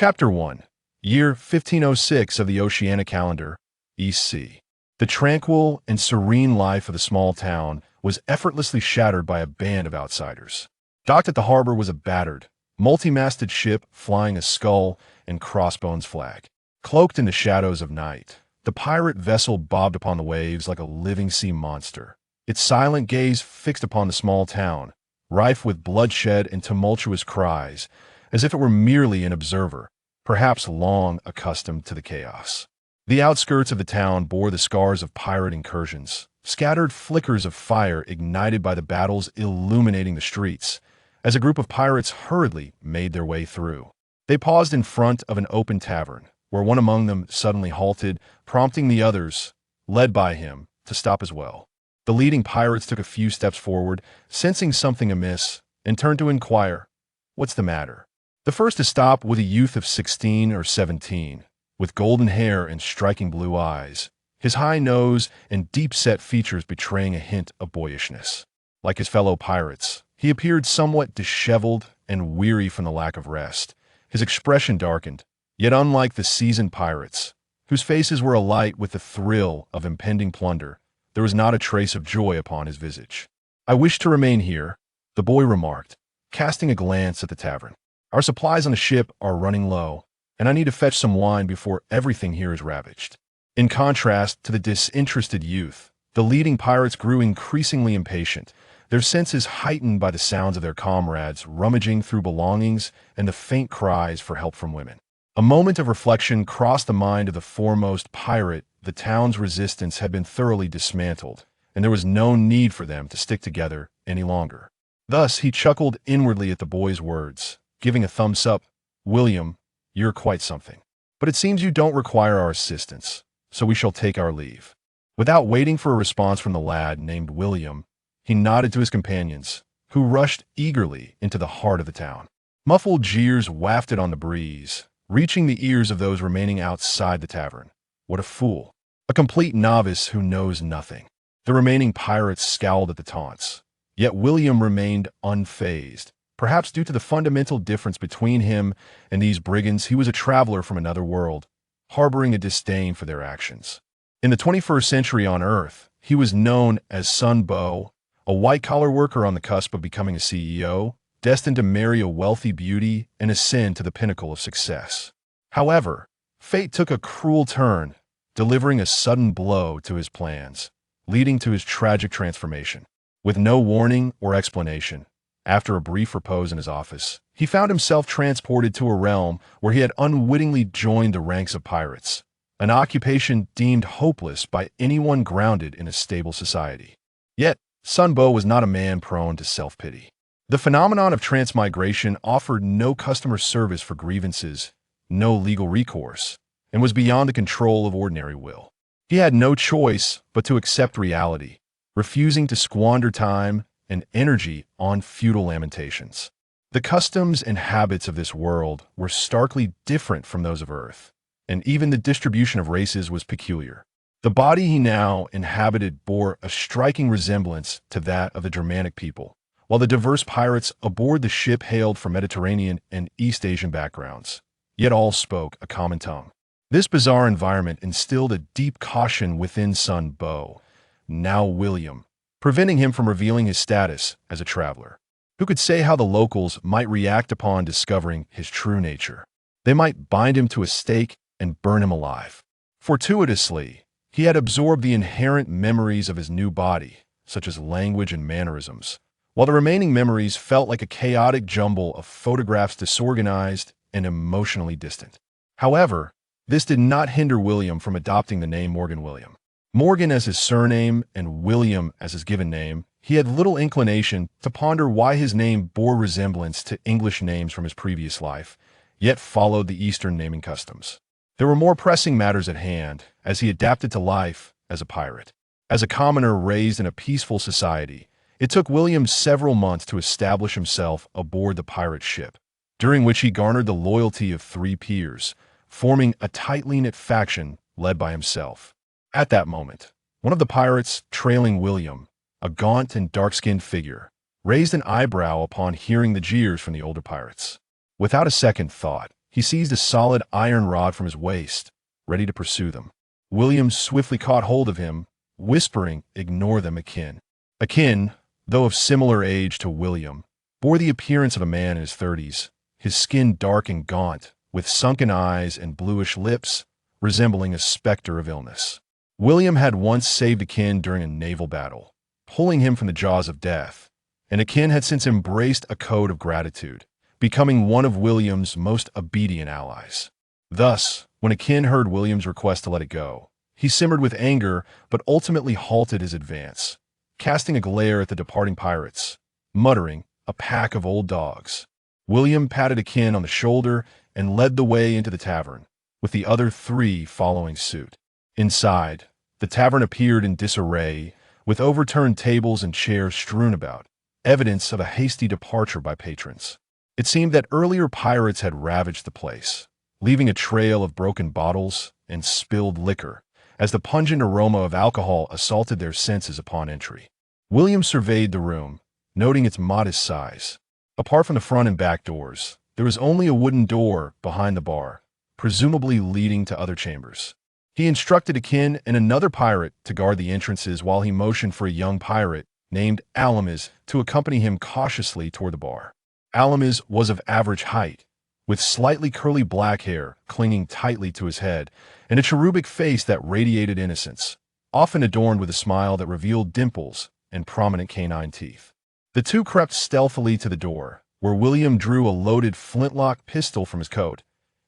Chapter 1. Year 1506 of the Oceania calendar, EC. The tranquil and serene life of the small town was effortlessly shattered by a band of outsiders. Docked at the harbor was a battered, multi-masted ship flying a skull and crossbones flag. Cloaked in the shadows of night, the pirate vessel bobbed upon the waves like a living sea monster, its silent gaze fixed upon the small town, rife with bloodshed and tumultuous cries, as if it were merely an observer, perhaps long accustomed to the chaos. The outskirts of the town bore the scars of pirate incursions, scattered flickers of fire ignited by the battles illuminating the streets, as a group of pirates hurriedly made their way through. They paused in front of an open tavern, where one among them suddenly halted, prompting the others, led by him, to stop as well. The leading pirates took a few steps forward, sensing something amiss, and turned to inquire, "What's the matter?" The first to stop was a youth of 16 or 17, with golden hair and striking blue eyes, his high nose and deep-set features betraying a hint of boyishness. Like his fellow pirates, he appeared somewhat disheveled and weary from the lack of rest. His expression darkened, yet unlike the seasoned pirates, whose faces were alight with the thrill of impending plunder, there was not a trace of joy upon his visage. "I wish to remain here," the boy remarked, casting a glance at the tavern. "Our supplies on the ship are running low, and I need to fetch some wine before everything here is ravaged." In contrast to the disinterested youth, the leading pirates grew increasingly impatient, their senses heightened by the sounds of their comrades rummaging through belongings and the faint cries for help from women. A moment of reflection crossed the mind of the foremost pirate. The town's resistance had been thoroughly dismantled, and there was no need for them to stick together any longer. Thus he chuckled inwardly at the boy's words, giving a thumbs up. "William, you're quite something. But it seems you don't require our assistance, so we shall take our leave." Without waiting for a response from the lad named William, he nodded to his companions, who rushed eagerly into the heart of the town. Muffled jeers wafted on the breeze, reaching the ears of those remaining outside the tavern. "What a fool! A complete novice who knows nothing." The remaining pirates scowled at the taunts, yet William remained unfazed. Perhaps due to the fundamental difference between him and these brigands, he was a traveler from another world, harboring a disdain for their actions. In the 21st century on Earth, he was known as Sun Bo, a white-collar worker on the cusp of becoming a CEO, destined to marry a wealthy beauty and ascend to the pinnacle of success. However, fate took a cruel turn, delivering a sudden blow to his plans, leading to his tragic transformation. With no warning or explanation, after a brief repose in his office, he found himself transported to a realm where he had unwittingly joined the ranks of pirates, an occupation deemed hopeless by anyone grounded in a stable society. Yet, Sun Bo was not a man prone to self-pity. The phenomenon of transmigration offered no customer service for grievances, no legal recourse, and was beyond the control of ordinary will. He had no choice but to accept reality, refusing to squander time and energy on futile lamentations. The customs and habits of this world were starkly different from those of Earth, and even the distribution of races was peculiar. The body he now inhabited bore a striking resemblance to that of the Germanic people, while the diverse pirates aboard the ship hailed from Mediterranean and East Asian backgrounds, yet all spoke a common tongue. This bizarre environment instilled a deep caution within Sun Bo, now William, preventing him from revealing his status as a traveler. Who could say how the locals might react upon discovering his true nature? They might bind him to a stake and burn him alive. Fortuitously, he had absorbed the inherent memories of his new body, such as language and mannerisms, while the remaining memories felt like a chaotic jumble of photographs, disorganized and emotionally distant. However, this did not hinder William from adopting the name Morgan William. Morgan as his surname and William as his given name, he had little inclination to ponder why his name bore resemblance to English names from his previous life, yet followed the Eastern naming customs. There were more pressing matters at hand as he adapted to life as a pirate. As a commoner raised in a peaceful society, it took William several months to establish himself aboard the pirate ship, during which he garnered the loyalty of 3 peers, forming a tightly knit faction led by himself. At that moment, one of the pirates, trailing William, a gaunt and dark-skinned figure, raised an eyebrow upon hearing the jeers from the older pirates. Without a second thought, he seized a solid iron rod from his waist, ready to pursue them. William swiftly caught hold of him, whispering, "Ignore them, Akin." Akin, though of similar age to William, bore the appearance of a man in his 30s, his skin dark and gaunt, with sunken eyes and bluish lips, resembling a specter of illness. William had once saved Akin during a naval battle, pulling him from the jaws of death, and Akin had since embraced a code of gratitude, becoming one of William's most obedient allies. Thus, when Akin heard William's request to let it go, he simmered with anger but ultimately halted his advance, casting a glare at the departing pirates, muttering, "A pack of old dogs." William patted Akin on the shoulder and led the way into the tavern, with the other three following suit. Inside, the tavern appeared in disarray, with overturned tables and chairs strewn about, evidence of a hasty departure by patrons. It seemed that earlier pirates had ravaged the place, leaving a trail of broken bottles and spilled liquor, as the pungent aroma of alcohol assaulted their senses upon entry. William surveyed the room, noting its modest size. Apart from the front and back doors, there was only a wooden door behind the bar, presumably leading to other chambers. He instructed Akin and another pirate to guard the entrances while he motioned for a young pirate named Alamis to accompany him cautiously toward the bar. Alamis was of average height, with slightly curly black hair clinging tightly to his head and a cherubic face that radiated innocence, often adorned with a smile that revealed dimples and prominent canine teeth. The two crept stealthily to the door, where William drew a loaded flintlock pistol from his coat,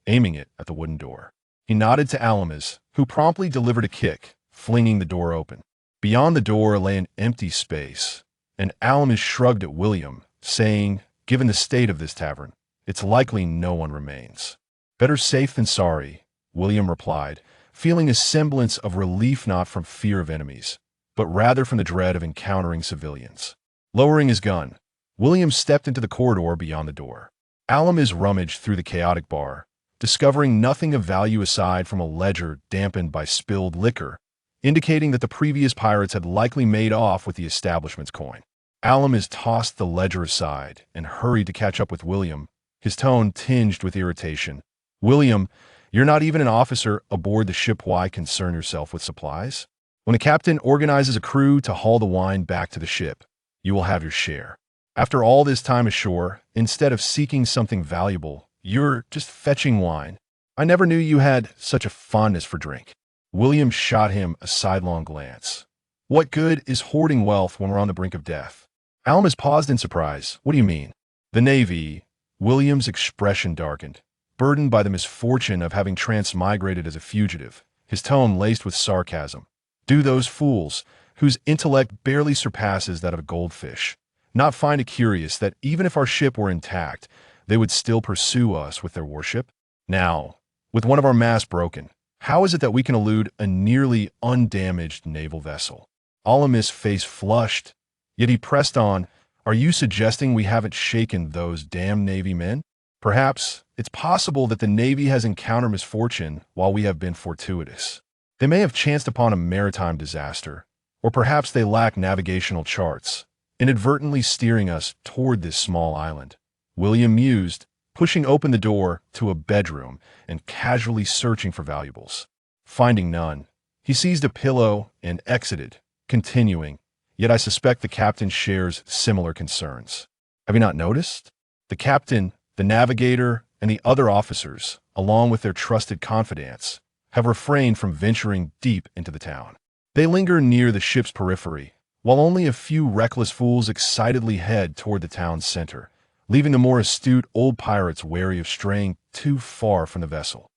aiming it at the wooden door. He nodded to Alamis, who promptly delivered a kick, flinging the door open. Beyond the door lay an empty space, and Alamis shrugged at William, saying, "Given the state of this tavern, it's likely no one remains." "Better safe than sorry," William replied, feeling a semblance of relief not from fear of enemies, but rather from the dread of encountering civilians. Lowering his gun, William stepped into the corridor beyond the door. Alamis rummaged through the chaotic bar, discovering nothing of value aside from a ledger dampened by spilled liquor, indicating that the previous pirates had likely made off with the establishment's coin. Alamis tossed the ledger aside and hurried to catch up with William, his tone tinged with irritation. "William, you're not even an officer aboard the ship. Why concern yourself with supplies? When a captain organizes a crew to haul the wine back to the ship, you will have your share. After all this time ashore, instead of seeking something valuable, you're just fetching wine. I never knew you had such a fondness for drink." William shot him a sidelong glance. "What good is hoarding wealth when we're on the brink of death?" Alamis paused in surprise. "What do you mean?" "The Navy." William's expression darkened, burdened by the misfortune of having transmigrated as a fugitive, his tone laced with sarcasm. "Do those fools, whose intellect barely surpasses that of a goldfish, not find it curious that even if our ship were intact, they would still pursue us with their warship? Now, with one of our masts broken, how is it that we can elude a nearly undamaged naval vessel?" Alamis' face flushed, yet he pressed on. "Are you suggesting we haven't shaken those damn Navy men? Perhaps it's possible that the Navy has encountered misfortune while we have been fortuitous. They may have chanced upon a maritime disaster, or perhaps they lack navigational charts, inadvertently steering us toward this small island." William mused, pushing open the door to a bedroom and casually searching for valuables. Finding none, he seized a pillow and exited, continuing, "Yet I suspect the captain shares similar concerns. Have you not noticed? The captain, the navigator, and the other officers, along with their trusted confidants, have refrained from venturing deep into the town. They linger near the ship's periphery, while only a few reckless fools excitedly head toward the town's center, leaving the more astute old pirates wary of straying too far from the vessel."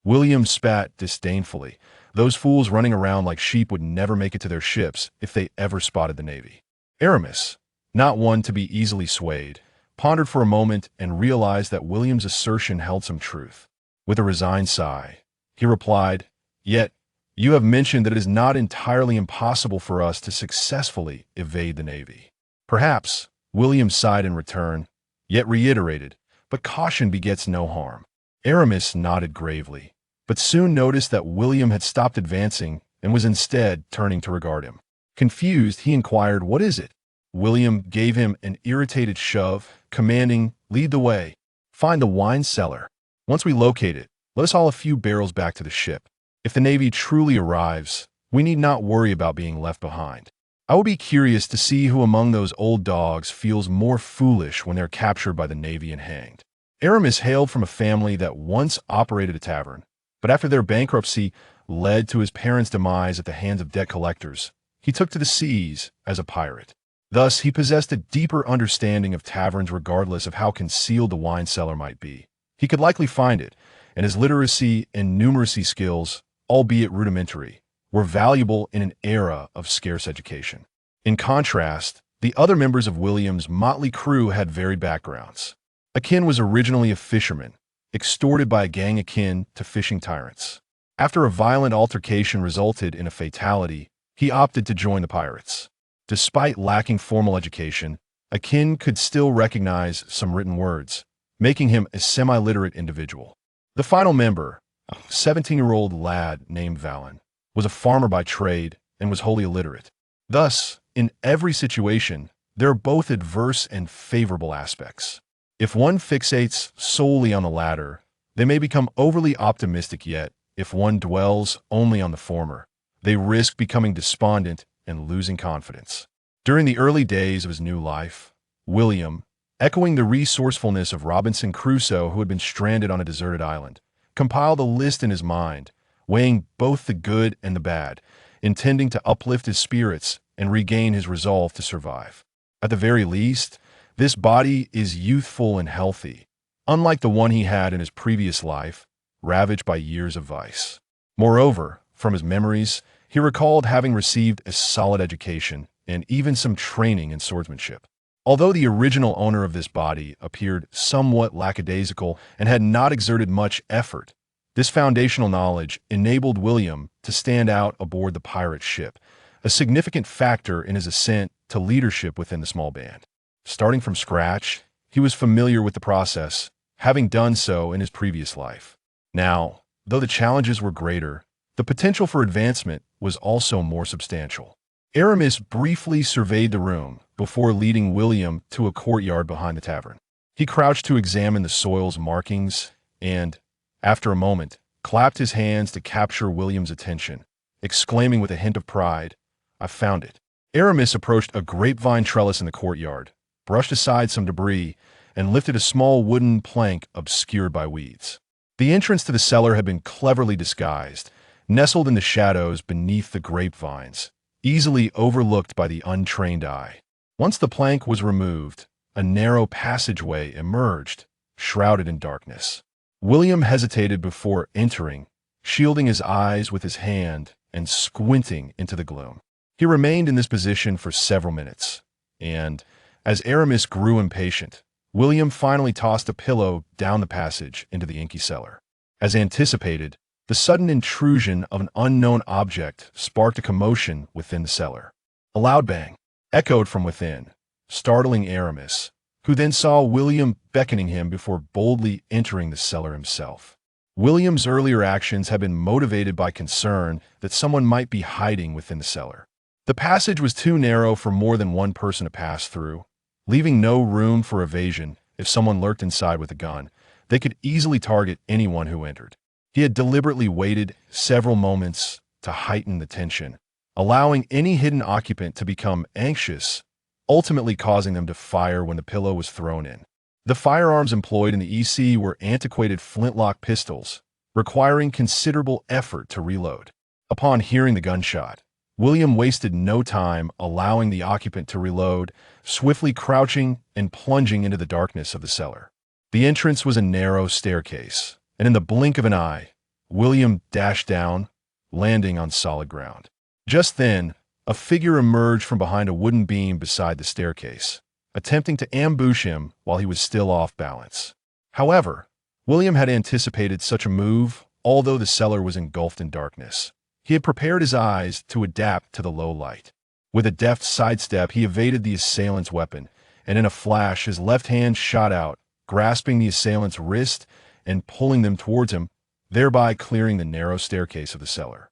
William spat disdainfully. Those fools running around like sheep would never make it to their ships if they ever spotted the Navy. Aramis, not one to be easily swayed, pondered for a moment and realized that William's assertion held some truth. With a resigned sigh, he replied, "Yet, you have mentioned that it is not entirely impossible for us to successfully evade the Navy." "Perhaps," William sighed in return, yet reiterated, "but caution begets no harm." Aramis nodded gravely, but soon noticed that William had stopped advancing and was instead turning to regard him. Confused, he inquired, "What is it?" William gave him an irritated shove, commanding, "Lead the way. Find the wine cellar." Once we locate it, let us haul a few barrels back to the ship. If the Navy truly arrives, we need not worry about being left behind. I will be curious to see who among those old dogs feels more foolish when they're captured by the Navy and hanged. Aramis hailed from a family that once operated a tavern, but after their bankruptcy led to his parents' demise at the hands of debt collectors, he took to the seas as a pirate. Thus, he possessed a deeper understanding of taverns regardless of how concealed the wine cellar might be. He could likely find it, and his literacy and numeracy skills, albeit rudimentary, were valuable in an era of scarce education. In contrast, the other members of William's motley crew had varied backgrounds. Akin was originally a fisherman, extorted by a gang akin to fishing tyrants. After a violent altercation resulted in a fatality, he opted to join the pirates. Despite lacking formal education, Akin could still recognize some written words, making him a semi-literate individual. The final member, a 17-year-old lad named Valen, was a farmer by trade and was wholly illiterate. Thus, in every situation, there are both adverse and favorable aspects. If one fixates solely on the latter, they may become overly optimistic, yet if one dwells only on the former, they risk becoming despondent and losing confidence. During the early days of his new life, William, echoing the resourcefulness of Robinson Crusoe who had been stranded on a deserted island, compiled a list in his mind, weighing both the good and the bad, intending to uplift his spirits and regain his resolve to survive. At the very least, this body is youthful and healthy, unlike the one he had in his previous life, ravaged by years of vice. Moreover, from his memories, he recalled having received a solid education and even some training in swordsmanship. Although the original owner of this body appeared somewhat lackadaisical and had not exerted much effort, this foundational knowledge enabled William to stand out aboard the pirate ship, a significant factor in his ascent to leadership within the small band. Starting from scratch, he was familiar with the process, having done so in his previous life. Now, though the challenges were greater, the potential for advancement was also more substantial. Aramis briefly surveyed the room before leading William to a courtyard behind the tavern. He crouched to examine the soil's markings and, after a moment, clapped his hands to capture William's attention, exclaiming with a hint of pride, "I found it." Aramis approached a grapevine trellis in the courtyard, brushed aside some debris, and lifted a small wooden plank obscured by weeds. The entrance to the cellar had been cleverly disguised, nestled in the shadows beneath the grapevines, easily overlooked by the untrained eye. Once the plank was removed, a narrow passageway emerged, shrouded in darkness. William hesitated before entering, shielding his eyes with his hand and squinting into the gloom. He remained in this position for several minutes, and, as Aramis grew impatient, William finally tossed a pillow down the passage into the inky cellar. As anticipated, the sudden intrusion of an unknown object sparked a commotion within the cellar. A loud bang echoed from within, startling Aramis, who then saw William beckoning him before boldly entering the cellar himself. William's earlier actions had been motivated by concern that someone might be hiding within the cellar. The passage was too narrow for more than one person to pass through, leaving no room for evasion. If someone lurked inside with a gun, they could easily target anyone who entered. He had deliberately waited several moments to heighten the tension, allowing any hidden occupant to become anxious, ultimately causing them to fire when the pillow was thrown in. The firearms employed in the EC were antiquated flintlock pistols, requiring considerable effort to reload. Upon hearing the gunshot, William wasted no time allowing the occupant to reload, swiftly crouching and plunging into the darkness of the cellar. The entrance was a narrow staircase, and in the blink of an eye, William dashed down, landing on solid ground. Just then, a figure emerged from behind a wooden beam beside the staircase, attempting to ambush him while he was still off balance. However, William had anticipated such a move, although the cellar was engulfed in darkness. He had prepared his eyes to adapt to the low light. With a deft sidestep, he evaded the assailant's weapon, and in a flash, his left hand shot out, grasping the assailant's wrist and pulling them towards him, thereby clearing the narrow staircase of the cellar.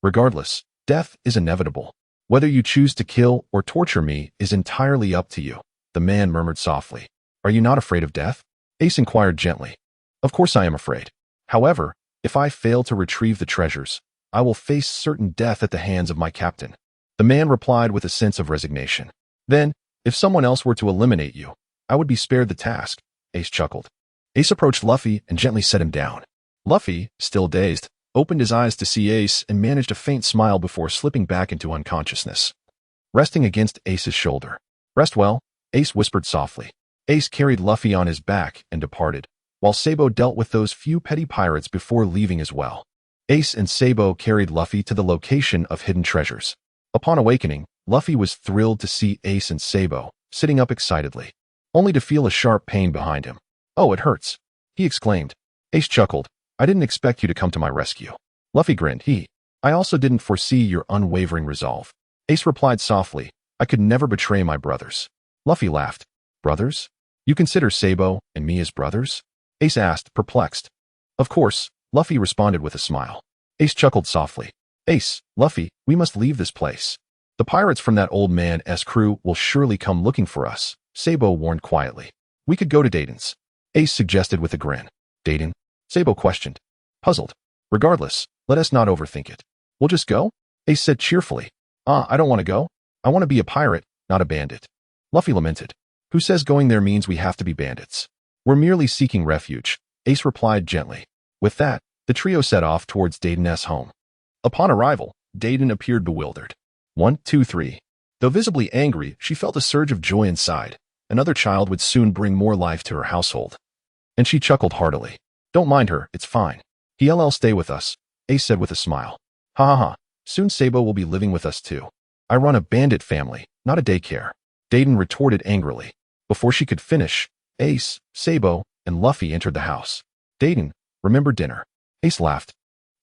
Regardless, death is inevitable. Whether you choose to kill or torture me is entirely up to you, the man murmured softly. Are you not afraid of death? Ace inquired gently. Of course I am afraid. However, if I fail to retrieve the treasures, I will face certain death at the hands of my captain. The man replied with a sense of resignation. Then, if someone else were to eliminate you, I would be spared the task, Ace chuckled. Ace approached Luffy and gently set him down. Luffy, still dazed, opened his eyes to see Ace and managed a faint smile before slipping back into unconsciousness. Resting against Ace's shoulder. Rest well, Ace whispered softly. Ace carried Luffy on his back and departed, while Sabo dealt with those few petty pirates before leaving as well. Ace and Sabo carried Luffy to the location of hidden treasures. Upon awakening, Luffy was thrilled to see Ace and Sabo, sitting up excitedly, only to feel a sharp pain behind him. Oh, it hurts, he exclaimed. Ace chuckled. I didn't expect you to come to my rescue. Luffy grinned. I also didn't foresee your unwavering resolve. Ace replied softly, I could never betray my brothers. Luffy laughed. Brothers? You consider Sabo and me as brothers? Ace asked, perplexed. Of course, Luffy responded with a smile. Ace chuckled softly. Ace, Luffy, we must leave this place. The pirates from that old man's crew will surely come looking for us, Sabo warned quietly. We could go to Dayton's. Ace suggested with a grin. Dayton? Sabo questioned. Puzzled. Regardless, let us not overthink it. We'll just go? Ace said cheerfully. I don't want to go. I want to be a pirate, not a bandit. Luffy lamented. Who says going there means we have to be bandits? We're merely seeking refuge, Ace replied gently. With that, the trio set off towards Dayton's home. Upon arrival, Dayton appeared bewildered. 1, 2, 3. Though visibly angry, she felt a surge of joy inside. Another child would soon bring more life to her household. And she chuckled heartily. Don't mind her, it's fine. He'll stay with us, Ace said with a smile. Ha ha ha, soon Sabo will be living with us too. I run a bandit family, not a daycare. Dayton retorted angrily. Before she could finish, Ace, Sabo, and Luffy entered the house. Dayton, remember dinner. Ace laughed.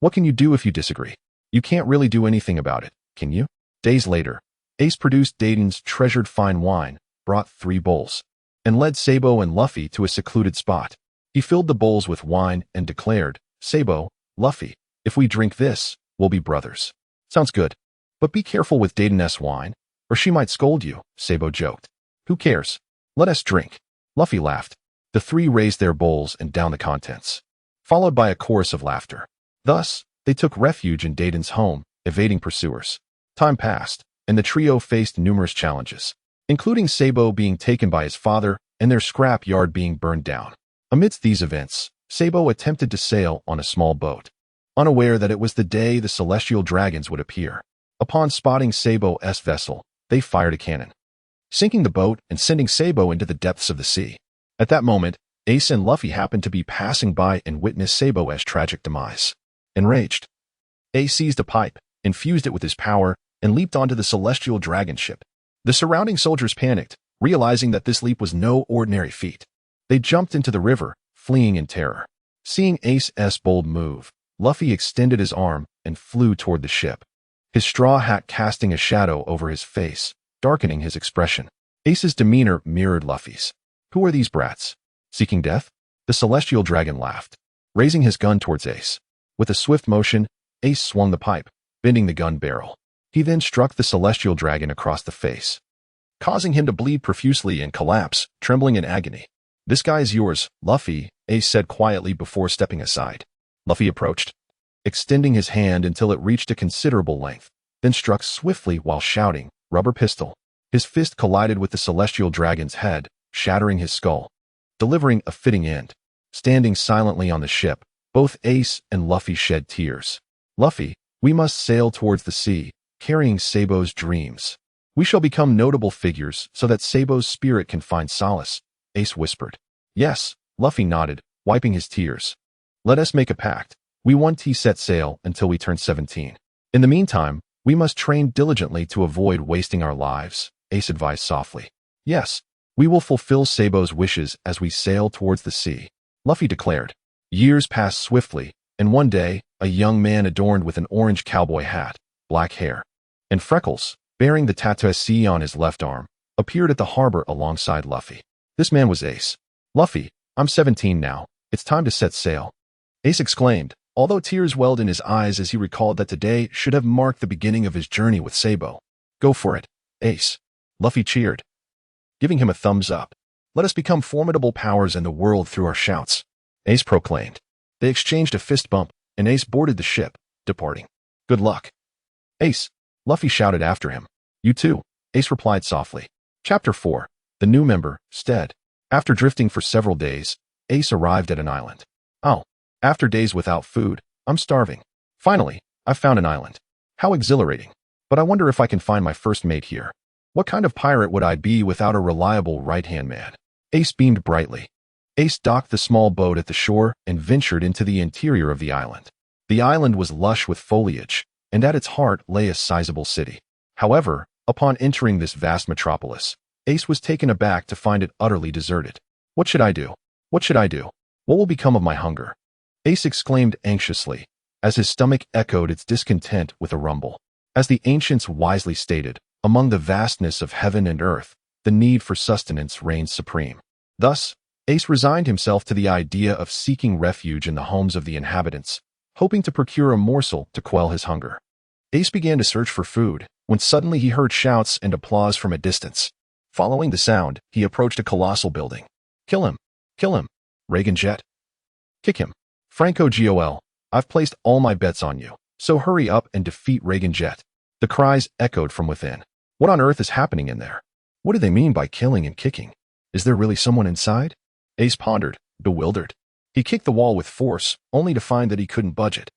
What can you do if you disagree? You can't really do anything about it, can you? Days later, Ace produced Dayton's treasured fine wine, brought 3 bowls, and led Sabo and Luffy to a secluded spot. He filled the bowls with wine and declared, Sabo, Luffy, if we drink this, we'll be brothers. Sounds good. But be careful with Dayton's wine, or she might scold you, Sabo joked. Who cares? Let us drink. Luffy laughed. The 3 raised their bowls and downed the contents, followed by a chorus of laughter. Thus, they took refuge in Dayton's home, evading pursuers. Time passed, and the trio faced numerous challenges, including Sabo being taken by his father and their scrap yard being burned down. Amidst these events, Sabo attempted to sail on a small boat, unaware that it was the day the celestial dragons would appear. Upon spotting Sabo's vessel, they fired a cannon, sinking the boat and sending Sabo into the depths of the sea. At that moment, Ace and Luffy happened to be passing by and witnessed Sabo's tragic demise. Enraged, Ace seized a pipe, infused it with his power, and leaped onto the celestial dragon ship. The surrounding soldiers panicked, realizing that this leap was no ordinary feat. They jumped into the river, fleeing in terror. Seeing Ace's bold move, Luffy extended his arm and flew toward the ship, his straw hat casting a shadow over his face, darkening his expression. Ace's demeanor mirrored Luffy's. Who are these brats? Seeking death? The celestial dragon laughed, raising his gun towards Ace. With a swift motion, Ace swung the pipe, bending the gun barrel. He then struck the celestial dragon across the face, causing him to bleed profusely and collapse, trembling in agony. This guy is yours, Luffy, Ace said quietly before stepping aside. Luffy approached, extending his hand until it reached a considerable length, then struck swiftly while shouting, rubber pistol. His fist collided with the celestial dragon's head, shattering his skull, delivering a fitting end. Standing silently on the ship, both Ace and Luffy shed tears. Luffy, we must sail towards the sea, carrying Sabo's dreams. We shall become notable figures so that Sabo's spirit can find solace, Ace whispered. Yes, Luffy nodded, wiping his tears. Let us make a pact. We won't set sail until we turn 17. In the meantime, we must train diligently to avoid wasting our lives, Ace advised softly. Yes, we will fulfill Sabo's wishes as we sail towards the sea, Luffy declared. Years passed swiftly, and one day, a young man adorned with an orange cowboy hat, black hair, and freckles, bearing the tattoo C on his left arm, appeared at the harbor alongside Luffy. This man was Ace. Luffy, I'm 17 now. It's time to set sail, Ace exclaimed, although tears welled in his eyes as he recalled that today should have marked the beginning of his journey with Sabo. Go for it, Ace, Luffy cheered, giving him a thumbs up. Let us become formidable powers in the world through our shouts. Ace proclaimed. They exchanged a fist bump, and Ace boarded the ship, departing. Good luck. Ace, Luffy shouted after him. You too, Ace replied softly. Chapter 4. The new member, Steed. After drifting for several days, Ace arrived at an island. Oh, after days without food, I'm starving. Finally, I've found an island. How exhilarating. But I wonder if I can find my first mate here. What kind of pirate would I be without a reliable right-hand man? Ace beamed brightly. Ace docked the small boat at the shore and ventured into the interior of the island. The island was lush with foliage, and at its heart lay a sizable city. However, upon entering this vast metropolis, Ace was taken aback to find it utterly deserted. What should I do? What should I do? What will become of my hunger? Ace exclaimed anxiously, as his stomach echoed its discontent with a rumble. As the ancients wisely stated, among the vastness of heaven and earth, the need for sustenance reigns supreme. Thus, Ace resigned himself to the idea of seeking refuge in the homes of the inhabitants, hoping to procure a morsel to quell his hunger. Ace began to search for food, when suddenly he heard shouts and applause from a distance. Following the sound, he approached a colossal building. Kill him! Kill him! Reagan Jet. Kick him! Franco Gol, I've placed all my bets on you, so hurry up and defeat Reagan Jet. The cries echoed from within. What on earth is happening in there? What do they mean by killing and kicking? Is there really someone inside? Ace pondered, bewildered. He kicked the wall with force, only to find that he couldn't budge it.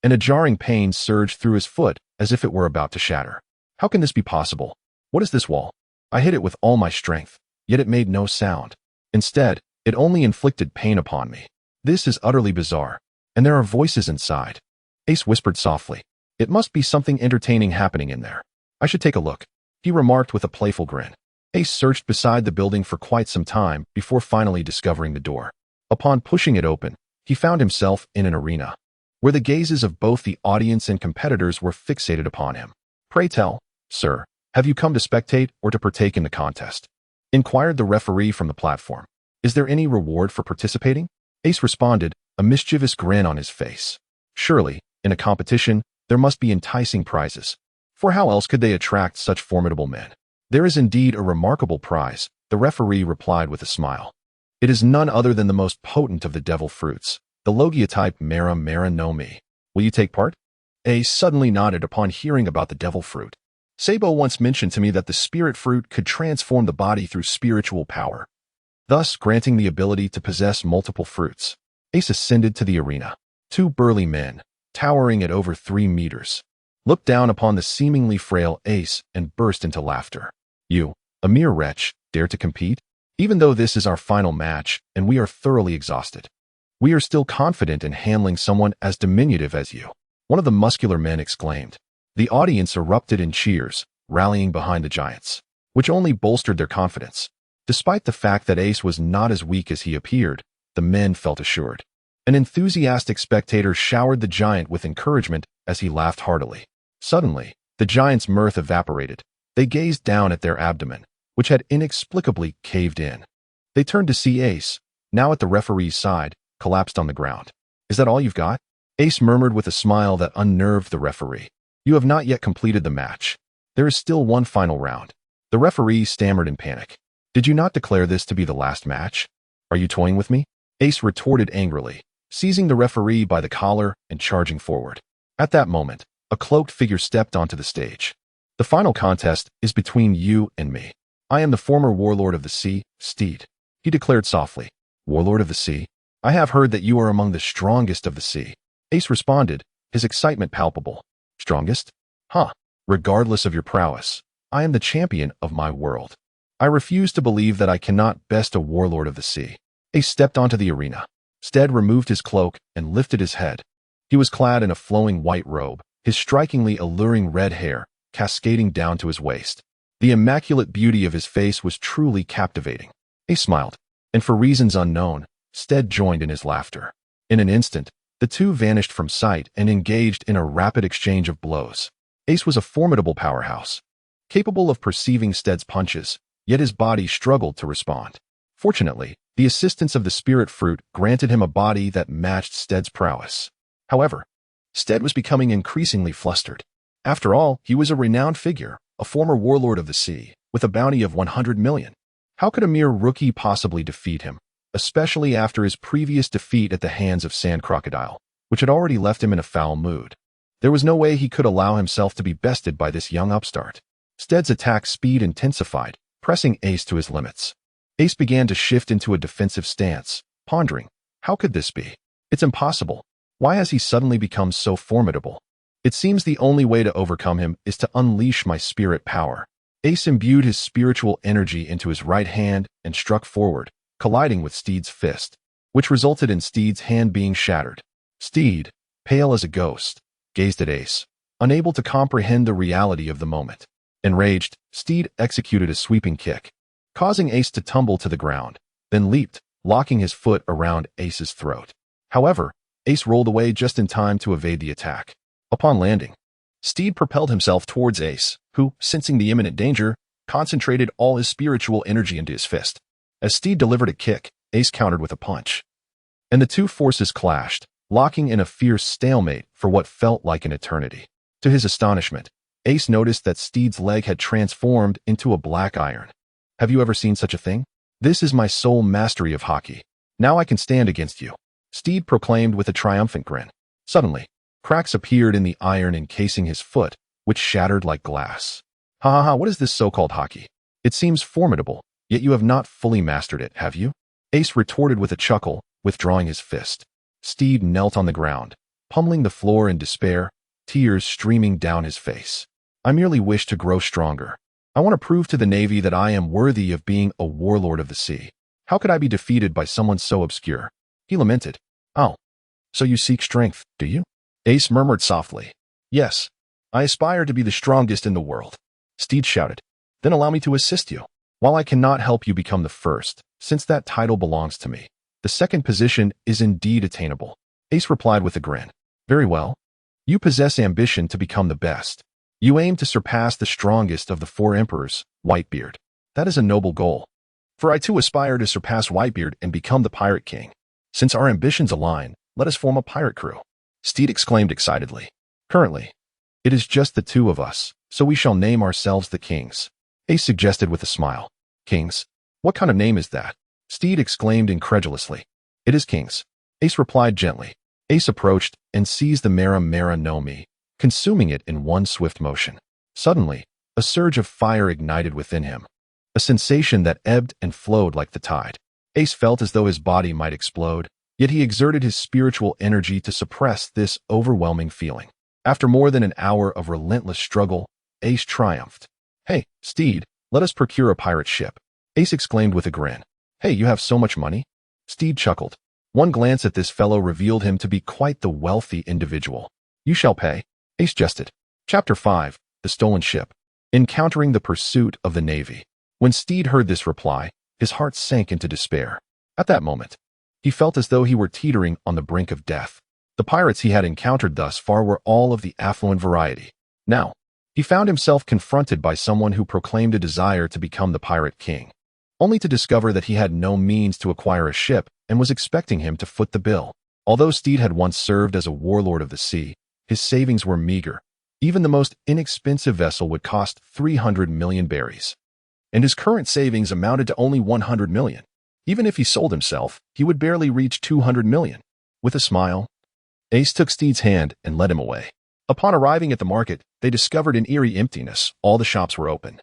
And a jarring pain surged through his foot as if it were about to shatter. How can this be possible? What is this wall? I hit it with all my strength, yet it made no sound. Instead, it only inflicted pain upon me. This is utterly bizarre. And there are voices inside. Ace whispered softly. It must be something entertaining happening in there. I should take a look, he remarked with a playful grin. Ace searched beside the building for quite some time before finally discovering the door. Upon pushing it open, he found himself in an arena, where the gazes of both the audience and competitors were fixated upon him. Pray tell, sir, have you come to spectate or to partake in the contest? Inquired the referee from the platform. Is there any reward for participating? Ace responded, a mischievous grin on his face. Surely, in a competition, there must be enticing prizes. For how else could they attract such formidable men? There is indeed a remarkable prize, the referee replied with a smile. It is none other than the most potent of the devil fruits, the Logia type Mara Mara no Mi. Will you take part? Ace suddenly nodded upon hearing about the devil fruit. Sabo once mentioned to me that the spirit fruit could transform the body through spiritual power, thus granting the ability to possess multiple fruits. Ace ascended to the arena. Two burly men, towering at over 3 meters, looked down upon the seemingly frail Ace and burst into laughter. You, a mere wretch, dare to compete? Even though this is our final match and we are thoroughly exhausted, we are still confident in handling someone as diminutive as you, one of the muscular men exclaimed. The audience erupted in cheers, rallying behind the giants, which only bolstered their confidence. Despite the fact that Ace was not as weak as he appeared, the men felt assured. An enthusiastic spectator showered the giant with encouragement as he laughed heartily. Suddenly, the giant's mirth evaporated. They gazed down at their abdomen, which had inexplicably caved in. They turned to see Ace, now at the referee's side, collapsed on the ground. Is that all you've got? Ace murmured with a smile that unnerved the referee. You have not yet completed the match. There is still one final round. The referee stammered in panic. Did you not declare this to be the last match? Are you toying with me? Ace retorted angrily, seizing the referee by the collar and charging forward. At that moment, a cloaked figure stepped onto the stage. The final contest is between you and me. I am the former warlord of the sea, Steed, he declared softly. Warlord of the sea? I have heard that you are among the strongest of the sea. Ace responded, his excitement palpable. Strongest? Huh. Regardless of your prowess, I am the champion of my world. I refuse to believe that I cannot best a warlord of the sea. Ace stepped onto the arena. Steed removed his cloak and lifted his head. He was clad in a flowing white robe, his strikingly alluring red hair cascading down to his waist. The immaculate beauty of his face was truly captivating. Ace smiled, and for reasons unknown, Steed joined in his laughter. In an instant, the two vanished from sight and engaged in a rapid exchange of blows. Ace was a formidable powerhouse, capable of perceiving Steed's punches, yet his body struggled to respond. Fortunately, the assistance of the spirit fruit granted him a body that matched Steed's prowess. However, Steed was becoming increasingly flustered. After all, he was a renowned figure, a former warlord of the sea, with a bounty of 100 million. How could a mere rookie possibly defeat him, especially after his previous defeat at the hands of Sand Crocodile, which had already left him in a foul mood. There was no way he could allow himself to be bested by this young upstart. Steed's attack speed intensified, pressing Ace to his limits. Ace began to shift into a defensive stance, pondering, how could this be? It's impossible. Why has he suddenly become so formidable? It seems the only way to overcome him is to unleash my spirit power. Ace imbued his spiritual energy into his right hand and struck forward, colliding with Steed's fist, which resulted in Steed's hand being shattered. Steed, pale as a ghost, gazed at Ace, unable to comprehend the reality of the moment. Enraged, Steed executed a sweeping kick, causing Ace to tumble to the ground, then leaped, locking his foot around Ace's throat. However, Ace rolled away just in time to evade the attack. Upon landing, Steed propelled himself towards Ace, who, sensing the imminent danger, concentrated all his spiritual energy into his fist. As Steed delivered a kick, Ace countered with a punch, and the two forces clashed, locking in a fierce stalemate for what felt like an eternity. To his astonishment, Ace noticed that Steed's leg had transformed into a black iron. Have you ever seen such a thing? This is my sole mastery of hockey. Now I can stand against you, Steed proclaimed with a triumphant grin. Suddenly, cracks appeared in the iron encasing his foot, which shattered like glass. Ha ha ha, what is this so-called hockey? It seems formidable, yet you have not fully mastered it, have you? Ace retorted with a chuckle, withdrawing his fist. Steed knelt on the ground, pummeling the floor in despair, tears streaming down his face. I merely wish to grow stronger. I want to prove to the Navy that I am worthy of being a warlord of the sea. How could I be defeated by someone so obscure? He lamented. Oh, so you seek strength, do you? Ace murmured softly. Yes, I aspire to be the strongest in the world. Steed shouted. Then allow me to assist you. While I cannot help you become the first, since that title belongs to me, the second position is indeed attainable. Ace replied with a grin. Very well. You possess ambition to become the best. You aim to surpass the strongest of the four emperors, Whitebeard. That is a noble goal. For I too aspire to surpass Whitebeard and become the Pirate King. Since our ambitions align, let us form a pirate crew. Steed exclaimed excitedly. Currently, it is just the two of us, so we shall name ourselves the Kings. Ace suggested with a smile. Kings? What kind of name is that? Steed exclaimed incredulously. It is Kings. Ace replied gently. Ace approached and seized the Mara no Mi, consuming it in one swift motion. Suddenly, a surge of fire ignited within him, a sensation that ebbed and flowed like the tide. Ace felt as though his body might explode, yet he exerted his spiritual energy to suppress this overwhelming feeling. After more than an hour of relentless struggle, Ace triumphed. Hey, Steed, let us procure a pirate ship. Ace exclaimed with a grin. Hey, you have so much money? Steed chuckled. One glance at this fellow revealed him to be quite the wealthy individual. You shall pay. Ace jested. Chapter 5. The Stolen Ship. Encountering the pursuit of the Navy. When Steed heard this reply, his heart sank into despair. At that moment, he felt as though he were teetering on the brink of death. The pirates he had encountered thus far were all of the affluent variety. Now, he found himself confronted by someone who proclaimed a desire to become the Pirate King, only to discover that he had no means to acquire a ship and was expecting him to foot the bill. Although Steed had once served as a warlord of the sea, his savings were meager. Even the most inexpensive vessel would cost 300 million berries, and his current savings amounted to only 100 million. Even if he sold himself, he would barely reach 200 million. With a smile, Ace took Steed's hand and led him away. Upon arriving at the market, they discovered an eerie emptiness. All the shops were open,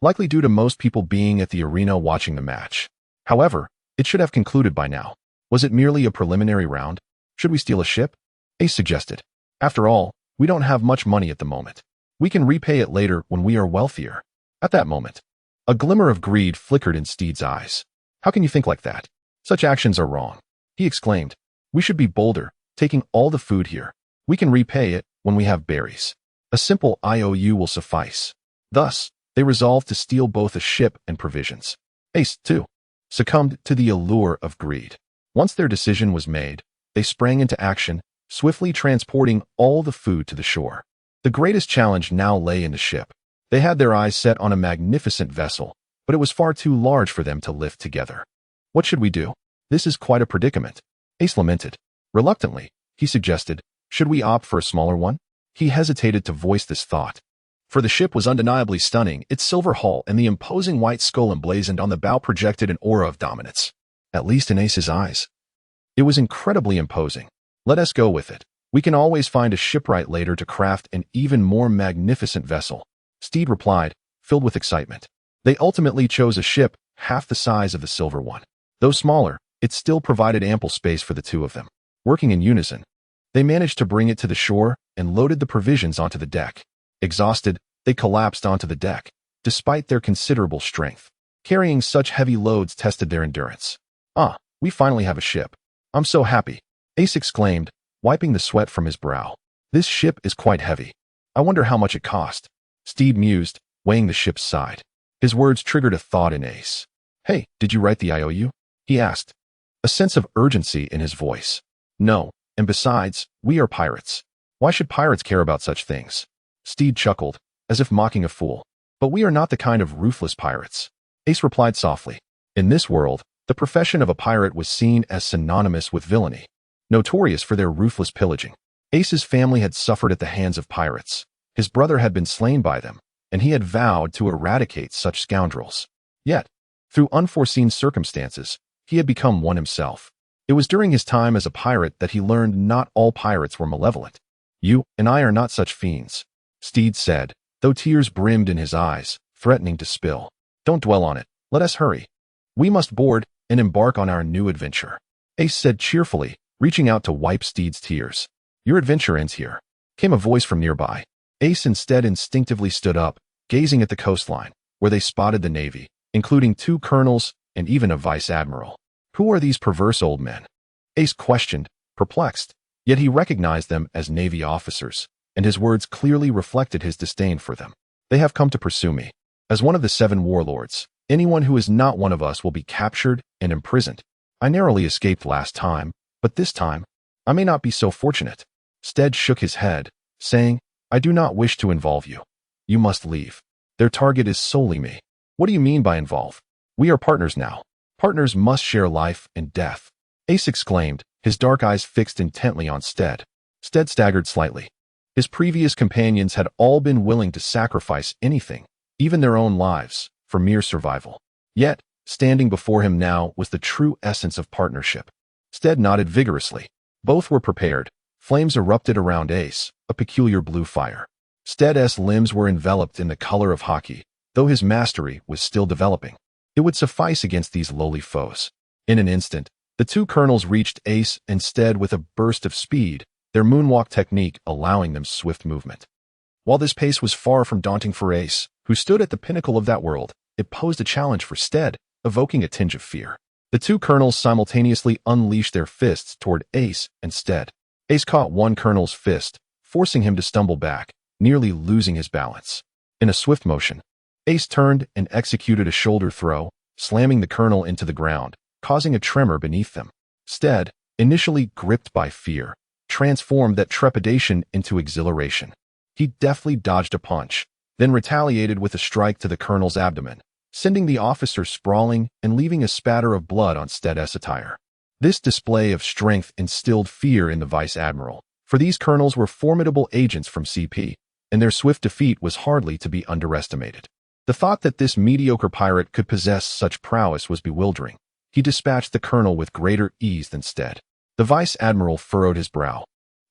likely due to most people being at the arena watching the match. However, it should have concluded by now. Was it merely a preliminary round? Should we steal a ship? Ace suggested. After all, we don't have much money at the moment. We can repay it later when we are wealthier. At that moment, a glimmer of greed flickered in Steed's eyes. How can you think like that? Such actions are wrong. He exclaimed. We should be bolder, taking all the food here. We can repay it when we have berries. A simple IOU will suffice. Thus, they resolved to steal both a ship and provisions. Ace, too, succumbed to the allure of greed. Once their decision was made, they sprang into action, swiftly transporting all the food to the shore. The greatest challenge now lay in the ship. They had their eyes set on a magnificent vessel, but it was far too large for them to lift together. What should we do? This is quite a predicament. Ace lamented. Reluctantly, he suggested, should we opt for a smaller one? He hesitated to voice this thought, for the ship was undeniably stunning. Its silver hull and the imposing white skull emblazoned on the bow projected an aura of dominance. at least in Ace's eyes. It was incredibly imposing. Let us go with it. We can always find a shipwright later to craft an even more magnificent vessel, Steed replied, filled with excitement. They ultimately chose a ship half the size of the silver one. Though smaller, it still provided ample space for the two of them. Working in unison, they managed to bring it to the shore and loaded the provisions onto the deck. Exhausted, they collapsed onto the deck, despite their considerable strength. Carrying such heavy loads tested their endurance. "Ah, we finally have a ship. I'm so happy," Ace exclaimed, wiping the sweat from his brow. "This ship is quite heavy. I wonder how much it cost." Steed mused, weighing the ship's side. His words triggered a thought in Ace. "Hey, did you write the IOU?" he asked, a sense of urgency in his voice. "No, and besides, we are pirates. Why should pirates care about such things?" Steed chuckled, as if mocking a fool. "But we are not the kind of ruthless pirates," Ace replied softly. In this world, the profession of a pirate was seen as synonymous with villainy, notorious for their ruthless pillaging. Ace's family had suffered at the hands of pirates. His brother had been slain by them, and he had vowed to eradicate such scoundrels. Yet, through unforeseen circumstances, he had become one himself. It was during his time as a pirate that he learned not all pirates were malevolent. "You and I are not such fiends," Steed said, though tears brimmed in his eyes, threatening to spill. "Don't dwell on it. Let us hurry. We must board and embark on our new adventure," Ace said cheerfully, reaching out to wipe Steed's tears. "Your adventure ends here," came a voice from nearby. Ace instead instinctively stood up, gazing at the coastline, where they spotted the Navy, including 2 colonels and even a vice admiral. Who are these perverse old men? Ace questioned, perplexed, yet he recognized them as Navy officers, and his words clearly reflected his disdain for them. "They have come to pursue me. As one of the 7 warlords, anyone who is not one of us will be captured and imprisoned. I narrowly escaped last time, but this time, I may not be so fortunate." Steed shook his head, saying, "I do not wish to involve you. You must leave. Their target is solely me." "What do you mean by involve? We are partners now. Partners must share life and death," Ace exclaimed, his dark eyes fixed intently on Steed. Steed staggered slightly. His previous companions had all been willing to sacrifice anything, even their own lives, for mere survival. Yet, standing before him now was the true essence of partnership. Steed nodded vigorously. Both were prepared. Flames erupted around Ace, a peculiar blue fire. Steed's limbs were enveloped in the color of hockey, though his mastery was still developing. It would suffice against these lowly foes. In an instant, the 2 colonels reached Ace and Steed with a burst of speed, their moonwalk technique allowing them swift movement. While this pace was far from daunting for Ace, who stood at the pinnacle of that world, it posed a challenge for Steed, evoking a tinge of fear. The 2 colonels simultaneously unleashed their fists toward Ace and Steed. Ace caught one colonel's fist, forcing him to stumble back, nearly losing his balance. In a swift motion, Ace turned and executed a shoulder throw, slamming the colonel into the ground, causing a tremor beneath them. Steed, initially gripped by fear, transformed that trepidation into exhilaration. He deftly dodged a punch, then retaliated with a strike to the colonel's abdomen, sending the officer sprawling and leaving a spatter of blood on Steed's attire. This display of strength instilled fear in the vice admiral, for these colonels were formidable agents from CP, and their swift defeat was hardly to be underestimated. The thought that this mediocre pirate could possess such prowess was bewildering. He dispatched the colonel with greater ease than Steed. The vice admiral furrowed his brow,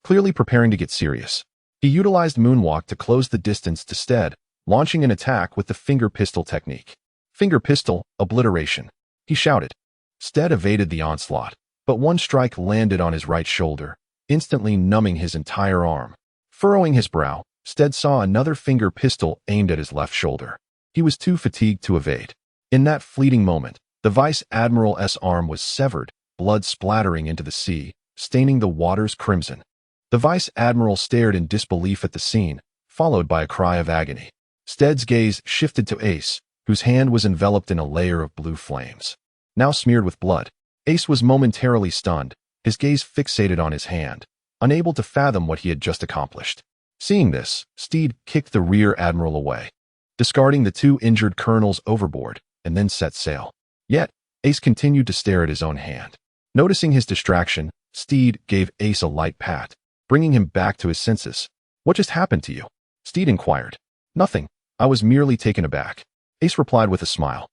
clearly preparing to get serious. He utilized moonwalk to close the distance to Steed, launching an attack with the finger pistol technique. "Finger pistol, obliteration," he shouted. Steed evaded the onslaught, but one strike landed on his right shoulder, instantly numbing his entire arm. Furrowing his brow, Steed saw another finger pistol aimed at his left shoulder. He was too fatigued to evade. In that fleeting moment, the vice admiral's arm was severed, blood splattering into the sea, staining the waters crimson. The vice admiral stared in disbelief at the scene, followed by a cry of agony. Steed's gaze shifted to Ace, whose hand was enveloped in a layer of blue flames, now smeared with blood. Ace was momentarily stunned, his gaze fixated on his hand, unable to fathom what he had just accomplished. Seeing this, Steed kicked the rear admiral away, discarding the 2 injured colonels overboard, and then set sail. Yet, Ace continued to stare at his own hand. Noticing his distraction, Steed gave Ace a light pat, bringing him back to his senses. "What just happened to you?" Steed inquired. "Nothing. I was merely taken aback," Ace replied with a smile.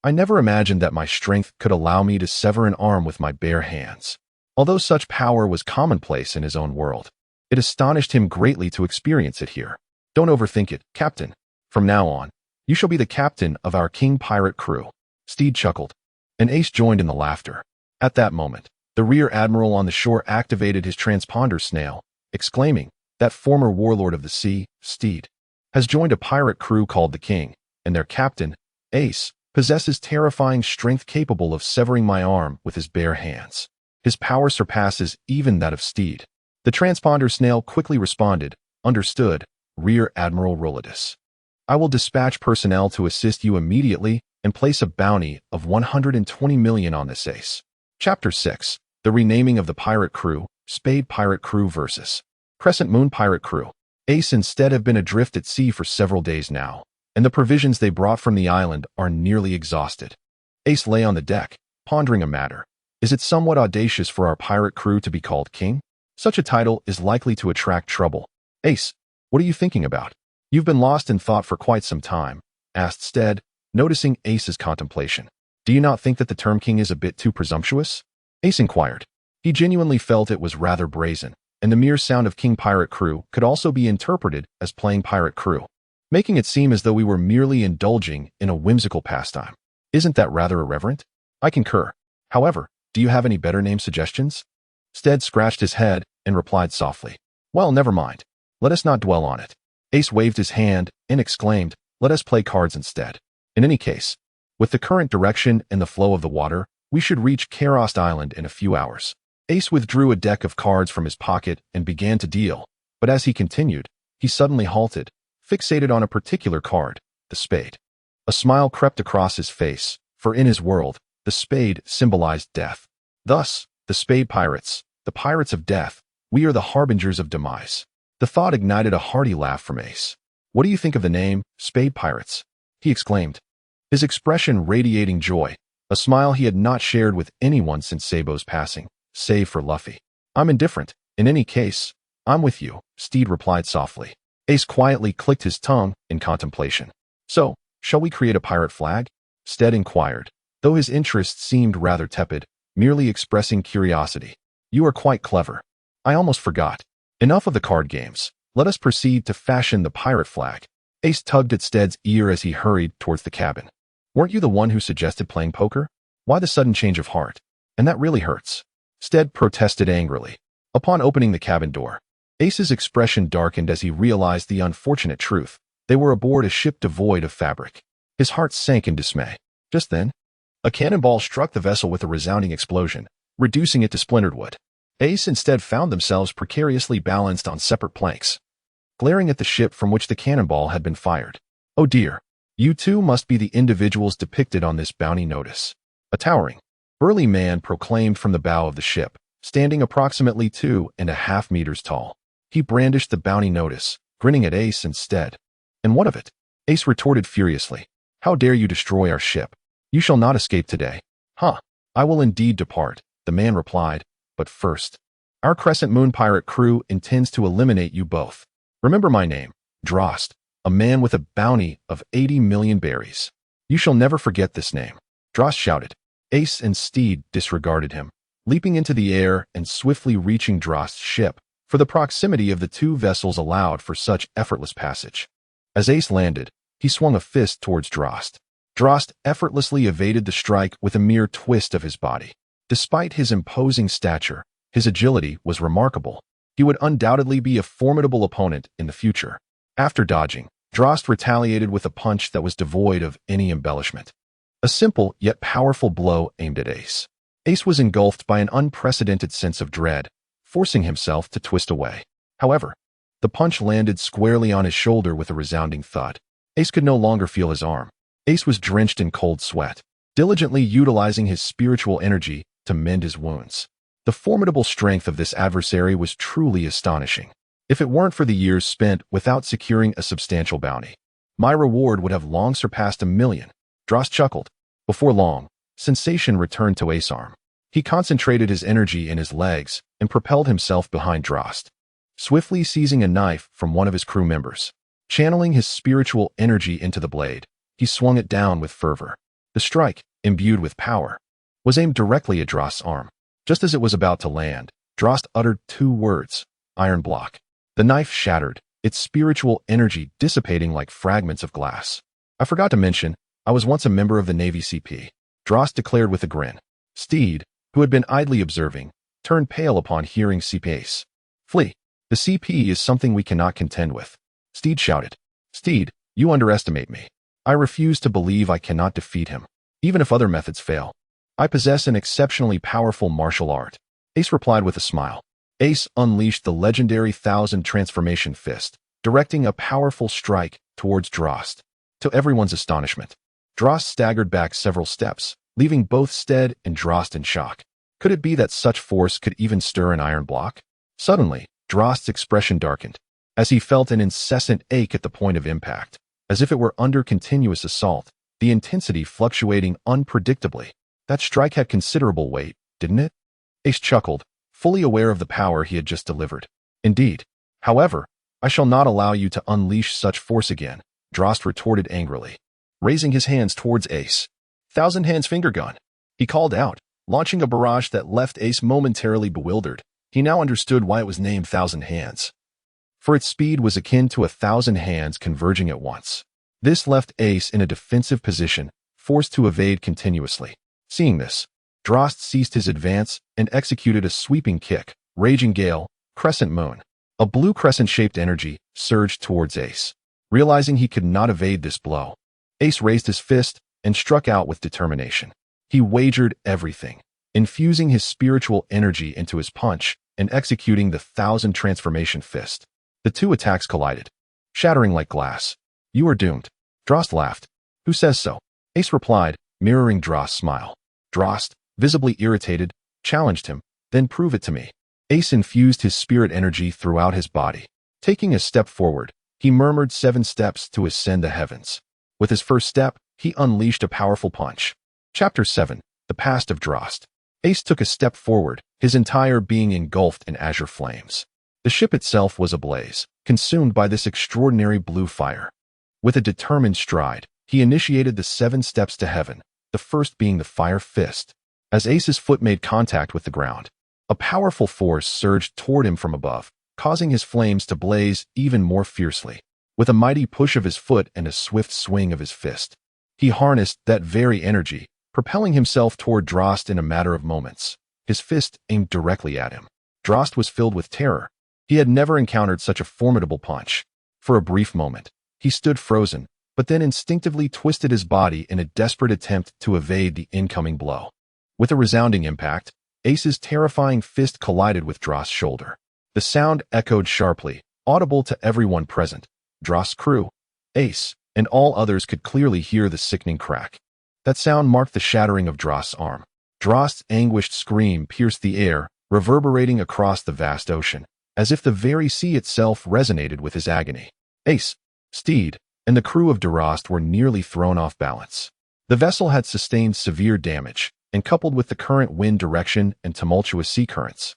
I never imagined that my strength could allow me to sever an arm with my bare hands. Although such power was commonplace in his own world, it astonished him greatly to experience it here. Don't overthink it, Captain. From now on, you shall be the captain of our king pirate crew. Steed chuckled, and Ace joined in the laughter. At that moment, the rear admiral on the shore activated his transponder snail, exclaiming, "That former warlord of the sea, Steed, has joined a pirate crew called the King, and their captain, Ace, possesses terrifying strength capable of severing my arm with his bare hands. His power surpasses even that of Steed." The transponder snail quickly responded, "Understood, Rear Admiral Rolidus. I will dispatch personnel to assist you immediately and place a bounty of 120 million on this Ace." Chapter 6. The renaming of the pirate crew, Spade Pirate Crew versus Crescent Moon Pirate Crew. Ace instead have been adrift at sea for several days now, and the provisions they brought from the island are nearly exhausted. Ace lay on the deck, pondering a matter. Is it somewhat audacious for our pirate crew to be called king? Such a title is likely to attract trouble. Ace, what are you thinking about? You've been lost in thought for quite some time, asked Steed, noticing Ace's contemplation. Do you not think that the term king is a bit too presumptuous? Ace inquired. He genuinely felt it was rather brazen, and the mere sound of king pirate crew could also be interpreted as playing pirate crew, making it seem as though we were merely indulging in a whimsical pastime. Isn't that rather irreverent? I concur. However, do you have any better name suggestions? Steed scratched his head and replied softly, "Well, never mind. Let us not dwell on it." Ace waved his hand and exclaimed, "Let us play cards instead. In any case, with the current direction and the flow of the water, we should reach Karost Island in a few hours." Ace withdrew a deck of cards from his pocket and began to deal, but as he continued, he suddenly halted, fixated on a particular card, the spade. A smile crept across his face, for in his world, the spade symbolized death. Thus, the Spade Pirates, the pirates of death, we are the harbingers of demise. The thought ignited a hearty laugh from Ace. "What do you think of the name, Spade Pirates?" he exclaimed, his expression radiating joy, a smile he had not shared with anyone since Sabo's passing, save for Luffy. "I'm indifferent. In any case, I'm with you," Steed replied softly. Ace quietly clicked his tongue in contemplation. "So, shall we create a pirate flag?" Steed inquired, though his interest seemed rather tepid, merely expressing curiosity. "You are quite clever. I almost forgot. Enough of the card games. Let us proceed to fashion the pirate flag." Ace tugged at Steed's ear as he hurried towards the cabin. "Weren't you the one who suggested playing poker? Why the sudden change of heart? And that really hurts." Steed protested angrily. Upon opening the cabin door, Ace's expression darkened as he realized the unfortunate truth. They were aboard a ship devoid of fabric. His heart sank in dismay. Just then, a cannonball struck the vessel with a resounding explosion, reducing it to splintered wood. Ace instead found themselves precariously balanced on separate planks, glaring at the ship from which the cannonball had been fired. "Oh dear, you two must be the individuals depicted on this bounty notice." A towering, burly man proclaimed from the bow of the ship, standing approximately 2.5 meters tall. He brandished the bounty notice, grinning at Ace and Steed. "And what of it?" Ace retorted furiously. "How dare you destroy our ship? You shall not escape today." "Huh, I will indeed depart," the man replied. "But first, our Crescent Moon pirate crew intends to eliminate you both. Remember my name, Delost, a man with a bounty of 80 million berries. You shall never forget this name." Delost shouted. Ace and Steed disregarded him, leaping into the air and swiftly reaching Delost's ship, for the proximity of the two vessels allowed for such effortless passage. As Ace landed, he swung a fist towards Delost. Delost effortlessly evaded the strike with a mere twist of his body. Despite his imposing stature, his agility was remarkable. He would undoubtedly be a formidable opponent in the future. After dodging, Delost retaliated with a punch that was devoid of any embellishment. A simple yet powerful blow aimed at Ace. Ace was engulfed by an unprecedented sense of dread, forcing himself to twist away. However, the punch landed squarely on his shoulder with a resounding thud. Ace could no longer feel his arm. Ace was drenched in cold sweat, diligently utilizing his spiritual energy to mend his wounds. The formidable strength of this adversary was truly astonishing. If it weren't for the years spent without securing a substantial bounty, my reward would have long surpassed 1 million. Delost chuckled. Before long, sensation returned to Ace's arm. He concentrated his energy in his legs and propelled himself behind Delost, swiftly seizing a knife from one of his crew members. Channeling his spiritual energy into the blade, he swung it down with fervor. The strike, imbued with power, was aimed directly at Drost's arm. Just as it was about to land, Drost uttered 2 words, iron block. The knife shattered, its spiritual energy dissipating like fragments of glass. I forgot to mention, I was once a member of the Navy CP. Drost declared with a grin. Steed, who had been idly observing, turned pale upon hearing CP Ace. Flee. The CP is something we cannot contend with. Steed shouted. Steed, you underestimate me. I refuse to believe I cannot defeat him, even if other methods fail. I possess an exceptionally powerful martial art. Ace replied with a smile. Ace unleashed the legendary 1000 transformation fist, directing a powerful strike towards Drost. To everyone's astonishment, Drost staggered back several steps, leaving both Steed and Drost in shock. Could it be that such force could even stir an iron block? Suddenly, Drost's expression darkened, as he felt an incessant ache at the point of impact, as if it were under continuous assault, the intensity fluctuating unpredictably. That strike had considerable weight, didn't it? Ace chuckled, fully aware of the power he had just delivered. Indeed. However, I shall not allow you to unleash such force again, Drost retorted angrily, raising his hands towards Ace. 1000 hands finger gun, he called out, launching a barrage that left Ace momentarily bewildered. He now understood why it was named 1000 hands. For its speed was akin to 1000 hands converging at once. This left Ace in a defensive position, forced to evade continuously. Seeing this, Drost ceased his advance and executed a sweeping kick. Raging Gale, Crescent Moon. A blue crescent-shaped energy surged towards Ace. Realizing he could not evade this blow, Ace raised his fist and struck out with determination. He wagered everything, infusing his spiritual energy into his punch and executing the 1000 transformation fist. The 2 attacks collided, shattering like glass. You are doomed. Drost laughed. Who says so? Ace replied, mirroring Drost's smile. Drost, visibly irritated, challenged him, then prove it to me. Ace infused his spirit energy throughout his body. Taking a step forward, he murmured 7 steps to ascend the heavens. With his first step, he unleashed a powerful punch. Chapter 7, The Past of Drost. Ace took a step forward, his entire being engulfed in azure flames. The ship itself was ablaze, consumed by this extraordinary blue fire. With a determined stride, he initiated the 7 steps to heaven, the first being the fire fist. As Ace's foot made contact with the ground, a powerful force surged toward him from above, causing his flames to blaze even more fiercely. With a mighty push of his foot and a swift swing of his fist, he harnessed that very energy, propelling himself toward Drost in a matter of moments. His fist aimed directly at him. Drost was filled with terror. He had never encountered such a formidable punch. For a brief moment, he stood frozen, but then instinctively twisted his body in a desperate attempt to evade the incoming blow. With a resounding impact, Ace's terrifying fist collided with Drost's shoulder. The sound echoed sharply, audible to everyone present. Drost's crew, Ace, and all others could clearly hear the sickening crack. That sound marked the shattering of Drost's arm. Drost's anguished scream pierced the air, reverberating across the vast ocean, as if the very sea itself resonated with his agony. Ace, Steed, and the crew of Delost were nearly thrown off balance. The vessel had sustained severe damage, and coupled with the current wind direction and tumultuous sea currents,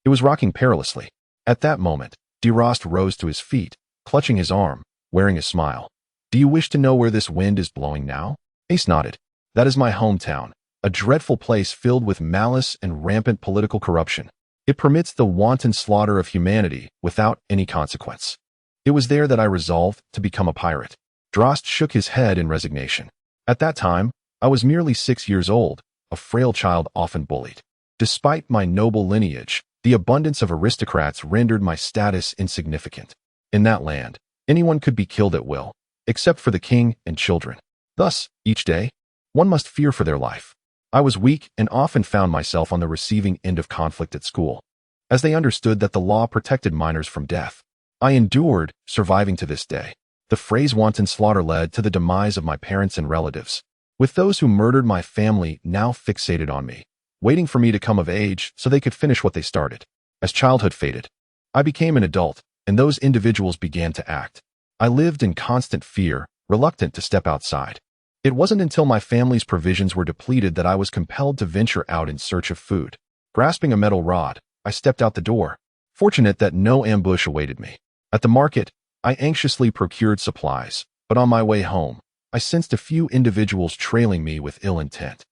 it was rocking perilously. At that moment, Delost rose to his feet, clutching his arm, wearing a smile. Do you wish to know where this wind is blowing now? Ace nodded. That is my hometown, a dreadful place filled with malice and rampant political corruption. It permits the wanton slaughter of humanity without any consequence. It was there that I resolved to become a pirate. Drost shook his head in resignation. At that time, I was merely 6 years old, a frail child often bullied. Despite my noble lineage, the abundance of aristocrats rendered my status insignificant. In that land, anyone could be killed at will, except for the king and children. Thus, each day, one must fear for their life. I was weak and often found myself on the receiving end of conflict at school, as they understood that the law protected minors from death. I endured, surviving to this day. The phrase wanton slaughter led to the demise of my parents and relatives, with those who murdered my family now fixated on me, waiting for me to come of age so they could finish what they started. As childhood faded, I became an adult, and those individuals began to act. I lived in constant fear, reluctant to step outside. It wasn't until my family's provisions were depleted that I was compelled to venture out in search of food. Grasping a metal rod, I stepped out the door, fortunate that no ambush awaited me. At the market, I anxiously procured supplies, but on my way home, I sensed a few individuals trailing me with ill intent.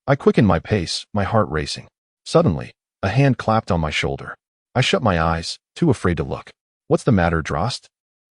I quickened my pace, my heart racing. Suddenly, a hand clapped on my shoulder. I shut my eyes, too afraid to look. "What's the matter, Drost?"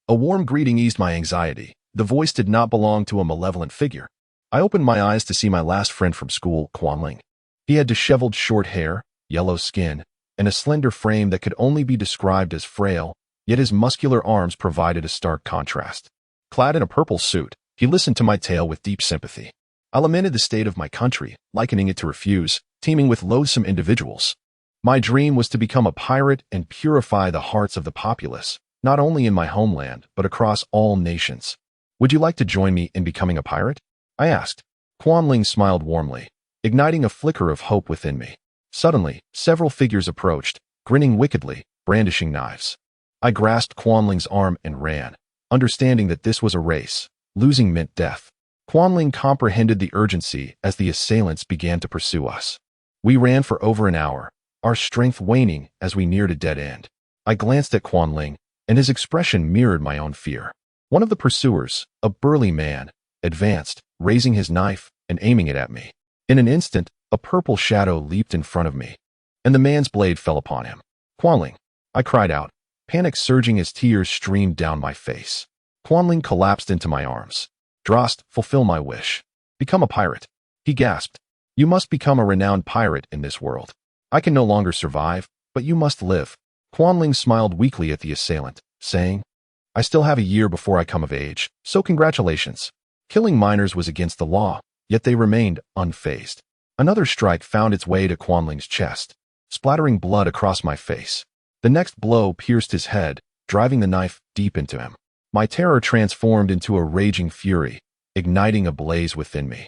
A warm greeting eased my anxiety. The voice did not belong to a malevolent figure. I opened my eyes to see my last friend from school, Quanling. He had disheveled short hair, yellow skin, and a slender frame that could only be described as frail, yet his muscular arms provided a stark contrast. Clad in a purple suit, he listened to my tale with deep sympathy. I lamented the state of my country, likening it to refuse, teeming with loathsome individuals. My dream was to become a pirate and purify the hearts of the populace, not only in my homeland, but across all nations. "Would you like to join me in becoming a pirate?" I asked. Quanling smiled warmly, igniting a flicker of hope within me. Suddenly, several figures approached, grinning wickedly, brandishing knives. I grasped Quanling's arm and ran, understanding that this was a race. Losing meant death. Quanling comprehended the urgency as the assailants began to pursue us. We ran for over an hour, our strength waning as we neared a dead end. I glanced at Quanling, and his expression mirrored my own fear. One of the pursuers, a burly man, advanced, raising his knife and aiming it at me. In an instant, a purple shadow leaped in front of me, and the man's blade fell upon him. "Quanling!" I cried out, panic surging as tears streamed down my face. Quanling collapsed into my arms. "Drost, fulfill my wish. Become a pirate." He gasped. "You must become a renowned pirate in this world. I can no longer survive, but you must live." Quanling smiled weakly at the assailant, saying, "I still have a year before I come of age, so congratulations." Killing minors was against the law, yet they remained unfazed. Another strike found its way to Quanling's chest, splattering blood across my face. The next blow pierced his head, driving the knife deep into him. My terror transformed into a raging fury, igniting a blaze within me.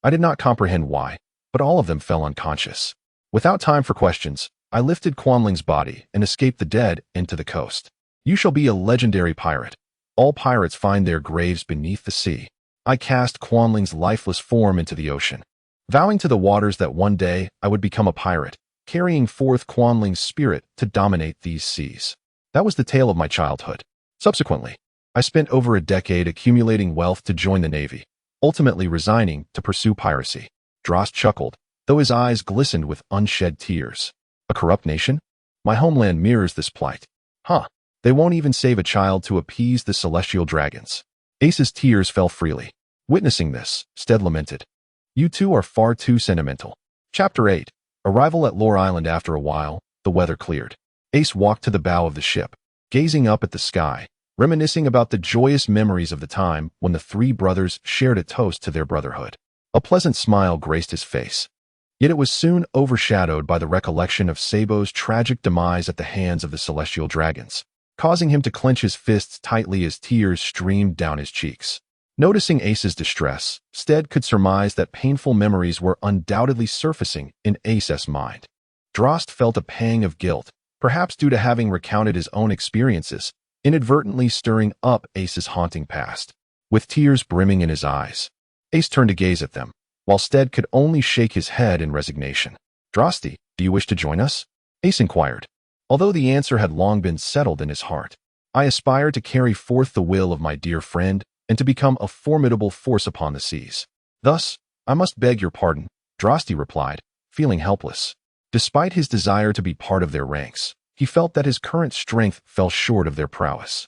I did not comprehend why, but all of them fell unconscious. Without time for questions, I lifted Quanling's body and escaped the dead into the coast. "You shall be a legendary pirate. All pirates find their graves beneath the sea." I cast Quanling's lifeless form into the ocean, vowing to the waters that one day I would become a pirate, carrying forth Quanling's spirit to dominate these seas. That was the tale of my childhood. Subsequently, I spent over a decade accumulating wealth to join the Navy, ultimately resigning to pursue piracy. Drost chuckled, though his eyes glistened with unshed tears. "A corrupt nation? My homeland mirrors this plight. Huh, they won't even save a child to appease the celestial dragons." Ace's tears fell freely. Witnessing this, Steed lamented, "You two are far too sentimental." Chapter 8. Arrival at Lore Island. After a while, the weather cleared. Ace walked to the bow of the ship, gazing up at the sky, reminiscing about the joyous memories of the time when the three brothers shared a toast to their brotherhood. A pleasant smile graced his face. Yet it was soon overshadowed by the recollection of Sabo's tragic demise at the hands of the celestial dragons, causing him to clench his fists tightly as tears streamed down his cheeks. Noticing Ace's distress, Steed could surmise that painful memories were undoubtedly surfacing in Ace's mind. Drost felt a pang of guilt, perhaps due to having recounted his own experiences, inadvertently stirring up Ace's haunting past. With tears brimming in his eyes, Ace turned to gaze at them, while Steed could only shake his head in resignation. "Drosty, do you wish to join us?" Ace inquired. Although the answer had long been settled in his heart, "I aspire to carry forth the will of my dear friend and to become a formidable force upon the seas. Thus, I must beg your pardon," Drosty replied, feeling helpless. Despite his desire to be part of their ranks, he felt that his current strength fell short of their prowess.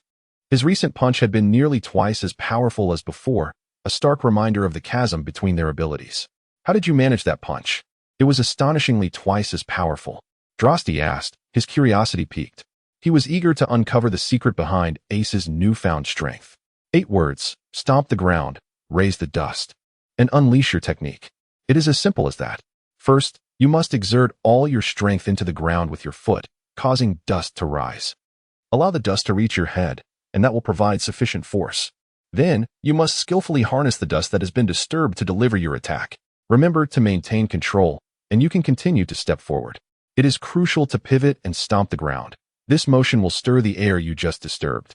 His recent punch had been nearly twice as powerful as before, a stark reminder of the chasm between their abilities. "How did you manage that punch?" "It was astonishingly twice as powerful," Drosty asked, his curiosity piqued. He was eager to uncover the secret behind Ace's newfound strength. 8 words: stomp the ground, raise the dust, and unleash your technique. It is as simple as that. First, you must exert all your strength into the ground with your foot, causing dust to rise. Allow the dust to reach your head, and that will provide sufficient force. Then, you must skillfully harness the dust that has been disturbed to deliver your attack. Remember to maintain control, and you can continue to step forward. It is crucial to pivot and stomp the ground. This motion will stir the air you just disturbed.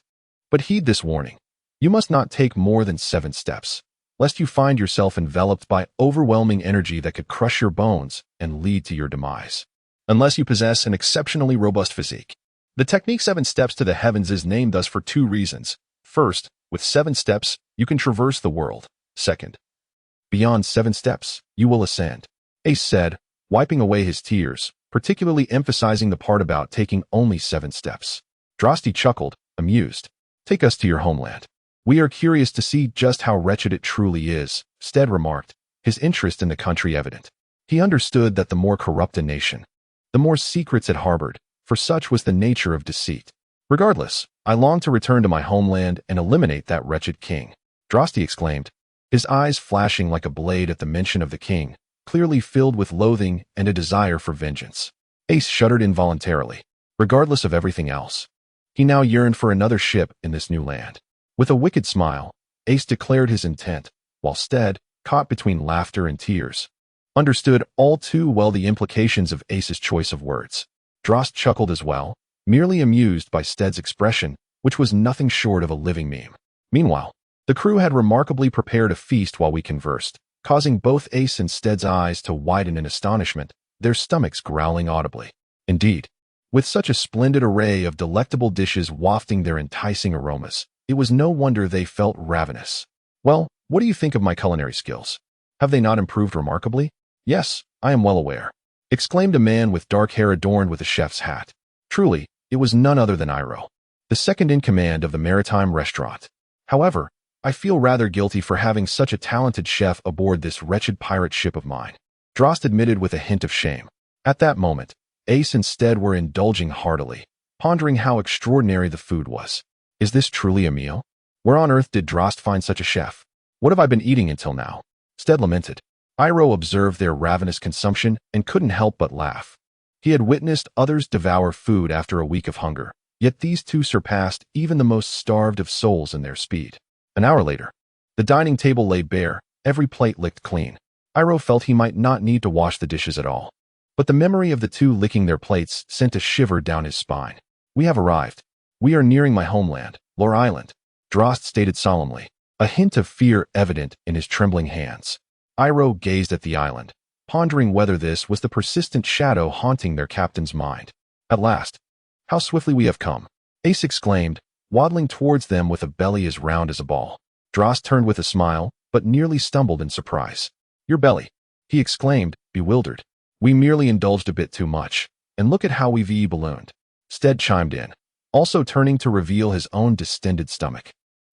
But heed this warning. You must not take more than 7 steps, lest you find yourself enveloped by overwhelming energy that could crush your bones and lead to your demise. Unless you possess an exceptionally robust physique. The technique 7 Steps to the Heavens is named thus for 2 reasons. First, with 7 steps, you can traverse the world. Second, beyond 7 steps, you will ascend, Ace said, wiping away his tears, particularly emphasizing the part about taking only 7 steps. Drosty chuckled, amused. Take us to your homeland. We are curious to see just how wretched it truly is, Steed remarked, his interest in the country evident. He understood that the more corrupt a nation, the more secrets it harbored, for such was the nature of deceit. Regardless, I long to return to my homeland and eliminate that wretched king, Drosty exclaimed, his eyes flashing like a blade at the mention of the king, clearly filled with loathing and a desire for vengeance. Ace shuddered involuntarily. Regardless of everything else, he now yearned for another ship in this new land. With a wicked smile, Ace declared his intent, while Steed, caught between laughter and tears, understood all too well the implications of Ace's choice of words. Drost chuckled as well, merely amused by Steed's expression, which was nothing short of a living meme. Meanwhile, the crew had remarkably prepared a feast while we conversed, causing both Ace and Steed's eyes to widen in astonishment, their stomachs growling audibly. Indeed, with such a splendid array of delectable dishes wafting their enticing aromas, it was no wonder they felt ravenous. Well, what do you think of my culinary skills? Have they not improved remarkably? Yes, I am well aware, exclaimed a man with dark hair adorned with a chef's hat. Truly, it was none other than Iroh, the second in command of the maritime restaurant. However, I feel rather guilty for having such a talented chef aboard this wretched pirate ship of mine, Drost admitted with a hint of shame. At that moment, Ace and Steed were indulging heartily, pondering how extraordinary the food was. Is this truly a meal? Where on earth did Drost find such a chef? What have I been eating until now? Steed lamented. Iroh observed their ravenous consumption and couldn't help but laugh. He had witnessed others devour food after a week of hunger, yet these two surpassed even the most starved of souls in their speed. An hour later, the dining table lay bare, every plate licked clean. Iroh felt he might not need to wash the dishes at all. But the memory of the two licking their plates sent a shiver down his spine. We have arrived. We are nearing my homeland, Lore Island, Drost stated solemnly, a hint of fear evident in his trembling hands. Iroh gazed at the island, pondering whether this was the persistent shadow haunting their captain's mind. At last, how swiftly we have come, Ace exclaimed, waddling towards them with a belly as round as a ball. Drost turned with a smile, but nearly stumbled in surprise. Your belly, he exclaimed, bewildered. We merely indulged a bit too much, and look at how we've ballooned. Steed chimed in, also turning to reveal his own distended stomach,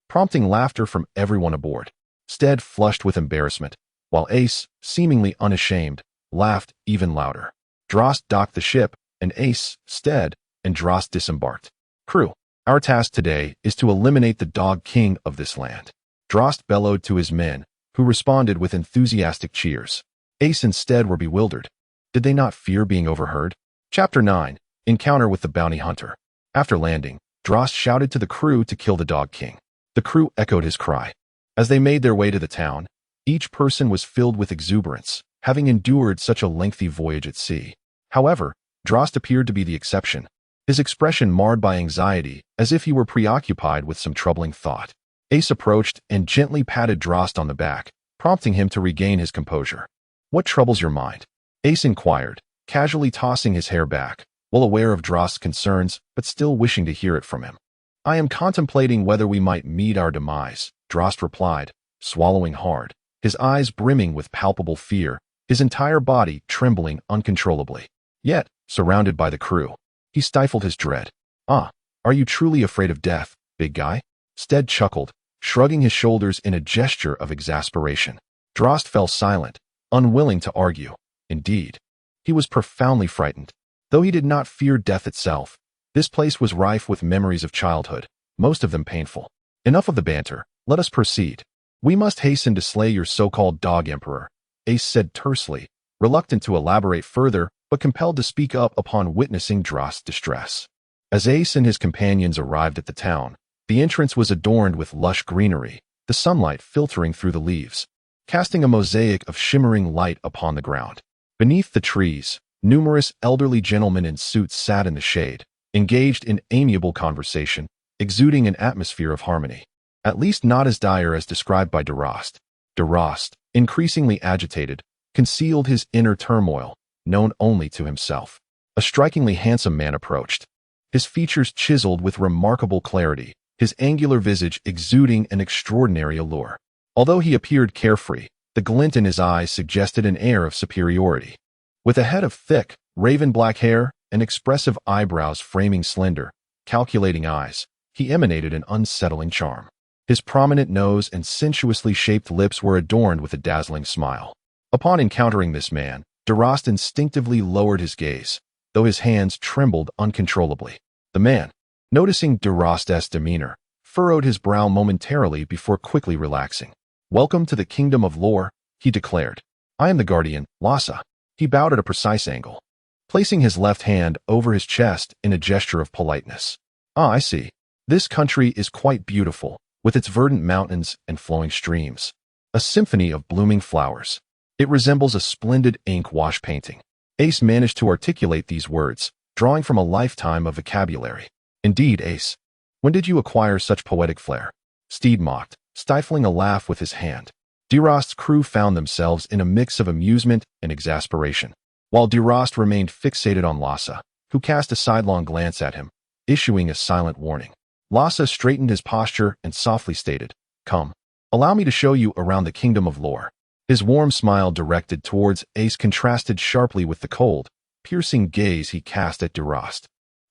prompting laughter from everyone aboard. Steed flushed with embarrassment, while Ace, seemingly unashamed, laughed even louder. Drost docked the ship, and Ace, Steed, and Drost disembarked. Crew, our task today is to eliminate the dog king of this land, Drost bellowed to his men, who responded with enthusiastic cheers. Ace and Steed were bewildered. Did they not fear being overheard? Chapter 9, Encounter with the Bounty Hunter. After landing, Drost shouted to the crew to kill the Dog King. The crew echoed his cry. As they made their way to the town, each person was filled with exuberance, having endured such a lengthy voyage at sea. However, Drost appeared to be the exception, his expression marred by anxiety, as if he were preoccupied with some troubling thought. Ace approached and gently patted Drost on the back, prompting him to regain his composure. What troubles your mind? Ace inquired, casually tossing his hair back, well aware of Drost's concerns, but still wishing to hear it from him. I am contemplating whether we might meet our demise, Drost replied, swallowing hard, his eyes brimming with palpable fear, his entire body trembling uncontrollably. Yet, surrounded by the crew, he stifled his dread. Ah, are you truly afraid of death, big guy? Steed chuckled, shrugging his shoulders in a gesture of exasperation. Drost fell silent, unwilling to argue. Indeed, he was profoundly frightened. Though he did not fear death itself, this place was rife with memories of childhood, most of them painful. Enough of the banter, let us proceed. We must hasten to slay your so-called dog emperor, Ace said tersely, reluctant to elaborate further, but compelled to speak up upon witnessing Drost's distress. As Ace and his companions arrived at the town, the entrance was adorned with lush greenery, the sunlight filtering through the leaves, casting a mosaic of shimmering light upon the ground. Beneath the trees, numerous elderly gentlemen in suits sat in the shade, engaged in amiable conversation, exuding an atmosphere of harmony. At least not as dire as described by Delost. Delost, increasingly agitated, concealed his inner turmoil, known only to himself. A strikingly handsome man approached, his features chiseled with remarkable clarity, his angular visage exuding an extraordinary allure. Although he appeared carefree, the glint in his eyes suggested an air of superiority. With a head of thick, raven-black hair and expressive eyebrows framing slender, calculating eyes, he emanated an unsettling charm. His prominent nose and sensuously shaped lips were adorned with a dazzling smile. Upon encountering this man, Delost instinctively lowered his gaze, though his hands trembled uncontrollably. The man, noticing Delost's demeanor, furrowed his brow momentarily before quickly relaxing. "Welcome to the kingdom of lore," he declared. "I am the guardian, Lhasa." He bowed at a precise angle, placing his left hand over his chest in a gesture of politeness. "Ah, I see. This country is quite beautiful, with its verdant mountains and flowing streams. A symphony of blooming flowers. It resembles a splendid ink wash painting." Ace managed to articulate these words, drawing from a lifetime of vocabulary. "Indeed, Ace. When did you acquire such poetic flair?" Steed mocked, stifling a laugh with his hand. Delost's crew found themselves in a mix of amusement and exasperation, while Delost remained fixated on Lhasa, who cast a sidelong glance at him, issuing a silent warning. Lhasa straightened his posture and softly stated, "Come, allow me to show you around the kingdom of lore." His warm smile directed towards Ace contrasted sharply with the cold, piercing gaze he cast at Delost.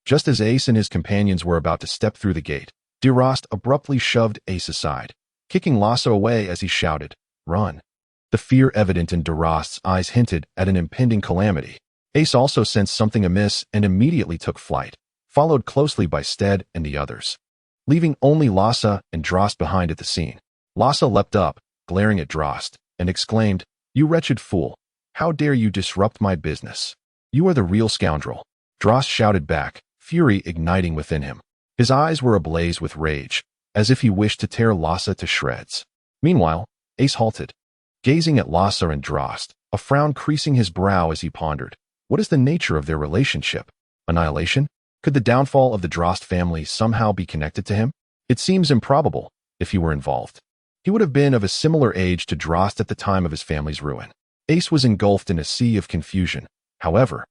Just as Ace and his companions were about to step through the gate, Delost abruptly shoved Ace aside, kicking Lhasa away as he shouted, "Run." The fear evident in Delost's eyes hinted at an impending calamity. Ace also sensed something amiss and immediately took flight, followed closely by Steed and the others, leaving only Lhasa and Delost behind at the scene. Lhasa leapt up, glaring at Delost, and exclaimed, "You wretched fool! How dare you disrupt my business? You are the real scoundrel." Delost shouted back, fury igniting within him. His eyes were ablaze with rage, as if he wished to tear Lhasa to shreds. Meanwhile, Ace halted, gazing at Lhasa and Delost, a frown creasing his brow as he pondered. What is the nature of their relationship? Annihilation? Could the downfall of the Delost family somehow be connected to him? It seems improbable, if he were involved. He would have been of a similar age to Delost at the time of his family's ruin. Ace was engulfed in a sea of confusion. However,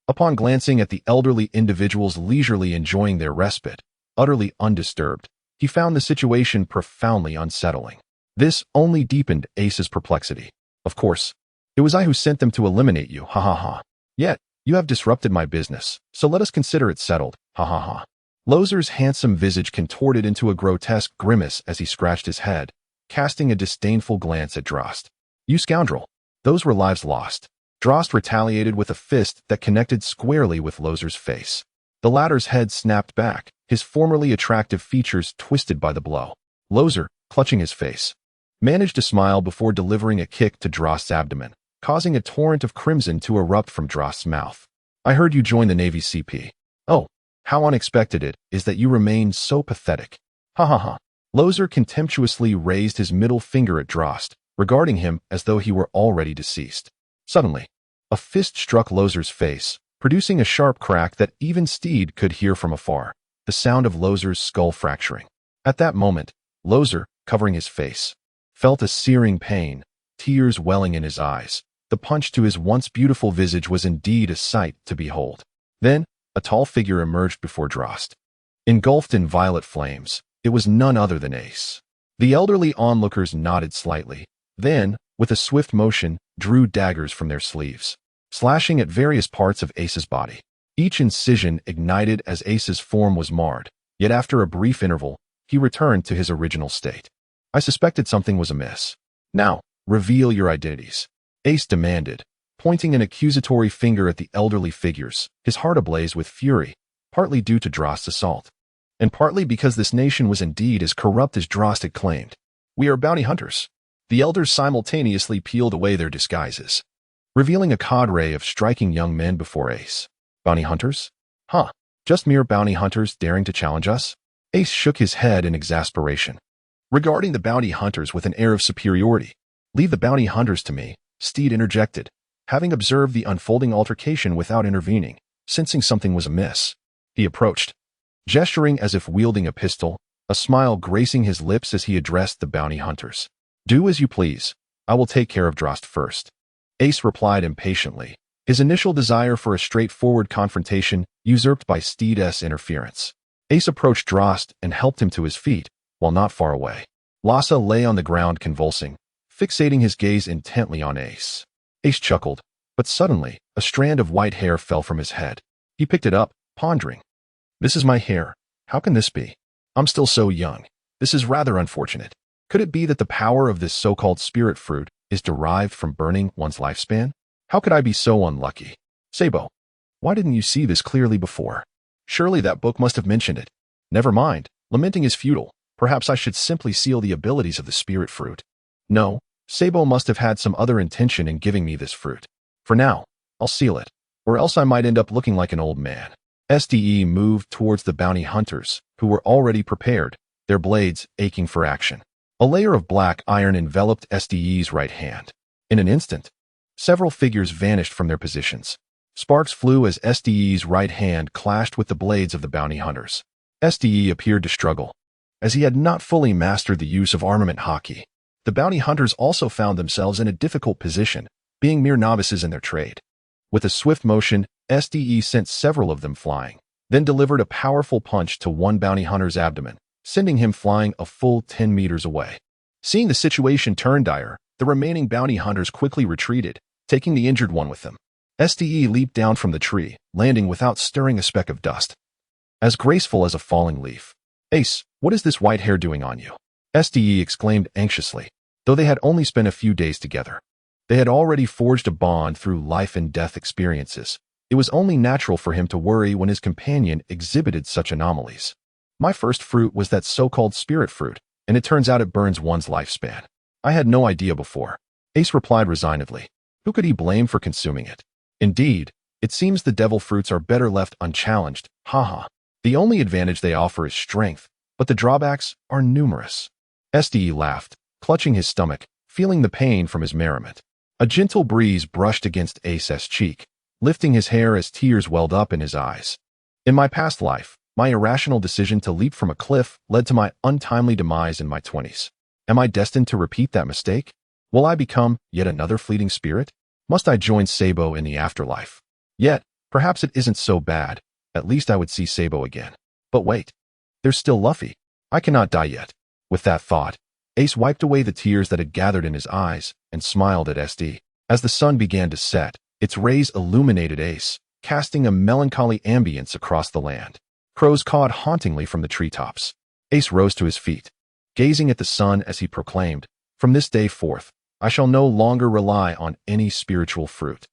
upon glancing at the elderly individuals leisurely enjoying their respite, utterly undisturbed, he found the situation profoundly unsettling. This only deepened Ace's perplexity. "Of course, it was I who sent them to eliminate you, ha ha ha. Yet, you have disrupted my business, so let us consider it settled, ha ha ha." Lozer's handsome visage contorted into a grotesque grimace as he scratched his head, casting a disdainful glance at Delost. "You scoundrel! Those were lives lost." Delost retaliated with a fist that connected squarely with Lozer's face. The latter's head snapped back, his formerly attractive features twisted by the blow. Lozer, clutching his face, managed to smile before delivering a kick to Delost's abdomen, causing a torrent of crimson to erupt from Delost's mouth. "I heard you joined the Navy's CP. Oh, how unexpected it is that you remain so pathetic. Ha ha ha." Lozer contemptuously raised his middle finger at Delost, regarding him as though he were already deceased. Suddenly, a fist struck Lozer's face, producing a sharp crack that even Steed could hear from afar, the sound of Lozer's skull fracturing. At that moment, Lozer, covering his face, felt a searing pain, tears welling in his eyes. The punch to his once beautiful visage was indeed a sight to behold. Then, a tall figure emerged before Delost. Engulfed in violet flames, it was none other than Ace. The elderly onlookers nodded slightly, then, with a swift motion, drew daggers from their sleeves, slashing at various parts of Ace's body. Each incision ignited as Ace's form was marred, yet after a brief interval, he returned to his original state. "I suspected something was amiss. Now, reveal your identities," Ace demanded, pointing an accusatory finger at the elderly figures, his heart ablaze with fury, partly due to Delost's assault, and partly because this nation was indeed as corrupt as Delost had claimed. "We are bounty hunters." The elders simultaneously peeled away their disguises, revealing a cadre of striking young men before Ace. "Bounty hunters? Huh, just mere bounty hunters daring to challenge us?" Ace shook his head in exasperation, regarding the bounty hunters with an air of superiority. "Leave the bounty hunters to me," Steed interjected, having observed the unfolding altercation without intervening, sensing something was amiss. He approached, gesturing as if wielding a pistol, a smile gracing his lips as he addressed the bounty hunters. "Do as you please. I will take care of Delost first." Ace replied impatiently, his initial desire for a straightforward confrontation usurped by Steed's interference. Ace approached Delost and helped him to his feet, while not far away. Lhasa lay on the ground convulsing, fixating his gaze intently on Ace. Ace chuckled, but suddenly, a strand of white hair fell from his head. He picked it up, pondering. This is my hair. How can this be? I'm still so young. This is rather unfortunate. Could it be that the power of this so-called spirit fruit is derived from burning one's lifespan? How could I be so unlucky? Sabo, why didn't you see this clearly before? Surely that book must have mentioned it. Never mind, lamenting is futile. Perhaps I should simply seal the abilities of the spirit fruit. No, Sabo must have had some other intention in giving me this fruit. For now, I'll seal it, or else I might end up looking like an old man. Steed moved towards the bounty hunters, who were already prepared, their blades aching for action. A layer of black iron enveloped Steed's right hand. In an instant, several figures vanished from their positions. Sparks flew as Steed's right hand clashed with the blades of the bounty hunters. Steed appeared to struggle, as he had not fully mastered the use of armament hockey. The bounty hunters also found themselves in a difficult position, being mere novices in their trade. With a swift motion, Steed sent several of them flying, then delivered a powerful punch to one bounty hunter's abdomen, sending him flying a full 10 meters away. Seeing the situation turn dire, the remaining bounty hunters quickly retreated, taking the injured one with them. Steed leaped down from the tree, landing without stirring a speck of dust. As graceful as a falling leaf. Ace, what is this white hair doing on you? Steed exclaimed anxiously, though they had only spent a few days together. They had already forged a bond through life and death experiences. It was only natural for him to worry when his companion exhibited such anomalies. My first fruit was that so-called spirit fruit, and it turns out it burns one's lifespan. I had no idea before. Ace replied resignedly. Who could he blame for consuming it? Indeed, it seems the devil fruits are better left unchallenged, haha. The only advantage they offer is strength, but the drawbacks are numerous. Steed laughed, clutching his stomach, feeling the pain from his merriment. A gentle breeze brushed against Ace's cheek, lifting his hair as tears welled up in his eyes. In my past life, my irrational decision to leap from a cliff led to my untimely demise in my 20s. Am I destined to repeat that mistake? Will I become yet another fleeting spirit? Must I join Sabo in the afterlife? Yet, perhaps it isn't so bad. At least I would see Sabo again. But wait, there's still Luffy. I cannot die yet. With that thought, Ace wiped away the tears that had gathered in his eyes and smiled at SD. As the sun began to set, its rays illuminated Ace, casting a melancholy ambience across the land. Crows cawed hauntingly from the treetops. Ace rose to his feet, gazing at the sun as he proclaimed, "From this day forth, I shall no longer rely on any spiritual fruit.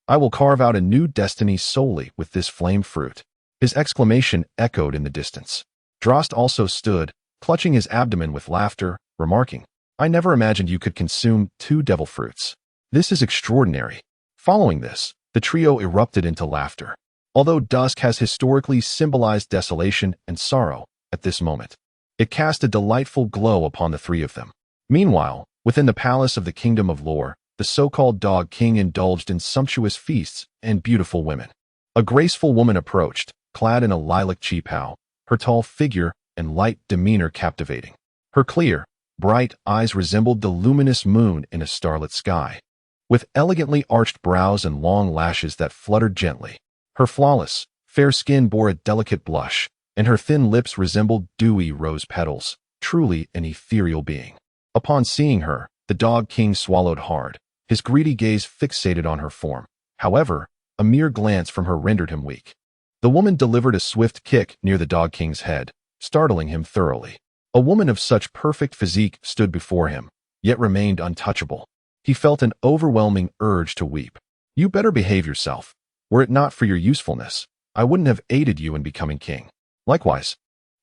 I will carve out a new destiny solely with this flame fruit." His exclamation echoed in the distance. Drost also stood, clutching his abdomen with laughter, remarking, "I never imagined you could consume 2 devil fruits. This is extraordinary." Following this, the trio erupted into laughter. Although dusk has historically symbolized desolation and sorrow, at this moment, it cast a delightful glow upon the three of them. Meanwhile, within the palace of the Kingdom of Lore, the so-called Dog King indulged in sumptuous feasts and beautiful women. A graceful woman approached, clad in a lilac cheapao, her tall figure and light demeanor captivating. Her clear, bright eyes resembled the luminous moon in a starlit sky. With elegantly arched brows and long lashes that fluttered gently, her flawless, fair skin bore a delicate blush, and her thin lips resembled dewy rose petals, truly an ethereal being. Upon seeing her, the Dog King swallowed hard, his greedy gaze fixated on her form. However, a mere glance from her rendered him weak. The woman delivered a swift kick near the Dog King's head, startling him thoroughly. A woman of such perfect physique stood before him, yet remained untouchable. He felt an overwhelming urge to weep. "You better behave yourself. Were it not for your usefulness, I wouldn't have aided you in becoming king. Likewise,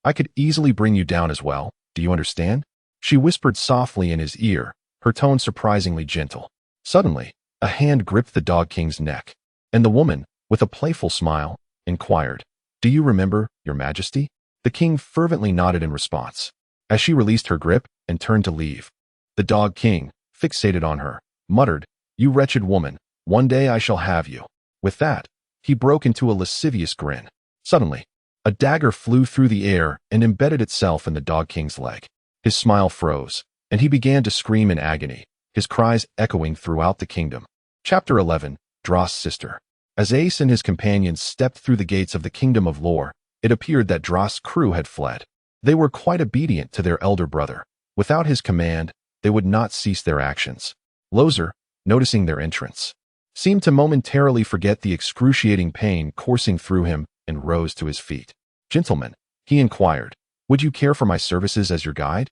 I could easily bring you down as well, do you understand?" She whispered softly in his ear, her tone surprisingly gentle. Suddenly, a hand gripped the Dog King's neck, and the woman, with a playful smile, inquired, "Do you remember, Your Majesty?" The king fervently nodded in response. As she released her grip and turned to leave, the Dog King, fixated on her, muttered, "You wretched woman, one day I shall have you." With that, he broke into a lascivious grin. Suddenly, a dagger flew through the air and embedded itself in the Dog King's leg. His smile froze, and he began to scream in agony, his cries echoing throughout the kingdom. Chapter 11, Drost's Sister. As Ace and his companions stepped through the gates of the Kingdom of Lore, it appeared that Drost's crew had fled. They were quite obedient to their elder brother, Without his command, they would not cease their actions. Loser, noticing their entrance, seemed to momentarily forget the excruciating pain coursing through him and rose to his feet. "Gentlemen," he inquired, "would you care for my services as your guide?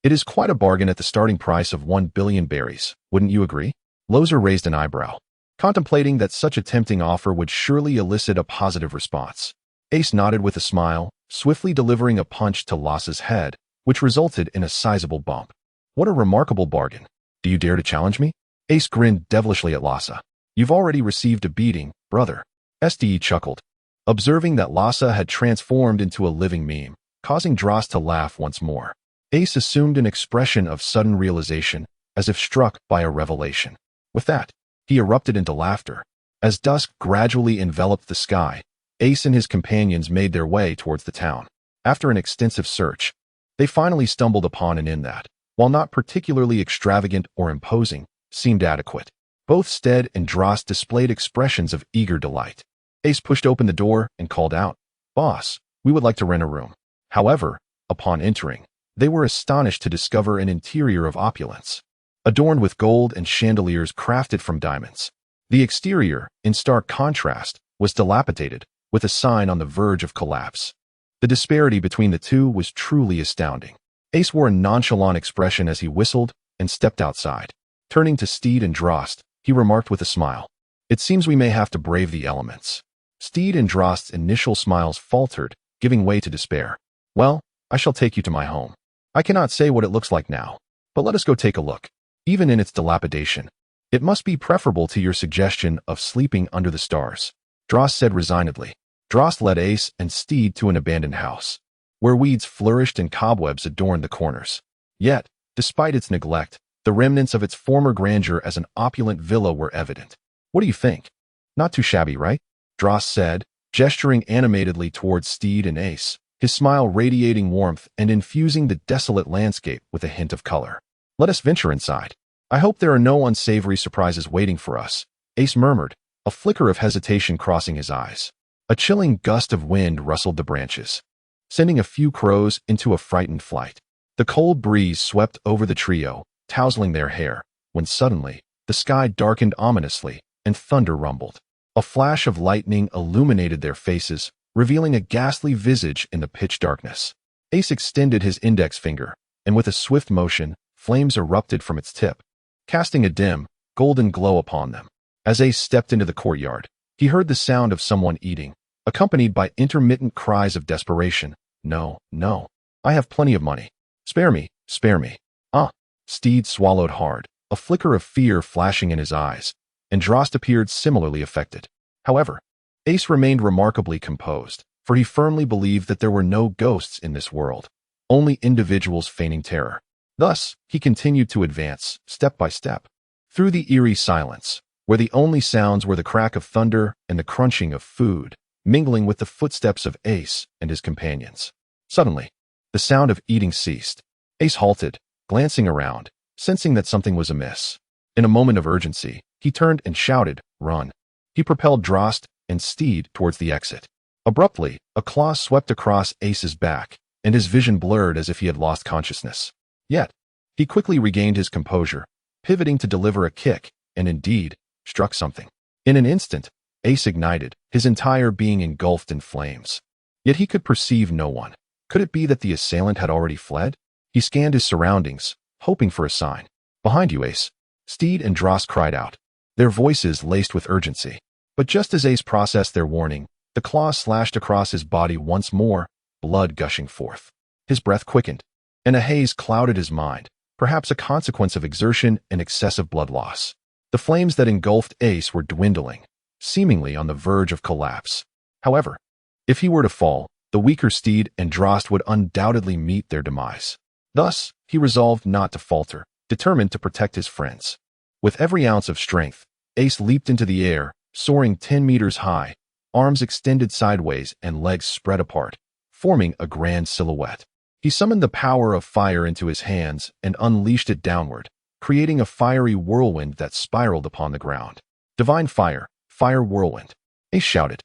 It is quite a bargain at the starting price of 1 billion berries, wouldn't you agree?" Loser raised an eyebrow, contemplating that such a tempting offer would surely elicit a positive response. Ace nodded with a smile, swiftly delivering a punch to Lasse's head, which resulted in a sizable bump. "What a remarkable bargain. Do you dare to challenge me?" Ace grinned devilishly at Lasse. "You've already received a beating, brother." Steed chuckled, observing that Lasse had transformed into a living meme, causing Drost to laugh once more. Ace assumed an expression of sudden realization, as if struck by a revelation. With that, he erupted into laughter. As dusk gradually enveloped the sky, Ace and his companions made their way towards the town. After an extensive search, they finally stumbled upon an inn that, while not particularly extravagant or imposing, seemed adequate. Both Steed and Drost displayed expressions of eager delight. Ace pushed open the door and called out, "Boss, we would like to rent a room." However, upon entering, they were astonished to discover an interior of opulence, adorned with gold and chandeliers crafted from diamonds. The exterior, in stark contrast, was dilapidated, with a sign on the verge of collapse. The disparity between the two was truly astounding. Ace wore a nonchalant expression as he whistled and stepped outside. Turning to Steed and Drost, he remarked with a smile, "It seems we may have to brave the elements." Steed and Drost's initial smiles faltered, giving way to despair. "Well, I shall take you to my home. I cannot say what it looks like now, but let us go take a look. Even in its dilapidation, it must be preferable to your suggestion of sleeping under the stars," Drost said resignedly. Drost led Ace and Steed to an abandoned house, where weeds flourished and cobwebs adorned the corners. Yet, despite its neglect, the remnants of its former grandeur as an opulent villa were evident. "What do you think? Not too shabby, right?" Drost said, gesturing animatedly towards Steed and Ace, his smile radiating warmth and infusing the desolate landscape with a hint of color. "Let us venture inside. I hope there are no unsavory surprises waiting for us," Ace murmured, a flicker of hesitation crossing his eyes. A chilling gust of wind rustled the branches, sending a few crows into a frightened flight. The cold breeze swept over the trio, tousling their hair, when suddenly, the sky darkened ominously, and thunder rumbled. A flash of lightning illuminated their faces, revealing a ghastly visage in the pitch darkness. Ace extended his index finger, and with a swift motion, flames erupted from its tip, casting a dim, golden glow upon them. As Ace stepped into the courtyard, he heard the sound of someone eating, accompanied by intermittent cries of desperation. "No, no. I have plenty of money. Spare me, spare me." "Ah." Steed swallowed hard, a flicker of fear flashing in his eyes, and Drost appeared similarly affected. However, Ace remained remarkably composed, for he firmly believed that there were no ghosts in this world, only individuals feigning terror. Thus, he continued to advance, step by step, through the eerie silence, where the only sounds were the crack of thunder and the crunching of food, mingling with the footsteps of Ace and his companions. Suddenly, the sound of eating ceased. Ace halted, glancing around, sensing that something was amiss. In a moment of urgency, he turned and shouted, "Run!" He propelled Drost and Steed towards the exit. Abruptly, a claw swept across Ace's back, and his vision blurred as if he had lost consciousness. Yet, he quickly regained his composure, pivoting to deliver a kick, and indeed, struck something. In an instant, Ace ignited, his entire being engulfed in flames. Yet he could perceive no one. Could it be that the assailant had already fled? He scanned his surroundings, hoping for a sign. "Behind you, Ace!" Steed and Drost cried out, their voices laced with urgency. But just as Ace processed their warning, the claws slashed across his body once more, blood gushing forth. His breath quickened, and a haze clouded his mind, perhaps a consequence of exertion and excessive blood loss. The flames that engulfed Ace were dwindling, seemingly on the verge of collapse. However, if he were to fall, the weaker Steed and Drost would undoubtedly meet their demise. Thus, he resolved not to falter, determined to protect his friends. With every ounce of strength, Ace leaped into the air, soaring 10 meters high, arms extended sideways and legs spread apart, forming a grand silhouette. He summoned the power of fire into his hands and unleashed it downward, creating a fiery whirlwind that spiraled upon the ground. "Divine fire, fire whirlwind," Ace shouted.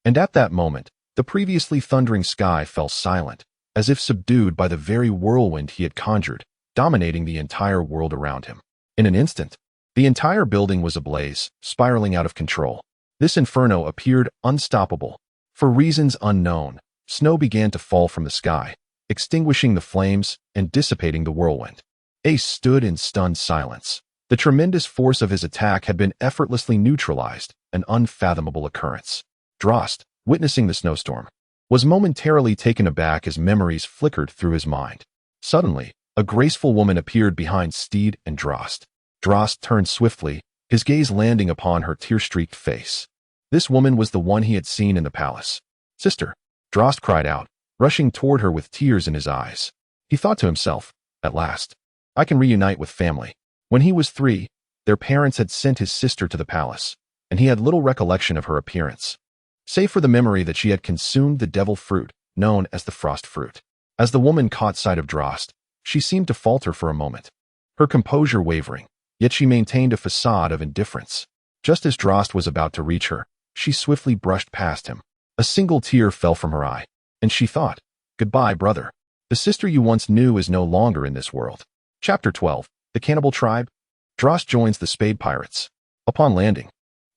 And at that moment, the previously thundering sky fell silent, as if subdued by the very whirlwind he had conjured, dominating the entire world around him. In an instant, the entire building was ablaze, spiraling out of control. This inferno appeared unstoppable. For reasons unknown, snow began to fall from the sky, extinguishing the flames and dissipating the whirlwind. Ace stood in stunned silence. The tremendous force of his attack had been effortlessly neutralized, an unfathomable occurrence. Delost, witnessing the snowstorm, was momentarily taken aback as memories flickered through his mind. Suddenly, a graceful woman appeared behind Steed and Delost. Delost turned swiftly, his gaze landing upon her tear-streaked face. This woman was the one he had seen in the palace. "Sister," Delost cried out, rushing toward her with tears in his eyes. He thought to himself, "At last, I can reunite with family." When he was 3, their parents had sent his sister to the palace, and he had little recollection of her appearance, save for the memory that she had consumed the devil fruit, known as the frost fruit. As the woman caught sight of Delost, she seemed to falter for a moment, her composure wavering, yet she maintained a facade of indifference. Just as Delost was about to reach her, she swiftly brushed past him. A single tear fell from her eye, and she thought, "Goodbye, brother. The sister you once knew is no longer in this world." Chapter 12. The Cannibal Tribe. Delost joins the Spade Pirates. Upon landing,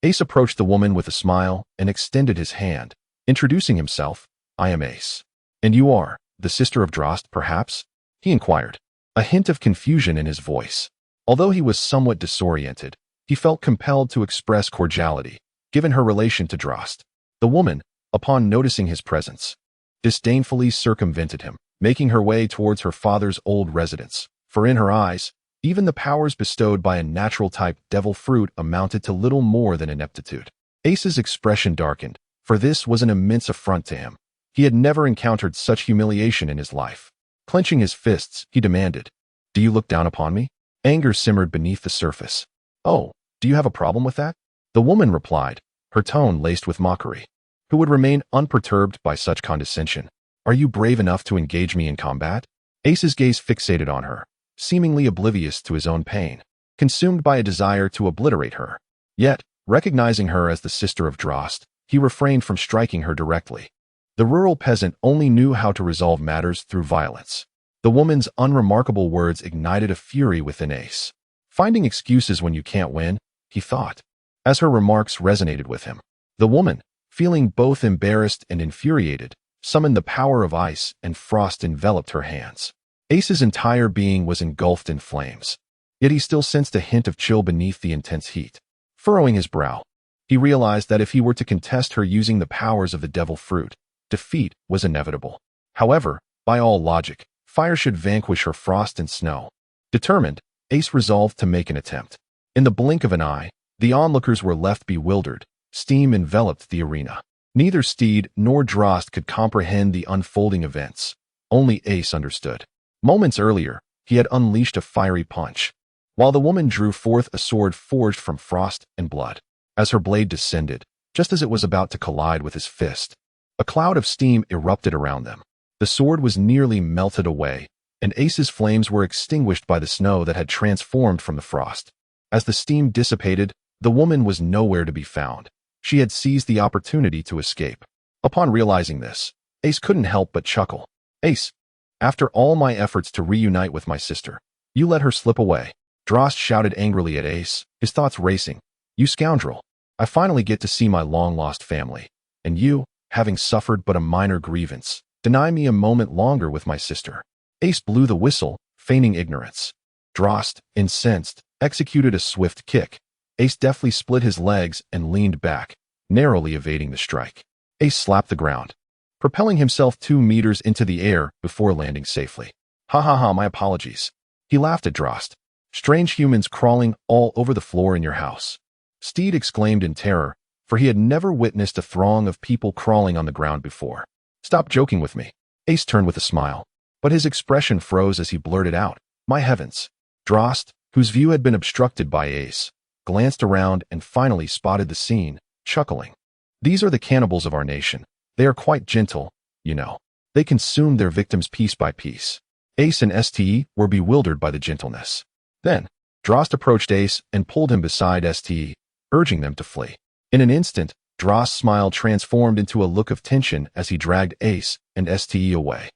Ace approached the woman with a smile and extended his hand, introducing himself. "I am Ace. And you are the sister of Delost, perhaps?" he inquired, a hint of confusion in his voice. Although he was somewhat disoriented, he felt compelled to express cordiality, given her relation to Delost. The woman, upon noticing his presence, disdainfully circumvented him, making her way towards her father's old residence, for in her eyes, even the powers bestowed by a natural-type devil fruit amounted to little more than ineptitude. Ace's expression darkened, for this was an immense affront to him. He had never encountered such humiliation in his life. Clenching his fists, he demanded, "Do you look down upon me?" Anger simmered beneath the surface. "Oh, do you have a problem with that?" The woman replied, her tone laced with mockery. Who would remain unperturbed by such condescension? "Are you brave enough to engage me in combat?" Ace's gaze fixated on her, seemingly oblivious to his own pain, consumed by a desire to obliterate her. Yet, recognizing her as the sister of Delost, he refrained from striking her directly. The rural peasant only knew how to resolve matters through violence. The woman's unremarkable words ignited a fury within Ace. Finding excuses when you can't win, he thought, as her remarks resonated with him. The woman, feeling both embarrassed and infuriated, summoned the power of ice, and frost enveloped her hands. Ace's entire being was engulfed in flames, yet he still sensed a hint of chill beneath the intense heat. Furrowing his brow, he realized that if he were to contest her using the powers of the devil fruit, defeat was inevitable. However, by all logic, fire should vanquish her frost and snow. Determined, Ace resolved to make an attempt. In the blink of an eye, the onlookers were left bewildered. Steam enveloped the arena. Neither Steed nor Delost could comprehend the unfolding events. Only Ace understood. Moments earlier, he had unleashed a fiery punch, while the woman drew forth a sword forged from frost and blood. As her blade descended, just as it was about to collide with his fist, a cloud of steam erupted around them. The sword was nearly melted away, and Ace's flames were extinguished by the snow that had transformed from the frost. As the steam dissipated, the woman was nowhere to be found. She had seized the opportunity to escape. Upon realizing this, Ace couldn't help but chuckle. "Ace, after all my efforts to reunite with my sister, you let her slip away." Delost shouted angrily at Ace, his thoughts racing. "You scoundrel! I finally get to see my long-lost family. And you, having suffered but a minor grievance, deny me a moment longer with my sister." Ace blew the whistle, feigning ignorance. Delost, incensed, executed a swift kick. Ace deftly split his legs and leaned back, narrowly evading the strike. Ace slapped the ground, propelling himself 2 meters into the air before landing safely. "Ha ha ha, my apologies." He laughed at Delost. "Strange humans crawling all over the floor in your house." Steed exclaimed in terror, for he had never witnessed a throng of people crawling on the ground before. "Stop joking with me." Ace turned with a smile, but his expression froze as he blurted out, "My heavens." Delost, whose view had been obstructed by Ace, glanced around and finally spotted the scene, chuckling. "These are the cannibals of our nation. They are quite gentle, you know. They consume their victims piece by piece." Ace and Ste were bewildered by the gentleness. Then, Delost approached Ace and pulled him beside Ste, urging them to flee. In an instant, Delost's smile transformed into a look of tension as he dragged Ace and Ste away.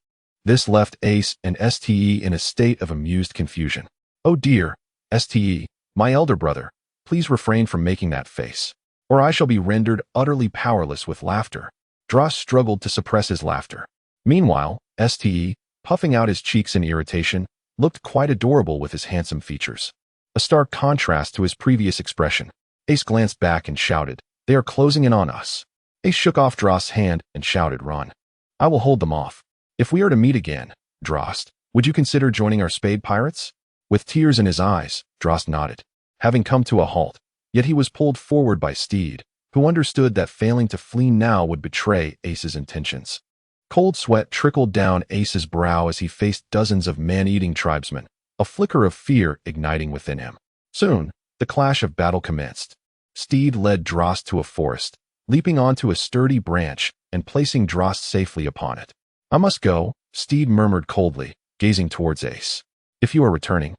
This left Ace and Ste in a state of amused confusion. Oh dear, Ste, my elder brother, please refrain from making that face, or I shall be rendered utterly powerless with laughter. Drost struggled to suppress his laughter. Meanwhile, Ste, puffing out his cheeks in irritation, looked quite adorable with his handsome features. A stark contrast to his previous expression. Ace glanced back and shouted, "They are closing in on us." Ace shook off Drost's hand and shouted, "Run. I will hold them off. If we are to meet again, Drost, would you consider joining our Spade Pirates?" With tears in his eyes, Drost nodded, having come to a halt, yet he was pulled forward by Steed, who understood that failing to flee now would betray Ace's intentions. Cold sweat trickled down Ace's brow as he faced dozens of man-eating tribesmen, a flicker of fear igniting within him. Soon, the clash of battle commenced. Steed led Drost to a forest, leaping onto a sturdy branch and placing Drost safely upon it. "I must go," Steed murmured coldly, gazing towards Ace. "If you are returning,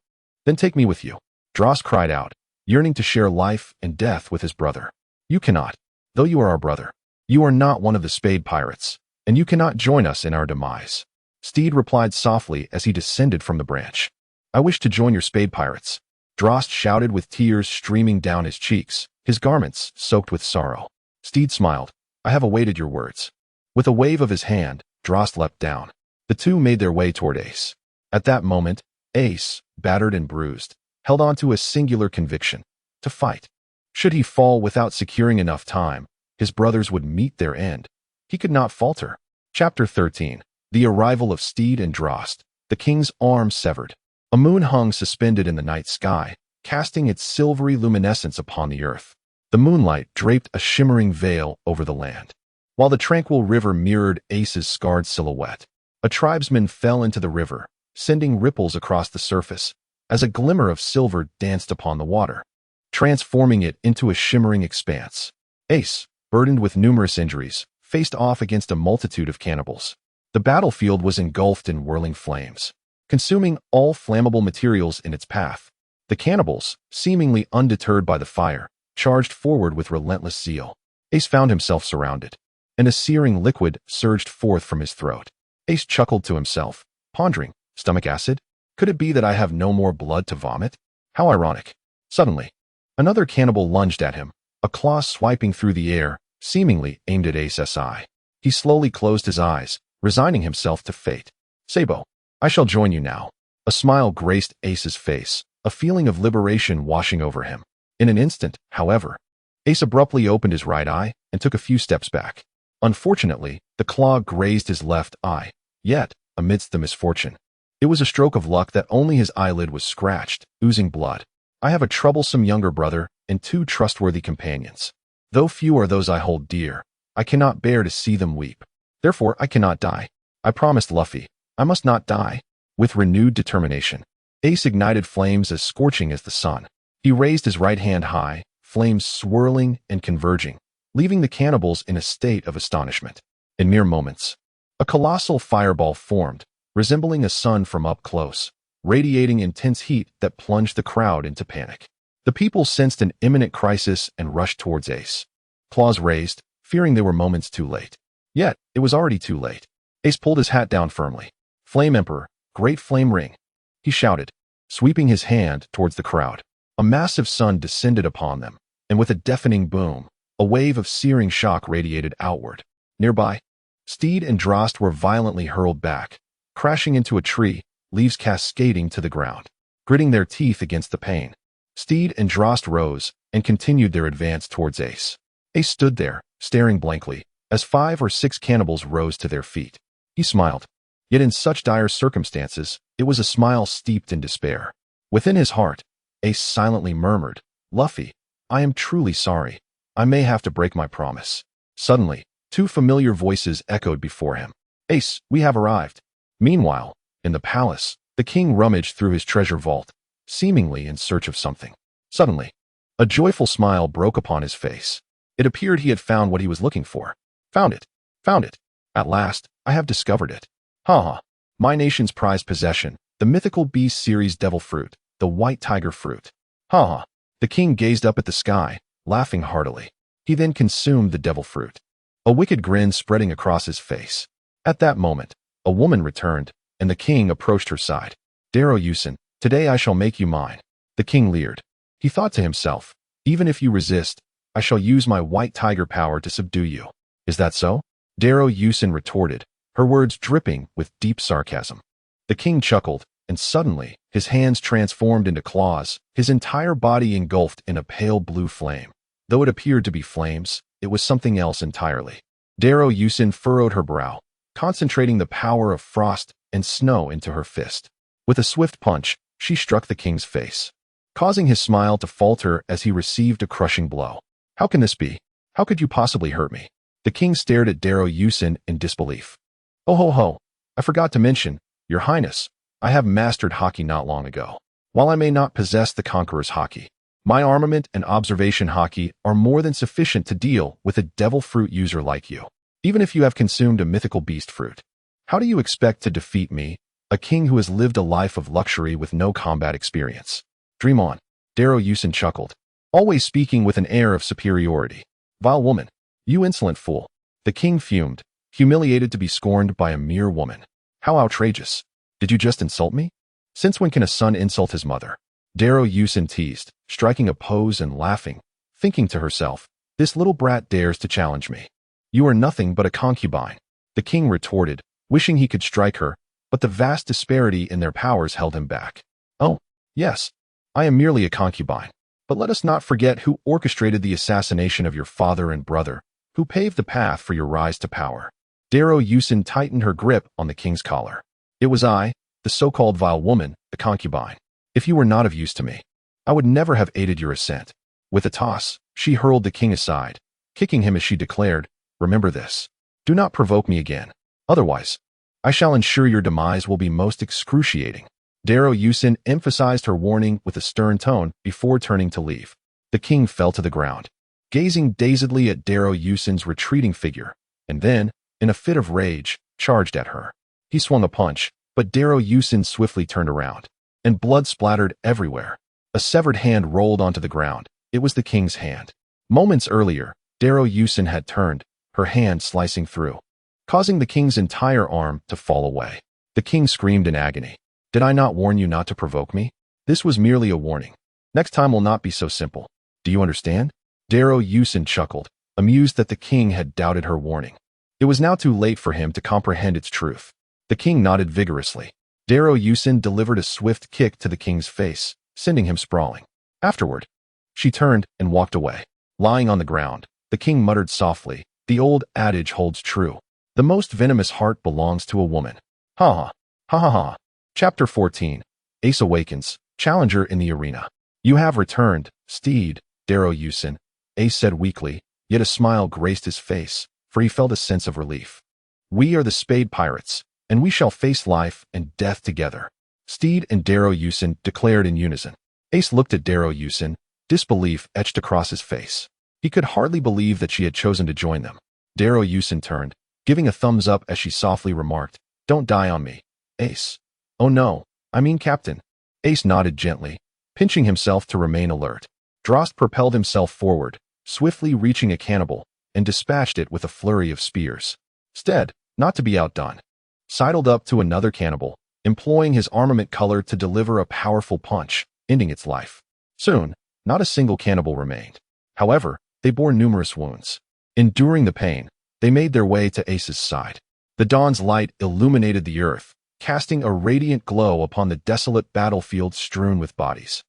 then take me with you," Drost cried out, yearning to share life and death with his brother. "You cannot, though you are our brother. You are not one of the Spade Pirates, and you cannot join us in our demise." Steed replied softly as he descended from the branch. "I wish to join your Spade Pirates," Drost shouted with tears streaming down his cheeks, his garments soaked with sorrow. Steed smiled. "I have awaited your words." With a wave of his hand, Drost leapt down. The two made their way toward Ace. At that moment, Ace, battered and bruised, held on to a singular conviction: to fight. Should he fall without securing enough time, his brothers would meet their end. He could not falter. Chapter 13. The arrival of Steed and Drost. The king's arm severed. A moon hung suspended in the night sky, casting its silvery luminescence upon the earth. The moonlight draped a shimmering veil over the land, while the tranquil river mirrored Ace's scarred silhouette. A tribesman fell into the river, sending ripples across the surface, as a glimmer of silver danced upon the water, transforming it into a shimmering expanse. Ace, burdened with numerous injuries, faced off against a multitude of cannibals. The battlefield was engulfed in whirling flames, consuming all flammable materials in its path. The cannibals, seemingly undeterred by the fire, charged forward with relentless zeal. Ace found himself surrounded, and a searing liquid surged forth from his throat. Ace chuckled to himself, pondering, "Stomach acid? Could it be that I have no more blood to vomit? How ironic." Suddenly, another cannibal lunged at him, a claw swiping through the air, seemingly aimed at Ace's eye. He slowly closed his eyes, resigning himself to fate. "Sabo, I shall join you now." A smile graced Ace's face, a feeling of liberation washing over him. In an instant, however, Ace abruptly opened his right eye and took a few steps back. Unfortunately, the claw grazed his left eye, yet, amidst the misfortune, it was a stroke of luck that only his eyelid was scratched, oozing blood. "I have a troublesome younger brother and two trustworthy companions. Though few are those I hold dear, I cannot bear to see them weep. Therefore I cannot die. I promised Luffy, I must not die." With renewed determination, Ace ignited flames as scorching as the sun. He raised his right hand high, flames swirling and converging, leaving the cannibals in a state of astonishment. In mere moments, a colossal fireball formed, resembling a sun from up close, radiating intense heat that plunged the crowd into panic. The people sensed an imminent crisis and rushed towards Ace, claws raised, fearing they were moments too late. Yet, it was already too late. Ace pulled his hat down firmly. "Flame Emperor, Great Flame Ring," he shouted, sweeping his hand towards the crowd. A massive sun descended upon them, and with a deafening boom, a wave of searing shock radiated outward. Nearby, Steed and Drost were violently hurled back, crashing into a tree, leaves cascading to the ground, gritting their teeth against the pain. Steed and Drost rose and continued their advance towards Ace. Ace stood there, staring blankly, as 5 or 6 cannibals rose to their feet. He smiled. Yet in such dire circumstances, it was a smile steeped in despair. Within his heart, Ace silently murmured, "Luffy, I am truly sorry. I may have to break my promise." Suddenly, 2 familiar voices echoed before him. "Ace, we have arrived." Meanwhile, in the palace, the king rummaged through his treasure vault, seemingly in search of something. Suddenly, a joyful smile broke upon his face. It appeared he had found what he was looking for. "Found it! Found it! At last, I have discovered it. Ha ha! My nation's prized possession, the mythical beast series devil fruit, the white tiger fruit. Ha ha!" The king gazed up at the sky, laughing heartily. He then consumed the devil fruit, a wicked grin spreading across his face. At that moment, A woman returned, and the king approached her side. "Darrow Yusin, today I shall make you mine." The king leered. He thought to himself, "Even if you resist, I shall use my white tiger power to subdue you." "Is that so?" Darrow Yusin retorted, her words dripping with deep sarcasm. The king chuckled, and suddenly, his hands transformed into claws, his entire body engulfed in a pale blue flame. Though it appeared to be flames, it was something else entirely. Darrow Yusin furrowed her brow, concentrating the power of frost and snow into her fist. With a swift punch, she struck the king's face, causing his smile to falter as he received a crushing blow. "How can this be? How could you possibly hurt me?" The king stared at Darrow Yusin in disbelief. "Oh ho ho, I forgot to mention, Your Highness, I have mastered hockey not long ago. While I may not possess the conqueror's hockey, my armament and observation hockey are more than sufficient to deal with a devil fruit user like you, even if you have consumed a mythical beast fruit. How do you expect to defeat me, a king who has lived a life of luxury with no combat experience?" "Dream on," Darrow Yusin chuckled, always speaking with an air of superiority. "Vile woman, you insolent fool." The king fumed, humiliated to be scorned by a mere woman. "How outrageous. Did you just insult me? Since when can a son insult his mother?" Darrow Yusin teased, striking a pose and laughing, thinking to herself, "This little brat dares to challenge me. You are nothing but a concubine." The king retorted, wishing he could strike her, but the vast disparity in their powers held him back. "Oh, yes, I am merely a concubine. But let us not forget who orchestrated the assassination of your father and brother, who paved the path for your rise to power." Darrow Yusin tightened her grip on the king's collar. "It was I, the so-called vile woman, the concubine. If you were not of use to me, I would never have aided your ascent." With a toss, she hurled the king aside, kicking him as she declared, "Remember this. Do not provoke me again. Otherwise, I shall ensure your demise will be most excruciating." Darrow Yusin emphasized her warning with a stern tone before turning to leave. The king fell to the ground, gazing dazedly at Darrow Yusin's retreating figure, and then, in a fit of rage, charged at her. He swung a punch, but Darrow Yusin swiftly turned around, and blood splattered everywhere. A severed hand rolled onto the ground. It was the king's hand. Moments earlier, Darrow Yusin had turned, her hand slicing through, causing the king's entire arm to fall away. The king screamed in agony. "Did I not warn you not to provoke me? This was merely a warning. Next time will not be so simple. Do you understand?" Darrow Yusin chuckled, amused that the king had doubted her warning. It was now too late for him to comprehend its truth. The king nodded vigorously. Darrow Yusin delivered a swift kick to the king's face, sending him sprawling. Afterward, she turned and walked away. Lying on the ground, the king muttered softly, "The old adage holds true. The most venomous heart belongs to a woman." Ha ha, ha ha ha. Chapter 14. Ace Awakens, Challenger in the Arena. "You have returned, Steed," Darrow Yusin, Ace said weakly, yet a smile graced his face, for he felt a sense of relief. "We are the Spade Pirates, and we shall face life and death together," Steed and Darrow Yusin declared in unison. Ace looked at Darrow Yusin, disbelief etched across his face. He could hardly believe that she had chosen to join them. Darrow Yusin turned, giving a thumbs up as she softly remarked, "Don't die on me, Ace." "Oh no, I mean Captain." Ace nodded gently, pinching himself to remain alert. Drost propelled himself forward, swiftly reaching a cannibal, and dispatched it with a flurry of spears. Steed, not to be outdone, sidled up to another cannibal, employing his armament color to deliver a powerful punch, ending its life. Soon, not a single cannibal remained. However, they bore numerous wounds. Enduring the pain, they made their way to Ace's side. The dawn's light illuminated the earth, casting a radiant glow upon the desolate battlefield strewn with bodies.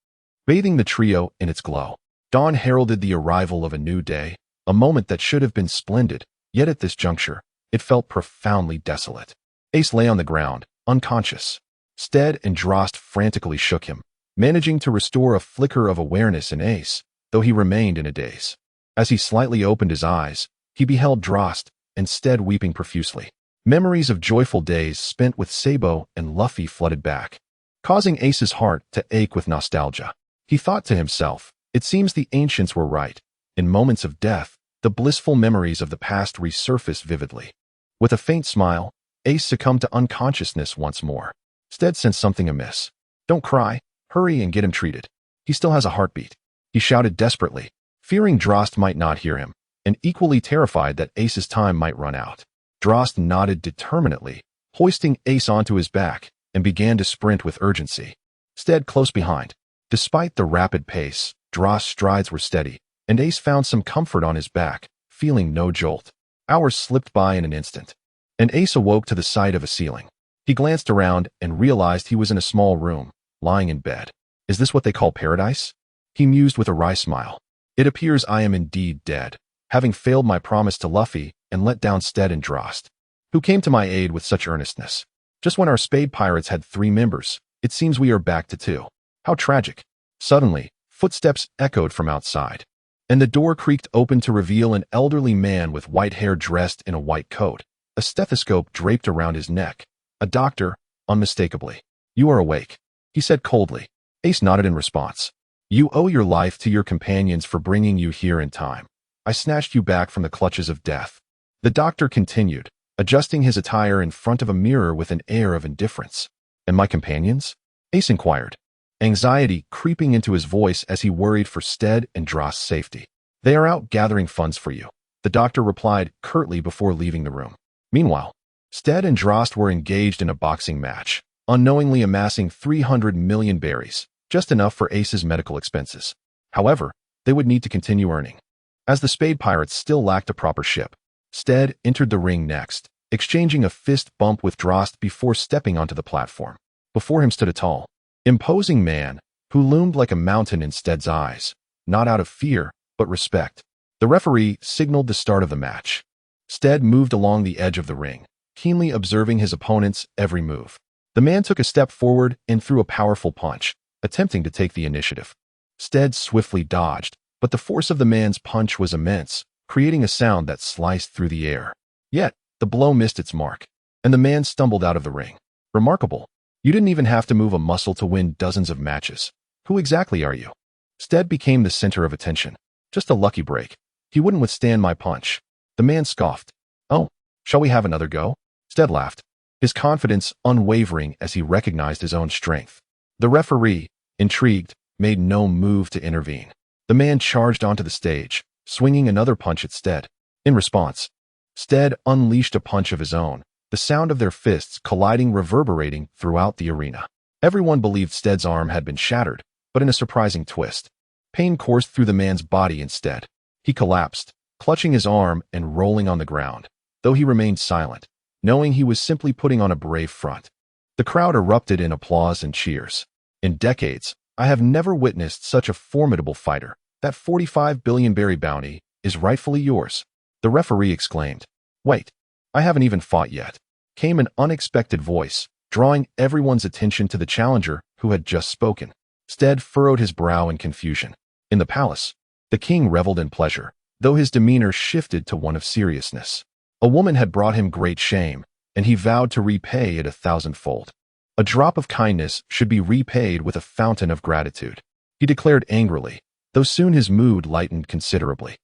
Bathing the trio in its glow, dawn heralded the arrival of a new day, a moment that should have been splendid, yet at this juncture, it felt profoundly desolate. Ace lay on the ground, unconscious. Steed and Drost frantically shook him, managing to restore a flicker of awareness in Ace, though he remained in a daze. As he slightly opened his eyes, he beheld Drost and Steed weeping profusely. Memories of joyful days spent with Sabo and Luffy flooded back, causing Ace's heart to ache with nostalgia. He thought to himself, it seems the ancients were right. In moments of death, the blissful memories of the past resurface vividly. With a faint smile, Ace succumbed to unconsciousness once more. Steed sensed something amiss. "Don't cry, hurry and get him treated. He still has a heartbeat," he shouted desperately, fearing Drost might not hear him, and equally terrified that Ace's time might run out. Drost nodded determinedly, hoisting Ace onto his back, and began to sprint with urgency. Steed close behind. Despite the rapid pace, Drost's strides were steady, and Ace found some comfort on his back, feeling no jolt. Hours slipped by in an instant, and Ace awoke to the sight of a ceiling. He glanced around and realized he was in a small room, lying in bed. Is this what they call paradise? He mused with a wry smile. It appears I am indeed dead, having failed my promise to Luffy and let down Steed and Drost, who came to my aid with such earnestness. Just when our Spade Pirates had 3 members, it seems we are back to 2. How tragic. Suddenly, footsteps echoed from outside, and the door creaked open to reveal an elderly man with white hair dressed in a white coat, a stethoscope draped around his neck. A doctor, unmistakably. You are awake, he said coldly. Ace nodded in response. You owe your life to your companions for bringing you here in time. I snatched you back from the clutches of death. The doctor continued, adjusting his attire in front of a mirror with an air of indifference. And my companions? Ace inquired, anxiety creeping into his voice as he worried for Steed and Drost's safety. They are out gathering funds for you, the doctor replied curtly before leaving the room. Meanwhile, Steed and Drost were engaged in a boxing match, unknowingly amassing 300 million berries, just enough for Ace's medical expenses. However, they would need to continue earning. As the Spade Pirates still lacked a proper ship, Steed entered the ring next, exchanging a fist bump with Drost before stepping onto the platform. Before him stood a tall, imposing man who loomed like a mountain in Steed's eyes, not out of fear, but respect. The referee signaled the start of the match. Steed moved along the edge of the ring, keenly observing his opponent's every move. The man took a step forward and threw a powerful punch, attempting to take the initiative. Steed swiftly dodged, but the force of the man's punch was immense, creating a sound that sliced through the air. Yet, the blow missed its mark, and the man stumbled out of the ring. Remarkable. You didn't even have to move a muscle to win dozens of matches. Who exactly are you? Steed became the center of attention. Just a lucky break. He wouldn't withstand my punch. The man scoffed. Oh, shall we have another go? Steed laughed, his confidence unwavering as he recognized his own strength. The referee, intrigued, made no move to intervene. The man charged onto the stage, swinging another punch at Steed. In response, Steed unleashed a punch of his own, the sound of their fists colliding reverberating throughout the arena. Everyone believed Steed's arm had been shattered, but in a surprising twist, pain coursed through the man's body instead. He collapsed, clutching his arm and rolling on the ground, though he remained silent, knowing he was simply putting on a brave front. The crowd erupted in applause and cheers. In decades, I have never witnessed such a formidable fighter. That 45 billion berry bounty is rightfully yours, the referee exclaimed. Wait, I haven't even fought yet, came an unexpected voice, drawing everyone's attention to the challenger who had just spoken. Steed furrowed his brow in confusion. In the palace, the king reveled in pleasure, though his demeanor shifted to one of seriousness. A woman had brought him great shame, and he vowed to repay it 1,000-fold. A drop of kindness should be repaid with a fountain of gratitude, he declared angrily, though soon his mood lightened considerably.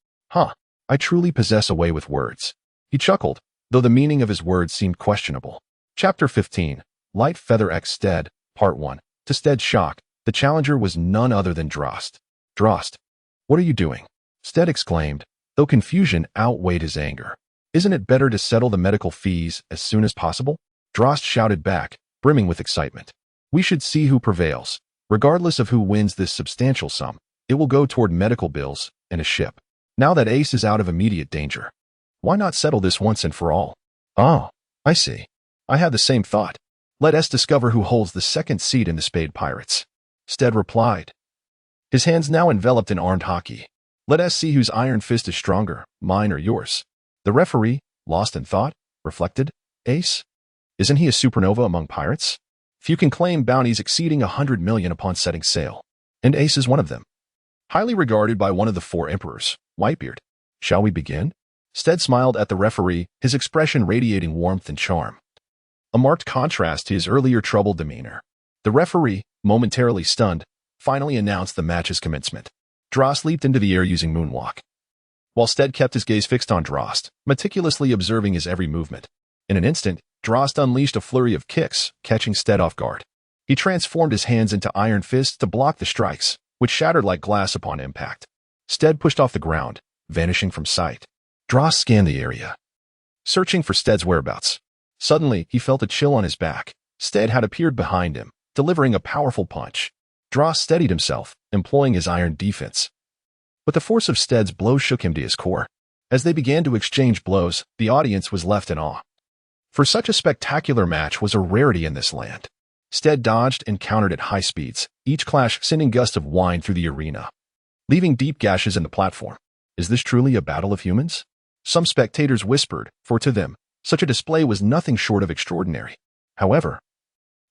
I truly possess a way with words. He chuckled, though the meaning of his words seemed questionable. Chapter 15, Light Feather X Steed, Part 1. To Steed's shock, the challenger was none other than Drost. Drost, what are you doing? Steed exclaimed, though confusion outweighed his anger. Isn't it better to settle the medical fees as soon as possible? Drost shouted back, brimming with excitement. We should see who prevails. Regardless of who wins this substantial sum, it will go toward medical bills and a ship. Now that Ace is out of immediate danger, why not settle this once and for all? Oh, I see. I had the same thought. Let us discover who holds the second seat in the Spade Pirates. Steed replied, his hands now enveloped in armed hockey. Let us see whose iron fist is stronger, mine or yours. The referee, lost in thought, reflected, Ace? Isn't he a supernova among pirates? Few can claim bounties exceeding 100 million upon setting sail, and Ace is one of them. Highly regarded by one of the 4 emperors, Whitebeard. Shall we begin? Steed smiled at the referee, his expression radiating warmth and charm, a marked contrast to his earlier troubled demeanor. The referee, momentarily stunned, finally announced the match's commencement. Drost leaped into the air using moonwalk, while Steed kept his gaze fixed on Drost, meticulously observing his every movement. In an instant, Drost unleashed a flurry of kicks, catching Steed off guard. He transformed his hands into iron fists to block the strikes, which shattered like glass upon impact. Steed pushed off the ground, vanishing from sight. Drost scanned the area, searching for Steed's whereabouts. Suddenly, he felt a chill on his back. Steed had appeared behind him, delivering a powerful punch. Delost steadied himself, employing his iron defense. But the force of Steed's blow shook him to his core. As they began to exchange blows, the audience was left in awe. For such a spectacular match was a rarity in this land. Steed dodged and countered at high speeds, each clash sending gusts of wind through the arena, leaving deep gashes in the platform. Is this truly a battle of humans? Some spectators whispered, for to them, such a display was nothing short of extraordinary. However,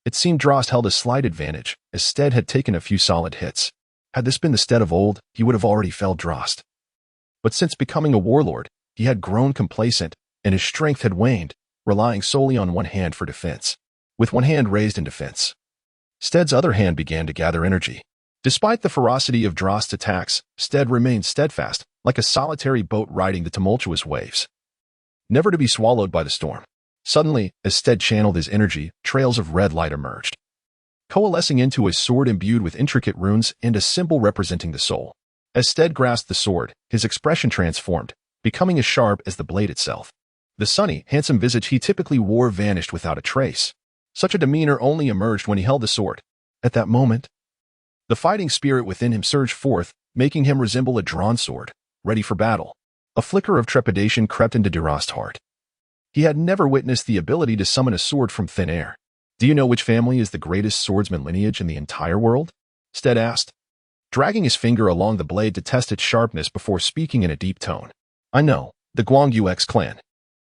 it seemed Delost held a slight advantage, as Steed had taken a few solid hits. Had this been the Steed of old, he would have already felled Delost. But since becoming a warlord, he had grown complacent, and his strength had waned, relying solely on one hand for defense. With one hand raised in defense, Steed's other hand began to gather energy. Despite the ferocity of Delost's attacks, Steed remained steadfast, like a solitary boat riding the tumultuous waves, never to be swallowed by the storm. Suddenly, as Steed channeled his energy, trails of red light emerged, coalescing into a sword imbued with intricate runes and a symbol representing the soul. As Steed grasped the sword, his expression transformed, becoming as sharp as the blade itself. The sunny, handsome visage he typically wore vanished without a trace. Such a demeanor only emerged when he held the sword. At that moment, the fighting spirit within him surged forth, making him resemble a drawn sword, ready for battle. A flicker of trepidation crept into Delost's heart. He had never witnessed the ability to summon a sword from thin air. Do you know which family is the greatest swordsman lineage in the entire world? Steed asked, dragging his finger along the blade to test its sharpness before speaking in a deep tone. I know, the Guoyun clan.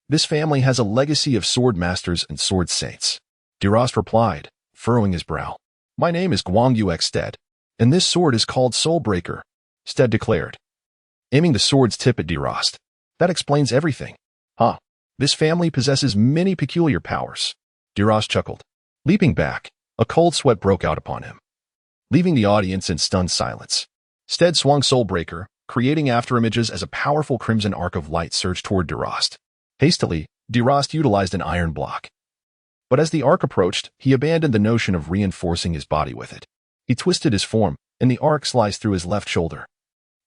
This family has a legacy of sword masters and sword saints. Delost replied, furrowing his brow. My name is Guoyun Steed, and this sword is called Soulbreaker, Steed declared, aiming the sword's tip at Delost. That explains everything. Huh. This family possesses many peculiar powers. Delost chuckled. Leaping back, a cold sweat broke out upon him, leaving the audience in stunned silence. Steed swung Soulbreaker, creating afterimages as a powerful crimson arc of light surged toward Delost. Hastily, Delost utilized an iron block. But as the arc approached, he abandoned the notion of reinforcing his body with it. He twisted his form, and the arc sliced through his left shoulder,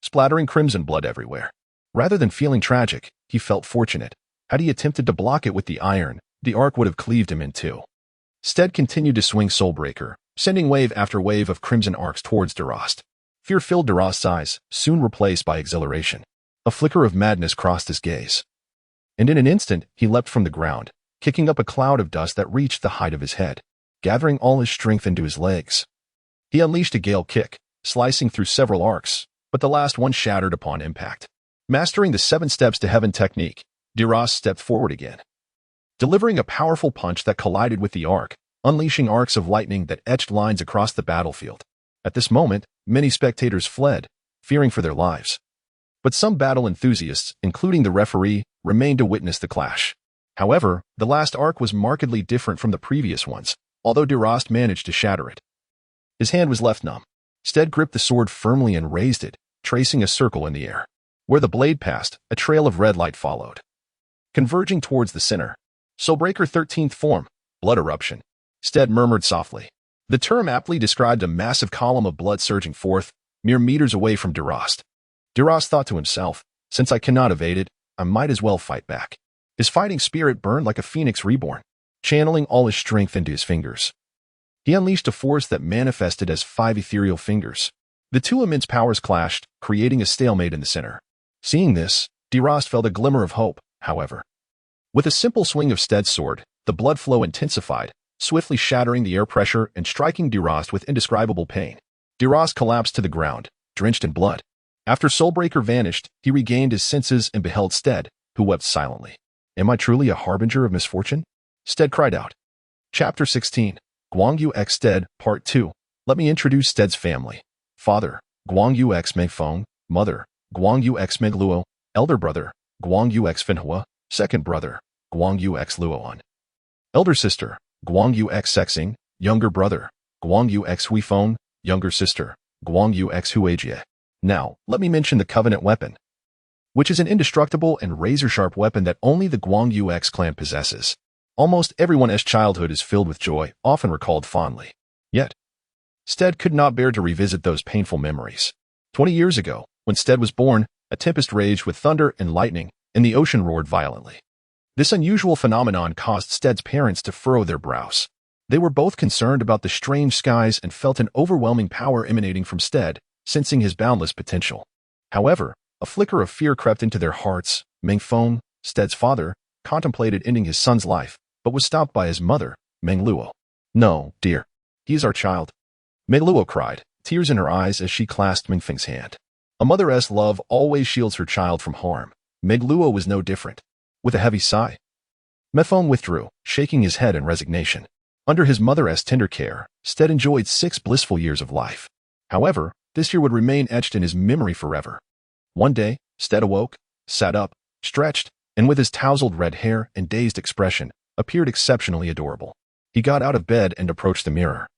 splattering crimson blood everywhere. Rather than feeling tragic, he felt fortunate. Had he attempted to block it with the iron, the arc would have cleaved him in two. Steed continued to swing Soulbreaker, sending wave after wave of crimson arcs towards Delost. Fear filled Delost's eyes, soon replaced by exhilaration. A flicker of madness crossed his gaze, and in an instant he leapt from the ground, kicking up a cloud of dust that reached the height of his head, gathering all his strength into his legs. He unleashed a gale kick, slicing through several arcs, but the last one shattered upon impact. Mastering the 7 steps to heaven technique, Delost stepped forward again, delivering a powerful punch that collided with the arc, unleashing arcs of lightning that etched lines across the battlefield. At this moment, many spectators fled, fearing for their lives. But some battle enthusiasts, including the referee, remained to witness the clash. However, the last arc was markedly different from the previous ones, although Delost managed to shatter it. His hand was left numb. Steed gripped the sword firmly and raised it, tracing a circle in the air. Where the blade passed, a trail of red light followed, converging towards the center. Soulbreaker 13th form, blood eruption. Steed murmured softly. The term aptly described a massive column of blood surging forth, mere meters away from Delost. Delost thought to himself, since I cannot evade it, I might as well fight back. His fighting spirit burned like a phoenix reborn, channeling all his strength into his fingers. He unleashed a force that manifested as 5 ethereal fingers. The 2 immense powers clashed, creating a stalemate in the center. Seeing this, Delost felt a glimmer of hope, however. With a simple swing of Steed's sword, the blood flow intensified, swiftly shattering the air pressure and striking Delost with indescribable pain. Delost collapsed to the ground, drenched in blood. After Soulbreaker vanished, he regained his senses and beheld Steed, who wept silently. Am I truly a harbinger of misfortune? Steed cried out. Chapter 16. Guoyun Steed, Part 2. Let me introduce Steed's family. Father, Guoyun Megfeng. Mother, Guoyun Megluo. Elder brother, Guoyun Finhua. Second brother, Guoyun Luoan. Elder sister, Guoyun Sexing. Younger brother, Guoyun Huifeng. Younger sister, Guoyun Huajie. Now, let me mention the Covenant weapon, which is an indestructible and razor-sharp weapon that only the Guoyun clan possesses. Almost everyone's childhood is filled with joy, often recalled fondly. Yet, Steed could not bear to revisit those painful memories. 20 years ago, when Steed was born, a tempest raged with thunder and lightning, and the ocean roared violently. This unusual phenomenon caused Stead's parents to furrow their brows. They were both concerned about the strange skies and felt an overwhelming power emanating from Stead, sensing his boundless potential. However, a flicker of fear crept into their hearts. Meng Feng, Stead's father, contemplated ending his son's life, but was stopped by his mother, Meng Luo. "No, dear. He is our child," Meng Luo cried, tears in her eyes as she clasped Meng Feng's hand. A mother's love always shields her child from harm. Meng Luo was no different. With a heavy sigh, Meng Feng withdrew, shaking his head in resignation. Under his mother's tender care, Stead enjoyed 6 blissful years of life. However, this year would remain etched in his memory forever. One day, Stead awoke, sat up, stretched, and with his tousled red hair and dazed expression, appeared exceptionally adorable. He got out of bed and approached the mirror,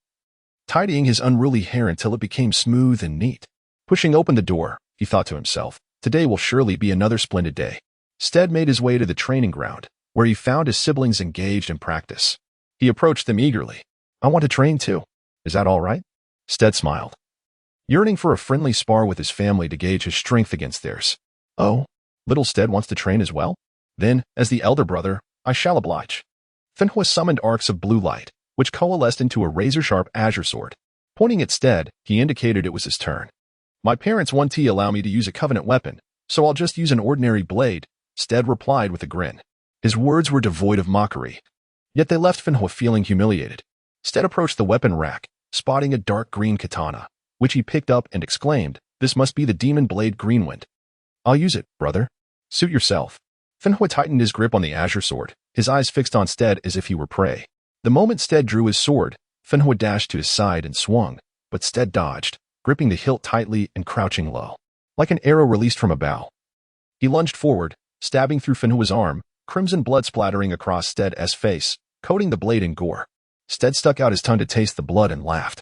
tidying his unruly hair until it became smooth and neat. Pushing open the door, he thought to himself, today will surely be another splendid day. Stead made his way to the training ground, where he found his siblings engaged in practice. He approached them eagerly. "I want to train too. Is that all right?" Stead smiled, yearning for a friendly spar with his family to gauge his strength against theirs. "Oh, little Stead wants to train as well? Then, as the elder brother, I shall oblige." Fenhua summoned arcs of blue light, which coalesced into a razor-sharp azure sword. Pointing at Stead, he indicated it was his turn. "My parents won't allow me to use a covenant weapon, so I'll just use an ordinary blade," Stead replied with a grin. His words were devoid of mockery, yet they left Fenhua feeling humiliated. Stead approached the weapon rack, spotting a dark green katana, which he picked up and exclaimed, "This must be the demon blade Greenwind." "I'll use it, brother. Suit yourself." Fenhua tightened his grip on the azure sword, his eyes fixed on Stead as if he were prey. The moment Stead drew his sword, Fenhua dashed to his side and swung, but Stead dodged, gripping the hilt tightly and crouching low, like an arrow released from a bow. He lunged forward, stabbing through Fenhua's arm, crimson blood splattering across Stead's face, coating the blade in gore. Stead stuck out his tongue to taste the blood and laughed.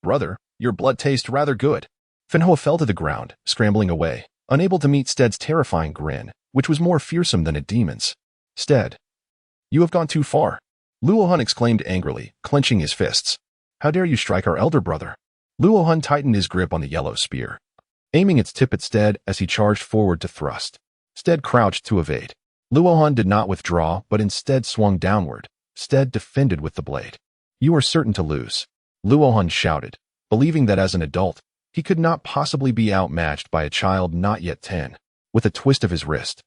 "Brother, your blood tastes rather good." Fenhua fell to the ground, scrambling away, unable to meet Stead's terrifying grin, which was more fearsome than a demon's. "Stead, you have gone too far," Luohan exclaimed angrily, clenching his fists. "How dare you strike our elder brother?" Luohan tightened his grip on the yellow spear, aiming its tip at Stead as he charged forward to thrust. Stead crouched to evade. Luohan did not withdraw, but instead swung downward. Stead defended with the blade. "You are certain to lose," Luohan shouted, believing that as an adult, he could not possibly be outmatched by a child not yet 10. With a twist of his wrist,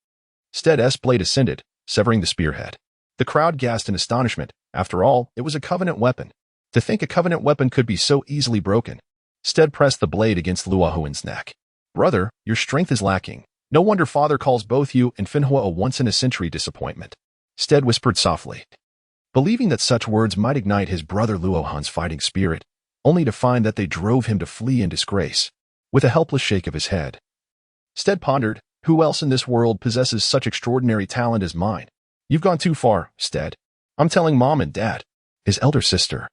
Stead's blade ascended, severing the spearhead. The crowd gasped in astonishment. After all, it was a covenant weapon. To think a covenant weapon could be so easily broken. Stead pressed the blade against Luohan's neck. "Brother, your strength is lacking. No wonder father calls both you and Fenhua a once-in-a-century disappointment," Stead whispered softly, believing that such words might ignite his brother Luohan's fighting spirit, only to find that they drove him to flee in disgrace. With a helpless shake of his head, Stead pondered, "Who else in this world possesses such extraordinary talent as mine?" "You've gone too far, Stead. I'm telling Mom and Dad." His elder sister,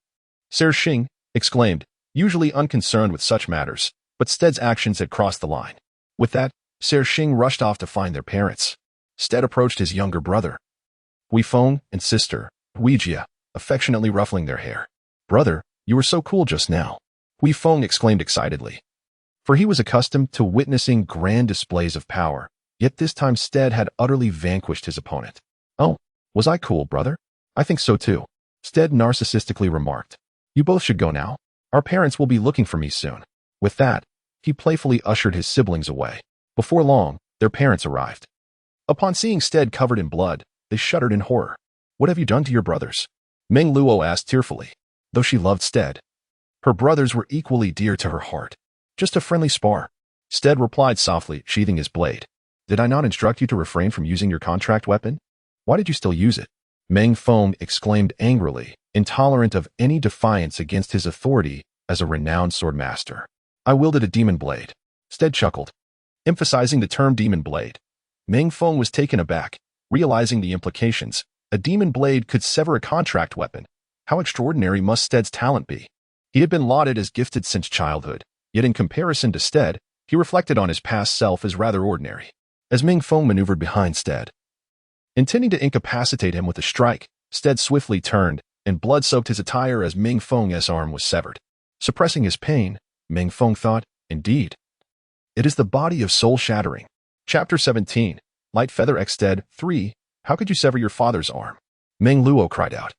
Ser Xing, exclaimed, usually unconcerned with such matters, but Stead's actions had crossed the line. With that, Ser Xing rushed off to find their parents. Stead approached his younger brother, Hui Feng, and sister, Huijia, affectionately ruffling their hair. "Brother, you were so cool just now," Hui Feng exclaimed excitedly. For he was accustomed to witnessing grand displays of power, yet this time Stead had utterly vanquished his opponent. "Oh, was I cool, brother? I think so too," Stead narcissistically remarked. "You both should go now. Our parents will be looking for me soon." With that, he playfully ushered his siblings away. Before long, their parents arrived. Upon seeing Stead covered in blood, they shuddered in horror. "What have you done to your brothers?" Meng Luo asked tearfully. Though she loved Stead, her brothers were equally dear to her heart. "Just a friendly spar," Stead replied softly, sheathing his blade. "Did I not instruct you to refrain from using your contract weapon? Why did you still use it?" Meng Feng exclaimed angrily, intolerant of any defiance against his authority as a renowned swordmaster. "I wielded a demon blade." Stead chuckled, emphasizing the term demon blade. Meng Feng was taken aback, realizing the implications. A demon blade could sever a contract weapon. How extraordinary must Stead's talent be? He had been lauded as gifted since childhood, yet in comparison to Stead, he reflected on his past self as rather ordinary. As Meng Feng maneuvered behind Stead, intending to incapacitate him with a strike, Stead swiftly turned, and blood soaked his attire as Meng Feng's arm was severed. Suppressing his pain, Meng Feng thought, "Indeed, it is the body of soul-shattering." Chapter 17, Light Feather X Stead 3. How could you sever your father's arm? Meng Luo cried out,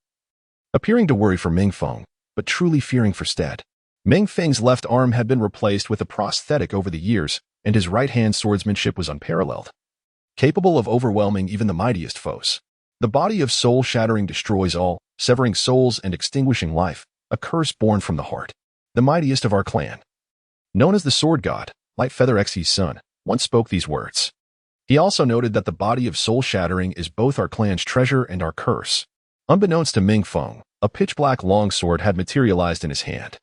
appearing to worry for Ming Feng, but truly fearing for Steed. Meng Feng's left arm had been replaced with a prosthetic over the years, and his right-hand swordsmanship was unparalleled, capable of overwhelming even the mightiest foes. The body of soul-shattering destroys all, severing souls and extinguishing life, a curse born from the heart. The mightiest of our clan, known as the Sword God, Lightfeather X's son, once spoke these words. He also noted that the body of soul-shattering is both our clan's treasure and our curse. Unbeknownst to Ming Feng, a pitch-black longsword had materialized in his hand.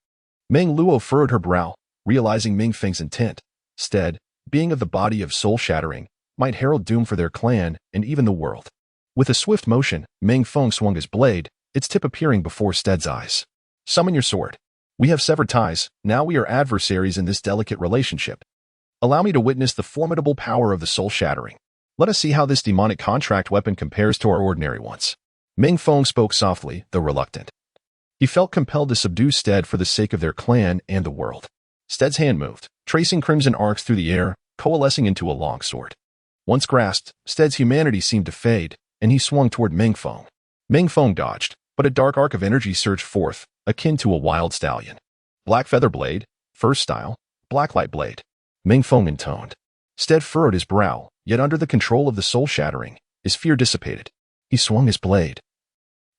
Meng Luo furrowed her brow, realizing Ming Feng's intent. Steed, being of the body of soul-shattering, might herald doom for their clan and even the world. With a swift motion, Ming Feng swung his blade, its tip appearing before Steed's eyes. Summon your sword. We have severed ties, now we are adversaries in this delicate relationship. Allow me to witness the formidable power of the soul-shattering. Let us see how this demonic contract weapon compares to our ordinary ones. Ming Feng spoke softly, though reluctant. He felt compelled to subdue Steed for the sake of their clan and the world. Steed's hand moved, tracing crimson arcs through the air, coalescing into a longsword. Once grasped, Steed's humanity seemed to fade, and he swung toward Ming Feng. Ming Feng dodged, but a dark arc of energy surged forth, akin to a wild stallion. Black feather blade, first style, black light blade. Ming Feng intoned. Steed furrowed his brow, yet under the control of the soul-shattering, his fear dissipated. He swung his blade,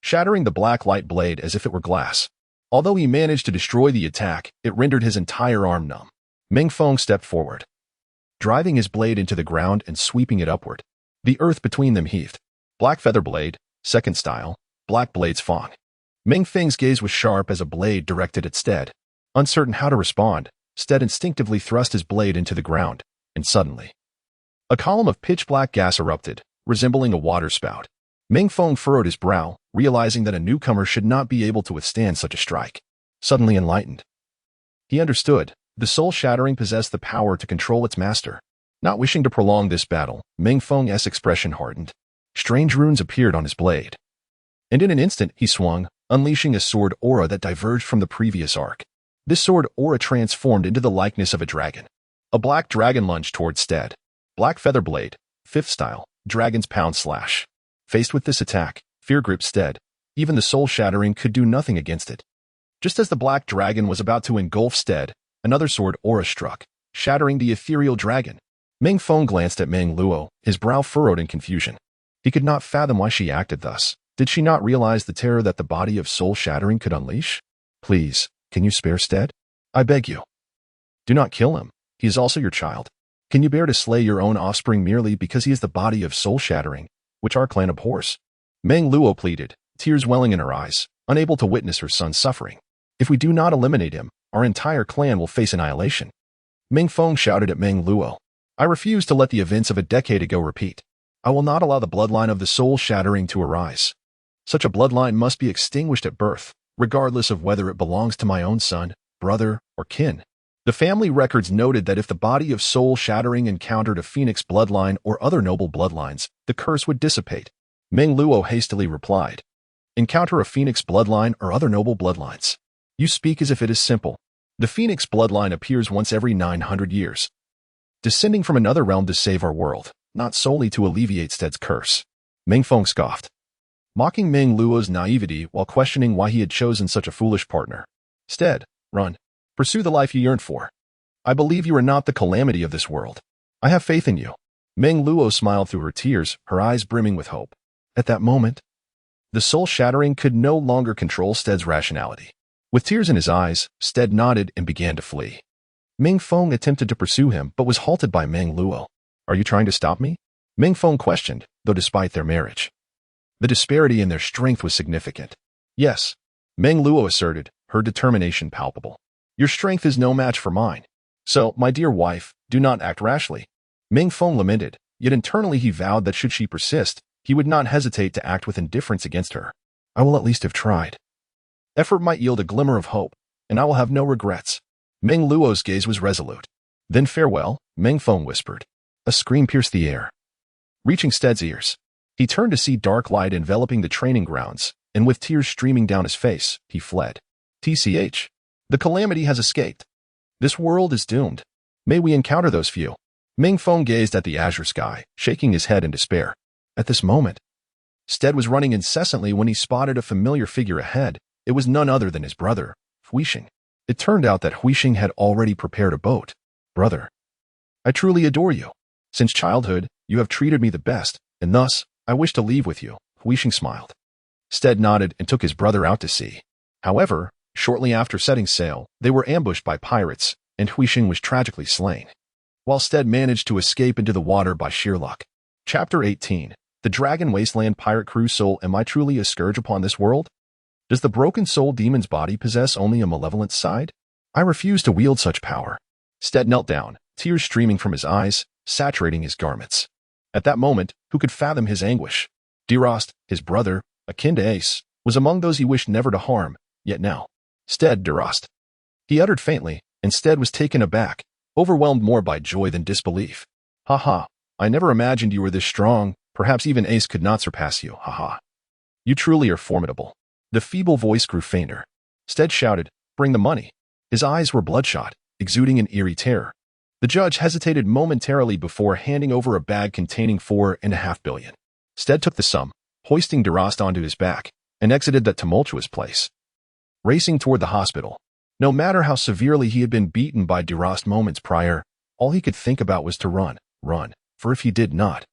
shattering the black light blade as if it were glass. Although he managed to destroy the attack, it rendered his entire arm numb. Ming Feng stepped forward, driving his blade into the ground and sweeping it upward. The earth between them heaved. Black feather blade, second style, black blade's fang. Ming Feng's gaze was sharp as a blade directed at Steed. Uncertain how to respond, Steed instinctively thrust his blade into the ground, and suddenly, a column of pitch-black gas erupted, resembling a waterspout. Ming Feng furrowed his brow, realizing that a newcomer should not be able to withstand such a strike. Suddenly enlightened, he understood. The soul-shattering possessed the power to control its master. Not wishing to prolong this battle, Ming Feng's expression hardened. Strange runes appeared on his blade, and in an instant he swung, unleashing a sword aura that diverged from the previous arc. This sword aura transformed into the likeness of a dragon. A black dragon lunged toward Steed. Black feather blade, fifth style, dragon's pound slash. Faced with this attack, fear gripped Steed. Even the soul-shattering could do nothing against it. Just as the black dragon was about to engulf Steed, another sword aura struck, shattering the ethereal dragon. Ming Feng glanced at Meng Luo, his brow furrowed in confusion. He could not fathom why she acted thus. Did she not realize the terror that the body of soul-shattering could unleash? Please, can you spare Steed? I beg you. Do not kill him. He is also your child. Can you bear to slay your own offspring merely because he is the body of soul-shattering, which our clan abhors? Meng Luo pleaded, tears welling in her eyes, unable to witness her son's suffering. If we do not eliminate him, our entire clan will face annihilation. Ming Feng shouted at Meng Luo. I refuse to let the events of a decade ago repeat. I will not allow the bloodline of the soul-shattering to arise. Such a bloodline must be extinguished at birth, regardless of whether it belongs to my own son, brother, or kin. The family records noted that if the body of soul-shattering encountered a phoenix bloodline or other noble bloodlines, the curse would dissipate. Meng Luo hastily replied, encounter a phoenix bloodline or other noble bloodlines. You speak as if it is simple. The phoenix bloodline appears once every 900 years, descending from another realm to save our world, not solely to alleviate Steed's curse. Ming Feng scoffed, mocking Meng Luo's naivety while questioning why he had chosen such a foolish partner. Steed, run. Pursue the life you yearned for. I believe you are not the calamity of this world. I have faith in you. Meng Luo smiled through her tears, her eyes brimming with hope. At that moment, the soul-shattering could no longer control Steed's rationality. With tears in his eyes, Steed nodded and began to flee. Ming Feng attempted to pursue him but was halted by Meng Luo. Are you trying to stop me? Ming Feng questioned, though despite their marriage, the disparity in their strength was significant. Yes, Meng Luo asserted, her determination palpable. Your strength is no match for mine. So, my dear wife, do not act rashly. Ming Feng lamented, yet internally he vowed that should she persist, he would not hesitate to act with indifference against her. I will at least have tried. Effort might yield a glimmer of hope, and I will have no regrets. Meng Luo's gaze was resolute. Then farewell, Ming Feng whispered. A scream pierced the air, reaching Steed's ears. He turned to see dark light enveloping the training grounds, and with tears streaming down his face, he fled. TCH. The calamity has escaped. This world is doomed. May we encounter those few. Ming Feng gazed at the azure sky, shaking his head in despair. At this moment, Steed was running incessantly when he spotted a familiar figure ahead. It was none other than his brother, Huixing. It turned out that Huixing had already prepared a boat. Brother, I truly adore you. Since childhood, you have treated me the best, and thus, I wish to leave with you. Huixing smiled. Steed nodded and took his brother out to sea. However, shortly after setting sail, they were ambushed by pirates, and Huixing was tragically slain, while Steed managed to escape into the water by sheer luck. Chapter 18. The Dragon Wasteland Pirate Crew Soul. Am I truly a scourge upon this world? Does the broken soul demon's body possess only a malevolent side? I refuse to wield such power. Steed knelt down, tears streaming from his eyes, saturating his garments. At that moment, who could fathom his anguish? Delost, his brother, akin to Ace, was among those he wished never to harm, yet now. Steed, Delost. He uttered faintly, and Steed was taken aback, overwhelmed more by joy than disbelief. Ha ha, I never imagined you were this strong. Perhaps even Ace could not surpass you, haha. You truly are formidable. The feeble voice grew fainter. Steed shouted, bring the money. His eyes were bloodshot, exuding an eerie terror. The judge hesitated momentarily before handing over a bag containing 4.5 billion. Steed took the sum, hoisting Delost onto his back, and exited that tumultuous place. Racing toward the hospital. No matter how severely he had been beaten by Delost moments prior, all he could think about was to run, for if he did not,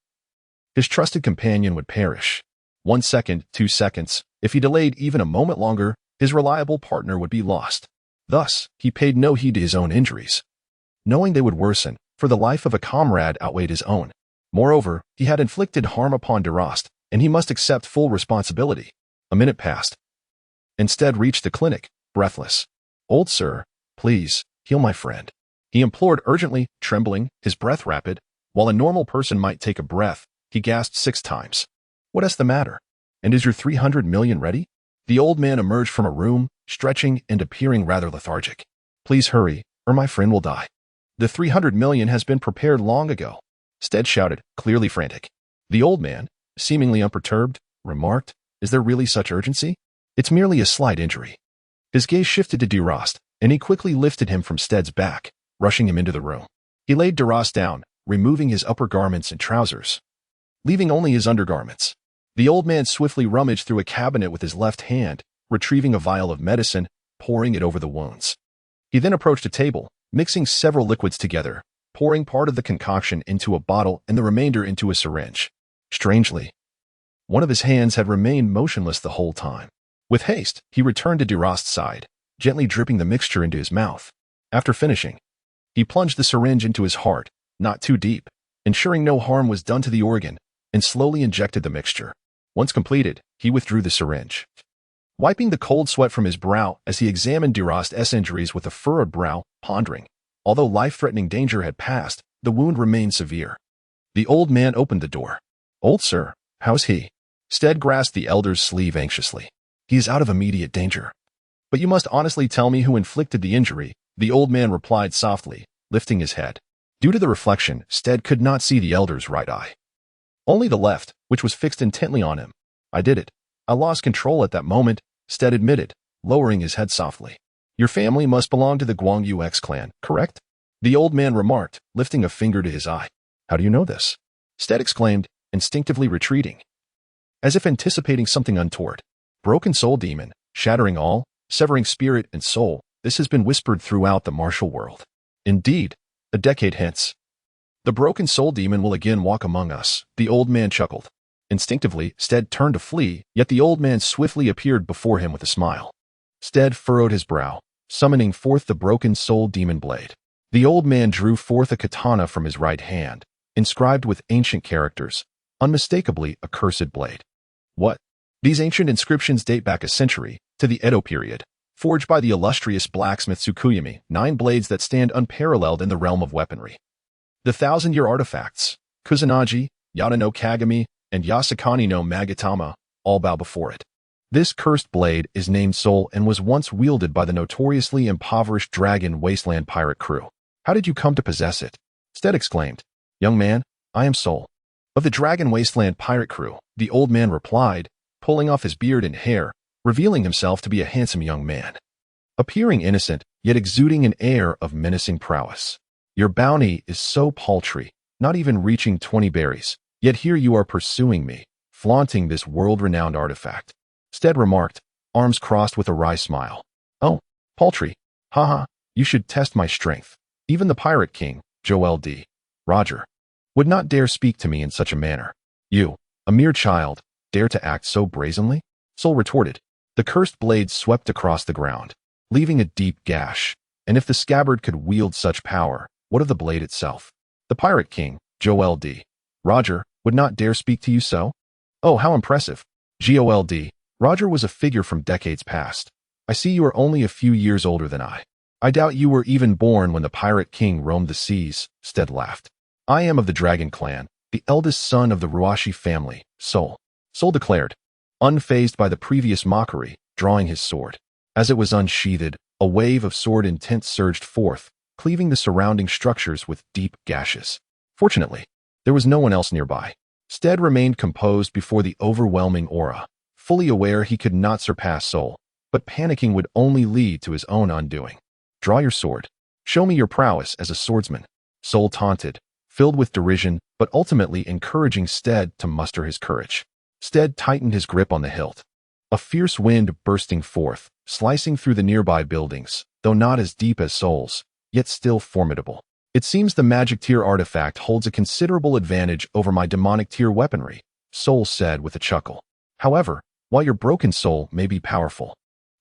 his trusted companion would perish. 1 second, 2 seconds, if he delayed even a moment longer, his reliable partner would be lost. Thus, he paid no heed to his own injuries, knowing they would worsen, for the life of a comrade outweighed his own. Moreover, he had inflicted harm upon Delost, and he must accept full responsibility. A minute passed. Instead reached the clinic, breathless. Old sir, please, heal my friend. He implored urgently, trembling, his breath rapid. While a normal person might take a breath, he gasped 6 times. What is the matter? And is your 300 million ready? The old man emerged from a room, stretching and appearing rather lethargic. Please hurry, or my friend will die. The 300 million has been prepared long ago. Steed shouted, clearly frantic. The old man, seemingly unperturbed, remarked, is there really such urgency? It's merely a slight injury. His gaze shifted to Delost, and he quickly lifted him from Steed's back, rushing him into the room. He laid Delost down, removing his upper garments and trousers, leaving only his undergarments. The old man swiftly rummaged through a cabinet with his left hand, retrieving a vial of medicine, pouring it over the wounds. He then approached a table, mixing several liquids together, pouring part of the concoction into a bottle and the remainder into a syringe. Strangely, one of his hands had remained motionless the whole time. With haste, he returned to Delost's side, gently dripping the mixture into his mouth. After finishing, he plunged the syringe into his heart, not too deep, ensuring no harm was done to the organ, and slowly injected the mixture. Once completed, he withdrew the syringe, wiping the cold sweat from his brow as he examined Delost's injuries with a furrowed brow, pondering. Although life-threatening danger had passed, the wound remained severe. The old man opened the door. Old sir, how's he? Steed grasped the elder's sleeve anxiously. He is out of immediate danger. But you must honestly tell me who inflicted the injury, the old man replied softly, lifting his head. Due to the reflection, Steed could not see the elder's right eye, only the left, which was fixed intently on him. I did it. I lost control at that moment, Steed admitted, lowering his head softly. Your family must belong to the Guoyun X clan, correct? The old man remarked, lifting a finger to his eye. How do you know this? Steed exclaimed, instinctively retreating, as if anticipating something untoward. Broken soul demon, shattering all, severing spirit and soul, this has been whispered throughout the martial world. Indeed, a decade hence, the broken soul demon will again walk among us, the old man chuckled. Instinctively, Steed turned to flee, yet the old man swiftly appeared before him with a smile. Steed furrowed his brow, summoning forth the broken soul demon blade. The old man drew forth a katana from his right hand, inscribed with ancient characters, unmistakably a cursed blade. What? These ancient inscriptions date back a century, to the Edo period, forged by the illustrious blacksmith Tsukuyami, 9 blades that stand unparalleled in the realm of weaponry. The 1,000-year artifacts, Kusanagi, Yada no Kagami, and Yasakani no Magatama, all bow before it. This cursed blade is named Soul and was once wielded by the notoriously impoverished Dragon Wasteland pirate crew. How did you come to possess it? Steed exclaimed. Young man, I am Soul. Of the Dragon Wasteland pirate crew, the old man replied, pulling off his beard and hair, revealing himself to be a handsome young man, appearing innocent, yet exuding an air of menacing prowess. Your bounty is so paltry, not even reaching 20 berries, yet here you are pursuing me, flaunting this world-renowned artifact. Steed remarked, arms crossed with a wry smile. Oh, paltry. Haha, you should test my strength. Even the Pirate King, Joel D. Roger, would not dare speak to me in such a manner. You, a mere child, dare to act so brazenly? Soul retorted. The cursed blade swept across the ground, leaving a deep gash. And if the scabbard could wield such power, what of the blade itself? The Pirate King, Joel D. Roger, would not dare speak to you so? Oh, how impressive. Gold. Roger was a figure from decades past. I see you are only a few years older than I. I doubt you were even born when the Pirate King roamed the seas, Steed laughed. I am of the Dragon Clan, the eldest son of the Ruashi family, Soul declared, unfazed by the previous mockery, drawing his sword. As it was unsheathed, a wave of sword intent surged forth, cleaving the surrounding structures with deep gashes. Fortunately, there was no one else nearby. Steed remained composed before the overwhelming aura, fully aware he could not surpass Soul, but panicking would only lead to his own undoing. Draw your sword. Show me your prowess as a swordsman. Soul taunted, filled with derision, but ultimately encouraging Steed to muster his courage. Steed tightened his grip on the hilt. A fierce wind bursting forth, slicing through the nearby buildings, though not as deep as Soul's, yet still formidable. It seems the magic tier artifact holds a considerable advantage over my demonic tier weaponry, Soul said with a chuckle. However, while your broken soul may be powerful,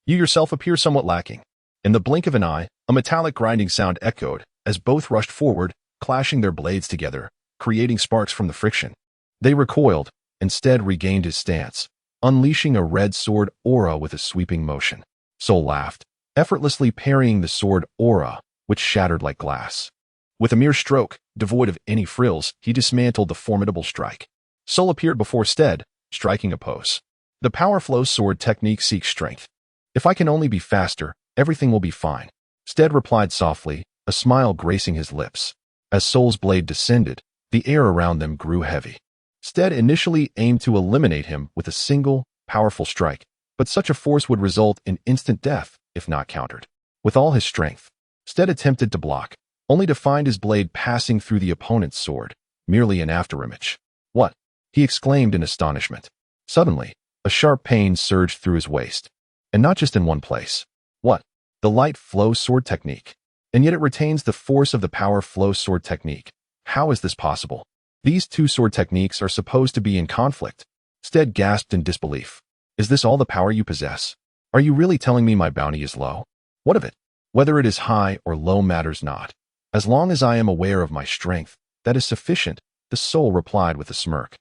you yourself appear somewhat lacking. In the blink of an eye, a metallic grinding sound echoed as both rushed forward, clashing their blades together, creating sparks from the friction. They recoiled, and Steed regained his stance, unleashing a red sword aura with a sweeping motion. Soul laughed, effortlessly parrying the sword aura, which shattered like glass. With a mere stroke, devoid of any frills, he dismantled the formidable strike. Soul appeared before Steed, striking a pose. The power flow sword technique seeks strength. If I can only be faster, everything will be fine. Steed replied softly, a smile gracing his lips. As Soul's blade descended, the air around them grew heavy. Steed initially aimed to eliminate him with a single, powerful strike, but such a force would result in instant death if not countered. With all his strength, Steed attempted to block, only to find his blade passing through the opponent's sword, merely an afterimage. What? He exclaimed in astonishment. Suddenly, a sharp pain surged through his waist. And not just in one place. What? The light flow sword technique. And yet it retains the force of the power flow sword technique. How is this possible? These two sword techniques are supposed to be in conflict. Steed gasped in disbelief. Is this all the power you possess? Are you really telling me my bounty is low? What of it? Whether it is high or low matters not. As long as I am aware of my strength, that is sufficient, the Soul replied with a smirk.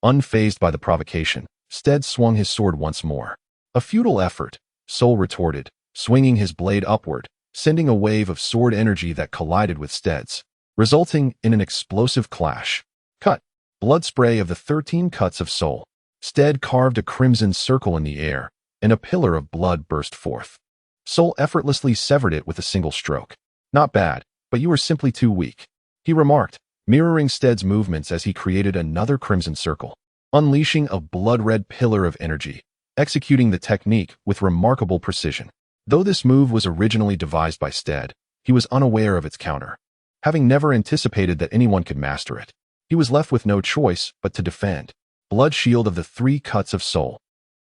Unfazed by the provocation, Steed swung his sword once more. A futile effort, Soul retorted, swinging his blade upward, sending a wave of sword energy that collided with Steed's, resulting in an explosive clash. Cut. Blood spray of the 13 cuts of Soul. Steed carved a crimson circle in the air, and a pillar of blood burst forth. Soul effortlessly severed it with a single stroke. Not bad, but you are simply too weak, he remarked, mirroring Steed's movements as he created another crimson circle, unleashing a blood-red pillar of energy, executing the technique with remarkable precision. Though this move was originally devised by Steed, he was unaware of its counter. Having never anticipated that anyone could master it, he was left with no choice but to defend. Blood shield of the 3 cuts of Soul.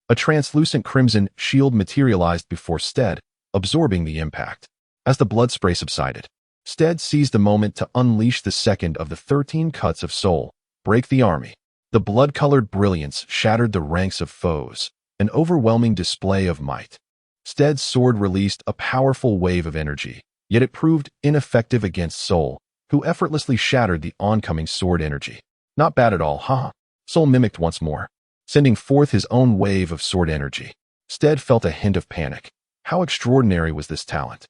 A translucent crimson shield materialized before Steed, absorbing the impact. As the blood spray subsided, Steed seized the moment to unleash the second of the 13 cuts of Soul, break the army. The blood-colored brilliance shattered the ranks of foes, an overwhelming display of might. Steed's sword released a powerful wave of energy, yet it proved ineffective against Soul, who effortlessly shattered the oncoming sword energy. Not bad at all, haha. Soul mimicked once more, sending forth his own wave of sword energy. Steed felt a hint of panic. How extraordinary was this talent?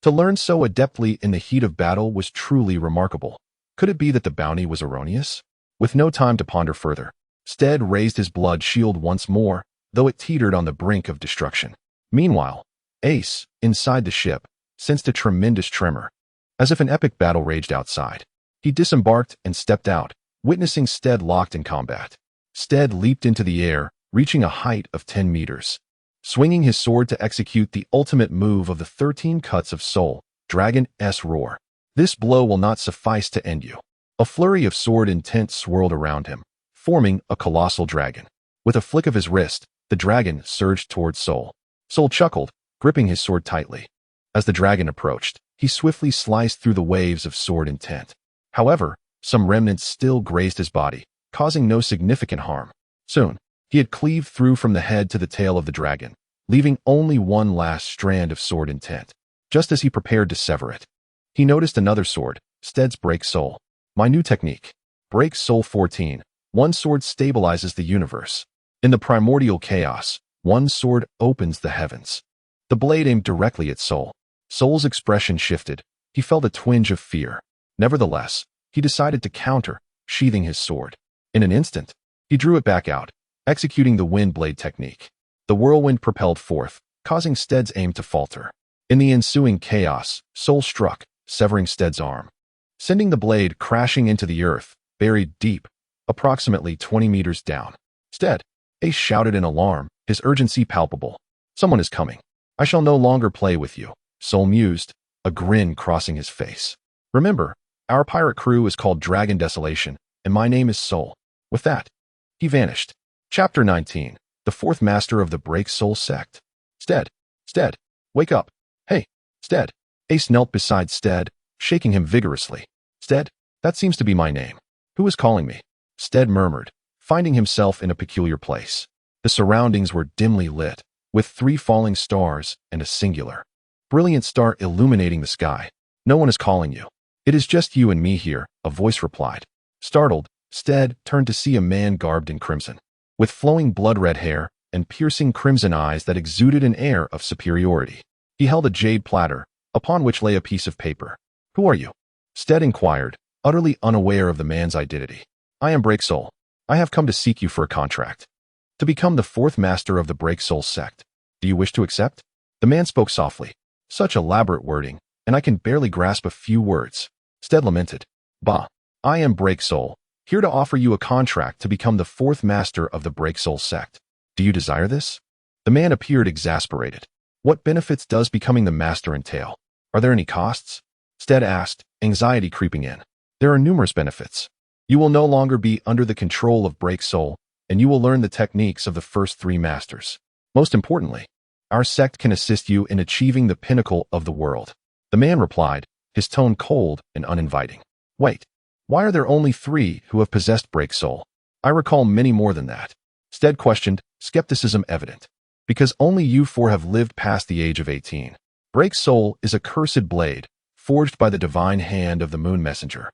To learn so adeptly in the heat of battle was truly remarkable. Could it be that the bounty was erroneous? With no time to ponder further, Steed raised his blood shield once more, though it teetered on the brink of destruction. Meanwhile, Ace, inside the ship, sensed a tremendous tremor. As if an epic battle raged outside, he disembarked and stepped out, witnessing Steed locked in combat. Steed leaped into the air, reaching a height of 10 meters. Swinging his sword to execute the ultimate move of the 13 cuts of Soul, Dragon's Roar. This blow will not suffice to end you. A flurry of sword intent swirled around him, forming a colossal dragon. With a flick of his wrist, the dragon surged towards Sol. Sol chuckled, gripping his sword tightly. As the dragon approached, he swiftly sliced through the waves of sword intent. However, some remnants still grazed his body, causing no significant harm. Soon, he had cleaved through from the head to the tail of the dragon, leaving only one last strand of sword intent. Just as he prepared to sever it, he noticed another sword, Steed's Break Soul. My new technique. Break Soul 14. One sword stabilizes the universe. In the primordial chaos, one sword opens the heavens. The blade aimed directly at Sol. Sol's expression shifted. He felt a twinge of fear. Nevertheless, he decided to counter, sheathing his sword. In an instant, he drew it back out, executing the wind blade technique. The whirlwind propelled forth, causing Steed's aim to falter. In the ensuing chaos, Sol struck, severing Steed's arm, sending the blade crashing into the earth, buried deep, approximately 20 meters down. Steed, Ace shouted in alarm, his urgency palpable. Someone is coming. I shall no longer play with you, Sol mused, a grin crossing his face. Remember, our pirate crew is called Dragon Desolation, and my name is Sol. With that, he vanished. Chapter 19. The Fourth Master of the Break Soul Sect. Steed, wake up. Hey, Steed. Ace knelt beside Steed, shaking him vigorously. Steed, that seems to be my name. Who is calling me? Steed murmured, finding himself in a peculiar place. The surroundings were dimly lit, with 3 falling stars and a singular, brilliant star illuminating the sky. No one is calling you. It is just you and me here, a voice replied. Startled, Steed turned to see a man garbed in crimson, with flowing blood-red hair and piercing crimson eyes that exuded an air of superiority. He held a jade platter, upon which lay a piece of paper. Who are you? Steed inquired, utterly unaware of the man's identity. I am Break Soul. I have come to seek you for a contract. To become the 4th master of the Break Soul sect. Do you wish to accept? The man spoke softly. Such elaborate wording, and I can barely grasp a few words. Steed lamented. Bah, I am Break Soul, here to offer you a contract to become the 4th master of the Break Soul sect. Do you desire this? The man appeared exasperated. What benefits does becoming the master entail? Are there any costs? Steed asked, anxiety creeping in. There are numerous benefits. You will no longer be under the control of Break Soul, and you will learn the techniques of the first 3 masters. Most importantly, our sect can assist you in achieving the pinnacle of the world. The man replied, his tone cold and uninviting. Wait, why are there only 3 who have possessed Break Soul? I recall many more than that. Steed questioned, skepticism evident. Because only you 4 have lived past the age of 18. Break Soul is a cursed blade, forged by the divine hand of the Moon Messenger,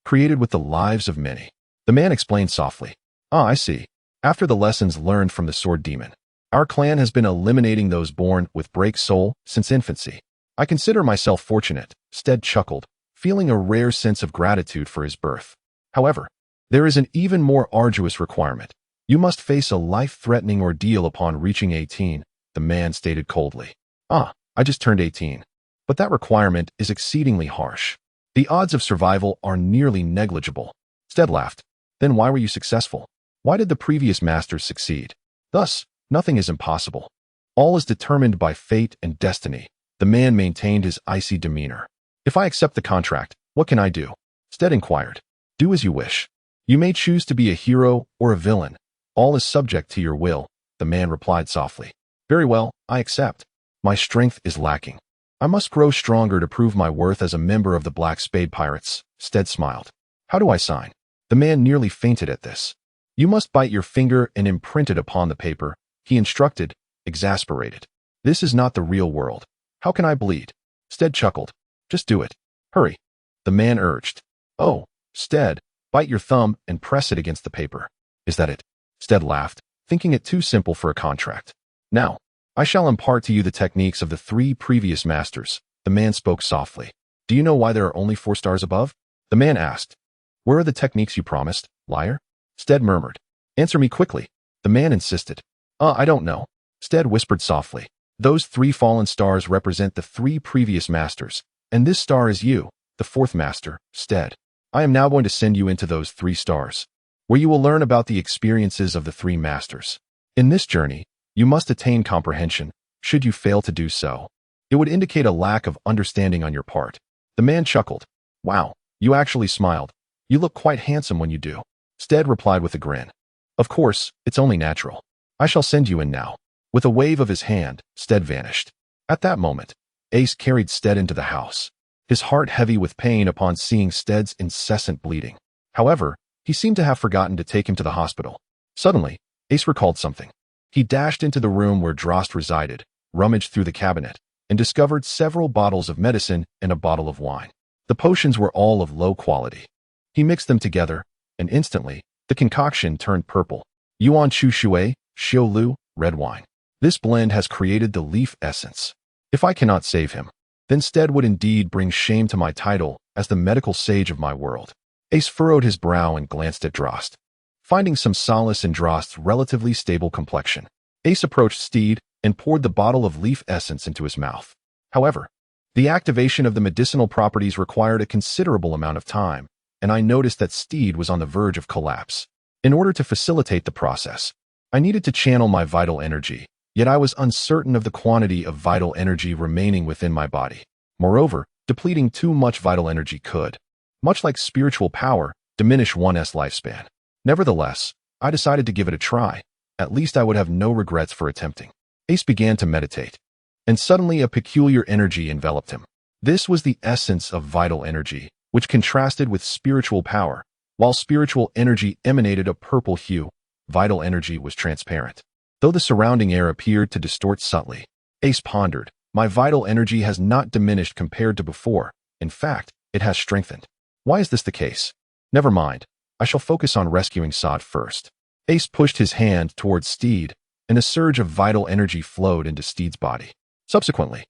created with the lives of many. The man explained softly. Ah, I see. After the lessons learned from the Sword Demon, our clan has been eliminating those born with Break Soul since infancy. I consider myself fortunate, Steed chuckled, feeling a rare sense of gratitude for his birth. However, there is an even more arduous requirement. You must face a life-threatening ordeal upon reaching 18, the man stated coldly. Ah, I just turned 18. But that requirement is exceedingly harsh. The odds of survival are nearly negligible. Steed laughed. Then why were you successful? Why did the previous masters succeed? Thus, nothing is impossible. All is determined by fate and destiny. The man maintained his icy demeanor. If I accept the contract, what can I do? Steed inquired. Do as you wish. You may choose to be a hero or a villain. All is subject to your will, the man replied softly. Very well, I accept. My strength is lacking. I must grow stronger to prove my worth as a member of the Black Spade Pirates, Steed smiled. How do I sign? The man nearly fainted at this. You must bite your finger and imprint it upon the paper, he instructed, exasperated. This is not the real world. How can I bleed? Steed chuckled. Just do it. Hurry. The man urged. Oh, Steed, bite your thumb and press it against the paper. Is that it? Steed laughed, thinking it too simple for a contract. Now, I shall impart to you the techniques of the 3 previous masters. The man spoke softly. Do you know why there are only 4 stars above? The man asked. Where are the techniques you promised, liar? Steed murmured. Answer me quickly. The man insisted. I don't know. Steed whispered softly. Those 3 fallen stars represent the 3 previous masters, and this star is you, the 4th master, Steed. I am now going to send you into those 3 stars, where you will learn about the experiences of the 3 masters. In this journey, you must attain comprehension. Should you fail to do so, it would indicate a lack of understanding on your part. The man chuckled. Wow, you actually smiled. You look quite handsome when you do. Steed replied with a grin. Of course, it's only natural. I shall send you in now. With a wave of his hand, Steed vanished. At that moment, Ace carried Steed into the house, his heart heavy with pain upon seeing Steed's incessant bleeding. However, he seemed to have forgotten to take him to the hospital. Suddenly, Ace recalled something. He dashed into the room where Drost resided, rummaged through the cabinet, and discovered several bottles of medicine and a bottle of wine. The potions were all of low quality. He mixed them together, and instantly, the concoction turned purple. Yuan Chu Shui, Xiu Lu, red wine. This blend has created the leaf essence. If I cannot save him, then Steed would indeed bring shame to my title as the medical sage of my world. Ace furrowed his brow and glanced at Drost. Finding some solace in Drost's relatively stable complexion, Ace approached Steed and poured the bottle of leaf essence into his mouth. However, the activation of the medicinal properties required a considerable amount of time, and I noticed that Steed was on the verge of collapse. In order to facilitate the process, I needed to channel my vital energy, yet I was uncertain of the quantity of vital energy remaining within my body. Moreover, depleting too much vital energy could, much like spiritual power, diminish one's lifespan. Nevertheless, I decided to give it a try. At least I would have no regrets for attempting. Ace began to meditate, and suddenly a peculiar energy enveloped him. This was the essence of vital energy, which contrasted with spiritual power. While spiritual energy emanated a purple hue, vital energy was transparent. Though the surrounding air appeared to distort subtly, Ace pondered, my vital energy has not diminished compared to before. In fact, it has strengthened. Why is this the case? Never mind. I shall focus on rescuing Sod first. Ace pushed his hand towards Steed, and a surge of vital energy flowed into Steed's body. Subsequently,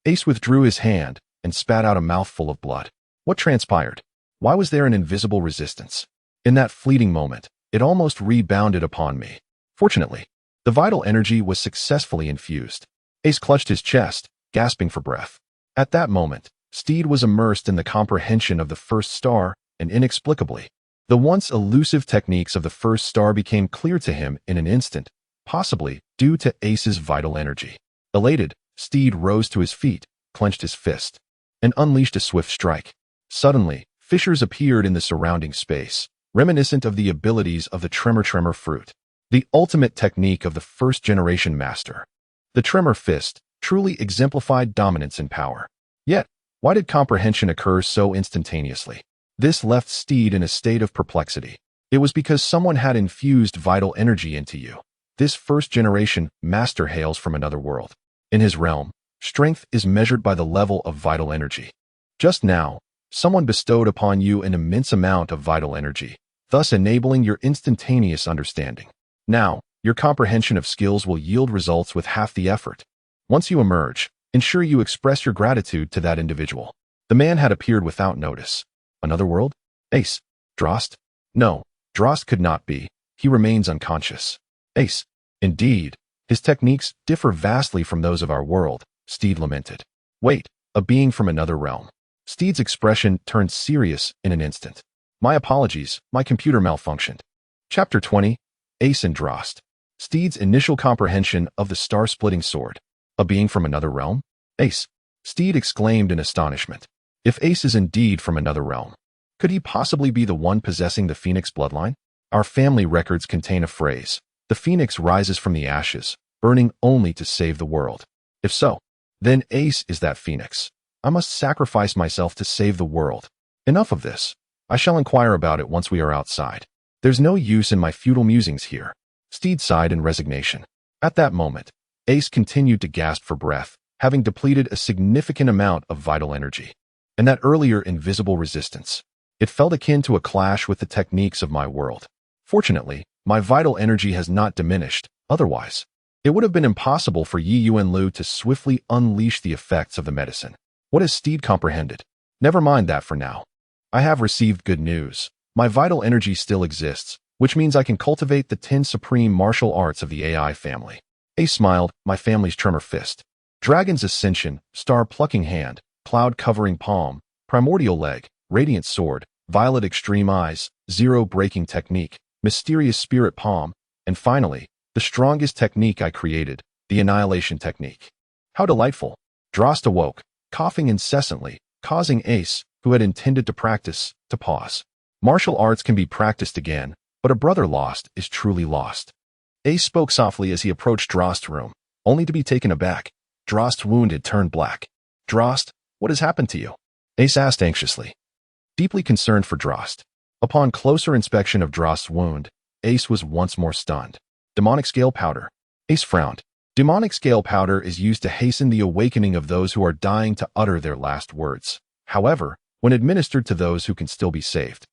Ace withdrew his hand and spat out a mouthful of blood. What transpired? Why was there an invisible resistance? In that fleeting moment, it almost rebounded upon me. Fortunately, the vital energy was successfully infused. Ace clutched his chest, gasping for breath. At that moment, Steed was immersed in the comprehension of the first star, and inexplicably, the once elusive techniques of the first star became clear to him in an instant, possibly due to Ace's vital energy. Elated, Steed rose to his feet, clenched his fist, and unleashed a swift strike. Suddenly, fissures appeared in the surrounding space, reminiscent of the abilities of the Tremor fruit, the ultimate technique of the first-generation master. The Tremor Fist truly exemplified dominance and power. Yet, why did comprehension occur so instantaneously? This left Steed in a state of perplexity. It was because someone had infused vital energy into you. This first-generation master hails from another world. In his realm, strength is measured by the level of vital energy. Just now, someone bestowed upon you an immense amount of vital energy, thus enabling your instantaneous understanding. Now, your comprehension of skills will yield results with half the effort. Once you emerge, ensure you express your gratitude to that individual. The man had appeared without notice. Another world? Ace. Drost? No, Drost could not be. He remains unconscious. Ace. Indeed, his techniques differ vastly from those of our world, Steed lamented. Wait, a being from another realm. Steed's expression turned serious in an instant. My apologies, my computer malfunctioned. Chapter 20, Ace and Drost. Steed's initial comprehension of the star-splitting sword. A being from another realm? Ace. Steed exclaimed in astonishment. If Ace is indeed from another realm, could he possibly be the one possessing the Phoenix bloodline? Our family records contain a phrase, the Phoenix rises from the ashes, burning only to save the world. If so, then Ace is that Phoenix. I must sacrifice myself to save the world. Enough of this. I shall inquire about it once we are outside. There's no use in my futile musings here. Steed sighed in resignation. At that moment, Ace continued to gasp for breath, having depleted a significant amount of vital energy. And that earlier invisible resistance. It felt akin to a clash with the techniques of my world. Fortunately, my vital energy has not diminished. Otherwise, it would have been impossible for Lu to swiftly unleash the effects of the medicine. What has Steed comprehended? Never mind that for now. I have received good news. My vital energy still exists, which means I can cultivate the 10 supreme martial arts of the AI family. Ace smiled, my family's Tremor Fist. Dragon's Ascension, Star-Plucking Hand, Cloud-Covering Palm, Primordial Leg, Radiant Sword, Violet Extreme Eyes, Zero Breaking Technique, Mysterious Spirit Palm, and finally, the strongest technique I created, the Annihilation Technique. How delightful. Drost awoke, coughing incessantly, causing Ace, who had intended to practice, to pause. Martial arts can be practiced again, but a brother lost is truly lost. Ace spoke softly as he approached Drost's room, only to be taken aback. Drost's wound had turned black. Drost, what has happened to you? Ace asked anxiously, deeply concerned for Drost. Upon closer inspection of Drost's wound, Ace was once more stunned. Demonic scale powder. Ace frowned. Demonic scale powder is used to hasten the awakening of those who are dying to utter their last words. However, when administered to those who can still be saved,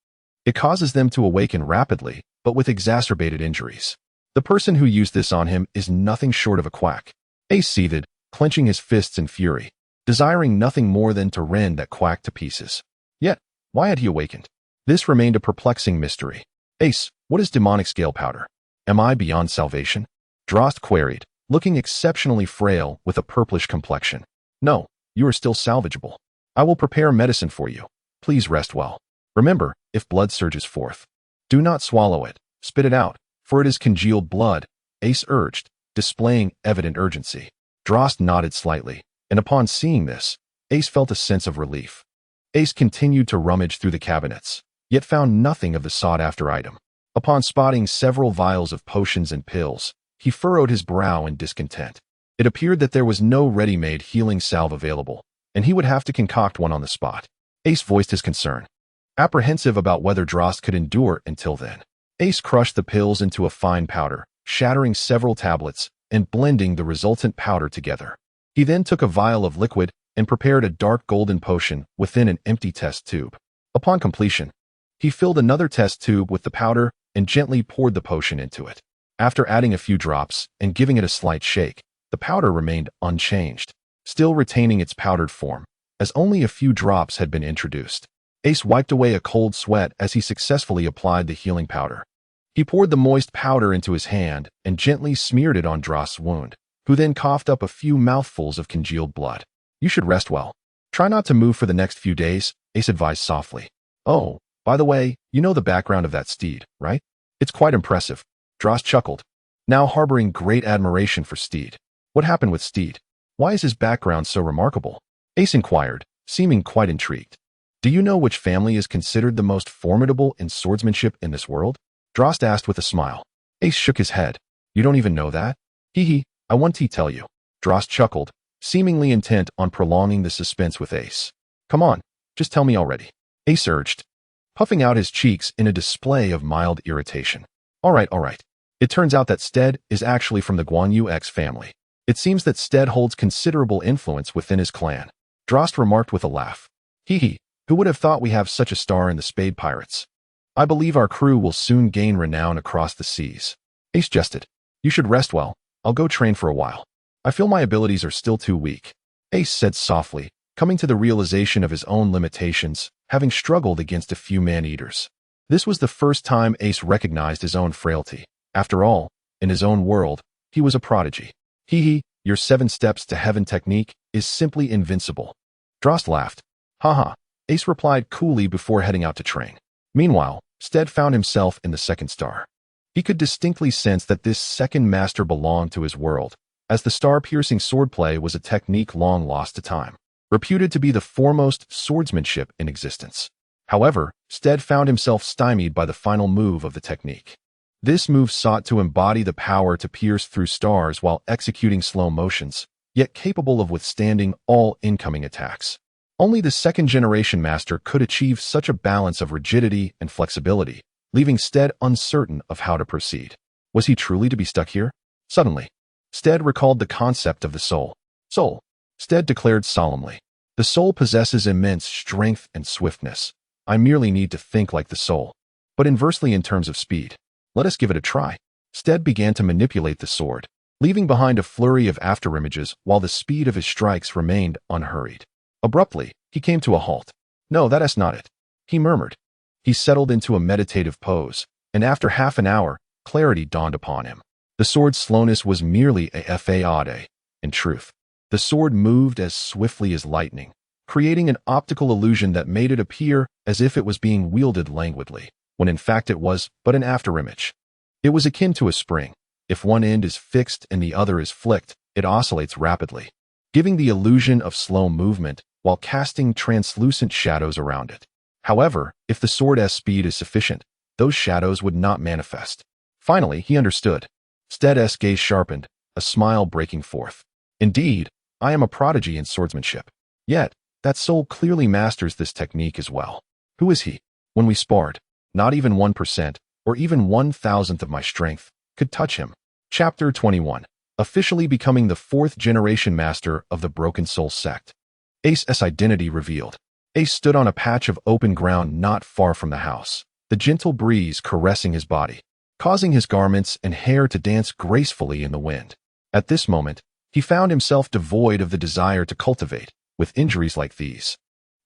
it causes them to awaken rapidly, but with exacerbated injuries. The person who used this on him is nothing short of a quack. Ace seethed, clenching his fists in fury, desiring nothing more than to rend that quack to pieces. Yet, why had he awakened? This remained a perplexing mystery. Ace, what is demonic scale powder? Am I beyond salvation? Drost queried, looking exceptionally frail with a purplish complexion. No, you are still salvageable. I will prepare medicine for you. Please rest well. Remember, if blood surges forth, do not swallow it, spit it out, for it is congealed blood, Ace urged, displaying evident urgency. Drost nodded slightly, and upon seeing this, Ace felt a sense of relief. Ace continued to rummage through the cabinets, yet found nothing of the sought-after item. Upon spotting several vials of potions and pills, he furrowed his brow in discontent. It appeared that there was no ready-made healing salve available, and he would have to concoct one on the spot. Ace voiced his concern, apprehensive about whether Drost could endure until then. Ace crushed the pills into a fine powder, shattering several tablets and blending the resultant powder together. He then took a vial of liquid and prepared a dark golden potion within an empty test tube. Upon completion, he filled another test tube with the powder and gently poured the potion into it. After adding a few drops and giving it a slight shake, the powder remained unchanged, still retaining its powdered form, as only a few drops had been introduced. Ace wiped away a cold sweat as he successfully applied the healing powder. He poured the moist powder into his hand and gently smeared it on Drost's wound, who then coughed up a few mouthfuls of congealed blood. You should rest well. Try not to move for the next few days, Ace advised softly. Oh, by the way, you know the background of that Steed, right? It's quite impressive. Drost chuckled, now harboring great admiration for Steed. What happened with Steed? Why is his background so remarkable? Ace inquired, seeming quite intrigued. Do you know which family is considered the most formidable in swordsmanship in this world? Drost asked with a smile. Ace shook his head. You don't even know that? Hee, I want to tell you. Drost chuckled, seemingly intent on prolonging the suspense with Ace. Come on, just tell me already. Ace urged, puffing out his cheeks in a display of mild irritation. All right. It turns out that Steed is actually from the Guoyun family. It seems that Steed holds considerable influence within his clan. Drost remarked with a laugh. Hee, who would have thought we have such a star in the Spade Pirates? I believe our crew will soon gain renown across the seas. Ace jested. You should rest well. I'll go train for a while. I feel my abilities are still too weak. Ace said softly, coming to the realization of his own limitations, having struggled against a few man-eaters. This was the first time Ace recognized his own frailty. After all, in his own world, he was a prodigy. Your 7 steps to heaven technique is simply invincible. Drost laughed. Haha, Ace replied coolly before heading out to train. Meanwhile, Steed found himself in the second star. He could distinctly sense that this second master belonged to his world, as the star-piercing swordplay was a technique long lost to time, reputed to be the foremost swordsmanship in existence. However, Steed found himself stymied by the final move of the technique. This move sought to embody the power to pierce through stars while executing slow motions, yet capable of withstanding all incoming attacks. Only the second-generation master could achieve such a balance of rigidity and flexibility, leaving Steed uncertain of how to proceed. Was he truly to be stuck here? Suddenly, Steed recalled the concept of the soul. Soul, Steed declared solemnly. The soul possesses immense strength and swiftness. I merely need to think like the soul. But inversely in terms of speed. Let us give it a try. Steed began to manipulate the sword, leaving behind a flurry of afterimages while the speed of his strikes remained unhurried. Abruptly, he came to a halt. No, that is not it, he murmured. He settled into a meditative pose, and after half an hour, clarity dawned upon him. The sword's slowness was merely a fade. In truth, the sword moved as swiftly as lightning, creating an optical illusion that made it appear as if it was being wielded languidly, when in fact it was but an afterimage. It was akin to a spring. If one end is fixed and the other is flicked, it oscillates rapidly, giving the illusion of slow movement while casting translucent shadows around it. However, if the sword's speed is sufficient, those shadows would not manifest. Finally, he understood. Steed's gaze sharpened, a smile breaking forth. Indeed, I am a prodigy in swordsmanship. Yet, that soul clearly masters this technique as well. Who is he? When we sparred, not even 1%, or even 1,000th of my strength, could touch him. Chapter 21. Officially becoming the 4th-generation master of the Broken Soul sect. Ace's identity revealed. Ace stood on a patch of open ground not far from the house, the gentle breeze caressing his body, causing his garments and hair to dance gracefully in the wind. At this moment, he found himself devoid of the desire to cultivate. With injuries like these,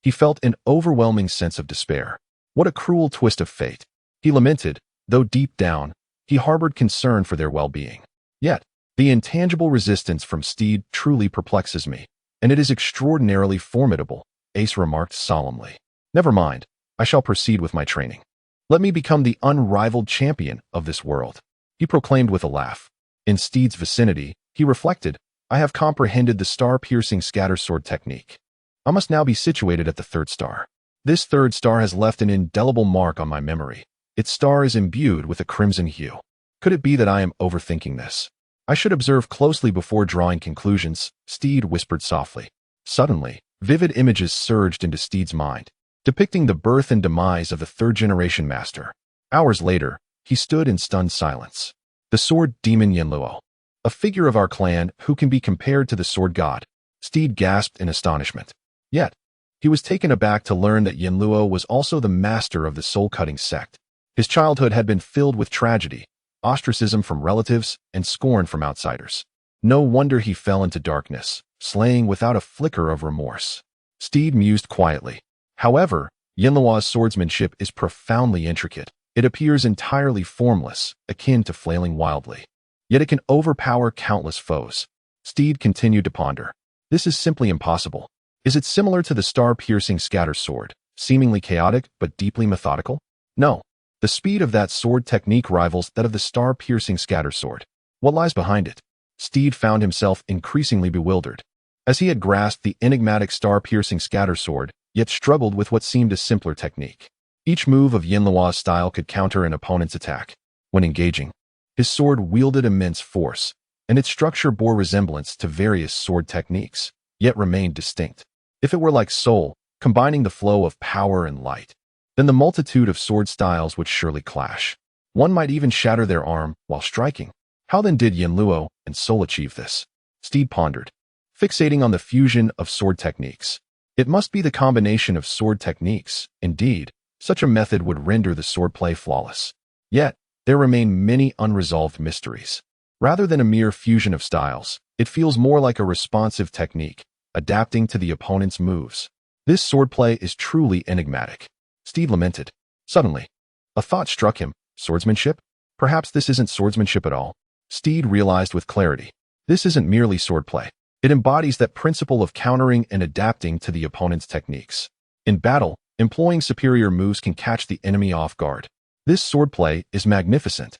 he felt an overwhelming sense of despair. What a cruel twist of fate. He lamented, though deep down, he harbored concern for their well-being. Yet, the intangible resistance from Steed truly perplexes me, and it is extraordinarily formidable, Ace remarked solemnly. Never mind, I shall proceed with my training. Let me become the unrivaled champion of this world, he proclaimed with a laugh. In Steed's vicinity, he reflected, I have comprehended the star-piercing scatter sword technique. I must now be situated at the 3rd star. This 3rd star has left an indelible mark on my memory. Its star is imbued with a crimson hue. Could it be that I am overthinking this? I should observe closely before drawing conclusions, Steed whispered softly. Suddenly, vivid images surged into Steed's mind, depicting the birth and demise of the 3rd-generation master. Hours later, he stood in stunned silence. The sword demon Tianluo. A figure of our clan who can be compared to the sword god, Steed gasped in astonishment. Yet, he was taken aback to learn that Tianluo was also the master of the soul-cutting sect. His childhood had been filled with tragedy, ostracism from relatives, and scorn from outsiders. No wonder he fell into darkness, slaying without a flicker of remorse. Steed mused quietly. However, Tianluo's swordsmanship is profoundly intricate. It appears entirely formless, akin to flailing wildly. Yet it can overpower countless foes. Steed continued to ponder. This is simply impossible. Is it similar to the star-piercing scatter sword, seemingly chaotic but deeply methodical? No. The speed of that sword technique rivals that of the star-piercing scatter sword. What lies behind it? Steed found himself increasingly bewildered, as he had grasped the enigmatic star-piercing scatter sword, yet struggled with what seemed a simpler technique. Each move of Tianluo's style could counter an opponent's attack. When engaging, his sword wielded immense force, and its structure bore resemblance to various sword techniques, yet remained distinct. If it were like soul, combining the flow of power and light, then the multitude of sword styles would surely clash. One might even shatter their arm while striking. How then did Tianluo and soul achieve this? Steed pondered, fixating on the fusion of sword techniques. It must be the combination of sword techniques. Indeed, such a method would render the swordplay flawless. Yet, there remain many unresolved mysteries. Rather than a mere fusion of styles, it feels more like a responsive technique, adapting to the opponent's moves. This swordplay is truly enigmatic. Steed lamented. Suddenly, a thought struck him. Swordsmanship? Perhaps this isn't swordsmanship at all. Steed realized with clarity. This isn't merely swordplay. It embodies that principle of countering and adapting to the opponent's techniques. In battle, employing superior moves can catch the enemy off guard. This swordplay is magnificent.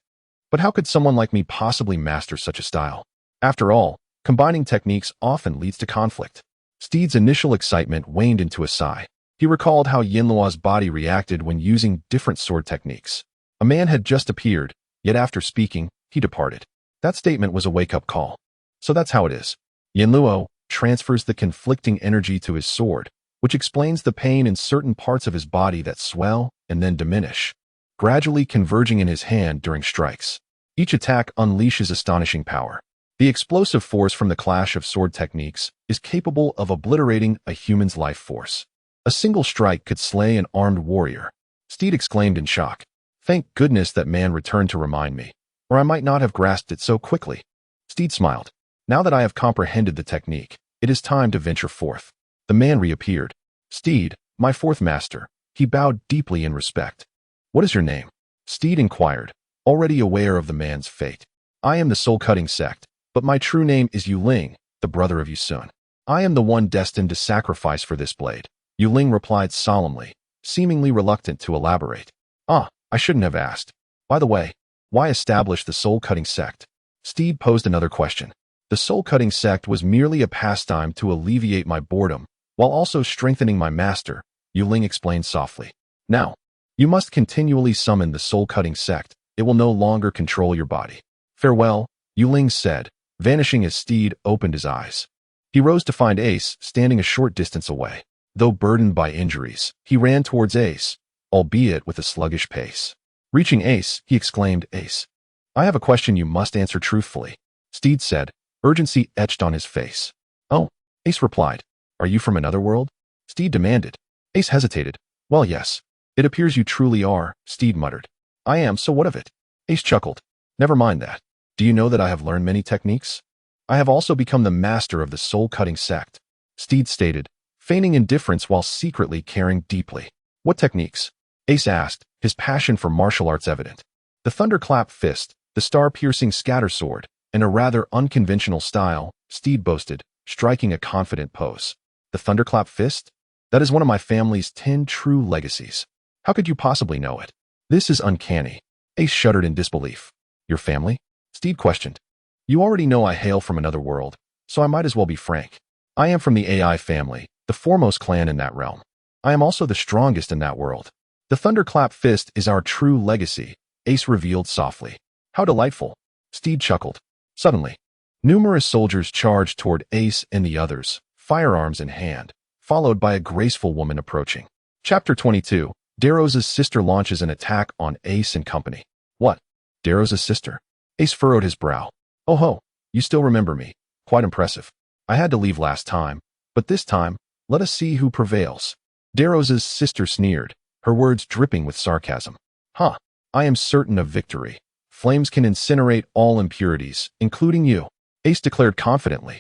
But how could someone like me possibly master such a style? After all, combining techniques often leads to conflict. Steed's initial excitement waned into a sigh. He recalled how Tianluo's body reacted when using different sword techniques. A man had just appeared, yet after speaking, he departed. That statement was a wake-up call. So that's how it is. Tianluo transfers the conflicting energy to his sword, which explains the pain in certain parts of his body that swell and then diminish, gradually converging in his hand during strikes. Each attack unleashes astonishing power. The explosive force from the clash of sword techniques is capable of obliterating a human's life force. A single strike could slay an armed warrior. Steed exclaimed in shock. Thank goodness that man returned to remind me, or I might not have grasped it so quickly. Steed smiled. Now that I have comprehended the technique, it is time to venture forth. The man reappeared. Steed, my 4th master. He bowed deeply in respect. What is your name? Steed inquired, already aware of the man's fate. I am the soul-cutting sect, but my true name is Yuling, the brother of Yusun. I am the one destined to sacrifice for this blade. Yuling replied solemnly, seemingly reluctant to elaborate. I shouldn't have asked. By the way, why establish the soul-cutting sect? Steed posed another question. The soul-cutting sect was merely a pastime to alleviate my boredom, while also strengthening my master, Yuling explained softly. Now, You must continually summon the soul-cutting sect. It will no longer control your body. Farewell, Yuling said, vanishing as Steed opened his eyes. He rose to find Ace standing a short distance away. Though burdened by injuries, he ran towards Ace, albeit with a sluggish pace. Reaching Ace, he exclaimed, "Ace, I have a question you must answer truthfully," Steed said, urgency etched on his face. "Oh," Ace replied. "Are you from another world?" Steed demanded. Ace hesitated. "Well, yes. It appears you truly are," Steed muttered. "I am, so what of it?" Ace chuckled. "Never mind that. Do you know that I have learned many techniques? I have also become the master of the soul-cutting sect," Steed stated, feigning indifference while secretly caring deeply. "What techniques?" Ace asked, his passion for martial arts evident. "The thunderclap fist, the star-piercing scatter sword, and a rather unconventional style," Steed boasted, striking a confident pose. "The thunderclap fist? That is one of my family's 10 true legacies. How could you possibly know it?" "This is uncanny." Ace shuddered in disbelief. "Your family?" Steed questioned. "You already know I hail from another world, so I might as well be frank. I am from the AI family, the foremost clan in that realm. I am also the strongest in that world. The thunderclap fist is our true legacy," Ace revealed softly. "How delightful." Steed chuckled. Suddenly, numerous soldiers charged toward Ace and the others, firearms in hand, followed by a graceful woman approaching. Chapter 22. Deroz's sister launches an attack on Ace and company. "What? Deroz's sister?" Ace furrowed his brow. "Oh ho, you still remember me. Quite impressive. I had to leave last time, but this time, let us see who prevails." Deroz's sister sneered, her words dripping with sarcasm. "Huh, I am certain of victory. Flames can incinerate all impurities, including you," Ace declared confidently,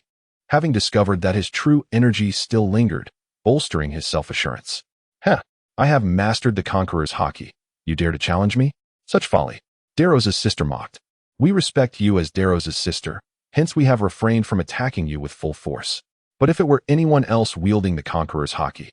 having discovered that his true energy still lingered, bolstering his self-assurance. "Heh, I have mastered the Conqueror's Haki. You dare to challenge me? Such folly." Deroz's sister mocked. "We respect you as Deroz's sister, hence we have refrained from attacking you with full force. But if it were anyone else wielding the Conqueror's Haki,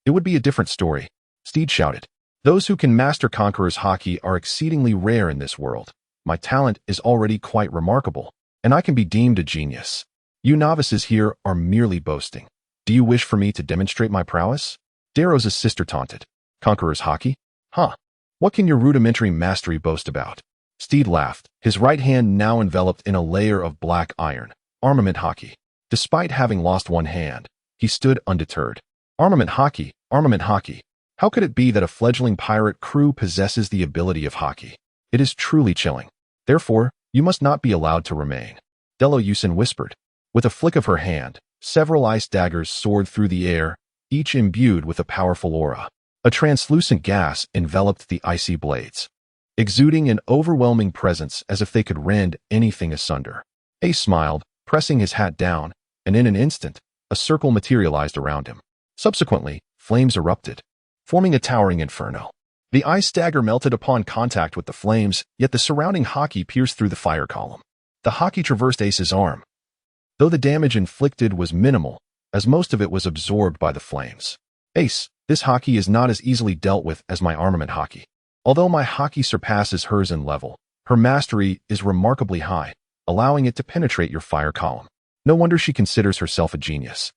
it would be a different story," Steed shouted. "Those who can master Conqueror's Haki are exceedingly rare in this world. My talent is already quite remarkable, and I can be deemed a genius. You novices here are merely boasting. Do you wish for me to demonstrate my prowess?" Deroz's sister taunted. "Conqueror's Haki? Huh. What can your rudimentary mastery boast about?" Steed laughed, his right hand now enveloped in a layer of black iron. "Armament Haki." Despite having lost one hand, he stood undeterred. "Armament Haki, armament Haki. How could it be that a fledgling pirate crew possesses the ability of Haki? It is truly chilling. Therefore, you must not be allowed to remain," Delost whispered. With a flick of her hand, several ice daggers soared through the air, each imbued with a powerful aura. A translucent gas enveloped the icy blades, exuding an overwhelming presence as if they could rend anything asunder. Ace smiled, pressing his hat down, and in an instant, a circle materialized around him. Subsequently, flames erupted, forming a towering inferno. The ice dagger melted upon contact with the flames, yet the surrounding Haki pierced through the fire column. The Haki traversed Ace's arm, though the damage inflicted was minimal, as most of it was absorbed by the flames. "Ace, this Haki is not as easily dealt with as my armament Haki. Although my Haki surpasses hers in level, her mastery is remarkably high, allowing it to penetrate your fire column. No wonder she considers herself a genius."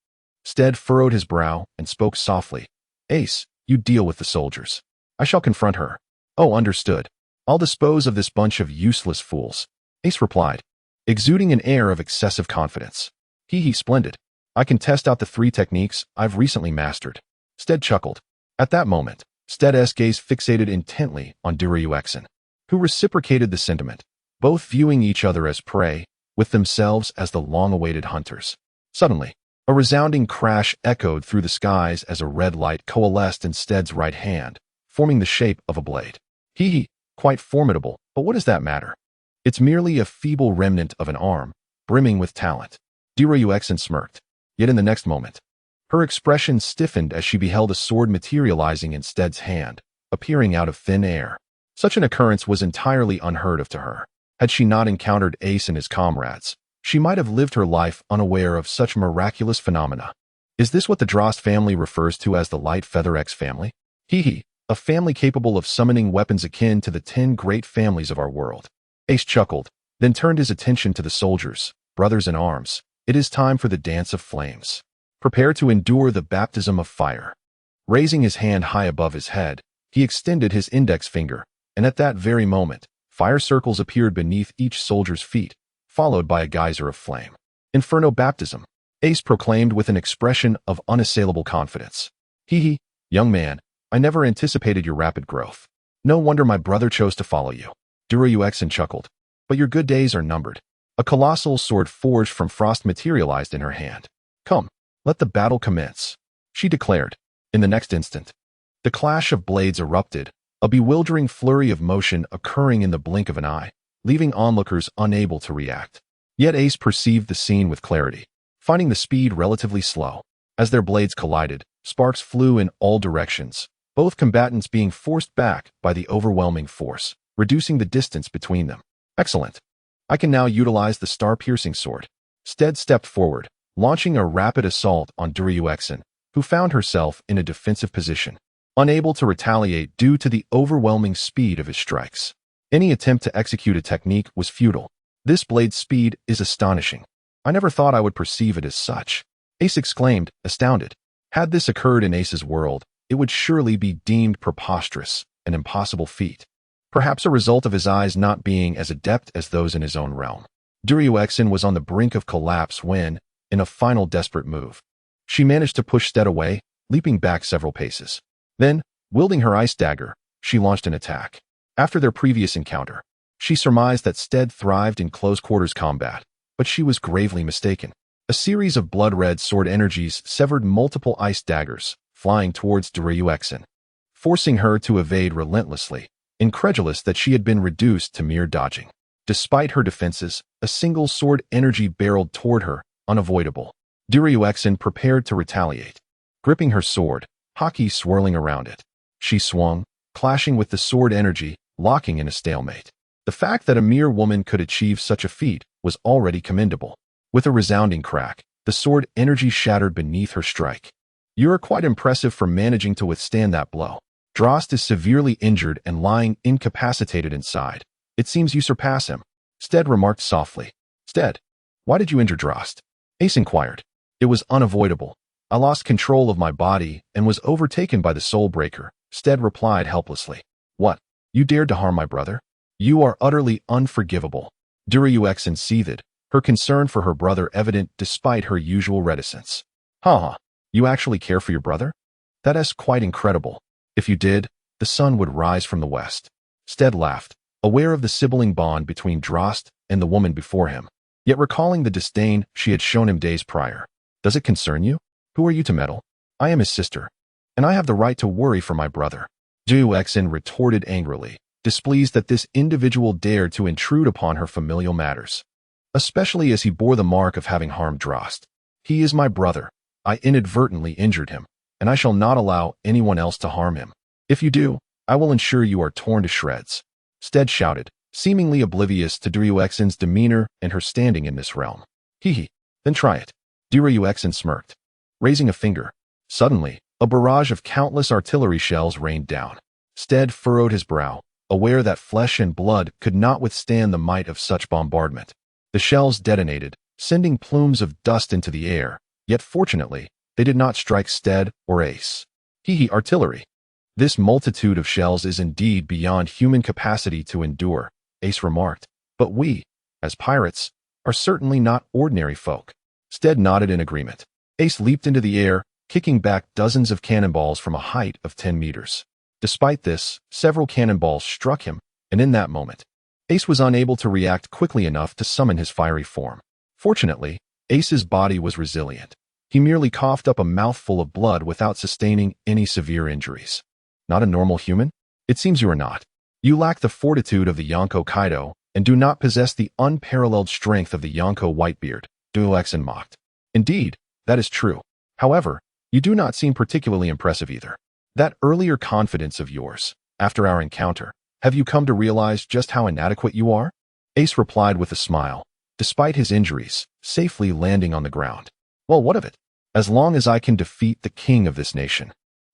Steed furrowed his brow and spoke softly. "Ace, you deal with the soldiers. I shall confront her." "Oh, understood. I'll dispose of this bunch of useless fools," Ace replied, exuding an air of excessive confidence. "Hee, splendid. I can test out the 3 techniques I've recently mastered." Steed chuckled. At that moment, Steed's gaze fixated intently on Youju, who reciprocated the sentiment, both viewing each other as prey, with themselves as the long-awaited hunters. Suddenly, a resounding crash echoed through the skies as a red light coalesced in Steed's right hand, forming the shape of a blade. "Hee, quite formidable, but what does that matter? It's merely a feeble remnant of an arm, brimming with talent." Youju smirked. Yet in the next moment, her expression stiffened as she beheld a sword materializing in Steed's hand, appearing out of thin air. Such an occurrence was entirely unheard of to her. Had she not encountered Ace and his comrades, she might have lived her life unaware of such miraculous phenomena. Is this what the Delost family refers to as the Light Feather X family? Hee, a family capable of summoning weapons akin to the 10 great families of our world. Ace chuckled, then turned his attention to the soldiers. "Brothers in arms, it is time for the dance of flames. Prepare to endure the baptism of fire." Raising his hand high above his head, He extended his index finger, and at that very moment, fire circles appeared beneath each soldier's feet, followed by a geyser of flame. Inferno baptism, Ace proclaimed with an expression of unassailable confidence. Hee, young man, I never anticipated your rapid growth. No wonder my brother chose to follow you. Guoyun chuckled. But your good days are numbered. A colossal sword forged from frost materialized in her hand. Come, let the battle commence, she declared. In the next instant, the clash of blades erupted, a bewildering flurry of motion occurring in the blink of an eye, leaving onlookers unable to react. Yet Ace perceived the scene with clarity, finding the speed relatively slow. As their blades collided, sparks flew in all directions, both combatants being forced back by the overwhelming force, reducing the distance between them. Excellent. I can now utilize the star-piercing sword. Steed stepped forward, launching a rapid assault on Guoyun, who found herself in a defensive position, unable to retaliate due to the overwhelming speed of his strikes. Any attempt to execute a technique was futile. This blade's speed is astonishing. I never thought I would perceive it as such. Ace exclaimed, astounded. Had this occurred in Ace's world, it would surely be deemed preposterous, an impossible feat. Perhaps a result of his eyes not being as adept as those in his own realm. Guoyun was on the brink of collapse when, in a final desperate move, she managed to push Steed away, leaping back several paces. Then, wielding her ice dagger, she launched an attack. After their previous encounter, she surmised that Steed thrived in close-quarters combat, but she was gravely mistaken. A series of blood-red sword energies severed multiple ice daggers, flying towards Guoyun, forcing her to evade relentlessly, incredulous that she had been reduced to mere dodging. Despite her defenses, a single sword energy barreled toward her, unavoidable. Guoyun prepared to retaliate. Gripping her sword, hockey swirling around it, she swung, clashing with the sword energy, locking in a stalemate. The fact that a mere woman could achieve such a feat was already commendable. With a resounding crack, the sword energy shattered beneath her strike. You are quite impressive for managing to withstand that blow. Delost is severely injured and lying incapacitated inside. It seems you surpass him, Steed remarked softly. Steed, why did you injure Delost? Ace inquired. It was unavoidable. I lost control of my body and was overtaken by the soul breaker, Steed replied helplessly. What? You dared to harm my brother? You are utterly unforgivable. Guoyun seethed, her concern for her brother evident despite her usual reticence. You actually care for your brother? That is quite incredible. If you did, the sun would rise from the west. Steed laughed, aware of the sibling bond between Delost and the woman before him, yet recalling the disdain she had shown him days prior. Does it concern you? Who are you to meddle? I am his sister, and I have the right to worry for my brother. Guoyun retorted angrily, displeased that this individual dared to intrude upon her familial matters, especially as he bore the mark of having harmed Delost. He is my brother. I inadvertently injured him, and I shall not allow anyone else to harm him. If you do, I will ensure you are torn to shreds. Steed shouted, seemingly oblivious to Guoyun's demeanor and her standing in this realm. Then try it. Guoyun smirked, raising a finger. Suddenly, a barrage of countless artillery shells rained down. Steed furrowed his brow, aware that flesh and blood could not withstand the might of such bombardment. The shells detonated, sending plumes of dust into the air, yet fortunately, they did not strike Steed or Ace. Artillery. This multitude of shells is indeed beyond human capacity to endure, Ace remarked, but we, as pirates, are certainly not ordinary folk. Steed nodded in agreement. Ace leaped into the air, kicking back dozens of cannonballs from a height of 10 meters. Despite this, several cannonballs struck him, and in that moment, Ace was unable to react quickly enough to summon his fiery form. Fortunately, Ace's body was resilient. He merely coughed up a mouthful of blood without sustaining any severe injuries. Not a normal human? It seems you are not. You lack the fortitude of the Yonko Kaido, and do not possess the unparalleled strength of the Yonko Whitebeard, Guoyun mocked. Indeed, that is true. However, you do not seem particularly impressive either. That earlier confidence of yours, after our encounter, have you come to realize just how inadequate you are? Ace replied with a smile, despite his injuries, safely landing on the ground. Well, what of it? As long as I can defeat the king of this nation,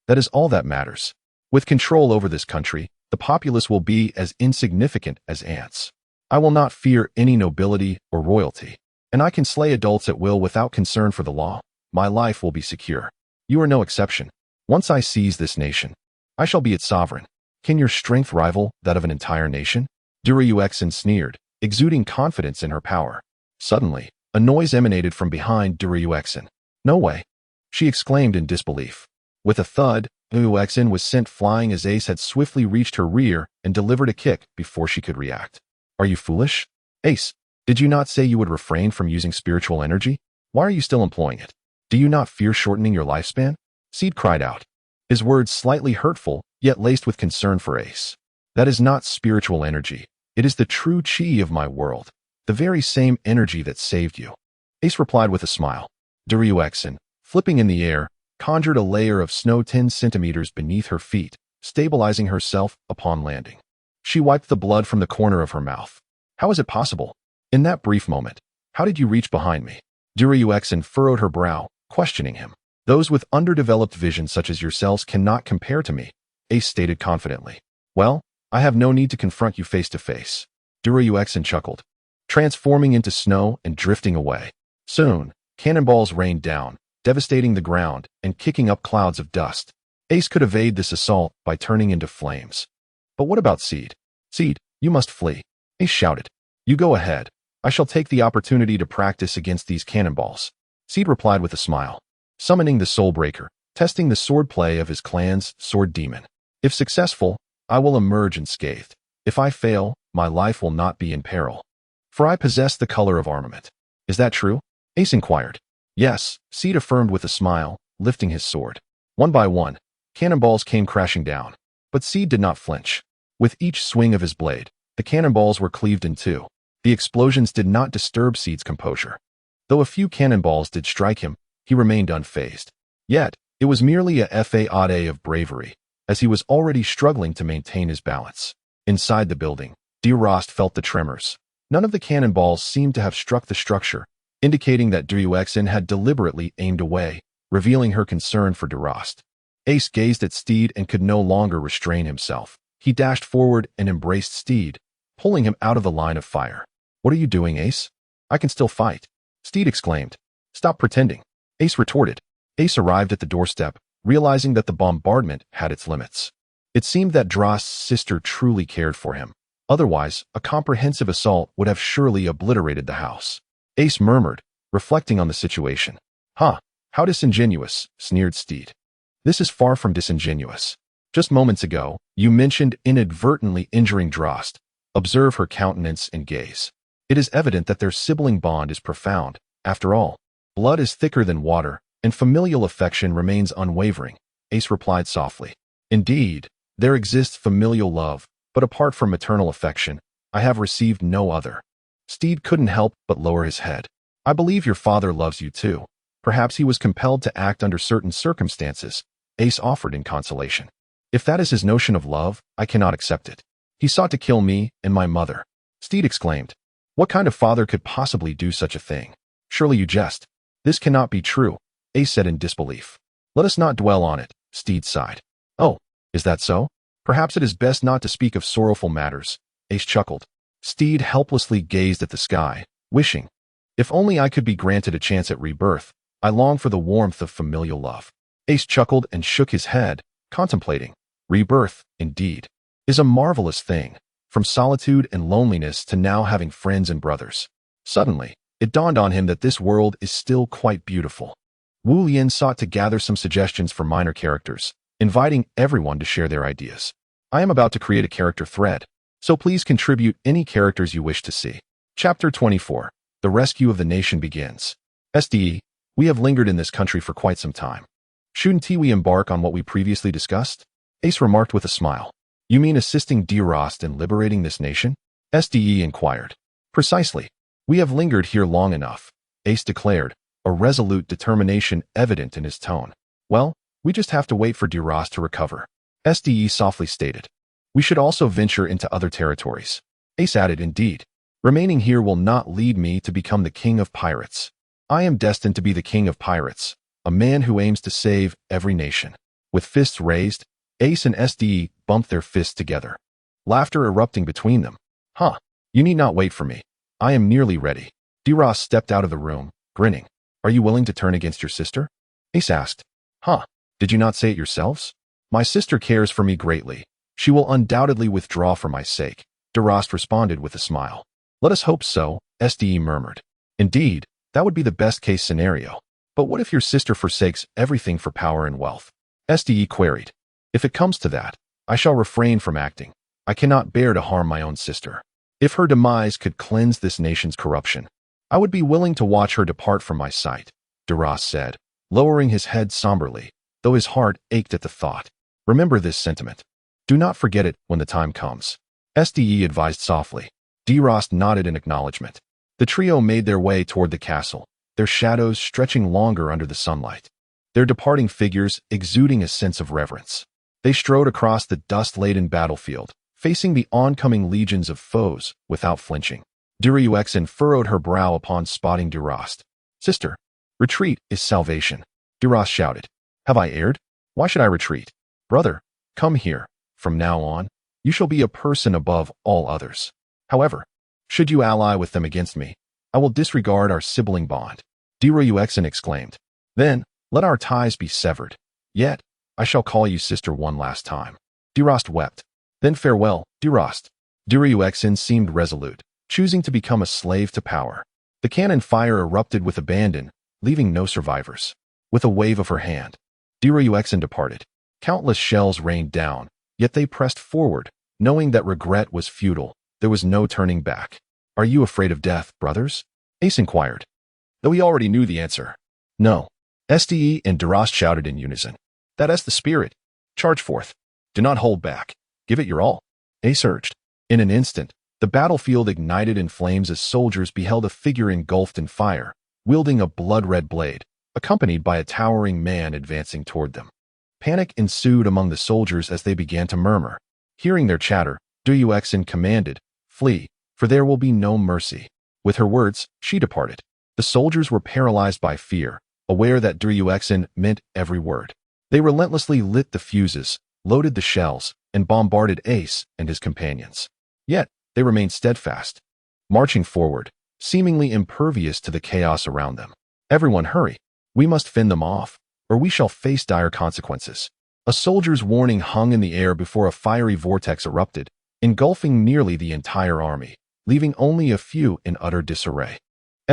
that is all that matters. With control over this country, the populace will be as insignificant as ants. I will not fear any nobility or royalty, and I can slay adults at will without concern for the law. My life will be secure. You are no exception. Once I seize this nation, I shall be its sovereign. Can your strength rival that of an entire nation? Guoyun sneered, exuding confidence in her power. Suddenly, a noise emanated from behind Guoyun. No way, she exclaimed in disbelief. With a thud, Guoyun was sent flying as Ace had swiftly reached her rear and delivered a kick before she could react. Are you foolish? Ace, did you not say you would refrain from using spiritual energy? Why are you still employing it? Do you not fear shortening your lifespan? Steed cried out, his words slightly hurtful, yet laced with concern for Ace. That is not spiritual energy. It is the true chi of my world, the very same energy that saved you. Ace replied with a smile. Guoyun, flipping in the air, conjured a layer of snow 10 centimeters beneath her feet, stabilizing herself upon landing. She wiped the blood from the corner of her mouth. How is it possible? In that brief moment, how did you reach behind me? Guoyun furrowed her brow, questioning him. Those with underdeveloped vision such as yourselves cannot compare to me, Ace stated confidently. Well, I have no need to confront you face to face. Guoyun chuckled, transforming into snow and drifting away. Soon, cannonballs rained down, devastating the ground and kicking up clouds of dust. Ace could evade this assault by turning into flames. But what about Steed? Steed, you must flee. Ace shouted. You go ahead. I shall take the opportunity to practice against these cannonballs. Steed replied with a smile, summoning the Soulbreaker, testing the swordplay of his clan's sword demon. If successful, I will emerge unscathed. If I fail, my life will not be in peril. For I possess the color of armament. Is that true? Ace inquired. Yes, Steed affirmed with a smile, lifting his sword. One by one, cannonballs came crashing down. But Steed did not flinch. With each swing of his blade, the cannonballs were cleaved in two. The explosions did not disturb Steed's composure. Though a few cannonballs did strike him, he remained unfazed. Yet, it was merely a faude of bravery, as he was already struggling to maintain his balance. Inside the building, Delost felt the tremors. None of the cannonballs seemed to have struck the structure, indicating that Guoyun had deliberately aimed away, revealing her concern for Delost. Ace gazed at Steed and could no longer restrain himself. He dashed forward and embraced Steed, pulling him out of the line of fire. What are you doing, Ace? I can still fight. Steed exclaimed. Stop pretending. Ace retorted. Ace arrived at the doorstep, realizing that the bombardment had its limits. It seemed that Delost's sister truly cared for him. Otherwise, a comprehensive assault would have surely obliterated the house. Ace murmured, reflecting on the situation. Huh, how disingenuous, sneered Steed. This is far from disingenuous. Just moments ago, you mentioned inadvertently injuring Delost. Observe her countenance and gaze. It is evident that their sibling bond is profound. After all, blood is thicker than water, and familial affection remains unwavering, Ace replied softly. Indeed, there exists familial love, but apart from maternal affection, I have received no other. Steed couldn't help but lower his head. I believe your father loves you too. Perhaps he was compelled to act under certain circumstances, Ace offered in consolation. If that is his notion of love, I cannot accept it. He sought to kill me and my mother. Steed exclaimed. What kind of father could possibly do such a thing? Surely you jest. This cannot be true, Ace said in disbelief. Let us not dwell on it, Steed sighed. Oh, is that so? Perhaps it is best not to speak of sorrowful matters, Ace chuckled. Steed helplessly gazed at the sky, wishing, if only I could be granted a chance at rebirth. I long for the warmth of familial love. Ace chuckled and shook his head, contemplating. Rebirth, indeed, is a marvelous thing, from solitude and loneliness to now having friends and brothers. Suddenly, it dawned on him that this world is still quite beautiful. Wu Lien sought to gather some suggestions for minor characters, inviting everyone to share their ideas. I am about to create a character thread, so please contribute any characters you wish to see. Chapter 24. The Rescue of the Nation begins. SDE, we have lingered in this country for quite some time. Shouldn't we embark on what we previously discussed? Ace remarked with a smile. You mean assisting Delost in liberating this nation? SDE inquired. Precisely. We have lingered here long enough, Ace declared, a resolute determination evident in his tone. Well, we just have to wait for Delost to recover, SDE softly stated. We should also venture into other territories. Ace added, indeed. Remaining here will not lead me to become the king of pirates. I am destined to be the king of pirates, a man who aims to save every nation. With fists raised, Ace and SDE bumped their fists together, laughter erupting between them. Huh, you need not wait for me. I am nearly ready. Delost stepped out of the room, grinning. Are you willing to turn against your sister? Ace asked. Huh, did you not say it yourselves? My sister cares for me greatly. She will undoubtedly withdraw for my sake, Delost responded with a smile. Let us hope so, Ste murmured. Indeed, that would be the best-case scenario. But what if your sister forsakes everything for power and wealth? Ste queried. If it comes to that, I shall refrain from acting. I cannot bear to harm my own sister. If her demise could cleanse this nation's corruption, I would be willing to watch her depart from my sight, Delost said, lowering his head somberly, though his heart ached at the thought. Remember this sentiment. Do not forget it when the time comes. Ste advised softly. Delost nodded in acknowledgement. The trio made their way toward the castle, their shadows stretching longer under the sunlight, their departing figures exuding a sense of reverence. They strode across the dust-laden battlefield, facing the oncoming legions of foes without flinching. Guoyun furrowed her brow upon spotting Delost. Sister, retreat is salvation, Delost shouted. Have I erred? Why should I retreat? Brother, come here. From now on, you shall be a person above all others. However, should you ally with them against me, I will disregard our sibling bond, Guoyun exclaimed. Then, let our ties be severed. Yet, I shall call you sister one last time. Delost wept. Then farewell, Delost. Guoyun seemed resolute, choosing to become a slave to power. The cannon fire erupted with abandon, leaving no survivors. With a wave of her hand, Guoyun departed. Countless shells rained down, yet they pressed forward, knowing that regret was futile. There was no turning back. Are you afraid of death, brothers? Ace inquired. Though he already knew the answer. No. Ste and Delost shouted in unison. That is the spirit. Charge forth. Do not hold back. Give it your all. Ace urged. In an instant, the battlefield ignited in flames as soldiers beheld a figure engulfed in fire, wielding a blood-red blade, accompanied by a towering man advancing toward them. Panic ensued among the soldiers as they began to murmur. Hearing their chatter, Guoyun commanded, Flee, for there will be no mercy. With her words, she departed. The soldiers were paralyzed by fear, aware that Guoyun meant every word. They relentlessly lit the fuses, loaded the shells, and bombarded Ace and his companions. Yet, they remained steadfast, marching forward, seemingly impervious to the chaos around them. Everyone hurry. We must fend them off, or we shall face dire consequences. A soldier's warning hung in the air before a fiery vortex erupted, engulfing nearly the entire army, leaving only a few in utter disarray.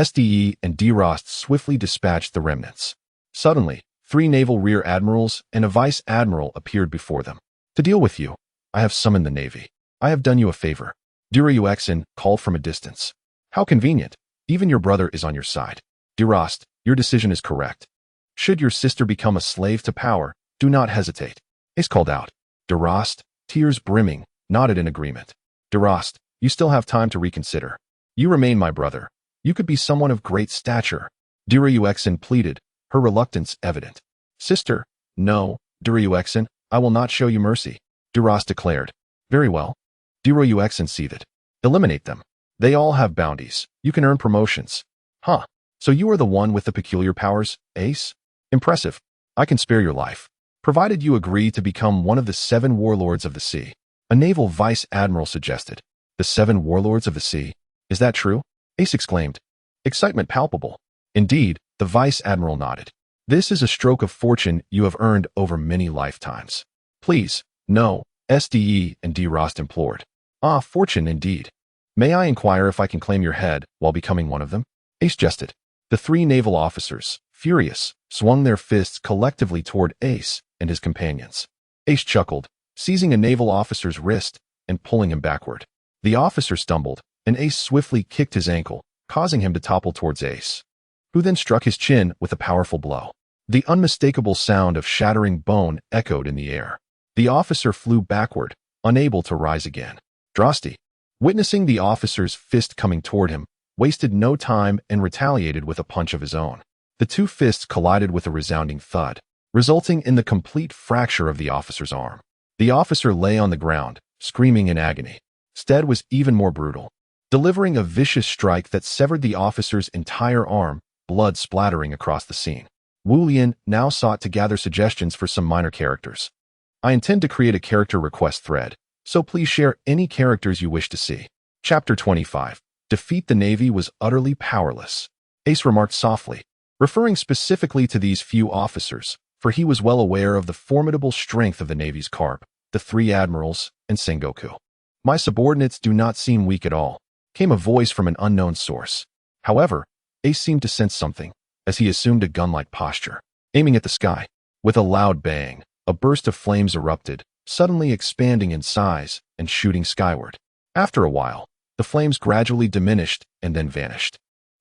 Ste and Delost swiftly dispatched the remnants. Suddenly, 3 naval rear admirals and a vice admiral appeared before them. To deal with you, I have summoned the navy. I have done you a favor. Guoyun called from a distance. How convenient. Even your brother is on your side. Delost, your decision is correct. Should your sister become a slave to power, do not hesitate. Ace called out. Delost, tears brimming, nodded in agreement. Delost, you still have time to reconsider. You remain my brother. You could be someone of great stature. Guoyun pleaded, her reluctance evident. Sister, no, Guoyun, I will not show you mercy, Delost declared. Very well. Guoyun seethed. Eliminate them. They all have bounties. You can earn promotions. Huh. So you are the one with the peculiar powers, Ace? Impressive. I can spare your life, provided you agree to become one of the 7 warlords of the sea. A naval vice admiral suggested. The 7 warlords of the sea? Is that true? Ace exclaimed. Excitement palpable. Indeed, the vice admiral nodded. This is a stroke of fortune you have earned over many lifetimes. Please, no, Ste and Delost implored. Ah, fortune indeed. May I inquire if I can claim your head while becoming one of them? Ace jested. The 3 naval officers, furious, swung their fists collectively toward Ace and his companions. Ace chuckled, seizing a naval officer's wrist and pulling him backward. The officer stumbled, and Ace swiftly kicked his ankle, causing him to topple towards Ace, who then struck his chin with a powerful blow. The unmistakable sound of shattering bone echoed in the air. The officer flew backward, unable to rise again. Drosti, witnessing the officer's fist coming toward him, wasted no time and retaliated with a punch of his own. The 2 fists collided with a resounding thud, resulting in the complete fracture of the officer's arm. The officer lay on the ground, screaming in agony. Steed was even more brutal, delivering a vicious strike that severed the officer's entire arm, blood splattering across the scene. Guoyun now sought to gather suggestions for some minor characters. I intend to create a character request thread, so please share any characters you wish to see. Chapter 25. Defeat the Navy was utterly powerless. Ace remarked softly, referring specifically to these few officers, for he was well aware of the formidable strength of the Navy's carp, the three admirals, and Sengoku. My subordinates do not seem weak at all, came a voice from an unknown source. However, Ace seemed to sense something, as he assumed a gun-like posture, aiming at the sky. With a loud bang, a burst of flames erupted, suddenly expanding in size and shooting skyward. After a while, the flames gradually diminished and then vanished.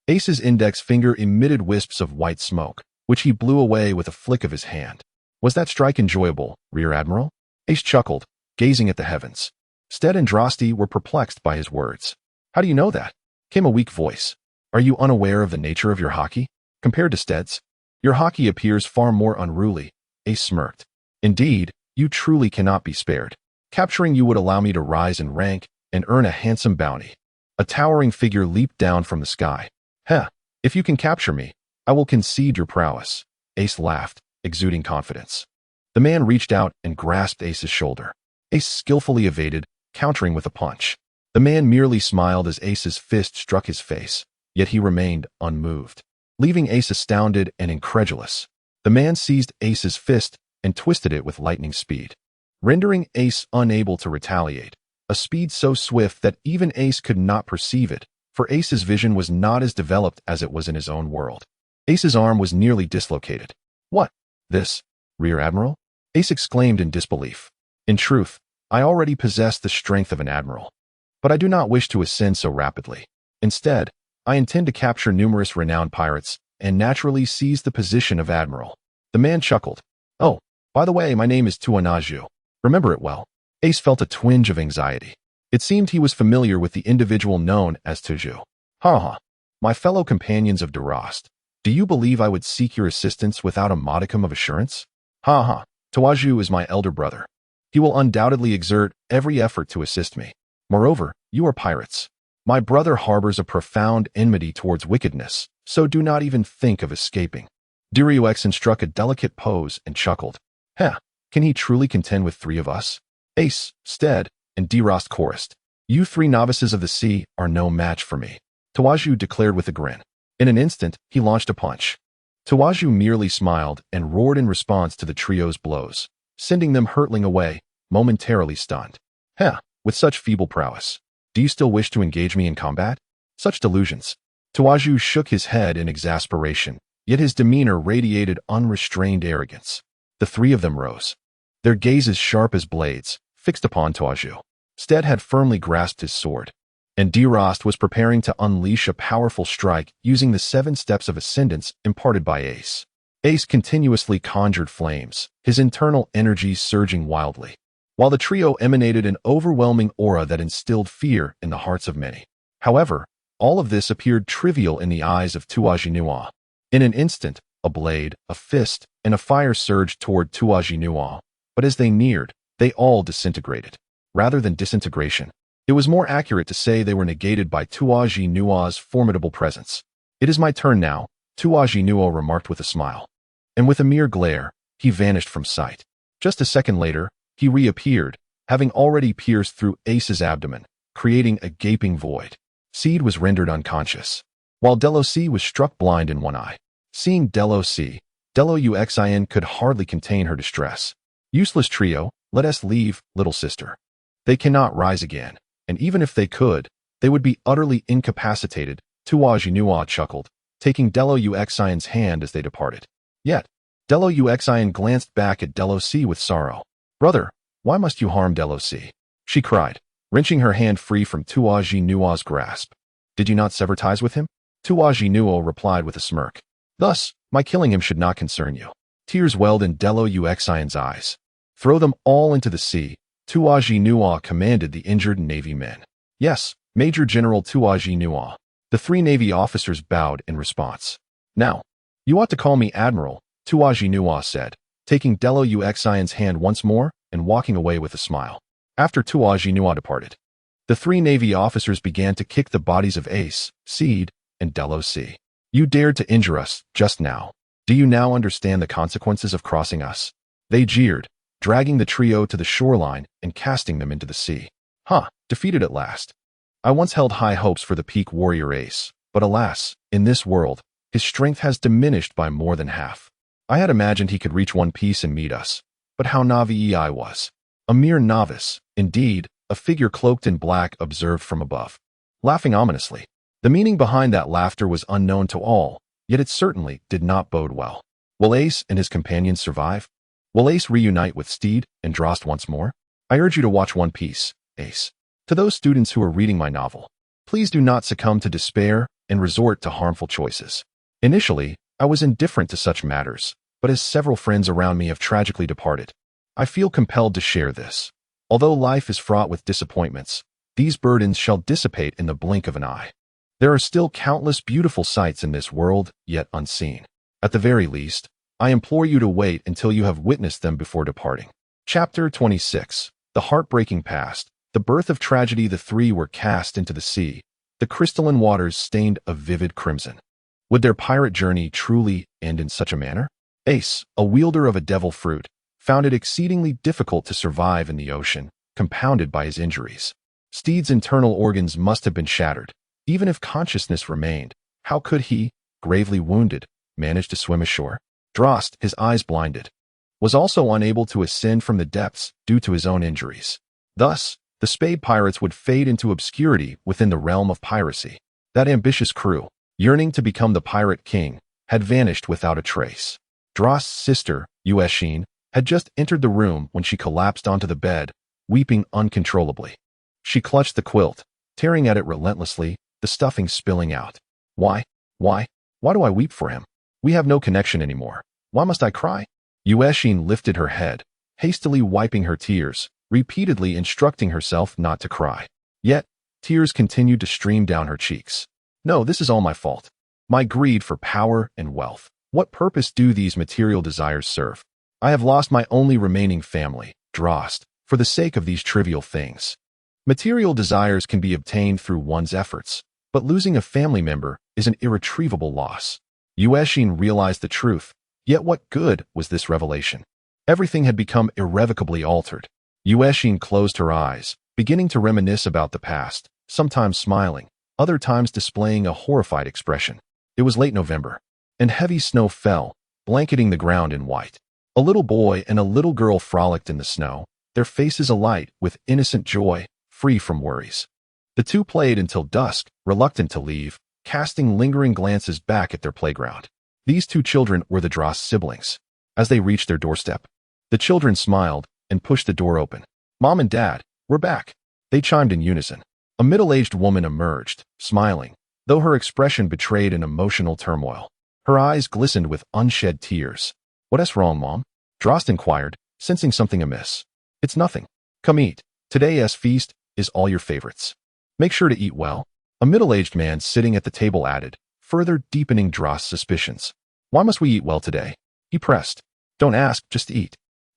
Ace's index finger emitted wisps of white smoke, which he blew away with a flick of his hand. Was that strike enjoyable, Rear Admiral? Ace chuckled, gazing at the heavens. Steed and Drosti were perplexed by his words. How do you know that? Came a weak voice. Are you unaware of the nature of your haki? Compared to Steed's, your haki appears far more unruly. Ace smirked. Indeed, you truly cannot be spared. Capturing you would allow me to rise in rank and earn a handsome bounty. A towering figure leaped down from the sky. Heh, if you can capture me, I will concede your prowess. Ace laughed, exuding confidence. The man reached out and grasped Ace's shoulder. Ace skillfully evaded, countering with a punch. The man merely smiled as Ace's fist struck his face, yet he remained unmoved, leaving Ace astounded and incredulous. The man seized Ace's fist and twisted it with lightning speed, rendering Ace unable to retaliate, a speed so swift that even Ace could not perceive it, for Ace's vision was not as developed as it was in his own world. Ace's arm was nearly dislocated. What? This? Rear Admiral? Ace exclaimed in disbelief. In truth, I already possess the strength of an admiral. But I do not wish to ascend so rapidly. Instead, I intend to capture numerous renowned pirates and naturally seize the position of admiral. The man chuckled. Oh, by the way, my name is Tuanaju. Remember it well. Ace felt a twinge of anxiety. It seemed he was familiar with the individual known as Youju. Ha. My fellow companions of Delost, do you believe I would seek your assistance without a modicum of assurance? Ha. Youju is my elder brother. He will undoubtedly exert every effort to assist me. Moreover, you are pirates. My brother harbors a profound enmity towards wickedness, so do not even think of escaping. Delost struck a delicate pose and chuckled. Heh, can he truly contend with three of us? Ace, Steed, and Delost chorused. You three novices of the sea are no match for me, Youju declared with a grin. In an instant, he launched a punch. Youju merely smiled and roared in response to the trio's blows, sending them hurtling away, momentarily stunned. Heh, with such feeble prowess, do you still wish to engage me in combat? Such delusions. Youju shook his head in exasperation, yet his demeanor radiated unrestrained arrogance. The three of them rose, their gazes sharp as blades, fixed upon Youju. Steed had firmly grasped his sword, and Delost was preparing to unleash a powerful strike using the 7 steps of ascendance imparted by Ace. Ace continuously conjured flames, his internal energy surging wildly, while the trio emanated an overwhelming aura that instilled fear in the hearts of many. However, all of this appeared trivial in the eyes of Xingyue. In an instant, a blade, a fist, and a fire surged toward Xingyue, but as they neared, they all disintegrated. Rather than disintegration, it was more accurate to say they were negated by Xingyue's formidable presence. It is my turn now, Xingyue remarked with a smile. And with a mere glare, he vanished from sight. Just a second later, he reappeared, having already pierced through Ace's abdomen, creating a gaping void. Steed was rendered unconscious, while Delost was struck blind in one eye. Seeing Delost, Deloust could hardly contain her distress. Useless trio, let us leave, little sister. They cannot rise again, and even if they could, they would be utterly incapacitated, Xingyue chuckled, taking Deloust's hand as they departed. Yet, Deloust glanced back at Delost with sorrow. Brother, why must you harm Delost? She cried, wrenching her hand free from Xingyue's grasp. Did you not sever ties with him? Xingyue replied with a smirk. Thus, my killing him should not concern you. Tears welled in Deloust's eyes. Throw them all into the sea, Xingyue commanded the injured Navy men. Yes, Major General Xingyue. The 3 Navy officers bowed in response. Now, you ought to call me Admiral, Xingyue said, taking Deloust's hand once more and walking away with a smile. After Xingyue departed, the 3 Navy officers began to kick the bodies of Ace, Steed, and Delost. You dared to injure us just now. Do you now understand the consequences of crossing us? They jeered, dragging the trio to the shoreline and casting them into the sea. Defeated at last. I once held high hopes for the peak warrior Ace, but alas, in this world, his strength has diminished by more than half. I had imagined he could reach one piece and meet us, but how naive I was. A mere novice, indeed, a figure cloaked in black observed from above, laughing ominously. The meaning behind that laughter was unknown to all, yet it certainly did not bode well. Will Ace and his companions survive? Will Ace reunite with Steed and Delost once more? I urge you to watch One Piece, Ace. To those students who are reading my novel, please do not succumb to despair and resort to harmful choices. Initially, I was indifferent to such matters, but as several friends around me have tragically departed, I feel compelled to share this. Although life is fraught with disappointments, these burdens shall dissipate in the blink of an eye. There are still countless beautiful sights in this world, yet unseen. At the very least, I implore you to wait until you have witnessed them before departing. Chapter 26. The Heartbreaking Past. The birth of tragedy. The three were cast into the sea, the crystalline waters stained a vivid crimson. Would their pirate journey truly end in such a manner? Ace, a wielder of a devil fruit, found it exceedingly difficult to survive in the ocean, compounded by his injuries. Steed's internal organs must have been shattered. Even if consciousness remained, how could he, gravely wounded, manage to swim ashore? Delost, his eyes blinded, was also unable to ascend from the depths due to his own injuries. Thus, the Spade Pirates would fade into obscurity within the realm of piracy. That ambitious crew, yearning to become the pirate king, had vanished without a trace. Delost's sister, Youju, had just entered the room when she collapsed onto the bed, weeping uncontrollably. She clutched the quilt, tearing at it relentlessly, the stuffing spilling out. Why do I weep for him? We have no connection anymore. Why must I cry? Youju lifted her head, hastily wiping her tears, repeatedly instructing herself not to cry. Yet, tears continued to stream down her cheeks. No, this is all my fault. My greed for power and wealth. What purpose do these material desires serve? I have lost my only remaining family, Delost, for the sake of these trivial things. Material desires can be obtained through one's efforts, but losing a family member is an irretrievable loss. Youju realized the truth, yet what good was this revelation? Everything had become irrevocably altered. Youju closed her eyes, beginning to reminisce about the past, sometimes smiling, other times displaying a horrified expression. It was late November, and heavy snow fell, blanketing the ground in white. A little boy and a little girl frolicked in the snow, their faces alight with innocent joy, free from worries. The two played until dusk, reluctant to leave, casting lingering glances back at their playground. These two children were the Delost siblings. As they reached their doorstep, the children smiled and pushed the door open. Mom and Dad, we're back, they chimed in unison. A middle-aged woman emerged, smiling, though her expression betrayed an emotional turmoil. Her eyes glistened with unshed tears. What's wrong, Mom? Delost inquired, sensing something amiss. It's nothing. Come eat. Today's feast is all your favorites. Make sure to eat well. A middle-aged man sitting at the table added, further deepening Delost's suspicions. Why must we eat well today? He pressed. Don't ask, just eat.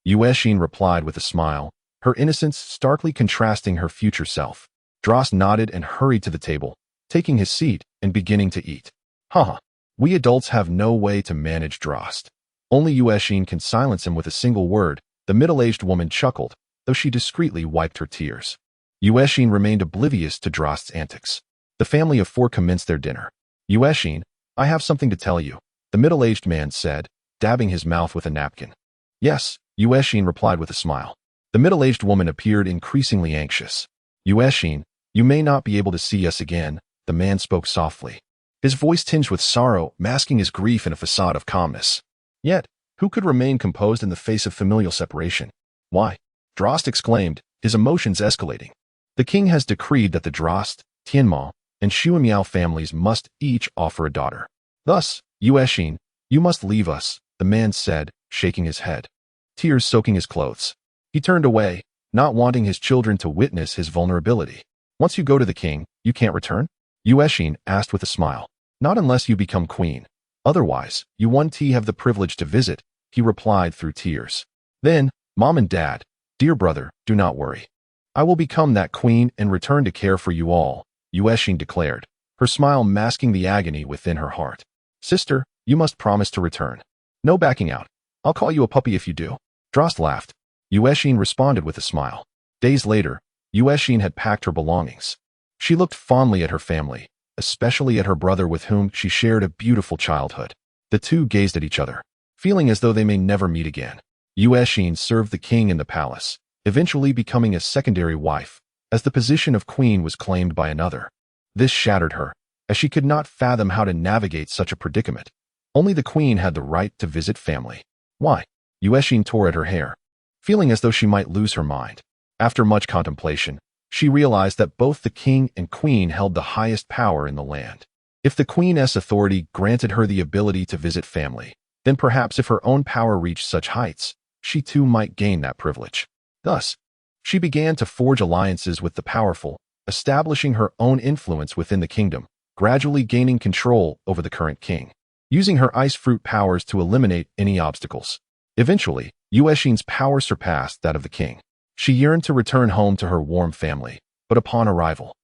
Youju replied with a smile, her innocence starkly contrasting her future self. Delost nodded and hurried to the table, taking his seat and beginning to eat. Haha, we adults have no way to manage Delost. Only Youju can silence him with a single word. The middle-aged woman chuckled, though she discreetly wiped her tears. Youju remained oblivious to Delost's antics. The family of four commenced their dinner. Youju, I have something to tell you, the middle-aged man said, dabbing his mouth with a napkin. Yes, Youju replied with a smile. The middle-aged woman appeared increasingly anxious. Youju, you may not be able to see us again, the man spoke softly, his voice tinged with sorrow, masking his grief in a facade of calmness. Yet, who could remain composed in the face of familial separation? Why? Delost exclaimed, his emotions escalating. The king has decreed that the Delost, Tianluo, and Xingyue families must each offer a daughter. Thus, Youju, you must leave us, the man said, shaking his head, tears soaking his clothes. He turned away, not wanting his children to witness his vulnerability. Once you go to the king, you can't return? Youju asked with a smile. Not unless you become queen. Otherwise, you won't have the privilege to visit, he replied through tears. Then, Mom and Dad, dear brother, do not worry. I will become that queen and return to care for you all, Youju declared, her smile masking the agony within her heart. Sister, you must promise to return. No backing out. I'll call you a puppy if you do. Delost laughed. Youju responded with a smile. Days later, Youju had packed her belongings. She looked fondly at her family, especially at her brother with whom she shared a beautiful childhood. The two gazed at each other, feeling as though they may never meet again. Yuexin served the king in the palace, eventually becoming a secondary wife, as the position of queen was claimed by another. This shattered her, as she could not fathom how to navigate such a predicament. Only the queen had the right to visit family. Why? Yuexin tore at her hair, feeling as though she might lose her mind. After much contemplation, she realized that both the king and queen held the highest power in the land. If the queen's authority granted her the ability to visit family, then perhaps if her own power reached such heights, she too might gain that privilege. Thus, she began to forge alliances with the powerful, establishing her own influence within the kingdom, gradually gaining control over the current king, using her ice fruit powers to eliminate any obstacles. Eventually, Yuexin's power surpassed that of the king. She yearned to return home to her warm family, but upon arrival,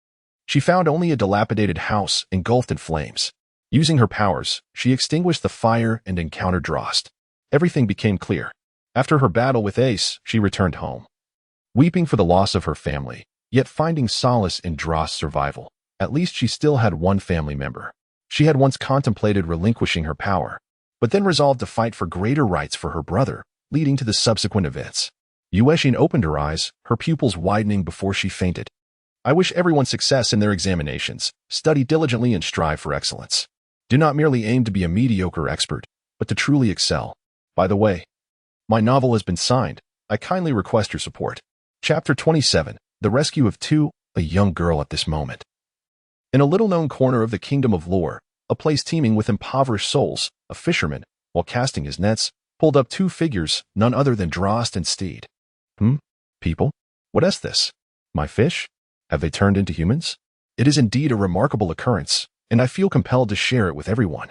she found only a dilapidated house engulfed in flames. Using her powers, she extinguished the fire and encountered Delost. Everything became clear. After her battle with Ace, she returned home, weeping for the loss of her family, yet finding solace in Delost's survival. At least she still had one family member. She had once contemplated relinquishing her power, but then resolved to fight for greater rights for her brother, leading to the subsequent events. Yuexin opened her eyes, her pupils widening before she fainted. I wish everyone success in their examinations. Study diligently and strive for excellence. Do not merely aim to be a mediocre expert, but to truly excel. By the way, my novel has been signed. I kindly request your support. Chapter 27, The Rescue of Two, a young girl at this moment. In a little-known corner of the Kingdom of Lore, a place teeming with impoverished souls, a fisherman, while casting his nets, pulled up two figures, none other than Delost and Steed. People? What is this? My fish? Have they turned into humans? It is indeed a remarkable occurrence, and I feel compelled to share it with everyone.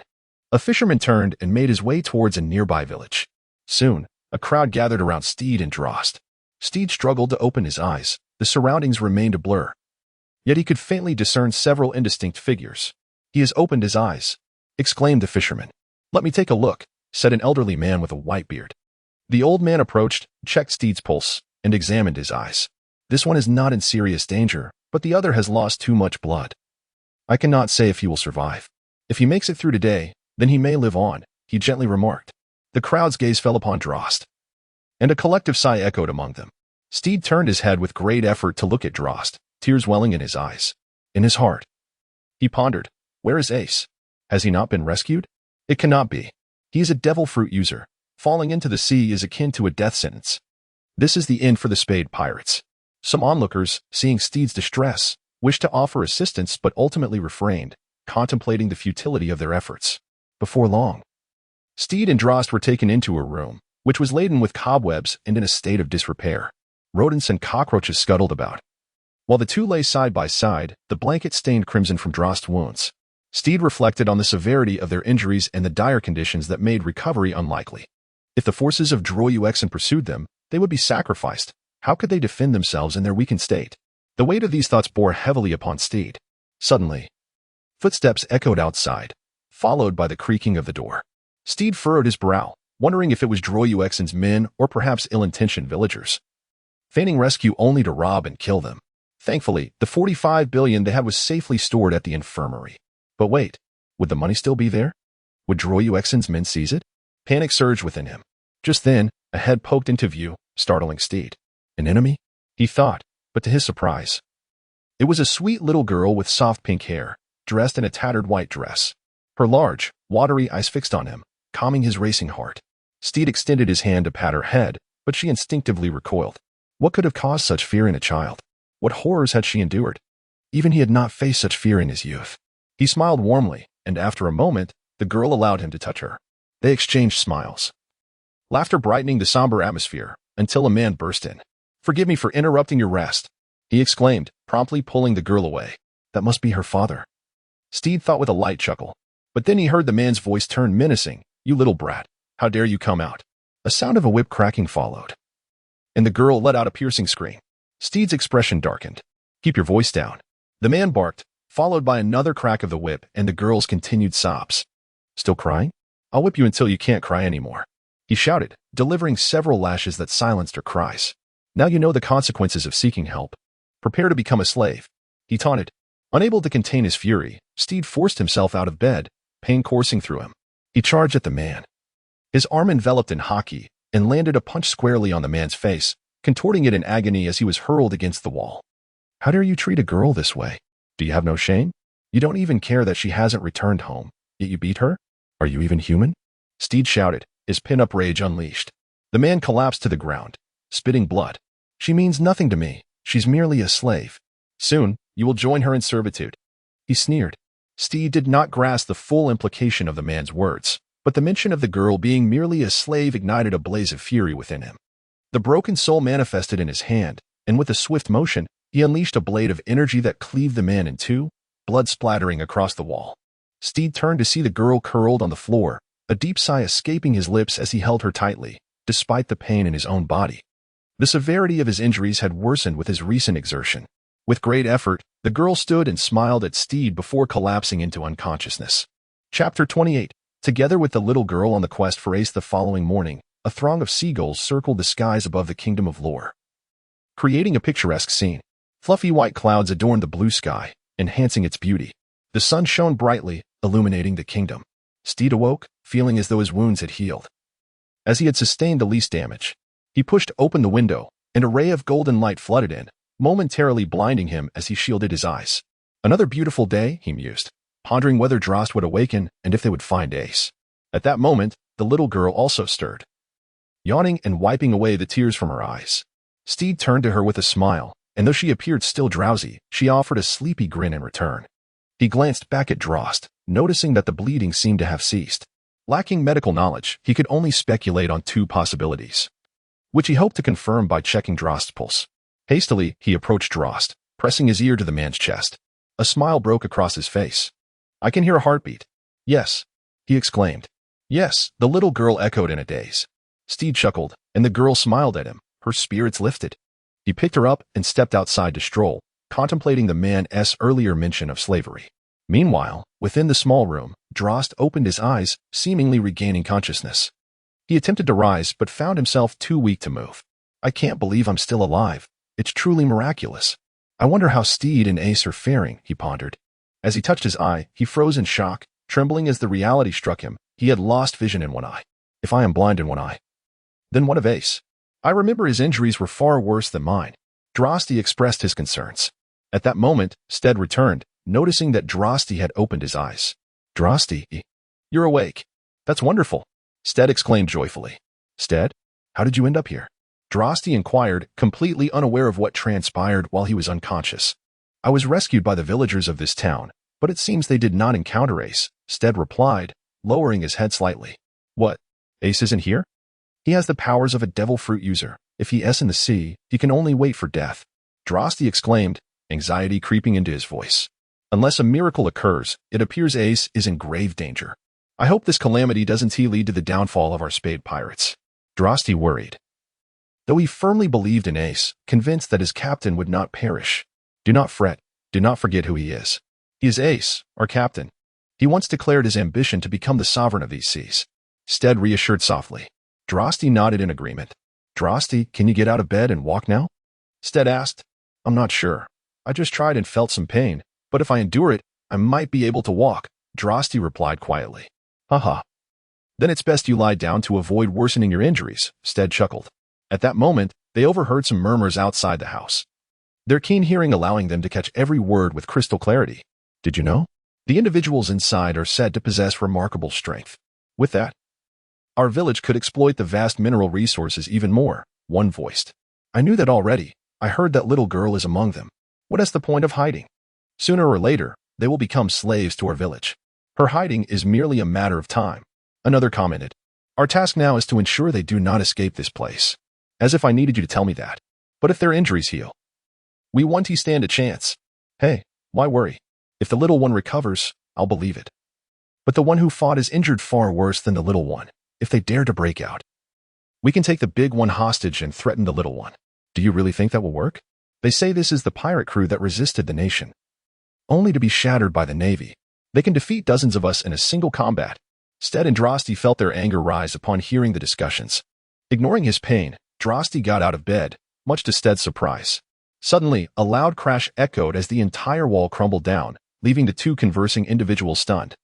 A fisherman turned and made his way towards a nearby village. Soon, a crowd gathered around Steed and Delost. Steed struggled to open his eyes. The surroundings remained a blur. Yet he could faintly discern several indistinct figures. He has opened his eyes, exclaimed the fisherman. Let me take a look, said an elderly man with a white beard. The old man approached, checked Steed's pulse, and examined his eyes. This one is not in serious danger, but the other has lost too much blood. I cannot say if he will survive. If he makes it through today, then he may live on, he gently remarked. The crowd's gaze fell upon Delost, and a collective sigh echoed among them. Steed turned his head with great effort to look at Delost, tears welling in his eyes. In his heart, he pondered, where is Ace? Has he not been rescued? It cannot be. He is a devil fruit user. Falling into the sea is akin to a death sentence. This is the end for the Spade Pirates. Some onlookers, seeing Steed's distress, wished to offer assistance but ultimately refrained, contemplating the futility of their efforts. Before long, Steed and Delost were taken into a room, which was laden with cobwebs and in a state of disrepair. Rodents and cockroaches scuttled about. While the two lay side by side, the blanket stained crimson from Delost's wounds. Steed reflected on the severity of their injuries and the dire conditions that made recovery unlikely. If the forces of Guoyun pursued them, they would be sacrificed. How could they defend themselves in their weakened state? The weight of these thoughts bore heavily upon Steed. Suddenly, footsteps echoed outside, followed by the creaking of the door. Steed furrowed his brow, wondering if it was Guoyun's men or perhaps ill-intentioned villagers, feigning rescue only to rob and kill them. Thankfully, the 45 billion they had was safely stored at the infirmary. But wait, would the money still be there? Would Guoyun's men seize it? Panic surged within him. Just then, a head poked into view, startling Steed. An enemy? He thought, but to his surprise, it was a sweet little girl with soft pink hair, dressed in a tattered white dress. Her large, watery eyes fixed on him, calming his racing heart. Steed extended his hand to pat her head, but she instinctively recoiled. What could have caused such fear in a child? What horrors had she endured? Even he had not faced such fear in his youth. He smiled warmly, and after a moment, the girl allowed him to touch her. They exchanged smiles, laughter brightening the somber atmosphere, until a man burst in. Forgive me for interrupting your rest, he exclaimed, promptly pulling the girl away. That must be her father. Steed thought with a light chuckle, but then he heard the man's voice turn menacing. You little brat, how dare you come out? A sound of a whip cracking followed, and the girl let out a piercing scream. Steed's expression darkened. Keep your voice down, the man barked, followed by another crack of the whip and the girl's continued sobs. Still crying? I'll whip you until you can't cry anymore, he shouted, delivering several lashes that silenced her cries. Now you know the consequences of seeking help. Prepare to become a slave, he taunted. Unable to contain his fury, Steed forced himself out of bed, pain coursing through him. He charged at the man, His arm enveloped in hockey and landed a punch squarely on the man's face, contorting it in agony as he was hurled against the wall. How dare you treat a girl this way? Do you have no shame? You don't even care that she hasn't returned home, yet you beat her? Are you even human? Steed shouted, his pin-up rage unleashed. The man collapsed to the ground, spitting blood. She means nothing to me. She's merely a slave. Soon, you will join her in servitude. He sneered. Steed did not grasp the full implication of the man's words, but the mention of the girl being merely a slave ignited a blaze of fury within him. The broken soul manifested in his hand, and with a swift motion, he unleashed a blade of energy that cleaved the man in two, blood splattering across the wall. Steed turned to see the girl curled on the floor, a deep sigh escaping his lips as he held her tightly, despite the pain in his own body. The severity of his injuries had worsened with his recent exertion. With great effort, the girl stood and smiled at Steed before collapsing into unconsciousness. Chapter 28. Together with the little girl on the quest for Ace the following morning, a throng of seagulls circled the skies above the kingdom of Lore, creating a picturesque scene. Fluffy white clouds adorned the blue sky, enhancing its beauty. The sun shone brightly, illuminating the kingdom. Steed awoke, feeling as though his wounds had healed, as he had sustained the least damage. He pushed open the window, and a ray of golden light flooded in, momentarily blinding him as he shielded his eyes. Another beautiful day, he mused, pondering whether Delost would awaken and if they would find Ace. At that moment, the little girl also stirred, yawning and wiping away the tears from her eyes. Steed turned to her with a smile, and though she appeared still drowsy, she offered a sleepy grin in return. He glanced back at Delost, noticing that the bleeding seemed to have ceased. Lacking medical knowledge, he could only speculate on two possibilities, which he hoped to confirm by checking Delost's pulse. Hastily, he approached Delost, pressing his ear to the man's chest. A smile broke across his face. I can hear a heartbeat. Yes, he exclaimed. Yes, the little girl echoed in a daze. Steed chuckled, and the girl smiled at him, her spirits lifted. He picked her up and stepped outside to stroll, contemplating the man's earlier mention of slavery. Meanwhile, within the small room, Delost opened his eyes, seemingly regaining consciousness. He attempted to rise but found himself too weak to move. I can't believe I'm still alive. It's truly miraculous. I wonder how Steed and Ace are faring, he pondered. As he touched his eye, he froze in shock, trembling as the reality struck him. He had lost vision in one eye. If I am blind in one eye, then what of Ace? I remember his injuries were far worse than mine. Delost expressed his concerns. At that moment, Steed returned, noticing that Delost had opened his eyes. Delost, you're awake. That's wonderful, Steed exclaimed joyfully. Steed, how did you end up here? Delost inquired, completely unaware of what transpired while he was unconscious. I was rescued by the villagers of this town, but it seems they did not encounter Ace, Steed replied, lowering his head slightly. What? Ace isn't here? He has the powers of a devil fruit user. If he is in the sea, he can only wait for death. Delost exclaimed, anxiety creeping into his voice. Unless a miracle occurs, it appears Ace is in grave danger. I hope this calamity doesn't lead to the downfall of our Spade Pirates. Delost worried, though he firmly believed in Ace, convinced that his captain would not perish. Do not fret. Do not forget who he is. He is Ace, our captain. He once declared his ambition to become the sovereign of these seas. Steed reassured softly. Delost nodded in agreement. Delost, can you get out of bed and walk now? Steed asked. I'm not sure. I just tried and felt some pain, but if I endure it, I might be able to walk, Delost replied quietly. Haha. Then it's best you lie down to avoid worsening your injuries, Steed chuckled. At that moment, they overheard some murmurs outside the house, their keen hearing allowing them to catch every word with crystal clarity. Did you know? The individuals inside are said to possess remarkable strength. With that, our village could exploit the vast mineral resources even more, one voiced. I knew that already. I heard that little girl is among them. What is the point of hiding? Sooner or later, they will become slaves to our village. Her hiding is merely a matter of time. Another commented. Our task now is to ensure they do not escape this place. As if I needed you to tell me that. But if their injuries heal, we won't stand a chance. Hey, why worry? If the little one recovers, I'll believe it. But the one who fought is injured far worse than the little one. If they dare to break out, we can take the big one hostage and threaten the little one. Do you really think that will work? They say this is the pirate crew that resisted the nation, only to be shattered by the navy. They can defeat dozens of us in a single combat. Steed and Delost felt their anger rise upon hearing the discussions. Ignoring his pain, Delost got out of bed, much to Steed's surprise. Suddenly, a loud crash echoed as the entire wall crumbled down, leaving the two conversing individuals stunned,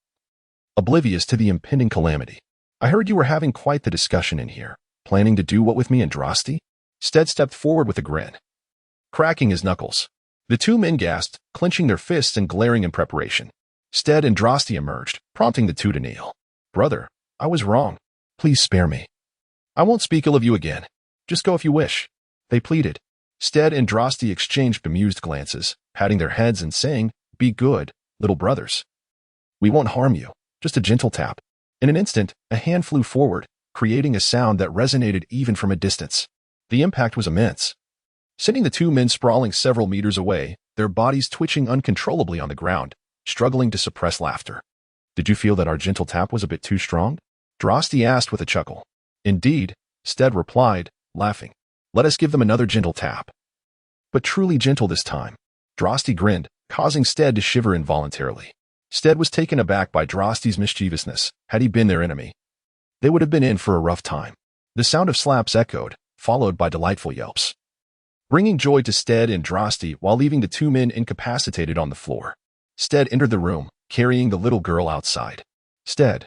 oblivious to the impending calamity. I heard you were having quite the discussion in here. Planning to do what with me and Drosti? Steed stepped forward with a grin, cracking his knuckles. The two men gasped, clenching their fists and glaring in preparation. Steed and Drosti emerged, prompting the two to kneel. Brother, I was wrong. Please spare me. I won't speak ill of you again. Just go if you wish. They pleaded. Steed and Drosti exchanged bemused glances, patting their heads and saying, Be good, little brothers. We won't harm you. Just a gentle tap. In an instant, a hand flew forward, creating a sound that resonated even from a distance. The impact was immense, sending the two men sprawling several meters away, their bodies twitching uncontrollably on the ground, struggling to suppress laughter. Did you feel that our gentle tap was a bit too strong? Drosti asked with a chuckle. Indeed, Steed replied, laughing. Let us give them another gentle tap. But truly gentle this time. Drosti grinned, causing Steed to shiver involuntarily. Steed was taken aback by Drosti's mischievousness. Had he been their enemy, they would have been in for a rough time. The sound of slaps echoed, followed by delightful yelps, bringing joy to Steed and Drosti while leaving the two men incapacitated on the floor. Steed entered the room, carrying the little girl outside. Steed,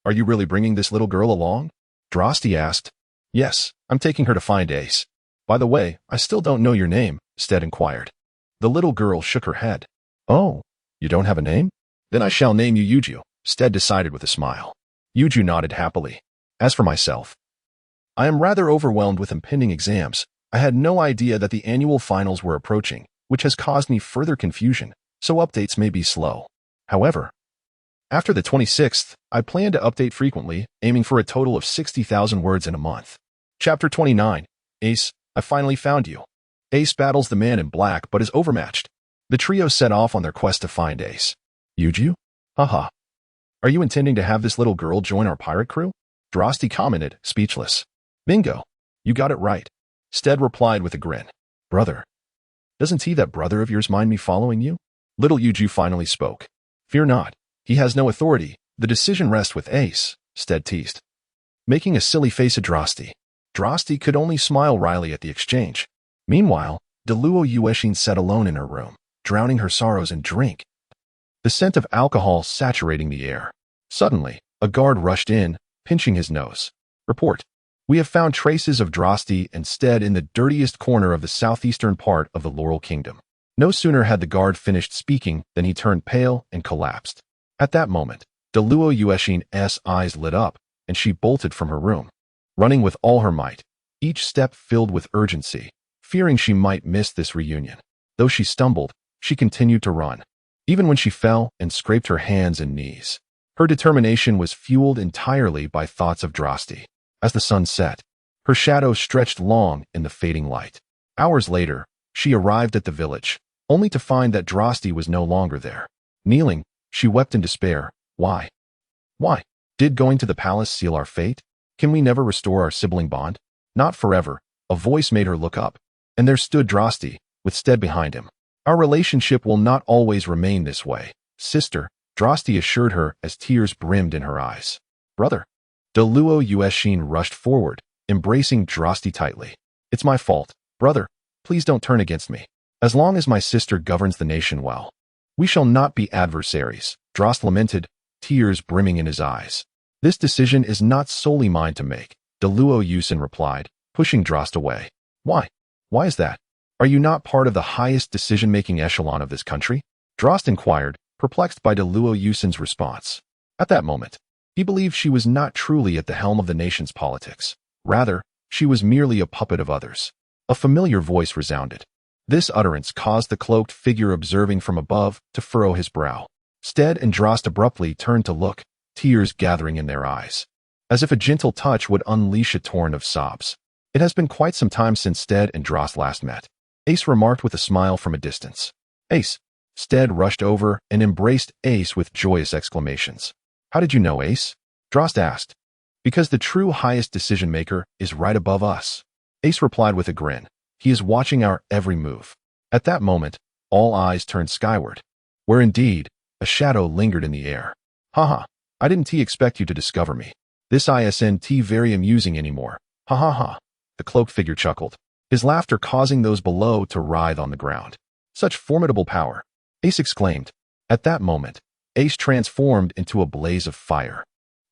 are you really bringing this little girl along? Drosti asked. Yes, I'm taking her to find Ace. By the way, I still don't know your name, Steed inquired. The little girl shook her head. Oh, you don't have a name? Then I shall name you Youju, Steed decided with a smile. Youju nodded happily. As for myself, I am rather overwhelmed with impending exams. I had no idea that the annual finals were approaching, which has caused me further confusion, so updates may be slow. However, after the 26th, I plan to update frequently, aiming for a total of 60,000 words in a month. Chapter 29. Ace, I finally found you. Ace battles the man in black but is overmatched. The trio set off on their quest to find Ace. Youju? Haha. Are you intending to have this little girl join our pirate crew? Drosti commented, speechless. Bingo. You got it right. Steed replied with a grin. Brother. Doesn't that brother of yours mind me following you? Little Youju finally spoke. Fear not. He has no authority. The decision rests with Ace, Steed teased, making a silly face at Drosti. Drosti could only smile wryly at the exchange. Meanwhile, Deluo Yuexin sat alone in her room, drowning her sorrows in drink, the scent of alcohol saturating the air. Suddenly, a guard rushed in, pinching his nose. Report. We have found traces of Drosti and Steed in the dirtiest corner of the southeastern part of the Laurel Kingdom. No sooner had the guard finished speaking than he turned pale and collapsed. At that moment, Deluo Yuexin's eyes lit up, and she bolted from her room, running with all her might, each step filled with urgency, fearing she might miss this reunion. Though she stumbled, she continued to run, even when she fell and scraped her hands and knees. Her determination was fueled entirely by thoughts of Drosti. As the sun set, her shadow stretched long in the fading light. Hours later, she arrived at the village, only to find that Drosti was no longer there. Kneeling, she wept in despair. Why? Why? Did going to the palace seal our fate? Can we never restore our sibling bond? Not forever. A voice made her look up, and there stood Drosti, with Steed behind him. Our relationship will not always remain this way, sister, Drosti assured her as tears brimmed in her eyes. Brother. Deluo Yuexin rushed forward, embracing Drosti tightly. It's my fault. Brother, please don't turn against me. As long as my sister governs the nation well, we shall not be adversaries, Drost lamented, tears brimming in his eyes. This decision is not solely mine to make, Deluo Yuexin replied, pushing Drost away. Why? Why is that? Are you not part of the highest decision-making echelon of this country? Drost inquired, perplexed by Deluo Yuexin's response. At that moment, he believed she was not truly at the helm of the nation's politics. Rather, she was merely a puppet of others. A familiar voice resounded. This utterance caused the cloaked figure observing from above to furrow his brow. Steed and Drost abruptly turned to look, tears gathering in their eyes, as if a gentle touch would unleash a torrent of sobs. It has been quite some time since Steed and Drost last met, Ace remarked with a smile from a distance. Ace. Steed rushed over and embraced Ace with joyous exclamations. How did you know, Ace? Drost asked. Because the true highest decision-maker is right above us. Ace replied with a grin. He is watching our every move. At that moment, all eyes turned skyward, where indeed, a shadow lingered in the air. Haha, I didn't expect you to discover me. This isn't very amusing anymore. Ha ha ha. The cloaked figure chuckled, his laughter causing those below to writhe on the ground. Such formidable power, Ace exclaimed. At that moment, Ace transformed into a blaze of fire,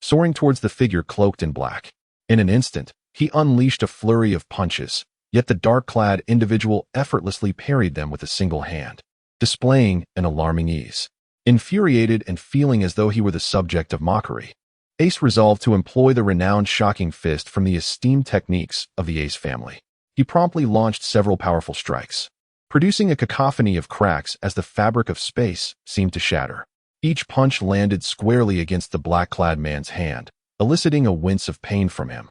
soaring towards the figure cloaked in black. In an instant, he unleashed a flurry of punches, yet the dark-clad individual effortlessly parried them with a single hand, displaying an alarming ease. Infuriated and feeling as though he were the subject of mockery, Ace resolved to employ the renowned shocking fist from the esteemed techniques of the Ace family. He promptly launched several powerful strikes, producing a cacophony of cracks as the fabric of space seemed to shatter. Each punch landed squarely against the black-clad man's hand, eliciting a wince of pain from him,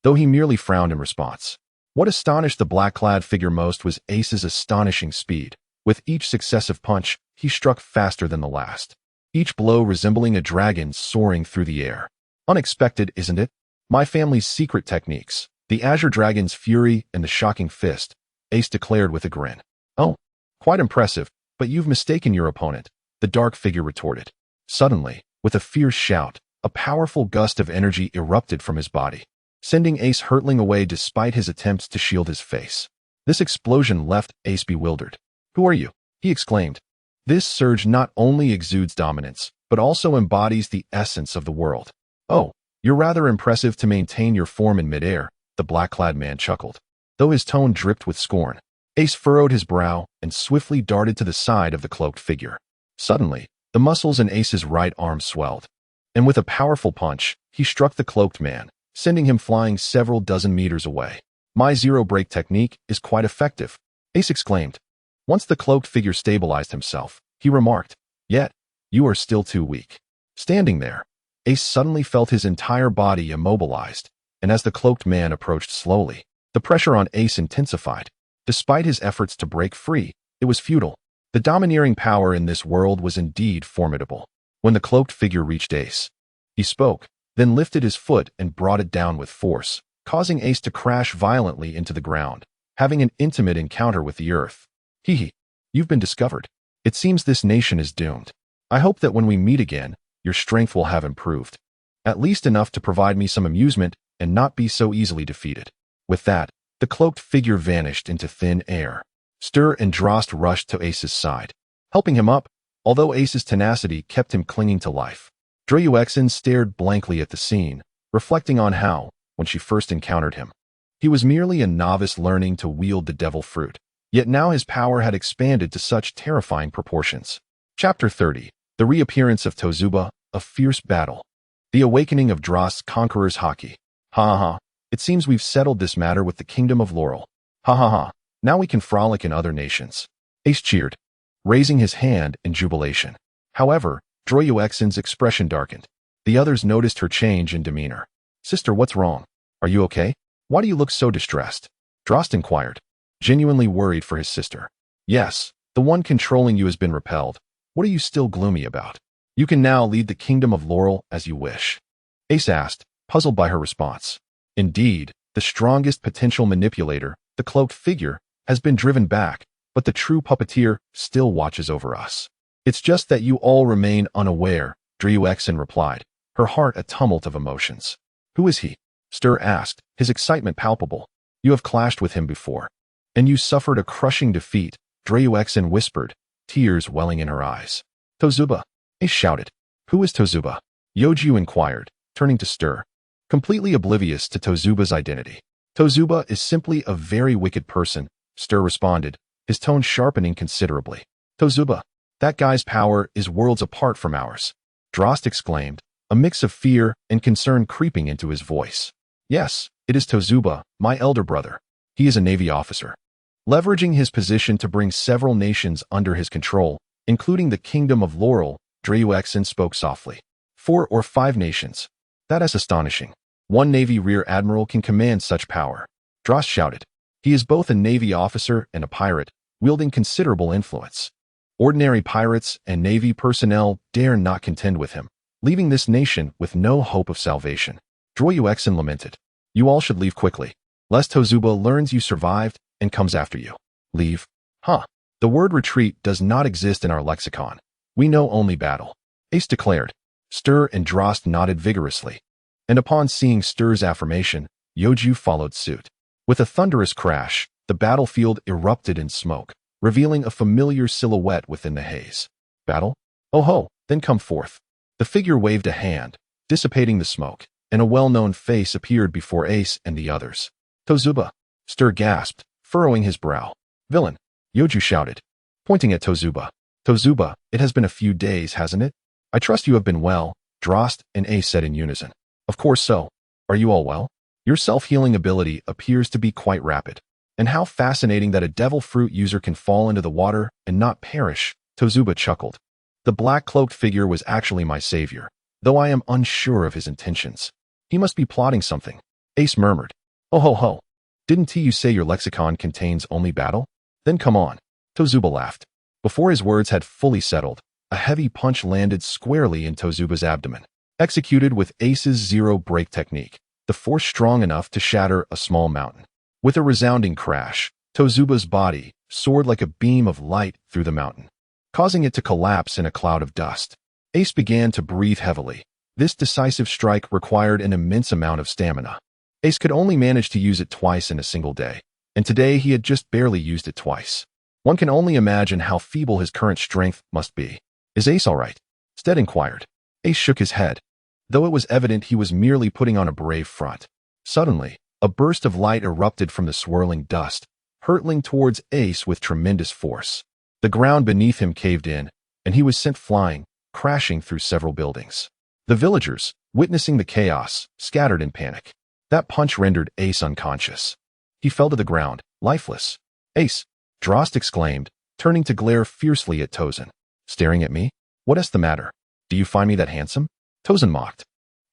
though he merely frowned in response. What astonished the black-clad figure most was Ace's astonishing speed. With each successive punch, he struck faster than the last, each blow resembling a dragon soaring through the air. Unexpected, isn't it? My family's secret techniques, the Azure Dragon's fury and the shocking fist, Ace declared with a grin. Oh, quite impressive, but you've mistaken your opponent, the dark figure retorted. Suddenly, with a fierce shout, a powerful gust of energy erupted from his body, sending Ace hurtling away despite his attempts to shield his face. This explosion left Ace bewildered. "Who are you?" he exclaimed. This surge not only exudes dominance, but also embodies the essence of the world. "Oh, you're rather impressive to maintain your form in midair," the black-clad man chuckled, though his tone dripped with scorn. Ace furrowed his brow and swiftly darted to the side of the cloaked figure. Suddenly, the muscles in Ace's right arm swelled, and with a powerful punch, he struck the cloaked man, sending him flying several dozen meters away. "My zero-break technique is quite effective," Ace exclaimed. Once the cloaked figure stabilized himself, he remarked, "Yet, you are still too weak." Standing there, Ace suddenly felt his entire body immobilized, and as the cloaked man approached slowly, the pressure on Ace intensified. Despite his efforts to break free, it was futile. The domineering power in this world was indeed formidable. When the cloaked figure reached Ace, he spoke, then lifted his foot and brought it down with force, causing Ace to crash violently into the ground, having an intimate encounter with the earth. "Hee, you've been discovered. It seems this nation is doomed. I hope that when we meet again, your strength will have improved, at least enough to provide me some amusement and not be so easily defeated." With that, the cloaked figure vanished into thin air. Stir and Drost rushed to Ace's side, helping him up, although Ace's tenacity kept him clinging to life. Guoyun stared blankly at the scene, reflecting on how, when she first encountered him, he was merely a novice learning to wield the devil fruit. Yet now his power had expanded to such terrifying proportions. Chapter 30. The Reappearance of Tozuba, a Fierce Battle. The Awakening of Drost's Conqueror's Haki. Ha ha ha. It seems we've settled this matter with the Kingdom of Laurel. Ha ha ha. Now we can frolic in other nations. Ace cheered, raising his hand in jubilation. However, Guoyun's expression darkened. The others noticed her change in demeanor. "Sister, what's wrong? Are you okay? Why do you look so distressed?" Drost inquired, genuinely worried for his sister. "Yes, the one controlling you has been repelled. What are you still gloomy about? You can now lead the Kingdom of Laurel as you wish," Ace asked, puzzled by her response. Indeed, the strongest potential manipulator, the cloaked figure, has been driven back, but the true puppeteer still watches over us. "It's just that you all remain unaware," Guoyun replied, her heart a tumult of emotions. "Who is he?" Stir asked, his excitement palpable. "You have clashed with him before, and you suffered a crushing defeat," Guoyun whispered, tears welling in her eyes. "Tozuba," Ace shouted. "Who is Tozuba?" Youju inquired, turning to Stir, completely oblivious to Tozuba's identity. "Tozuba is simply a very wicked person," Stir responded, his tone sharpening considerably. "Tozuba, that guy's power is worlds apart from ours," Drost exclaimed, a mix of fear and concern creeping into his voice. "Yes, it is Tozuba, my elder brother. He is a Navy officer, leveraging his position to bring several nations under his control, including the Kingdom of Laurel." Guoyun spoke softly. 4 or 5 nations. That is astonishing. One Navy Rear Admiral can command such power," Drost shouted. "He is both a Navy officer and a pirate, wielding considerable influence. Ordinary pirates and Navy personnel dare not contend with him, leaving this nation with no hope of salvation." Guoyun lamented. "You all should leave quickly, lest Tozuba learns you survived and comes after you." "Leave? Huh. The word retreat does not exist in our lexicon. We know only battle," Ace declared. Stir and Drost nodded vigorously, and upon seeing Stir's affirmation, Youju followed suit. With a thunderous crash, the battlefield erupted in smoke, revealing a familiar silhouette within the haze. "Battle? Oh ho, then come forth." The figure waved a hand, dissipating the smoke, and a well-known face appeared before Ace and the others. Tozuba, Stir gasped, furrowing his brow. Villain, Youju shouted, pointing at Tozuba. Tozuba, it has been a few days, hasn't it? I trust you have been well, Drost and Ace said in unison. Of course so. Are you all well? Your self-healing ability appears to be quite rapid. And how fascinating that a devil fruit user can fall into the water and not perish, Tozuba chuckled. The black-cloaked figure was actually my savior, though I am unsure of his intentions. He must be plotting something, Ace murmured. Oh ho ho. Didn't you say your lexicon contains only battle? Then come on. Tozuba laughed. Before his words had fully settled, a heavy punch landed squarely in Tozuba's abdomen. Executed with Ace's zero-break technique, the force strong enough to shatter a small mountain. With a resounding crash, Tozuba's body soared like a beam of light through the mountain, causing it to collapse in a cloud of dust. Ace began to breathe heavily. This decisive strike required an immense amount of stamina. Ace could only manage to use it twice in a single day, and today he had just barely used it twice. One can only imagine how feeble his current strength must be. Is Ace all right? Steed inquired. Ace shook his head, though it was evident he was merely putting on a brave front. Suddenly, a burst of light erupted from the swirling dust, hurtling towards Ace with tremendous force. The ground beneath him caved in, and he was sent flying, crashing through several buildings. The villagers, witnessing the chaos, scattered in panic. That punch rendered Ace unconscious. He fell to the ground, lifeless. Ace, Drost exclaimed, turning to glare fiercely at Tozen. Staring at me? What is the matter? Do you find me that handsome? Tozen mocked.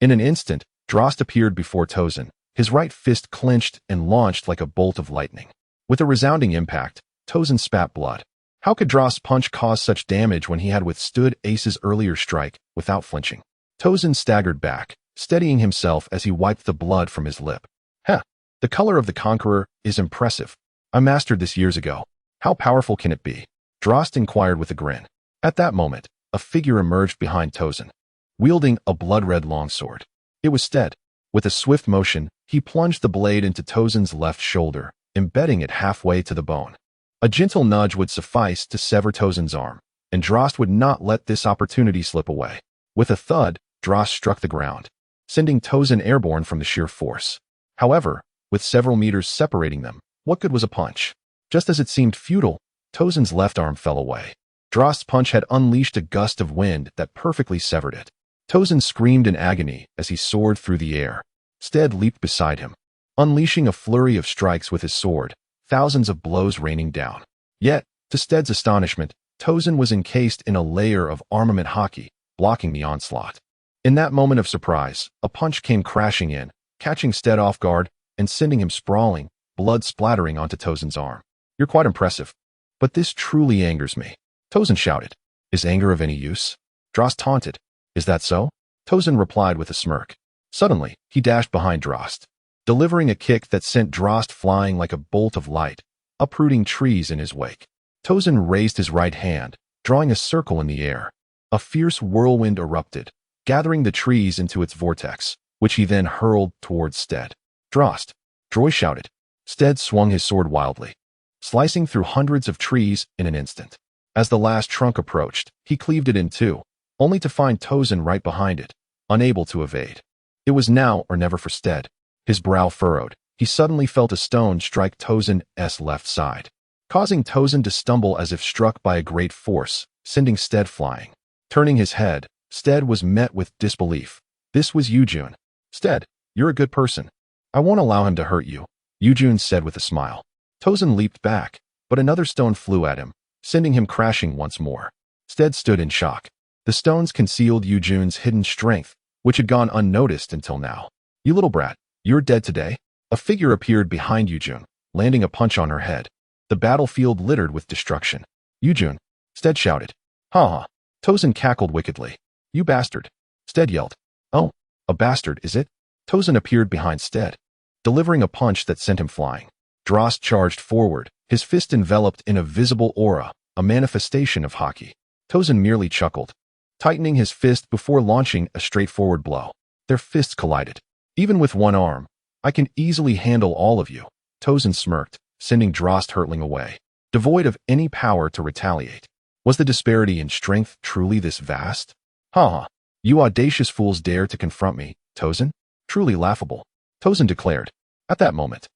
In an instant, Drost appeared before Tozen, his right fist clenched and launched like a bolt of lightning. With a resounding impact, Tozen spat blood. How could Drost's punch cause such damage when he had withstood Ace's earlier strike without flinching? Tozen staggered back, steadying himself as he wiped the blood from his lip. Heh, the color of the conqueror is impressive. I mastered this years ago. How powerful can it be? Drost inquired with a grin. At that moment, a figure emerged behind Tozen, wielding a blood-red longsword. It was Steed. With a swift motion, he plunged the blade into Tozen's left shoulder, embedding it halfway to the bone. A gentle nudge would suffice to sever Tozen's arm, and Drost would not let this opportunity slip away. With a thud, Drost struck the ground, sending Tozen airborne from the sheer force. However, with several meters separating them, what good was a punch? Just as it seemed futile, Tozen's left arm fell away. Drost's punch had unleashed a gust of wind that perfectly severed it. Tozen screamed in agony as he soared through the air. Steed leaped beside him, unleashing a flurry of strikes with his sword, thousands of blows raining down. Yet, to Steed's astonishment, Tozen was encased in a layer of armament haki, blocking the onslaught. In that moment of surprise, a punch came crashing in, catching Steed off guard and sending him sprawling, blood splattering onto Tozen's arm. You're quite impressive. But this truly angers me. Tozen shouted. Is anger of any use? Drost taunted. Is that so? Tozen replied with a smirk. Suddenly, he dashed behind Drost, delivering a kick that sent Drost flying like a bolt of light, uprooting trees in his wake. Tozen raised his right hand, drawing a circle in the air. A fierce whirlwind erupted, gathering the trees into its vortex, which he then hurled towards Steed. Drost! Droy shouted. Steed swung his sword wildly, slicing through hundreds of trees in an instant. As the last trunk approached, he cleaved it in two, only to find Tozen right behind it, unable to evade. It was now or never for Steed. His brow furrowed. He suddenly felt a stone strike Tozen's left side, causing Tozen to stumble as if struck by a great force, sending Steed flying. Turning his head, Steed was met with disbelief. This was Youju. Steed, you're a good person. I won't allow him to hurt you, Youju said with a smile. Tozen leaped back, but another stone flew at him, sending him crashing once more. Steed stood in shock. The stones concealed Youju's hidden strength, which had gone unnoticed until now. You little brat, you're dead today? A figure appeared behind Youju, landing a punch on her head. The battlefield littered with destruction. Youju, Steed shouted. Ha ha. Tozen cackled wickedly. You bastard. Steed yelled. Oh, a bastard, is it? Tozen appeared behind Steed, delivering a punch that sent him flying. Drost charged forward, his fist enveloped in a visible aura, a manifestation of haki. Tozen merely chuckled, tightening his fist before launching a straightforward blow. Their fists collided. Even with one arm, I can easily handle all of you, Tozen smirked, sending Drost hurtling away, devoid of any power to retaliate. Was the disparity in strength truly this vast? Ha ha. You audacious fools dare to confront me, Tozen? Truly laughable, Tozen declared. At that moment,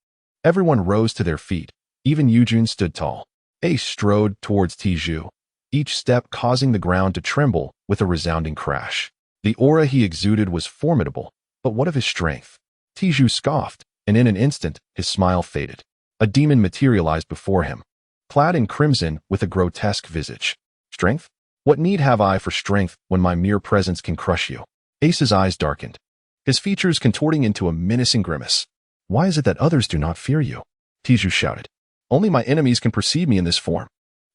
everyone rose to their feet. Even Youju stood tall. Ace strode towards Tiju, each step causing the ground to tremble with a resounding crash. The aura he exuded was formidable, but what of his strength? Tiju scoffed, and in an instant, his smile faded. A demon materialized before him, clad in crimson with a grotesque visage. Strength? What need have I for strength when my mere presence can crush you? Ace's eyes darkened, his features contorting into a menacing grimace. Why is it that others do not fear you? Tiju shouted. Only my enemies can perceive me in this form,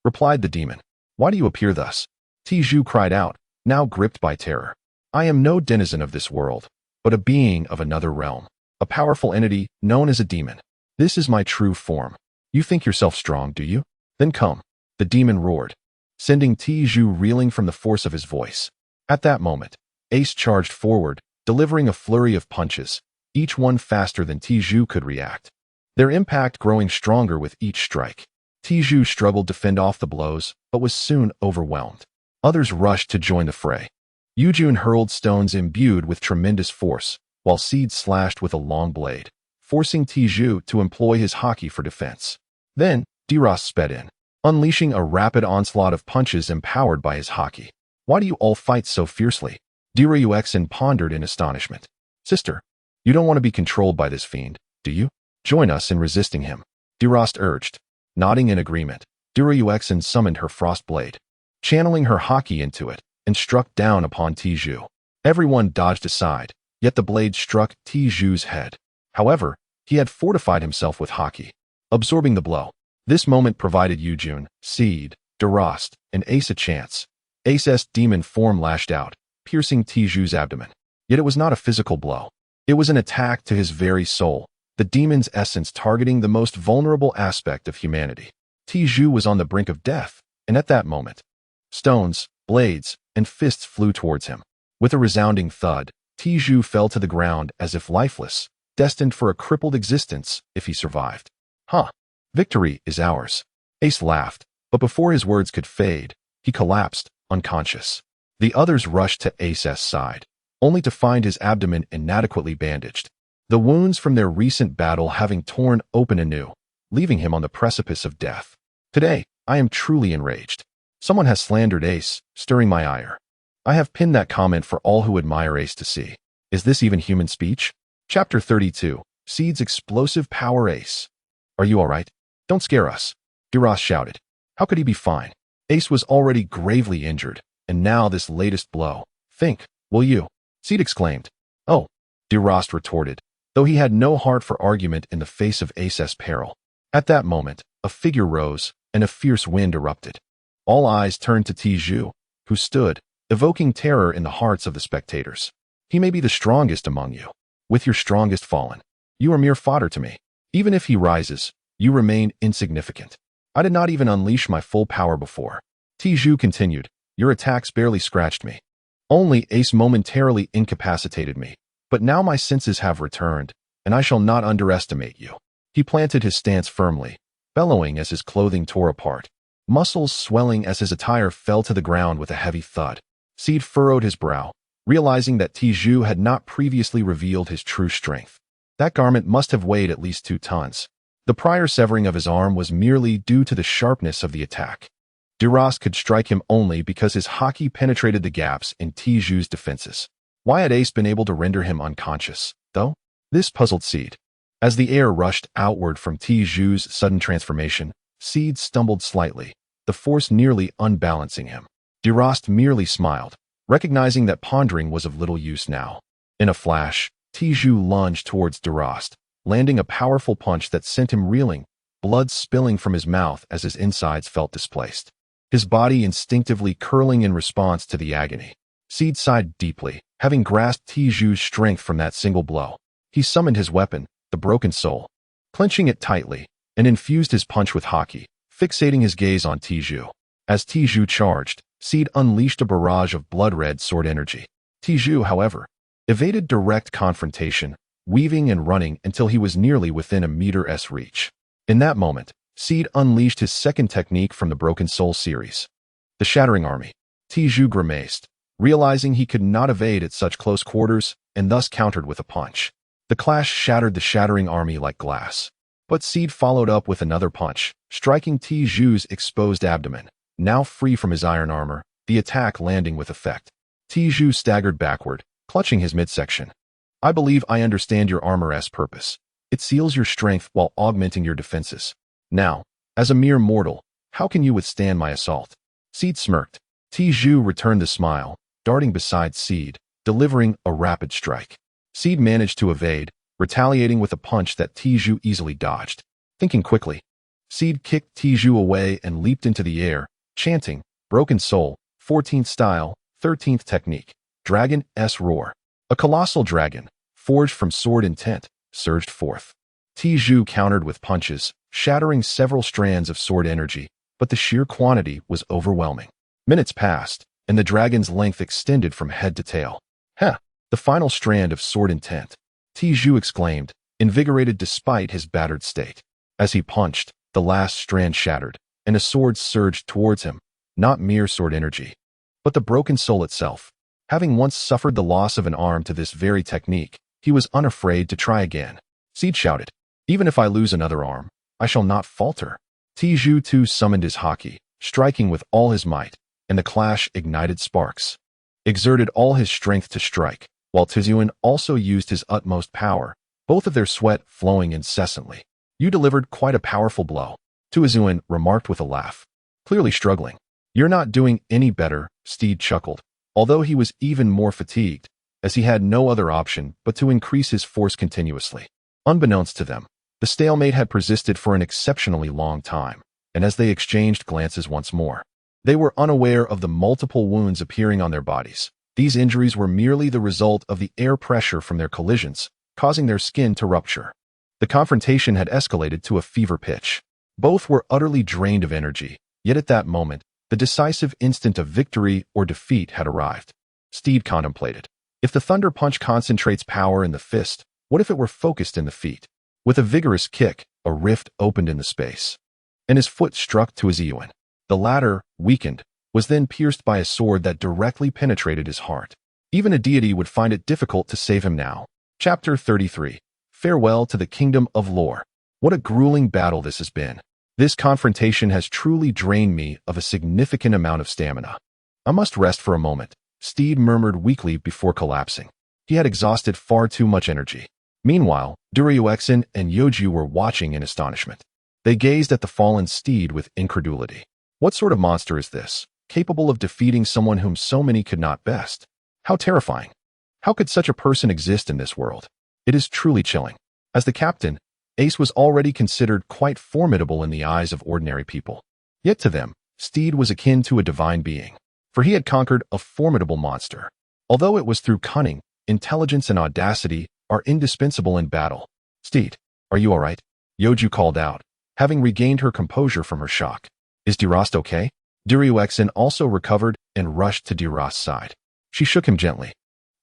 replied the demon. Why do you appear thus? Tiju cried out, now gripped by terror. I am no denizen of this world, but a being of another realm, a powerful entity known as a demon. This is my true form. You think yourself strong, do you? Then come. The demon roared, sending Tiju reeling from the force of his voice. At that moment, Ace charged forward, delivering a flurry of punches, each one faster than Tiju could react, their impact growing stronger with each strike. Tiju struggled to fend off the blows, but was soon overwhelmed. Others rushed to join the fray. Youju hurled stones imbued with tremendous force, while Steed slashed with a long blade, forcing Tiju to employ his haki for defense. Then, Delost sped in, unleashing a rapid onslaught of punches empowered by his haki. Why do you all fight so fiercely? Delost pondered in astonishment. Sister, you don't want to be controlled by this fiend, do you? Join us in resisting him, Delost urged. Nodding in agreement, Delost summoned her frost blade, channeling her haki into it, and struck down upon Tiju. Everyone dodged aside, yet the blade struck Tiju's head. However, he had fortified himself with haki, absorbing the blow. This moment provided Youju, Steed, Delost, and Ace a chance. Ace's demon form lashed out, piercing Tiju's abdomen. Yet it was not a physical blow. It was an attack to his very soul, the demon's essence targeting the most vulnerable aspect of humanity. Tiju was on the brink of death, and at that moment, stones, blades, and fists flew towards him. With a resounding thud, Tiju fell to the ground as if lifeless, destined for a crippled existence if he survived. Huh. Victory is ours. Ace laughed, but before his words could fade, he collapsed, unconscious. The others rushed to Ace's side, only to find his abdomen inadequately bandaged, the wounds from their recent battle having torn open anew, leaving him on the precipice of death. Today, I am truly enraged. Someone has slandered Ace, stirring my ire. I have pinned that comment for all who admire Ace to see. Is this even human speech? Chapter 32, Steed's explosive power. Ace. Are you all right? Don't scare us, Delost shouted. How could he be fine? Ace was already gravely injured, and now this latest blow. Think, will you? Steed exclaimed. Oh, Delost retorted, though he had no heart for argument in the face of Ace's peril. At that moment, a figure rose, and a fierce wind erupted. All eyes turned to Tiju, who stood, evoking terror in the hearts of the spectators. He may be the strongest among you. With your strongest fallen, you are mere fodder to me. Even if he rises, you remain insignificant. I did not even unleash my full power before. Tiju continued, your attacks barely scratched me. Only Ace momentarily incapacitated me, but now my senses have returned, and I shall not underestimate you. He planted his stance firmly, bellowing as his clothing tore apart, muscles swelling as his attire fell to the ground with a heavy thud. Steed furrowed his brow, realizing that Tiju had not previously revealed his true strength. That garment must have weighed at least 2 tons. The prior severing of his arm was merely due to the sharpness of the attack. Delost could strike him only because his haki penetrated the gaps in Tiju's defenses. Why had Ace been able to render him unconscious, though? This puzzled Steed. As the air rushed outward from Tiju's sudden transformation, Steed stumbled slightly, the force nearly unbalancing him. Delost merely smiled, recognizing that pondering was of little use now. In a flash, Tiju lunged towards Delost, landing a powerful punch that sent him reeling, blood spilling from his mouth as his insides felt displaced, his body instinctively curling in response to the agony. Steed sighed deeply, having grasped Tiju's strength from that single blow. He summoned his weapon, the broken soul, clenching it tightly, and infused his punch with haki, fixating his gaze on Tiju. As Tiju charged, Steed unleashed a barrage of blood-red sword energy. Tiju, however, evaded direct confrontation, weaving and running until he was nearly within a meter's reach. In that moment, Steed unleashed his second technique from the Broken Soul series, the Shattering Army. Tiju grimaced, realizing he could not evade at such close quarters, and thus countered with a punch. The clash shattered the shattering army like glass. But Steed followed up with another punch, striking Tianluo's exposed abdomen. Now free from his iron armor, the attack landing with effect. Tianluo staggered backward, clutching his midsection. I believe I understand your armor's purpose. It seals your strength while augmenting your defenses. Now, as a mere mortal, how can you withstand my assault? Steed smirked. Tianluo returned the smile, darting beside Steed, delivering a rapid strike. Steed managed to evade, retaliating with a punch that Tianluo easily dodged. Thinking quickly, Steed kicked Tianluo away and leaped into the air, chanting, Broken Soul, 14th Style, 13th Technique, Dragon's Roar. A colossal dragon, forged from sword intent, surged forth. Tianluo countered with punches, shattering several strands of sword energy, but the sheer quantity was overwhelming. Minutes passed, and the dragon's length extended from head to tail. The final strand of sword intent, Tianluo exclaimed, invigorated despite his battered state. As he punched, the last strand shattered, and a sword surged towards him, not mere sword energy, but the broken soul itself. Having once suffered the loss of an arm to this very technique, he was unafraid to try again. Steed shouted, Even if I lose another arm, I shall not falter. Tianluo too summoned his haki, striking with all his might, and the clash ignited sparks. Exerted all his strength to strike, while Tianluo also used his utmost power, both of their sweat flowing incessantly. You delivered quite a powerful blow, Tianluo remarked with a laugh. Clearly struggling. You're not doing any better, Steed chuckled, although he was even more fatigued, as he had no other option but to increase his force continuously. Unbeknownst to them, the stalemate had persisted for an exceptionally long time, and as they exchanged glances once more, they were unaware of the multiple wounds appearing on their bodies. These injuries were merely the result of the air pressure from their collisions, causing their skin to rupture. The confrontation had escalated to a fever pitch. Both were utterly drained of energy, yet at that moment, the decisive instant of victory or defeat had arrived. Steed contemplated. If the thunder punch concentrates power in the fist, what if it were focused in the feet? With a vigorous kick, a rift opened in the space, and his foot struck Tianluo. The latter, weakened, was then pierced by a sword that directly penetrated his heart. Even a deity would find it difficult to save him now. Chapter 33. Farewell to the Kingdom of Lore. What a grueling battle this has been. This confrontation has truly drained me of a significant amount of stamina. I must rest for a moment, Steed murmured weakly before collapsing. He had exhausted far too much energy. Meanwhile, Guoyun and Youju were watching in astonishment. They gazed at the fallen Steed with incredulity. What sort of monster is this, capable of defeating someone whom so many could not best? How terrifying! How could such a person exist in this world? It is truly chilling. As the captain, Ace was already considered quite formidable in the eyes of ordinary people. Yet to them, Steed was akin to a divine being, for he had conquered a formidable monster. Although it was through cunning, intelligence and audacity are indispensable in battle. Steed, are you all right? Youju called out, having regained her composure from her shock. Is Delost okay? Guoyun also recovered and rushed to Delost's side. She shook him gently.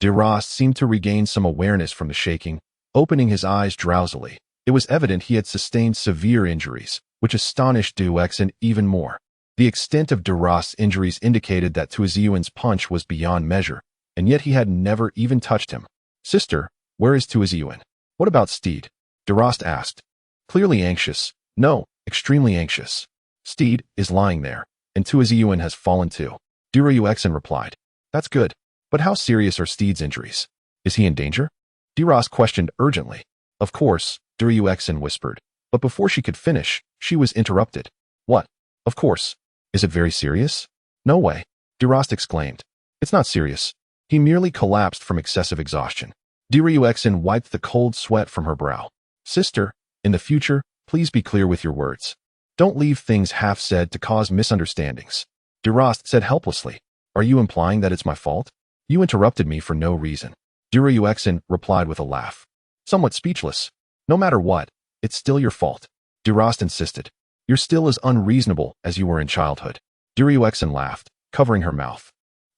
Delost seemed to regain some awareness from the shaking, opening his eyes drowsily. It was evident he had sustained severe injuries, which astonished Guoyun even more. The extent of Delost's injuries indicated that Tianluo's punch was beyond measure, and yet he had never even touched him. Sister, where is Tianluo? What about Steed? Delost asked. Clearly anxious. No, extremely anxious. Steed is lying there, and Tianluo has fallen too. Guoyun replied. That's good. But how serious are Steed's injuries? Is he in danger? Delost questioned urgently. Of course, Guoyun whispered. But before she could finish, she was interrupted. What? Of course. Is it very serious? No way. Delost exclaimed. It's not serious. He merely collapsed from excessive exhaustion. Guoyun wiped the cold sweat from her brow. Sister, in the future, please be clear with your words. Don't leave things half-said to cause misunderstandings. Delost said helplessly. Are you implying that it's my fault? You interrupted me for no reason. Guoyun replied with a laugh. Somewhat speechless. No matter what, it's still your fault. Delost insisted. You're still as unreasonable as you were in childhood. Guoyun laughed, covering her mouth.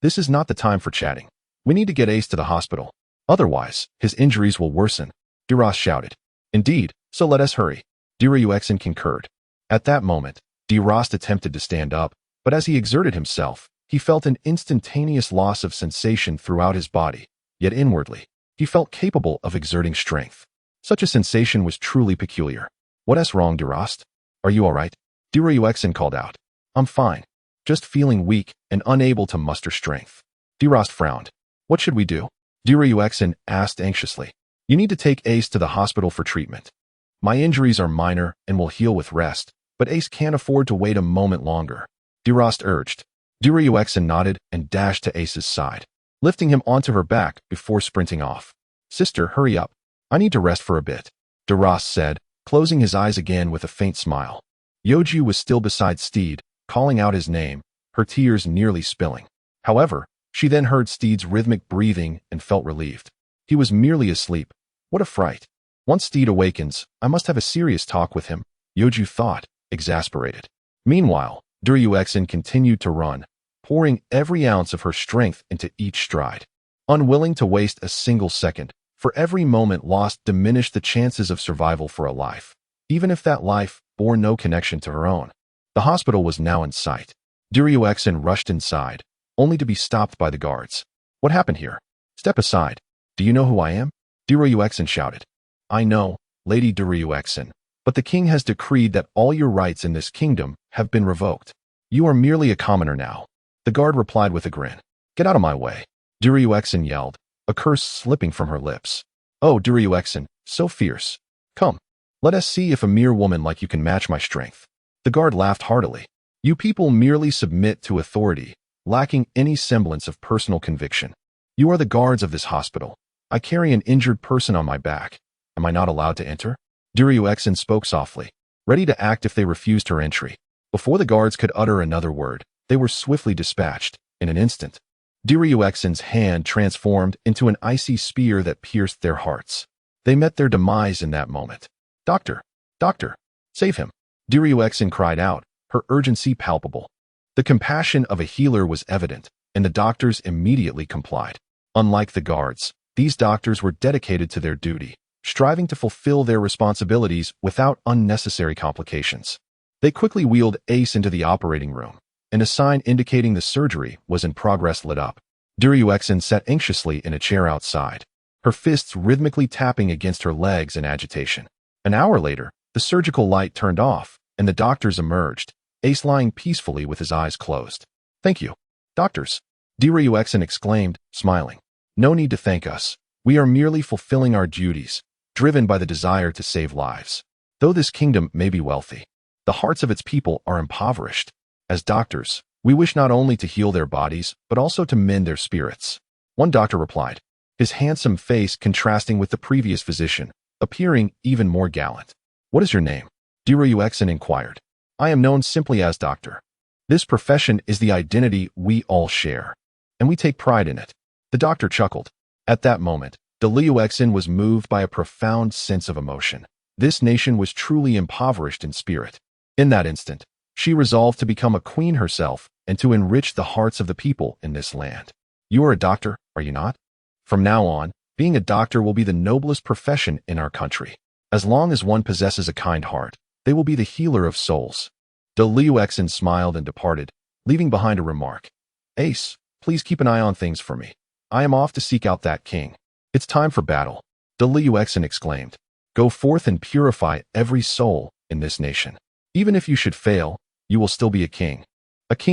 This is not the time for chatting. We need to get Ace to the hospital. Otherwise, his injuries will worsen. Delost shouted. Indeed, so let us hurry. Guoyun concurred. At that moment, Delost attempted to stand up, but as he exerted himself, He felt an instantaneous loss of sensation throughout his body, yet inwardly, he felt capable of exerting strength. Such a sensation was truly peculiar. "What's wrong, Delost? Are you all right?" Guoyun called out. "I'm fine. Just feeling weak and unable to muster strength." Delost frowned. "What should we do?" Guoyun asked anxiously. "You need to take Ace to the hospital for treatment. My injuries are minor and will heal with rest, but Ace can't afford to wait a moment longer," Delost urged. Guoyun nodded and dashed to Ace's side, lifting him onto her back before sprinting off. "Sister, hurry up. I need to rest for a bit," Delost said, closing his eyes again with a faint smile. Youju was still beside Steed, calling out his name, her tears nearly spilling. However, she then heard Steed's rhythmic breathing and felt relieved. He was merely asleep. What a fright. Once Steed awakens, I must have a serious talk with him, Youju thought, exasperated. Meanwhile, Guoyun continued to run, pouring every ounce of her strength into each stride. Unwilling to waste a single second, for every moment lost diminished the chances of survival for a life, even if that life bore no connection to her own. The hospital was now in sight. Guoyun rushed inside, only to be stopped by the guards. "What happened here? Step aside. Do you know who I am?" Guoyun shouted. "I know, Lady Guoyun, but the king has decreed that all your rights in this kingdom have been revoked. You are merely a commoner now." The guard replied with a grin. "Get out of my way," Guoyun yelled, a curse slipping from her lips. "Oh, Guoyun, so fierce. Come, let us see if a mere woman like you can match my strength." The guard laughed heartily. "You people merely submit to authority, lacking any semblance of personal conviction. You are the guards of this hospital. I carry an injured person on my back. Am I not allowed to enter?" Guoyun spoke softly, ready to act if they refused her entry. Before the guards could utter another word, they were swiftly dispatched, in an instant. Guoyun's hand transformed into an icy spear that pierced their hearts. They met their demise in that moment. "Doctor! Doctor! Save him!" Guoyun cried out, her urgency palpable. The compassion of a healer was evident, and the doctors immediately complied. Unlike the guards, these doctors were dedicated to their duty, striving to fulfill their responsibilities without unnecessary complications. They quickly wheeled Ace into the operating room, and a sign indicating the surgery was in progress lit up. Guoyun sat anxiously in a chair outside, her fists rhythmically tapping against her legs in agitation. An hour later, the surgical light turned off, and the doctors emerged, Ace lying peacefully with his eyes closed. "Thank you, doctors," Guoyun exclaimed, smiling. "No need to thank us. We are merely fulfilling our duties, driven by the desire to save lives. Though this kingdom may be wealthy, the hearts of its people are impoverished. As doctors, we wish not only to heal their bodies, but also to mend their spirits." One doctor replied, his handsome face contrasting with the previous physician, appearing even more gallant. "What is your name?" Guoyun inquired. "I am known simply as Doctor. This profession is the identity we all share, and we take pride in it." The doctor chuckled. At that moment, Delost was moved by a profound sense of emotion. This nation was truly impoverished in spirit. In that instant, she resolved to become a queen herself and to enrich the hearts of the people in this land. "You are a doctor, are you not? From now on, being a doctor will be the noblest profession in our country. As long as one possesses a kind heart, they will be the healer of souls." Delost smiled and departed, leaving behind a remark. "Ace, please keep an eye on things for me. I am off to seek out that king." "It's time for battle," Delost exclaimed. "Go forth and purify every soul in this nation. Even if you should fail, you will still be a king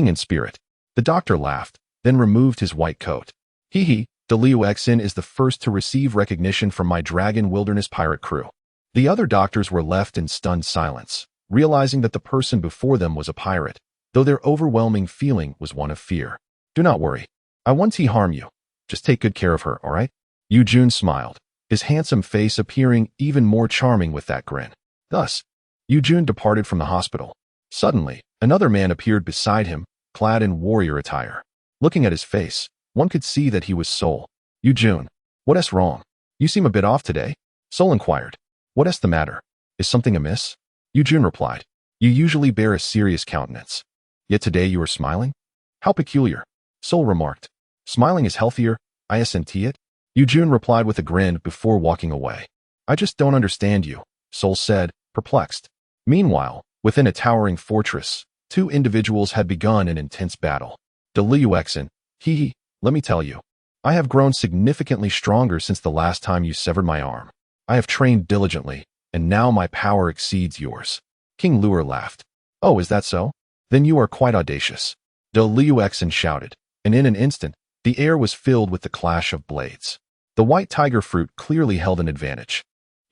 in spirit." The doctor laughed, then removed his white coat. "Hee, Delost is the first to receive recognition from my Dragon Wilderness pirate crew." The other doctors were left in stunned silence, realizing that the person before them was a pirate, though their overwhelming feeling was one of fear. "Do not worry. I won't harm you. Just take good care of her, all right?" Youju smiled, his handsome face appearing even more charming with that grin. Thus, Youju departed from the hospital. Suddenly, another man appeared beside him, clad in warrior attire. Looking at his face, one could see that he was Sol. "Youju, what's wrong? You seem a bit off today," Sol inquired. "What's the matter? Is something amiss?" Youju replied. "You usually bear a serious countenance. Yet today you are smiling? How peculiar," Sol remarked. "Smiling is healthier, I assent it." Youju replied with a grin before walking away. "I just don't understand you," Sol said, perplexed. Meanwhile, within a towering fortress, two individuals had begun an intense battle. Delost, hee, let me tell you. I have grown significantly stronger since the last time you severed my arm. I have trained diligently, and now my power exceeds yours. King Luo laughed. Oh, is that so? Then you are quite audacious. Delost shouted, and in an instant, the air was filled with the clash of blades. The white tiger fruit clearly held an advantage.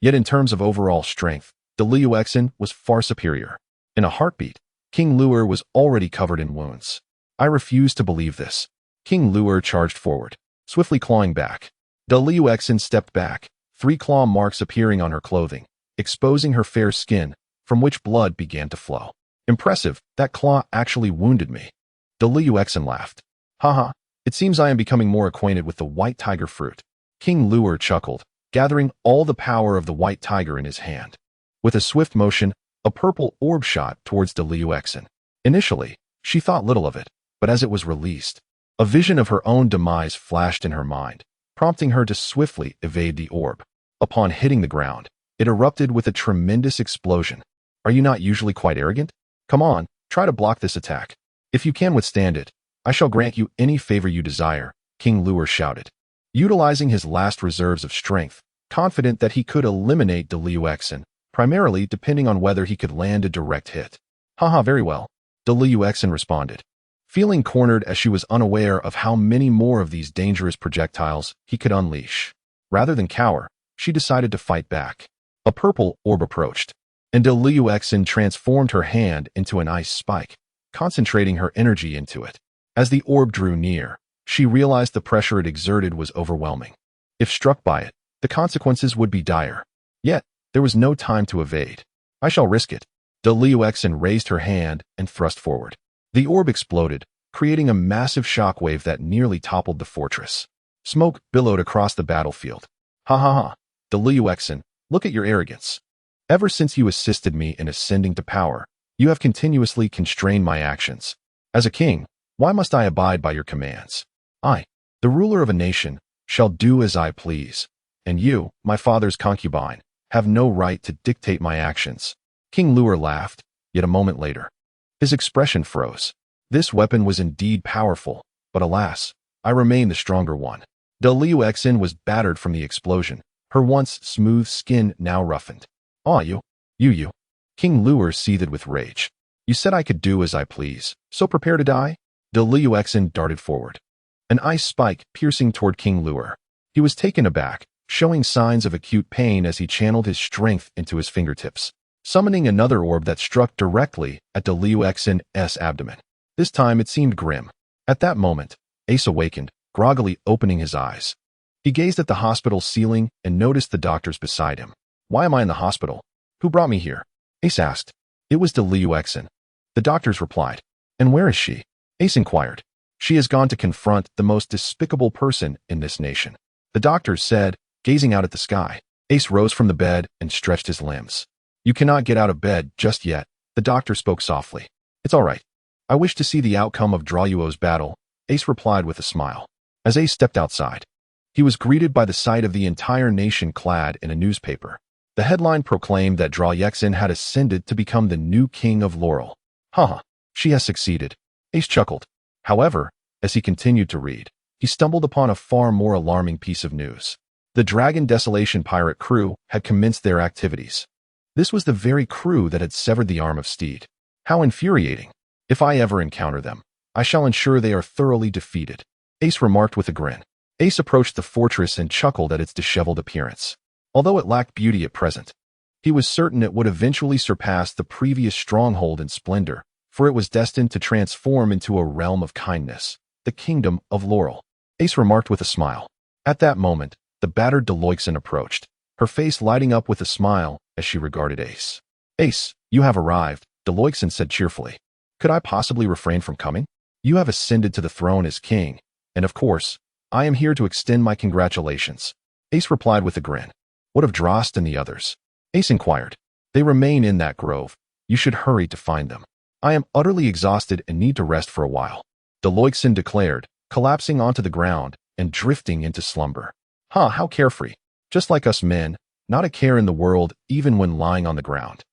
Yet in terms of overall strength, Delost was far superior. In a heartbeat, King Luo was already covered in wounds. I refuse to believe this. King Luo charged forward, swiftly clawing back. Delost stepped back, 3 claw marks appearing on her clothing, exposing her fair skin, from which blood began to flow. Impressive, that claw actually wounded me. Delost laughed. Haha, it seems I am becoming more acquainted with the white tiger fruit. King Luo chuckled, gathering all the power of the white tiger in his hand. With a swift motion, a purple orb shot towards Delost. Initially, she thought little of it, but as it was released, a vision of her own demise flashed in her mind, prompting her to swiftly evade the orb. Upon hitting the ground, it erupted with a tremendous explosion. Are you not usually quite arrogant? Come on, try to block this attack. If you can withstand it, I shall grant you any favor you desire, King Luo shouted. Utilizing his last reserves of strength, confident that he could eliminate Delost, primarily depending on whether he could land a direct hit. Haha, very well, Delost responded. Feeling cornered as she was unaware of how many more of these dangerous projectiles he could unleash. Rather than cower, she decided to fight back. A purple orb approached, and Delost transformed her hand into an ice spike, concentrating her energy into it. As the orb drew near, she realized the pressure it exerted was overwhelming. If struck by it, the consequences would be dire. Yet, there was no time to evade. I shall risk it. Delost raised her hand and thrust forward. The orb exploded, creating a massive shockwave that nearly toppled the fortress. Smoke billowed across the battlefield. Ha ha ha, Delost, look at your arrogance. Ever since you assisted me in ascending to power, you have continuously constrained my actions. As a king, why must I abide by your commands? I, the ruler of a nation, shall do as I please, and you, my father's concubine, have no right to dictate my actions. King Luo laughed, yet a moment later, his expression froze. This weapon was indeed powerful, but alas, I remain the stronger one. Delost was battered from the explosion, her once smooth skin now roughened. Ah, Youju. King Luo seethed with rage. You said I could do as I please, so prepare to die? Delost darted forward, an ice spike piercing toward King Luo. He was taken aback, showing signs of acute pain as he channeled his strength into his fingertips, summoning another orb that struck directly at Delost's abdomen. This time it seemed grim. At that moment, Ace awakened, groggily opening his eyes. He gazed at the hospital ceiling and noticed the doctors beside him. Why am I in the hospital? Who brought me here? Ace asked. It was Delost. The doctors replied. And where is she? Ace inquired. She has gone to confront the most despicable person in this nation. The doctors said, gazing out at the sky. Ace rose from the bed and stretched his limbs. You cannot get out of bed just yet, the doctor spoke softly. It's all right. I wish to see the outcome of Yuo's battle, Ace replied with a smile. As Ace stepped outside, he was greeted by the sight of the entire nation clad in a newspaper. The headline proclaimed that Yuoyu had ascended to become the new king of Laurel. Haha, she has succeeded. Ace chuckled. However, as he continued to read, he stumbled upon a far more alarming piece of news. The Dragon Desolation pirate crew had commenced their activities. This was the very crew that had severed the arm of Steed. How infuriating. If I ever encounter them, I shall ensure they are thoroughly defeated, Ace remarked with a grin. Ace approached the fortress and chuckled at its disheveled appearance. Although it lacked beauty at present, he was certain it would eventually surpass the previous stronghold in splendor, for it was destined to transform into a realm of kindness, the kingdom of Laurel. Ace remarked with a smile. At that moment, the battered Delost approached, her face lighting up with a smile as she regarded Ace. Ace, you have arrived, Delost said cheerfully. Could I possibly refrain from coming? You have ascended to the throne as king, and of course, I am here to extend my congratulations. Ace replied with a grin. What of Drost and the others? Ace inquired. They remain in that grove. You should hurry to find them. I am utterly exhausted and need to rest for a while, Delost declared, collapsing onto the ground and drifting into slumber. How carefree. Just like us men, not a care in the world even when lying on the ground.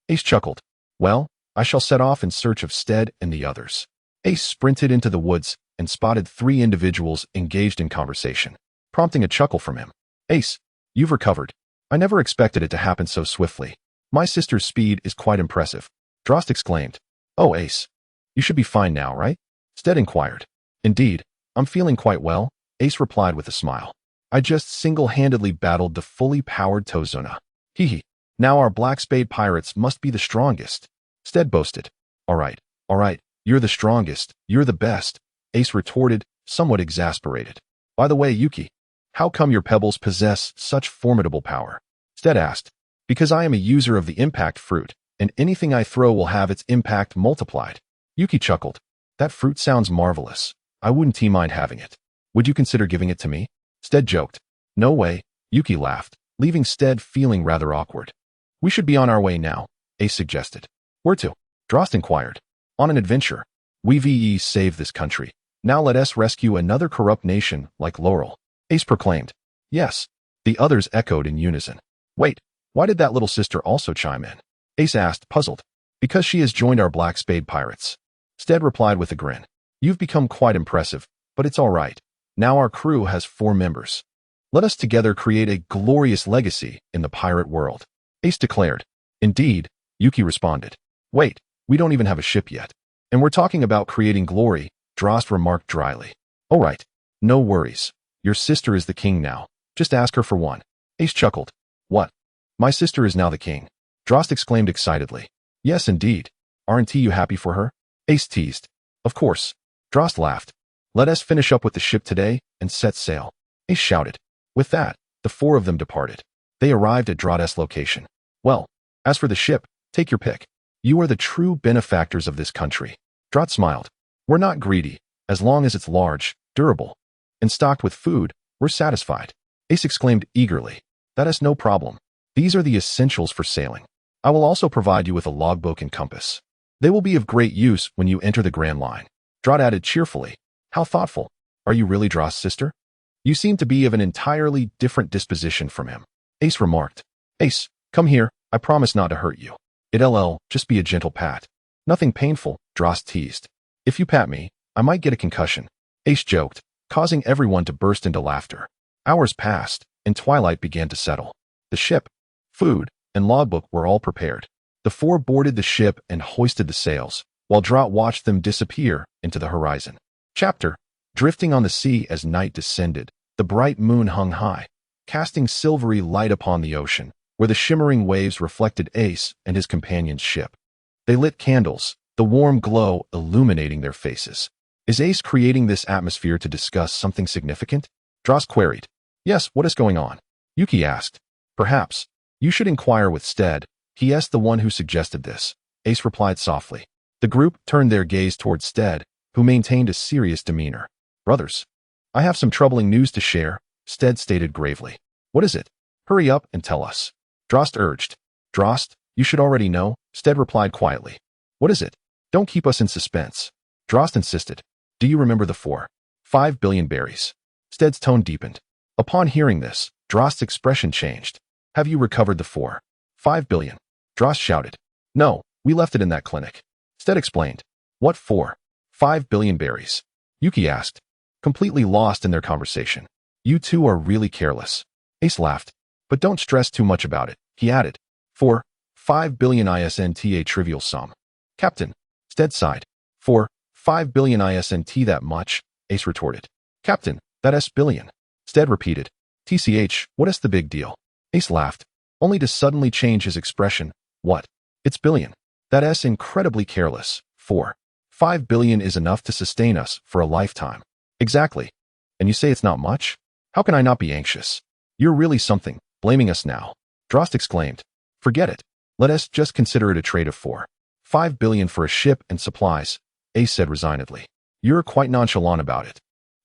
Ace chuckled. Well, I shall set off in search of Steed and the others. Ace sprinted into the woods and spotted 3 individuals engaged in conversation, prompting a chuckle from him. Ace, you've recovered. I never expected it to happen so swiftly. My sister's speed is quite impressive. Drost exclaimed. Oh, Ace. You should be fine now, right? Steed inquired. Indeed, I'm feeling quite well, Ace replied with a smile. I just single-handedly battled the fully powered Tozuna. Hehe. Now our black Spade Pirates must be the strongest. Steed boasted. All right. You're the strongest. You're the best, Ace retorted, somewhat exasperated. By the way, Yuki, how come your pebbles possess such formidable power? Steed asked. Because I am a user of the impact fruit, and anything I throw will have its impact multiplied. Yuki chuckled. That fruit sounds marvelous. I wouldn't mind having it. Would you consider giving it to me? Steed joked. No way, Yuki laughed, leaving Steed feeling rather awkward. We should be on our way now, Ace suggested. Where to? Drost inquired. On an adventure. We save this country. Now let us rescue another corrupt nation like Laurel, Ace proclaimed. Yes. The others echoed in unison. Wait, why did that little sister also chime in? Ace asked, puzzled. Because she has joined our black Spade Pirates. Steed replied with a grin. You've become quite impressive, but it's all right. Now our crew has 4 members. Let us together create a glorious legacy in the pirate world, Ace declared. Indeed, Yuki responded. Wait, we don't even have a ship yet. And we're talking about creating glory, Drost remarked dryly. All right, no worries. Your sister is the king now. Just ask her for one. Ace chuckled. What? My sister is now the king? Drost exclaimed excitedly. Yes, indeed. Aren't you happy for her? Ace teased. Of course. Drost laughed. Let us finish up with the ship today and set sail, Ace shouted. With that, the 4 of them departed. They arrived at Drost's location. Well, as for the ship, take your pick. You are the true benefactors of this country. Drost smiled. We're not greedy. As long as it's large, durable, and stocked with food, we're satisfied. Ace exclaimed eagerly. That is no problem. These are the essentials for sailing. I will also provide you with a logbook and compass. They will be of great use when you enter the Grand Line. Drost added cheerfully. How thoughtful. Are you really Drost's sister? You seem to be of an entirely different disposition from him, Ace remarked. Ace, come here. I promise not to hurt you. It'll just be a gentle pat. Nothing painful, Drost teased. If you pat me, I might get a concussion, Ace joked, causing everyone to burst into laughter. Hours passed, and twilight began to settle. The ship, food, and logbook were all prepared. The 4 boarded the ship and hoisted the sails, while Drost watched them disappear into the horizon. Chapter. Drifting on the sea as night descended, the bright moon hung high, casting silvery light upon the ocean, where the shimmering waves reflected Ace and his companion's ship. They lit candles, the warm glow illuminating their faces. Is Ace creating this atmosphere to discuss something significant? Drost queried. Yes, what is going on? Yuki asked. Perhaps. You should inquire with Steed. He is the one who suggested this, Ace replied softly. The group turned their gaze toward Steed, who maintained a serious demeanor. Brothers, I have some troubling news to share, Steed stated gravely. What is it? Hurry up and tell us. Drost urged. Drost, you should already know, Steed replied quietly. What is it? Don't keep us in suspense. Drost insisted. Do you remember the 4.5 billion berries? Steed's tone deepened. Upon hearing this, Drost's expression changed. Have you recovered the 4.5 billion? Drost shouted. No, we left it in that clinic. Steed explained. What 4.5 billion berries? Yuki asked, completely lost in their conversation. You 2 are really careless. Ace laughed. But don't stress too much about it, he added. 4.5 billion isn't a trivial sum. Captain, Steed sighed. 4.5 billion isn't that much, Ace retorted. Captain, that is billion. Steed repeated. TCH, what is the big deal? Ace laughed, only to suddenly change his expression. What? It's billion. That is incredibly careless. 4.5 billion is enough to sustain us for a lifetime. Exactly. And you say it's not much? How can I not be anxious? You're really something, blaming us now. Drost exclaimed. Forget it. Let us just consider it a trade of 4.5 billion for a ship and supplies, Ace said resignedly. You're quite nonchalant about it.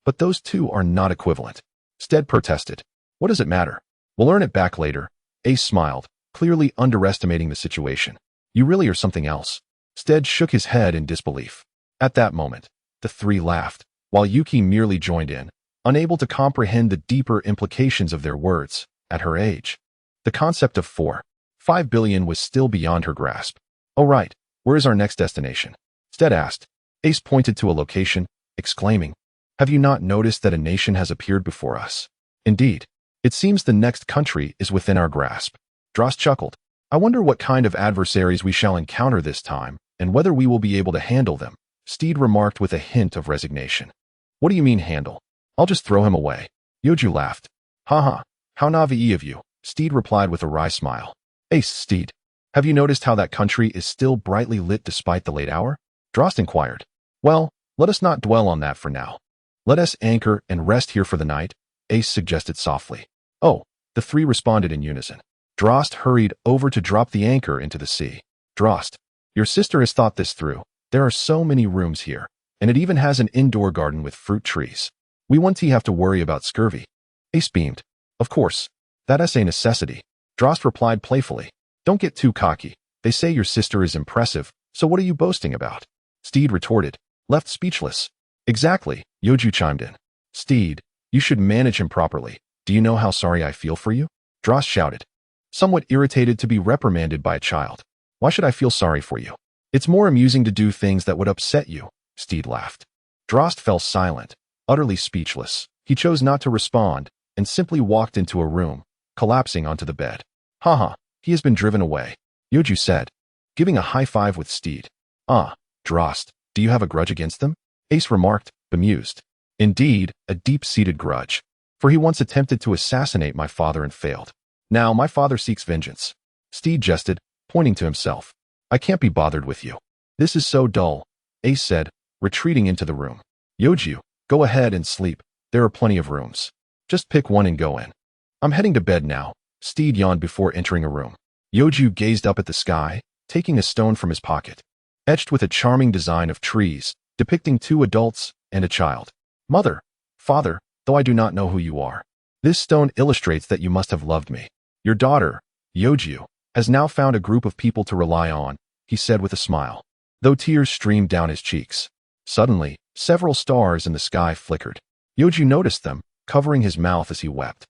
But those 2 are not equivalent. Steed protested. What does it matter? We'll earn it back later. Ace smiled, clearly underestimating the situation. You really are something else. Steed shook his head in disbelief. At that moment, the 3 laughed, while Yuki merely joined in, unable to comprehend the deeper implications of their words. At her age, the concept of 4.5 billion was still beyond her grasp. Oh right, where is our next destination? Steed asked. Ace pointed to a location, exclaiming, "Have you not noticed that a nation has appeared before us? Indeed, it seems the next country is within our grasp." Drost chuckled. "I wonder what kind of adversaries we shall encounter this time, and whether we will be able to handle them," Steed remarked with a hint of resignation. "What do you mean handle? I'll just throw him away." Youju laughed. "Haha, how naive of you," Steed replied with a wry smile. "Ace, Steed, have you noticed how that country is still brightly lit despite the late hour?" Drost inquired. "Well, let us not dwell on that for now. Let us anchor and rest here for the night," Ace suggested softly. "Oh," the three responded in unison. Drost hurried over to drop the anchor into the sea. "Drost, your sister has thought this through. There are so many rooms here, and it even has an indoor garden with fruit trees. We won't have to worry about scurvy." Ace beamed. "Of course, that's a necessity." Drost replied playfully. "Don't get too cocky. They say your sister is impressive, so what are you boasting about?" Steed retorted, left speechless. "Exactly," Youju chimed in. "Steed, you should manage him properly. Do you know how sorry I feel for you?" Drost shouted, somewhat irritated to be reprimanded by a child. "Why should I feel sorry for you? It's more amusing to do things that would upset you," Steed laughed. Drost fell silent, utterly speechless. He chose not to respond, and simply walked into a room, collapsing onto the bed. "Haha, he has been driven away," Youju said, giving a high five with Steed. "Ah, Drost, do you have a grudge against them?" Ace remarked, bemused. "Indeed, a deep-seated grudge, for he once attempted to assassinate my father and failed. Now my father seeks vengeance." Steed jested, pointing to himself. "I can't be bothered with you. This is so dull," Ace said, retreating into the room. "Youju, go ahead and sleep. There are plenty of rooms. Just pick one and go in." "I'm heading to bed now," Steed yawned before entering a room. Youju gazed up at the sky, taking a stone from his pocket, etched with a charming design of trees, depicting 2 adults and a child. "Mother, father, though I do not know who you are, this stone illustrates that you must have loved me. Your daughter, Youju, has now found a group of people to rely on," he said with a smile, though tears streamed down his cheeks. Suddenly, several stars in the sky flickered. Youju noticed them, covering his mouth as he wept.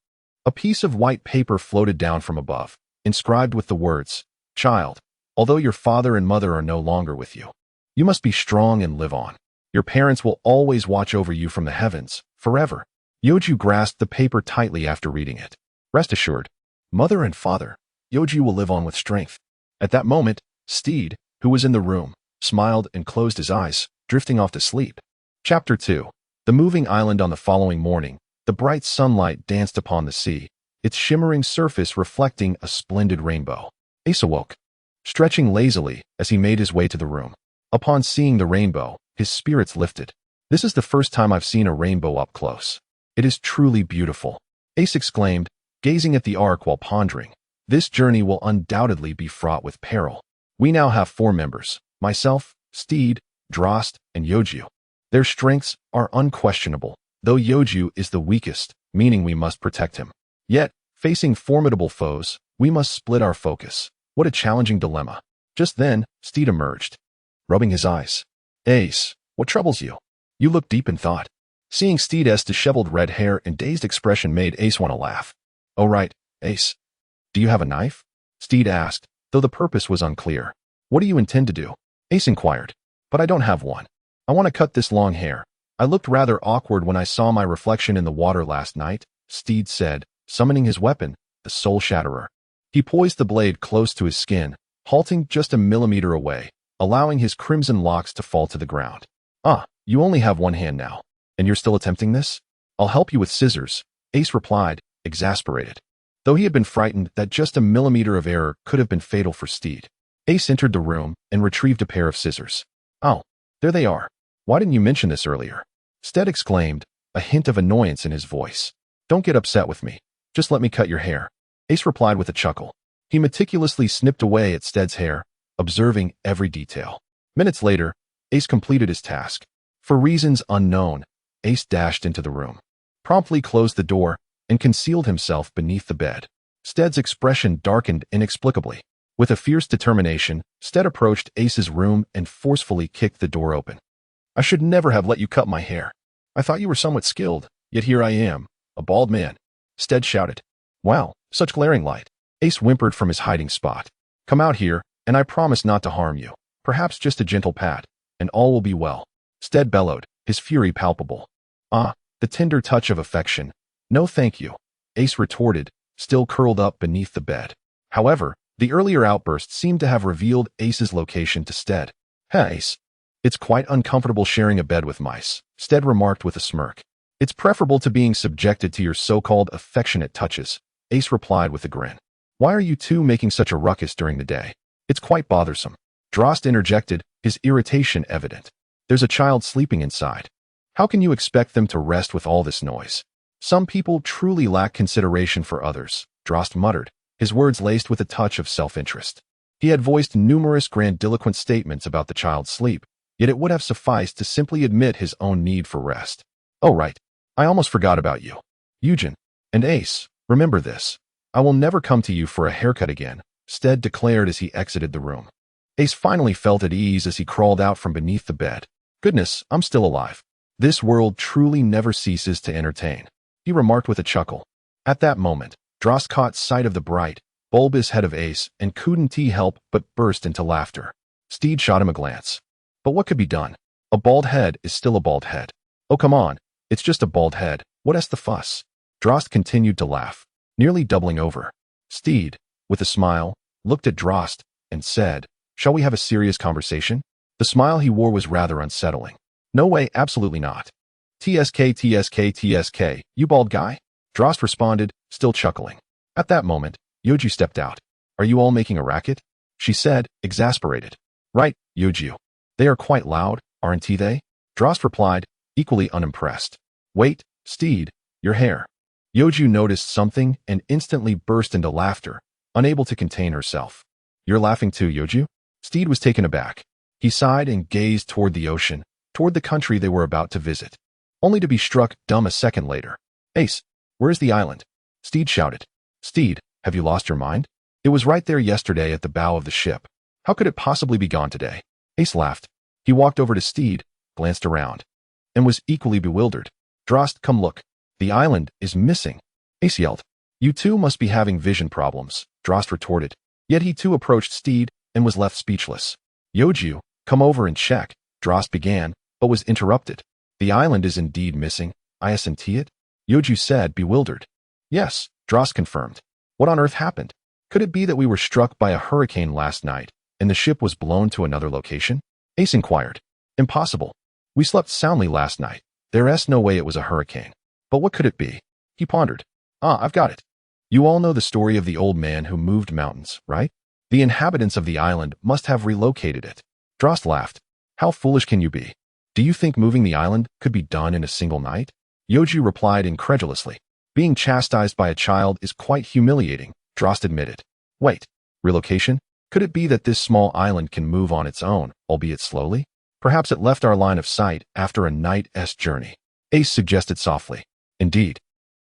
A piece of white paper floated down from above, inscribed with the words, "Child, although your father and mother are no longer with you, you must be strong and live on. Your parents will always watch over you from the heavens, forever." Youju grasped the paper tightly after reading it. "Rest assured, mother and father, Youju will live on with strength." At that moment, Steed, who was in the room, smiled and closed his eyes, drifting off to sleep. Chapter 2. The moving island. On the following morning, the bright sunlight danced upon the sea, its shimmering surface reflecting a splendid rainbow. Ace awoke, stretching lazily as he made his way to the room. Upon seeing the rainbow, his spirits lifted. "This is the first time I've seen a rainbow up close. It is truly beautiful," Ace exclaimed, gazing at the arc while pondering. "This journey will undoubtedly be fraught with peril. We now have 4 members, myself, Steed, Drost, and Youju. Their strengths are unquestionable, though Youju is the weakest, meaning we must protect him. Yet, facing formidable foes, we must split our focus. What a challenging dilemma." Just then, Steed emerged, rubbing his eyes. "Ace, what troubles you? You look deep in thought." Seeing Steed's disheveled red hair and dazed expression made Ace want to laugh. "Oh right, Ace. Do you have a knife?" Steed asked, though the purpose was unclear. "What do you intend to do?" Ace inquired. "But I don't have one. I want to cut this long hair. I looked rather awkward when I saw my reflection in the water last night," Steed said, summoning his weapon, the Soul Shatterer. He poised the blade close to his skin, halting just a millimeter away, allowing his crimson locks to fall to the ground. "Ah, you only have one hand now, and you're still attempting this? I'll help you with scissors," Ace replied, exasperated, though he had been frightened that just a millimeter of error could have been fatal for Steed. Ace entered the room and retrieved a pair of scissors. "Oh, there they are. Why didn't you mention this earlier?" Steed exclaimed, a hint of annoyance in his voice. "Don't get upset with me. Just let me cut your hair," Ace replied with a chuckle. He meticulously snipped away at Stead's hair, observing every detail. Minutes later, Ace completed his task. For reasons unknown, Ace dashed into the room, promptly closed the door, and concealed himself beneath the bed. Stead's expression darkened inexplicably. With a fierce determination, Stead approached Ace's room and forcefully kicked the door open. "I should never have let you cut my hair. I thought you were somewhat skilled, yet here I am, a bald man," Stead shouted. "Wow, such glaring light." Ace whimpered from his hiding spot. "Come out here, and I promise not to harm you. Perhaps just a gentle pat, and all will be well." Steed bellowed, his fury palpable. Ah, the tender touch of affection. No thank you, Ace retorted, still curled up beneath the bed. However, the earlier outburst seemed to have revealed Ace's location to Steed. Hey, Ace. It's quite uncomfortable sharing a bed with mice, Steed remarked with a smirk. It's preferable to being subjected to your so-called affectionate touches, Ace replied with a grin. Why are you two making such a ruckus during the day? It's quite bothersome. Delost interjected, his irritation evident. There's a child sleeping inside. How can you expect them to rest with all this noise? Some people truly lack consideration for others, Delost muttered, his words laced with a touch of self-interest. He had voiced numerous grandiloquent statements about the child's sleep, yet it would have sufficed to simply admit his own need for rest. Oh right, I almost forgot about you. Youju. And Ace, remember this. I will never come to you for a haircut again, Steed declared as he exited the room. Ace finally felt at ease as he crawled out from beneath the bed. Goodness, I'm still alive. This world truly never ceases to entertain, he remarked with a chuckle. At that moment, Delost caught sight of the bright, bulbous head of Ace and couldn't help but burst into laughter. Steed shot him a glance. But what could be done? A bald head is still a bald head. Oh come on, it's just a bald head, what's the fuss? Delost continued to laugh, nearly doubling over. Steed, with a smile, looked at Delost and said, shall we have a serious conversation? The smile he wore was rather unsettling. No way, absolutely not. TSK, you bald guy? Delost responded, still chuckling. At that moment, Youju stepped out. Are you all making a racket? She said, exasperated. Right, Youju. They are quite loud, aren't they? Delost replied, equally unimpressed. Wait, Steed, your hair. Youju noticed something and instantly burst into laughter, unable to contain herself. You're laughing too, Youju? Steed was taken aback. He sighed and gazed toward the ocean, toward the country they were about to visit, only to be struck dumb a second later. Ace, where's the island? Steed shouted. Steed, have you lost your mind? It was right there yesterday at the bow of the ship. How could it possibly be gone today? Ace laughed. He walked over to Steed, glanced around, and was equally bewildered. Delost, come look. The island is missing. Ace yelled. You two must be having vision problems, Delost retorted. Yet he too approached Steed and was left speechless. Youju, come over and check, Delost began, but was interrupted. The island is indeed missing, isn't it? Youju said, bewildered. Yes, Delost confirmed. What on earth happened? Could it be that we were struck by a hurricane last night, and the ship was blown to another location? Ace inquired. Impossible. We slept soundly last night. There's no way it was a hurricane. But what could it be? He pondered. Ah, I've got it. You all know the story of the old man who moved mountains, right? The inhabitants of the island must have relocated it. Delost laughed. How foolish can you be? Do you think moving the island could be done in a single night? Youju replied incredulously. Being chastised by a child is quite humiliating, Delost admitted. Wait, relocation? Could it be that this small island can move on its own, albeit slowly? Perhaps it left our line of sight after a night's journey. Ace suggested softly. Indeed,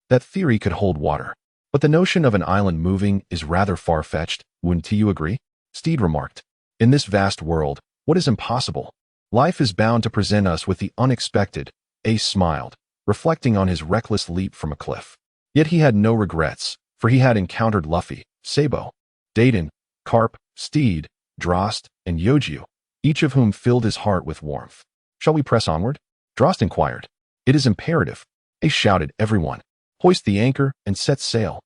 that theory could hold water. But the notion of an island moving is rather far-fetched, wouldn't you agree? Steed remarked. In this vast world, what is impossible? Life is bound to present us with the unexpected, Ace smiled, reflecting on his reckless leap from a cliff. Yet he had no regrets, for he had encountered Luffy, Sabo, Dayton, Carp, Steed, Delost, and Youju, each of whom filled his heart with warmth. Shall we press onward? Delost inquired. It is imperative. Ace shouted, everyone. Hoist the anchor and set sail.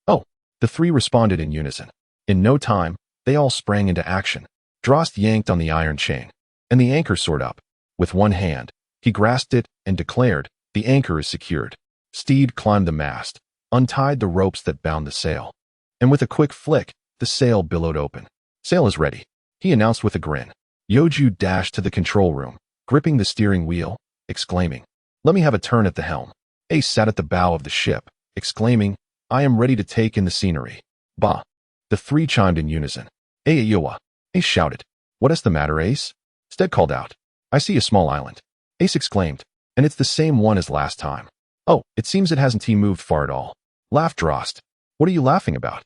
Oh, the three responded in unison. In no time, they all sprang into action. Delost yanked on the iron chain, and the anchor soared up. With one hand, he grasped it and declared, the anchor is secured. Steed climbed the mast, untied the ropes that bound the sail, and with a quick flick, the sail billowed open. Sail is ready, he announced with a grin. Youju dashed to the control room, gripping the steering wheel, exclaiming, let me have a turn at the helm. Ace sat at the bow of the ship, exclaiming, I am ready to take in the scenery. Bah! The three chimed in unison. Ayowa! Ace shouted. What is the matter, Ace? Steed called out. I see a small island. Ace exclaimed, and it's the same one as last time. Oh, it seems it hasn't moved far at all. Laughed Delost. What are you laughing about?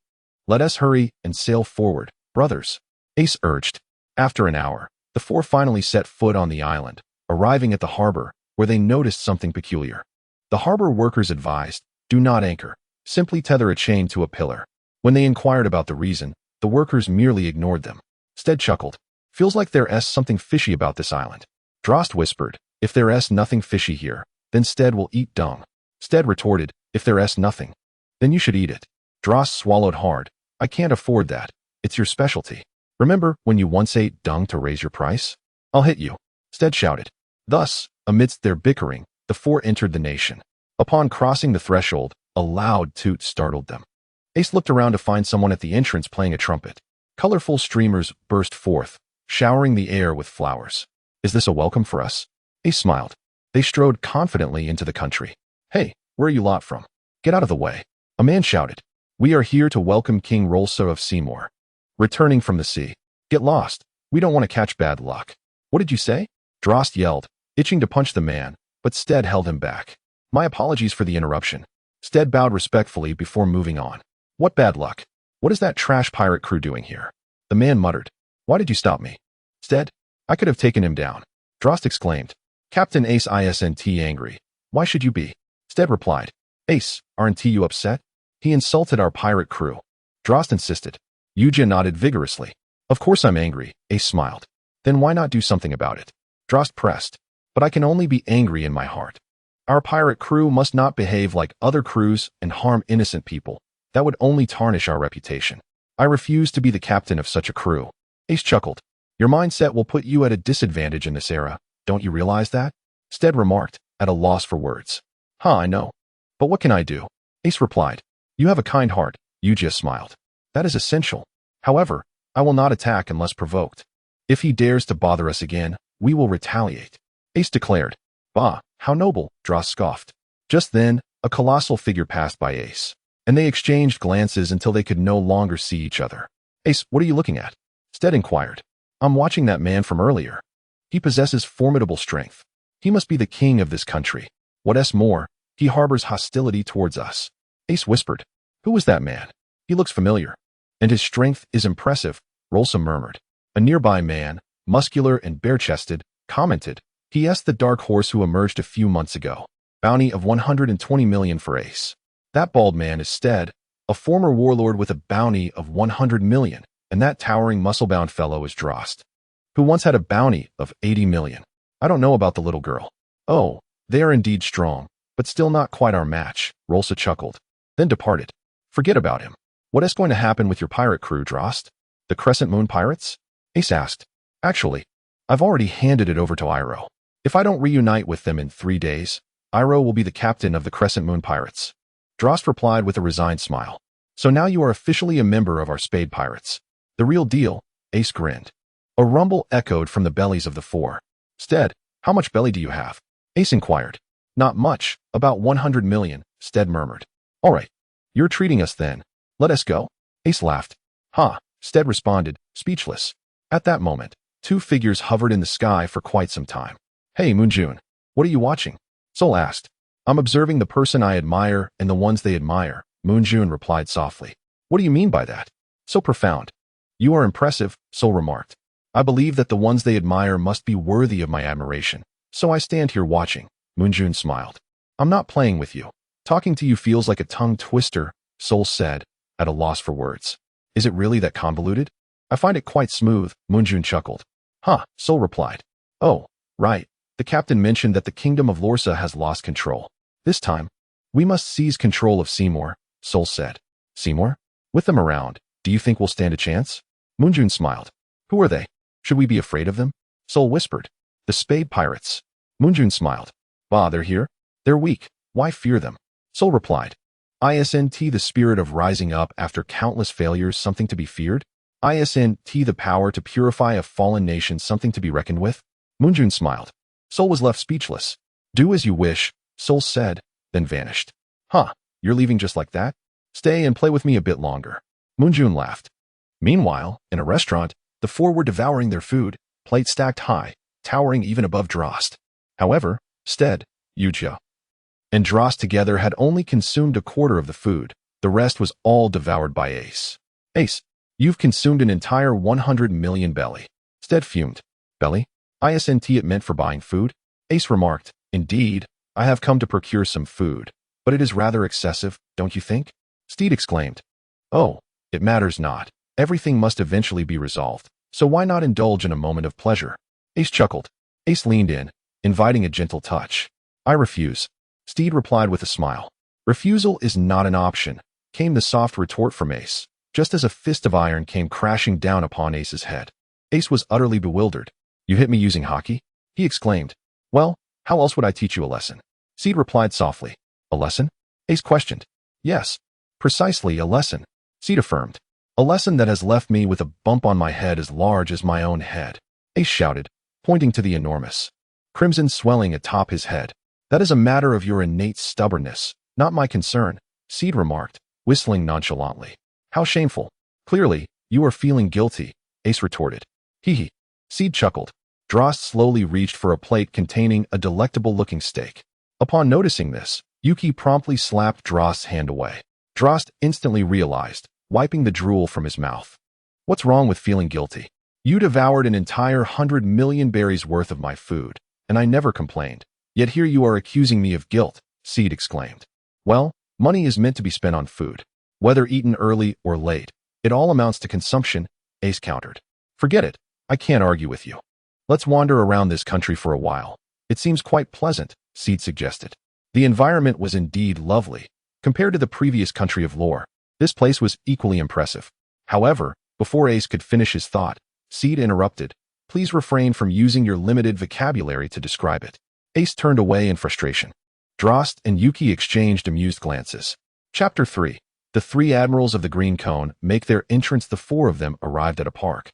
Let us hurry and sail forward, brothers. Ace urged. After an hour, the four finally set foot on the island, arriving at the harbor, where they noticed something peculiar. The harbor workers advised, do not anchor, simply tether a chain to a pillar. When they inquired about the reason, the workers merely ignored them. Steed chuckled. Feels like there's something fishy about this island. Delost whispered, If there's nothing fishy here, then Steed will eat dung. Steed retorted, if there's nothing, then you should eat it. Drost swallowed hard. I can't afford that. It's your specialty. Remember when you once ate dung to raise your price? I'll hit you. Steed shouted. Thus, amidst their bickering, the four entered the nation. Upon crossing the threshold, a loud toot startled them. Ace looked around to find someone at the entrance playing a trumpet. Colorful streamers burst forth, showering the air with flowers. Is this a welcome for us? Ace smiled. They strode confidently into the country. Hey, where are you lot from? Get out of the way. A man shouted. We are here to welcome King Rolsa of Seymour. Returning from the sea. Get lost. We don't want to catch bad luck. What did you say? Drost yelled, itching to punch the man, but Steed held him back. My apologies for the interruption. Steed bowed respectfully before moving on. What bad luck? What is that trash pirate crew doing here? The man muttered. Why did you stop me? Steed, I could have taken him down. Drost exclaimed. Captain Ace isn't angry. Why should you be? Steed replied. Ace, aren't you upset? He insulted our pirate crew. Drost insisted. Youju nodded vigorously. Of course I'm angry, Ace smiled. Then why not do something about it? Drost pressed. But I can only be angry in my heart. Our pirate crew must not behave like other crews and harm innocent people. That would only tarnish our reputation. I refuse to be the captain of such a crew. Ace chuckled. Your mindset will put you at a disadvantage in this era. Don't you realize that? Steed remarked, at a loss for words. I know. But what can I do? Ace replied. You have a kind heart, Youju smiled. That is essential. However, I will not attack unless provoked. If he dares to bother us again, we will retaliate. Ace declared. Bah, how noble, Drost scoffed. Just then, a colossal figure passed by Ace, and they exchanged glances until they could no longer see each other. Ace, what are you looking at? Steed inquired. I'm watching that man from earlier. He possesses formidable strength. He must be the king of this country. What's more, he harbors hostility towards us. Ace whispered. Who is that man? He looks familiar. And his strength is impressive, Rolsa murmured. A nearby man, muscular and bare-chested, commented. He the dark horse who emerged a few months ago. Bounty of 120 million for Ace. That bald man is Steed, a former warlord with a bounty of 100 million, and that towering muscle-bound fellow is Drost, who once had a bounty of 80 million. I don't know about the little girl. Oh, they are indeed strong, but still not quite our match, Rolsa chuckled, then departed. Forget about him. What is going to happen with your pirate crew, Drost? The Crescent Moon Pirates? Ace asked. Actually, I've already handed it over to Iroh. If I don't reunite with them in 3 days, Iroh will be the captain of the Crescent Moon Pirates. Drost replied with a resigned smile. So now you are officially a member of our Spade Pirates. The real deal, Ace grinned. A rumble echoed from the bellies of the four. Steed, how much belly do you have? Ace inquired. Not much, about 100 million, Steed murmured. All right, you're treating us then. Let us go. Ace laughed. Steed responded, speechless. At that moment, two figures hovered in the sky for quite some time. Hey, Moonjun, what are you watching? Sol asked. I'm observing the person I admire and the ones they admire, Moonjun replied softly. What do you mean by that? So profound. You are impressive, Sol remarked. I believe that the ones they admire must be worthy of my admiration, so I stand here watching, Moonjun smiled. I'm not playing with you. Talking to you feels like a tongue twister, Sol said, at a loss for words. Is it really that convoluted? I find it quite smooth, Moonjun chuckled. Sol replied. Oh, right. The captain mentioned that the kingdom of Lorsa has lost control. This time, we must seize control of Seymour, Sol said. Seymour? With them around, do you think we'll stand a chance? Moonjun smiled. Who are they? Should we be afraid of them? Sol whispered. The Spade Pirates. Moonjun smiled. Bah, they're here? They're weak. Why fear them? Sol replied. Isn't the spirit of rising up after countless failures something to be feared? Isn't the power to purify a fallen nation something to be reckoned with? Moonjun smiled. Sol was left speechless. Do as you wish, Sol said, then vanished. You're leaving just like that? Stay and play with me a bit longer. Moonjun laughed. Meanwhile, in a restaurant, the four were devouring their food, plates stacked high, towering even above Drost. However, Steed, Youju, and Drost together had only consumed a quarter of the food. The rest was all devoured by Ace. Ace, you've consumed an entire 100 million belly. Steed fumed. Belly? Isn't it meant for buying food? Ace remarked. Indeed, I have come to procure some food, but it is rather excessive, don't you think? Steed exclaimed. Oh, it matters not. Everything must eventually be resolved, so why not indulge in a moment of pleasure? Ace chuckled. Ace leaned in, inviting a gentle touch. I refuse. Steed replied with a smile. Refusal is not an option, came the soft retort from Ace, just as a fist of iron came crashing down upon Ace's head. Ace was utterly bewildered. You hit me using hockey? He exclaimed. Well, how else would I teach you a lesson? Steed replied softly. A lesson? Ace questioned. Yes, precisely a lesson, Steed affirmed. A lesson that has left me with a bump on my head as large as my own head, Ace shouted, pointing to the enormous crimson swelling atop his head. That is a matter of your innate stubbornness, not my concern, Steed remarked, whistling nonchalantly. How shameful. Clearly, you are feeling guilty, Ace retorted. Hee hee. Steed chuckled. Drost slowly reached for a plate containing a delectable-looking steak. Upon noticing this, Yuki promptly slapped Drost's hand away. Drost instantly realized, wiping the drool from his mouth. What's wrong with feeling guilty? You devoured an entire 100 million berries worth of my food, and I never complained. Yet here you are accusing me of guilt, Steed exclaimed. Well, money is meant to be spent on food. Whether eaten early or late, it all amounts to consumption, Ace countered. Forget it, I can't argue with you. Let's wander around this country for a while. It seems quite pleasant, Steed suggested. The environment was indeed lovely. Compared to the previous country of lore, this place was equally impressive. However, before Ace could finish his thought, Steed interrupted. Please refrain from using your limited vocabulary to describe it. Ace turned away in frustration. Drost and Yuki exchanged amused glances. Chapter 3. The three admirals of the Green Cone make their entrance. The four of them arrived at a park,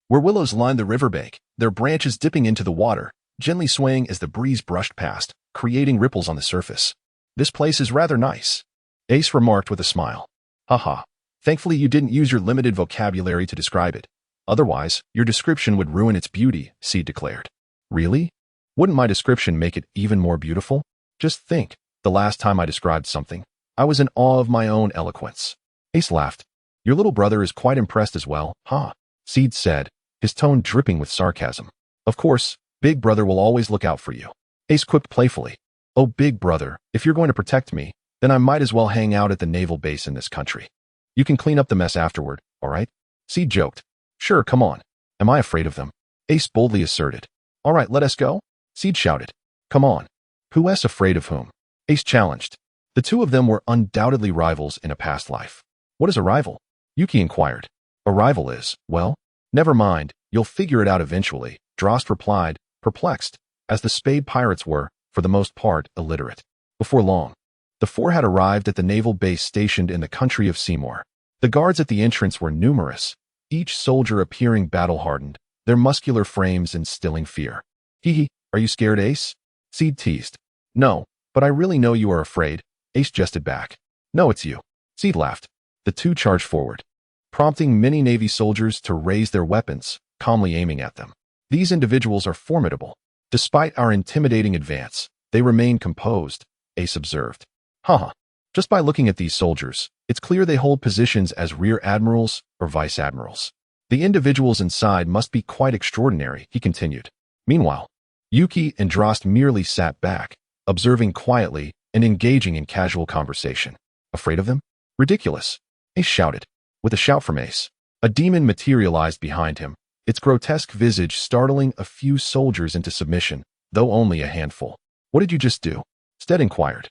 where willows lined the riverbank, their branches dipping into the water, gently swaying as the breeze brushed past, creating ripples on the surface. This place is rather nice, Ace remarked with a smile. Haha. Thankfully you didn't use your limited vocabulary to describe it. Otherwise, your description would ruin its beauty, Steed declared. Really? Wouldn't my description make it even more beautiful? Just think, the last time I described something, I was in awe of my own eloquence. Ace laughed. Your little brother is quite impressed as well, huh? Steed said, his tone dripping with sarcasm. Of course, Big Brother will always look out for you. Ace quipped playfully. Oh, Big Brother, if you're going to protect me, then I might as well hang out at the naval base in this country. You can clean up the mess afterward, all right? Steed joked. Sure, come on. Am I afraid of them? Ace boldly asserted. All right, let us go, Steed shouted. Come on. Who's afraid of whom? Ace challenged. The two of them were undoubtedly rivals in a past life. What is a rival? Yuki inquired. A rival is, well, never mind, you'll figure it out eventually, Drost replied, perplexed, as the Spade Pirates were, for the most part, illiterate. Before long, the four had arrived at the naval base stationed in the country of Seymour. The guards at the entrance were numerous, each soldier appearing battle-hardened, their muscular frames instilling fear. Hee hee, are you scared, Ace? Steed teased. No, but I really know you are afraid, Ace jested back. No, it's you. Steed laughed. The two charged forward, prompting many Navy soldiers to raise their weapons, calmly aiming at them. These individuals are formidable. Despite our intimidating advance, they remain composed, Ace observed. Haha. Just by looking at these soldiers, it's clear they hold positions as rear admirals or vice admirals. The individuals inside must be quite extraordinary, he continued. Meanwhile, Yuki and Drost merely sat back, observing quietly and engaging in casual conversation. Afraid of them? Ridiculous, Ace shouted. With a shout from Ace, a demon materialized behind him, its grotesque visage startling a few soldiers into submission, though only a handful. What did you just do? Steed inquired.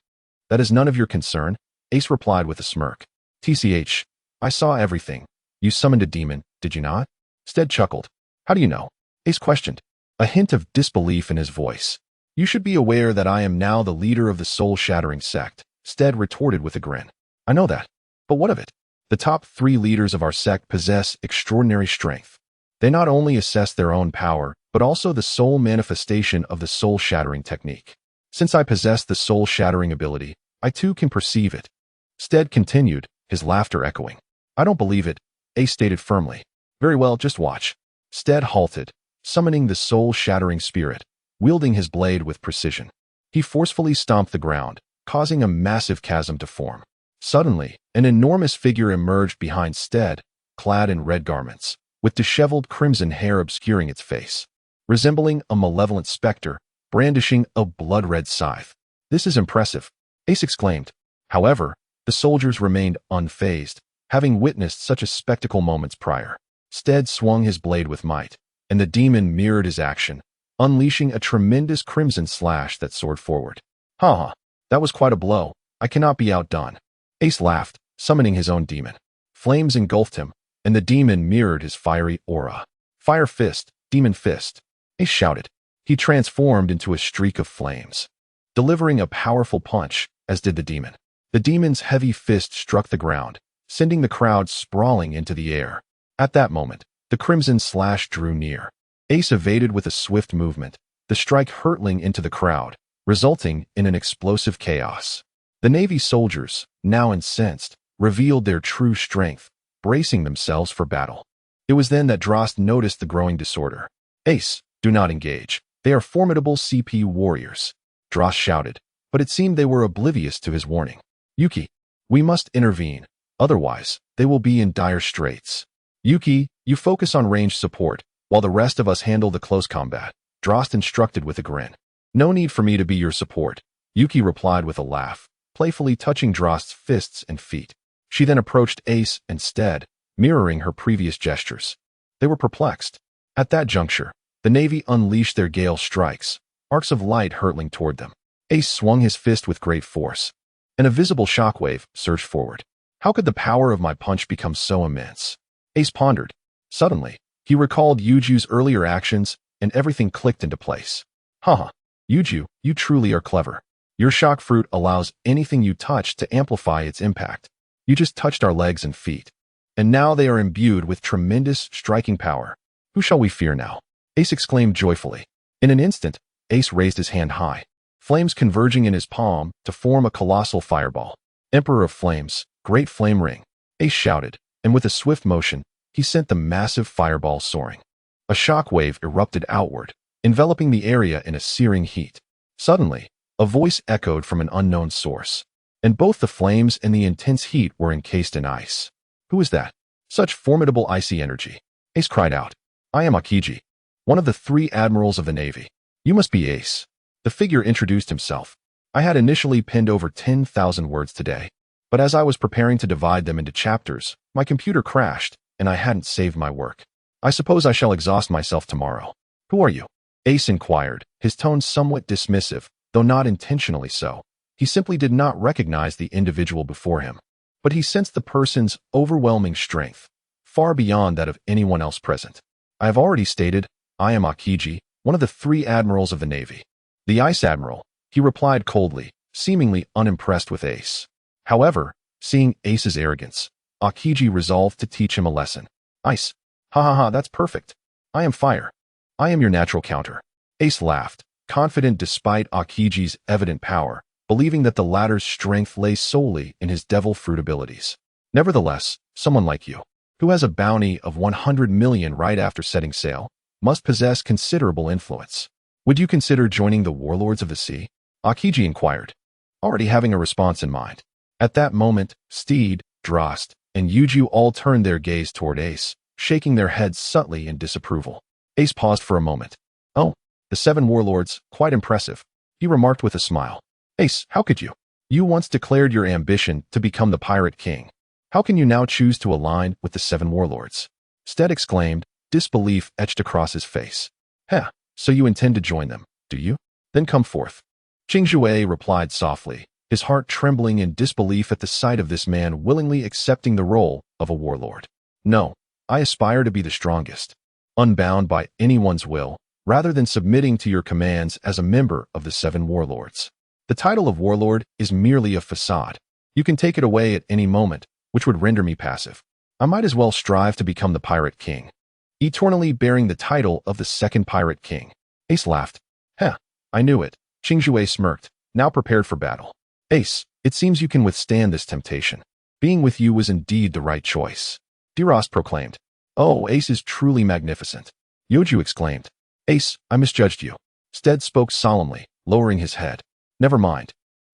That is none of your concern, Ace replied with a smirk. TCH, I saw everything. You summoned a demon, did you not? Steed chuckled. How do you know? Ace questioned, a hint of disbelief in his voice. You should be aware that I am now the leader of the soul-shattering sect, Steed retorted with a grin. I know that. But what of it? The top 3 leaders of our sect possess extraordinary strength. They not only assess their own power, but also the soul manifestation of the soul-shattering technique. Since I possess the soul-shattering ability, I too can perceive it. Steed continued, his laughter echoing. I don't believe it, Ace stated firmly. Very well, just watch. Steed halted, summoning the soul-shattering spirit, wielding his blade with precision. He forcefully stomped the ground, causing a massive chasm to form. Suddenly, an enormous figure emerged behind Steed, clad in red garments, with disheveled crimson hair obscuring its face. Resembling a malevolent specter, brandishing a blood-red scythe. This is impressive, Ace exclaimed. However, the soldiers remained unfazed, having witnessed such a spectacle moments prior. Steed swung his blade with might, and the demon mirrored his action, unleashing a tremendous crimson slash that soared forward. Ha! That was quite a blow. I cannot be outdone. Ace laughed, summoning his own demon. Flames engulfed him, and the demon mirrored his fiery aura. Fire fist, demon fist. Ace shouted. He transformed into a streak of flames, delivering a powerful punch, as did the demon. The demon's heavy fist struck the ground, sending the crowd sprawling into the air. At that moment, the crimson slash drew near. Ace evaded with a swift movement, the strike hurtling into the crowd, resulting in an explosive chaos. The Navy soldiers, now incensed, revealed their true strength, bracing themselves for battle. It was then that Delost noticed the growing disorder. Ace, do not engage. They are formidable CP warriors. Delost shouted, but it seemed they were oblivious to his warning. Yuki, we must intervene, otherwise, they will be in dire straits. Yuki, you focus on ranged support, while the rest of us handle the close combat, Delost instructed with a grin. No need for me to be your support, Yuki replied with a laugh, playfully touching Delost's fists and feet. She then approached Ace instead, mirroring her previous gestures. They were perplexed. At that juncture, the Navy unleashed their gale strikes, arcs of light hurtling toward them. Ace swung his fist with great force, and a visible shockwave surged forward. How could the power of my punch become so immense? Ace pondered. Suddenly, he recalled Youju's earlier actions, and everything clicked into place. Haha, Youju, you truly are clever. Your shock fruit allows anything you touch to amplify its impact. You just touched our legs and feet, and now they are imbued with tremendous striking power. Who shall we fear now? Ace exclaimed joyfully. In an instant, Ace raised his hand high, flames converging in his palm to form a colossal fireball. Emperor of Flames, Great Flame Ring, Ace shouted, and with a swift motion, he sent the massive fireball soaring. A shock wave erupted outward, enveloping the area in a searing heat. Suddenly, a voice echoed from an unknown source, and both the flames and the intense heat were encased in ice. Who is that? Such formidable icy energy. Ace cried out. I am Akiji, one of the 3 admirals of the Navy. You must be Ace. The figure introduced himself. I had initially penned over 10,000 words today, but as I was preparing to divide them into chapters, my computer crashed, and I hadn't saved my work. I suppose I shall exhaust myself tomorrow. Who are you? Ace inquired, his tone somewhat dismissive, though not intentionally so. He simply did not recognize the individual before him, but he sensed the person's overwhelming strength, far beyond that of anyone else present. I have already stated, I am Akiji, one of the 3 admirals of the Navy. The Ice Admiral, he replied coldly, seemingly unimpressed with Ace. However, seeing Ace's arrogance, Akiji resolved to teach him a lesson. Ice. Ha ha ha, that's perfect. I am fire. I am your natural counter. Ace laughed, confident despite Akiji's evident power, believing that the latter's strength lay solely in his devil fruit abilities. Nevertheless, someone like you, who has a bounty of 100 million right after setting sail, must possess considerable influence. Would you consider joining the warlords of the sea? Akiji inquired, already having a response in mind. At that moment, Steed, Delost, and Youju all turned their gaze toward Ace, shaking their heads subtly in disapproval. Ace paused for a moment. Oh, the 7 warlords, quite impressive, he remarked with a smile. Ace, how could you? You once declared your ambition to become the Pirate King. How can you now choose to align with the 7 warlords? Steed exclaimed, disbelief etched across his face. Heh, so you intend to join them, do you? Then come forth. Xingyue replied softly, his heart trembling in disbelief at the sight of this man willingly accepting the role of a warlord. No, I aspire to be the strongest, unbound by anyone's will, rather than submitting to your commands as a member of the 7 warlords. The title of warlord is merely a facade. You can take it away at any moment, which would render me passive. I might as well strive to become the Pirate King, eternally bearing the title of the 2nd Pirate King. Ace laughed. Heh, I knew it. Xingyue smirked, now prepared for battle. Ace, it seems you can withstand this temptation. Being with you was indeed the right choice. Delost proclaimed. Oh, Ace is truly magnificent. Youju exclaimed. Ace, I misjudged you. Steed spoke solemnly, lowering his head. Never mind.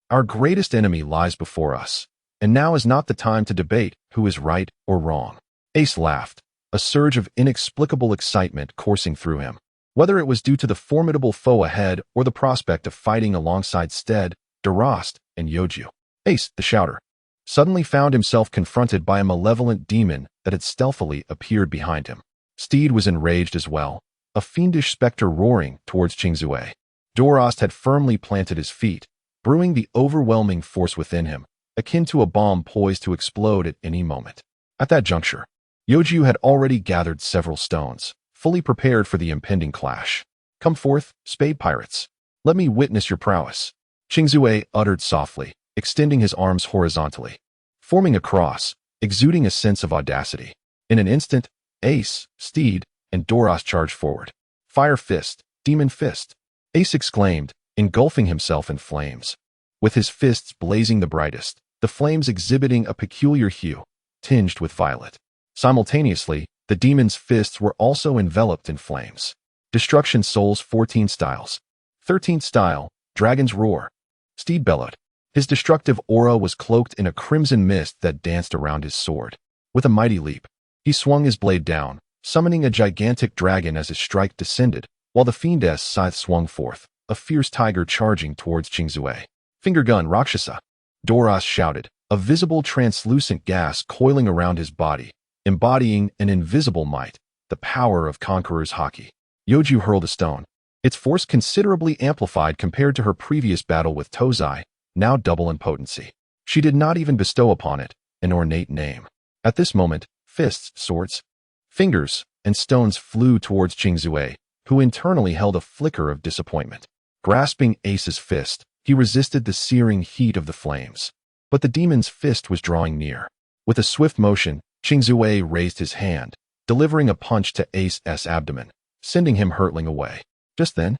Our greatest enemy lies before us, and now is not the time to debate who is right or wrong. Ace laughed, a surge of inexplicable excitement coursing through him. Whether it was due to the formidable foe ahead or the prospect of fighting alongside Steed, Delost, and Youju, Ace, the shouter, suddenly found himself confronted by a malevolent demon that had stealthily appeared behind him. Steed was enraged as well, a fiendish specter roaring towards Xingyue. Delost had firmly planted his feet, brewing the overwhelming force within him, akin to a bomb poised to explode at any moment. At that juncture, Youju had already gathered several stones, fully prepared for the impending clash. "Come forth, Spade Pirates. Let me witness your prowess," Xingyue uttered softly, extending his arms horizontally, forming a cross, exuding a sense of audacity. In an instant, Ace, Steed, and Delost charged forward. "Fire fist, demon fist," Ace exclaimed, engulfing himself in flames. With his fists blazing the brightest, the flames exhibiting a peculiar hue, tinged with violet. Simultaneously, the demon's fists were also enveloped in flames. Destruction Souls 14 styles. 13th style, Dragon's Roar. Steed bellowed. His destructive aura was cloaked in a crimson mist that danced around his sword. With a mighty leap, he swung his blade down, summoning a gigantic dragon as his strike descended, while the fiend's scythe swung forth, a fierce tiger charging towards Xingyue. "Finger gun, Rakshasa!" Delost shouted, a visible translucent gas coiling around his body, embodying an invisible might, the power of Conqueror's Haki. Youju hurled a stone, its force considerably amplified compared to her previous battle with Tozai, now double in potency. She did not even bestow upon it an ornate name. At this moment, fists, swords, fingers, and stones flew towards Xingyue, who internally held a flicker of disappointment. Grasping Ace's fist, he resisted the searing heat of the flames. But the demon's fist was drawing near. With a swift motion, Xingyue raised his hand, delivering a punch to Ace's abdomen, sending him hurtling away. Just then,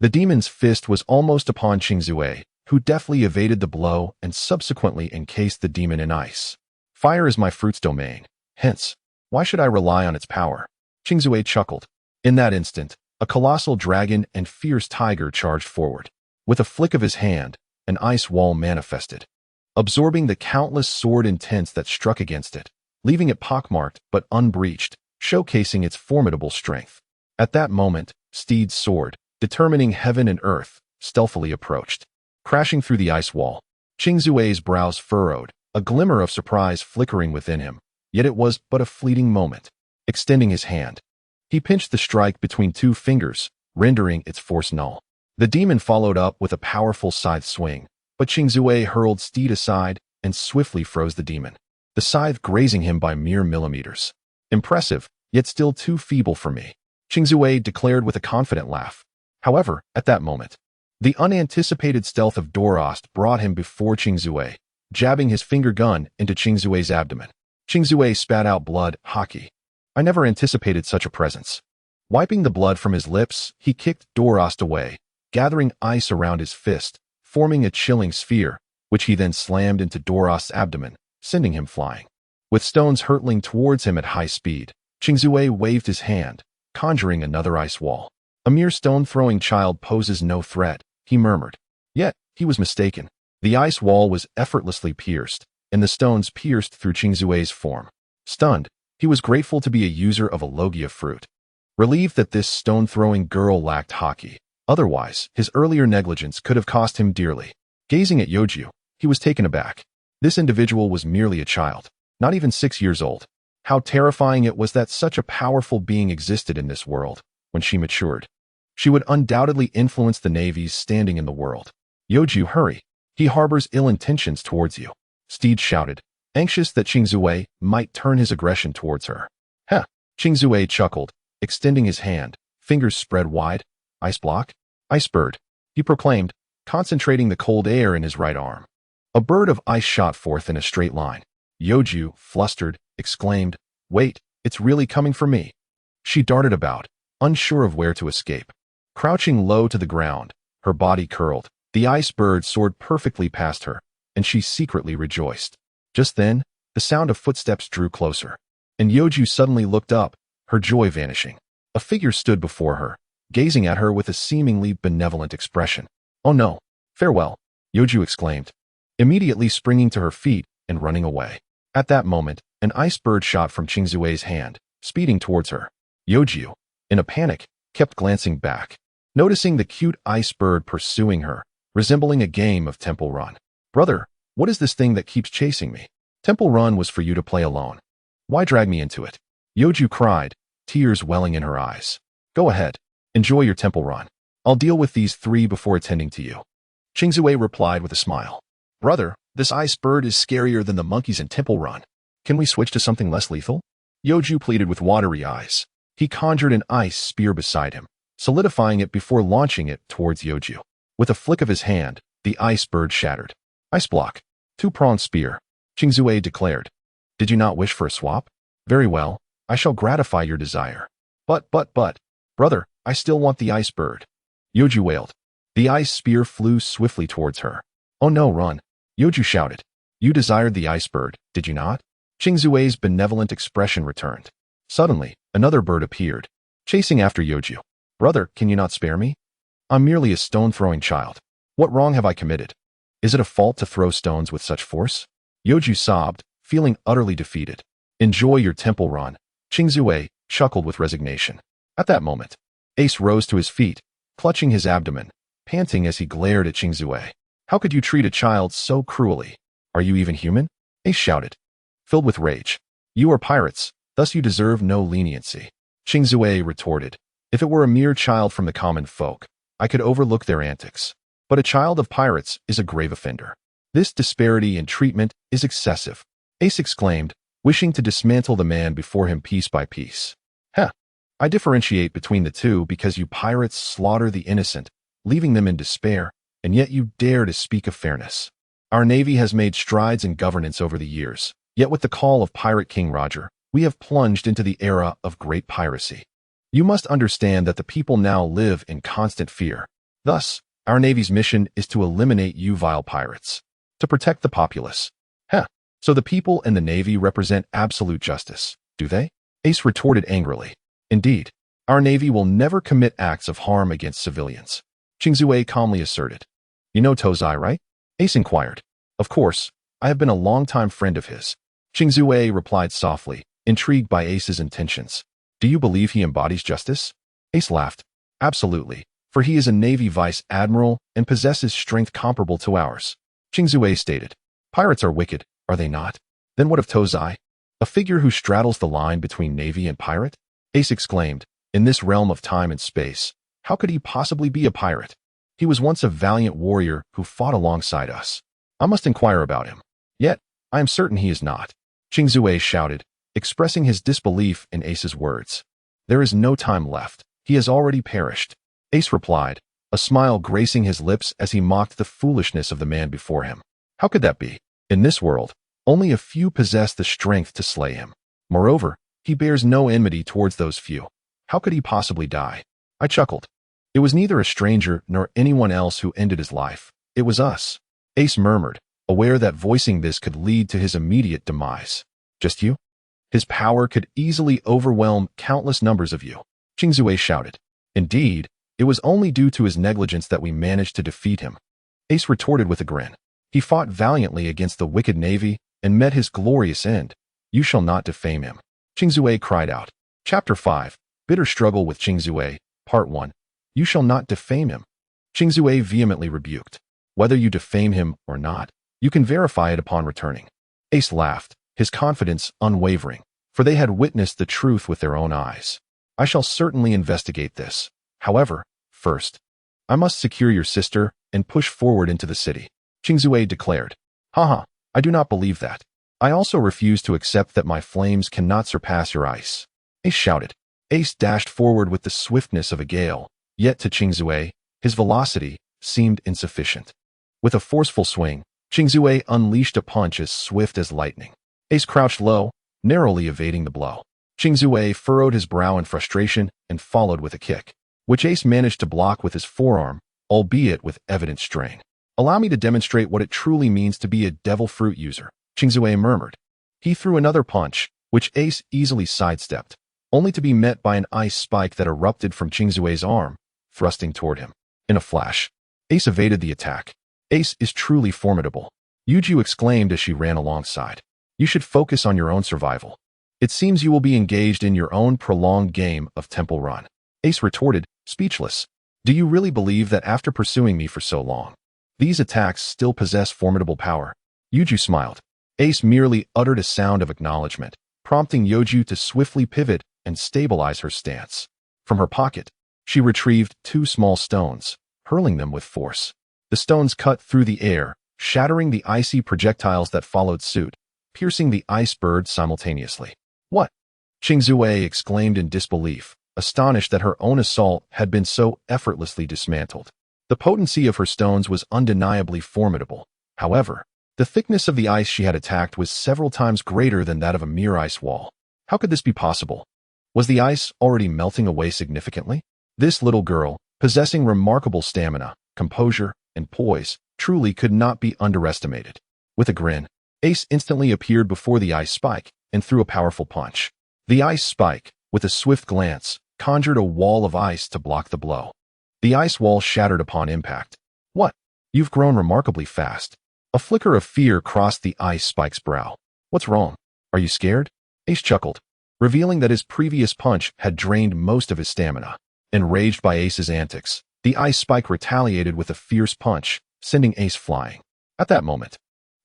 the demon's fist was almost upon Xingyue, who deftly evaded the blow and subsequently encased the demon in ice. "Fire is my fruit's domain. Hence, why should I rely on its power?" Xingyue chuckled. In that instant, a colossal dragon and fierce tiger charged forward. With a flick of his hand, an ice wall manifested, absorbing the countless sword intents that struck against it, leaving it pockmarked but unbreached, showcasing its formidable strength. At that moment, Steed's sword, determining heaven and earth, stealthily approached. Crashing through the ice wall, Xingyue's brows furrowed, a glimmer of surprise flickering within him, yet it was but a fleeting moment. Extending his hand, he pinched the strike between two fingers, rendering its force null. The demon followed up with a powerful scythe swing, but Xingyue hurled Steed aside and swiftly froze the demon, the scythe grazing him by mere millimeters. "Impressive, yet still too feeble for me," Xingyue declared with a confident laugh. However, at that moment, the unanticipated stealth of Delost brought him before Xingyue, jabbing his finger gun into Xingyue's abdomen. Xingyue spat out blood. "Haki. I never anticipated such a presence." Wiping the blood from his lips, he kicked Delost away, gathering ice around his fist, forming a chilling sphere, which he then slammed into Delost's abdomen, sending him flying. With stones hurtling towards him at high speed, Xingyue waved his hand, conjuring another ice wall. "A mere stone-throwing child poses no threat," he murmured. Yet, he was mistaken. The ice wall was effortlessly pierced, and the stones pierced through Xingyue's form. Stunned, he was grateful to be a user of a Logia fruit. Relieved that this stone-throwing girl lacked Haki. Otherwise, his earlier negligence could have cost him dearly. Gazing at Youju, he was taken aback. This individual was merely a child, not even 6 years old. How terrifying it was that such a powerful being existed in this world. When she matured, she would undoubtedly influence the navy's standing in the world. "Youju, hurry. He harbors ill intentions towards you," Steed shouted, anxious that Xingyue might turn his aggression towards her. "Heh," Xingyue chuckled, extending his hand, fingers spread wide. "Ice block? Ice bird," he proclaimed, concentrating the cold air in his right arm. A bird of ice shot forth in a straight line. Youju, flustered, exclaimed, "Wait, it's really coming for me." She darted about, unsure of where to escape. Crouching low to the ground, her body curled, the ice bird soared perfectly past her, and she secretly rejoiced. Just then, the sound of footsteps drew closer, and Youju suddenly looked up, her joy vanishing. A figure stood before her, gazing at her with a seemingly benevolent expression. "Oh no, farewell," Youju exclaimed, immediately springing to her feet and running away. At that moment, an ice bird shot from Xingyue's hand, speeding towards her. Youju, in a panic, kept glancing back, noticing the cute ice bird pursuing her, resembling a game of Temple Run. "Brother, what is this thing that keeps chasing me? Temple Run was for you to play alone. Why drag me into it?" Youju cried, tears welling in her eyes. Go ahead. Enjoy your temple run. I'll deal with these 3 before attending to you. Xingyue replied with a smile. Brother, this ice bird is scarier than the monkeys in Temple Run. Can we switch to something less lethal? Youju pleaded with watery eyes. He conjured an ice spear beside him, solidifying it before launching it towards Youju. With a flick of his hand, the ice bird shattered. Ice block. 2-pronged spear. Xingyue declared. Did you not wish for a swap? Very well, I shall gratify your desire. But, brother, I still want the ice bird. Youju wailed. The ice spear flew swiftly towards her. Oh no, run. Youju shouted. You desired the ice bird, did you not? Xingyue's benevolent expression returned. Suddenly, another bird appeared, chasing after Youju. Brother, can you not spare me? I'm merely a stone-throwing child. What wrong have I committed? Is it a fault to throw stones with such force? Youju sobbed, feeling utterly defeated. Enjoy your temple run. Xingyue chuckled with resignation. At that moment, Ace rose to his feet, clutching his abdomen, panting as he glared at Xingyue. How could you treat a child so cruelly? Are you even human? Ace shouted, filled with rage. You are pirates, thus you deserve no leniency. Xingyue retorted. If it were a mere child from the common folk, I could overlook their antics. But a child of pirates is a grave offender. This disparity in treatment is excessive. Ace exclaimed, wishing to dismantle the man before him piece by piece. I differentiate between the two because you pirates slaughter the innocent, leaving them in despair, and yet you dare to speak of fairness. Our navy has made strides in governance over the years, yet with the call of Pirate King Roger, we have plunged into the era of great piracy. You must understand that the people now live in constant fear. Thus, our navy's mission is to eliminate you vile pirates, to protect the populace. So the people and the navy represent absolute justice, do they? Ace retorted angrily. Indeed, our navy will never commit acts of harm against civilians. Xingyue calmly asserted. You know Tozai, right? Ace inquired. Of course, I have been a long-time friend of his. Xingyue replied softly, intrigued by Ace's intentions. Do you believe he embodies justice? Ace laughed. Absolutely, for he is a Navy Vice Admiral and possesses strength comparable to ours. Xingyue stated. Pirates are wicked, are they not? Then what of Tozai? A figure who straddles the line between Navy and pirate? Ace exclaimed. In this realm of time and space, how could he possibly be a pirate? He was once a valiant warrior who fought alongside us. I must inquire about him. Yet, I am certain he is not. Xingyue shouted, expressing his disbelief in Ace's words. There is no time left. He has already perished. Ace replied, a smile gracing his lips as he mocked the foolishness of the man before him. How could that be? In this world, only a few possess the strength to slay him. Moreover, he bears no enmity towards those few. How could he possibly die? I chuckled. It was neither a stranger nor anyone else who ended his life. It was us. Ace murmured, aware that voicing this could lead to his immediate demise. Just you? His power could easily overwhelm countless numbers of you. Xingyue shouted. Indeed, it was only due to his negligence that we managed to defeat him. Ace retorted with a grin. He fought valiantly against the wicked navy and met his glorious end. You shall not defame him. Xingyue cried out. Chapter 5. Bitter Struggle with Xingyue, Part 1. You shall not defame him. Xingyue vehemently rebuked. Whether you defame him or not, you can verify it upon returning. Ace laughed, his confidence unwavering, for they had witnessed the truth with their own eyes. I shall certainly investigate this. However, first, I must secure your sister and push forward into the city. Xingyue declared. I do not believe that. I also refuse to accept that my flames cannot surpass your ice. Ace shouted. Ace dashed forward with the swiftness of a gale, yet to Xingyue, his velocity seemed insufficient. With a forceful swing, Xingyue unleashed a punch as swift as lightning. Ace crouched low, narrowly evading the blow. Xingyue furrowed his brow in frustration and followed with a kick, which Ace managed to block with his forearm, albeit with evident strain. Allow me to demonstrate what it truly means to be a devil fruit user, Xingyue murmured. He threw another punch, which Ace easily sidestepped, only to be met by an ice spike that erupted from Xingyue's arm, thrusting toward him. In a flash, Ace evaded the attack. Ace is truly formidable, Youju exclaimed as she ran alongside. You should focus on your own survival. It seems you will be engaged in your own prolonged game of Temple Run. Ace retorted, speechless. Do you really believe that after pursuing me for so long, these attacks still possess formidable power? Youju smiled. Ace merely uttered a sound of acknowledgement, prompting Youju to swiftly pivot and stabilize her stance. From her pocket, she retrieved 2 small stones, hurling them with force. The stones cut through the air, shattering the icy projectiles that followed suit, piercing the ice bird simultaneously. What? Xingyue exclaimed in disbelief, astonished that her own assault had been so effortlessly dismantled. The potency of her stones was undeniably formidable. However, the thickness of the ice she had attacked was several times greater than that of a mere ice wall. How could this be possible? Was the ice already melting away significantly? This little girl, possessing remarkable stamina, composure, and poise, truly could not be underestimated. With a grin, Ace instantly appeared before the ice spike and threw a powerful punch. The ice spike, with a swift glance, conjured a wall of ice to block the blow. The ice wall shattered upon impact. What? You've grown remarkably fast. A flicker of fear crossed the ice spike's brow. What's wrong? Are you scared? Ace chuckled, revealing that his previous punch had drained most of his stamina. Enraged by Ace's antics, the ice spike retaliated with a fierce punch, sending Ace flying. At that moment,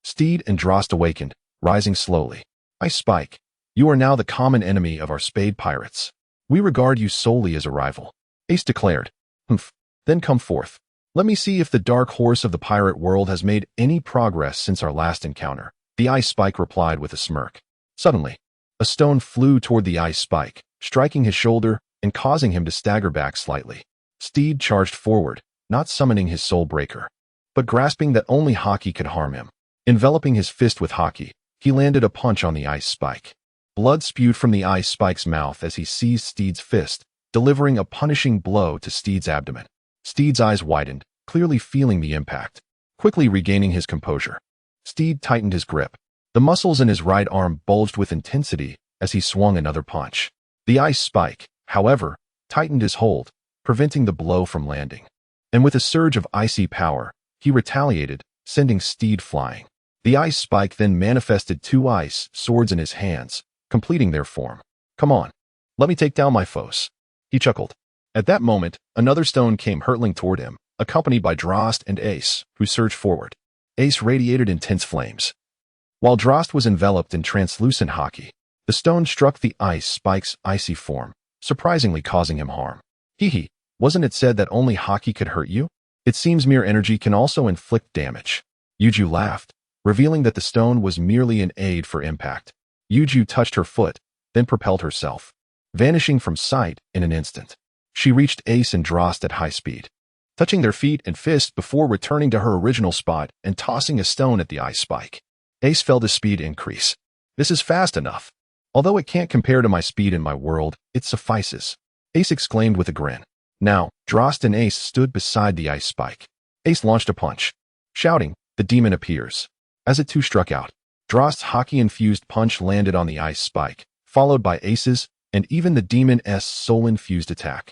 Steed and Delost awakened, rising slowly. Ice Spike, you are now the common enemy of our Spade Pirates. We regard you solely as a rival. Ace declared. Humph. Then come forth. Let me see if the dark horse of the pirate world has made any progress since our last encounter. The Ice Spike replied with a smirk. Suddenly, a stone flew toward the Ice Spike, striking his shoulder and causing him to stagger back slightly. Steed charged forward, not summoning his soul breaker, but grasping that only Haki could harm him. Enveloping his fist with Haki, he landed a punch on the Ice Spike. Blood spewed from the Ice Spike's mouth as he seized Steed's fist, delivering a punishing blow to Steed's abdomen. Steed's eyes widened, clearly feeling the impact. Quickly regaining his composure, Steed tightened his grip. The muscles in his right arm bulged with intensity as he swung another punch. The Ice Spike, however, tightened his hold, preventing the blow from landing. And with a surge of icy power, he retaliated, sending Steed flying. The Ice Spike then manifested 2 ice swords in his hands, completing their form. Come on, let me take down my foes. He chuckled. At that moment, another stone came hurtling toward him, accompanied by Delost and Ace, who surged forward. Ace radiated intense flames, while Delost was enveloped in translucent Haki. The stone struck the Ice Spike's icy form, surprisingly causing him harm. Hee, wasn't it said that only Haki could hurt you? It seems mere energy can also inflict damage. Youju laughed, revealing that the stone was merely an aid for impact. Youju touched her foot, then propelled herself, vanishing from sight in an instant. She reached Ace and Delost at high speed, touching their feet and fists before returning to her original spot and tossing a stone at the Ice Spike. Ace felt his speed increase. This is fast enough. Although it can't compare to my speed in my world, it suffices. Ace exclaimed with a grin. Now, Delost and Ace stood beside the Ice Spike. Ace launched a punch. Shouting, the demon appears. As it too struck out, Delost's Haki-infused punch landed on the Ice Spike, followed by Ace's and even the demon's soul-infused attack.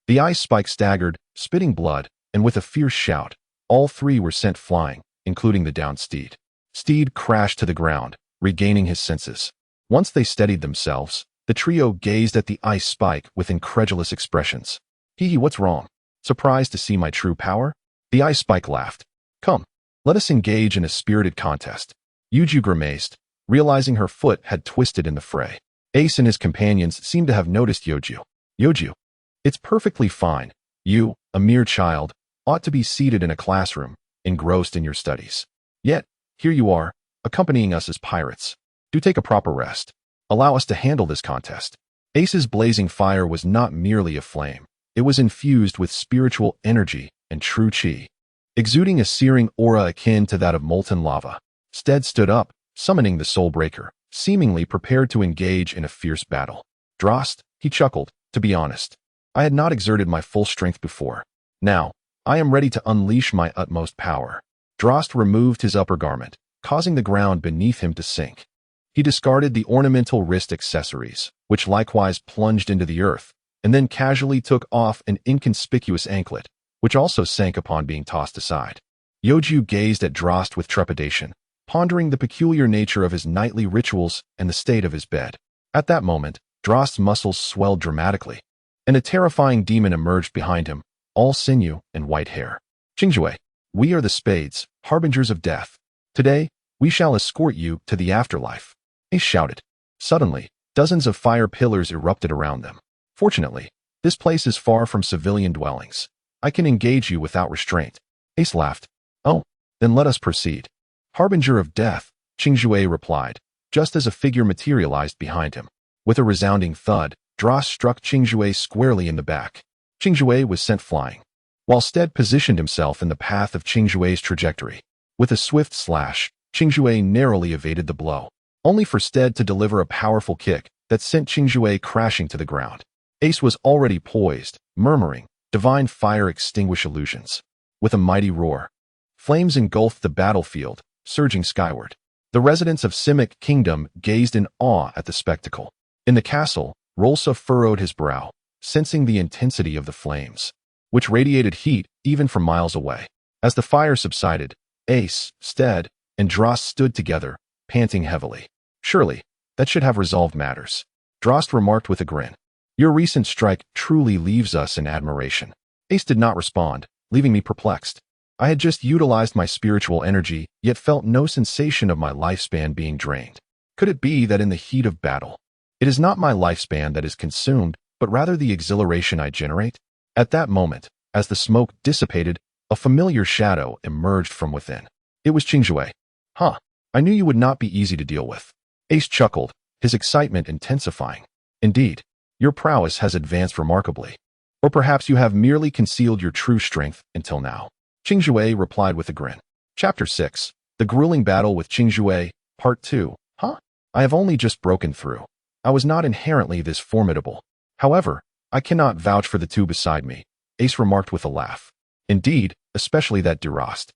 The Ice Spike staggered, spitting blood, and with a fierce shout, all 3 were sent flying, including the downed Steed. Steed crashed to the ground, regaining his senses. Once they steadied themselves, the trio gazed at the Ice Spike with incredulous expressions. Hee, what's wrong? Surprised to see my true power? The Ice Spike laughed. Come, let us engage in a spirited contest. Youju grimaced, realizing her foot had twisted in the fray. Ace and his companions seemed to have noticed Youju. Youju, it's perfectly fine. You, a mere child, ought to be seated in a classroom, engrossed in your studies. Yet, here you are, accompanying us as pirates. Do take a proper rest. Allow us to handle this contest. Ace's blazing fire was not merely a flame. It was infused with spiritual energy and true chi, exuding a searing aura akin to that of molten lava. Steed stood up, summoning the Soul Breaker, seemingly prepared to engage in a fierce battle. Delost, he chuckled, to be honest, I had not exerted my full strength before. Now, I am ready to unleash my utmost power. Delost removed his upper garment, causing the ground beneath him to sink. He discarded the ornamental wrist accessories, which likewise plunged into the earth, and then casually took off an inconspicuous anklet, which also sank upon being tossed aside. Youju gazed at Delost with trepidation, pondering the peculiar nature of his nightly rituals and the state of his bed. At that moment, Delost's muscles swelled dramatically, and a terrifying demon emerged behind him, all sinew and white hair. Xingyue, we are the Spades, harbingers of death. Today, we shall escort you to the afterlife. Ace shouted. Suddenly, dozens of fire pillars erupted around them. Fortunately, This place is far from civilian dwellings. I can engage you without restraint. Ace laughed. Oh, then let us proceed. Harbinger of death, Xingyue replied, just as a figure materialized behind him. With a resounding thud, Delost struck Xingyue squarely in the back. Xingyue was sent flying, while Steed positioned himself in the path of Xingyue's trajectory. With a swift slash, Xingyue narrowly evaded the blow, only for Steed to deliver a powerful kick that sent Xingyue crashing to the ground. Ace was already poised, murmuring, "Divine fire extinguish illusions." With a mighty roar, flames engulfed the battlefield, surging skyward. The residents of Simic Kingdom gazed in awe at the spectacle. In the castle, Rolsa furrowed his brow, sensing the intensity of the flames, which radiated heat even from miles away. As the fire subsided, Ace, Steed, and Delost stood together, panting heavily. Surely, that should have resolved matters. Delost remarked with a grin. Your recent strike truly leaves us in admiration. Ace did not respond, leaving me perplexed. I had just utilized my spiritual energy, yet felt no sensation of my lifespan being drained. Could it be that in the heat of battle, it is not my lifespan that is consumed, but rather the exhilaration I generate? At that moment, as the smoke dissipated, a familiar shadow emerged from within. It was Xingyue. Huh, I knew you would not be easy to deal with. Ace chuckled, his excitement intensifying. Indeed, your prowess has advanced remarkably. Or perhaps you have merely concealed your true strength until now. Xingyue replied with a grin. Chapter 6. The Grueling Battle with Xingyue, Part 2. Huh? I have only just broken through. I was not inherently this formidable. However, I cannot vouch for the two beside me, Ace remarked with a laugh. Indeed, especially that Delost.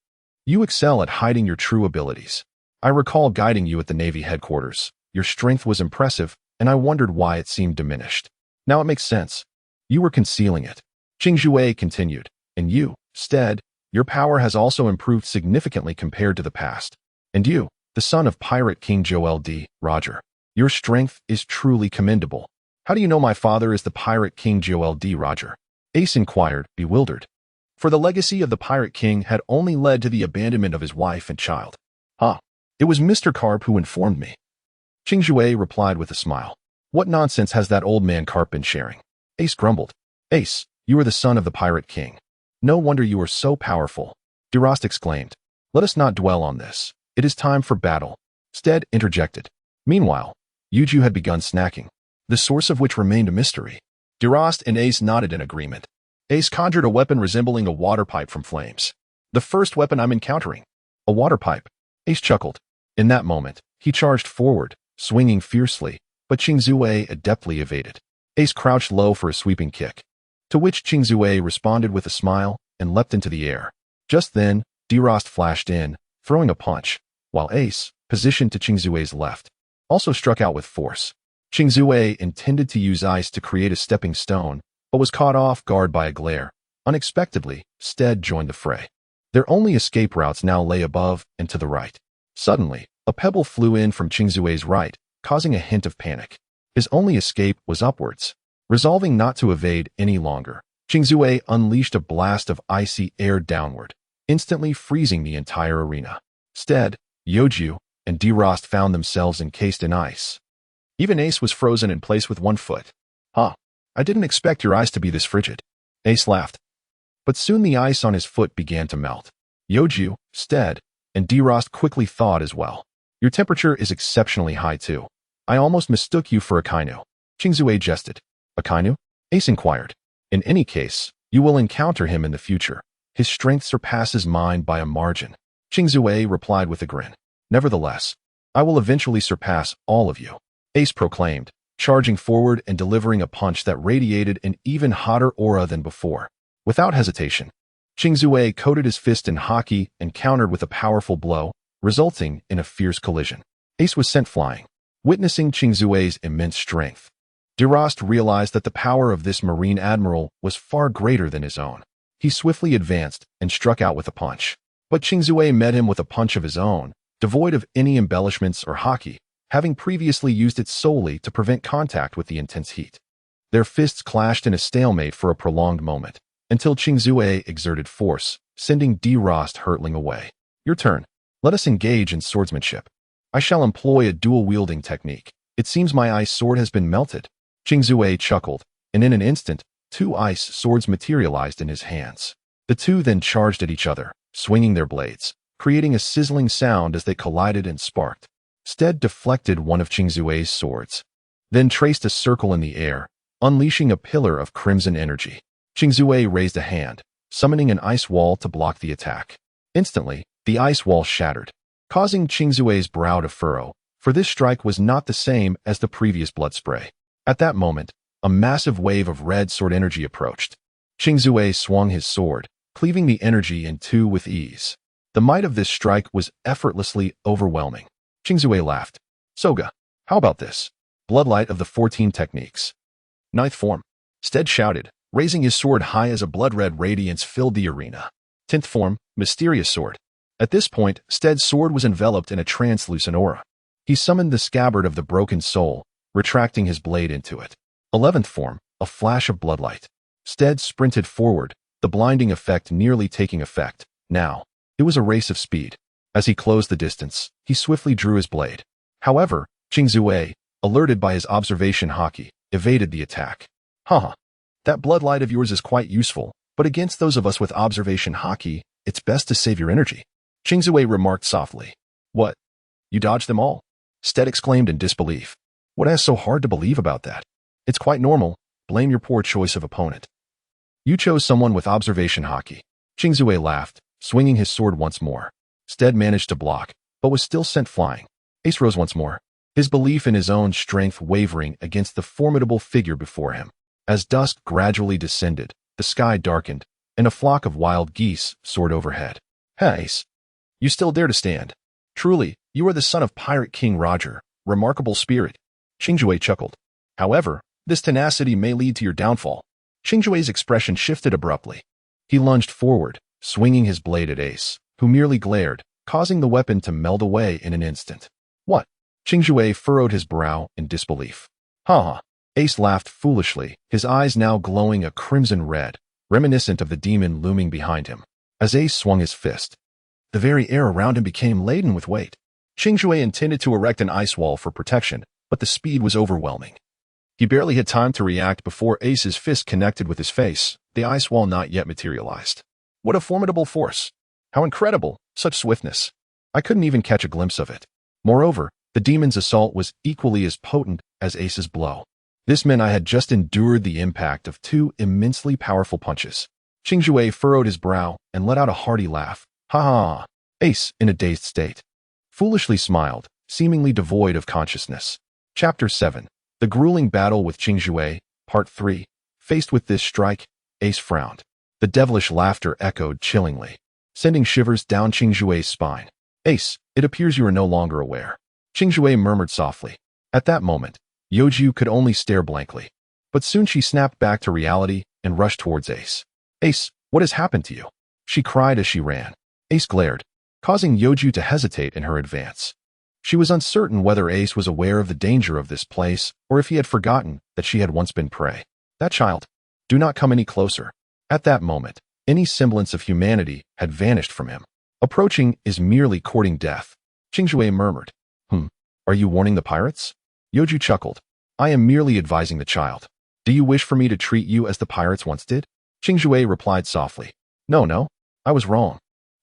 You excel at hiding your true abilities. I recall guiding you at the Navy headquarters. Your strength was impressive, and I wondered why it seemed diminished. Now it makes sense. You were concealing it. Xingyue continued. And you, Steed, your power has also improved significantly compared to the past. And you, the son of Pirate King Joel D. Roger, your strength is truly commendable. How do you know my father is the Pirate King Joel D. Roger? Ace inquired, bewildered. For the legacy of the Pirate King had only led to the abandonment of his wife and child. It was Mr. Carp who informed me. Xingyue replied with a smile. What nonsense has that old man Carp been sharing? Ace grumbled. Ace, you are the son of the Pirate King. No wonder you are so powerful. Delost exclaimed. Let us not dwell on this. It is time for battle. Steed interjected. Meanwhile, Youju had begun snacking, the source of which remained a mystery. Delost and Ace nodded in agreement. Ace conjured a weapon resembling a water pipe from flames. The first weapon I'm encountering. A water pipe. Ace chuckled. In that moment, he charged forward, swinging fiercely, but Xingyue adeptly evaded. Ace crouched low for a sweeping kick, to which Xingyue responded with a smile and leapt into the air. Just then, Delost flashed in, throwing a punch, while Ace, positioned to Xingyue's left, also struck out with force. Xingyue intended to use ice to create a stepping stone, but was caught off guard by a glare. Unexpectedly, Steed joined the fray. Their only escape routes now lay above and to the right. Suddenly, a pebble flew in from Xingyue's right, causing a hint of panic. His only escape was upwards. Resolving not to evade any longer, Xingyue unleashed a blast of icy air downward, instantly freezing the entire arena. Steed, Youju, and Delost found themselves encased in ice. Even Ace was frozen in place with one foot. I didn't expect your ice to be this frigid. Ace laughed. But soon the ice on his foot began to melt. Youju, Steed, and Delost quickly thawed as well. Your temperature is exceptionally high too. I almost mistook you for a Kainu. Xingyue jested. A Kainu? Ace inquired. In any case, you will encounter him in the future. His strength surpasses mine by a margin. Xingyue replied with a grin. Nevertheless, I will eventually surpass all of you. Ace proclaimed, charging forward and delivering a punch that radiated an even hotter aura than before. Without hesitation, Xingyue coated his fist in haki and countered with a powerful blow, resulting in a fierce collision. Ace was sent flying. Witnessing Xingyue's immense strength, Delost realized that the power of this marine admiral was far greater than his own. He swiftly advanced and struck out with a punch. But Xingyue met him with a punch of his own, devoid of any embellishments or haki, having previously used it solely to prevent contact with the intense heat. Their fists clashed in a stalemate for a prolonged moment, until Xingyue exerted force, sending Delost hurtling away. Your turn. Let us engage in swordsmanship. I shall employ a dual-wielding technique. It seems my ice sword has been melted. Xingyue chuckled, and in an instant, two ice swords materialized in his hands. The two then charged at each other, swinging their blades, creating a sizzling sound as they collided and sparked. Steed deflected one of Xingyue's swords, then traced a circle in the air, unleashing a pillar of crimson energy. Xingyue raised a hand, summoning an ice wall to block the attack. Instantly, the ice wall shattered, causing Xingyue's brow to furrow, for this strike was not the same as the previous blood spray. At that moment, a massive wave of red sword energy approached. Xingyue swung his sword, cleaving the energy in two with ease. The might of this strike was effortlessly overwhelming. Xingyue laughed. Soga, how about this? Bloodlight of the 14 techniques. Ninth form. Steed shouted, raising his sword high as a blood-red radiance filled the arena. 10th form, mysterious sword. At this point, Steed's sword was enveloped in a translucent aura. He summoned the scabbard of the broken soul, retracting his blade into it. 11th form, a flash of bloodlight. Steed sprinted forward, the blinding effect nearly taking effect. Now, it was a race of speed. As he closed the distance, he swiftly drew his blade. However, Xingyue, alerted by his observation haki, evaded the attack. Haha, that bloodlight of yours is quite useful, but against those of us with observation haki, it's best to save your energy. Xingyue remarked softly. What? You dodged them all? Steed exclaimed in disbelief. What is so hard to believe about that? It's quite normal. Blame your poor choice of opponent. You chose someone with observation haki. Xingyue laughed, swinging his sword once more. Steed managed to block, but was still sent flying. Ace rose once more, his belief in his own strength wavering against the formidable figure before him. As dusk gradually descended, the sky darkened, and a flock of wild geese soared overhead. Hey, Ace, you still dare to stand? Truly, you are the son of Pirate King Roger, remarkable spirit. Xingyue chuckled. However, this tenacity may lead to your downfall. Xingyue's expression shifted abruptly. He lunged forward, swinging his blade at Ace, who merely glared, causing the weapon to melt away in an instant. What? Xingyue furrowed his brow in disbelief. Ha! Ace laughed foolishly, his eyes now glowing a crimson red, reminiscent of the demon looming behind him. As Ace swung his fist, the very air around him became laden with weight. Xingyue intended to erect an ice wall for protection, but the speed was overwhelming. He barely had time to react before Ace's fist connected with his face, the ice wall not yet materialized. What a formidable force! How incredible, such swiftness! I couldn't even catch a glimpse of it. Moreover, the demon's assault was equally as potent as Ace's blow. This meant I had just endured the impact of two immensely powerful punches. Xingyue furrowed his brow and let out a hearty laugh. Ha ha! Ace, in a dazed state, foolishly smiled, seemingly devoid of consciousness. Chapter 7. The Grueling Battle with Xingyue, Part 3. Faced with this strike, Ace frowned. The devilish laughter echoed chillingly, sending shivers down Xingyue's spine. Ace, it appears you are no longer aware. Xingyue murmured softly. At that moment, Youju could only stare blankly. But soon she snapped back to reality and rushed towards Ace. Ace, what has happened to you? She cried as she ran. Ace glared, causing Youju to hesitate in her advance. She was uncertain whether Ace was aware of the danger of this place or if he had forgotten that she had once been prey. That child, do not come any closer. At that moment, any semblance of humanity had vanished from him. Approaching is merely courting death. Xingyue murmured. Are you warning the pirates? Youju chuckled. I am merely advising the child. Do you wish for me to treat you as the pirates once did? Xingyue replied softly. No, I was wrong.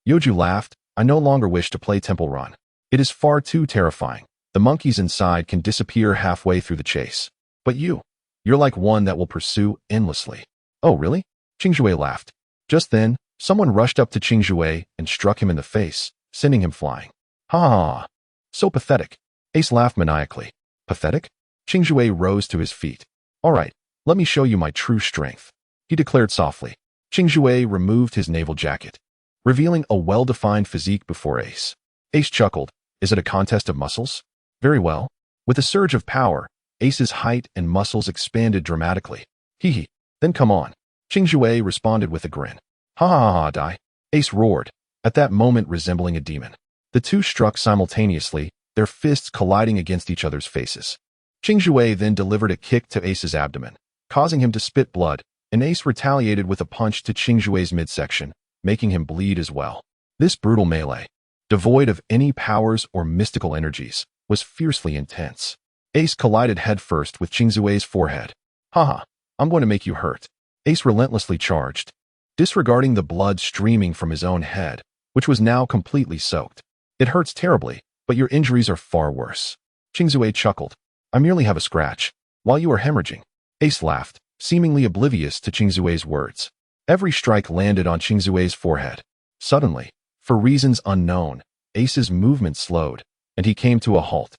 Youju laughed. I no longer wish to play Temple Run. It is far too terrifying. The monkeys inside can disappear halfway through the chase. But you're like one that will pursue endlessly. Oh, really? Xingyue laughed. Just then, someone rushed up to Xingyue and struck him in the face, sending him flying. Ha! So pathetic. Ace laughed maniacally. Pathetic? Xingyue rose to his feet. All right, let me show you my true strength, he declared softly. Xingyue removed his naval jacket, revealing a well-defined physique before Ace. Ace chuckled. Is it a contest of muscles? Very well. With a surge of power, Ace's height and muscles expanded dramatically. Hee. Then come on. Xingyue responded with a grin. Ha, die. Ace roared, at that moment resembling a demon. The two struck simultaneously, their fists colliding against each other's faces. Xingyue then delivered a kick to Ace's abdomen, causing him to spit blood, and Ace retaliated with a punch to Xingyue's midsection, making him bleed as well. This brutal melee, devoid of any powers or mystical energies, was fiercely intense. Ace collided headfirst with Xingyue's forehead. Haha, I'm going to make you hurt. Ace relentlessly charged, disregarding the blood streaming from his own head, which was now completely soaked. It hurts terribly, but your injuries are far worse. Xingyue chuckled. I merely have a scratch, while you are hemorrhaging. Ace laughed, seemingly oblivious to Xingyue's words. Every strike landed on Xingyue's forehead. Suddenly, for reasons unknown, Ace's movement slowed, and he came to a halt,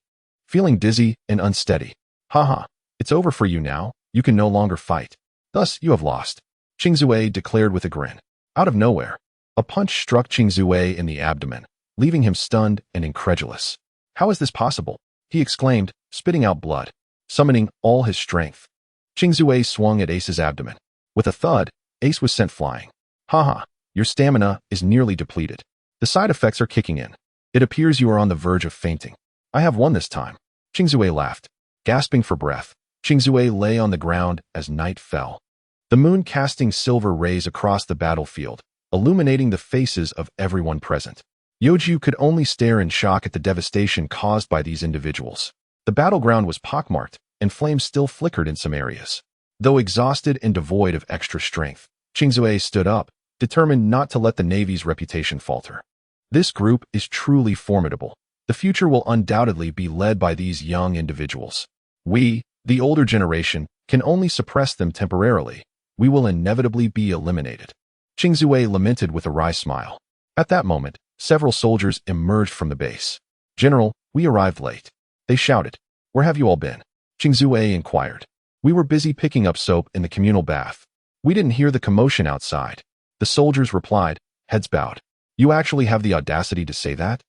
feeling dizzy and unsteady. Haha, it's over for you now, you can no longer fight. Thus, you have lost, Xingyue declared with a grin. Out of nowhere, a punch struck Xingyue in the abdomen, leaving him stunned and incredulous. How is this possible? He exclaimed, spitting out blood, summoning all his strength. Xingyue swung at Ace's abdomen. With a thud, Ace was sent flying. Haha, your stamina is nearly depleted. The side effects are kicking in. It appears you are on the verge of fainting. I have won this time. Xingyue laughed. Gasping for breath, Xingyue lay on the ground as night fell. The moon casting silver rays across the battlefield, illuminating the faces of everyone present. Youju could only stare in shock at the devastation caused by these individuals. The battleground was pockmarked, and flames still flickered in some areas. Though exhausted and devoid of extra strength, Xingyue stood up, determined not to let the Navy's reputation falter. This group is truly formidable. The future will undoubtedly be led by these young individuals. We, the older generation, can only suppress them temporarily. We will inevitably be eliminated. Xingyue lamented with a wry smile. At that moment, several soldiers emerged from the base. General, we arrived late. They shouted. Where have you all been? Xingyue inquired. We were busy picking up soap in the communal bath. We didn't hear the commotion outside. The soldiers replied, heads bowed. You actually have the audacity to say that?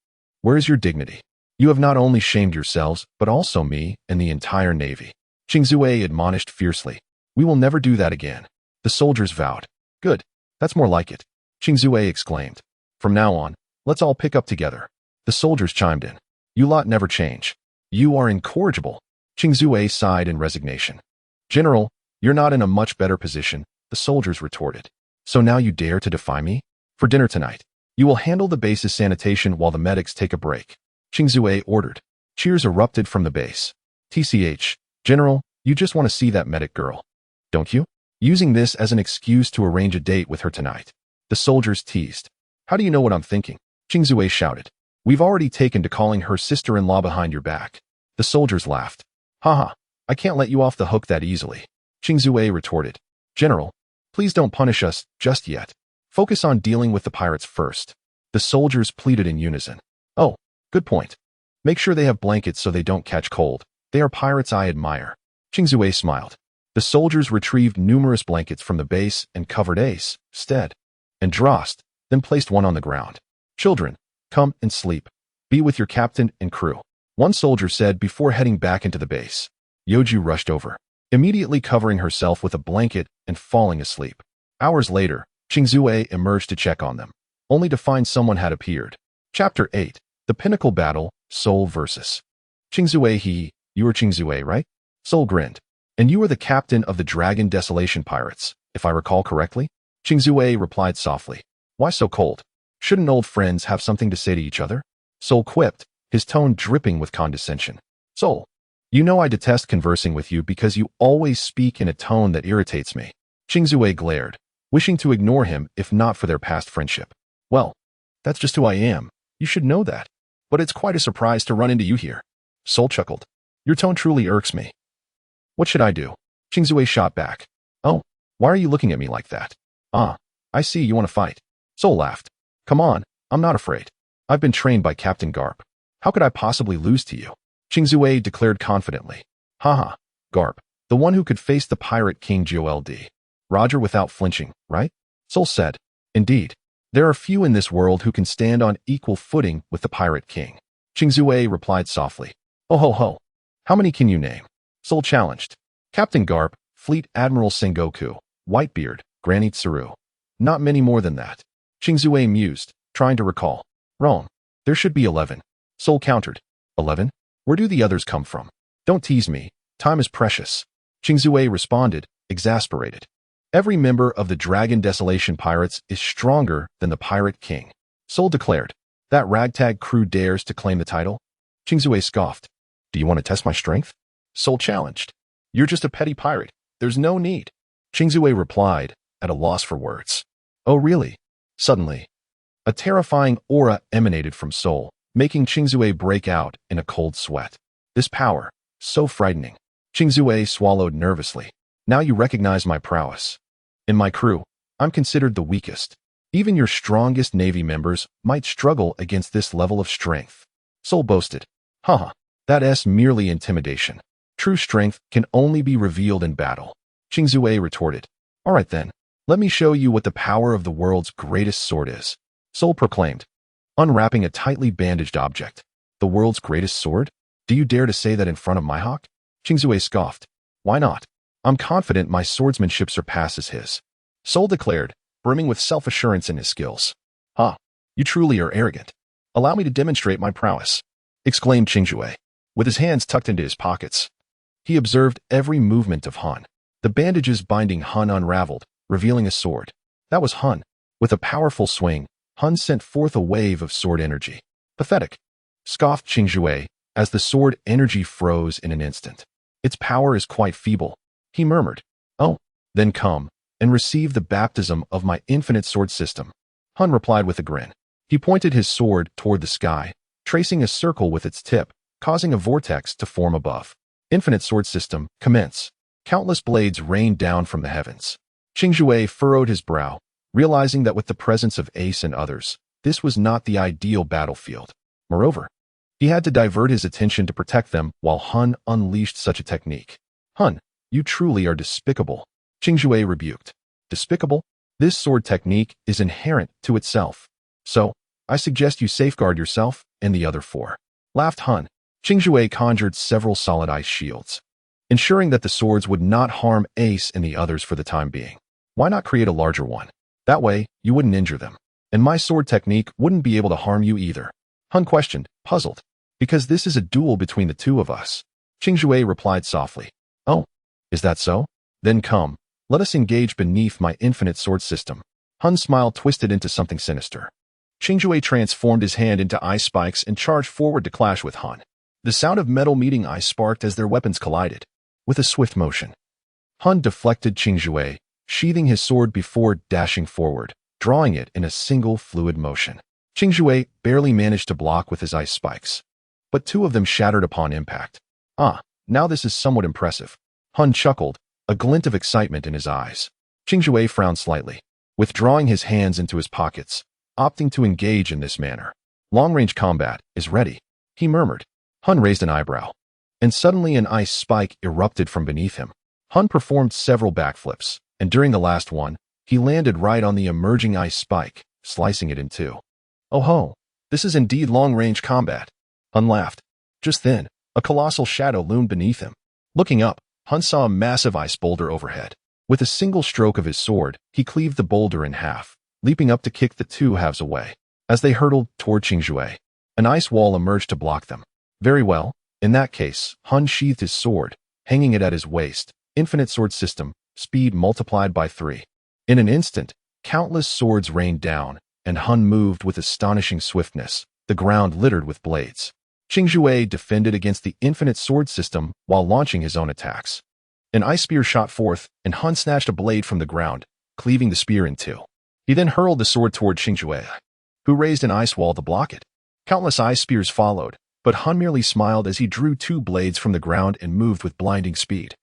Where is your dignity? You have not only shamed yourselves, but also me and the entire Navy. Xingyue admonished fiercely. We will never do that again. The soldiers vowed. Good. That's more like it. Xingyue exclaimed. From now on, let's all pick up together. The soldiers chimed in. You lot never change. You are incorrigible. Xingyue sighed in resignation. General, you're not in a much better position, the soldiers retorted. So now you dare to defy me? For dinner tonight, you will handle the base's sanitation while the medics take a break. Xingyue ordered. Cheers erupted from the base. TCH, General, you just want to see that medic girl, don't you? Using this as an excuse to arrange a date with her tonight. The soldiers teased. How do you know what I'm thinking? Xingyue shouted. We've already taken to calling her sister-in-law behind your back. The soldiers laughed. Haha, I can't let you off the hook that easily. Xingyue retorted. General, please don't punish us just yet. Focus on dealing with the pirates first. The soldiers pleaded in unison. Oh, good point. Make sure they have blankets so they don't catch cold. They are pirates I admire. Xingyue smiled. The soldiers retrieved numerous blankets from the base and covered Ace, Steed, and Delost, then placed one on the ground. Children, come and sleep. Be with your captain and crew, one soldier said before heading back into the base. Youju rushed over, immediately covering herself with a blanket and falling asleep. Hours later, Xingyue emerged to check on them, only to find someone had appeared. Chapter 8. The Pinnacle Battle, Soul vs. Xingyue. You are Xingyue, right? Soul grinned. And you are the captain of the Dragon Desolation Pirates, if I recall correctly? Xingyue replied softly. Why so cold? Shouldn't old friends have something to say to each other? Soul quipped, his tone dripping with condescension. Soul, you know I detest conversing with you because you always speak in a tone that irritates me. Xingyue glared, wishing to ignore him if not for their past friendship. Well, that's just who I am. You should know that. But it's quite a surprise to run into you here. Soul chuckled. Your tone truly irks me. What should I do? Xingyue shot back. Oh, why are you looking at me like that? Ah, I see you want to fight. Soul laughed. Come on, I'm not afraid. I've been trained by Captain Garp. How could I possibly lose to you? Xingyue declared confidently. Haha, Garp, the one who could face the pirate king Gold. Roger without flinching, right? Soul said. Indeed. There are few in this world who can stand on equal footing with the pirate king. Xingyue replied softly. Oh ho ho. How many can you name? Soul challenged. Captain Garp, Fleet Admiral Sengoku, Whitebeard, Granite Saru. Not many more than that. Xingyue mused, trying to recall. Wrong. There should be 11. Soul countered. 11? Where do the others come from? Don't tease me. Time is precious. Xingyue responded, exasperated. Every member of the Dragon Desolation Pirates is stronger than the Pirate King. Soul declared. That ragtag crew dares to claim the title? Xingyue scoffed. Do you want to test my strength? Soul challenged. You're just a petty pirate. There's no need. Xingyue replied, at a loss for words. Oh really? Suddenly, a terrifying aura emanated from Seoul, making Xingyue break out in a cold sweat. This power, so frightening. Xingyue swallowed nervously. Now you recognize my prowess. In my crew, I'm considered the weakest. Even your strongest Navy members might struggle against this level of strength. Seoul boasted. Haha, that's merely intimidation. True strength can only be revealed in battle. Xingyue retorted. All right then, let me show you what the power of the world's greatest sword is. Seoul proclaimed, unwrapping a tightly bandaged object. The world's greatest sword? Do you dare to say that in front of my hawk? Xingyue scoffed. Why not? I'm confident my swordsmanship surpasses his. Seoul declared, brimming with self-assurance in his skills. Ha, you truly are arrogant. Allow me to demonstrate my prowess, exclaimed Xingyue, with his hands tucked into his pockets. He observed every movement of Han. The bandages binding Han unraveled, revealing a sword. That was Han. With a powerful swing, Han sent forth a wave of sword energy. Pathetic, scoffed Xingyue, as the sword energy froze in an instant. Its power is quite feeble, he murmured. Oh, then come and receive the baptism of my infinite sword system. Han replied with a grin. He pointed his sword toward the sky, tracing a circle with its tip, causing a vortex to form above. Infinite sword system, commence. Countless blades rained down from the heavens. Xingyue furrowed his brow, realizing that with the presence of Ace and others, this was not the ideal battlefield. Moreover, he had to divert his attention to protect them while Han unleashed such a technique. Han, you truly are despicable, Xingyue rebuked. Despicable? This sword technique is inherent to itself. So, I suggest you safeguard yourself and the other four. Laughed Han. Xingyue conjured several solid ice shields, ensuring that the swords would not harm Ace and the others for the time being. Why not create a larger one? That way, you wouldn't injure them. And my sword technique wouldn't be able to harm you either. Han questioned, puzzled. Because this is a duel between the two of us. Xingyue replied softly. Oh, is that so? Then come, let us engage beneath my infinite sword system. Han's smile twisted into something sinister. Xingyue transformed his hand into ice spikes and charged forward to clash with Han. The sound of metal meeting ice sparked as their weapons collided. With a swift motion, Han deflected Xingyue, sheathing his sword before dashing forward, drawing it in a single fluid motion. Xingyue barely managed to block with his ice spikes, but two of them shattered upon impact. Ah, now this is somewhat impressive. Han chuckled, a glint of excitement in his eyes. Xingyue frowned slightly, withdrawing his hands into his pockets, opting to engage in this manner. Long-range combat is ready, he murmured. Han raised an eyebrow, and suddenly an ice spike erupted from beneath him. Han performed several backflips, and during the last one, he landed right on the emerging ice spike, slicing it in two. Oh ho, this is indeed long-range combat. Han laughed. Just then, a colossal shadow loomed beneath him. Looking up, Han saw a massive ice boulder overhead. With a single stroke of his sword, he cleaved the boulder in half, leaping up to kick the two halves away. As they hurtled toward Xingyue, an ice wall emerged to block them. Very well, in that case, Han sheathed his sword, hanging it at his waist. Infinite sword system, speed multiplied by 3. In an instant, countless swords rained down, and Han moved with astonishing swiftness, the ground littered with blades. Xingyue defended against the infinite sword system while launching his own attacks. An ice spear shot forth, and Han snatched a blade from the ground, cleaving the spear in two. He then hurled the sword toward Xingyue, who raised an ice wall to block it. Countless ice spears followed, but Han merely smiled as he drew two blades from the ground and moved with blinding speed,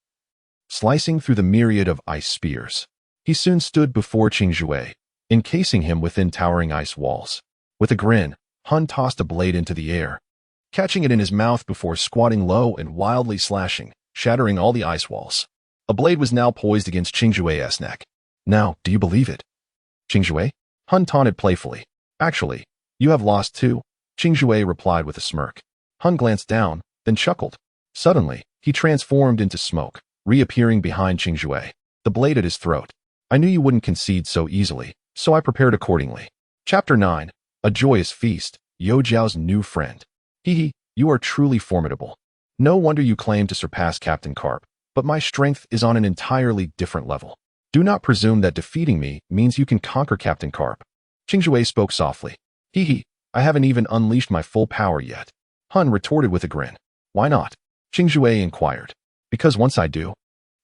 slicing through the myriad of ice spears. He soon stood before Xingyue, encasing him within towering ice walls. With a grin, Han tossed a blade into the air, catching it in his mouth before squatting low and wildly slashing, shattering all the ice walls. A blade was now poised against Xingyue's neck. Now, do you believe it? Xingyue? Han taunted playfully. Actually, you have lost too, Xingyue replied with a smirk. Han glanced down, then chuckled. Suddenly, he transformed into smoke, reappearing behind Xingyue, the blade at his throat. I knew you wouldn't concede so easily, so I prepared accordingly. Chapter 9. A Joyous Feast, Youju's New Friend. Hee, you are truly formidable. No wonder you claim to surpass Captain Carp, but my strength is on an entirely different level. Do not presume that defeating me means you can conquer Captain Carp. Xingyue spoke softly. Hee, I haven't even unleashed my full power yet. Han retorted with a grin. Why not? Xingyue inquired. Because once I do,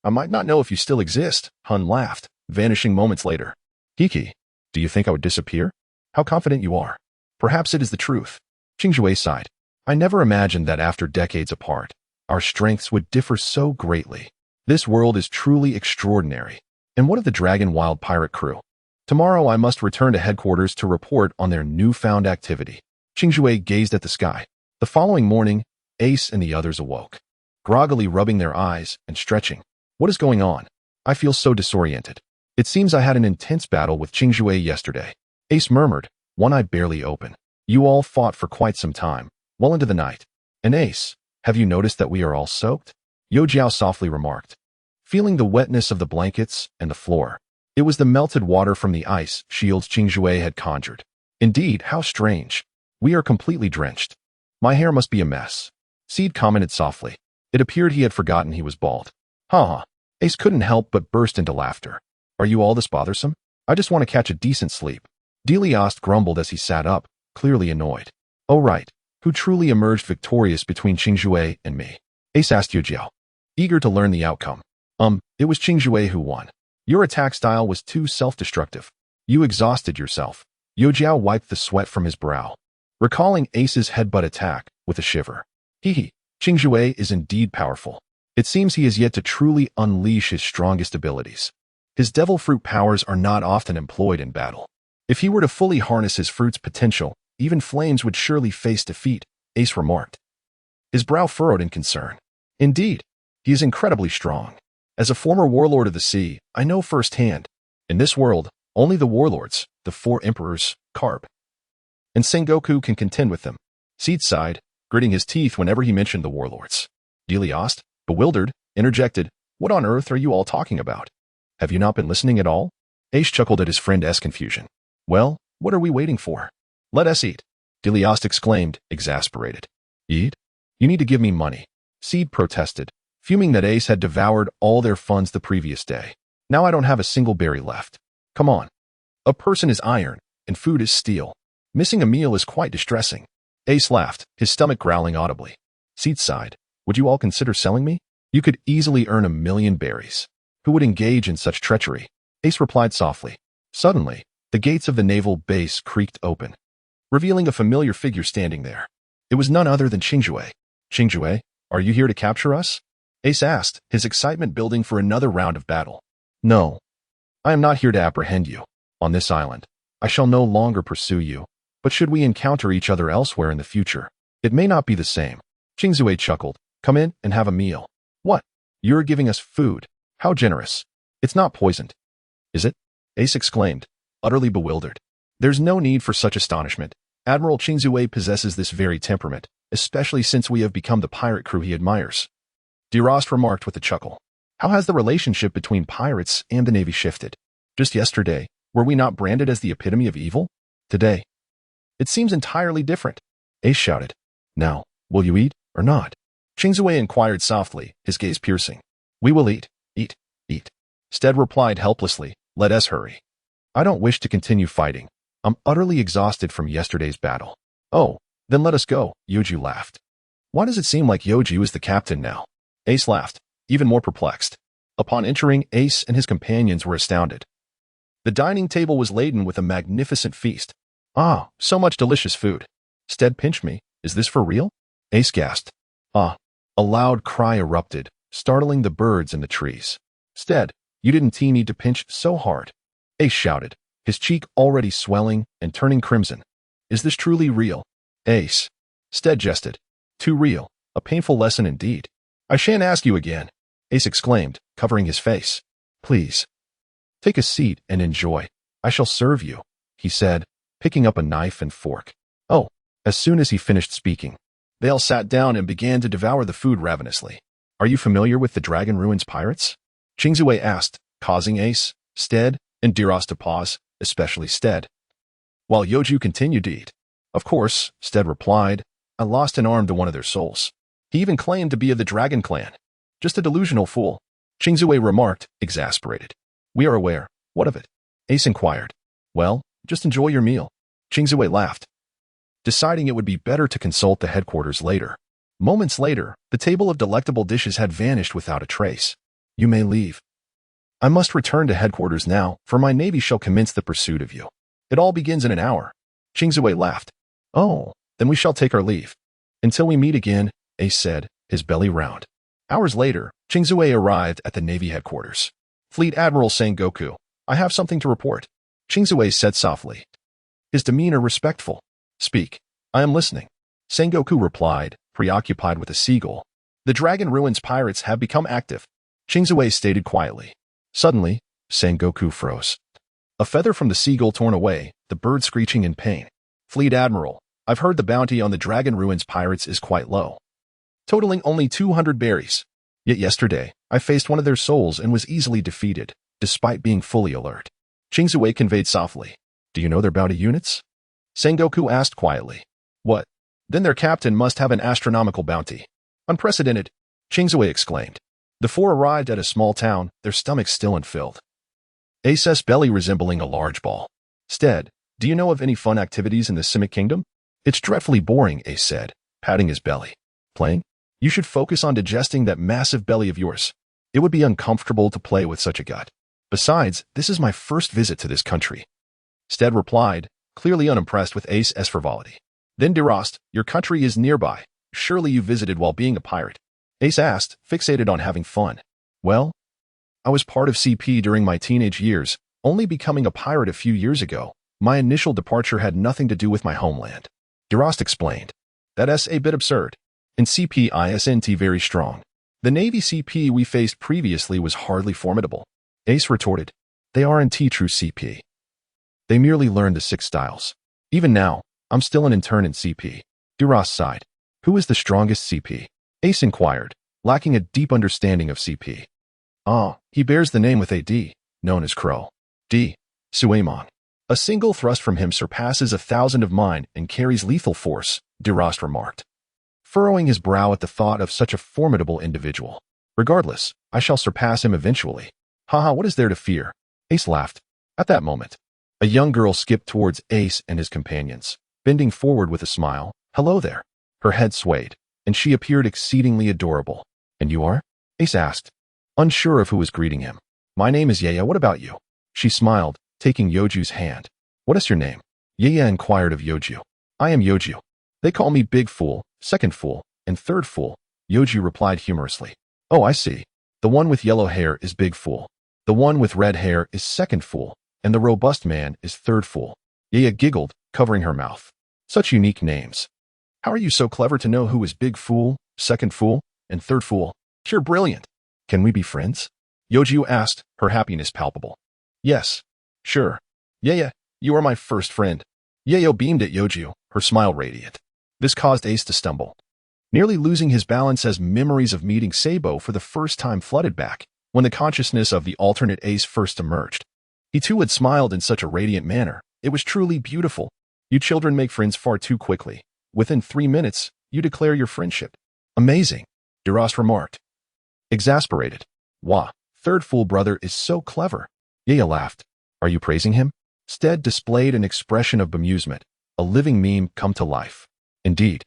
I might not know if you still exist, Hun laughed, vanishing moments later. Hiki, do you think I would disappear? How confident you are. Perhaps it is the truth. Xingyue sighed. I never imagined that after decades apart, our strengths would differ so greatly. This world is truly extraordinary. And what of the Dragon Wild pirate crew? Tomorrow I must return to headquarters to report on their newfound activity. Xingyue gazed at the sky. The following morning, Ace and the others awoke, groggily rubbing their eyes and stretching. What is going on? I feel so disoriented. It seems I had an intense battle with Xingyue yesterday. Ace murmured, one eye barely open. You all fought for quite some time, well into the night. And Ace, have you noticed that we are all soaked? Youju softly remarked, feeling the wetness of the blankets and the floor. It was the melted water from the ice shields Xingyue had conjured. Indeed, how strange. We are completely drenched. My hair must be a mess. Steed commented softly. It appeared he had forgotten he was bald. Ha! Ace couldn't help but burst into laughter. Are you all this bothersome? I just want to catch a decent sleep. Delost grumbled as he sat up, clearly annoyed. Oh right, who truly emerged victorious between Xingyue and me? Ace asked Youju, eager to learn the outcome. It was Xingyue who won. Your attack style was too self-destructive. You exhausted yourself. Youju wiped the sweat from his brow, recalling Ace's headbutt attack with a shiver. Xingyue is indeed powerful. It seems he has yet to truly unleash his strongest abilities. His devil fruit powers are not often employed in battle. If he were to fully harness his fruit's potential, even flames would surely face defeat, Ace remarked. His brow furrowed in concern. Indeed, he is incredibly strong. As a former warlord of the sea, I know firsthand. In this world, only the warlords, the four emperors, Carp, and Sengoku can contend with them. Steed sighed, gritting his teeth whenever he mentioned the warlords. Delost, bewildered, interjected, what on earth are you all talking about? Have you not been listening at all? Ace chuckled at his friend's confusion. Well, what are we waiting for? Let us eat. Delost exclaimed, exasperated. Eat? You need to give me money. Steed protested, fuming that Ace had devoured all their funds the previous day. Now I don't have a single berry left. Come on. A person is iron, and food is steel. Missing a meal is quite distressing. Ace laughed, his stomach growling audibly. Steed sighed. Would you all consider selling me? You could easily earn 1,000,000 berries. Who would engage in such treachery? Ace replied softly. Suddenly, the gates of the naval base creaked open, revealing a familiar figure standing there. It was none other than Xingyue. Xingyue, are you here to capture us? Ace asked, his excitement building for another round of battle. No, I am not here to apprehend you. On this island, I shall no longer pursue you, but should we encounter each other elsewhere in the future, it may not be the same. Xingyue chuckled. Come in and have a meal. What? You're giving us food. How generous. It's not poisoned. Is it? Ace exclaimed, utterly bewildered. There's no need for such astonishment. Admiral Xingyue possesses this very temperament, especially since we have become the pirate crew he admires. Delost remarked with a chuckle. How has the relationship between pirates and the Navy shifted? Just yesterday, were we not branded as the epitome of evil? Today, it seems entirely different. Ace shouted. Now, will you eat or not? Xingyue inquired softly, his gaze piercing. We will eat, eat, eat. Steed replied helplessly, let us hurry. I don't wish to continue fighting. I'm utterly exhausted from yesterday's battle. Oh, then let us go, Youju laughed. Why does it seem like Youju is the captain now? Ace laughed, even more perplexed. Upon entering, Ace and his companions were astounded. The dining table was laden with a magnificent feast. Ah, so much delicious food. Steed pinched me. Is this for real? Ace gasped. Ah. A loud cry erupted, startling the birds in the trees. Steed, you didn't need to pinch so hard. Ace shouted, his cheek already swelling and turning crimson. Is this truly real? Ace. Steed jested. Too real. A painful lesson indeed. I shan't ask you again, Ace exclaimed, covering his face. Please. Take a seat and enjoy. I shall serve you, he said, picking up a knife and fork. Oh, as soon as he finished speaking, they all sat down and began to devour the food ravenously. Are you familiar with the Dragon Ruins pirates? Xingyue asked, causing Ace, Steed, and Delost to pause, especially Steed, while Youju continued to eat. Of course, Steed replied, I lost an arm to one of their souls. He even claimed to be of the Dragon Clan. Just a delusional fool, Xingyue remarked, exasperated. We are aware. What of it? Ace inquired. Well, just enjoy your meal. Xingyue laughed, deciding it would be better to consult the headquarters later. Moments later, the table of delectable dishes had vanished without a trace. You may leave. I must return to headquarters now, for my navy shall commence the pursuit of you. It all begins in an hour. Xingyue laughed. Oh, then we shall take our leave. Until we meet again, Ace said, his belly round. Hours later, Xingyue arrived at the Navy headquarters. Fleet Admiral Sengoku, I have something to report. Xingyue said softly. His demeanor respectful. Speak. I am listening. Sengoku replied, preoccupied with a seagull. The Dragon Ruins pirates have become active. Xingyue stated quietly. Suddenly, Sengoku froze. A feather from the seagull torn away, the bird screeching in pain. Fleet Admiral, I've heard the bounty on the Dragon Ruins pirates is quite low, totaling only 200 berries. Yet yesterday, I faced one of their souls and was easily defeated, despite being fully alert. Xingyue conveyed softly. Do you know their bounty units? Sengoku asked quietly. What? Then their captain must have an astronomical bounty. Unprecedented, Xingyue exclaimed. The four arrived at a small town, their stomachs still unfilled. Ace's belly resembling a large ball. Steed, do you know of any fun activities in the Simic Kingdom? It's dreadfully boring, Ace said, patting his belly. Playing? You should focus on digesting that massive belly of yours. It would be uncomfortable to play with such a gut. Besides, this is my first visit to this country. Steed replied, clearly unimpressed with Ace's frivolity. Then Delost, your country is nearby. Surely you visited while being a pirate. Ace asked, fixated on having fun. Well, I was part of CP during my teenage years, only becoming a pirate a few years ago. My initial departure had nothing to do with my homeland. Delost explained. That's a bit absurd. In CP isn't very strong. The Navy CP we faced previously was hardly formidable. Ace retorted. They aren't true CP. They merely learned the 6 styles. Even now, I'm still an intern in CP. Delost sighed. Who is the strongest CP? Ace inquired, lacking a deep understanding of CP. He bears the name with a D, known as Crow. D. Suamong. A single thrust from him surpasses 1,000 of mine and carries lethal force, Delost remarked, furrowing his brow at the thought of such a formidable individual. Regardless, I shall surpass him eventually. Haha, what is there to fear? Ace laughed. At that moment, a young girl skipped towards Ace and his companions, bending forward with a smile. Hello there. Her head swayed, and she appeared exceedingly adorable. And you are? Ace asked, unsure of who was greeting him. My name is Youju, what about you? She smiled, taking Youju's hand. What is your name? Youju inquired of Youju. I am Youju. They call me Big Fool, Second Fool, and Third Fool, Youju replied humorously. Oh, I see. The one with yellow hair is Big Fool. The one with red hair is Second Fool, and the robust man is Third Fool. Youju giggled, covering her mouth. Such unique names. How are you so clever to know who is Big Fool, Second Fool, and Third Fool? You're brilliant. Can we be friends? Youju asked, her happiness palpable. Yes. Sure. Youju, you are my first friend. Youju beamed at Youju, her smile radiant. This caused Ace to stumble, nearly losing his balance as memories of meeting Sabo for the first time flooded back when the consciousness of the alternate Ace first emerged. He too had smiled in such a radiant manner. It was truly beautiful. You children make friends far too quickly. Within 3 minutes, you declare your friendship. Amazing, Delost remarked, exasperated. Wah, Third Fool brother is so clever. Youju laughed. Are you praising him? Steed displayed an expression of bemusement, a living meme come to life. Indeed,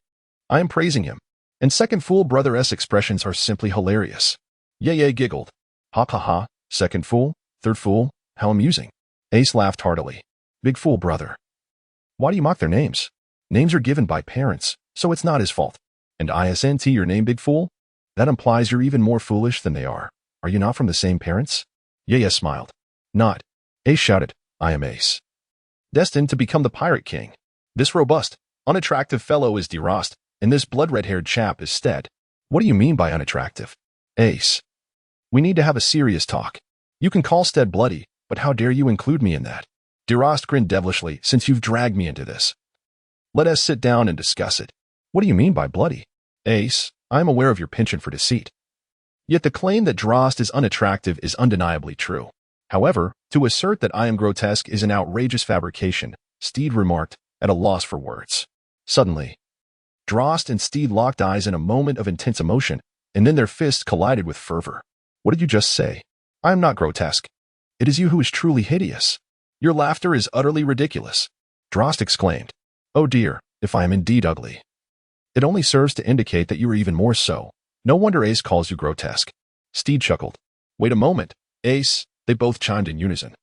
I am praising him. And Second Fool brother's expressions are simply hilarious. Youju giggled. Ha ha ha, Second Fool, Third Fool, how amusing. Ace laughed heartily. Big Fool brother. Why do you mock their names? Names are given by parents, so it's not his fault. And isn't your name Big Fool? That implies you're even more foolish than they are. Are you not from the same parents? Youju smiled. Not. Ace shouted, I am Ace, destined to become the Pirate King. This robust, unattractive fellow is Delost, and this blood-red-haired chap is Steed. What do you mean by unattractive? Ace. We need to have a serious talk. You can call Steed bloody, but how dare you include me in that? Delost grinned devilishly, since you've dragged me into this. Let us sit down and discuss it. What do you mean by bloody? Ace, I am aware of your penchant for deceit. Yet the claim that Delost is unattractive is undeniably true. However, to assert that I am grotesque is an outrageous fabrication, Steed remarked, at a loss for words. Suddenly, Delost and Steed locked eyes in a moment of intense emotion, and then their fists collided with fervor. What did you just say? I am not grotesque. It is you who is truly hideous. Your laughter is utterly ridiculous. Delost exclaimed. Oh dear, if I am indeed ugly. It only serves to indicate that you are even more so. No wonder Ace calls you grotesque. Steed chuckled. Wait a moment, Ace, they both chimed in unison.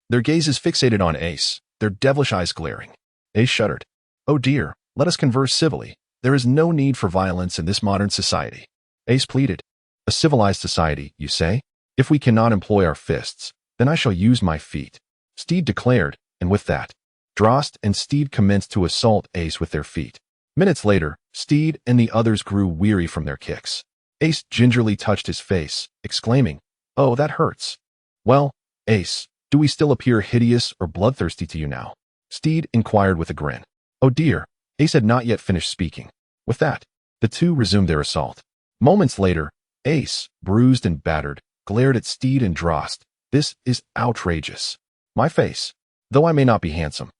Their gazes fixated on Ace, their devilish eyes glaring. Ace shuddered. Oh dear, let us converse civilly. There is no need for violence in this modern society. Ace pleaded. A civilized society, you say? If we cannot employ our fists, then I shall use my feet. Steed declared, and with that, Delost and Steed commenced to assault Ace with their feet. Minutes later, Steed and the others grew weary from their kicks. Ace gingerly touched his face, exclaiming, "Oh, that hurts." Well, Ace, do we still appear hideous or bloodthirsty to you now? Steed inquired with a grin. Oh dear, Ace had not yet finished speaking. With that, the two resumed their assault. Moments later, Ace, bruised and battered, glared at Steed and Delost. This is outrageous. My face, though I may not be handsome,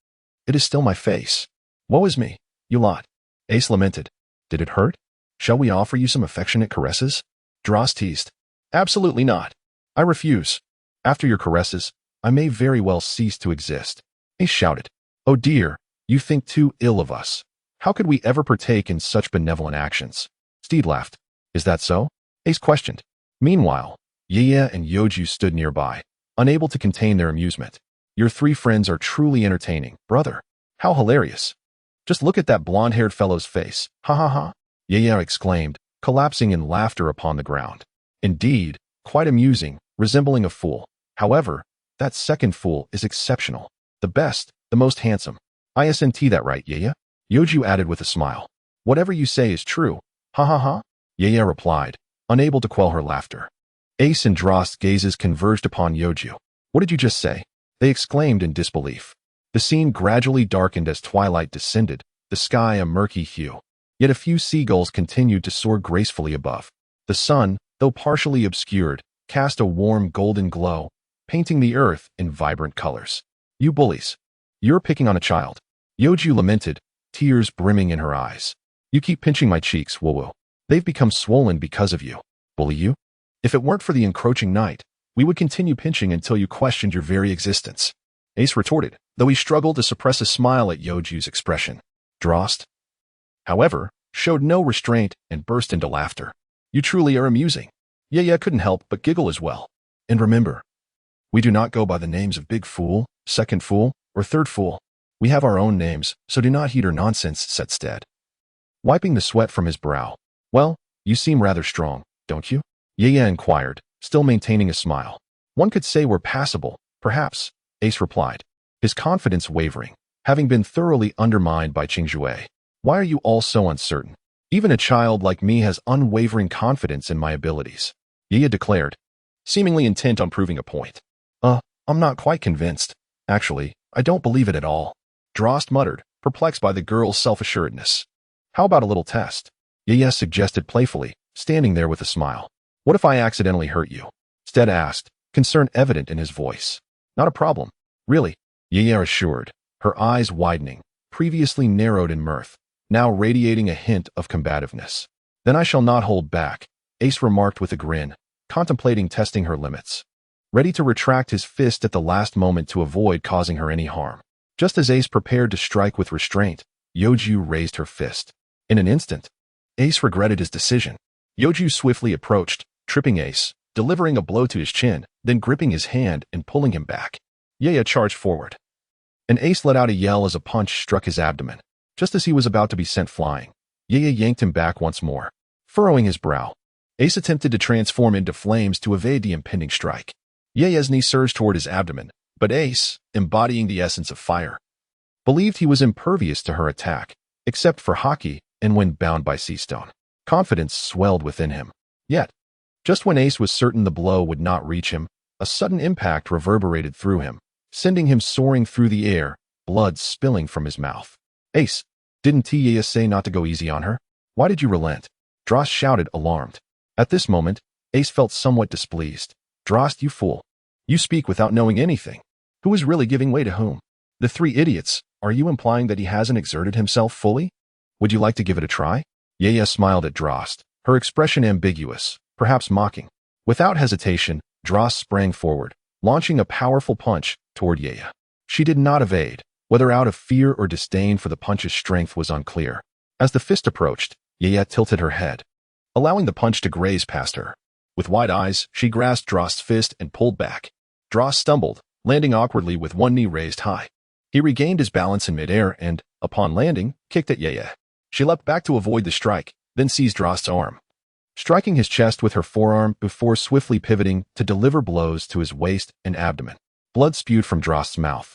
it is still my face. Woe is me, you lot. Ace lamented. Did it hurt? Shall we offer you some affectionate caresses? Delost teased. Absolutely not. I refuse. After your caresses, I may very well cease to exist. Ace shouted. Oh dear, you think too ill of us. How could we ever partake in such benevolent actions? Steed laughed. Is that so? Ace questioned. Meanwhile, Youju and Youju stood nearby, unable to contain their amusement. Your three friends are truly entertaining, brother. How hilarious. Just look at that blonde-haired fellow's face. Ha ha ha. Youju exclaimed, collapsing in laughter upon the ground. Indeed, quite amusing, resembling a fool. However, that second fool is exceptional. The best, the most handsome. Isn't that right, Youju? Youju added with a smile. Whatever you say is true. Ha ha ha. Youju replied, unable to quell her laughter. Ace and Delost's gazes converged upon Youju. What did you just say? They exclaimed in disbelief. The scene gradually darkened as twilight descended, the sky a murky hue. Yet a few seagulls continued to soar gracefully above. The sun, though partially obscured, cast a warm golden glow, painting the earth in vibrant colors. You bullies. You're picking on a child. Youju lamented, tears brimming in her eyes. You keep pinching my cheeks, woo-woo. They've become swollen because of you. Bully you? If it weren't for the encroaching night, we would continue pinching until you questioned your very existence. Ace retorted, though he struggled to suppress a smile at Youju's expression. Delost, however, showed no restraint and burst into laughter. You truly are amusing. Youju couldn't help but giggle as well. And remember, we do not go by the names of Big Fool, Second Fool, or Third Fool. We have our own names, so do not heed her nonsense, said Steed, wiping the sweat from his brow. Well, you seem rather strong, don't you? Youju inquired, still maintaining a smile. One could say we're passable, perhaps, Ace replied, his confidence wavering, having been thoroughly undermined by Xingyue. Why are you all so uncertain? Even a child like me has unwavering confidence in my abilities, Youju declared, seemingly intent on proving a point. I'm not quite convinced. Actually, I don't believe it at all. Delost muttered, perplexed by the girl's self-assuredness. How about a little test? Youju suggested playfully, standing there with a smile. What if I accidentally hurt you? Steed asked, concern evident in his voice. Not a problem. Really, Youju assured, her eyes widening, previously narrowed in mirth, now radiating a hint of combativeness. Then I shall not hold back, Ace remarked with a grin, contemplating testing her limits. Ready to retract his fist at the last moment to avoid causing her any harm. Just as Ace prepared to strike with restraint, Youju raised her fist. In an instant, Ace regretted his decision. Youju swiftly approached, tripping Ace, delivering a blow to his chin, then gripping his hand and pulling him back. Youju charged forward. And Ace let out a yell as a punch struck his abdomen. Just as he was about to be sent flying, Youju yanked him back once more, furrowing his brow. Ace attempted to transform into flames to evade the impending strike. Youju's knee surged toward his abdomen, but Ace, embodying the essence of fire, believed he was impervious to her attack, except for hockey and when bound by sea stone. Confidence swelled within him. Yet, just when Ace was certain the blow would not reach him, a sudden impact reverberated through him, sending him soaring through the air, blood spilling from his mouth. Ace, didn't Youju say not to go easy on her? Why did you relent? Delost shouted, alarmed. At this moment, Ace felt somewhat displeased. Delost, you fool. You speak without knowing anything. Who is really giving way to whom? The three idiots. Are you implying that he hasn't exerted himself fully? Would you like to give it a try? Youju smiled at Delost, her expression ambiguous, perhaps mocking. Without hesitation, Delost sprang forward, launching a powerful punch toward Youju. She did not evade, whether out of fear or disdain for the punch's strength was unclear. As the fist approached, Youju tilted her head, allowing the punch to graze past her. With wide eyes, she grasped Drost's fist and pulled back. Drost stumbled, landing awkwardly with one knee raised high. He regained his balance in midair and, upon landing, kicked at Youju. She leapt back to avoid the strike, then seized Drost's arm, striking his chest with her forearm before swiftly pivoting to deliver blows to his waist and abdomen. Blood spewed from Drost's mouth.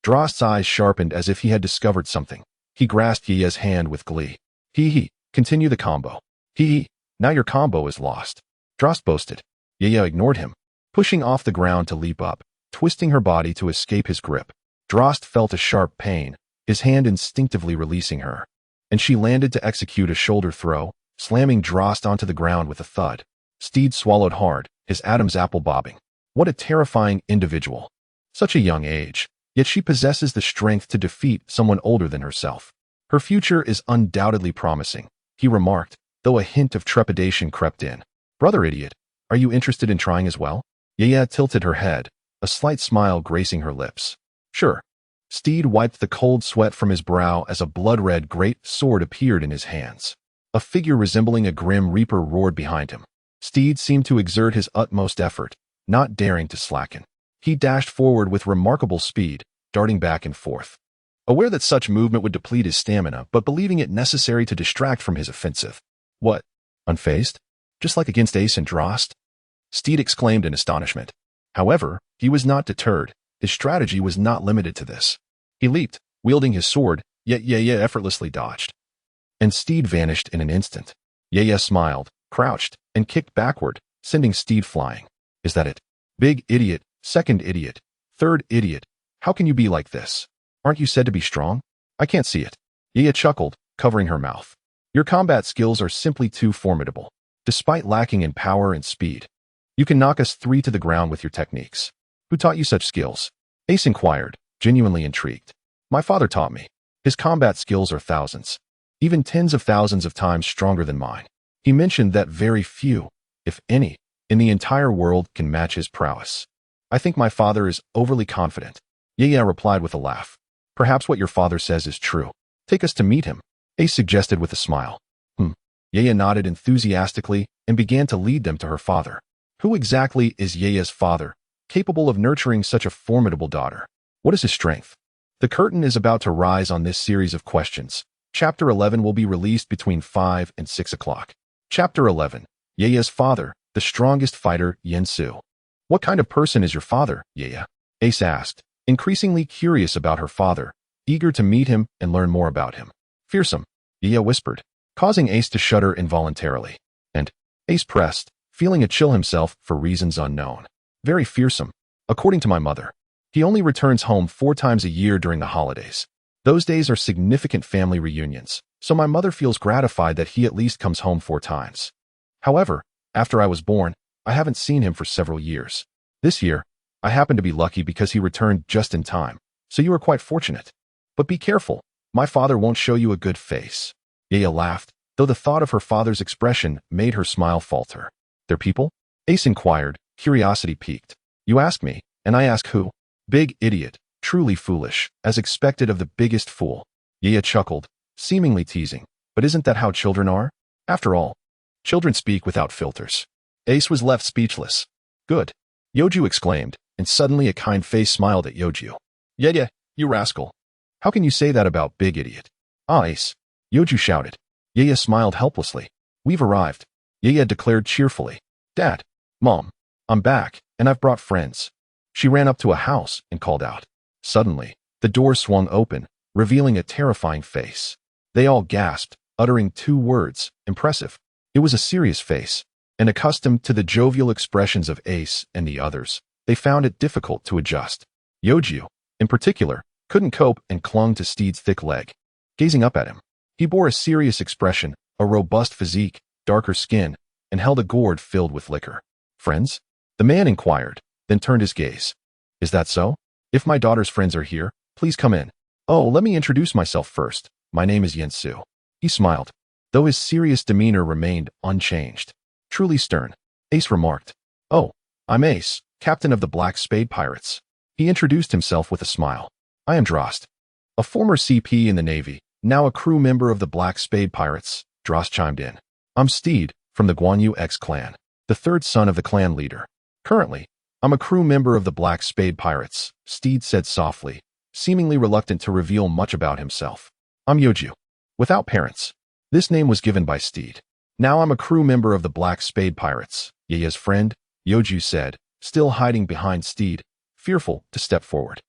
Drost's eyes sharpened as if he had discovered something. He grasped Youju's hand with glee. Hee, continue the combo. Hee, now your combo is lost. Drost boasted. Youju ignored him, pushing off the ground to leap up, twisting her body to escape his grip. Drost felt a sharp pain, his hand instinctively releasing her, and she landed to execute a shoulder throw, slamming Drost onto the ground with a thud. Steed swallowed hard, his Adam's apple bobbing. What a terrifying individual. Such a young age, yet she possesses the strength to defeat someone older than herself. Her future is undoubtedly promising, he remarked, though a hint of trepidation crept in. Brother idiot, are you interested in trying as well? Youju tilted her head, a slight smile gracing her lips. Sure. Steed wiped the cold sweat from his brow as a blood-red great sword appeared in his hands. A figure resembling a grim reaper roared behind him. Steed seemed to exert his utmost effort, not daring to slacken. He dashed forward with remarkable speed, darting back and forth. Aware that such movement would deplete his stamina, but believing it necessary to distract from his offensive. What? Unfazed? Just like against Ace and Drost? Steed exclaimed in astonishment. However, he was not deterred. His strategy was not limited to this. He leaped, wielding his sword, yet Youju effortlessly dodged. And Steed vanished in an instant. Youju smiled, crouched, and kicked backward, sending Steed flying. Is that it? Big idiot, second idiot, third idiot. How can you be like this? Aren't you said to be strong? I can't see it. Youju chuckled, covering her mouth. Your combat skills are simply too formidable. Despite lacking in power and speed, you can knock us 3 to the ground with your techniques. Who taught you such skills? Ace inquired, genuinely intrigued. My father taught me. His combat skills are thousands, even tens of thousands of times stronger than mine. He mentioned that very few, if any, in the entire world can match his prowess. I think my father is overly confident. Youju replied with a laugh. Perhaps what your father says is true. Take us to meet him, Ace suggested with a smile. Youju nodded enthusiastically and began to lead them to her father. Who exactly is Youju's father, capable of nurturing such a formidable daughter? What is his strength? The curtain is about to rise on this series of questions. Chapter 11 will be released between 5 and 6 o'clock. Chapter 11. Youju's father, the strongest fighter, Yansu. What kind of person is your father, Youju? Ace asked, increasingly curious about her father, eager to meet him and learn more about him. Fearsome, Youju whispered, causing Ace to shudder involuntarily. And Ace pressed, feeling a chill himself for reasons unknown. Very fearsome. According to my mother, he only returns home 4 times a year during the holidays. Those days are significant family reunions, so my mother feels gratified that he at least comes home 4 times. However, after I was born, I haven't seen him for several years. This year, I happen to be lucky because he returned just in time, so you are quite fortunate. But be careful, my father won't show you a good face. Youju laughed, though the thought of her father's expression made her smile falter. They're people? Ace inquired, curiosity piqued. You ask me, and I ask who? Big idiot, truly foolish, as expected of the biggest fool. Youju chuckled, seemingly teasing. But isn't that how children are? After all, children speak without filters. Ace was left speechless. Good. Youju exclaimed, and suddenly a kind face smiled at Youju. Youju, you rascal. How can you say that about big idiot? Ah, Ace. Youju shouted. Youju smiled helplessly. We've arrived. Youju declared cheerfully. Dad, Mom, I'm back, and I've brought friends. She ran up to a house and called out. Suddenly, the door swung open, revealing a terrifying face. They all gasped, uttering 2 words, impressive. It was a serious face, and accustomed to the jovial expressions of Ace and the others, they found it difficult to adjust. Youju, in particular, couldn't cope and clung to Steed's thick leg. Gazing up at him, he bore a serious expression, a robust physique, darker skin, and held a gourd filled with liquor. Friends? The man inquired, then turned his gaze. Is that so? If my daughter's friends are here, please come in. Oh, let me introduce myself first. My name is Yansu. He smiled, though his serious demeanor remained unchanged. Truly stern. Ace remarked. Oh, I'm Ace, captain of the Black Spade Pirates. He introduced himself with a smile. I am Drost, a former CP in the Navy, now a crew member of the Black Spade Pirates. Drost chimed in. I'm Steed, from the Guoyun X clan. the third son of the clan leader. Currently, I'm a crew member of the Black Spade Pirates, Steed said softly, seemingly reluctant to reveal much about himself. I'm Youju. Without parents. This name was given by Steed. Now I'm a crew member of the Black Spade Pirates, Yeye's friend, Youju said, still hiding behind Steed, fearful to step forward.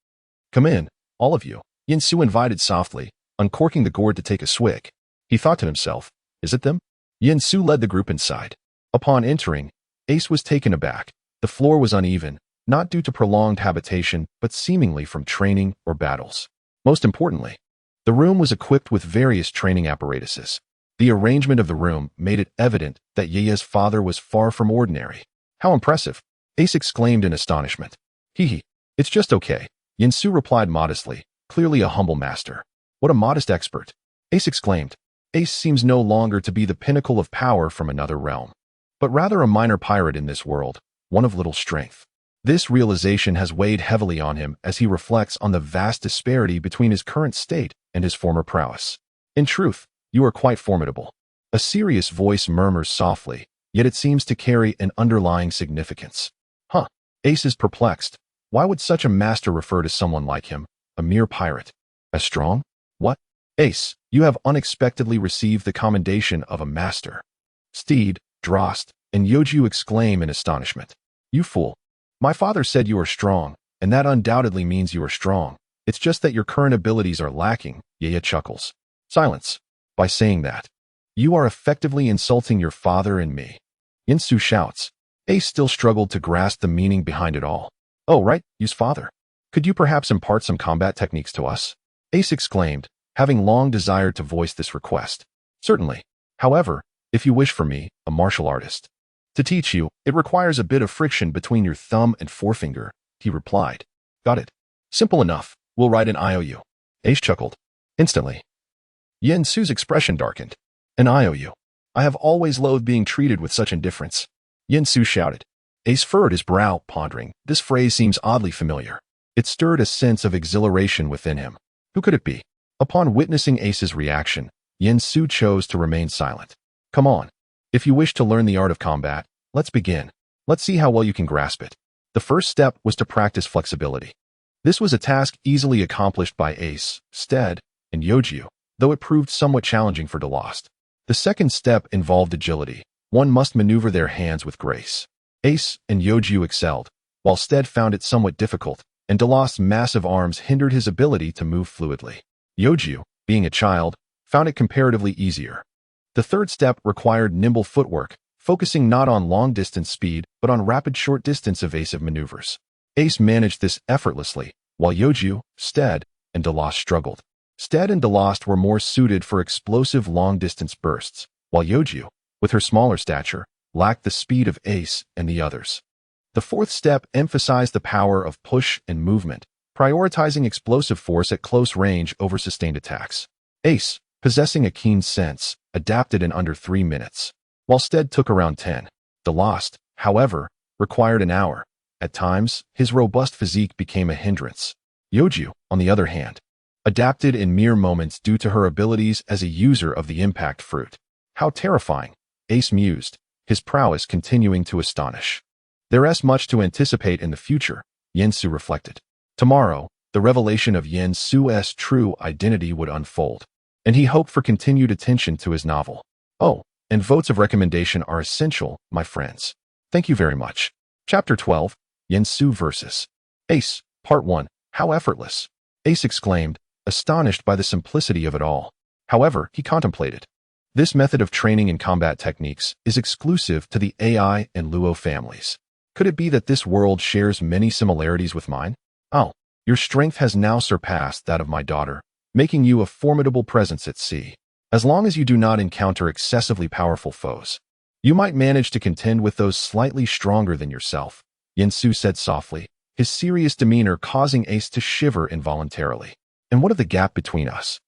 Come in, all of you, Yinsu invited softly, uncorking the gourd to take a swig. He thought to himself, is it them? Yinsu led the group inside. Upon entering, Ace was taken aback. The floor was uneven, not due to prolonged habitation, but seemingly from training or battles. Most importantly, the room was equipped with various training apparatuses. The arrangement of the room made it evident that Yeye's father was far from ordinary. How impressive! Ace exclaimed in astonishment. Hee, it's just okay, Yinsu replied modestly, clearly a humble master. What a modest expert! Ace exclaimed. Ace seems no longer to be the pinnacle of power from another realm, but rather a minor pirate in this world, one of little strength. This realization has weighed heavily on him as he reflects on the vast disparity between his current state and his former prowess. In truth, you are quite formidable. A serious voice murmurs softly, yet it seems to carry an underlying significance. Huh. Ace is perplexed. Why would such a master refer to someone like him, a mere pirate, as strong? What? Ace, you have unexpectedly received the commendation of a master. Steed, Delost, and Youju exclaim in astonishment. You fool. My father said you are strong, and that undoubtedly means you are strong. It's just that your current abilities are lacking, Yeye chuckles. Silence. By saying that, you are effectively insulting your father and me. Yinsu shouts. Ace still struggled to grasp the meaning behind it all. Oh, right, use father. Could you perhaps impart some combat techniques to us? Ace exclaimed, having long desired to voice this request. Certainly. However, if you wish for me, a martial artist, to teach you, it requires a bit of friction between your thumb and forefinger, he replied. Got it. Simple enough. We'll write an IOU. Ace chuckled. Instantly, Yinsu's expression darkened. An IOU. I have always loathed being treated with such indifference. Yinsu shouted. Ace furrowed his brow, pondering. This phrase seems oddly familiar. It stirred a sense of exhilaration within him. Who could it be? Upon witnessing Ace's reaction, Yinsu chose to remain silent. Come on. If you wish to learn the art of combat, let's begin. Let's see how well you can grasp it. The first step was to practice flexibility. This was a task easily accomplished by Ace, Steed, and Youju, though it proved somewhat challenging for Delost. The second step involved agility. One must maneuver their hands with grace. Ace and Youju excelled, while Steed found it somewhat difficult, and Delost's massive arms hindered his ability to move fluidly. Youju, being a child, found it comparatively easier. The third step required nimble footwork, focusing not on long-distance speed, but on rapid short-distance evasive maneuvers. Ace managed this effortlessly, while Youju, Steed, and Delost struggled. Steed and Delost were more suited for explosive long-distance bursts, while Youju, with her smaller stature, lacked the speed of Ace and the others. The fourth step emphasized the power of push and movement, prioritizing explosive force at close range over sustained attacks. Ace, possessing a keen sense, adapted in under 3 minutes, while Steed took around 10. Delost, however, required an hour. At times, his robust physique became a hindrance. Youju, on the other hand, adapted in mere moments due to her abilities as a user of the impact fruit. How terrifying, Ace mused, his prowess continuing to astonish. There's much to anticipate in the future, Yinsu reflected. Tomorrow, the revelation of Yinsu's true identity would unfold, and he hoped for continued attention to his novel. Oh, and votes of recommendation are essential, my friends. Thank you very much. Chapter 12, Yinsu vs. Ace, Part 1, How effortless! Ace exclaimed, astonished by the simplicity of it all. However, he contemplated. This method of training in combat techniques is exclusive to the AI and Luo families. Could it be that this world shares many similarities with mine? Oh, your strength has now surpassed that of my daughter, making you a formidable presence at sea. As long as you do not encounter excessively powerful foes, you might manage to contend with those slightly stronger than yourself, Yinsu said softly, his serious demeanor causing Ace to shiver involuntarily. And what of the gap between us?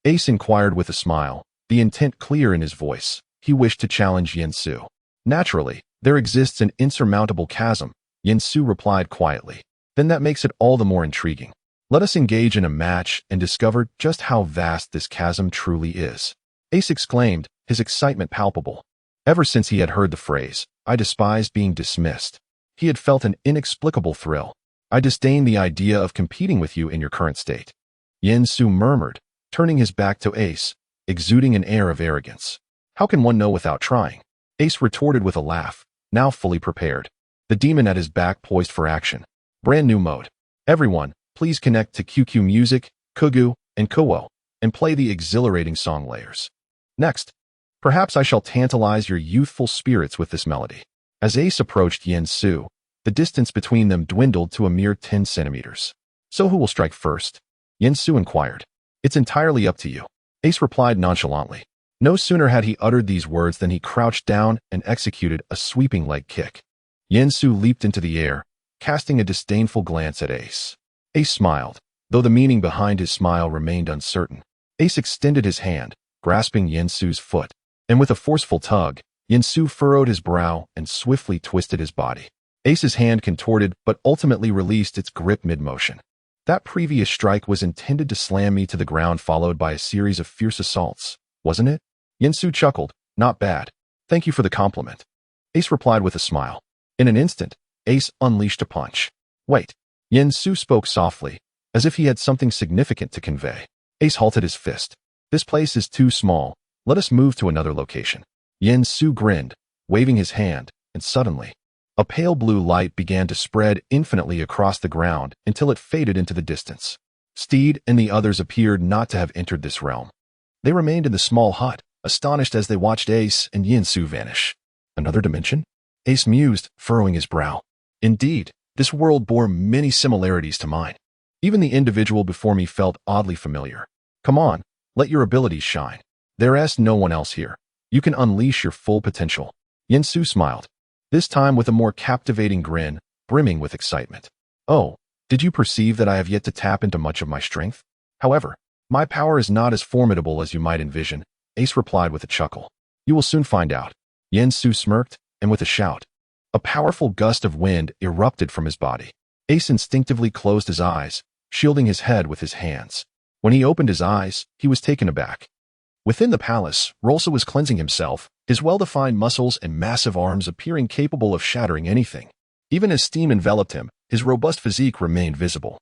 Ace inquired with a smile, the intent clear in his voice. He wished to challenge Yinsu. Naturally, there exists an insurmountable chasm, Yinsu replied quietly. Then that makes it all the more intriguing. Let us engage in a match and discover just how vast this chasm truly is. Ace exclaimed, his excitement palpable. Ever since he had heard the phrase, "I despised being dismissed," he had felt an inexplicable thrill. "I disdain the idea of competing with you in your current state," Yen Su murmured, turning his back to Ace, exuding an air of arrogance. "How can one know without trying?" Ace retorted with a laugh, now fully prepared. The demon at his back poised for action. Brand new mode. Everyone, please connect to QQ Music, Kugu, and Kuwo, and play the exhilarating song Layers. Next, perhaps I shall tantalize your youthful spirits with this melody. As Ace approached Yen Su, the distance between them dwindled to a mere 10 centimeters. "So who will strike first?" Yen Su inquired. "It's entirely up to you," Ace replied nonchalantly. No sooner had he uttered these words than he crouched down and executed a sweeping leg kick. Yen Su leaped into the air, casting a disdainful glance at Ace. Ace smiled, though the meaning behind his smile remained uncertain. Ace extended his hand, grasping Yen Su's foot, and with a forceful tug, Yen Su furrowed his brow and swiftly twisted his body. Ace's hand contorted but ultimately released its grip mid-motion. That previous strike was intended to slam me to the ground, followed by a series of fierce assaults, wasn't it? Yen Su chuckled. "Not bad. Thank you for the compliment." Ace replied with a smile. In an instant, Ace unleashed a punch. "Wait." Yen Su spoke softly, as if he had something significant to convey. Ace halted his fist. "This place is too small. Let us move to another location." Yen Su grinned, waving his hand, and suddenly, a pale blue light began to spread infinitely across the ground until it faded into the distance. Steed and the others appeared not to have entered this realm. They remained in the small hut, astonished as they watched Ace and Yen Su vanish. "Another dimension?" Ace mused, furrowing his brow. "Indeed, this world bore many similarities to mine. Even the individual before me felt oddly familiar. Come on, let your abilities shine. There's no one else here. You can unleash your full potential." Yen Su smiled, this time with a more captivating grin, brimming with excitement. "Oh, did you perceive that I have yet to tap into much of my strength? However, my power is not as formidable as you might envision," Ace replied with a chuckle. "You will soon find out." Yen Su smirked, and with a shout, a powerful gust of wind erupted from his body. Ace instinctively closed his eyes, shielding his head with his hands. When he opened his eyes, he was taken aback. Within the palace, Rolsa was cleansing himself, his well-defined muscles and massive arms appearing capable of shattering anything. Even as steam enveloped him, his robust physique remained visible,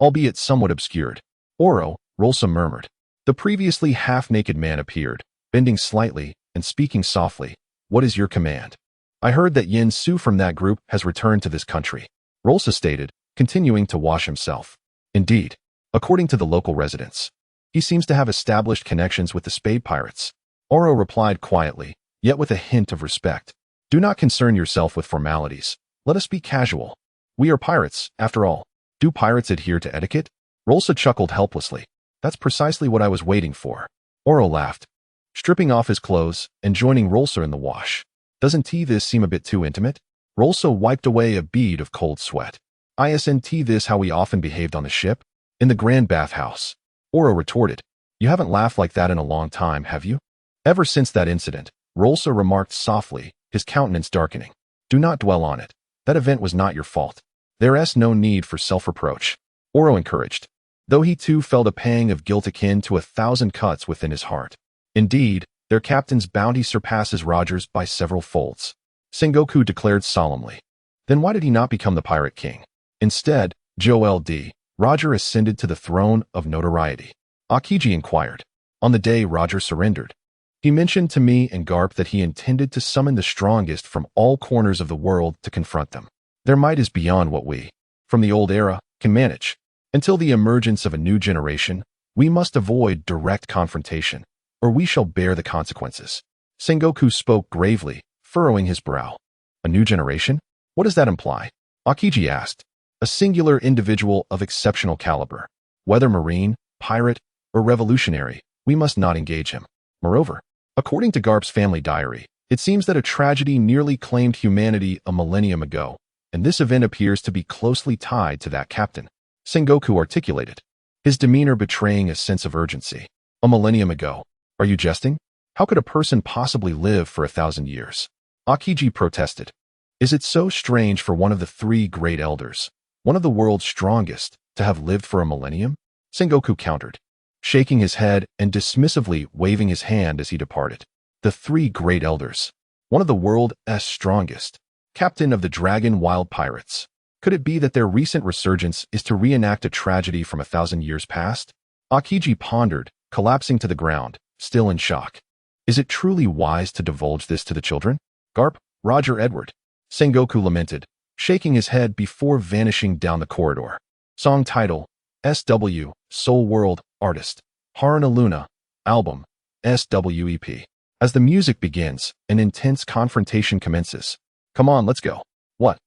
albeit somewhat obscured. "Oro," Rolsa murmured. The previously half-naked man appeared, bending slightly and speaking softly. "What is your command?" "I heard that Yen Su from that group has returned to this country," Rolsa stated, continuing to wash himself. "Indeed, according to the local residents, he seems to have established connections with the Spade Pirates." Oro replied quietly, yet with a hint of respect. "Do not concern yourself with formalities. Let us be casual. We are pirates, after all. Do pirates adhere to etiquette?" Rolsa chuckled helplessly. "That's precisely what I was waiting for." Oro laughed, stripping off his clothes and joining Rolsa in the wash. "Doesn't this seem a bit too intimate?" Rolsa wiped away a bead of cold sweat. "Isn't this how we often behaved on the ship? In the grand bathhouse?" Oro retorted. "You haven't laughed like that in a long time, have you?" "Ever since that incident," Rolsa remarked softly, his countenance darkening. "Do not dwell on it. That event was not your fault. There's no need for self-reproach," Oro encouraged, though he too felt a pang of guilt akin to 1,000 cuts within his heart. Indeed, their captain's bounty surpasses Roger's by several folds, Sengoku declared solemnly. Then why did he not become the Pirate King? Instead, Joel D. Roger ascended to the throne of notoriety. Akiji inquired. On the day Roger surrendered, he mentioned to me and Garp that he intended to summon the strongest from all corners of the world to confront them. Their might is beyond what we, from the old era, can manage. Until the emergence of a new generation, we must avoid direct confrontation, or we shall bear the consequences. Sengoku spoke gravely, furrowing his brow. A new generation? What does that imply? Akiji asked. A singular individual of exceptional caliber. Whether marine, pirate, or revolutionary, we must not engage him. Moreover, according to Garp's family diary, it seems that a tragedy nearly claimed humanity a millennium ago, and this event appears to be closely tied to that captain, Sengoku articulated, his demeanor betraying a sense of urgency. A millennium ago? Are you jesting? How could a person possibly live for 1,000 years? Akiji protested. Is it so strange for one of the 3 great elders, one of the world's strongest, to have lived for a millennium? Sengoku countered, shaking his head and dismissively waving his hand as he departed. The 3 great elders. one of the world's strongest, captain of the Dragon Wild Pirates. Could it be that their recent resurgence is to reenact a tragedy from 1,000 years past? Akiji pondered, collapsing to the ground, still in shock. Is it truly wise to divulge this to the children? Garp, Roger Edward. Sengoku lamented, shaking his head before vanishing down the corridor. Song title, SW, Soul World, Artist, Haruna Luna, Album, SWEP. As the music begins, an intense confrontation commences. Come on, let's go. What?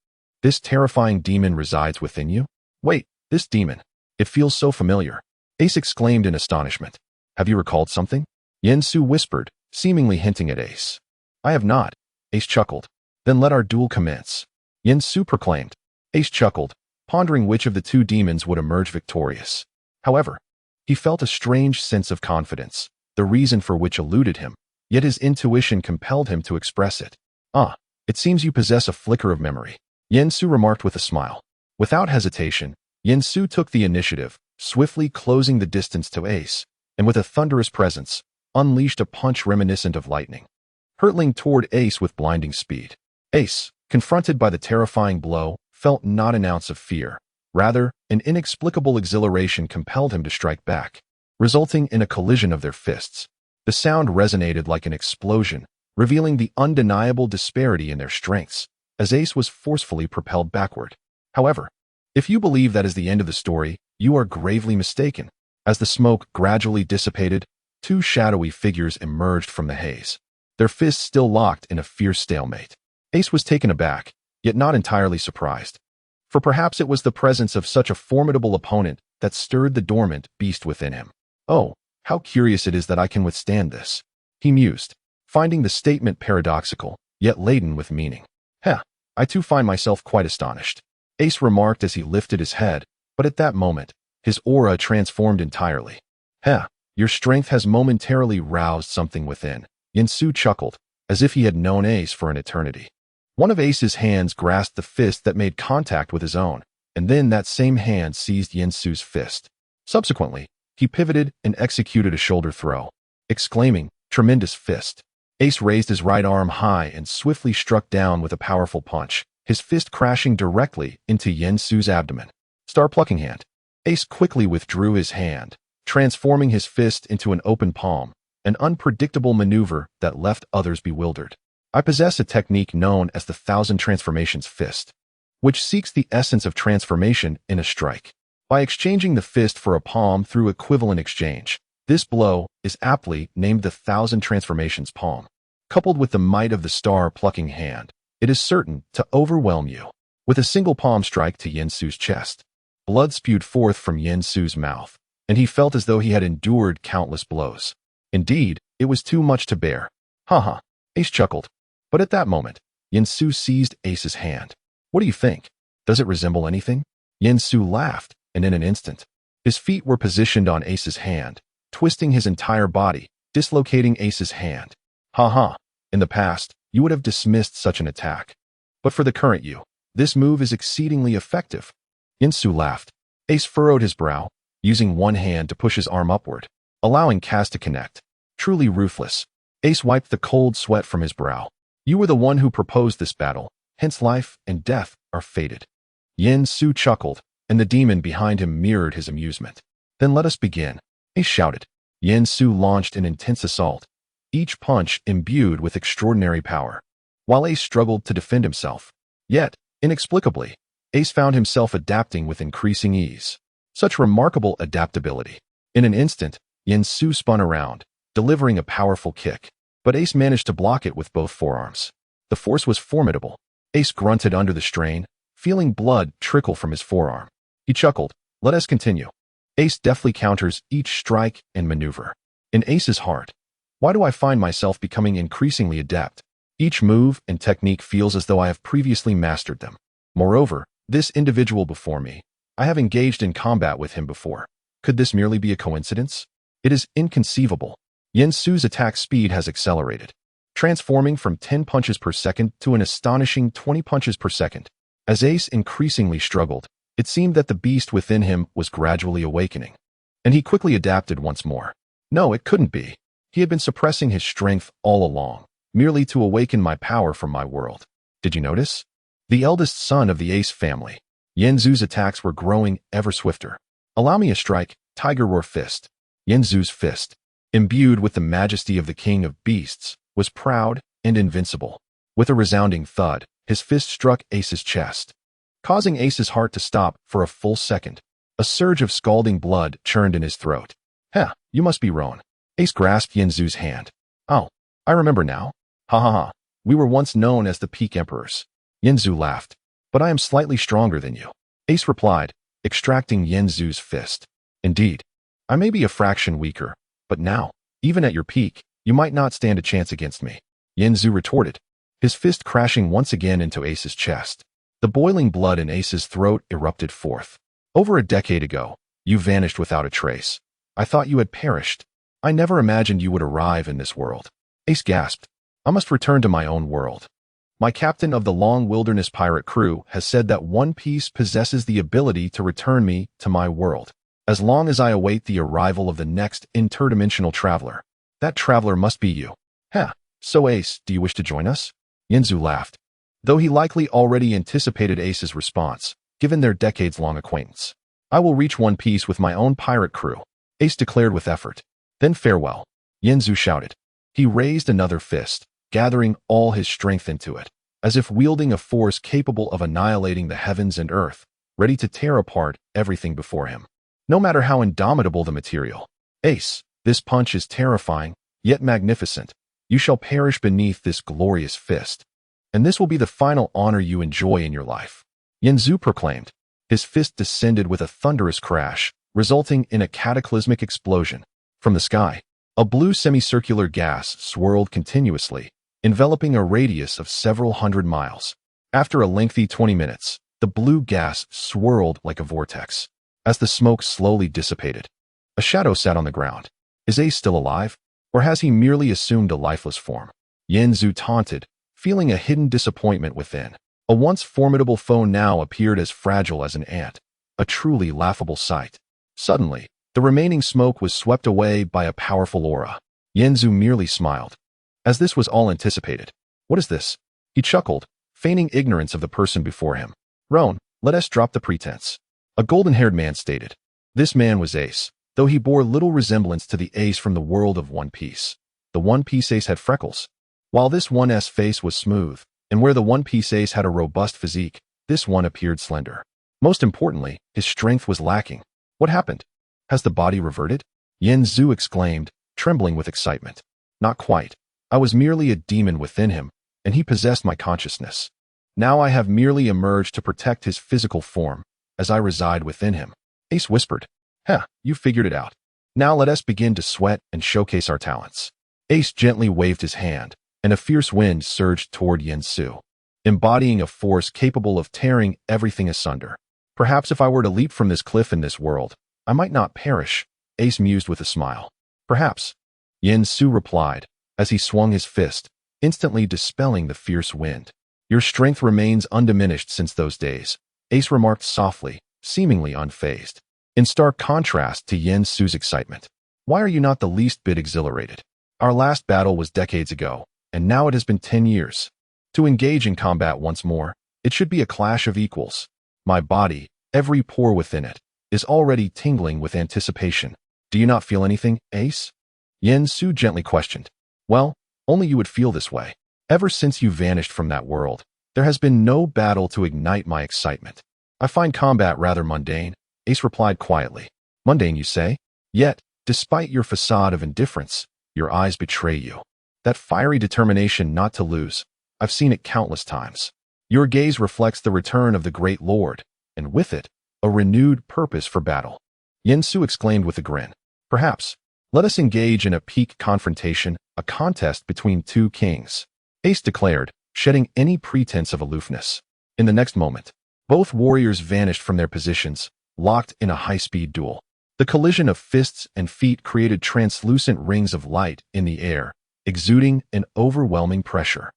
This terrifying demon resides within you? Wait, this demon. It feels so familiar. Ace exclaimed in astonishment. Have you recalled something? Yensu whispered, seemingly hinting at Ace. I have not. Ace chuckled. Then let our duel commence. Yensu proclaimed. Ace chuckled, pondering which of the two demons would emerge victorious. However, he felt a strange sense of confidence, the reason for which eluded him, yet his intuition compelled him to express it. Ah, it seems you possess a flicker of memory, Yensu remarked with a smile. Without hesitation, Yensu took the initiative, swiftly closing the distance to Ace, and with a thunderous presence, unleashed a punch reminiscent of lightning, hurtling toward Ace with blinding speed. Ace, confronted by the terrifying blow, felt not an ounce of fear. Rather, an inexplicable exhilaration compelled him to strike back, resulting in a collision of their fists. The sound resonated like an explosion, revealing the undeniable disparity in their strengths, as Ace was forcefully propelled backward. However, if you believe that is the end of the story, you are gravely mistaken. As the smoke gradually dissipated, two shadowy figures emerged from the haze, their fists still locked in a fierce stalemate. Ace was taken aback, yet not entirely surprised. For perhaps it was the presence of such a formidable opponent that stirred the dormant beast within him. Oh, how curious it is that I can withstand this, he mused, finding the statement paradoxical, yet laden with meaning. Heh, I too find myself quite astonished, Ace remarked as he lifted his head, but at that moment, his aura transformed entirely. Heh, your strength has momentarily roused something within, Yensu chuckled, as if he had known Ace for an eternity. One of Ace's hands grasped the fist that made contact with his own, and then that same hand seized Yensu's fist. Subsequently, he pivoted and executed a shoulder throw, exclaiming, "Tremendous fist." Ace raised his right arm high and swiftly struck down with a powerful punch, his fist crashing directly into Yensu's abdomen. Star plucking hand. Ace quickly withdrew his hand, transforming his fist into an open palm, an unpredictable maneuver that left others bewildered. I possess a technique known as the 1,000 Transformations Fist, which seeks the essence of transformation in a strike. By exchanging the fist for a palm through equivalent exchange, this blow is aptly named the 1,000 Transformations Palm. Coupled with the might of the star-plucking hand, it is certain to overwhelm you. With a single palm strike to Yensu's chest, blood spewed forth from Yensu's mouth, and he felt as though he had endured countless blows. Indeed, it was too much to bear. Haha, Ace chuckled. But at that moment, Yensu seized Ace's hand. What do you think? Does it resemble anything? Yensu laughed, and in an instant, his feet were positioned on Ace's hand, twisting his entire body, dislocating Ace's hand. Ha. In the past, you would have dismissed such an attack. But for the current you, this move is exceedingly effective. Yensu laughed. Ace furrowed his brow, using one hand to push his arm upward, allowing cast to connect. Truly ruthless. Ace wiped the cold sweat from his brow. You were the one who proposed this battle, hence life and death are fated. Yensu chuckled, and the demon behind him mirrored his amusement. Then let us begin, Ace shouted. Yensu launched an intense assault, each punch imbued with extraordinary power, while Ace struggled to defend himself. Yet, inexplicably, Ace found himself adapting with increasing ease. Such remarkable adaptability. In an instant, Yensu spun around, delivering a powerful kick, but Ace managed to block it with both forearms. The force was formidable. Ace grunted under the strain, feeling blood trickle from his forearm. He chuckled, let us continue. Ace deftly counters each strike and maneuver. In Ace's heart, why do I find myself becoming increasingly adept? Each move and technique feels as though I have previously mastered them. Moreover, this individual before me, I have engaged in combat with him before. Could this merely be a coincidence? It is inconceivable. Yensu's attack speed has accelerated, transforming from 10 punches per second to an astonishing 20 punches per second. As Ace increasingly struggled, it seemed that the beast within him was gradually awakening, and he quickly adapted once more. No, it couldn't be. He had been suppressing his strength all along, merely to awaken my power from my world. Did you notice? The eldest son of the Ace family, Yanzu's attacks were growing ever swifter. Allow me a strike, Tiger Roar Fist. Yanzu's fist, imbued with the majesty of the king of beasts, was proud and invincible. With a resounding thud, his fist struck Ace's chest, causing Ace's heart to stop for a full second. A surge of scalding blood churned in his throat. Heh, you must be Roan. Ace grasped Yanzu's hand. Oh, I remember now. Ha ha ha. We were once known as the Peak Emperors. Yanzu laughed. But I am slightly stronger than you. Ace replied, extracting Yanzu's fist. Indeed, I may be a fraction weaker, but now, even at your peak, you might not stand a chance against me. Yanzu retorted, his fist crashing once again into Ace's chest. The boiling blood in Ace's throat erupted forth. Over a decade ago, you vanished without a trace. I thought you had perished. I never imagined you would arrive in this world. Ace gasped. I must return to my own world. My captain of the Long Wilderness pirate crew has said that One Piece possesses the ability to return me to my world. As long as I await the arrival of the next interdimensional traveler. That traveler must be you. Heh, so Ace, do you wish to join us? Yanzu laughed. Though he likely already anticipated Ace's response, given their decades-long acquaintance. I will reach One Piece with my own pirate crew, Ace declared with effort. Then farewell, Yanzu shouted. He raised another fist, gathering all his strength into it, as if wielding a force capable of annihilating the heavens and earth, ready to tear apart everything before him. No matter how indomitable the material. Ace, this punch is terrifying, yet magnificent. You shall perish beneath this glorious fist. And this will be the final honor you enjoy in your life. Yanzu proclaimed. His fist descended with a thunderous crash, resulting in a cataclysmic explosion. From the sky, a blue semicircular gas swirled continuously, enveloping a radius of several hundred miles. After a lengthy 20 minutes, the blue gas swirled like a vortex. As the smoke slowly dissipated, a shadow sat on the ground. Is Ace still alive? Or has he merely assumed a lifeless form? Yanzu taunted, feeling a hidden disappointment within. A once formidable foe now appeared as fragile as an ant. A truly laughable sight. Suddenly, the remaining smoke was swept away by a powerful aura. Yanzu merely smiled. As this was all anticipated. What is this? He chuckled, feigning ignorance of the person before him. Roan, let us drop the pretense. A golden-haired man stated. This man was Ace, though he bore little resemblance to the Ace from the world of One Piece. The One Piece Ace had freckles. While this one's face was smooth, and where the One Piece Ace had a robust physique, this one appeared slender. Most importantly, his strength was lacking. What happened? Has the body reverted? Yanzu exclaimed, trembling with excitement. Not quite. I was merely a demon within him, and he possessed my consciousness. Now I have merely emerged to protect his physical form, as I reside within him. Ace whispered. Heh, you figured it out. Now let us begin to sweat and showcase our talents. Ace gently waved his hand, and a fierce wind surged toward Yanzu, embodying a force capable of tearing everything asunder. Perhaps if I were to leap from this cliff in this world, I might not perish, Ace mused with a smile. Perhaps, Yanzu replied, as he swung his fist, instantly dispelling the fierce wind. Your strength remains undiminished since those days, Ace remarked softly, seemingly unfazed. In stark contrast to Yanzu's excitement. Why are you not the least bit exhilarated? Our last battle was decades ago, and now it has been 10 years. To engage in combat once more, it should be a clash of equals. My body, every pore within it, is already tingling with anticipation. Do you not feel anything, Ace? Yanzu gently questioned. Well, only you would feel this way. Ever since you vanished from that world, there has been no battle to ignite my excitement. I find combat rather mundane, Ace replied quietly. Mundane, you say? Yet, despite your facade of indifference, your eyes betray you. That fiery determination not to lose, I've seen it countless times. Your gaze reflects the return of the great lord, and with it, a renewed purpose for battle. Yanzu exclaimed with a grin. Perhaps, let us engage in a peak confrontation, a contest between two kings. Ace declared, shedding any pretense of aloofness. In the next moment, both warriors vanished from their positions, locked in a high-speed duel. The collision of fists and feet created translucent rings of light in the air, exuding an overwhelming pressure.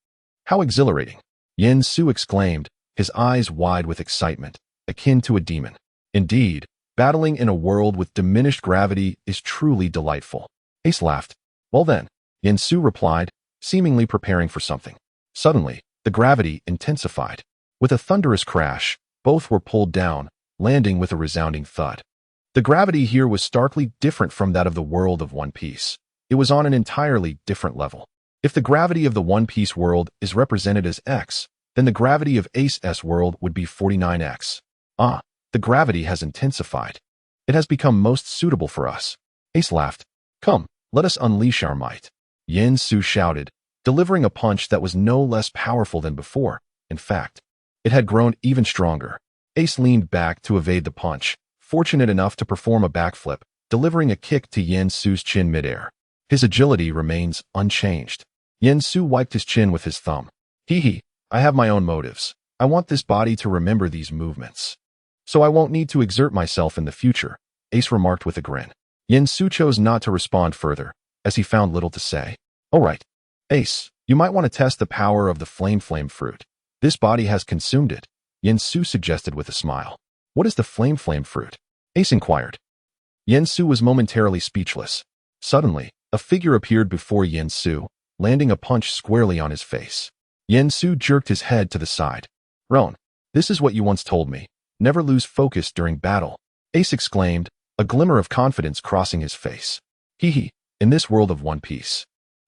How exhilarating! Yanzu exclaimed, his eyes wide with excitement, akin to a demon. Indeed, battling in a world with diminished gravity is truly delightful. Ace laughed. Well then, Yanzu replied, seemingly preparing for something. Suddenly, the gravity intensified. With a thunderous crash, both were pulled down, landing with a resounding thud. The gravity here was starkly different from that of the world of One Piece. It was on an entirely different level. If the gravity of the One Piece world is represented as X, then the gravity of Ace's world would be 49x. The gravity has intensified. It has become most suitable for us. Ace laughed. Come, let us unleash our might. Yen-Su shouted, delivering a punch that was no less powerful than before. In fact, it had grown even stronger. Ace leaned back to evade the punch, fortunate enough to perform a backflip, delivering a kick to Yen-Su's chin midair. His agility remains unchanged. Yen-Su wiped his chin with his thumb. Hee, I have my own motives. I want this body to remember these movements. So I won't need to exert myself in the future, Ace remarked with a grin. Yen-Su chose not to respond further, as he found little to say. All right, Ace, you might want to test the power of the flame fruit. This body has consumed it, Yen-Su suggested with a smile. What is the flame fruit? Ace inquired. Yen-Su was momentarily speechless. Suddenly, a figure appeared before Yen-Su, landing a punch squarely on his face. Yen-Su jerked his head to the side. Roan, this is what you once told me. Never lose focus during battle, Ace exclaimed, a glimmer of confidence crossing his face. Hee, in this world of One Piece,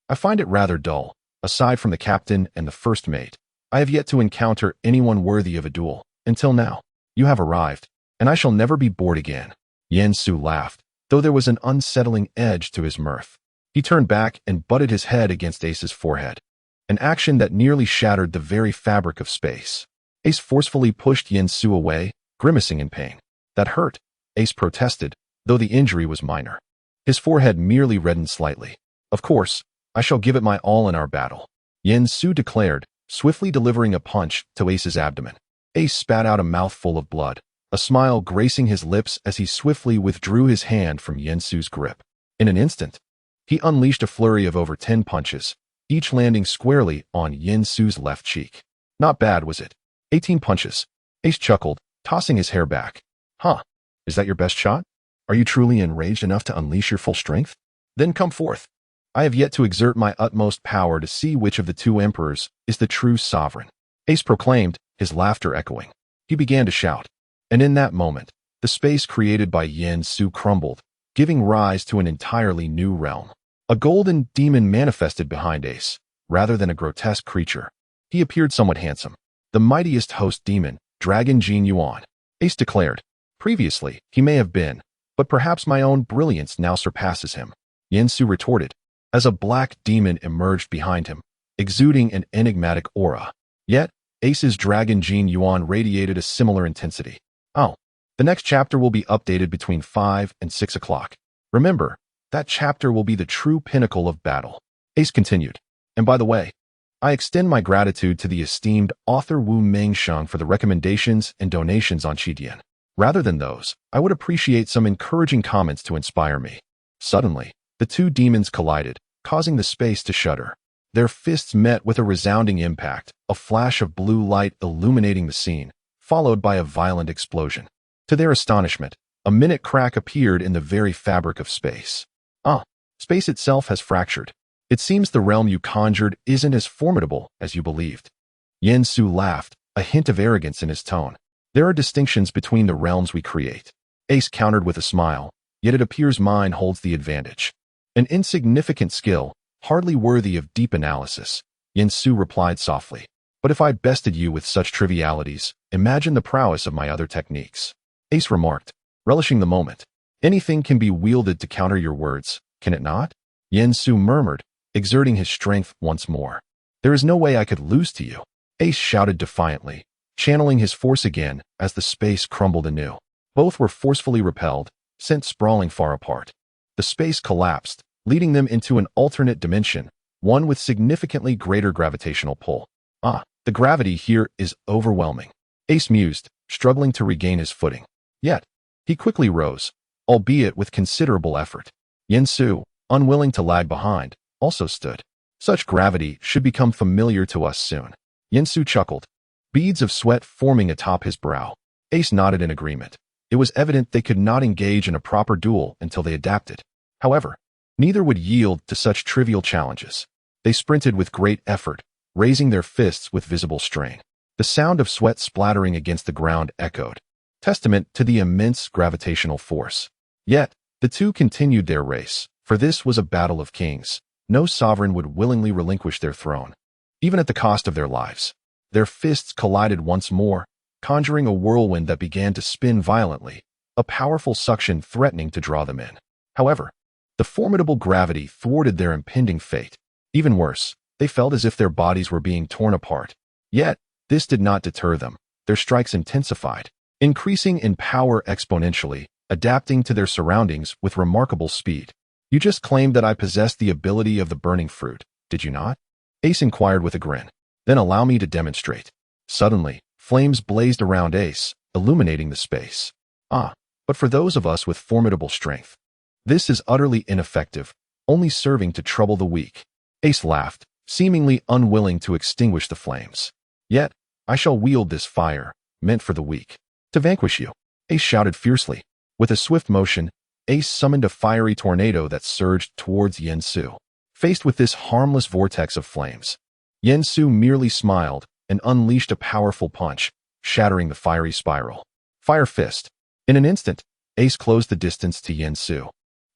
I find it rather dull. Aside from the captain and the first mate, I have yet to encounter anyone worthy of a duel. Until now, you have arrived, and I shall never be bored again. Yen-Su laughed, though there was an unsettling edge to his mirth. He turned back and butted his head against Ace's forehead, an action that nearly shattered the very fabric of space. Ace forcefully pushed Yen-Su away, grimacing in pain. That hurt, Ace protested, though the injury was minor. His forehead merely reddened slightly. Of course, I shall give it my all in our battle, Yen-Su declared, swiftly delivering a punch to Ace's abdomen. Ace spat out a mouthful of blood, a smile gracing his lips as he swiftly withdrew his hand from Yen-Su's grip. In an instant, he unleashed a flurry of over 10 punches, each landing squarely on Yen-Su's left cheek. Not bad, was it? 18 punches. Ace chuckled, tossing his hair back. Is that your best shot? Are you truly enraged enough to unleash your full strength? Then come forth. I have yet to exert my utmost power to see which of the two emperors is the true sovereign, Ace proclaimed, his laughter echoing. He began to shout, and in that moment, the space created by Yen-Su crumbled, giving rise to an entirely new realm. A golden demon manifested behind Ace, rather than a grotesque creature. He appeared somewhat handsome. The mightiest host demon, Dragon Xingyue, Ace declared. Previously, he may have been, but perhaps my own brilliance now surpasses him, Yen-Su retorted, as a black demon emerged behind him, exuding an enigmatic aura. Yet, Ace's Dragon Xingyue radiated a similar intensity. The next chapter will be updated between 5 and 6 o'clock. Remember, that chapter will be the true pinnacle of battle, Ace continued. And by the way, I extend my gratitude to the esteemed author Wu Mengsheng for the recommendations and donations on Qidian. Rather than those, I would appreciate some encouraging comments to inspire me. Suddenly, the two demons collided, causing the space to shudder. Their fists met with a resounding impact, a flash of blue light illuminating the scene, followed by a violent explosion. To their astonishment, a minute crack appeared in the very fabric of space. Space itself has fractured. It seems the realm you conjured isn't as formidable as you believed. Yen-Su laughed, a hint of arrogance in his tone. There are distinctions between the realms we create. Ace countered with a smile, yet it appears mine holds the advantage. An insignificant skill, hardly worthy of deep analysis, Yen-Su replied softly. But if I bested you with such trivialities, imagine the prowess of my other techniques. Ace remarked, relishing the moment. Anything can be wielded to counter your words, can it not? Yen-Su murmured, exerting his strength once more. There is no way I could lose to you, Ace shouted defiantly, channeling his force again as the space crumbled anew. Both were forcefully repelled, sent sprawling far apart. The space collapsed, leading them into an alternate dimension, one with significantly greater gravitational pull. The gravity here is overwhelming, Ace mused, struggling to regain his footing. Yet, he quickly rose, albeit with considerable effort. Yen-Su, unwilling to lag behind, also stood. Such gravity should become familiar to us soon. Yen-Su chuckled, beads of sweat forming atop his brow. Ace nodded in agreement. It was evident they could not engage in a proper duel until they adapted. However, neither would yield to such trivial challenges. They sprinted with great effort, raising their fists with visible strain. The sound of sweat splattering against the ground echoed, testament to the immense gravitational force. Yet, the two continued their race, for this was a battle of kings. No sovereign would willingly relinquish their throne, even at the cost of their lives. Their fists collided once more, conjuring a whirlwind that began to spin violently, a powerful suction threatening to draw them in. However, the formidable gravity thwarted their impending fate. Even worse, they felt as if their bodies were being torn apart. Yet, this did not deter them. Their strikes intensified, increasing in power exponentially, adapting to their surroundings with remarkable speed. You just claimed that I possessed the ability of the burning fruit, did you not? Ace inquired with a grin. Then allow me to demonstrate. Suddenly, flames blazed around Ace, illuminating the space. But for those of us with formidable strength, this is utterly ineffective, only serving to trouble the weak. Ace laughed, seemingly unwilling to extinguish the flames. Yet, I shall wield this fire, meant for the weak, to vanquish you. Ace shouted fiercely. With a swift motion, Ace summoned a fiery tornado that surged towards Yansu. Faced with this harmless vortex of flames, Yansu merely smiled and unleashed a powerful punch, shattering the fiery spiral. Fire Fist. In an instant, Ace closed the distance to Yansu,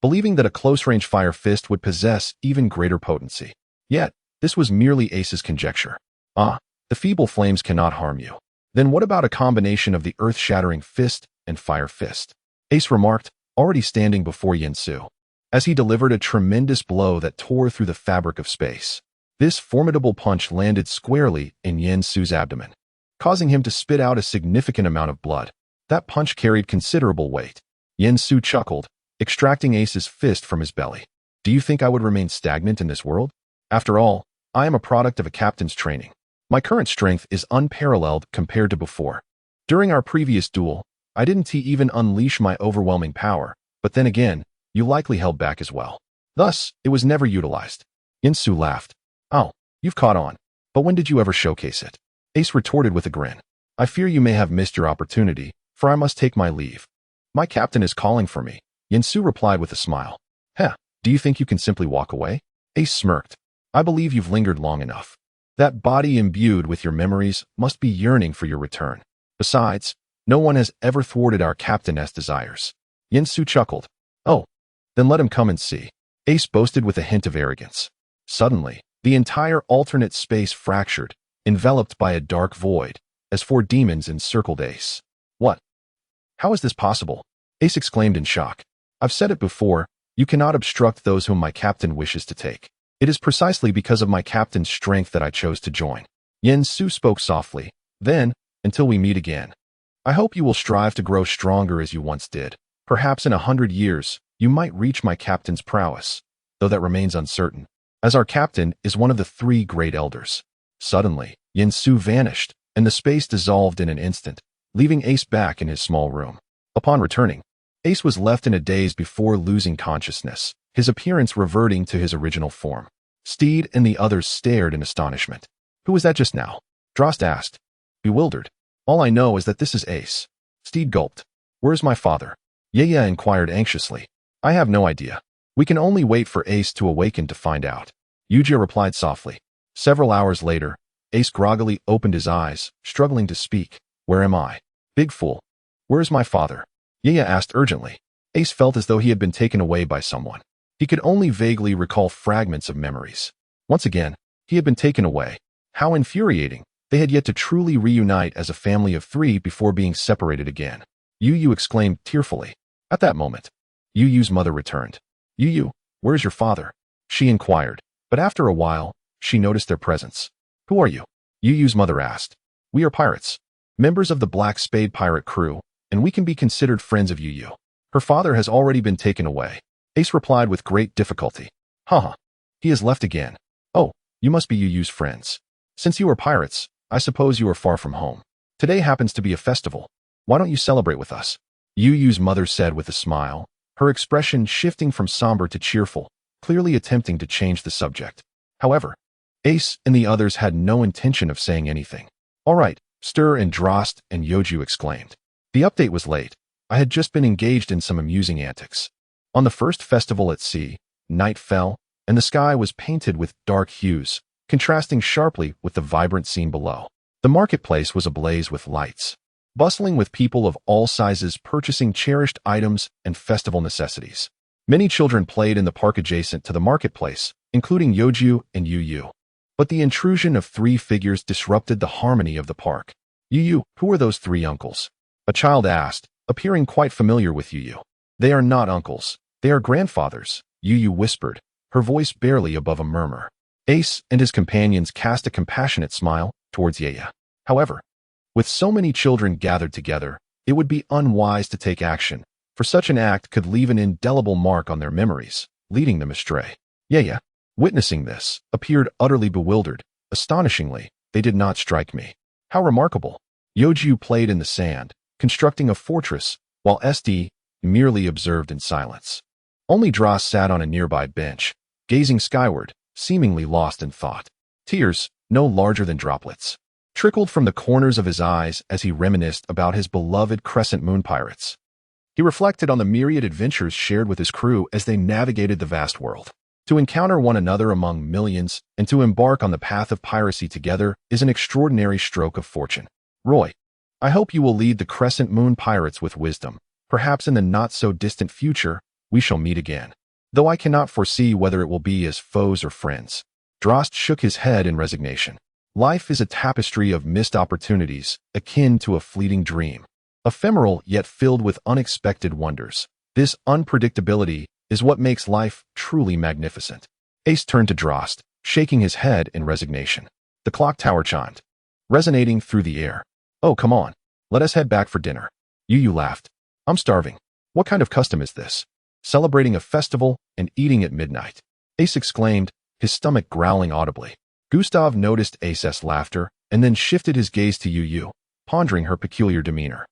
believing that a close-range fire fist would possess even greater potency. Yet, this was merely Ace's conjecture. The feeble flames cannot harm you. Then what about a combination of the earth-shattering fist and fire fist? Ace remarked, already standing before Yansu, as he delivered a tremendous blow that tore through the fabric of space. This formidable punch landed squarely in Yansu's abdomen, causing him to spit out a significant amount of blood. That punch carried considerable weight. Yansu chuckled, extracting Ace's fist from his belly. Do you think I would remain stagnant in this world? After all, I am a product of a captain's training. My current strength is unparalleled compared to before. During our previous duel, I didn't even unleash my overwhelming power, but then again, you likely held back as well. Thus, it was never utilized. Yansu laughed. Oh, you've caught on. But when did you ever showcase it? Ace retorted with a grin. I fear you may have missed your opportunity, for I must take my leave. My captain is calling for me. Yansu replied with a smile. Do you think you can simply walk away? Ace smirked. I believe you've lingered long enough. That body imbued with your memories must be yearning for your return. Besides, no one has ever thwarted our captain's desires. Yansu chuckled. Oh, then let him come and see. Ace boasted with a hint of arrogance. Suddenly, the entire alternate space fractured, enveloped by a dark void, as four demons encircled Ace. What? How is this possible? Ace exclaimed in shock. I've said it before, you cannot obstruct those whom my captain wishes to take. It is precisely because of my captain's strength that I chose to join. Yansu spoke softly. Then, until we meet again, I hope you will strive to grow stronger as you once did. Perhaps in 100 years, you might reach my captain's prowess, though that remains uncertain, as our captain is one of the three great elders. Suddenly, Yansu vanished, and the space dissolved in an instant, leaving Ace back in his small room. Upon returning, Ace was left in a daze before losing consciousness, his appearance reverting to his original form. Steed and the others stared in astonishment. Who was that just now? Delost asked, bewildered. All I know is that this is Ace. Steed gulped. Where's my father? Youju inquired anxiously. I have no idea. We can only wait for Ace to awaken to find out. Youju replied softly. Several hours later, Ace groggily opened his eyes, struggling to speak. Where am I? Big fool. Where's my father? Youju asked urgently. Ace felt as though he had been taken away by someone. He could only vaguely recall fragments of memories. Once again, he had been taken away. How infuriating. They had yet to truly reunite as a family of three before being separated again. Youju exclaimed tearfully. At that moment, Yuyu's mother returned. Youju, where's your father? She inquired, but after a while, she noticed their presence. Who are you? Yuyu's mother asked. We are pirates, members of the Black Spade Pirate crew, and we can be considered friends of Youju. Her father has already been taken away. Ace replied with great difficulty. He has left again. Oh, you must be Yuyu's friends. Since you are pirates, I suppose you are far from home. Today happens to be a festival. Why don't you celebrate with us? Yuyu's mother said with a smile, her expression shifting from somber to cheerful, clearly attempting to change the subject. However, Ace and the others had no intention of saying anything. All right, stir and Delost and Youju exclaimed. The update was late. I had just been engaged in some amusing antics. On the first festival at sea, night fell, and the sky was painted with dark hues, contrasting sharply with the vibrant scene below. The marketplace was ablaze with lights, bustling with people of all sizes purchasing cherished items and festival necessities. Many children played in the park adjacent to the marketplace, including Youju and Youju. But the intrusion of three figures disrupted the harmony of the park. Youju, who are those three uncles? A child asked, appearing quite familiar with Youju. They are not uncles. They are grandfathers, Youju whispered, her voice barely above a murmur. Ace and his companions cast a compassionate smile towards Yaya. However, with so many children gathered together, it would be unwise to take action, for such an act could leave an indelible mark on their memories, leading them astray. Yaya, witnessing this, appeared utterly bewildered. Astonishingly, they did not strike me. How remarkable. Youju played in the sand, constructing a fortress, while Steed merely observed in silence. Only Drost sat on a nearby bench, gazing skyward, seemingly lost in thought. Tears, no larger than droplets, trickled from the corners of his eyes as he reminisced about his beloved Crescent Moon pirates. He reflected on the myriad adventures shared with his crew as they navigated the vast world. To encounter one another among millions and to embark on the path of piracy together is an extraordinary stroke of fortune. Roy, I hope you will lead the Crescent Moon pirates with wisdom. Perhaps in the not-so-distant future, we shall meet again, though I cannot foresee whether it will be as foes or friends. Drost shook his head in resignation. Life is a tapestry of missed opportunities, akin to a fleeting dream. Ephemeral yet filled with unexpected wonders. This unpredictability is what makes life truly magnificent. Ace turned to Drost, shaking his head in resignation. The clock tower chimed, resonating through the air. Oh, come on. Let us head back for dinner. Youju laughed. I'm starving. What kind of custom is this? Celebrating a festival and eating at midnight. Ace exclaimed, his stomach growling audibly. Gustav noticed Ace's laughter and then shifted his gaze to Youju, pondering her peculiar demeanor.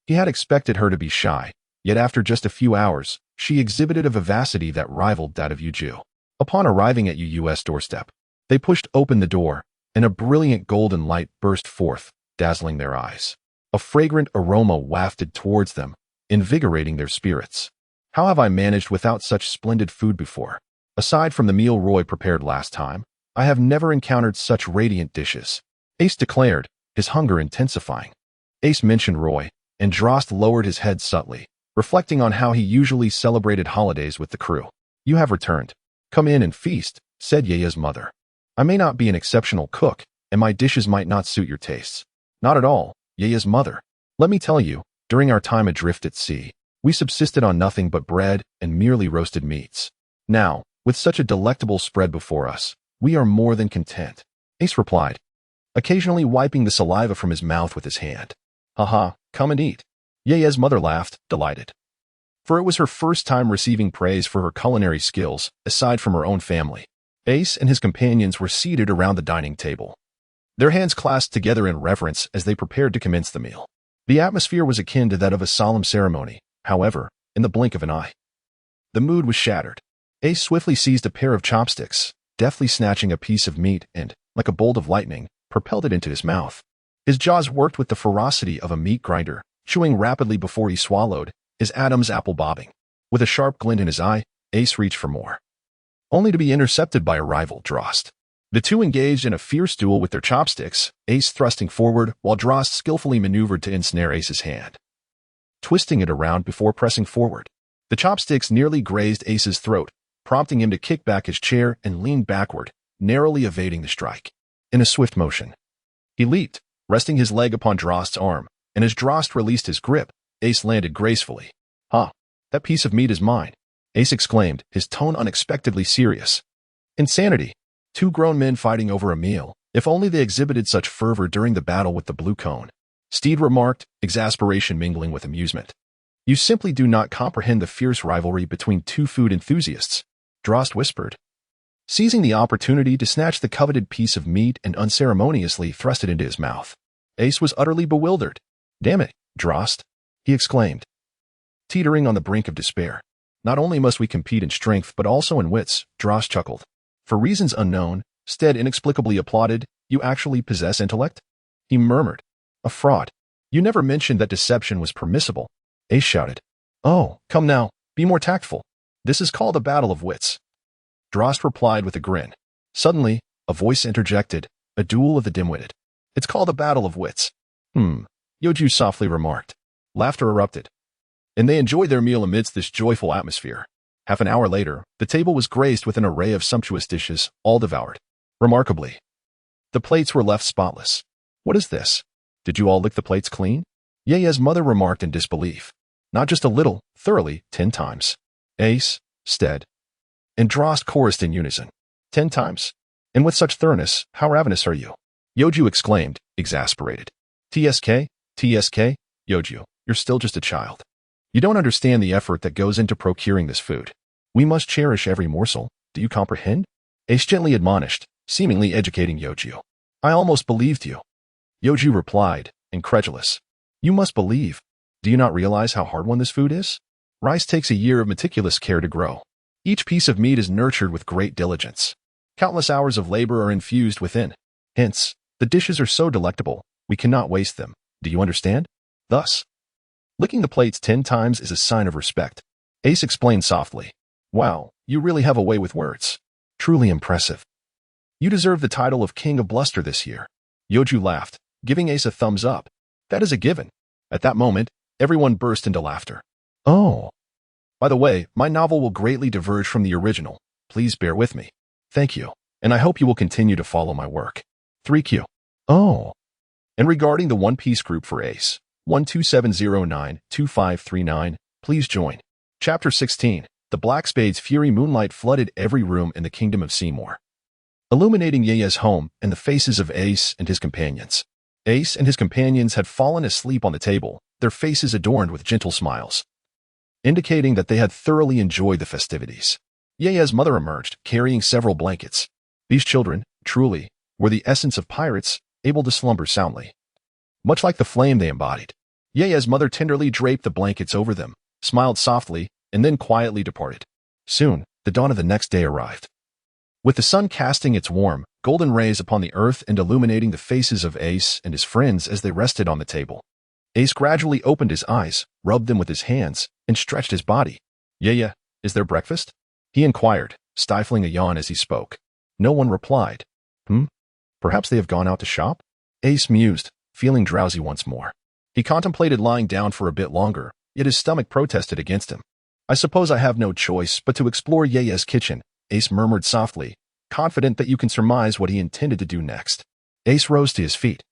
He had expected her to be shy, yet after just a few hours, she exhibited a vivacity that rivaled that of Youju. Upon arriving at Yuju's doorstep, they pushed open the door, and a brilliant golden light burst forth, dazzling their eyes. A fragrant aroma wafted towards them, invigorating their spirits. How have I managed without such splendid food before? Aside from the meal Roy prepared last time, I have never encountered such radiant dishes. Ace declared, his hunger intensifying. Ace mentioned Roy, and Drost lowered his head subtly, reflecting on how he usually celebrated holidays with the crew. You have returned. Come in and feast, said Yaya's mother. I may not be an exceptional cook, and my dishes might not suit your tastes. Not at all, Yaya's mother. Let me tell you, during our time adrift at sea, we subsisted on nothing but bread and merely roasted meats. Now, with such a delectable spread before us, we are more than content, Ace replied, occasionally wiping the saliva from his mouth with his hand. Haha, come and eat. Yaya's mother laughed, delighted. For it was her first time receiving praise for her culinary skills, aside from her own family. Ace and his companions were seated around the dining table, their hands clasped together in reverence as they prepared to commence the meal. The atmosphere was akin to that of a solemn ceremony, however, in the blink of an eye. The mood was shattered. Ace swiftly seized a pair of chopsticks, deftly snatching a piece of meat and, like a bolt of lightning, propelled it into his mouth. His jaws worked with the ferocity of a meat grinder, chewing rapidly before he swallowed, his Adam's apple bobbing. With a sharp glint in his eye, Ace reached for more, only to be intercepted by a rival, Drost. The two engaged in a fierce duel with their chopsticks, Ace thrusting forward while Drost skillfully maneuvered to ensnare Ace's hand, twisting it around before pressing forward. The chopsticks nearly grazed Ace's throat, prompting him to kick back his chair and lean backward, narrowly evading the strike. In a swift motion, he leaped, resting his leg upon Drost's arm, and as Drost released his grip, Ace landed gracefully. Ha! That piece of meat is mine, Ace exclaimed, his tone unexpectedly serious. Insanity. Two grown men fighting over a meal, if only they exhibited such fervor during the battle with the blue cone. Steed remarked, exasperation mingling with amusement. You simply do not comprehend the fierce rivalry between two food enthusiasts, Drost whispered, seizing the opportunity to snatch the coveted piece of meat and unceremoniously thrust it into his mouth. Ace was utterly bewildered. Damn it, Drost, he exclaimed, teetering on the brink of despair. Not only must we compete in strength but also in wits, Drost chuckled. For reasons unknown, Steed inexplicably applauded, you actually possess intellect? He murmured. A fraud. You never mentioned that deception was permissible. Ace shouted. Oh, come now, be more tactful. This is called a battle of wits. Drost replied with a grin. Suddenly, a voice interjected, a duel of the dim-witted. It's called a battle of wits. Youju softly remarked. Laughter erupted, and they enjoyed their meal amidst this joyful atmosphere. Half an hour later, the table was graced with an array of sumptuous dishes, all devoured. Remarkably, the plates were left spotless. What is this? Did you all lick the plates clean? Yeye's mother remarked in disbelief. Not just a little, thoroughly, 10 times. Ace, Steed, and Drost chorused in unison. 10 times? And with such thoroughness, how ravenous are you? Youju exclaimed, exasperated. TSK, Youju, you're still just a child. You don't understand the effort that goes into procuring this food. We must cherish every morsel. Do you comprehend? Ace gently admonished, seemingly educating Youju. I almost believed you. Youju replied, incredulous. You must believe. Do you not realize how hard one this food is? Rice takes a year of meticulous care to grow. Each piece of meat is nurtured with great diligence. Countless hours of labor are infused within. Hence, the dishes are so delectable, we cannot waste them. Do you understand? Thus, licking the plates 10 times is a sign of respect. Ace explained softly. Wow, you really have a way with words. Truly impressive. You deserve the title of King of Bluster this year. Youju laughed, giving Ace a thumbs up. That is a given. At that moment, everyone burst into laughter. Oh. By the way, my novel will greatly diverge from the original. Please bear with me. Thank you, and I hope you will continue to follow my work. 3Q. Oh. And regarding the One Piece group for Ace, 127092539, please join. Chapter 16. The Black Spade's fury moonlight flooded every room in the kingdom of Seymour, illuminating Yeye's home and the faces of Ace and his companions. Ace and his companions had fallen asleep on the table, their faces adorned with gentle smiles, indicating that they had thoroughly enjoyed the festivities. Yeye's mother emerged, carrying several blankets. These children, truly, were the essence of pirates, able to slumber soundly, much like the flame they embodied. Yeye's mother tenderly draped the blankets over them, smiled softly, and then quietly departed. Soon, the dawn of the next day arrived, with the sun casting its warm, golden rays upon the earth and illuminating the faces of Ace and his friends as they rested on the table. Ace gradually opened his eyes, rubbed them with his hands, and stretched his body. Yeye, is there breakfast? He inquired, stifling a yawn as he spoke. No one replied. Perhaps they have gone out to shop? Ace mused, feeling drowsy once more. He contemplated lying down for a bit longer, yet his stomach protested against him. I suppose I have no choice but to explore Yeye's kitchen, Ace murmured softly, confident that you can surmise what he intended to do next. Ace rose to his feet,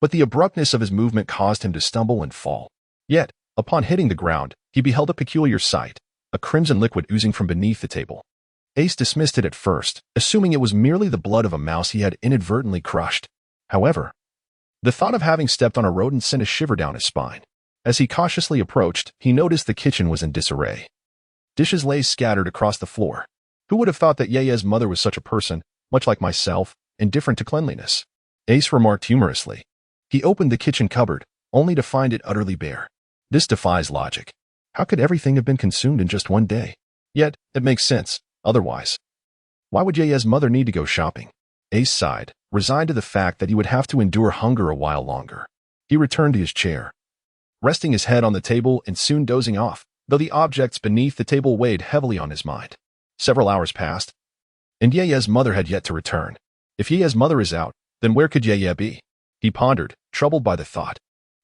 but the abruptness of his movement caused him to stumble and fall. Yet, upon hitting the ground, he beheld a peculiar sight, a crimson liquid oozing from beneath the table. Ace dismissed it at first, assuming it was merely the blood of a mouse he had inadvertently crushed. However, the thought of having stepped on a rodent sent a shiver down his spine. As he cautiously approached, he noticed the kitchen was in disarray. Dishes lay scattered across the floor. Who would have thought that Yeye's mother was such a person, much like myself, indifferent to cleanliness? Ace remarked humorously. He opened the kitchen cupboard, only to find it utterly bare. This defies logic. How could everything have been consumed in just one day? Yet, it makes sense, otherwise. Why would Yeye's mother need to go shopping? Ace sighed, resigned to the fact that he would have to endure hunger a while longer. He returned to his chair, resting his head on the table and soon dozing off, though the objects beneath the table weighed heavily on his mind. Several hours passed, and Yeye's mother had yet to return. If Yeye's mother is out, then where could Yeye be? He pondered, troubled by the thought.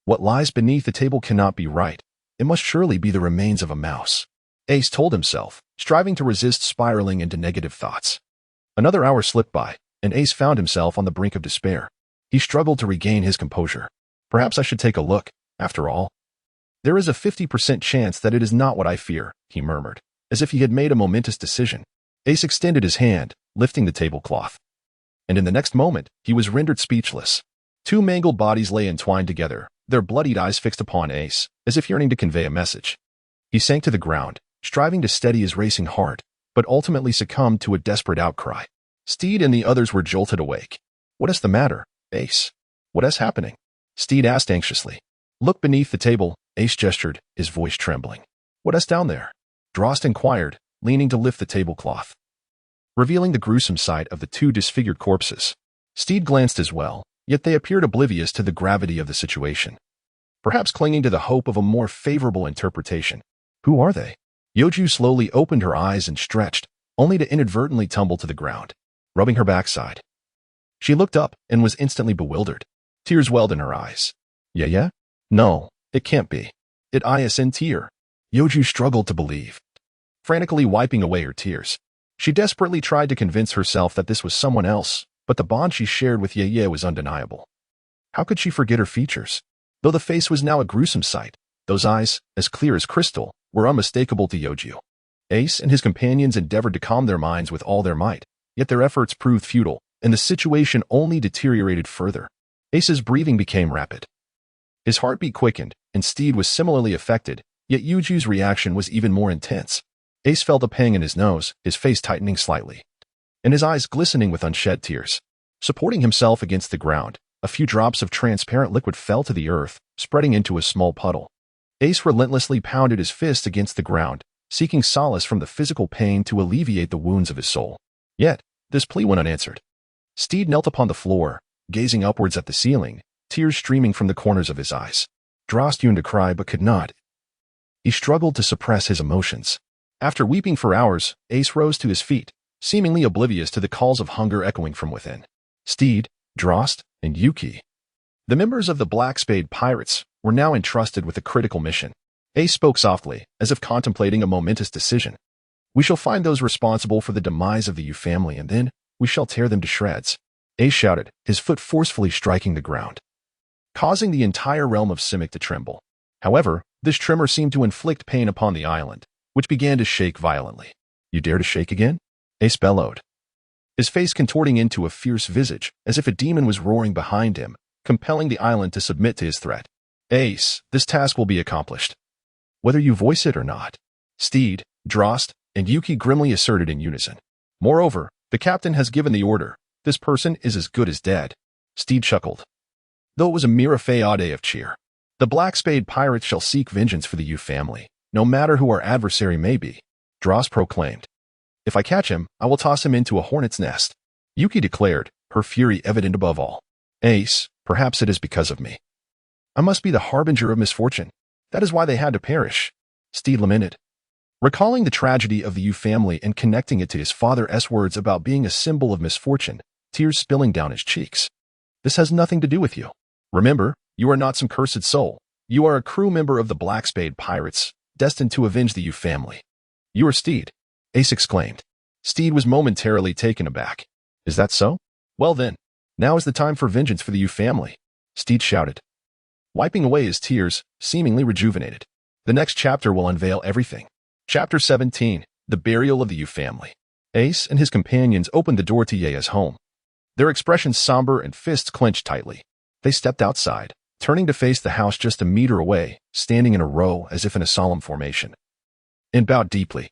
What lies beneath the table cannot be right. It must surely be the remains of a mouse. Ace told himself, striving to resist spiraling into negative thoughts. Another hour slipped by, and Ace found himself on the brink of despair. He struggled to regain his composure. Perhaps I should take a look, after all. There is a 50% chance that it is not what I fear, he murmured, as if he had made a momentous decision. Ace extended his hand, lifting the tablecloth. And in the next moment, he was rendered speechless. Two mangled bodies lay entwined together, their bloodied eyes fixed upon Ace, as if yearning to convey a message. He sank to the ground, striving to steady his racing heart, but ultimately succumbed to a desperate outcry. Steed and the others were jolted awake. What is the matter, Ace? What is happening? Steed asked anxiously. Look beneath the table, Ace gestured, his voice trembling. What is down there? Drost inquired, leaning to lift the tablecloth, revealing the gruesome sight of the two disfigured corpses. Steed glanced as well, yet they appeared oblivious to the gravity of the situation, perhaps clinging to the hope of a more favorable interpretation. Who are they? Youju slowly opened her eyes and stretched, only to inadvertently tumble to the ground, rubbing her backside. She looked up and was instantly bewildered. Tears welled in her eyes. Yeah? No, it can't be. It isn't here. Youju struggled to believe, frantically wiping away her tears. She desperately tried to convince herself that this was someone else, but the bond she shared with Ye was undeniable. How could she forget her features? Though the face was now a gruesome sight, those eyes, as clear as crystal, were unmistakable to Youju. Ace and his companions endeavored to calm their minds with all their might, yet their efforts proved futile, and the situation only deteriorated further. Ace's breathing became rapid. His heartbeat quickened, and Steed was similarly affected, yet Yuju's reaction was even more intense. Ace felt a pang in his nose, his face tightening slightly, and his eyes glistening with unshed tears. Supporting himself against the ground, a few drops of transparent liquid fell to the earth, spreading into a small puddle. Ace relentlessly pounded his fist against the ground, seeking solace from the physical pain to alleviate the wounds of his soul. Yet, this plea went unanswered. Steed knelt upon the floor, gazing upwards at the ceiling, tears streaming from the corners of his eyes. Delost yearned to cry but could not. He struggled to suppress his emotions. After weeping for hours, Ace rose to his feet, seemingly oblivious to the calls of hunger echoing from within. Steed, Delost, and Yuki, the members of the Black Spade Pirates, were now entrusted with a critical mission. Ace spoke softly, as if contemplating a momentous decision. We shall find those responsible for the demise of the Yu family, and then we shall tear them to shreds. Ace shouted, his foot forcefully striking the ground, causing the entire realm of Simic to tremble. However, this tremor seemed to inflict pain upon the island, which began to shake violently. You dare to shake again? Ace bellowed, his face contorting into a fierce visage, as if a demon was roaring behind him, compelling the island to submit to his threat. Ace, this task will be accomplished, whether you voice it or not. Steed, Delost, and Yuki grimly asserted in unison. Moreover, the captain has given the order. This person is as good as dead. Steed chuckled, though it was a mere fade of cheer. The Black Spade Pirates shall seek vengeance for the Yu family, no matter who our adversary may be, Delost proclaimed. If I catch him, I will toss him into a hornet's nest, Yuki declared, her fury evident above all. Ace, perhaps it is because of me. I must be the harbinger of misfortune. That is why they had to perish, Steed lamented, recalling the tragedy of the Yu family and connecting it to his father's words about being a symbol of misfortune, tears spilling down his cheeks. This has nothing to do with you. Remember, you are not some cursed soul. You are a crew member of the Black Spade Pirates, destined to avenge the Yu family. You are Steed, Ace exclaimed. Steed was momentarily taken aback. Is that so? Well then, now is the time for vengeance for the Yu family, Steed shouted, wiping away his tears, seemingly rejuvenated. The next chapter will unveil everything. Chapter 17, The Burial of the Yu family. Ace and his companions opened the door to Ye's home, their expressions somber and fists clenched tightly. They stepped outside, turning to face the house just a meter away, standing in a row as if in a solemn formation, and bowed deeply.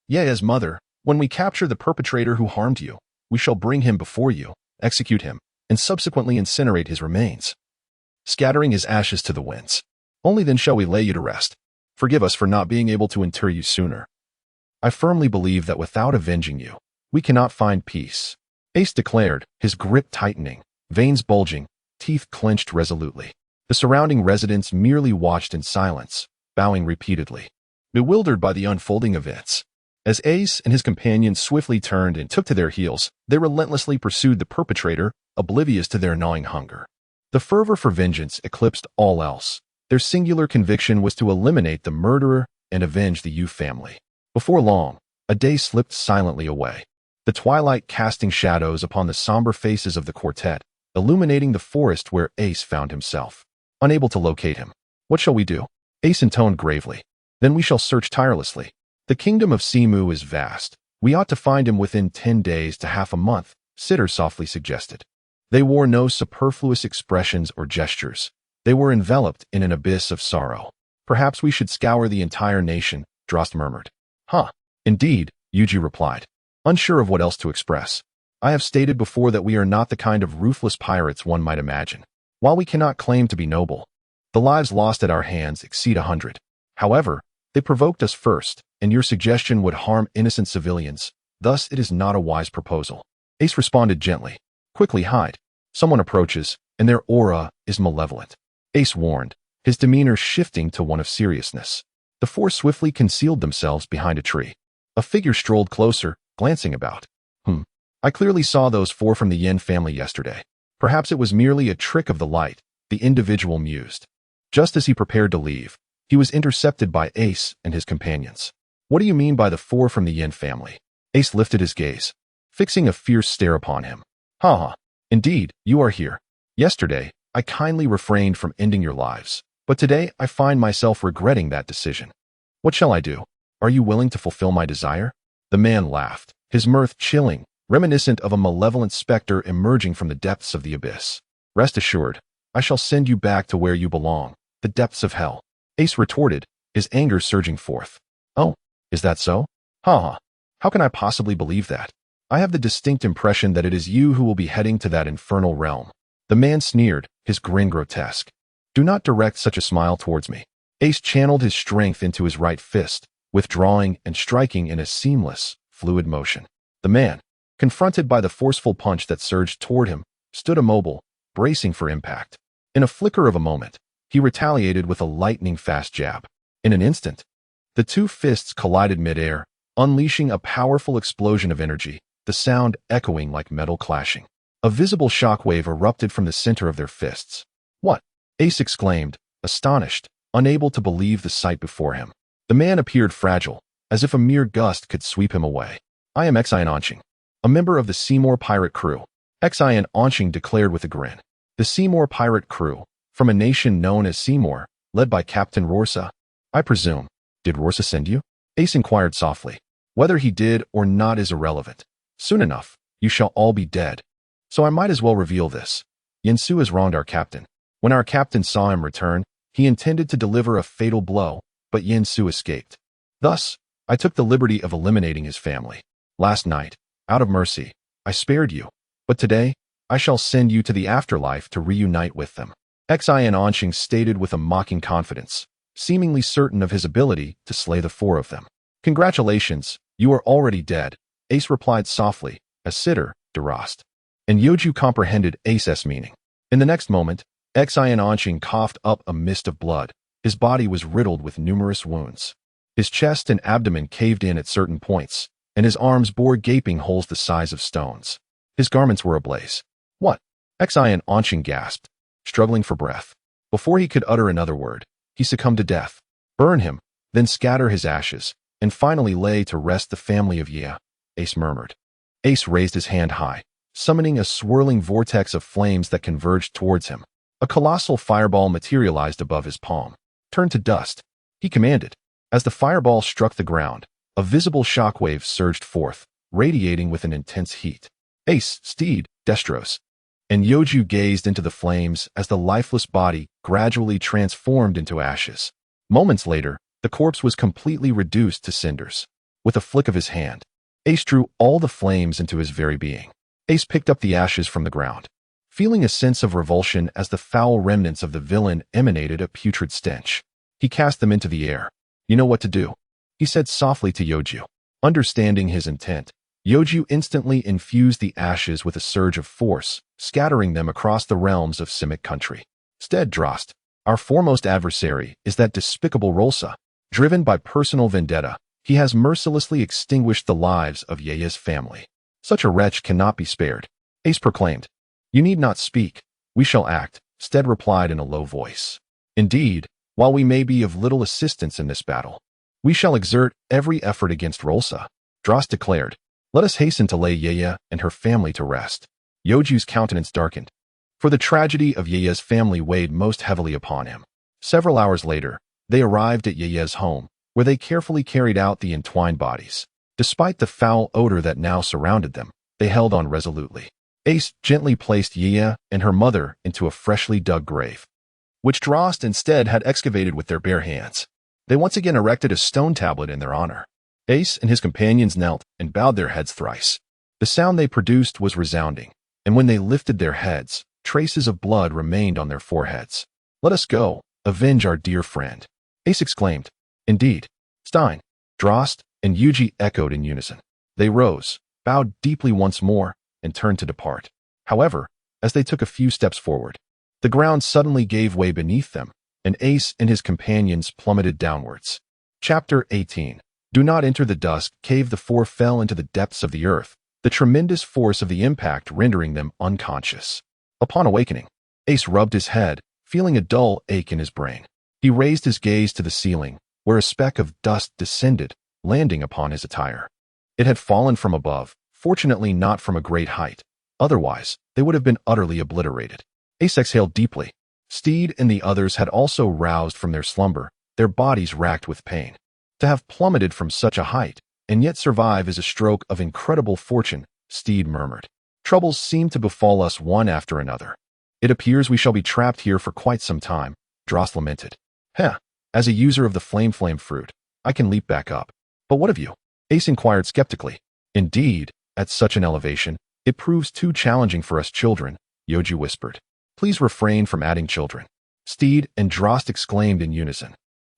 Ye's mother, when we capture the perpetrator who harmed you, we shall bring him before you, execute him, and subsequently incinerate his remains, scattering his ashes to the winds. Only then shall we lay you to rest. Forgive us for not being able to inter you sooner. I firmly believe that without avenging you, we cannot find peace, Ace declared, his grip tightening, veins bulging, teeth clenched resolutely. The surrounding residents merely watched in silence, bowing repeatedly, bewildered by the unfolding events. As Ace and his companions swiftly turned and took to their heels, they relentlessly pursued the perpetrator, oblivious to their gnawing hunger. The fervor for vengeance eclipsed all else. Their singular conviction was to eliminate the murderer and avenge the Yu family. Before long, a day slipped silently away, the twilight casting shadows upon the somber faces of the quartet, illuminating the forest where Ace found himself. Unable to locate him. What shall we do? Ace intoned gravely. Then we shall search tirelessly. The kingdom of Simu is vast. We ought to find him within 10 days to half a month, Sitter softly suggested. They wore no superfluous expressions or gestures. They were enveloped in an abyss of sorrow. Perhaps we should scour the entire nation, Delost murmured. Indeed, Youju replied, unsure of what else to express. I have stated before that we are not the kind of ruthless pirates one might imagine. While we cannot claim to be noble, the lives lost at our hands exceed 100. However, they provoked us first, and your suggestion would harm innocent civilians. Thus, it is not a wise proposal. Ace responded gently. Quickly hide. Someone approaches, and their aura is malevolent, Ace warned, his demeanor shifting to one of seriousness. The four swiftly concealed themselves behind a tree. A figure strolled closer, glancing about. I clearly saw those 4 from the Yin family yesterday. Perhaps it was merely a trick of the light, the individual mused. Just as he prepared to leave, he was intercepted by Ace and his companions. What do you mean by the 4 from the Yin family? Ace lifted his gaze, fixing a fierce stare upon him. Ha. Indeed, you are here. Yesterday, I kindly refrained from ending your lives, but today I find myself regretting that decision. What shall I do? Are you willing to fulfill my desire? The man laughed, his mirth chilling, reminiscent of a malevolent specter emerging from the depths of the abyss. Rest assured, I shall send you back to where you belong, the depths of hell. Ace retorted, his anger surging forth. Oh, is that so? Ha. How can I possibly believe that? I have the distinct impression that it is you who will be heading to that infernal realm. The man sneered, his grin grotesque. Do not direct such a smile towards me. Ace channeled his strength into his right fist, withdrawing and striking in a seamless, fluid motion. The man, confronted by the forceful punch that surged toward him, stood immobile, bracing for impact. In a flicker of a moment, he retaliated with a lightning-fast jab. In an instant, the 2 fists collided midair, unleashing a powerful explosion of energy, the sound echoing like metal clashing. A visible shockwave erupted from the center of their fists. What? Ace exclaimed, astonished, unable to believe the sight before him. The man appeared fragile, as if a mere gust could sweep him away. I am Xingyue Anqing, a member of the Seymour pirate crew. Xingyue Anqing declared with a grin. The Seymour pirate crew, from a nation known as Seymour, led by Captain Rorsa. I presume. Did Rorsa send you? Ace inquired softly. Whether he did or not is irrelevant. Soon enough, you shall all be dead. So I might as well reveal this. Yansu has wronged our captain. When our captain saw him return, he intended to deliver a fatal blow, but Yansu escaped. Thus, I took the liberty of eliminating his family. Last night, out of mercy, I spared you, but today, I shall send you to the afterlife to reunite with them. Xingyue Anqing stated with a mocking confidence, seemingly certain of his ability to slay the 4 of them. Congratulations, you are already dead, Ace replied softly, as Sitter, Delost. And Youju comprehended Ace's meaning. In the next moment, Xingyue Anqing coughed up a mist of blood. His body was riddled with numerous wounds. His chest and abdomen caved in at certain points, and his arms bore gaping holes the size of stones. His garments were ablaze. What? Xingyue Anqing gasped, struggling for breath. Before he could utter another word, he succumbed to death. Burn him, then scatter his ashes, and finally lay to rest the family of Ye, Ace murmured. Ace raised his hand high, summoning a swirling vortex of flames that converged towards him. A colossal fireball materialized above his palm. Turn to dust, he commanded. As the fireball struck the ground, a visible shockwave surged forth, radiating with an intense heat. Ace, Steed, Delost, and Youju gazed into the flames as the lifeless body gradually transformed into ashes. Moments later, the corpse was completely reduced to cinders. With a flick of his hand, Ace drew all the flames into his very being. Ace picked up the ashes from the ground, feeling a sense of revulsion as the foul remnants of the villain emanated a putrid stench. He cast them into the air. You know what to do, he said softly to Youju. Understanding his intent, Youju instantly infused the ashes with a surge of force, scattering them across the realms of Simic country. Steed, Delost, our foremost adversary is that despicable Rorsa. Driven by personal vendetta, he has mercilessly extinguished the lives of Ye's family. Such a wretch cannot be spared, Ace proclaimed. You need not speak. We shall act, Steed replied in a low voice. Indeed, while we may be of little assistance in this battle, we shall exert every effort against Rorsa, Delost declared. Let us hasten to lay Ye and her family to rest. Youju's countenance darkened, for the tragedy of Ye's family weighed most heavily upon him. Several hours later, they arrived at Ye's home, where they carefully carried out the entwined bodies. Despite the foul odor that now surrounded them, they held on resolutely. Ace gently placed Ye and her mother into a freshly dug grave, which Delost instead had excavated with their bare hands. They once again erected a stone tablet in their honor. Ace and his companions knelt and bowed their heads thrice. The sound they produced was resounding, and when they lifted their heads, traces of blood remained on their foreheads. Let us go, avenge our dear friend, Ace exclaimed. Indeed. Stein, Delost, and Youju echoed in unison. They rose, bowed deeply once more, and turned to depart. However, as they took a few steps forward, the ground suddenly gave way beneath them, and Ace and his companions plummeted downwards. Chapter 18. Do not enter the dusk cave. The four fell into the depths of the earth, the tremendous force of the impact rendering them unconscious. Upon awakening, Ace rubbed his head, feeling a dull ache in his brain. He raised his gaze to the ceiling, where a speck of dust descended, landing upon his attire. It had fallen from above, fortunately not from a great height. Otherwise, they would have been utterly obliterated. Ace exhaled deeply. Steed and the others had also roused from their slumber, their bodies racked with pain. To have plummeted from such a height, and yet survive is a stroke of incredible fortune, Steed murmured. Troubles seem to befall us one after another. It appears we shall be trapped here for quite some time, Drost lamented. As a user of the flame fruit, I can leap back up. But what of you? Ace inquired skeptically. Indeed, at such an elevation, it proves too challenging for us children, Youju whispered. Please refrain from adding children. Steed and Drost exclaimed in unison.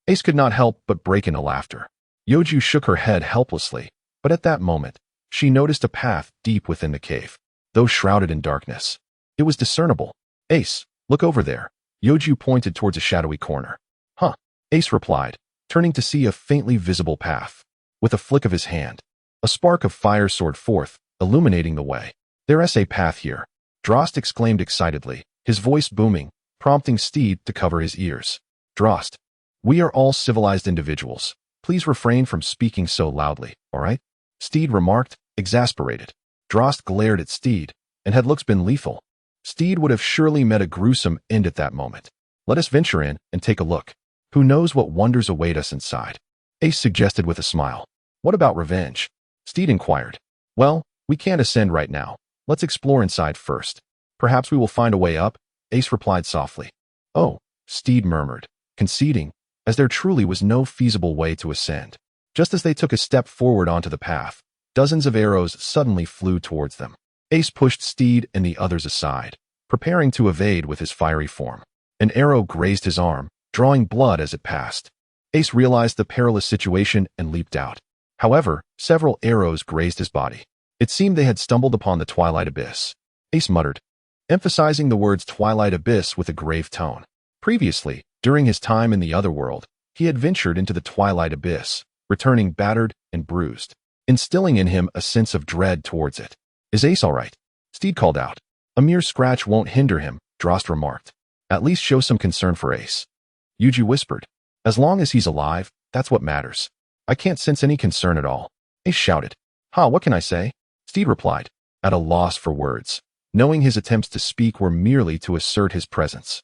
Ace could not help but break into laughter. Youju shook her head helplessly, but at that moment, she noticed a path deep within the cave, though shrouded in darkness. It was discernible. Ace, look over there. Youju pointed towards a shadowy corner. Huh, Ace replied, turning to see a faintly visible path. With a flick of his hand, a spark of fire soared forth, illuminating the way. There's a path here, Drost exclaimed excitedly, his voice booming, prompting Steed to cover his ears. Drost, we are all civilized individuals. Please refrain from speaking so loudly, all right? Steed remarked, exasperated. Drost glared at Steed, and had looks been lethal, Steed would have surely met a gruesome end at that moment. Let us venture in and take a look. Who knows what wonders await us inside? Ace suggested with a smile. What about revenge? Steed inquired. Well, we can't ascend right now. Let's explore inside first. Perhaps we will find a way up, Ace replied softly. Oh, Steed murmured, conceding, as there truly was no feasible way to ascend. Just as they took a step forward onto the path, dozens of arrows suddenly flew towards them. Ace pushed Steed and the others aside, preparing to evade with his fiery form. An arrow grazed his arm, drawing blood as it passed. Ace realized the perilous situation and leaped out. However, several arrows grazed his body. It seemed they had stumbled upon the twilight abyss. Ace muttered, emphasizing the words twilight abyss with a grave tone. Previously, during his time in the other world, he had ventured into the twilight abyss, returning battered and bruised, instilling in him a sense of dread towards it. Is Ace all right? Steed called out. A mere scratch won't hinder him, Drost remarked. At least show some concern for Ace. Youju whispered. As long as he's alive, that's what matters. I can't sense any concern at all. Ace shouted. What can I say? Steed replied, at a loss for words, knowing his attempts to speak were merely to assert his presence.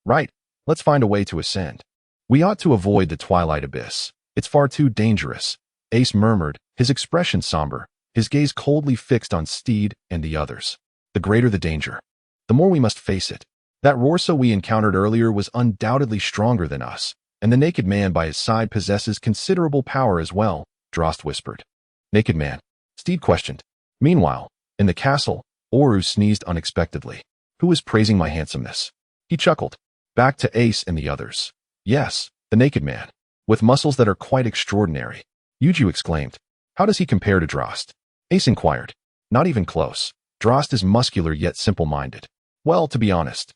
Right. Let's find a way to ascend. We ought to avoid the twilight abyss. It's far too dangerous, Ace murmured, his expression somber, his gaze coldly fixed on Steed and the others. The greater the danger, the more we must face it. That Rorsa we encountered earlier was undoubtedly stronger than us, and the naked man by his side possesses considerable power as well, Drost whispered. Naked man? Steed questioned. Meanwhile, in the castle, Oru sneezed unexpectedly. Who is praising my handsomeness? He chuckled. Back to Ace and the others. Yes, the naked man, with muscles that are quite extraordinary. Youju exclaimed. How does he compare to Drost? Ace inquired. Not even close. Drost is muscular yet simple-minded. Well, to be honest,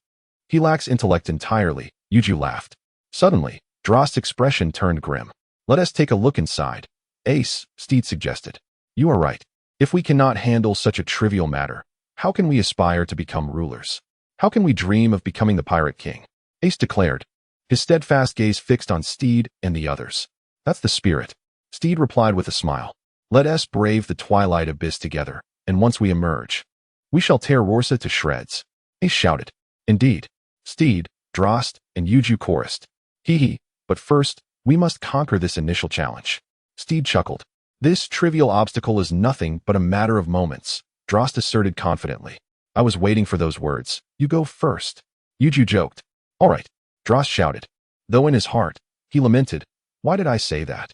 he lacks intellect entirely, Youju laughed. Suddenly, Drost's expression turned grim. Let us take a look inside. Ace, Steed suggested. You are right. If we cannot handle such a trivial matter, how can we aspire to become rulers? How can we dream of becoming the pirate king? Ace declared, his steadfast gaze fixed on Steed and the others. That's the spirit. Steed replied with a smile. Let us brave the twilight abyss together, and once we emerge, we shall tear Rorsa to shreds. Ace shouted. Indeed. Steed, Drost, and Youju chorused. Hee, but first, we must conquer this initial challenge. Steed chuckled. This trivial obstacle is nothing but a matter of moments, Drost asserted confidently. I was waiting for those words. You go first. Youju joked. All right, Drost shouted. Though in his heart, he lamented, why did I say that?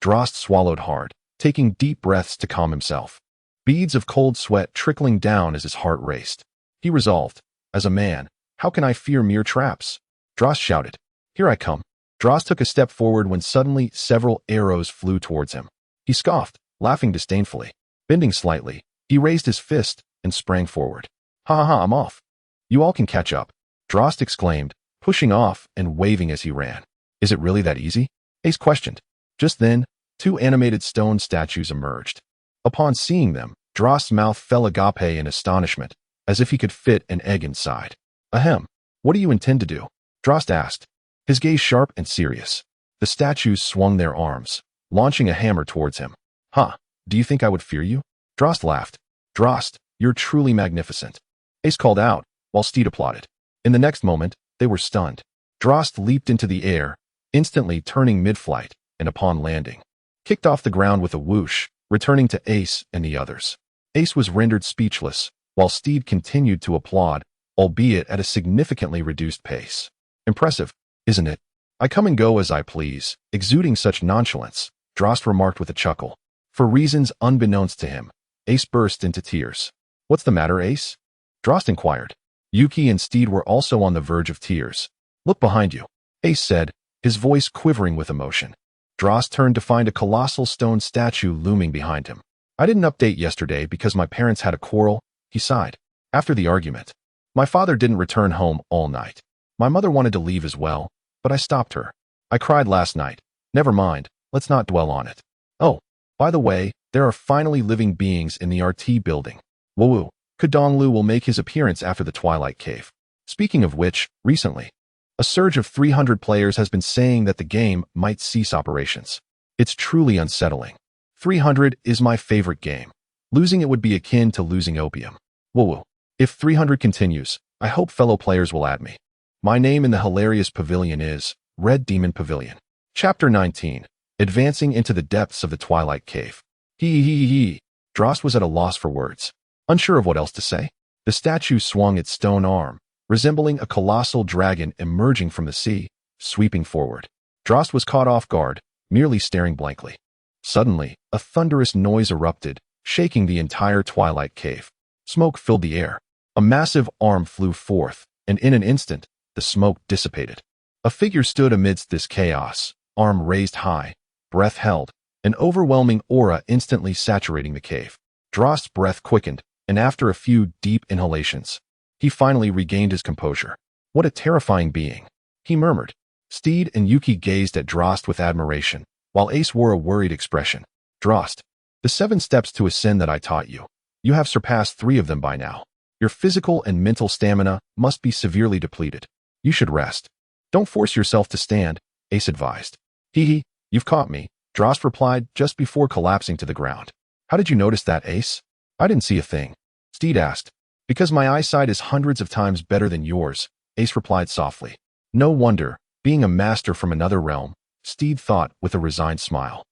Drost swallowed hard, taking deep breaths to calm himself. Beads of cold sweat trickling down as his heart raced. He resolved, as a man, how can I fear mere traps? Drost shouted. Here I come. Drost took a step forward when suddenly several arrows flew towards him. He scoffed, laughing disdainfully. Bending slightly, he raised his fist and sprang forward. I'm off. You all can catch up, Drost exclaimed, pushing off and waving as he ran. Is it really that easy? Ace questioned. Just then, Two animated stone statues emerged. Upon seeing them, Drost's mouth fell agape in astonishment, as if he could fit an egg inside. Ahem. What do you intend to do? Drost asked, his gaze sharp and serious. The statues swung their arms, launching a hammer towards him. Huh, do you think I would fear you? Drost laughed. Drost, you're truly magnificent. Ace called out, while Steed applauded. In the next moment, they were stunned. Drost leaped into the air, instantly turning mid-flight, and upon landing, kicked off the ground with a whoosh, returning to Ace and the others. Ace was rendered speechless, while Steed continued to applaud, albeit at a significantly reduced pace. Impressive, isn't it? I come and go as I please, exuding such nonchalance, Drost remarked with a chuckle. For reasons unbeknownst to him, Ace burst into tears. What's the matter, Ace? Drost inquired. Yuki and Steed were also on the verge of tears. Look behind you, Ace said, his voice quivering with emotion. Drost turned to find a colossal stone statue looming behind him. I didn't update yesterday because my parents had a quarrel, he sighed. After the argument, my father didn't return home all night. My mother wanted to leave as well, but I stopped her. I cried last night. Never mind, let's not dwell on it. Oh, by the way, there are finally living beings in the RT building. Woo-woo. Tianluo will make his appearance after the Twilight Cave. Speaking of which, recently, a surge of 300 players has been saying that the game might cease operations. It's truly unsettling. 300 is my favorite game. Losing it would be akin to losing opium. Woo-woo. If 300 continues, I hope fellow players will add me. My name in the hilarious pavilion is Red Demon Pavilion. Chapter 19. Advancing into the depths of the Twilight Cave. Hee. Drost was at a loss for words. Unsure of what else to say, the statue swung its stone arm, resembling a colossal dragon emerging from the sea, sweeping forward. Drost was caught off guard, merely staring blankly. Suddenly, a thunderous noise erupted, shaking the entire Twilight Cave. Smoke filled the air. A massive arm flew forth, and in an instant, the smoke dissipated. A figure stood amidst this chaos, arm raised high, breath held, an overwhelming aura instantly saturating the cave. Drost's breath quickened, and after a few deep inhalations, he finally regained his composure. What a terrifying being, he murmured. Steed and Yuki gazed at Drost with admiration, while Ace wore a worried expression. Drost, the 7 steps to ascend that I taught you. You have surpassed 3 of them by now. Your physical and mental stamina must be severely depleted. You should rest. Don't force yourself to stand, Ace advised. Hee, you've caught me, Drost replied just before collapsing to the ground. How did you notice that, Ace? I didn't see a thing, Steed asked. Because my eyesight is hundreds of times better than yours, Ace replied softly. No wonder, being a master from another realm, Steed thought with a resigned smile.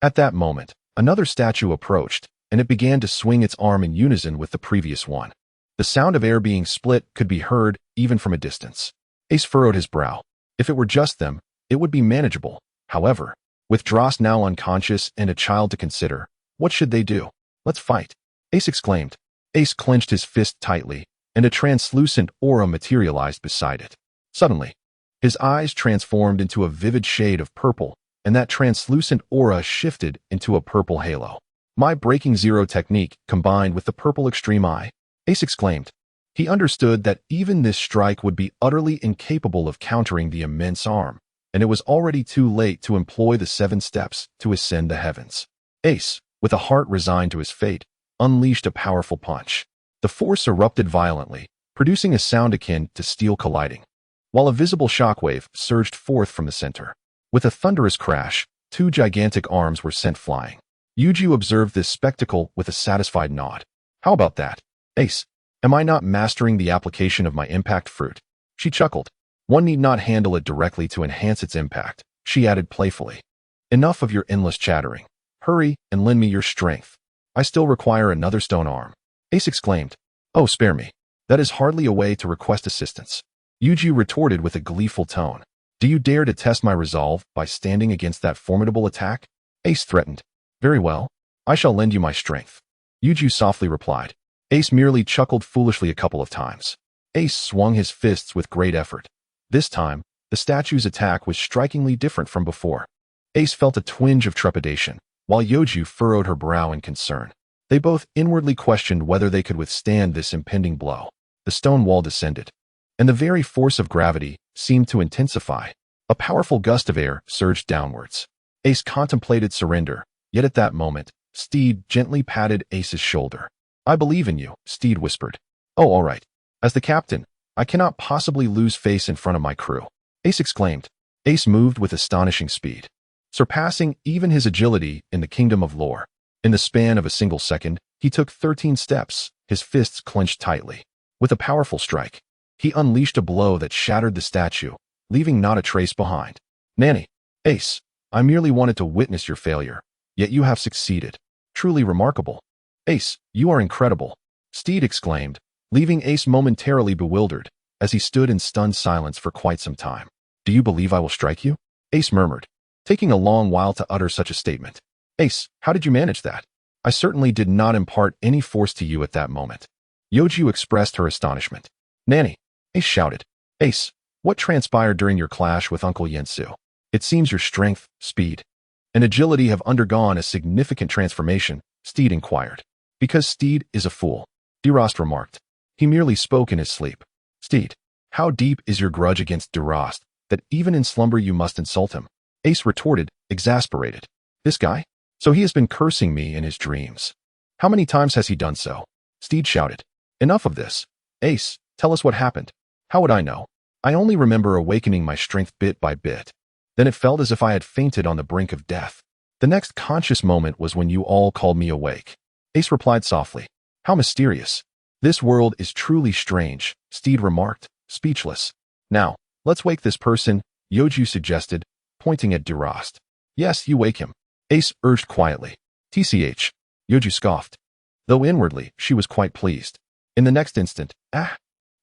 At that moment, another statue approached, and it began to swing its arm in unison with the previous one. The sound of air being split could be heard even from a distance. Ace furrowed his brow. If it were just them, it would be manageable. However, with Drost now unconscious and a child to consider, what should they do? Let's fight, Ace exclaimed. Ace clenched his fist tightly, and a translucent aura materialized beside it. Suddenly, his eyes transformed into a vivid shade of purple, and that translucent aura shifted into a purple halo. My Breaking Zero technique combined with the purple extreme eye, Ace exclaimed. He understood that even this strike would be utterly incapable of countering the immense arm, and it was already too late to employ the 7 steps to ascend the heavens. Ace, with a heart resigned to his fate, unleashed a powerful punch. The force erupted violently, producing a sound akin to steel colliding, while a visible shockwave surged forth from the center. With a thunderous crash, 2 gigantic arms were sent flying. Youju observed this spectacle with a satisfied nod. How about that, Ace? Am I not mastering the application of my impact fruit? She chuckled. One need not handle it directly to enhance its impact, she added playfully. Enough of your endless chattering. Hurry and lend me your strength. I still require another stone arm. Ace exclaimed. Oh, spare me. That is hardly a way to request assistance. Youju retorted with a gleeful tone. Do you dare to test my resolve by standing against that formidable attack? Ace threatened. Very well. I shall lend you my strength. Youju softly replied. Ace merely chuckled foolishly a couple of times. Ace swung his fists with great effort. This time, the statue's attack was strikingly different from before. Ace felt a twinge of trepidation, while Youju furrowed her brow in concern. They both inwardly questioned whether they could withstand this impending blow. The stone wall descended, and the very force of gravity seemed to intensify. A powerful gust of air surged downwards. Ace contemplated surrender, yet at that moment, Steed gently patted Ace's shoulder. I believe in you, Steed whispered. Oh, all right. As the captain, I cannot possibly lose face in front of my crew, Ace exclaimed. Ace moved with astonishing speed, surpassing even his agility in the kingdom of lore. In the span of a single second, he took 13 steps, his fists clenched tightly. With a powerful strike, he unleashed a blow that shattered the statue, leaving not a trace behind. Nanny, Ace, I merely wanted to witness your failure, yet you have succeeded. Truly remarkable. Ace, you are incredible, Steed exclaimed, leaving Ace momentarily bewildered, as he stood in stunned silence for quite some time. Do you believe I will strike you? Ace murmured, taking a long while to utter such a statement. Ace, how did you manage that? I certainly did not impart any force to you at that moment. Youju expressed her astonishment. Nanny, Ace shouted. Ace, what transpired during your clash with Uncle Yansu? It seems your strength, speed, and agility have undergone a significant transformation, Steed inquired. Because Steed is a fool, Delost remarked. He merely spoke in his sleep. Steed, how deep is your grudge against Delost that even in slumber you must insult him? Ace retorted, exasperated. This guy? So he has been cursing me in his dreams. How many times has he done so? Steed shouted. Enough of this. Ace, tell us what happened. How would I know? I only remember awakening my strength bit by bit. Then it felt as if I had fainted on the brink of death. The next conscious moment was when you all called me awake. Ace replied softly. How mysterious. This world is truly strange, Steed remarked, speechless. Now, let's wake this person, Youju suggested, pointing at Delost. Yes, you wake him, Ace urged quietly. TCH, Youju scoffed, though inwardly she was quite pleased. In the next instant,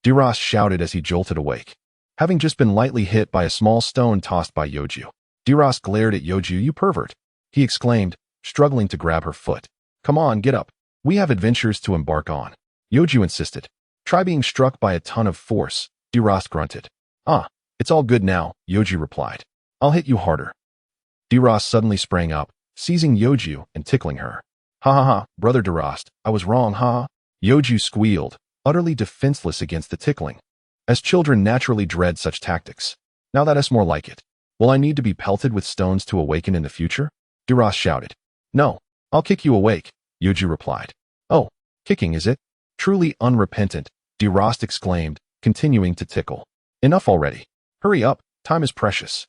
Delost shouted as he jolted awake, having just been lightly hit by a small stone tossed by Youju. Delost glared at Youju. You pervert, he exclaimed, struggling to grab her foot. Come on, get up. We have adventures to embark on, Youju insisted. Try being struck by a ton of force, Delost grunted. It's all good now, Youju replied. I'll hit you harder. Delost suddenly sprang up, seizing Youju and tickling her. Ha ha ha, brother Delost, I was wrong, ha. Youju squealed, utterly defenseless against the tickling, as children naturally dread such tactics. Now that is more like it. Will I need to be pelted with stones to awaken in the future? Delost shouted. No, I'll kick you awake, Youju replied. Oh, kicking is it? Truly unrepentant, Delost exclaimed, continuing to tickle. Enough already. Hurry up, time is precious.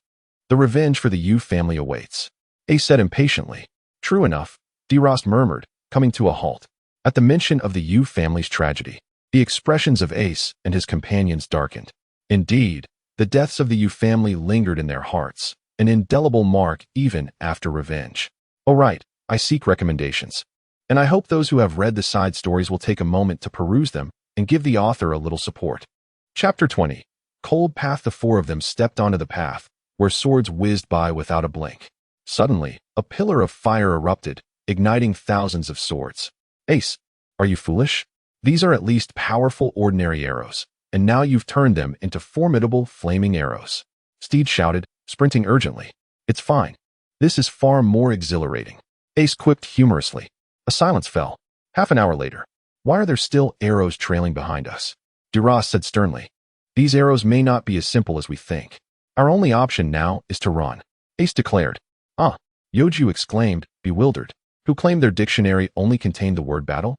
The revenge for the Yu family awaits, Ace said impatiently. True enough, Delost murmured, coming to a halt. At the mention of the Yu family's tragedy, the expressions of Ace and his companions darkened. Indeed, the deaths of the Yu family lingered in their hearts, an indelible mark even after revenge. All right, I seek recommendations. And I hope those who have read the side stories will take a moment to peruse them and give the author a little support. Chapter 20. Cold Path. The four of them stepped onto the path, where swords whizzed by without a blink. Suddenly, a pillar of fire erupted, igniting thousands of swords. Ace, are you foolish? These are at least powerful ordinary arrows, and now you've turned them into formidable flaming arrows. Steed shouted, sprinting urgently. It's fine. This is far more exhilarating. Ace quipped humorously. A silence fell. Half an hour later. Why are there still arrows trailing behind us? Delost said sternly. These arrows may not be as simple as we think. Our only option now is to run, Ace declared. Youju exclaimed, bewildered. Who claimed their dictionary only contained the word battle?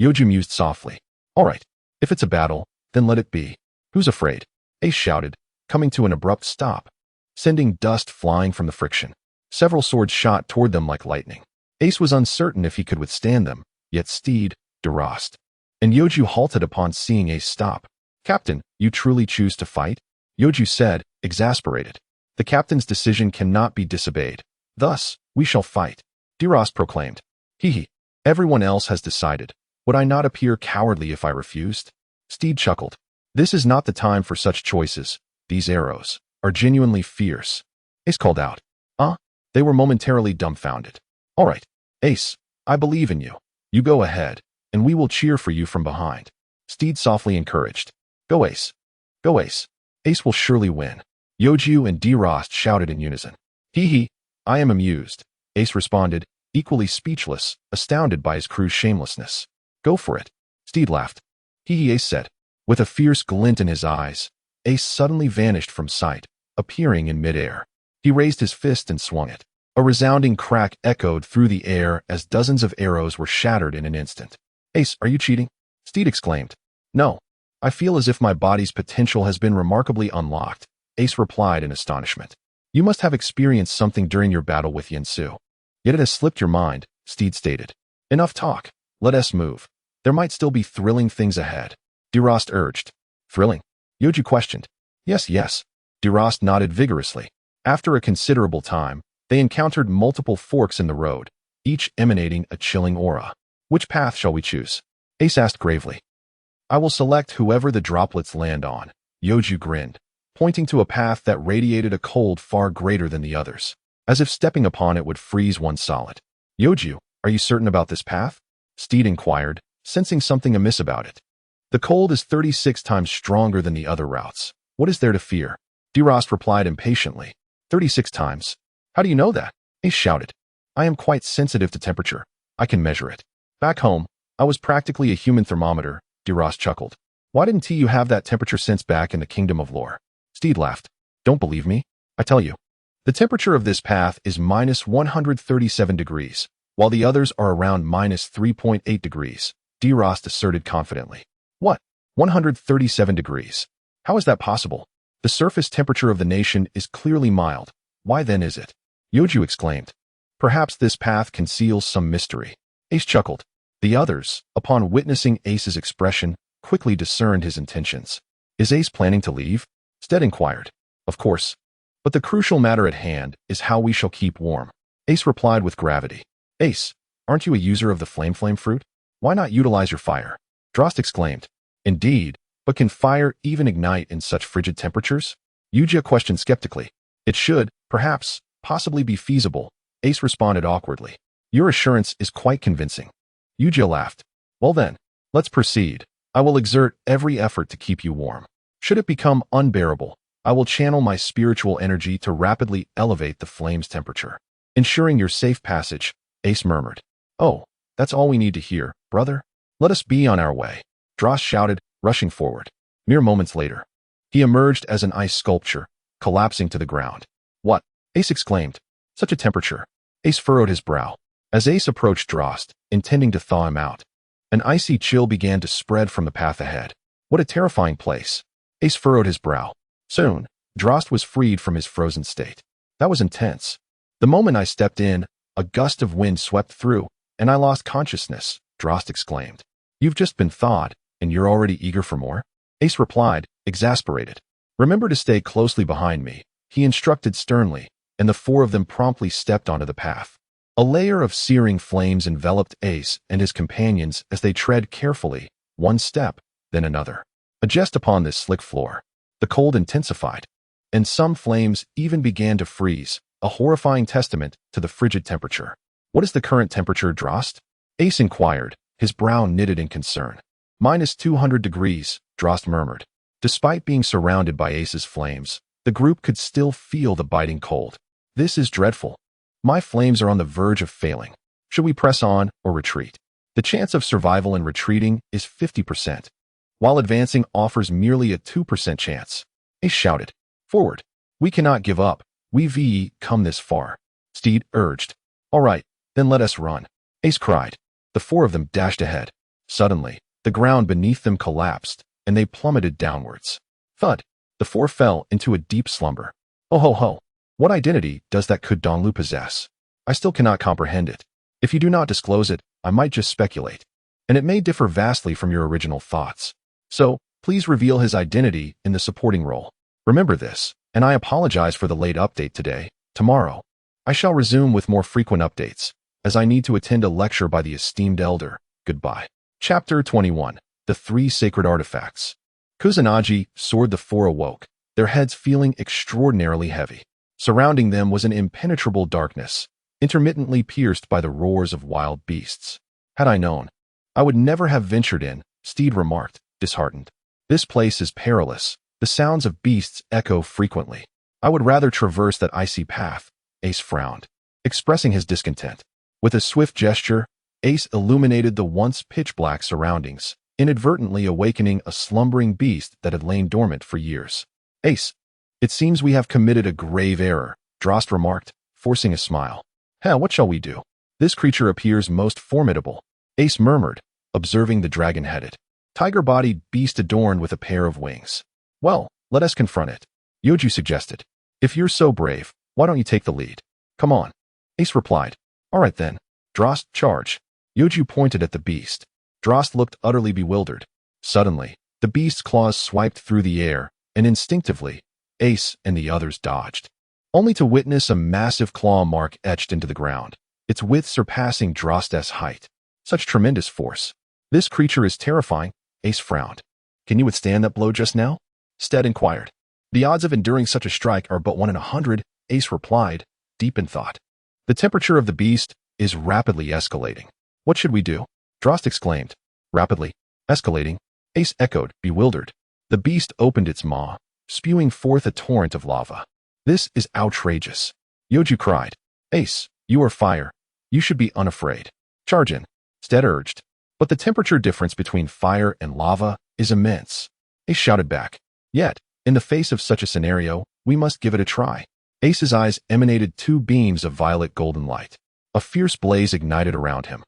Youju mused softly. All right, if it's a battle, then let it be. Who's afraid? Ace shouted, coming to an abrupt stop, sending dust flying from the friction. Several swords shot toward them like lightning. Ace was uncertain if he could withstand them, yet Steed, Delost, and Youju halted upon seeing Ace stop. Captain, you truly choose to fight? Youju said, exasperated. The captain's decision cannot be disobeyed. Thus, we shall fight, Delost proclaimed. Hee. Everyone else has decided. Would I not appear cowardly if I refused? Steed chuckled. This is not the time for such choices. These arrows are genuinely fierce. Ace called out. They were momentarily dumbfounded. All right, Ace, I believe in you. You go ahead, and we will cheer for you from behind. Steed softly encouraged. Go Ace. Go Ace. Ace will surely win. Youju and Delost shouted in unison. Hee. I am amused, Ace responded, equally speechless, astounded by his crew's shamelessness. Go for it. Steed laughed. Hee, Ace said. With a fierce glint in his eyes, Ace suddenly vanished from sight, appearing in midair. He raised his fist and swung it. A resounding crack echoed through the air as dozens of arrows were shattered in an instant. Ace, are you cheating? Steed exclaimed. No. I feel as if my body's potential has been remarkably unlocked, Ace replied in astonishment. You must have experienced something during your battle with Yansu. Yet it has slipped your mind, Steed stated. Enough talk. Let us move. There might still be thrilling things ahead, Delost urged. Thrilling? Youju questioned. Yes. Delost nodded vigorously. After a considerable time, they encountered multiple forks in the road, each emanating a chilling aura. Which path shall we choose? Ace asked gravely. I will select whoever the droplets land on, Youju grinned, pointing to a path that radiated a cold far greater than the others, as if stepping upon it would freeze one solid. Youju, are you certain about this path? Steed inquired, sensing something amiss about it. The cold is 36 times stronger than the other routes. What is there to fear? Delost replied impatiently. 36 times. How do you know that? Ace shouted. I am quite sensitive to temperature. I can measure it. Back home, I was practically a human thermometer, Delost chuckled. Why didn't you have that temperature sense back in the Kingdom of Lore? Steed laughed. Don't believe me? I tell you. The temperature of this path is minus 137 degrees, while the others are around minus 3.8 degrees, Delost asserted confidently. What? 137 degrees? How is that possible? The surface temperature of the nation is clearly mild. Why then is it? Youju exclaimed. Perhaps this path conceals some mystery. Ace chuckled. The others, upon witnessing Ace's expression, quickly discerned his intentions. Is Ace planning to leave? Steed inquired. Of course. But the crucial matter at hand is how we shall keep warm. Ace replied with gravity. Ace, aren't you a user of the flame fruit? Why not utilize your fire? Delost exclaimed. Indeed, but can fire even ignite in such frigid temperatures? Youju questioned skeptically. It should, perhaps, possibly be feasible, Ace responded awkwardly. Your assurance is quite convincing. Youju laughed. Well then, let's proceed. I will exert every effort to keep you warm. Should it become unbearable, I will channel my spiritual energy to rapidly elevate the flame's temperature. Ensuring your safe passage, Ace murmured. Oh, that's all we need to hear, brother. Let us be on our way. Delost shouted, rushing forward. Mere moments later, he emerged as an ice sculpture, collapsing to the ground. What? Ace exclaimed. Such a temperature. Ace furrowed his brow. As Ace approached Delost, intending to thaw him out, an icy chill began to spread from the path ahead. What a terrifying place. Ace furrowed his brow. Soon, Delost was freed from his frozen state. That was intense. The moment I stepped in, a gust of wind swept through, and I lost consciousness, Delost exclaimed. You've just been thawed, and you're already eager for more? Ace replied, exasperated. Remember to stay closely behind me, he instructed sternly, and the four of them promptly stepped onto the path. A layer of searing flames enveloped Ace and his companions as they tread carefully, one step, then another. Adjust upon this slick floor. The cold intensified, and some flames even began to freeze, a horrifying testament to the frigid temperature. What is the current temperature, Delost? Ace inquired, his brow knitted in concern. Minus 200 degrees, Delost murmured. Despite being surrounded by Ace's flames, the group could still feel the biting cold. This is dreadful. My flames are on the verge of failing. Should we press on or retreat? The chance of survival in retreating is 50%, while advancing offers merely a 2% chance. Ace shouted. Forward. We cannot give up. We've come this far. Steed urged. All right, then let us run. Ace cried. The four of them dashed ahead. Suddenly, the ground beneath them collapsed, and they plummeted downwards. Thud. The four fell into a deep slumber. Oh ho ho. What identity does that Tianluo possess? I still cannot comprehend it. If you do not disclose it, I might just speculate. And it may differ vastly from your original thoughts. So, please reveal his identity in the supporting role. Remember this, and I apologize for the late update today. Tomorrow, I shall resume with more frequent updates, as I need to attend a lecture by the esteemed elder. Goodbye. Chapter 21. The Three Sacred Artifacts. Kusanagi soared the four awoke, their heads feeling extraordinarily heavy. Surrounding them was an impenetrable darkness, intermittently pierced by the roars of wild beasts. Had I known, I would never have ventured in, Steed remarked, disheartened. This place is perilous. The sounds of beasts echo frequently. I would rather traverse that icy path. Ace frowned, expressing his discontent. With a swift gesture, Ace illuminated the once pitch-black surroundings, inadvertently awakening a slumbering beast that had lain dormant for years. Ace, it seems we have committed a grave error, Delost remarked, forcing a smile. What shall we do? This creature appears most formidable, Ace murmured, observing the dragon-headed, tiger-bodied beast adorned with a pair of wings. Well, let us confront it, Youju suggested. If you're so brave, why don't you take the lead? Come on, Ace replied. All right then, Drost, charge. Youju pointed at the beast. Drost looked utterly bewildered. Suddenly, the beast's claws swiped through the air, and instinctively, Ace and the others dodged, only to witness a massive claw mark etched into the ground, its width surpassing Drost's height. Such tremendous force. This creature is terrifying, Ace frowned. Can you withstand that blow just now? Steed inquired. The odds of enduring such a strike are but 1 in 100, Ace replied, deep in thought. The temperature of the beast is rapidly escalating. What should we do? Drost exclaimed. Rapidly escalating? Ace echoed, bewildered. The beast opened its maw, spewing forth a torrent of lava. This is outrageous. Youju cried. Ace, you are fire. You should be unafraid. Charge in, Steed urged. But the temperature difference between fire and lava is immense. Ace shouted back. Yet, in the face of such a scenario, we must give it a try. Ace's eyes emanated 2 beams of violet golden light. A fierce blaze ignited around him,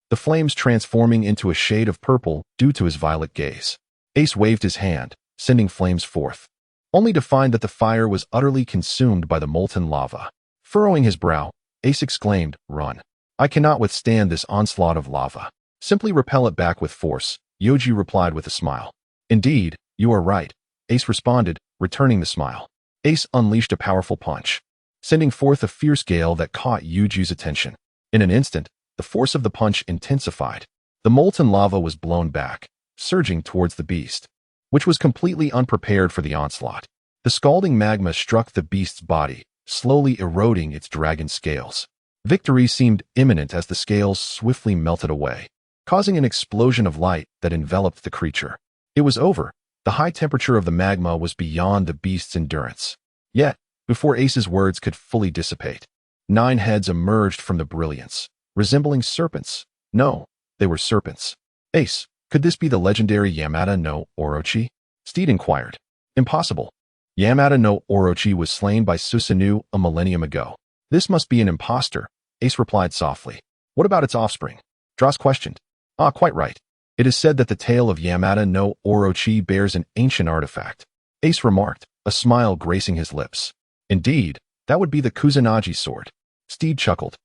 the flames transforming into a shade of purple due to his violet gaze. Ace waved his hand, sending flames forth, only to find that the fire was utterly consumed by the molten lava. Furrowing his brow, Ace exclaimed, Run. I cannot withstand this onslaught of lava. Simply repel it back with force, Youju replied with a smile. Indeed, you are right, Ace responded, returning the smile. Ace unleashed a powerful punch, sending forth a fierce gale that caught Youju's attention. In an instant, the force of the punch intensified. The molten lava was blown back, surging towards the beast, which was completely unprepared for the onslaught. The scalding magma struck the beast's body, slowly eroding its dragon scales. Victory seemed imminent as the scales swiftly melted away, causing an explosion of light that enveloped the creature. It was over. The high temperature of the magma was beyond the beast's endurance. Yet, before Ace's words could fully dissipate, 9 heads emerged from the brilliance, resembling serpents. No, they were serpents. Ace, could this be the legendary Yamada no Orochi? Steed inquired. Impossible. Yamada no Orochi was slain by Susanoo a millennium ago. This must be an impostor, Ace replied softly. What about its offspring? Drost questioned. Quite right. It is said that the tail of Yamada no Orochi bears an ancient artifact, Ace remarked, a smile gracing his lips. Indeed, that would be the Kusanagi sword. Steed chuckled.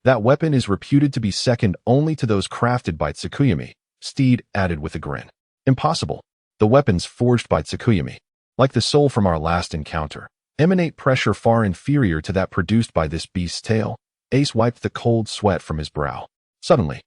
That weapon is reputed to be second only to those crafted by Tsukuyumi, Steed added with a grin. Impossible. The weapons forged by Tsukuyumi, like the soul from our last encounter, emanate pressure far inferior to that produced by this beast's tail. Ace wiped the cold sweat from his brow. Suddenly,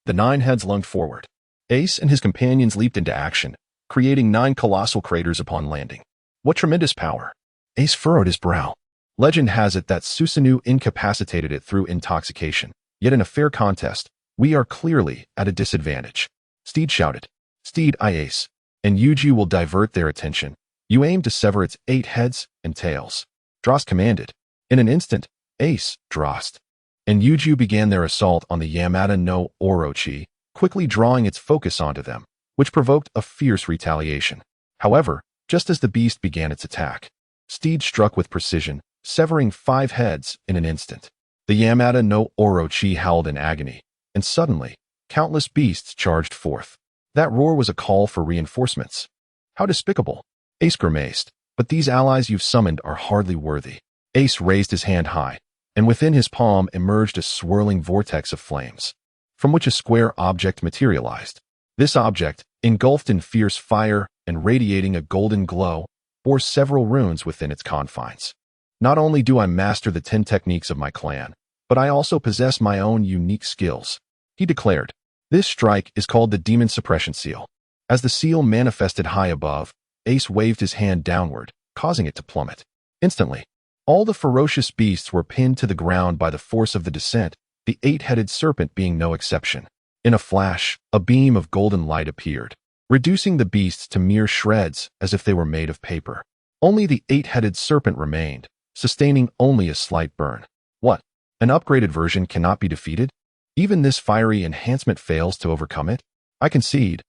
the 9 heads lunged forward. Ace and his companions leaped into action, creating 9 colossal craters upon landing. What tremendous power! Ace furrowed his brow. Legend has it that Susanoo incapacitated it through intoxication. Yet in a fair contest, we are clearly at a disadvantage. Steed shouted. Steed, Ace, and Youju will divert their attention. You aim to sever its 8 heads and tails. Drost commanded. In an instant, Ace, Drost, and Youju began their assault on the Yamada no Orochi, quickly drawing its focus onto them, which provoked a fierce retaliation. However, just as the beast began its attack, Steed struck with precision, severing 5 heads in an instant. The Yamada no Orochi howled in agony, and suddenly, countless beasts charged forth. That roar was a call for reinforcements. How despicable! Ace grimaced, but these allies you've summoned are hardly worthy. Ace raised his hand high, and within his palm emerged a swirling vortex of flames, from which a square object materialized. This object, engulfed in fierce fire and radiating a golden glow, bore several runes within its confines. Not only do I master the 10 techniques of my clan, but I also possess my own unique skills, he declared. This strike is called the Demon Suppression Seal. As the seal manifested high above, Ace waved his hand downward, causing it to plummet. Instantly, all the ferocious beasts were pinned to the ground by the force of the descent, the 8-headed serpent being no exception. In a flash, a beam of golden light appeared, reducing the beasts to mere shreds as if they were made of paper. Only the 8-headed serpent remained, sustaining only a slight burn. What? An upgraded version cannot be defeated? Even this fiery enhancement fails to overcome it? I concede,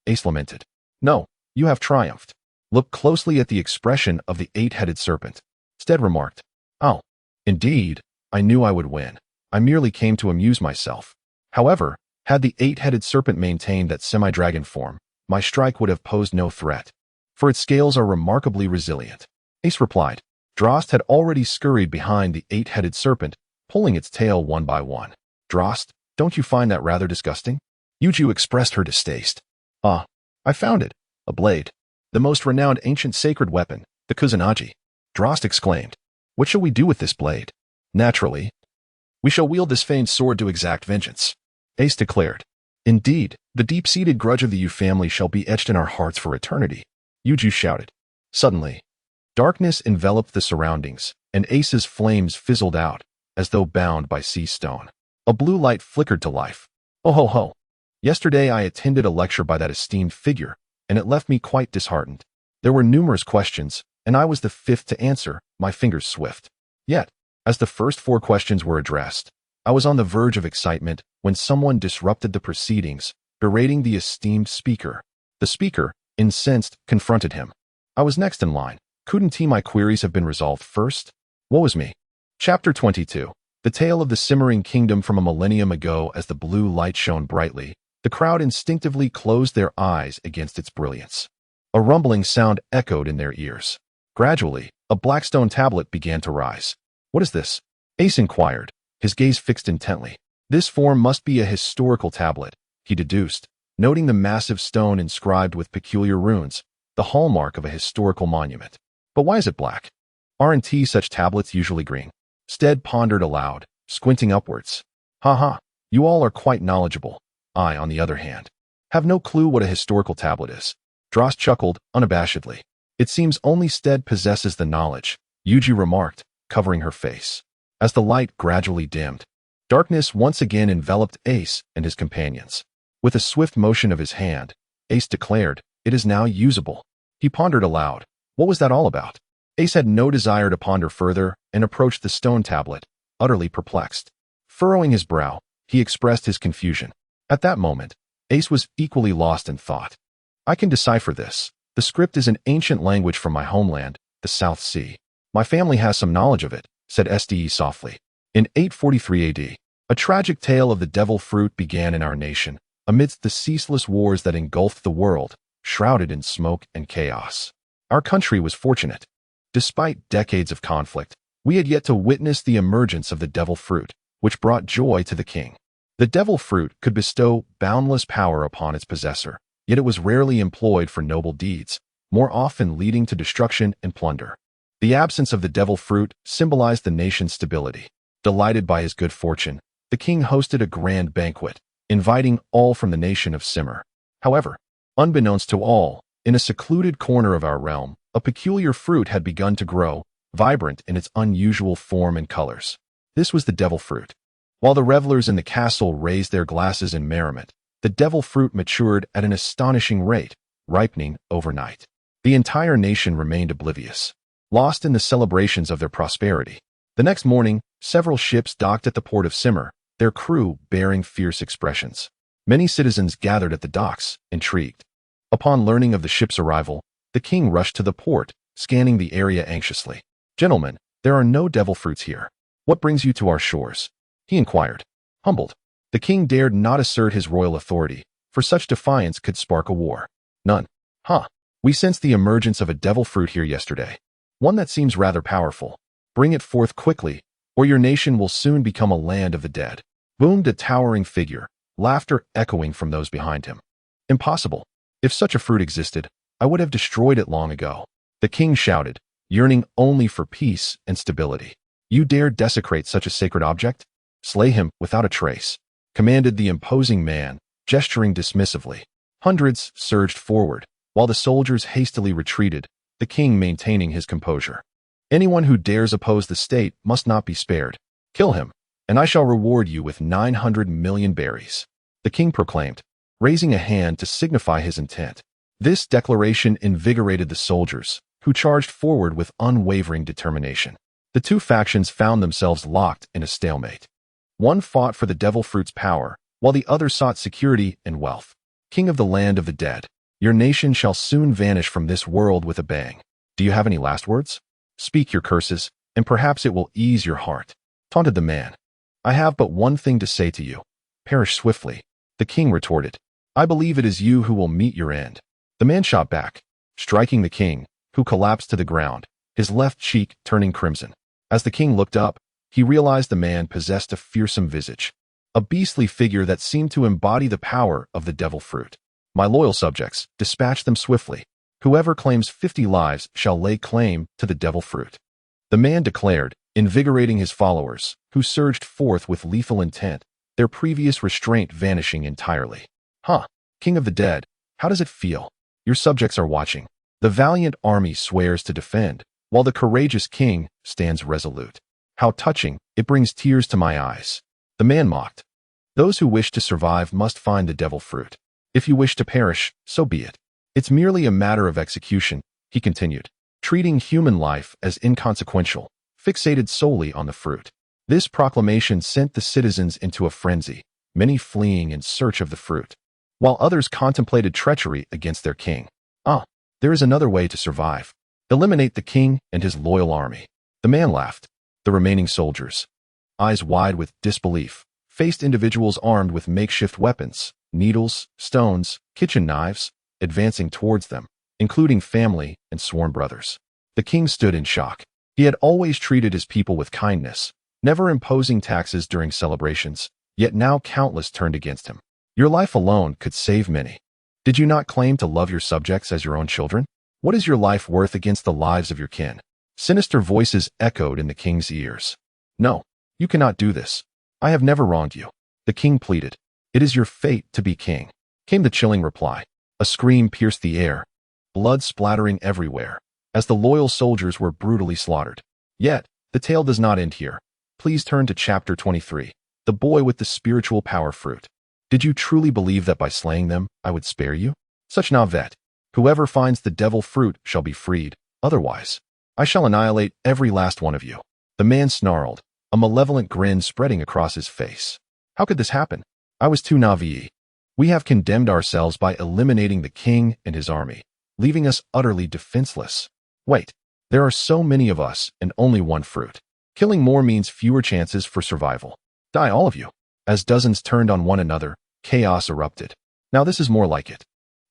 Ace lamented. No, you have triumphed. Look closely at the expression of the 8-headed serpent, Steed remarked. Oh, indeed, I knew I would win. I merely came to amuse myself. However, had the eight-headed serpent maintained that semi-dragon form, my strike would have posed no threat, for its scales are remarkably resilient. Ace replied. Drost had already scurried behind the eight-headed serpent, pulling its tail one by one. Drost, don't you find that rather disgusting? Youju expressed her distaste. Ah, I found it. A blade. The most renowned ancient sacred weapon, the Kusanagi. Drost exclaimed. What shall we do with this blade? Naturally, we shall wield this famed sword to exact vengeance. Ace declared. Indeed, the deep-seated grudge of the Yu family shall be etched in our hearts for eternity. Youju shouted. Suddenly, darkness enveloped the surroundings, and Ace's flames fizzled out, as though bound by sea stone. A blue light flickered to life. Oh ho ho! Yesterday I attended a lecture by that esteemed figure, and it left me quite disheartened. There were numerous questions, and I was the fifth to answer, my fingers swift. Yet, as the first 4 questions were addressed, I was on the verge of excitement when someone disrupted the proceedings, berating the esteemed speaker. The speaker, incensed, confronted him. I was next in line. Couldn't my queries have been resolved first? Woe is me. Chapter 22. The tale of the simmering kingdom from a millennium ago. As the blue light shone brightly, the crowd instinctively closed their eyes against its brilliance. A rumbling sound echoed in their ears. Gradually, a black stone tablet began to rise. What is this? Ace inquired, his gaze fixed intently. This form must be a historical tablet, he deduced, noting the massive stone inscribed with peculiar runes, the hallmark of a historical monument. But why is it black? Aren't such tablets usually green? Steed pondered aloud, squinting upwards. Ha, you all are quite knowledgeable. I, on the other hand, have no clue what a historical tablet is. Drost chuckled, unabashedly. It seems only Steed possesses the knowledge, Youju remarked, covering her face. As the light gradually dimmed, darkness once again enveloped Ace and his companions. With a swift motion of his hand, Ace declared, it is now usable. He pondered aloud. What was that all about? Ace had no desire to ponder further and approached the stone tablet, utterly perplexed. Furrowing his brow, he expressed his confusion. At that moment, Ace was equally lost in thought. I can decipher this. The script is an ancient language from my homeland, the South Sea. My family has some knowledge of it, said Ste softly. In 843 AD, a tragic tale of the devil fruit began in our nation, amidst the ceaseless wars that engulfed the world, shrouded in smoke and chaos. Our country was fortunate. Despite decades of conflict, we had yet to witness the emergence of the devil fruit, which brought joy to the king. The devil fruit could bestow boundless power upon its possessor, yet it was rarely employed for noble deeds, more often leading to destruction and plunder. The absence of the devil fruit symbolized the nation's stability. Delighted by his good fortune, the king hosted a grand banquet, inviting all from the nation of Simmer. However, unbeknownst to all, in a secluded corner of our realm, a peculiar fruit had begun to grow, vibrant in its unusual form and colors. This was the devil fruit. While the revelers in the castle raised their glasses in merriment, the devil fruit matured at an astonishing rate, ripening overnight. The entire nation remained oblivious, lost in the celebrations of their prosperity. The next morning, several ships docked at the port of Simmer, their crew bearing fierce expressions. Many citizens gathered at the docks, intrigued. Upon learning of the ship's arrival, the king rushed to the port, scanning the area anxiously. Gentlemen, there are no devil fruits here. What brings you to our shores? He inquired. Humbled, the king dared not assert his royal authority, for such defiance could spark a war. None. We sensed the emergence of a devil fruit here yesterday. One that seems rather powerful. Bring it forth quickly, or your nation will soon become a land of the dead. Boomed a towering figure, laughter echoing from those behind him. Impossible. If such a fruit existed, I would have destroyed it long ago. The king shouted, yearning only for peace and stability. You dare desecrate such a sacred object? Slay him without a trace, commanded the imposing man, gesturing dismissively. Hundreds surged forward, while the soldiers hastily retreated, the king maintaining his composure. Anyone who dares oppose the state must not be spared. Kill him, and I shall reward you with 900 million berries, the king proclaimed, raising a hand to signify his intent. This declaration invigorated the soldiers, who charged forward with unwavering determination. The two factions found themselves locked in a stalemate. One fought for the devil fruit's power, while the other sought security and wealth. King of the land of the dead, your nation shall soon vanish from this world with a bang. Do you have any last words? Speak your curses, and perhaps it will ease your heart. taunted the man. I have but one thing to say to you. Perish swiftly. The king retorted. I believe it is you who will meet your end. The man shot back, striking the king, who collapsed to the ground, his left cheek turning crimson. As the king looked up, he realized the man possessed a fearsome visage, a beastly figure that seemed to embody the power of the devil fruit. My loyal subjects, dispatch them swiftly. Whoever claims 50 lives shall lay claim to the devil fruit. The man declared, invigorating his followers, who surged forth with lethal intent, their previous restraint vanishing entirely. King of the dead, how does it feel? Your subjects are watching. The valiant army swears to defend, while the courageous king stands resolute. How touching, it brings tears to my eyes. The man mocked. Those who wish to survive must find the devil fruit. If you wish to perish, so be it. It's merely a matter of execution, he continued, treating human life as inconsequential, fixated solely on the fruit. This proclamation sent the citizens into a frenzy, many fleeing in search of the fruit, while others contemplated treachery against their king. There is another way to survive. Eliminate the king and his loyal army. The man laughed. The remaining soldiers, eyes wide with disbelief, faced individuals armed with makeshift weapons, needles, stones, kitchen knives, advancing towards them, including family and sworn brothers. The king stood in shock. He had always treated his people with kindness, never imposing taxes during celebrations, yet now countless turned against him. Your life alone could save many. Did you not claim to love your subjects as your own children? What is your life worth against the lives of your kin? Sinister voices echoed in the king's ears. No, you cannot do this. I have never wronged you. The king pleaded. It is your fate to be king. Came the chilling reply. A scream pierced the air, blood splattering everywhere, as the loyal soldiers were brutally slaughtered. Yet, the tale does not end here. Please turn to chapter 23, the boy with the spiritual power fruit. Did you truly believe that by slaying them, I would spare you? Such navet. Whoever finds the devil fruit shall be freed, otherwise, I shall annihilate every last one of you. The man snarled, a malevolent grin spreading across his face. How could this happen? I was too naive. We have condemned ourselves by eliminating the king and his army, leaving us utterly defenseless. Wait, there are so many of us and only one fruit. Killing more means fewer chances for survival. Die all of you. As dozens turned on one another, chaos erupted. Now this is more like it.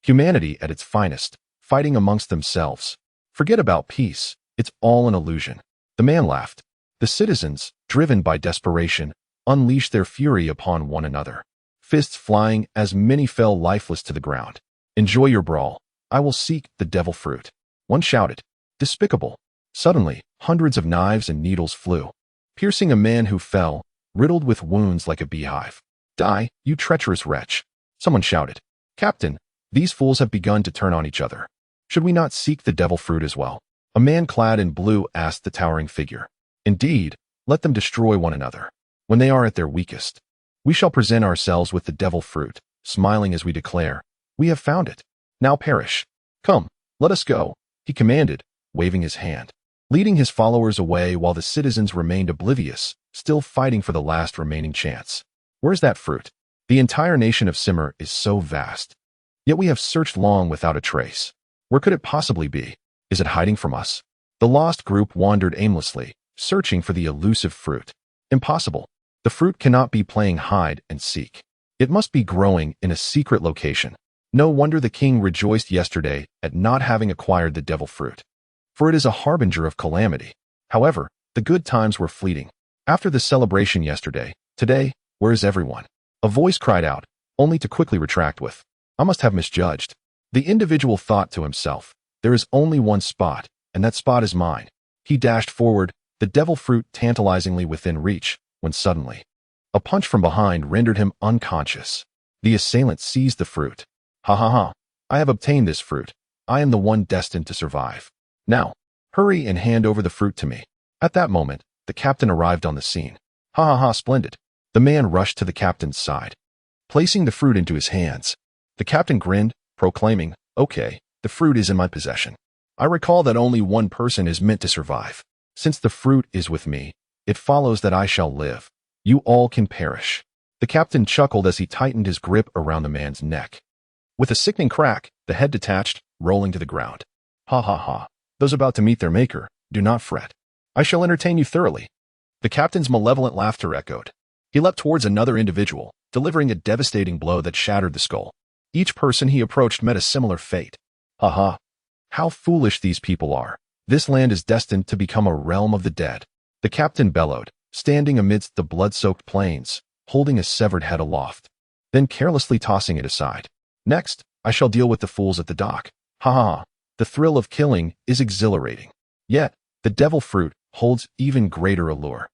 Humanity at its finest, fighting amongst themselves. Forget about peace. It's all an illusion. The man laughed. The citizens, driven by desperation, unleashed their fury upon one another, fists flying as many fell lifeless to the ground. Enjoy your brawl. I will seek the devil fruit. One shouted. Despicable. Suddenly, hundreds of knives and needles flew, piercing a man who fell, riddled with wounds like a beehive. Die, you treacherous wretch. Someone shouted. Captain, these fools have begun to turn on each other. Should we not seek the devil fruit as well? A man clad in blue asked the towering figure. Indeed, let them destroy one another. When they are at their weakest, we shall present ourselves with the devil fruit, smiling as we declare, we have found it. Now perish. Come, let us go, he commanded, waving his hand, leading his followers away while the citizens remained oblivious, still fighting for the last remaining chance. Where's that fruit? The entire nation of Simmer is so vast. Yet we have searched long without a trace. Where could it possibly be? Is it hiding from us? The lost group wandered aimlessly, searching for the elusive fruit. Impossible. The fruit cannot be playing hide and seek. It must be growing in a secret location. No wonder the king rejoiced yesterday at not having acquired the devil fruit, for it is a harbinger of calamity. However, the good times were fleeting. After the celebration yesterday, today, where is everyone? A voice cried out, only to quickly retract with, I must have misjudged. The individual thought to himself, there is only one spot, and that spot is mine. He dashed forward, the devil fruit tantalizingly within reach, when suddenly, a punch from behind rendered him unconscious. The assailant seized the fruit. Ha ha ha, I have obtained this fruit. I am the one destined to survive. Now, hurry and hand over the fruit to me. At that moment, the captain arrived on the scene. Ha ha ha, splendid. The man rushed to the captain's side, placing the fruit into his hands. The captain grinned, proclaiming, okay, the fruit is in my possession. I recall that only one person is meant to survive. Since the fruit is with me, it follows that I shall live. You all can perish. The captain chuckled as he tightened his grip around the man's neck. With a sickening crack, the head detached, rolling to the ground. Ha ha ha. Those about to meet their maker, do not fret. I shall entertain you thoroughly. The captain's malevolent laughter echoed. He leapt towards another individual, delivering a devastating blow that shattered the skull. Each person he approached met a similar fate. Haha. How foolish these people are. This land is destined to become a realm of the dead. The captain bellowed, standing amidst the blood-soaked plains, holding a severed head aloft, then carelessly tossing it aside. Next, I shall deal with the fools at the dock. Ha ha ha. The thrill of killing is exhilarating. Yet, the devil fruit holds even greater allure.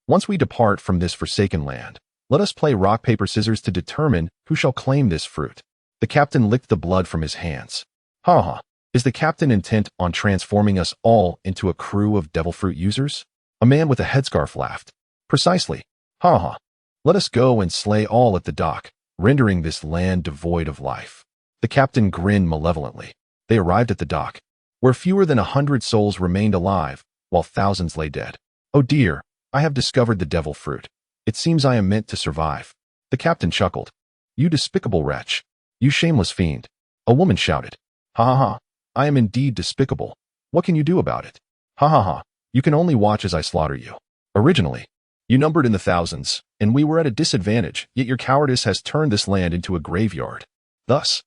Once we depart from this forsaken land, let us play rock, paper, scissors to determine who shall claim this fruit. The captain licked the blood from his hands. Ha ha. Is the captain intent on transforming us all into a crew of devil fruit users? A man with a headscarf laughed. Precisely. Ha ha. Let us go and slay all at the dock, rendering this land devoid of life. The captain grinned malevolently. They arrived at the dock, where fewer than 100 souls remained alive, while thousands lay dead. Oh dear, I have discovered the devil fruit. It seems I am meant to survive. The captain chuckled. You despicable wretch. You shameless fiend. A woman shouted. Ha ha ha. I am indeed despicable. What can you do about it? Ha ha ha. You can only watch as I slaughter you. Originally, you numbered in the thousands, and we were at a disadvantage, yet your cowardice has turned this land into a graveyard. Thus,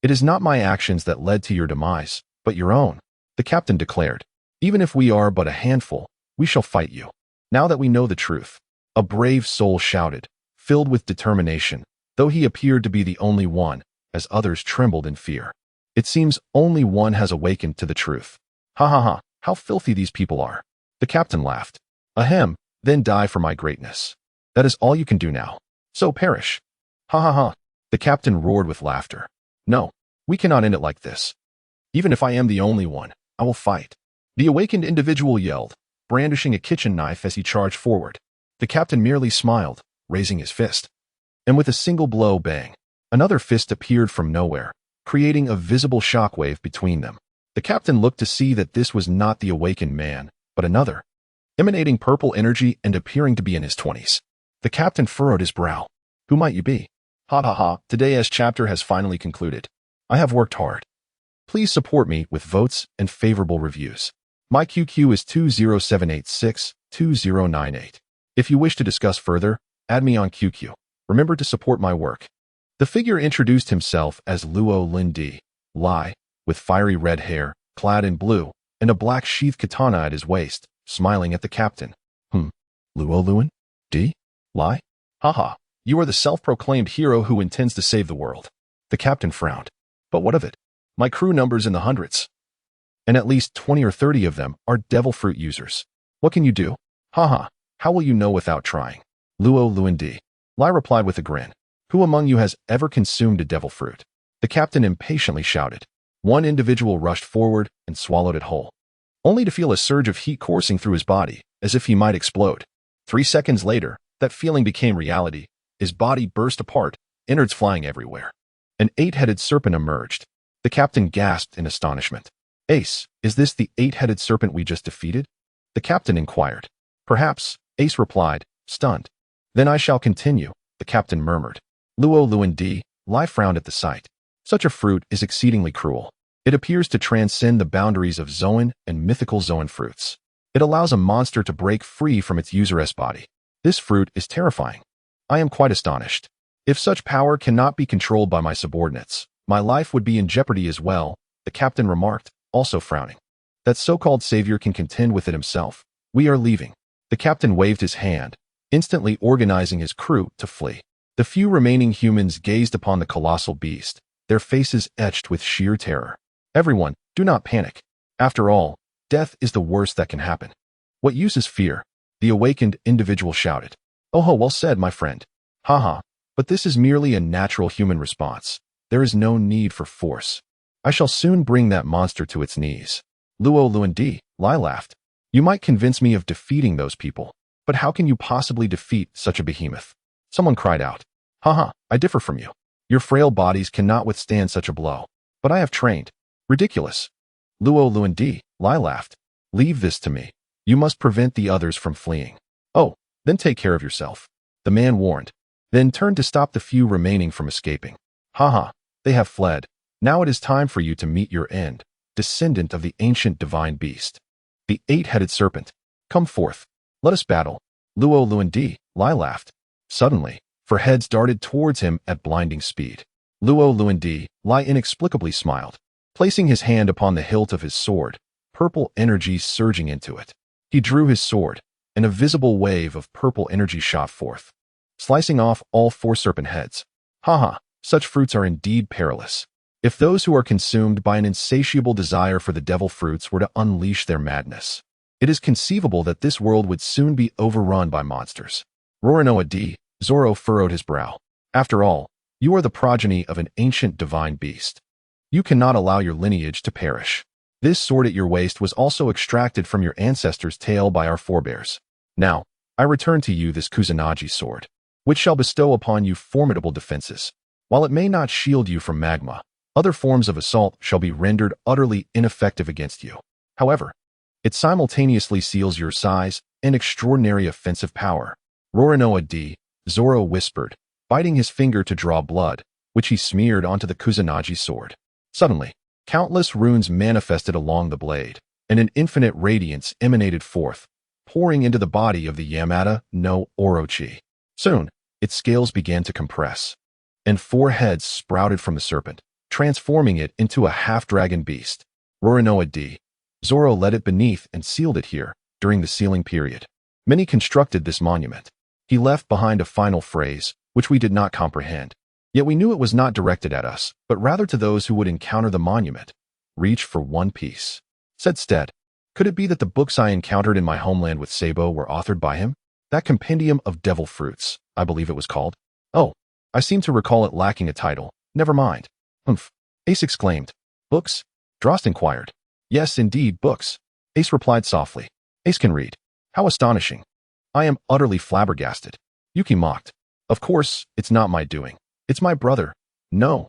it is not my actions that led to your demise, but your own, the captain declared. Even if we are but a handful, we shall fight you. Now that we know the truth, a brave soul shouted, filled with determination, though he appeared to be the only one, as others trembled in fear. It seems only one has awakened to the truth. Ha ha ha, how filthy these people are. The captain laughed. Ahem, then die for my greatness. That is all you can do now. So perish. Ha ha ha. The captain roared with laughter. No, we cannot end it like this. Even if I am the only one, I will fight. The awakened individual yelled, brandishing a kitchen knife as he charged forward. The captain merely smiled, raising his fist. And with a single blow, bang, another fist appeared from nowhere, creating a visible shockwave between them. The captain looked to see that this was not the awakened man, but another, emanating purple energy and appearing to be in his 20s. The captain furrowed his brow. Who might you be? Ha ha ha, today's chapter has finally concluded. I have worked hard. Please support me with votes and favorable reviews. My QQ is 20786-2098. If you wish to discuss further, add me on QQ. Remember to support my work. The figure introduced himself as Luo Lin Lai, with fiery red hair, clad in blue, and a black sheath katana at his waist, smiling at the captain. Luo Lin Lai? Haha, you are the self-proclaimed hero who intends to save the world. The captain frowned. But what of it? My crew numbers in the hundreds, and at least 20 or 30 of them are devil fruit users. What can you do? Haha, how will you know without trying? Luo Lin Lai replied with a grin. Who among you has ever consumed a devil fruit? The captain impatiently shouted. One individual rushed forward and swallowed it whole, only to feel a surge of heat coursing through his body, as if he might explode. 3 seconds later, that feeling became reality. His body burst apart, innards flying everywhere. An 8-headed serpent emerged. The captain gasped in astonishment. Ace, is this the 8-headed serpent we just defeated? The captain inquired. Perhaps, Ace replied, stunned. Then I shall continue, the captain murmured. Luo Lin Lai frowned at the sight. Such a fruit is exceedingly cruel. It appears to transcend the boundaries of Zoan and mythical Zoan fruits. It allows a monster to break free from its user's body. This fruit is terrifying. I am quite astonished. If such power cannot be controlled by my subordinates, my life would be in jeopardy as well, the captain remarked, also frowning. That so-called savior can contend with it himself. We are leaving. The captain waved his hand, instantly organizing his crew to flee. The few remaining humans gazed upon the colossal beast, their faces etched with sheer terror. Everyone, do not panic. After all, death is the worst that can happen. What use is fear? The awakened individual shouted. Oh ho, well said, my friend. Haha, but this is merely a natural human response. There is no need for force. I shall soon bring that monster to its knees. Luo Lin Lai laughed. You might convince me of defeating those people, but how can you possibly defeat such a behemoth? Someone cried out. Haha, I differ from you. Your frail bodies cannot withstand such a blow. But I have trained. Ridiculous. Luo Lin Lai laughed. Leave this to me. You must prevent the others from fleeing. Oh, then take care of yourself. The man warned. Then turned to stop the few remaining from escaping. Haha, they have fled. Now it is time for you to meet your end, descendant of the ancient divine beast. The 8-headed serpent. Come forth. Let us battle. Luo Luandi, Lai laughed. Suddenly, 4 heads darted towards him at blinding speed. Luo Luandi, Lai inexplicably smiled. Placing his hand upon the hilt of his sword, purple energy surging into it. He drew his sword, and a visible wave of purple energy shot forth, slicing off all 4 serpent heads. Haha, such fruits are indeed perilous. If those who are consumed by an insatiable desire for the devil fruits were to unleash their madness, it is conceivable that this world would soon be overrun by monsters. Roranoa D. Zoro furrowed his brow. After all, you are the progeny of an ancient divine beast. You cannot allow your lineage to perish. This sword at your waist was also extracted from your ancestors' tail by our forebears. Now, I return to you this Kusanagi sword, which shall bestow upon you formidable defenses. While it may not shield you from magma, other forms of assault shall be rendered utterly ineffective against you. However, it simultaneously seals your size and extraordinary offensive power. Roranoa D. Zoro whispered, biting his finger to draw blood, which he smeared onto the Kusanagi sword. Suddenly, countless runes manifested along the blade, and an infinite radiance emanated forth, pouring into the body of the Yamada no Orochi. Soon, its scales began to compress, and 4 heads sprouted from the serpent, transforming it into a half-dragon beast. Roranoa D. Zoro led it beneath and sealed it here, during the sealing period. Many constructed this monument. He left behind a final phrase, which we did not comprehend. Yet we knew it was not directed at us, but rather to those who would encounter the monument. Reach for one piece. Said Steed. Could it be that the books I encountered in my homeland with Sabo were authored by him? That compendium of devil fruits, I believe it was called. Oh, I seem to recall it lacking a title. Never mind. Humph. Ace exclaimed. Books? Drost inquired. Yes, indeed, books. Ace replied softly. Ace can read. How astonishing. I am utterly flabbergasted. Yuki mocked. Of course, it's not my doing. It's my brother. No,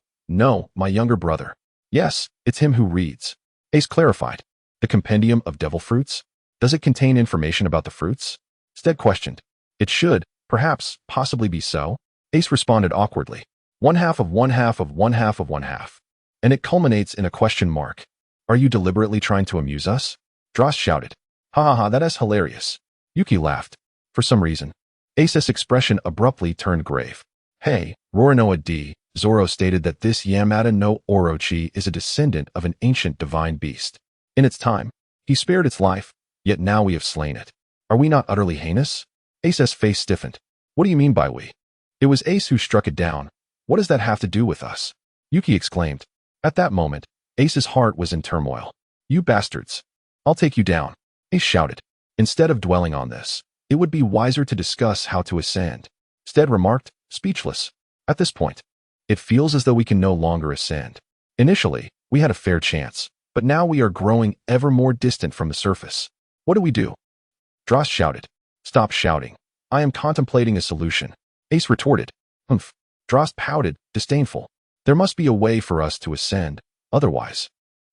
my younger brother. Yes, it's him who reads. Ace clarified. The compendium of devil fruits? Does it contain information about the fruits? Stead questioned. It should, perhaps, possibly be so. Ace responded awkwardly. 1/2 of 1/2 of 1/2 of 1/2. And it culminates in a question mark. Are you deliberately trying to amuse us? Drost shouted. Ha ha ha, that is hilarious. Yuki laughed. For some reason, Ace's expression abruptly turned grave. Hey, Roranoa D. Zoro stated that this Yamada no Orochi is a descendant of an ancient divine beast. In its time, he spared its life, yet now we have slain it. Are we not utterly heinous? Ace's face stiffened. What do you mean by we? It was Ace who struck it down. What does that have to do with us? Yuki exclaimed. At that moment, Ace's heart was in turmoil. You bastards. I'll take you down. Ace shouted. Instead of dwelling on this, it would be wiser to discuss how to ascend. Stead remarked, speechless. At this point, it feels as though we can no longer ascend. Initially, we had a fair chance, but now we are growing ever more distant from the surface. What do we do? Drost shouted. Stop shouting. I am contemplating a solution. Ace retorted. Humph. Drost pouted, disdainful. There must be a way for us to ascend, otherwise.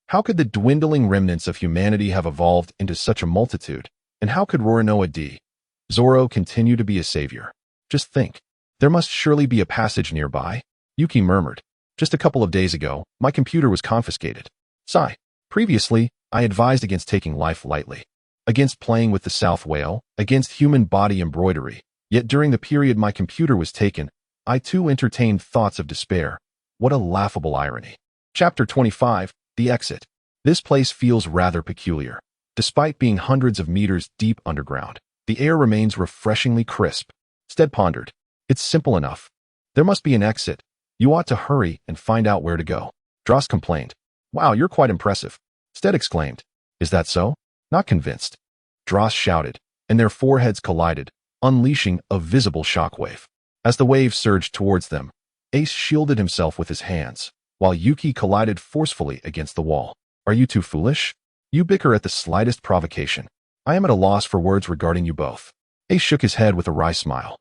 How could the dwindling remnants of humanity have evolved into such a multitude? And how could Roranoa D. Zoro continue to be a savior? Just think. There must surely be a passage nearby. Yuki murmured. Just a couple of days ago, my computer was confiscated. Sigh. Previously, I advised against taking life lightly, against playing with the South Whale, against human body embroidery. Yet during the period my computer was taken, I too entertained thoughts of despair. What a laughable irony. Chapter 25, The Exit. This place feels rather peculiar. Despite being hundreds of meters deep underground, the air remains refreshingly crisp. Stead pondered. It's simple enough. There must be an exit. You ought to hurry and find out where to go. Drost complained. Wow, you're quite impressive. Stead exclaimed. Is that so? Not convinced. Drost shouted, and their foreheads collided, unleashing a visible shockwave. As the wave surged towards them, Ace shielded himself with his hands, while Yuki collided forcefully against the wall. Are you too foolish? You bicker at the slightest provocation. I am at a loss for words regarding you both. Ace shook his head with a wry smile.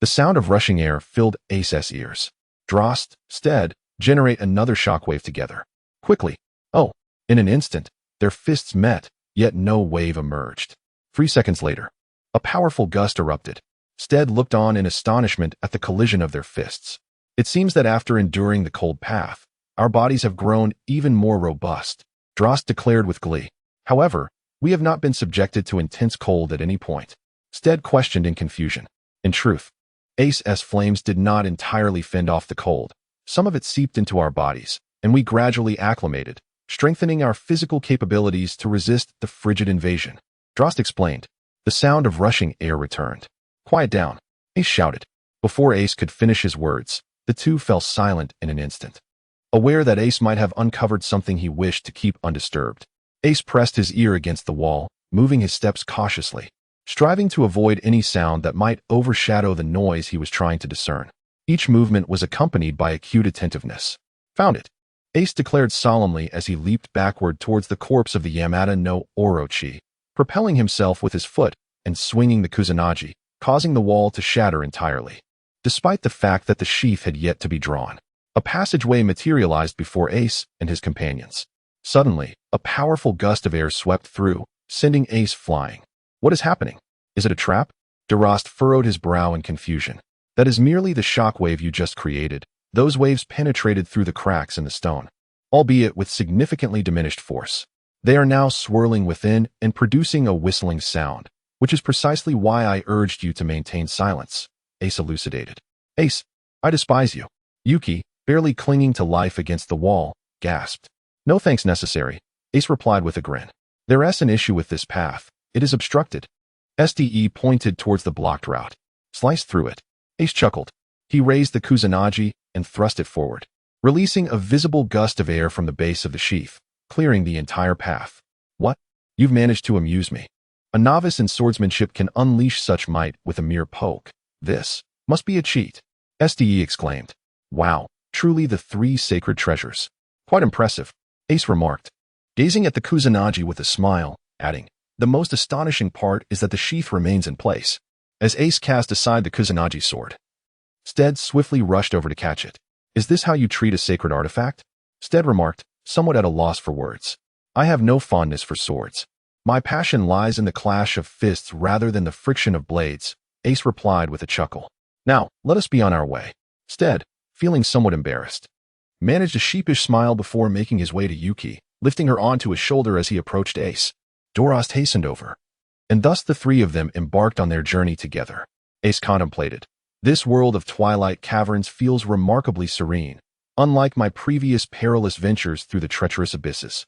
The sound of rushing air filled Ace's ears. Drost, Stead, generate another shockwave together. Quickly. Oh, in an instant, their fists met, yet no wave emerged. 3 seconds later, a powerful gust erupted. Stead looked on in astonishment at the collision of their fists. It seems that after enduring the cold path, our bodies have grown even more robust, Drost declared with glee. However, we have not been subjected to intense cold at any point. Stead questioned in confusion. In truth, Ace's flames did not entirely fend off the cold. Some of it seeped into our bodies, and we gradually acclimated, strengthening our physical capabilities to resist the frigid invasion. Drost explained. The sound of rushing air returned. Quiet down, Ace shouted. Before Ace could finish his words, the two fell silent in an instant. Aware that Ace might have uncovered something he wished to keep undisturbed, Ace pressed his ear against the wall, moving his steps cautiously, striving to avoid any sound that might overshadow the noise he was trying to discern. Each movement was accompanied by acute attentiveness. Found it, Ace declared solemnly as he leaped backward towards the corpse of the Yamada no Orochi, propelling himself with his foot and swinging the Kusanagi, causing the wall to shatter entirely. Despite the fact that the sheath had yet to be drawn, a passageway materialized before Ace and his companions. Suddenly, a powerful gust of air swept through, sending Ace flying. What is happening? Is it a trap? Delost furrowed his brow in confusion. That is merely the shockwave you just created. Those waves penetrated through the cracks in the stone, albeit with significantly diminished force. They are now swirling within and producing a whistling sound, which is precisely why I urged you to maintain silence, Ace elucidated. Ace, I despise you. Yuki, barely clinging to life against the wall, gasped. No thanks necessary, Ace replied with a grin. There's an issue with this path. It is obstructed. Ste pointed towards the blocked route. Slice through it. Ace chuckled. He raised the Kusanagi and thrust it forward, releasing a visible gust of air from the base of the sheath, clearing the entire path. What? You've managed to amuse me. A novice in swordsmanship can unleash such might with a mere poke. This must be a cheat, Ste exclaimed. Wow, truly the three sacred treasures. Quite impressive, Ace remarked, gazing at the Kusanagi with a smile, adding, the most astonishing part is that the sheath remains in place. As Ace cast aside the Kusanagi sword, Stead swiftly rushed over to catch it. Is this how you treat a sacred artifact? Stead remarked, somewhat at a loss for words. I have no fondness for swords. My passion lies in the clash of fists rather than the friction of blades, Ace replied with a chuckle. Now, let us be on our way. Stead, feeling somewhat embarrassed, managed a sheepish smile before making his way to Yuki, lifting her onto his shoulder as he approached Ace. Delost hastened over, and thus the three of them embarked on their journey together. Ace contemplated. This world of twilight caverns feels remarkably serene, unlike my previous perilous ventures through the treacherous abysses,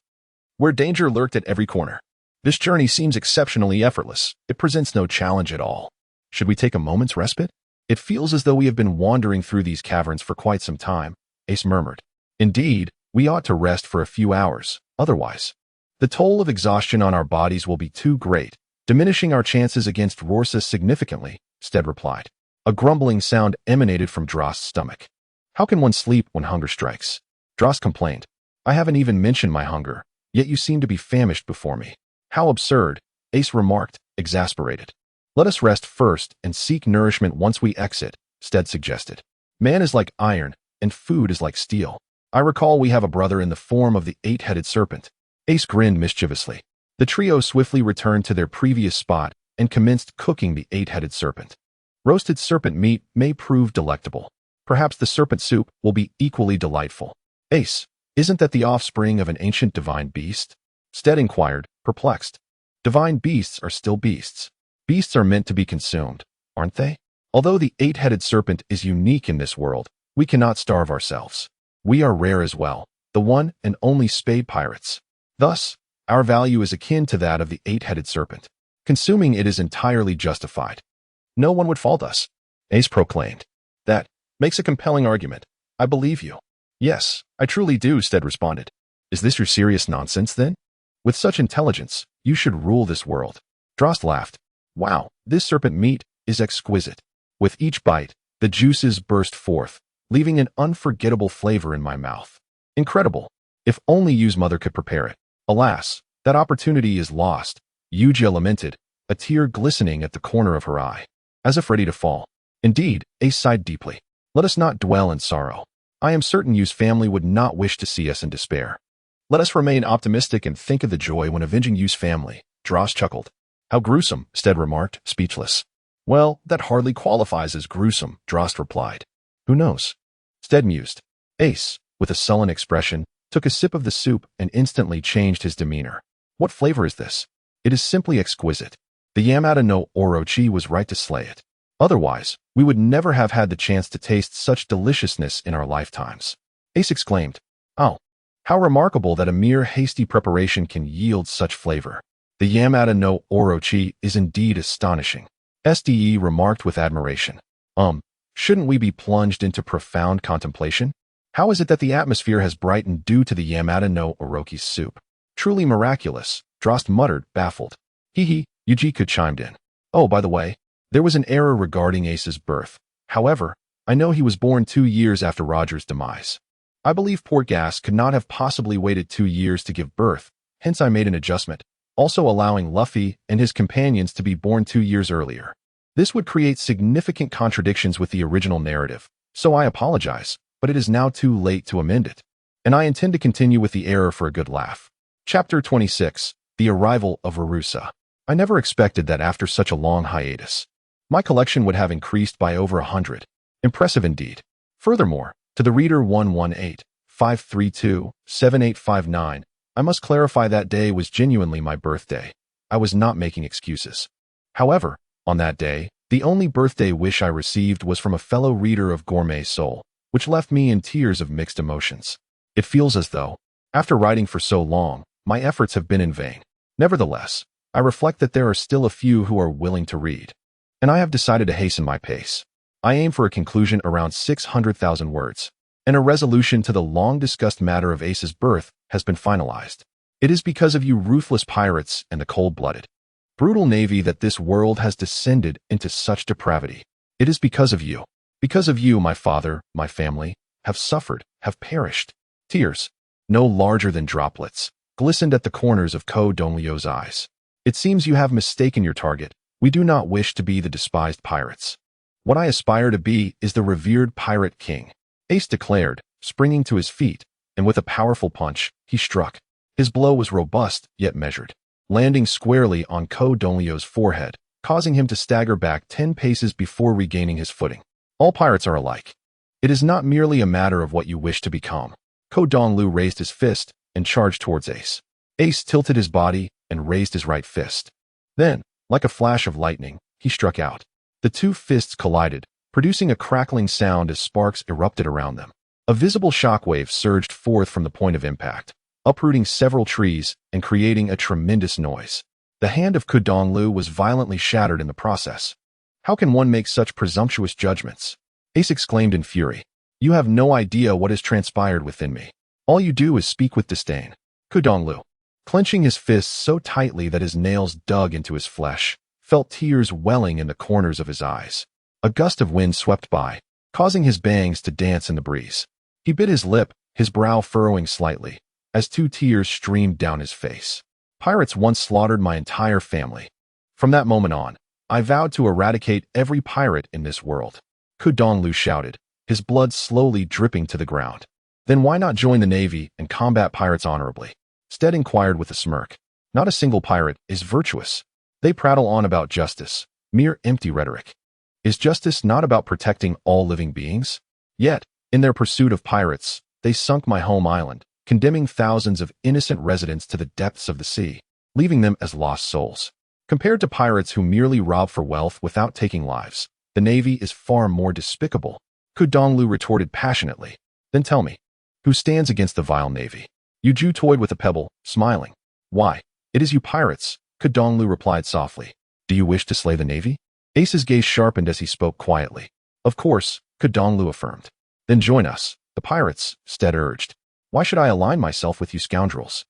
where danger lurked at every corner. This journey seems exceptionally effortless. It presents no challenge at all. Should we take a moment's respite? It feels as though we have been wandering through these caverns for quite some time, Ace murmured. Indeed, we ought to rest for a few hours, otherwise the toll of exhaustion on our bodies will be too great, diminishing our chances against Rorsa significantly, Stead replied. A grumbling sound emanated from Drost's stomach. How can one sleep when hunger strikes? Drost complained. I haven't even mentioned my hunger, yet you seem to be famished before me. How absurd, Ace remarked, exasperated. Let us rest first and seek nourishment once we exit, Stead suggested. Man is like iron, and food is like steel. I recall we have a brother in the form of the eight-headed serpent. Ace grinned mischievously. The trio swiftly returned to their previous spot and commenced cooking the eight-headed serpent. Roasted serpent meat may prove delectable. Perhaps the serpent soup will be equally delightful. Ace, isn't that the offspring of an ancient divine beast? Stead inquired, perplexed. Divine beasts are still beasts. Beasts are meant to be consumed, aren't they? Although the eight-headed serpent is unique in this world, we cannot starve ourselves. We are rare as well, the one and only Spade Pirates. Thus, our value is akin to that of the eight-headed serpent. Consuming it is entirely justified. No one would fault us, Ace proclaimed. That makes a compelling argument. I believe you. Yes, I truly do, Stead responded. Is this your serious nonsense, then? With such intelligence, you should rule this world. Drost laughed. Wow, this serpent meat is exquisite. With each bite, the juices burst forth, leaving an unforgettable flavor in my mouth. Incredible. If only Yu's mother could prepare it. Alas, that opportunity is lost, Youju lamented, a tear glistening at the corner of her eye, as if ready to fall. Indeed, Ace sighed deeply. Let us not dwell in sorrow. I am certain Yu's family would not wish to see us in despair. Let us remain optimistic and think of the joy when avenging Yu's family, Drost chuckled. How gruesome, Stead remarked, speechless. Well, that hardly qualifies as gruesome, Drost replied. Who knows? Stead mused. Ace, with a sullen expression, took a sip of the soup and instantly changed his demeanor. What flavor is this? It is simply exquisite. The Yamada no Orochi was right to slay it. Otherwise, we would never have had the chance to taste such deliciousness in our lifetimes. Ace exclaimed, "Oh, how remarkable that a mere hasty preparation can yield such flavor. The Yamada no Orochi is indeed astonishing." Ste remarked with admiration. Shouldn't we be plunged into profound contemplation? How is it that the atmosphere has brightened due to the Yamada no Orochi's soup? Truly miraculous, Drost muttered, baffled. Hee, Yujiku chimed in. Oh, by the way, there was an error regarding Ace's birth. However, I know he was born 2 years after Roger's demise. I believe Portgas could not have possibly waited 2 years to give birth, hence I made an adjustment, also allowing Luffy and his companions to be born 2 years earlier. This would create significant contradictions with the original narrative, so I apologize, but it is now too late to amend it. And I intend to continue with the error for a good laugh. Chapter 26, The Arrival of Urusa. I never expected that after such a long hiatus, my collection would have increased by over 100. Impressive indeed. Furthermore, to the reader 118-532-7859, I must clarify that day was genuinely my birthday. I was not making excuses. However, on that day, the only birthday wish I received was from a fellow reader of Gourmet Soul, which left me in tears of mixed emotions. It feels as though, after writing for so long, my efforts have been in vain. Nevertheless, I reflect that there are still a few who are willing to read. And I have decided to hasten my pace. I aim for a conclusion around 600,000 words, and a resolution to the long-discussed matter of Ace's birth has been finalized. It is because of you ruthless pirates and the cold-blooded, brutal navy that this world has descended into such depravity. It is because of you. Because of you, my father, my family, have suffered, have perished. Tears, no larger than droplets, glistened at the corners of Ko Donglio's eyes. It seems you have mistaken your target. We do not wish to be the despised pirates. What I aspire to be is the revered pirate king, Ace declared, springing to his feet, and with a powerful punch, he struck. His blow was robust, yet measured, landing squarely on Ko Donglio's forehead, causing him to stagger back 10 paces before regaining his footing. All pirates are alike. It is not merely a matter of what you wish to become. Ko Donglu raised his fist and charged towards Ace. Ace tilted his body and raised his right fist. Then, like a flash of lightning, he struck out. The two fists collided, producing a crackling sound as sparks erupted around them. A visible shockwave surged forth from the point of impact, uprooting several trees and creating a tremendous noise. The hand of Ko Donglu was violently shattered in the process. How can one make such presumptuous judgments? Ace exclaimed in fury. You have no idea what has transpired within me. All you do is speak with disdain. Ko Donglu, clenching his fists so tightly that his nails dug into his flesh, felt tears welling in the corners of his eyes. A gust of wind swept by, causing his bangs to dance in the breeze. He bit his lip, his brow furrowing slightly, as 2 tears streamed down his face. Pirates once slaughtered my entire family. From that moment on, I vowed to eradicate every pirate in this world. Ko Donglu shouted, his blood slowly dripping to the ground. Then why not join the navy and combat pirates honorably? Steed inquired with a smirk. Not a single pirate is virtuous. They prattle on about justice, mere empty rhetoric. Is justice not about protecting all living beings? Yet, in their pursuit of pirates, they sunk my home island, condemning thousands of innocent residents to the depths of the sea, leaving them as lost souls. Compared to pirates who merely rob for wealth without taking lives, the navy is far more despicable. Ko Donglu retorted passionately. Then tell me, who stands against the vile navy? Youju toyed with a pebble, smiling. Why, it is you pirates, Ko Donglu replied softly. Do you wish to slay the navy? Ace's gaze sharpened as he spoke quietly. Of course, Ko Donglu affirmed. Then join us, the pirates, Steed urged. Why should I align myself with you scoundrels?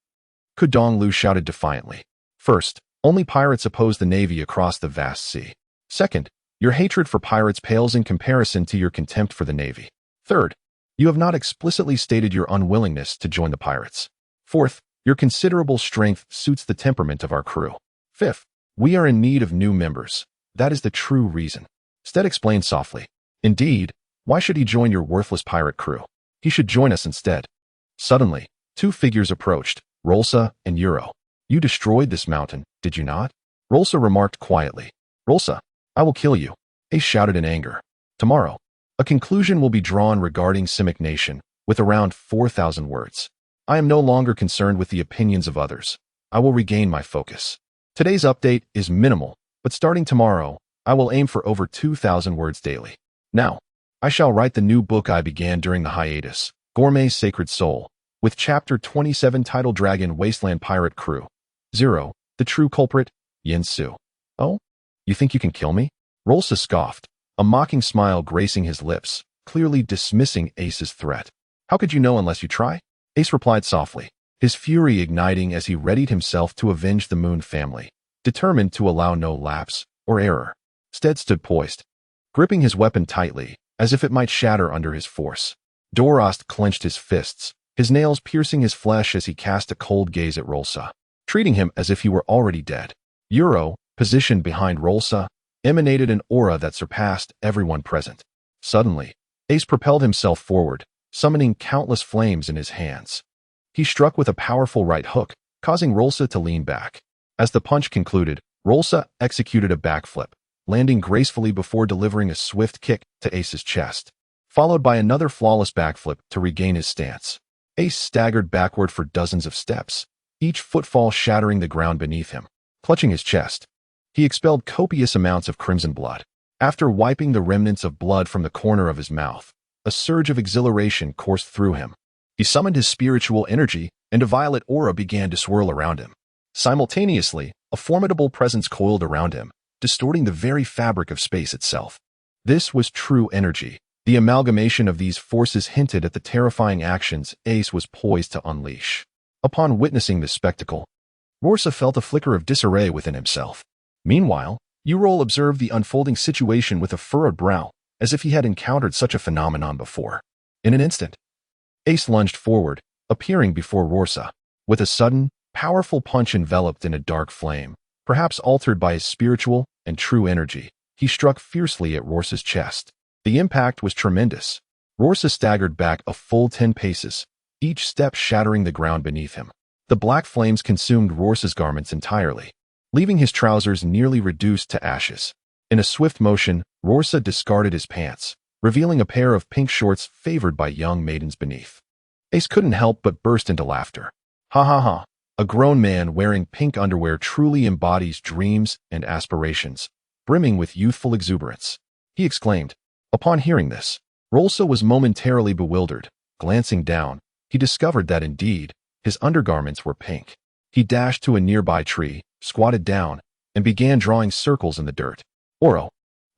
Ko Donglu shouted defiantly. First, only pirates oppose the navy across the vast sea. Second, your hatred for pirates pales in comparison to your contempt for the navy. Third, you have not explicitly stated your unwillingness to join the pirates. Fourth, your considerable strength suits the temperament of our crew. Fifth, we are in need of new members. That is the true reason. Steed explained softly. Indeed, why should he join your worthless pirate crew? He should join us instead. Suddenly, 2 figures approached, Rolsa and Euro. You destroyed this mountain, did you not? Rolsa remarked quietly. Rolsa, I will kill you. Ace shouted in anger. Tomorrow, a conclusion will be drawn regarding Simic Nation, with around 4,000 words. I am no longer concerned with the opinions of others. I will regain my focus. Today's update is minimal, but starting tomorrow, I will aim for over 2,000 words daily. Now, I shall write the new book I began during the hiatus, Gourmet's Sacred Soul, with Chapter 27 titled Dragon Wasteland Pirate Crew. 0. The True Culprit, Yin Su. Oh? You think you can kill me? Rolsa scoffed, a mocking smile gracing his lips, clearly dismissing Ace's threat. How could you know unless you try? Ace replied softly, his fury igniting as he readied himself to avenge the Moon family, determined to allow no lapse or error. Steed stood poised, gripping his weapon tightly, as if it might shatter under his force. Delost clenched his fists, his nails piercing his flesh as he cast a cold gaze at Rolsa, treating him as if he were already dead. Youju, positioned behind Rolsa, emanated an aura that surpassed everyone present. Suddenly, Ace propelled himself forward, summoning countless flames in his hands. He struck with a powerful right hook, causing Rolsa to lean back. As the punch concluded, Rolsa executed a backflip, landing gracefully before delivering a swift kick to Ace's chest, followed by another flawless backflip to regain his stance. Ace staggered backward for dozens of steps, each footfall shattering the ground beneath him. Clutching his chest, he expelled copious amounts of crimson blood. After wiping the remnants of blood from the corner of his mouth, a surge of exhilaration coursed through him. He summoned his spiritual energy, and a violet aura began to swirl around him. Simultaneously, a formidable presence coiled around him, distorting the very fabric of space itself. This was true energy. The amalgamation of these forces hinted at the terrifying actions Ace was poised to unleash. Upon witnessing this spectacle, Rolsa felt a flicker of disarray within himself. Meanwhile, Youju observed the unfolding situation with a furrowed brow, as if he had encountered such a phenomenon before. In an instant, Ace lunged forward, appearing before Rolsa. With a sudden, powerful punch enveloped in a dark flame, perhaps altered by his spiritual and true energy, he struck fiercely at Rolsa's chest. The impact was tremendous. Rolsa staggered back a full 10 paces, each step shattering the ground beneath him. The black flames consumed Rolsa's garments entirely, leaving his trousers nearly reduced to ashes. In a swift motion, Rolsa discarded his pants, revealing a pair of pink shorts favored by young maidens beneath. Ace couldn't help but burst into laughter. Ha ha ha. A grown man wearing pink underwear truly embodies dreams and aspirations, brimming with youthful exuberance, he exclaimed. Upon hearing this, Rolsa was momentarily bewildered. Glancing down, he discovered that indeed, his undergarments were pink. He dashed to a nearby tree, squatted down, and began drawing circles in the dirt. Oro,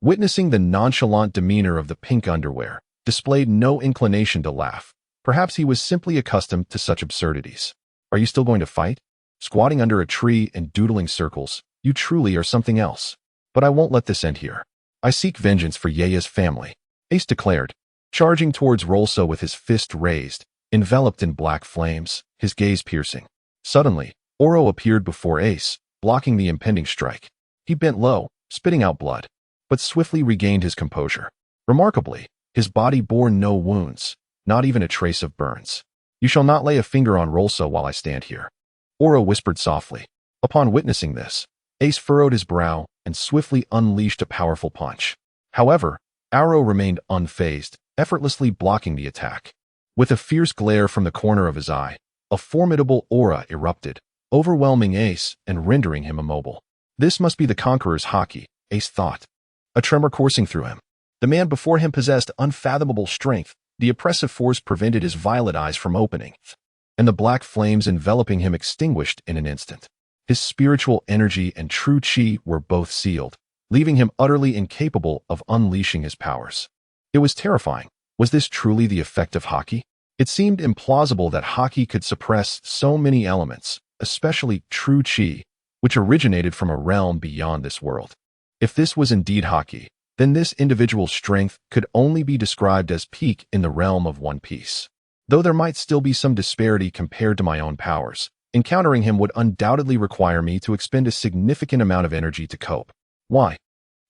witnessing the nonchalant demeanor of the pink underwear, displayed no inclination to laugh. Perhaps he was simply accustomed to such absurdities. Are you still going to fight? Squatting under a tree and doodling circles, you truly are something else. But I won't let this end here. I seek vengeance for Yeya's family, Ace declared, charging towards Rolsa with his fist raised, enveloped in black flames, his gaze piercing. Suddenly, Oro appeared before Ace, blocking the impending strike. He bent low, spitting out blood, but swiftly regained his composure. Remarkably, his body bore no wounds, not even a trace of burns. You shall not lay a finger on Rolsa while I stand here, Oro whispered softly. Upon witnessing this, Ace furrowed his brow and swiftly unleashed a powerful punch. However, Oro remained unfazed, effortlessly blocking the attack. With a fierce glare from the corner of his eye, a formidable aura erupted, overwhelming Ace and rendering him immobile. This must be the Conqueror's haki, Ace thought, a tremor coursing through him. The man before him possessed unfathomable strength. The oppressive force prevented his violet eyes from opening, and the black flames enveloping him extinguished in an instant. His spiritual energy and true chi were both sealed, leaving him utterly incapable of unleashing his powers. It was terrifying. Was this truly the effect of haki? It seemed implausible that haki could suppress so many elements, especially true chi, which originated from a realm beyond this world. If this was indeed haki, then this individual's strength could only be described as peak in the realm of One Piece. Though there might still be some disparity compared to my own powers, encountering him would undoubtedly require me to expend a significant amount of energy to cope. Why?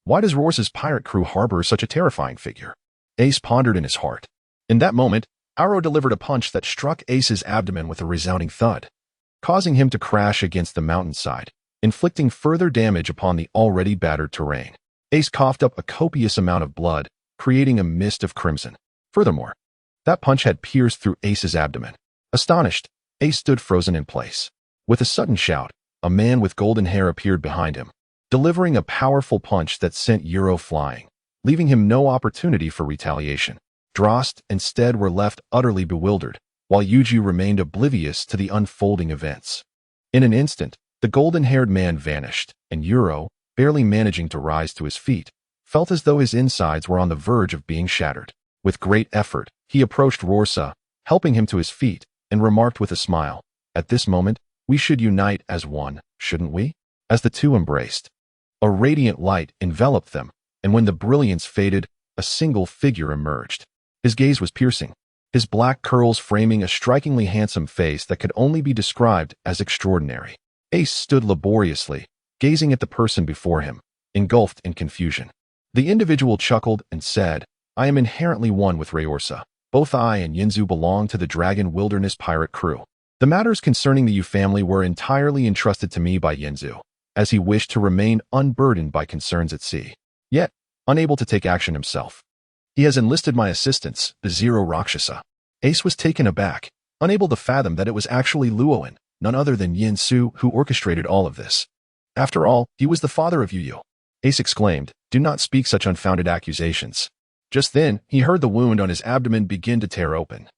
Why does Rolsa's pirate crew harbor such a terrifying figure? Ace pondered in his heart. In that moment, Oro delivered a punch that struck Ace's abdomen with a resounding thud, causing him to crash against the mountainside, inflicting further damage upon the already battered terrain. Ace coughed up a copious amount of blood, creating a mist of crimson. Furthermore, that punch had pierced through Ace's abdomen. Astonished, Ace stood frozen in place. With a sudden shout, a man with golden hair appeared behind him. delivering a powerful punch that sent Euro flying, leaving him no opportunity for retaliation. Drost and Steed were left utterly bewildered, while Youju remained oblivious to the unfolding events. In an instant, the golden-haired man vanished, and Euro, barely managing to rise to his feet, felt as though his insides were on the verge of being shattered. With great effort, he approached Rorsa, helping him to his feet, and remarked with a smile, "At this moment, we should unite as one, shouldn't we?" As the two embraced, a radiant light enveloped them, and when the brilliance faded, a single figure emerged. His gaze was piercing, his black curls framing a strikingly handsome face that could only be described as extraordinary. Ace stood laboriously, gazing at the person before him, engulfed in confusion. The individual chuckled and said, "I am inherently one with Reorsa. Both I and Yinzu belong to the Dragon Wilderness pirate crew. The matters concerning the Yu family were entirely entrusted to me by Yinzu, as he wished to remain unburdened by concerns at sea. Yet, unable to take action himself, he has enlisted my assistance, the Zero Rakshasa." Ace was taken aback, unable to fathom that it was actually Luoyin, none other than Yin Su, who orchestrated all of this. After all, he was the father of Youju. Ace exclaimed, "Do not speak such unfounded accusations." Just then, he heard the wound on his abdomen begin to tear open.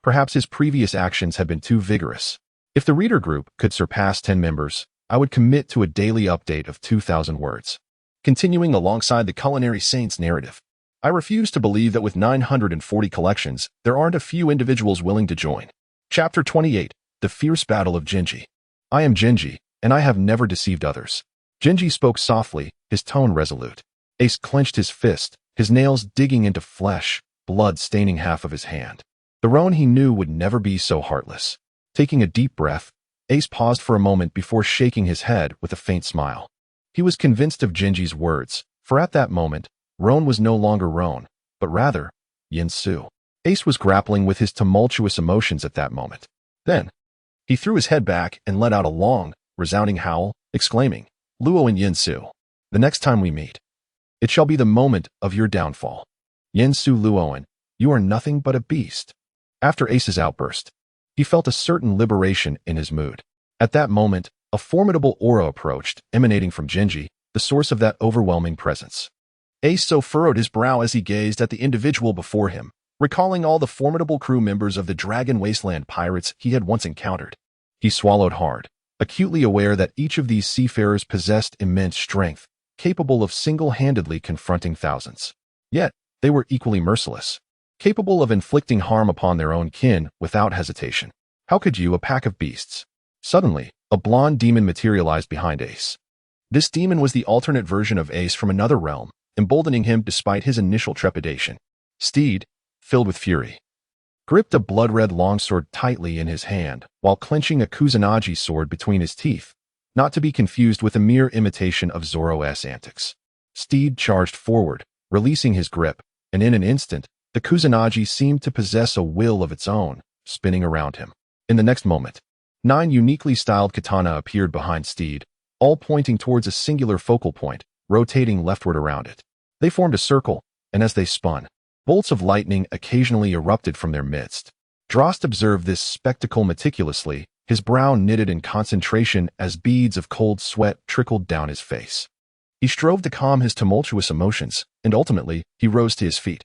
Perhaps his previous actions had been too vigorous. If the reader group could surpass 10 members, I would commit to a daily update of 2,000 words. Continuing alongside the Culinary Saints narrative, I refuse to believe that with 940 collections, there aren't a few individuals willing to join. Chapter 28, The Fierce Battle of Genji. I am Genji, and I have never deceived others. Genji spoke softly, his tone resolute. Ace clenched his fist, his nails digging into flesh, blood staining half of his hand. The Roan he knew would never be so heartless. Taking a deep breath, Ace paused for a moment before shaking his head with a faint smile. He was convinced of Genji's words, for at that moment, Roan was no longer Roan, but rather, Yin Su. Ace was grappling with his tumultuous emotions at that moment. Then, he threw his head back and let out a long, resounding howl, exclaiming, "Luo and Yin Su, the next time we meet, it shall be the moment of your downfall. Yin Su Luoyin, you are nothing but a beast." After Ace's outburst, he felt a certain liberation in his mood. At that moment, a formidable aura approached, emanating from Genji, the source of that overwhelming presence. Ace so furrowed his brow as he gazed at the individual before him, recalling all the formidable crew members of the Dragon Wasteland pirates he had once encountered. He swallowed hard, acutely aware that each of these seafarers possessed immense strength, capable of single-handedly confronting thousands. Yet, they were equally merciless, capable of inflicting harm upon their own kin without hesitation. How could you, a pack of beasts? Suddenly, a blonde demon materialized behind Ace. This demon was the alternate version of Ace from another realm, emboldening him despite his initial trepidation. Steed, filled with fury, gripped a blood-red longsword tightly in his hand while clenching a Kusanagi sword between his teeth, not to be confused with a mere imitation of Zoro's antics. Steed charged forward, releasing his grip, and in an instant, the Kusanagi seemed to possess a will of its own, spinning around him. In the next moment, 9 uniquely styled katana appeared behind Steed, all pointing towards a singular focal point, rotating leftward around it. They formed a circle, and as they spun, bolts of lightning occasionally erupted from their midst. Drost observed this spectacle meticulously, his brow knitted in concentration as beads of cold sweat trickled down his face. He strove to calm his tumultuous emotions, and ultimately, he rose to his feet.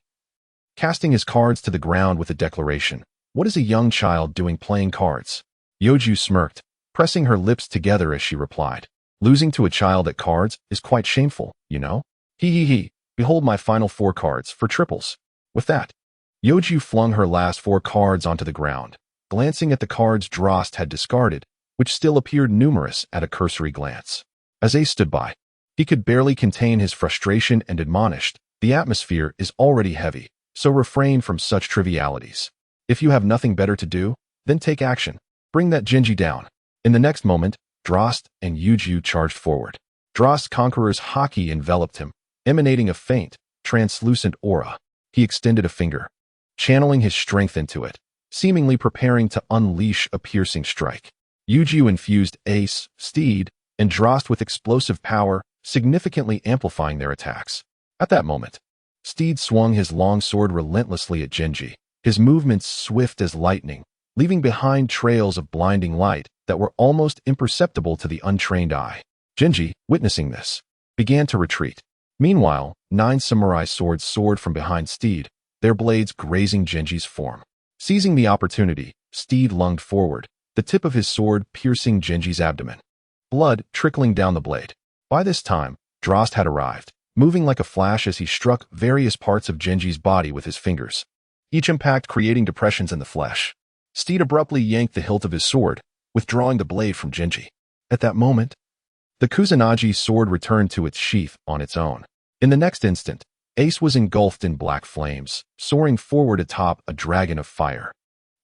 Casting his cards to the ground with a declaration, "What is a young child doing playing cards?" Youju smirked, pressing her lips together as she replied, "Losing to a child at cards is quite shameful, you know? He. Behold my final 4 cards for triples." With that, Youju flung her last 4 cards onto the ground, glancing at the cards Drost had discarded, which still appeared numerous at a cursory glance. As Ace stood by, he could barely contain his frustration and admonished, "The atmosphere is already heavy, so refrain from such trivialities. If you have nothing better to do, then take action. Bring that Genji down." In the next moment, Drost and Youju charged forward. Drost's conqueror's haki enveloped him, emanating a faint, translucent aura. He extended a finger, channeling his strength into it, seemingly preparing to unleash a piercing strike. Youju infused Ace, Steed, and Drost with explosive power, significantly amplifying their attacks. At that moment, Steed swung his long sword relentlessly at Genji, his movements swift as lightning, leaving behind trails of blinding light that were almost imperceptible to the untrained eye. Xingyue, witnessing this, began to retreat. Meanwhile, 9 samurai swords soared from behind Steed, their blades grazing Xingyue's form. Seizing the opportunity, Steed lunged forward, the tip of his sword piercing Xingyue's abdomen. Blood trickling down the blade. By this time, Delost had arrived, moving like a flash as he struck various parts of Xingyue's body with his fingers, each impact creating depressions in the flesh. Steed abruptly yanked the hilt of his sword, withdrawing the blade from Xingyue. At that moment, the Kusanagi sword returned to its sheath on its own. In the next instant, Ace was engulfed in black flames, soaring forward atop a dragon of fire,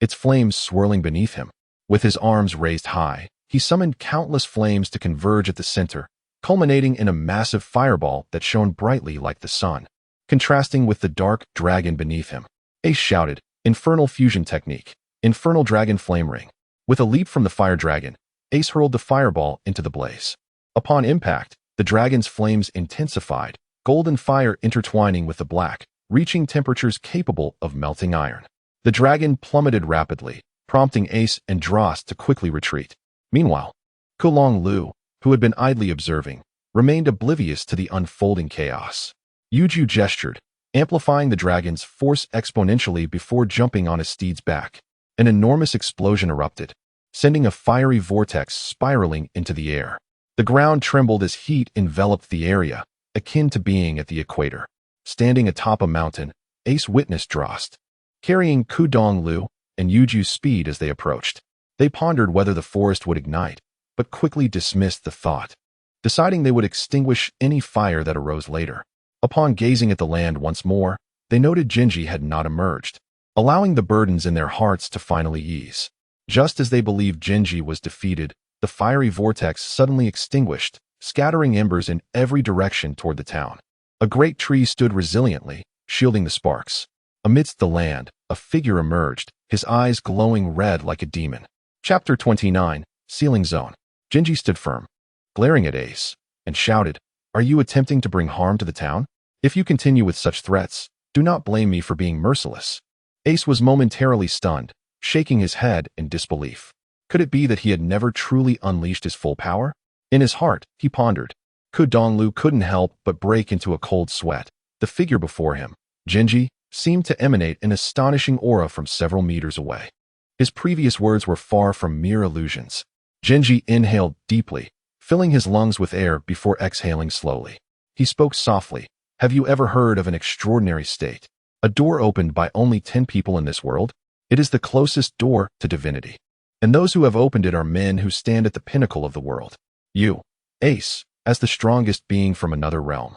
its flames swirling beneath him. With his arms raised high, he summoned countless flames to converge at the center, culminating in a massive fireball that shone brightly like the sun, contrasting with the dark dragon beneath him. Ace shouted, "Infernal fusion technique, infernal dragon flame ring." With a leap from the fire dragon, Ace hurled the fireball into the blaze. Upon impact, the dragon's flames intensified, golden fire intertwining with the black, reaching temperatures capable of melting iron. The dragon plummeted rapidly, prompting Ace and Delost to quickly retreat. Meanwhile, Tianluo, who had been idly observing, remained oblivious to the unfolding chaos. Youju gestured, amplifying the dragon's force exponentially before jumping on his steed's back. An enormous explosion erupted, sending a fiery vortex spiraling into the air. The ground trembled as heat enveloped the area, akin to being at the equator. Standing atop a mountain, Ace witnessed Delost, carrying Tianluo and Youju's speed as they approached. They pondered whether the forest would ignite, but quickly dismissed the thought, deciding they would extinguish any fire that arose later. Upon gazing at the land once more, they noted Xingyue had not emerged, allowing the burdens in their hearts to finally ease. Just as they believed Xingyue was defeated, the fiery vortex suddenly extinguished, scattering embers in every direction toward the town. A great tree stood resiliently, shielding the sparks. Amidst the land, a figure emerged, his eyes glowing red like a demon. Chapter 29, Sealing Zone. Xingyue stood firm, glaring at Ace, and shouted, "Are you attempting to bring harm to the town? If you continue with such threats, do not blame me for being merciless." Ace was momentarily stunned, shaking his head in disbelief. Could it be that he had never truly unleashed his full power? In his heart, he pondered. Tianluo couldn't help but break into a cold sweat. The figure before him, Xingyue, seemed to emanate an astonishing aura from several meters away. His previous words were far from mere illusions. Xingyue inhaled deeply, filling his lungs with air before exhaling slowly. He spoke softly. "Have you ever heard of an extraordinary state? A door opened by only 10 people in this world? It is the closest door to divinity. And those who have opened it are men who stand at the pinnacle of the world. You, Ace, as the strongest being from another realm.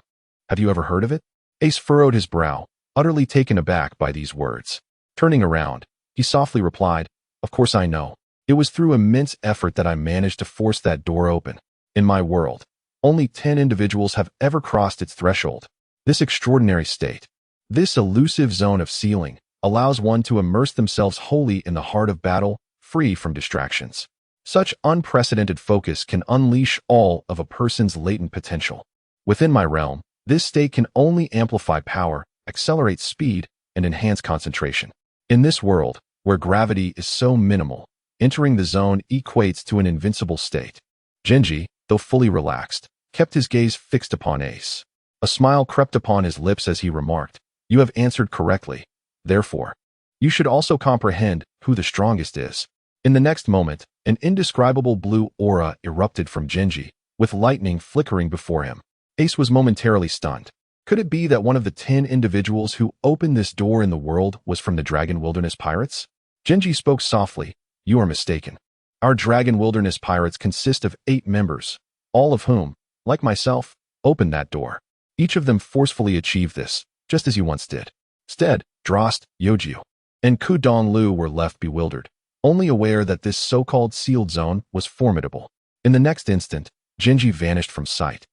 Have you ever heard of it?" Ace furrowed his brow, utterly taken aback by these words. Turning around, he softly replied, "Of course I know. It was through immense effort that I managed to force that door open. In my world, only 10 individuals have ever crossed its threshold. This extraordinary state, this elusive zone of sealing, allows one to immerse themselves wholly in the heart of battle, free from distractions. Such unprecedented focus can unleash all of a person's latent potential. Within my realm, this state can only amplify power, accelerate speed, and enhance concentration. In this world, where gravity is so minimal, entering the zone equates to an invincible state." Xingyue, though fully relaxed, kept his gaze fixed upon Ace. A smile crept upon his lips as he remarked, "You have answered correctly. Therefore, you should also comprehend who the strongest is." In the next moment, an indescribable blue aura erupted from Xingyue, with lightning flickering before him. Ace was momentarily stunned. Could it be that one of the 10 individuals who opened this door in the world was from the Dragon Wilderness Pirates? Xingyue spoke softly, "You are mistaken. Our Dragon Wilderness Pirates consist of 8 members, all of whom, like myself, opened that door. Each of them forcefully achieved this, just as you once did." Steed, Delost, Youju, and Tianluo were left bewildered, only aware that this so-called sealed zone was formidable. In the next instant, Xingyue vanished from sight.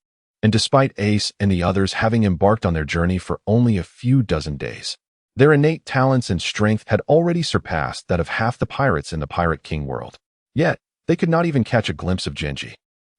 And despite Ace and the others having embarked on their journey for only a few dozen days, their innate talents and strength had already surpassed that of half the pirates in the Pirate King world. Yet, they could not even catch a glimpse of Xingyue.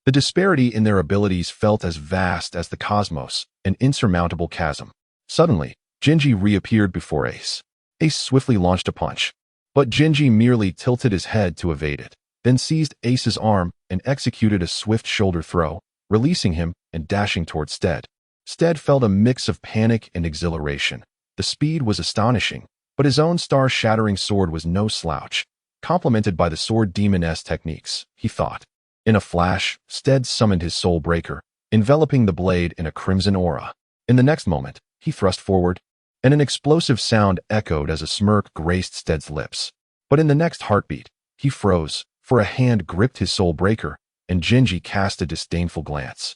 The disparity in their abilities felt as vast as the cosmos, an insurmountable chasm. Suddenly, Xingyue reappeared before Ace. Ace swiftly launched a punch, but Xingyue merely tilted his head to evade it, then seized Ace's arm and executed a swift shoulder throw, releasing him and dashing toward Steed. Steed felt a mix of panic and exhilaration. The speed was astonishing, but his own star-shattering sword was no slouch, complemented by the sword demoness techniques, he thought. In a flash, Steed summoned his soul breaker, enveloping the blade in a crimson aura. In the next moment, he thrust forward, and an explosive sound echoed as a smirk graced Steed's lips. But in the next heartbeat, he froze, for a hand gripped his soul breaker, and Xingyue cast a disdainful glance.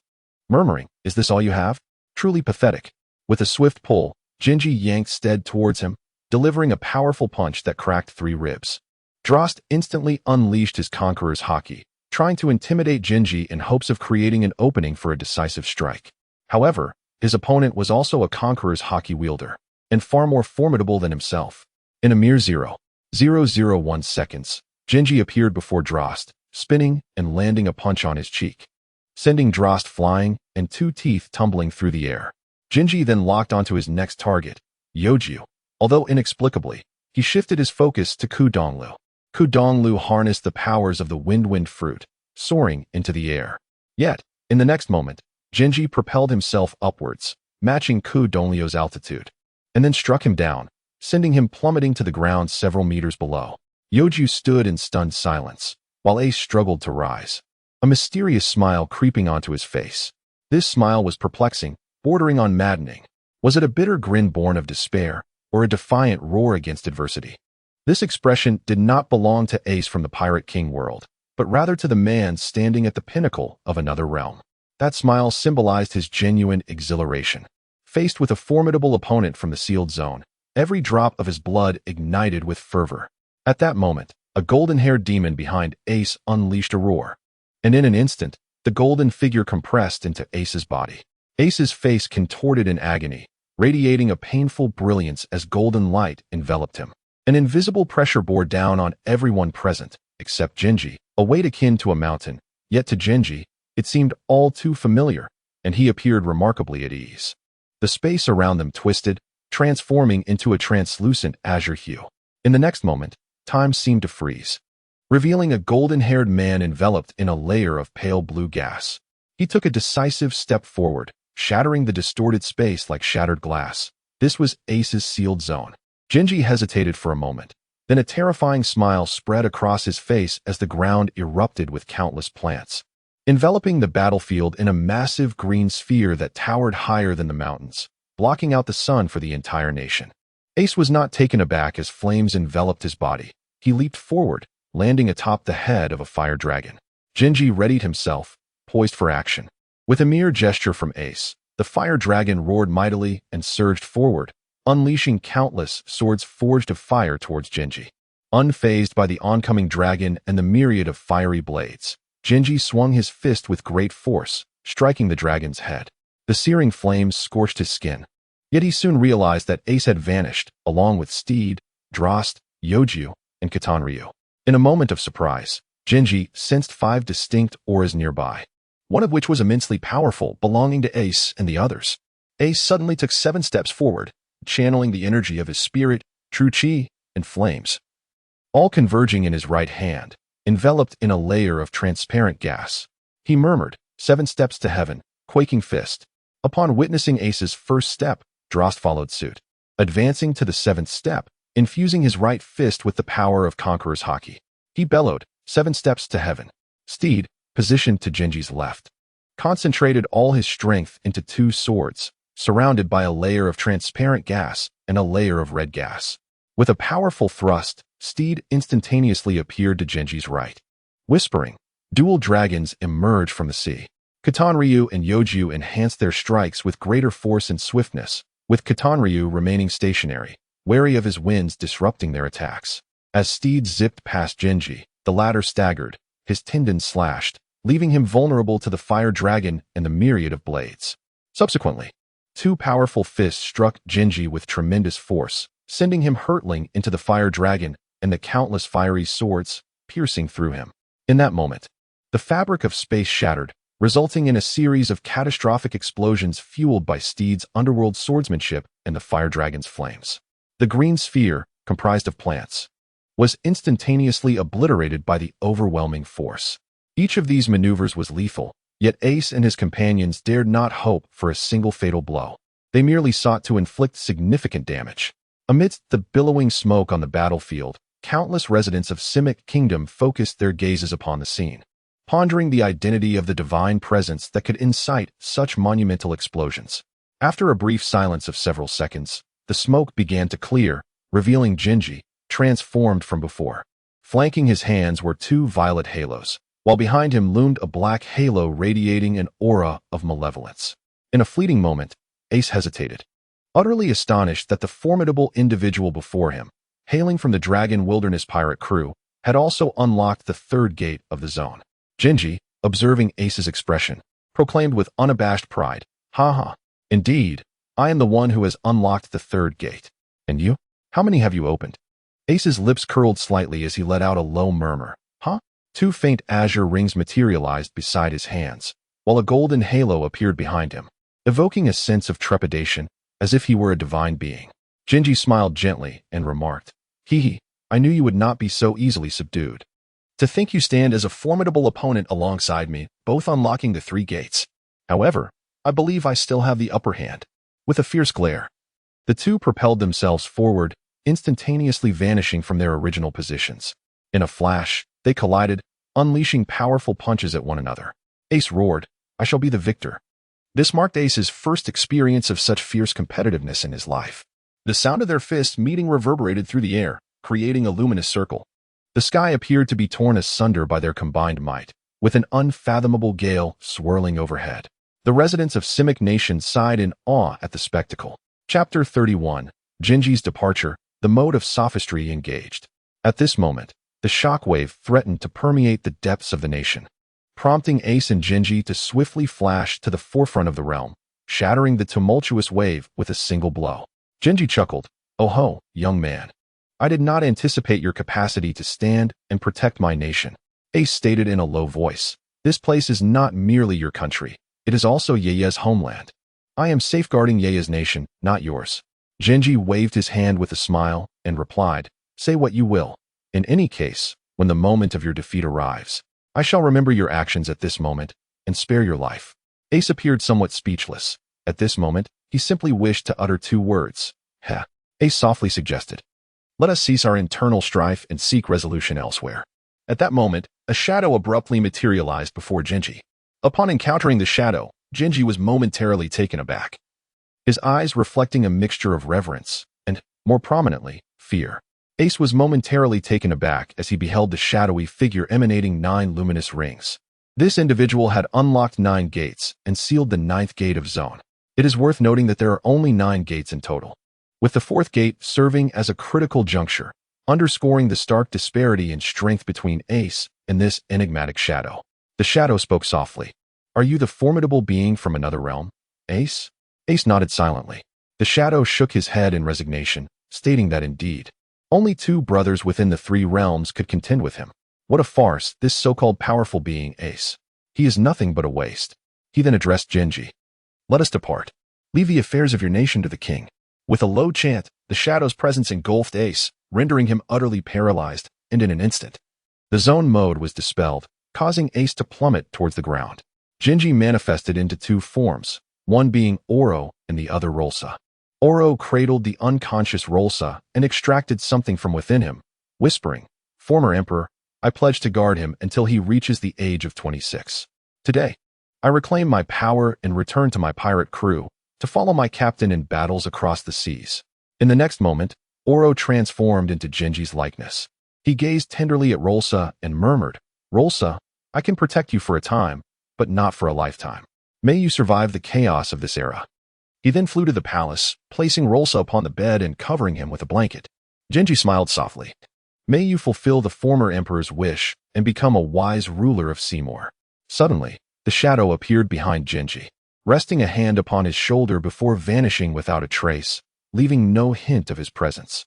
Murmuring, "Is this all you have?" Truly pathetic. With a swift pull, Xingyue yanked Steed towards him, delivering a powerful punch that cracked 3 ribs. Delost instantly unleashed his conqueror's haki, trying to intimidate Xingyue in hopes of creating an opening for a decisive strike. However, his opponent was also a conqueror's haki wielder, and far more formidable than himself. In a mere 0.001 seconds, Xingyue appeared before Delost, spinning and landing a punch on his cheek, sending Delost flying and 2 teeth tumbling through the air. Xingyue then locked onto his next target, Youju. Although inexplicably, he shifted his focus to Donglue. Donglue harnessed the powers of the wind fruit, soaring into the air. Yet, in the next moment, Xingyue propelled himself upwards, matching Donglue's altitude, and then struck him down, sending him plummeting to the ground several meters below. Youju stood in stunned silence, while Ace struggled to rise, a mysterious smile creeping onto his face. This smile was perplexing, bordering on maddening. Was it a bitter grin born of despair, or a defiant roar against adversity? This expression did not belong to Ace from the Pirate King world, but rather to the man standing at the pinnacle of another realm. That smile symbolized his genuine exhilaration. Faced with a formidable opponent from the sealed zone, every drop of his blood ignited with fervor. At that moment, a golden-haired demon behind Ace unleashed a roar, and in an instant, the golden figure compressed into Ace's body. Ace's face contorted in agony, radiating a painful brilliance as golden light enveloped him. An invisible pressure bore down on everyone present, except Xingyue, a weight akin to a mountain, yet to Xingyue, it seemed all too familiar, and he appeared remarkably at ease. The space around them twisted, transforming into a translucent azure hue. In the next moment, time seemed to freeze, revealing a golden-haired man enveloped in a layer of pale blue gas. He took a decisive step forward, shattering the distorted space like shattered glass. This was Ace's sealed zone. Xingyue hesitated for a moment. Then a terrifying smile spread across his face as the ground erupted with countless plants, enveloping the battlefield in a massive green sphere that towered higher than the mountains, blocking out the sun for the entire nation. Ace was not taken aback as flames enveloped his body. He leaped forward, landing atop the head of a fire dragon. Xingyue readied himself, poised for action. With a mere gesture from Ace, the fire dragon roared mightily and surged forward, unleashing countless swords forged of fire towards Xingyue. Unfazed by the oncoming dragon and the myriad of fiery blades, Xingyue swung his fist with great force, striking the dragon's head. The searing flames scorched his skin. Yet he soon realized that Ace had vanished, along with Steed, Delost, Youju, and Tianluo. In a moment of surprise, Xingyue sensed 5 distinct auras nearby, one of which was immensely powerful, belonging to Ace and the others. Ace suddenly took 7 steps forward, channeling the energy of his spirit, true chi, and flames, all converging in his right hand, enveloped in a layer of transparent gas. He murmured, 7 steps to heaven, quaking fist. Upon witnessing Ace's first step, Delost followed suit, advancing to the 7th step, infusing his right fist with the power of Conqueror's haki. He bellowed, 7 steps to heaven. Steed, positioned to Xingyue's left, concentrated all his strength into 2 swords, surrounded by a layer of transparent gas and a layer of red gas. With a powerful thrust, Steed instantaneously appeared to Xingyue's right. Whispering, dual dragons emerged from the sea. Tianluo and Youju enhanced their strikes with greater force and swiftness, with Tianluo remaining stationary, wary of his winds disrupting their attacks. As Steed zipped past Xingyue, the latter staggered, his tendons slashed, leaving him vulnerable to the fire dragon and the myriad of blades. Subsequently, 2 powerful fists struck Xingyue with tremendous force, sending him hurtling into the fire dragon and the countless fiery swords piercing through him. In that moment, the fabric of space shattered, resulting in a series of catastrophic explosions fueled by Steed's underworld swordsmanship and the fire dragon's flames. The green sphere, comprised of plants, was instantaneously obliterated by the overwhelming force. Each of these maneuvers was lethal, Yet Ace and his companions dared not hope for a single fatal blow. They merely sought to inflict significant damage. Amidst the billowing smoke on the battlefield, countless residents of Simic Kingdom focused their gazes upon the scene, pondering the identity of the divine presence that could incite such monumental explosions. After a brief silence of several seconds, the smoke began to clear, revealing Xingyue, transformed from before. Flanking his hands were two violet halos, while behind him loomed a black halo radiating an aura of malevolence. In a fleeting moment, Ace hesitated, utterly astonished that the formidable individual before him, hailing from the Dragon Wilderness pirate crew, had also unlocked the third gate of the zone. Xingyue, observing Ace's expression, proclaimed with unabashed pride, "Ha! Indeed, I am the one who has unlocked the third gate. And you? How many have you opened?" Ace's lips curled slightly as he let out a low murmur. "Huh?" Two faint azure rings materialized beside his hands, while a golden halo appeared behind him, evoking a sense of trepidation, as if he were a divine being. Xingyue smiled gently and remarked, "Hee, I knew you would not be so easily subdued. To think you stand as a formidable opponent alongside me, both unlocking the three gates. However, I believe I still have the upper hand." With a fierce glare, the two propelled themselves forward, instantaneously vanishing from their original positions. In a flash, they collided, unleashing powerful punches at one another. Ace roared, "I shall be the victor." This marked Ace's first experience of such fierce competitiveness in his life. The sound of their fists meeting reverberated through the air, creating a luminous circle. The sky appeared to be torn asunder by their combined might, with an unfathomable gale swirling overhead. The residents of Simic Nation sighed in awe at the spectacle. Chapter 31, Xingyue's Departure, the Mode of Sophistry Engaged. At this moment, the shockwave threatened to permeate the depths of the nation, prompting Ace and Xingyue to swiftly flash to the forefront of the realm, shattering the tumultuous wave with a single blow. Xingyue chuckled, "Oh ho, young man. I did not anticipate your capacity to stand and protect my nation." Ace stated in a low voice, "This place is not merely your country. It is also Yeye's homeland. I am safeguarding Yeye's nation, not yours." Xingyue waved his hand with a smile and replied, "Say what you will. In any case, when the moment of your defeat arrives, I shall remember your actions at this moment and spare your life." Ace appeared somewhat speechless. At this moment, he simply wished to utter two words. "Heh." Ace softly suggested, "Let us cease our internal strife and seek resolution elsewhere." At that moment, a shadow abruptly materialized before Xingyue. Upon encountering the shadow, Xingyue was momentarily taken aback, his eyes reflecting a mixture of reverence and, more prominently, fear. Ace was momentarily taken aback as he beheld the shadowy figure emanating 9 luminous rings. This individual had unlocked 9 gates and sealed the 9th gate of zone. It is worth noting that there are only 9 gates in total, with the 4th gate serving as a critical juncture, underscoring the stark disparity in strength between Ace and this enigmatic shadow. The shadow spoke softly. "Are you the formidable being from another realm, Ace?" Ace nodded silently. The shadow shook his head in resignation, stating that indeed, only 2 brothers within the 3 realms could contend with him. What a farce, this so-called powerful being, Ace. He is nothing but a waste. He then addressed Xingyue. "Let us depart. Leave the affairs of your nation to the king." With a low chant, the shadow's presence engulfed Ace, rendering him utterly paralyzed, and in an instant, the zone mode was dispelled, causing Ace to plummet towards the ground. Xingyue manifested into 2 forms, one being Oro and the other Rolsa. Oro cradled the unconscious Rolsa and extracted something from within him, whispering, "Former Emperor, I pledge to guard him until he reaches the age of 26. Today, I reclaim my power and return to my pirate crew to follow my captain in battles across the seas." In the next moment, Oro transformed into Xingyue's likeness. He gazed tenderly at Rolsa and murmured, "Rolsa, I can protect you for a time, but not for a lifetime. May you survive the chaos of this era." He then flew to the palace, placing Rolsa upon the bed and covering him with a blanket. Xingyue smiled softly. "May you fulfill the former emperor's wish and become a wise ruler of Seymour." Suddenly, the shadow appeared behind Xingyue, resting a hand upon his shoulder before vanishing without a trace, leaving no hint of his presence.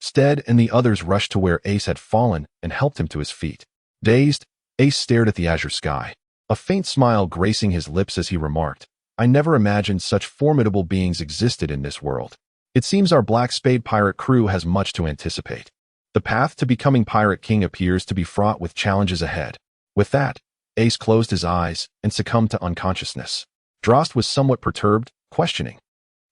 Steed and the others rushed to where Ace had fallen and helped him to his feet. Dazed, Ace stared at the azure sky, a faint smile gracing his lips as he remarked, "I never imagined such formidable beings existed in this world. It seems our Black Spade pirate crew has much to anticipate. The path to becoming Pirate King appears to be fraught with challenges ahead." With that, Ace closed his eyes and succumbed to unconsciousness. Drost was somewhat perturbed, questioning.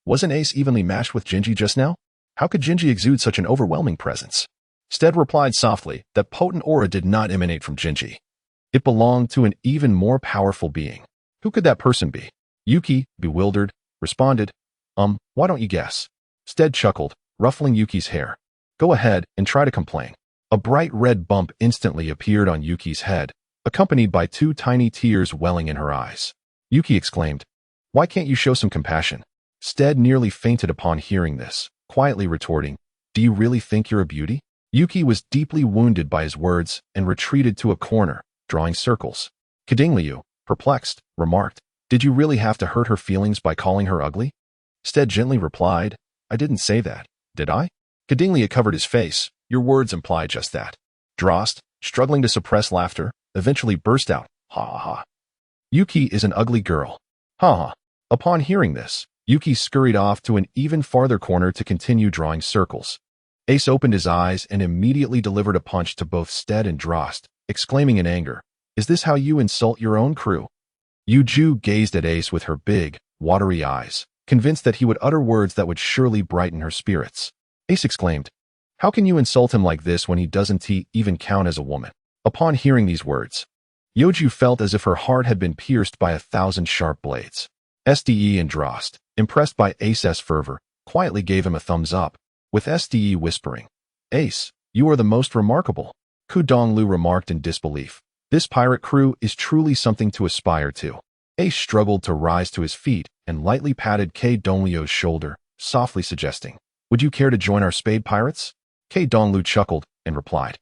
Wasn't Ace evenly matched with Xingyue just now? How could Xingyue exude such an overwhelming presence? Steed replied softly that potent aura did not emanate from Xingyue. It belonged to an even more powerful being. Who could that person be? Yuki, bewildered, responded, why don't you guess? Steed chuckled, ruffling Yuki's hair. Go ahead and try to complain. A bright red bump instantly appeared on Yuki's head, accompanied by 2 tiny tears welling in her eyes. Yuki exclaimed, Why can't you show some compassion? Steed nearly fainted upon hearing this, quietly retorting, Do you really think you're a beauty? Yuki was deeply wounded by his words and retreated to a corner, drawing circles. Tianluo, perplexed, remarked, Did you really have to hurt her feelings by calling her ugly? Steed gently replied, I didn't say that, did I? Tianluo covered his face. Your words imply just that. Drost, struggling to suppress laughter, eventually burst out, Ha ha ha. Yuki is an ugly girl. Ha ha. Upon hearing this, Yuki scurried off to an even farther corner to continue drawing circles. Ace opened his eyes and immediately delivered a punch to both Steed and Drost, exclaiming in anger, Is this how you insult your own crew? Youju gazed at Ace with her big, watery eyes, convinced that he would utter words that would surely brighten her spirits. Ace exclaimed, How can you insult him like this when he doesn't even count as a woman? Upon hearing these words, Youju felt as if her heart had been pierced by 1,000 sharp blades. Ste and Drost, impressed by Ace's fervor, quietly gave him a thumbs up, with Ste whispering, Ace, you are the most remarkable. Donglue remarked in disbelief. This pirate crew is truly something to aspire to. Ace struggled to rise to his feet and lightly patted Dongluo's shoulder, softly suggesting, Would you care to join our Spade Pirates? Donglu chuckled and replied,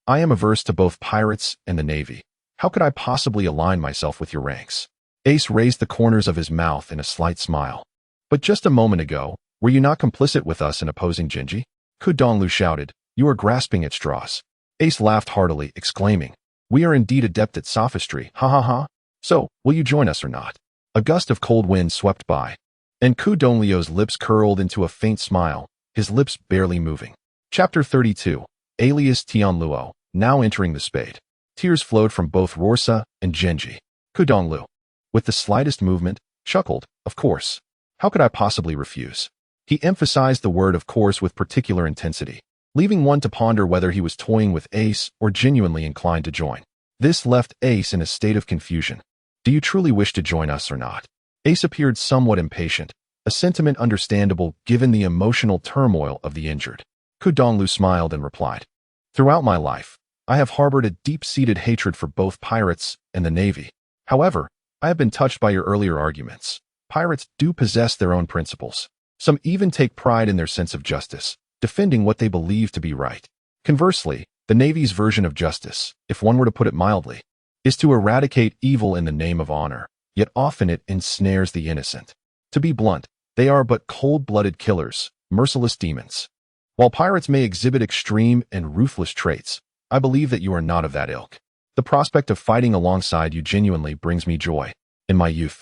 I am averse to both pirates and the Navy. How could I possibly align myself with your ranks? Ace raised the corners of his mouth in a slight smile. But just a moment ago, were you not complicit with us in opposing Xingyue? Donglu shouted, You are grasping at straws. Ace laughed heartily, exclaiming, We are indeed adept at sophistry, ha ha ha. So, will you join us or not? A gust of cold wind swept by, and Donglio's lips curled into a faint smile, his lips barely moving. Chapter 32, alias Tianluo, now entering the Spade. Tears flowed from both Rorsa and Xingyue. Donglu, with the slightest movement, chuckled, Of course. How could I possibly refuse? He emphasized the word of course with particular intensity, leaving one to ponder whether he was toying with Ace or genuinely inclined to join. This left Ace in a state of confusion. Do you truly wish to join us or not? Ace appeared somewhat impatient, a sentiment understandable given the emotional turmoil of the injured. Donglu smiled and replied, Throughout my life, I have harbored a deep-seated hatred for both pirates and the Navy. However, I have been touched by your earlier arguments. Pirates do possess their own principles. Some even take pride in their sense of justice, defending what they believe to be right. Conversely, the Navy's version of justice, if one were to put it mildly, is to eradicate evil in the name of honor, yet often it ensnares the innocent. To be blunt, they are but cold-blooded killers, merciless demons. While pirates may exhibit extreme and ruthless traits, I believe that you are not of that ilk. The prospect of fighting alongside you genuinely brings me joy. In my youth,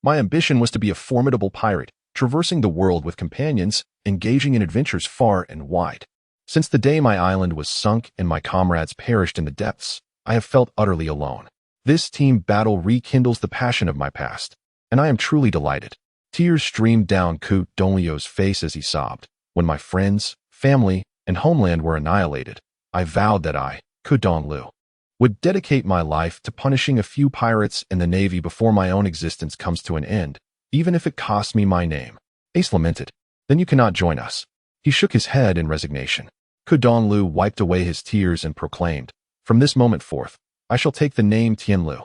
my ambition was to be a formidable pirate, traversing the world with companions, engaging in adventures far and wide. Since the day my island was sunk and my comrades perished in the depths, I have felt utterly alone. This team battle rekindles the passion of my past, and I am truly delighted. Tears streamed down Donglio's face as he sobbed. When my friends, family, and homeland were annihilated, I vowed that I, Donglu, would dedicate my life to punishing a few pirates in the Navy before my own existence comes to an end, even if it costs me my name. Ace lamented, Then you cannot join us. He shook his head in resignation. Donglu wiped away his tears and proclaimed, From this moment forth, I shall take the name Tianluo.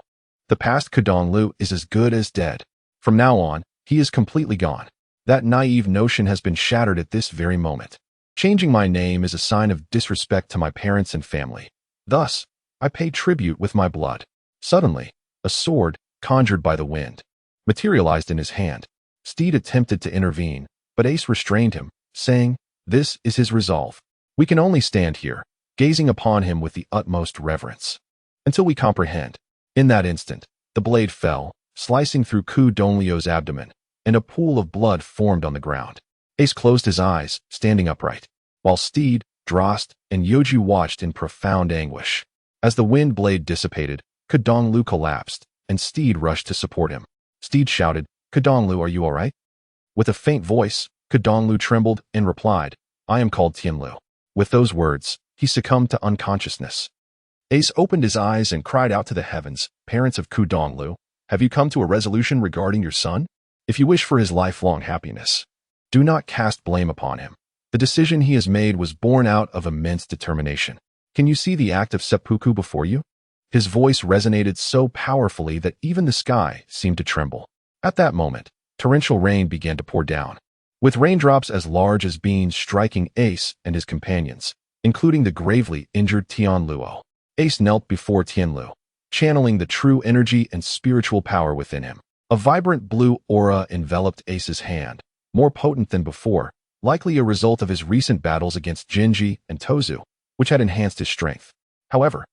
The past Donglu is as good as dead. From now on, he is completely gone. That naive notion has been shattered at this very moment. Changing my name is a sign of disrespect to my parents and family. Thus, I pay tribute with my blood. Suddenly, a sword, conjured by the wind, materialized in his hand. Steed attempted to intervene, but Ace restrained him, saying, This is his resolve. We can only stand here, gazing upon him with the utmost reverence, until we comprehend. In that instant, the blade fell, slicing through Donglio's abdomen, and a pool of blood formed on the ground. Ace closed his eyes, standing upright, while Steed, Drost, and Youju watched in profound anguish. As the wind blade dissipated, Kedonglu collapsed, and Steed rushed to support him. Steed shouted, "Kedonglu, are you all right?" With a faint voice, Kedonglu trembled and replied, "I am called Tianluo." With those words, he succumbed to unconsciousness. Ace opened his eyes and cried out to the heavens, "Parents of Kedonglu, have you come to a resolution regarding your son? If you wish for his lifelong happiness, do not cast blame upon him. The decision he has made was born out of immense determination. Can you see the act of seppuku before you?" His voice resonated so powerfully that even the sky seemed to tremble. At that moment, torrential rain began to pour down, with raindrops as large as beans striking Ace and his companions, including the gravely injured Tianluo. Ace knelt before Tianluo, channeling the true energy and spiritual power within him. A vibrant blue aura enveloped Ace's hand, more potent than before, likely a result of his recent battles against Xingyue and Tozu, which had enhanced his strength. However,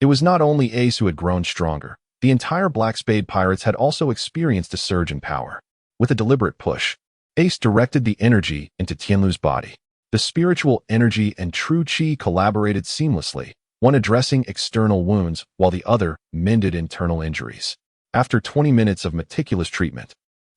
it was not only Ace who had grown stronger. The entire Black Spade Pirates had also experienced a surge in power. With a deliberate push, Ace directed the energy into Tianluo's body. The spiritual energy and true chi collaborated seamlessly, one addressing external wounds while the other mended internal injuries. After 20 minutes of meticulous treatment,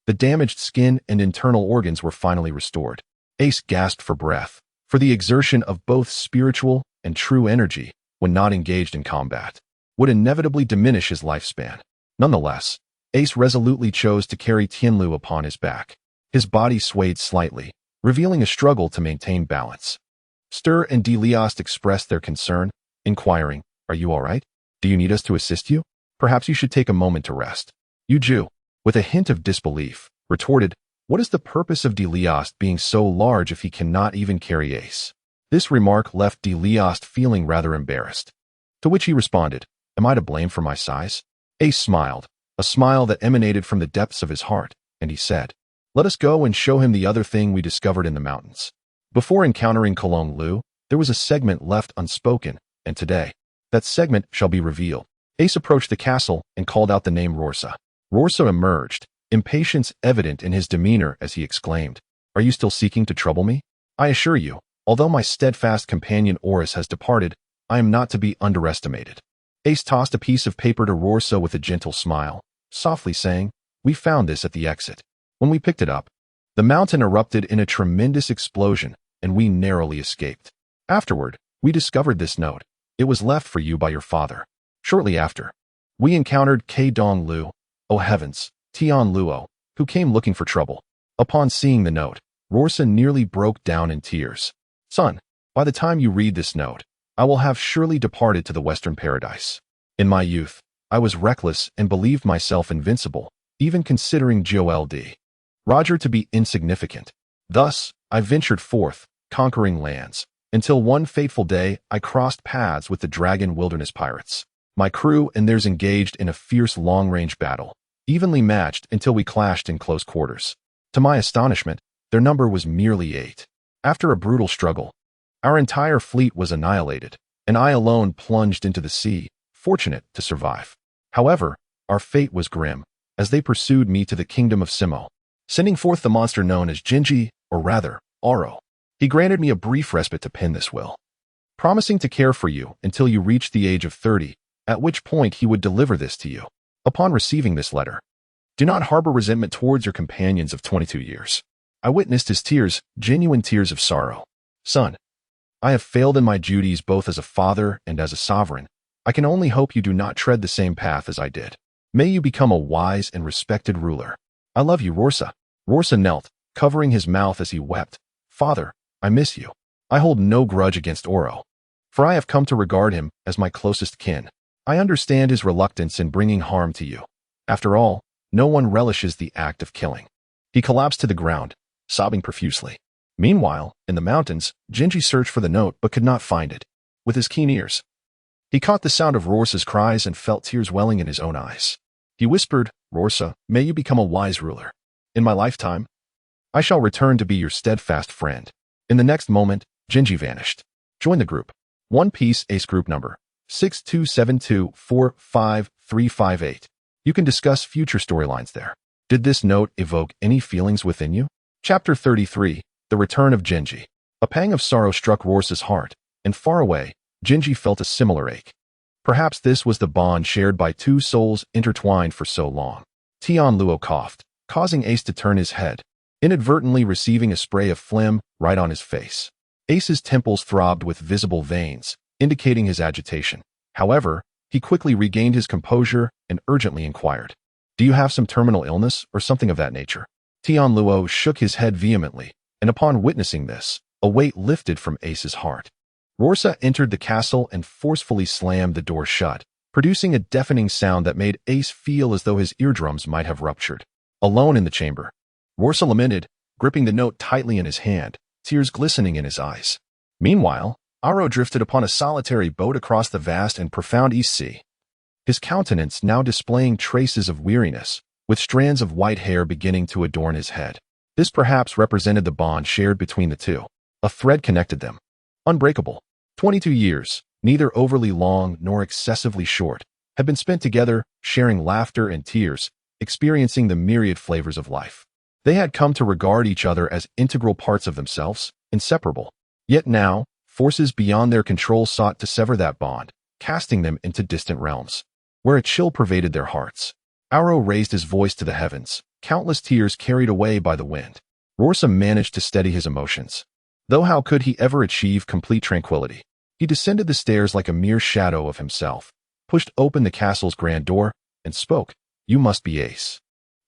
the damaged skin and internal organs were finally restored. Ace gasped for breath, for the exertion of both spiritual and true energy, when not engaged in combat, would inevitably diminish his lifespan. Nonetheless, Ace resolutely chose to carry Tianluo upon his back. His body swayed slightly, revealing a struggle to maintain balance. Stir and Delost expressed their concern, inquiring, "Are you all right? Do you need us to assist you? Perhaps you should take a moment to rest." Youju, with a hint of disbelief, retorted, "What is the purpose of Delost being so large if he cannot even carry Ace?" This remark left Delost feeling rather embarrassed, to which he responded, "Am I to blame for my size?" Ace smiled, a smile that emanated from the depths of his heart, and he said, "Let us go and show him the other thing we discovered in the mountains." Before encountering Kolong Lu, there was a segment left unspoken, and today, that segment shall be revealed. Ace approached the castle and called out the name Rorsa. Rorsa emerged, impatience evident in his demeanor as he exclaimed, "Are you still seeking to trouble me? I assure you, although my steadfast companion Oris has departed, I am not to be underestimated." Ace tossed a piece of paper to Rorsa with a gentle smile, softly saying, "We found this at the exit. When we picked it up, the mountain erupted in a tremendous explosion, and we narrowly escaped. Afterward, we discovered this note. It was left for you by your father. Shortly after, we encountered Kedonglu, oh heavens, Tianluo, who came looking for trouble." Upon seeing the note, Rorsa nearly broke down in tears. "Son, by the time you read this note, I will have surely departed to the Western Paradise. In my youth, I was reckless and believed myself invincible, even considering Joel D. Roger to be insignificant. Thus, I ventured forth, conquering lands, until one fateful day I crossed paths with the Dragon Wilderness Pirates. My crew and theirs engaged in a fierce long-range battle, evenly matched until we clashed in close quarters. To my astonishment, their number was merely 8. After a brutal struggle, our entire fleet was annihilated, and I alone plunged into the sea, fortunate to survive. However, our fate was grim, as they pursued me to the kingdom of Simo, sending forth the monster known as Xingyue, or rather, Oro. He granted me a brief respite to pen this will, promising to care for you until you reach the age of 30, at which point he would deliver this to you. Upon receiving this letter, do not harbor resentment towards your companions of 22 years. I witnessed his tears, genuine tears of sorrow. Son, I have failed in my duties both as a father and as a sovereign. I can only hope you do not tread the same path as I did. May you become a wise and respected ruler. I love you, Rorsa." Rorsa knelt, covering his mouth as he wept. "Father, I miss you. I hold no grudge against Oro, for I have come to regard him as my closest kin. I understand his reluctance in bringing harm to you. After all, no one relishes the act of killing." He collapsed to the ground, sobbing profusely. Meanwhile, in the mountains, Xingyue searched for the note but could not find it. With his keen ears, he caught the sound of Rorsa's cries and felt tears welling in his own eyes. He whispered, "Rorsa, may you become a wise ruler. In my lifetime, I shall return to be your steadfast friend." In the next moment, Xingyue vanished. Join the group. One Piece Ace Group number 6272455358. You can discuss future storylines there. Did this note evoke any feelings within you? Chapter 33, The Return of Xingyue. A pang of sorrow struck Rorsa's heart, and far away, Xingyue felt a similar ache. Perhaps this was the bond shared by two souls intertwined for so long. Tianluo coughed, causing Ace to turn his head, inadvertently receiving a spray of phlegm right on his face. Ace's temples throbbed with visible veins, indicating his agitation. However, he quickly regained his composure and urgently inquired, "Do you have some terminal illness or something of that nature?" Tianluo shook his head vehemently, and upon witnessing this, a weight lifted from Ace's heart. Rorsa entered the castle and forcefully slammed the door shut, producing a deafening sound that made Ace feel as though his eardrums might have ruptured. Alone in the chamber, Rorsa lamented, gripping the note tightly in his hand, tears glistening in his eyes. Meanwhile, Aro drifted upon a solitary boat across the vast and profound East Sea, his countenance now displaying traces of weariness, with strands of white hair beginning to adorn his head. This perhaps represented the bond shared between the two. A thread connected them. Unbreakable. 22 years, neither overly long nor excessively short, had been spent together, sharing laughter and tears, experiencing the myriad flavors of life. They had come to regard each other as integral parts of themselves, inseparable. Yet now, forces beyond their control sought to sever that bond, casting them into distant realms, where a chill pervaded their hearts. Aro raised his voice to the heavens, countless tears carried away by the wind. Rorsa managed to steady his emotions. Though how could he ever achieve complete tranquility? He descended the stairs like a mere shadow of himself, pushed open the castle's grand door, and spoke, "You must be Ace."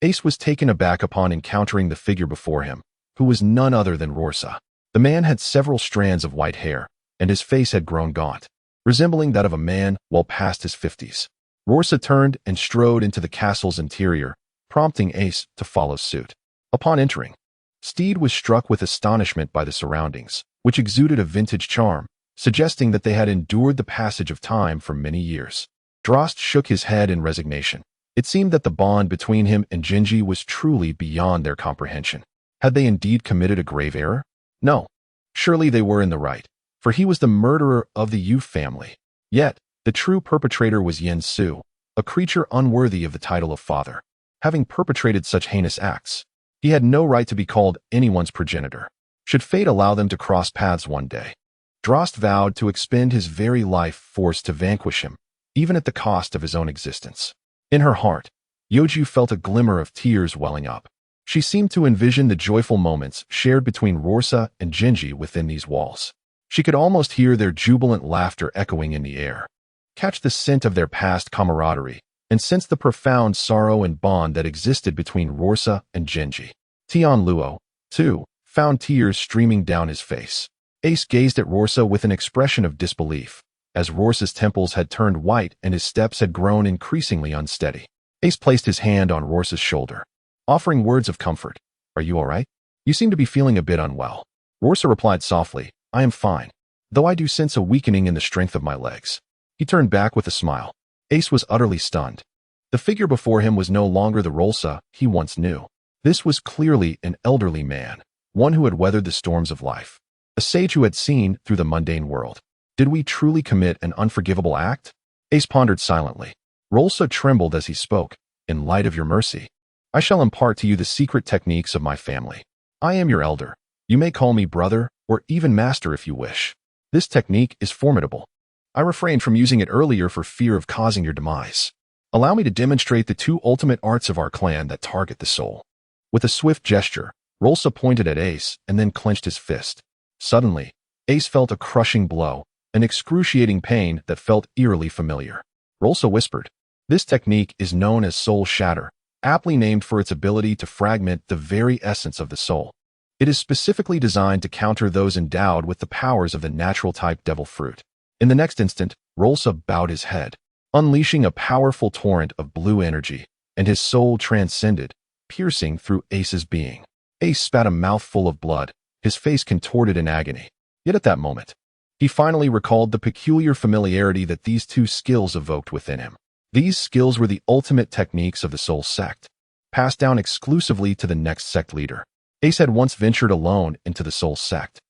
Ace was taken aback upon encountering the figure before him, who was none other than Rorsa. The man had several strands of white hair, and his face had grown gaunt, resembling that of a man well past his 50s. Rorsa turned and strode into the castle's interior, prompting Ace to follow suit. Upon entering, Steed was struck with astonishment by the surroundings, which exuded a vintage charm, suggesting that they had endured the passage of time for many years. Delost shook his head in resignation. It seemed that the bond between him and Xingyue was truly beyond their comprehension. Had they indeed committed a grave error? No. Surely they were in the right, for he was the murderer of the Yu family. Yet, the true perpetrator was Yen Su, a creature unworthy of the title of father. Having perpetrated such heinous acts, he had no right to be called anyone's progenitor. Should fate allow them to cross paths one day, Delost vowed to expend his very life force to vanquish him, even at the cost of his own existence. In her heart, Youju felt a glimmer of tears welling up. She seemed to envision the joyful moments shared between Rorsa and Xingyue within these walls. She could almost hear their jubilant laughter echoing in the air, catch the scent of their past camaraderie, and sense the profound sorrow and bond that existed between Rorsa and Xingyue. Tianluo, too, found tears streaming down his face. Ace gazed at Rorsa with an expression of disbelief, as Rorsa's temples had turned white and his steps had grown increasingly unsteady. Ace placed his hand on Rorsa's shoulder, offering words of comfort. "Are you all right? You seem to be feeling a bit unwell." Rorsa replied softly, "I am fine, though I do sense a weakening in the strength of my legs." He turned back with a smile. Ace was utterly stunned. The figure before him was no longer the Rorsa he once knew. This was clearly an elderly man, one who had weathered the storms of life, a sage who had seen through the mundane world. Did we truly commit an unforgivable act? Ace pondered silently. Rorsa trembled as he spoke. "In light of your mercy, I shall impart to you the secret techniques of my family. I am your elder. You may call me brother, or even master if you wish. This technique is formidable. I refrained from using it earlier for fear of causing your demise. Allow me to demonstrate the two ultimate arts of our clan that target the soul." With a swift gesture, Rorsa pointed at Ace and then clenched his fist. Suddenly, Ace felt a crushing blow, an excruciating pain that felt eerily familiar. Rorsa whispered, "This technique is known as soul shatter, aptly named for its ability to fragment the very essence of the soul. It is specifically designed to counter those endowed with the powers of the natural type devil fruit." In the next instant, Rorsa bowed his head, unleashing a powerful torrent of blue energy, and his soul transcended, piercing through Ace's being. Ace spat a mouthful of blood, his face contorted in agony. Yet at that moment, he finally recalled the peculiar familiarity that these two skills evoked within him. These skills were the ultimate techniques of the soul sect, passed down exclusively to the next sect leader. Ace had once ventured alone into the soul sect,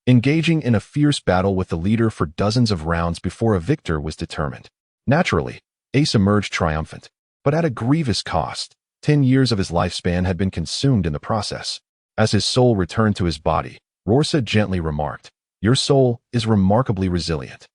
engaging in a fierce battle with the leader for dozens of rounds before a victor was determined. Naturally, Ace emerged triumphant, but at a grievous cost. 10 years of his lifespan had been consumed in the process. As his soul returned to his body, Rorsa gently remarked, "Your soul is remarkably resilient.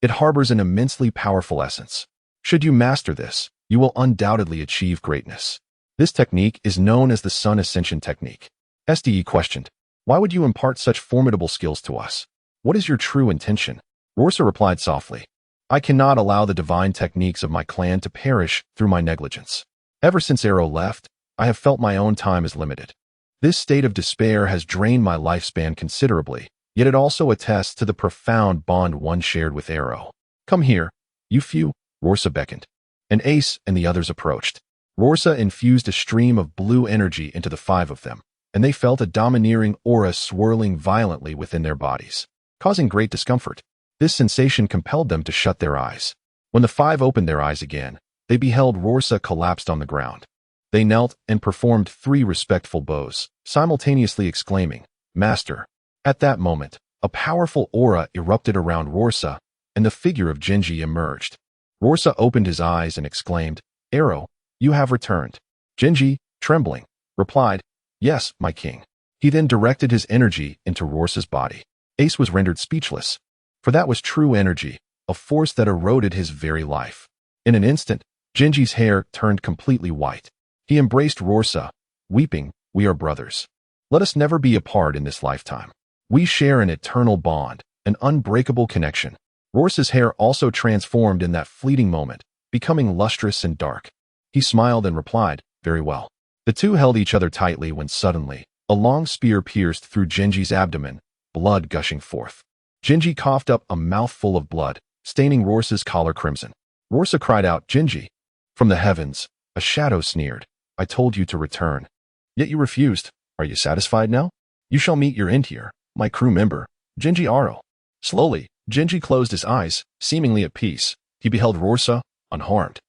It harbors an immensely powerful essence. Should you master this, you will undoubtedly achieve greatness. This technique is known as the Sun Ascension Technique. Ste questioned, "Why would you impart such formidable skills to us? What is your true intention?" Rorsa replied softly, "I cannot allow the divine techniques of my clan to perish through my negligence. Ever since Arrow left, I have felt my own time is limited. This state of despair has drained my lifespan considerably, yet it also attests to the profound bond one shared with Arrow. Come here, you few," Rorsa beckoned. And Ace and the others approached. Rorsa infused a stream of blue energy into the five of them, and they felt a domineering aura swirling violently within their bodies, causing great discomfort. This sensation compelled them to shut their eyes. When the five opened their eyes again, they beheld Rorsa collapsed on the ground. They knelt and performed 3 respectful bows, simultaneously exclaiming, "Master." At that moment, a powerful aura erupted around Rorsa, and the figure of Xingyue emerged. Rorsa opened his eyes and exclaimed, "Arrow, you have returned." Xingyue, trembling, replied, "Yes, my king." He then directed his energy into Rorsa's body. Ace was rendered speechless, for that was true energy, a force that eroded his very life. In an instant, Xingyue's hair turned completely white. He embraced Rorsa, weeping, "We are brothers. Let us never be apart in this lifetime. We share an eternal bond, an unbreakable connection." Rorsa's hair also transformed in that fleeting moment, becoming lustrous and dark. He smiled and replied, "Very well." The two held each other tightly when suddenly, a long spear pierced through Xingyue's abdomen, blood gushing forth. Xingyue coughed up a mouthful of blood, staining Rorsa's collar crimson. Rorsa cried out, "Xingyue!" From the heavens, a shadow sneered, "I told you to return. Yet you refused. Are you satisfied now? You shall meet your end here, my crew member, Xingyue Arrow." Slowly, Xingyue closed his eyes, seemingly at peace. He beheld Rorsa, unharmed,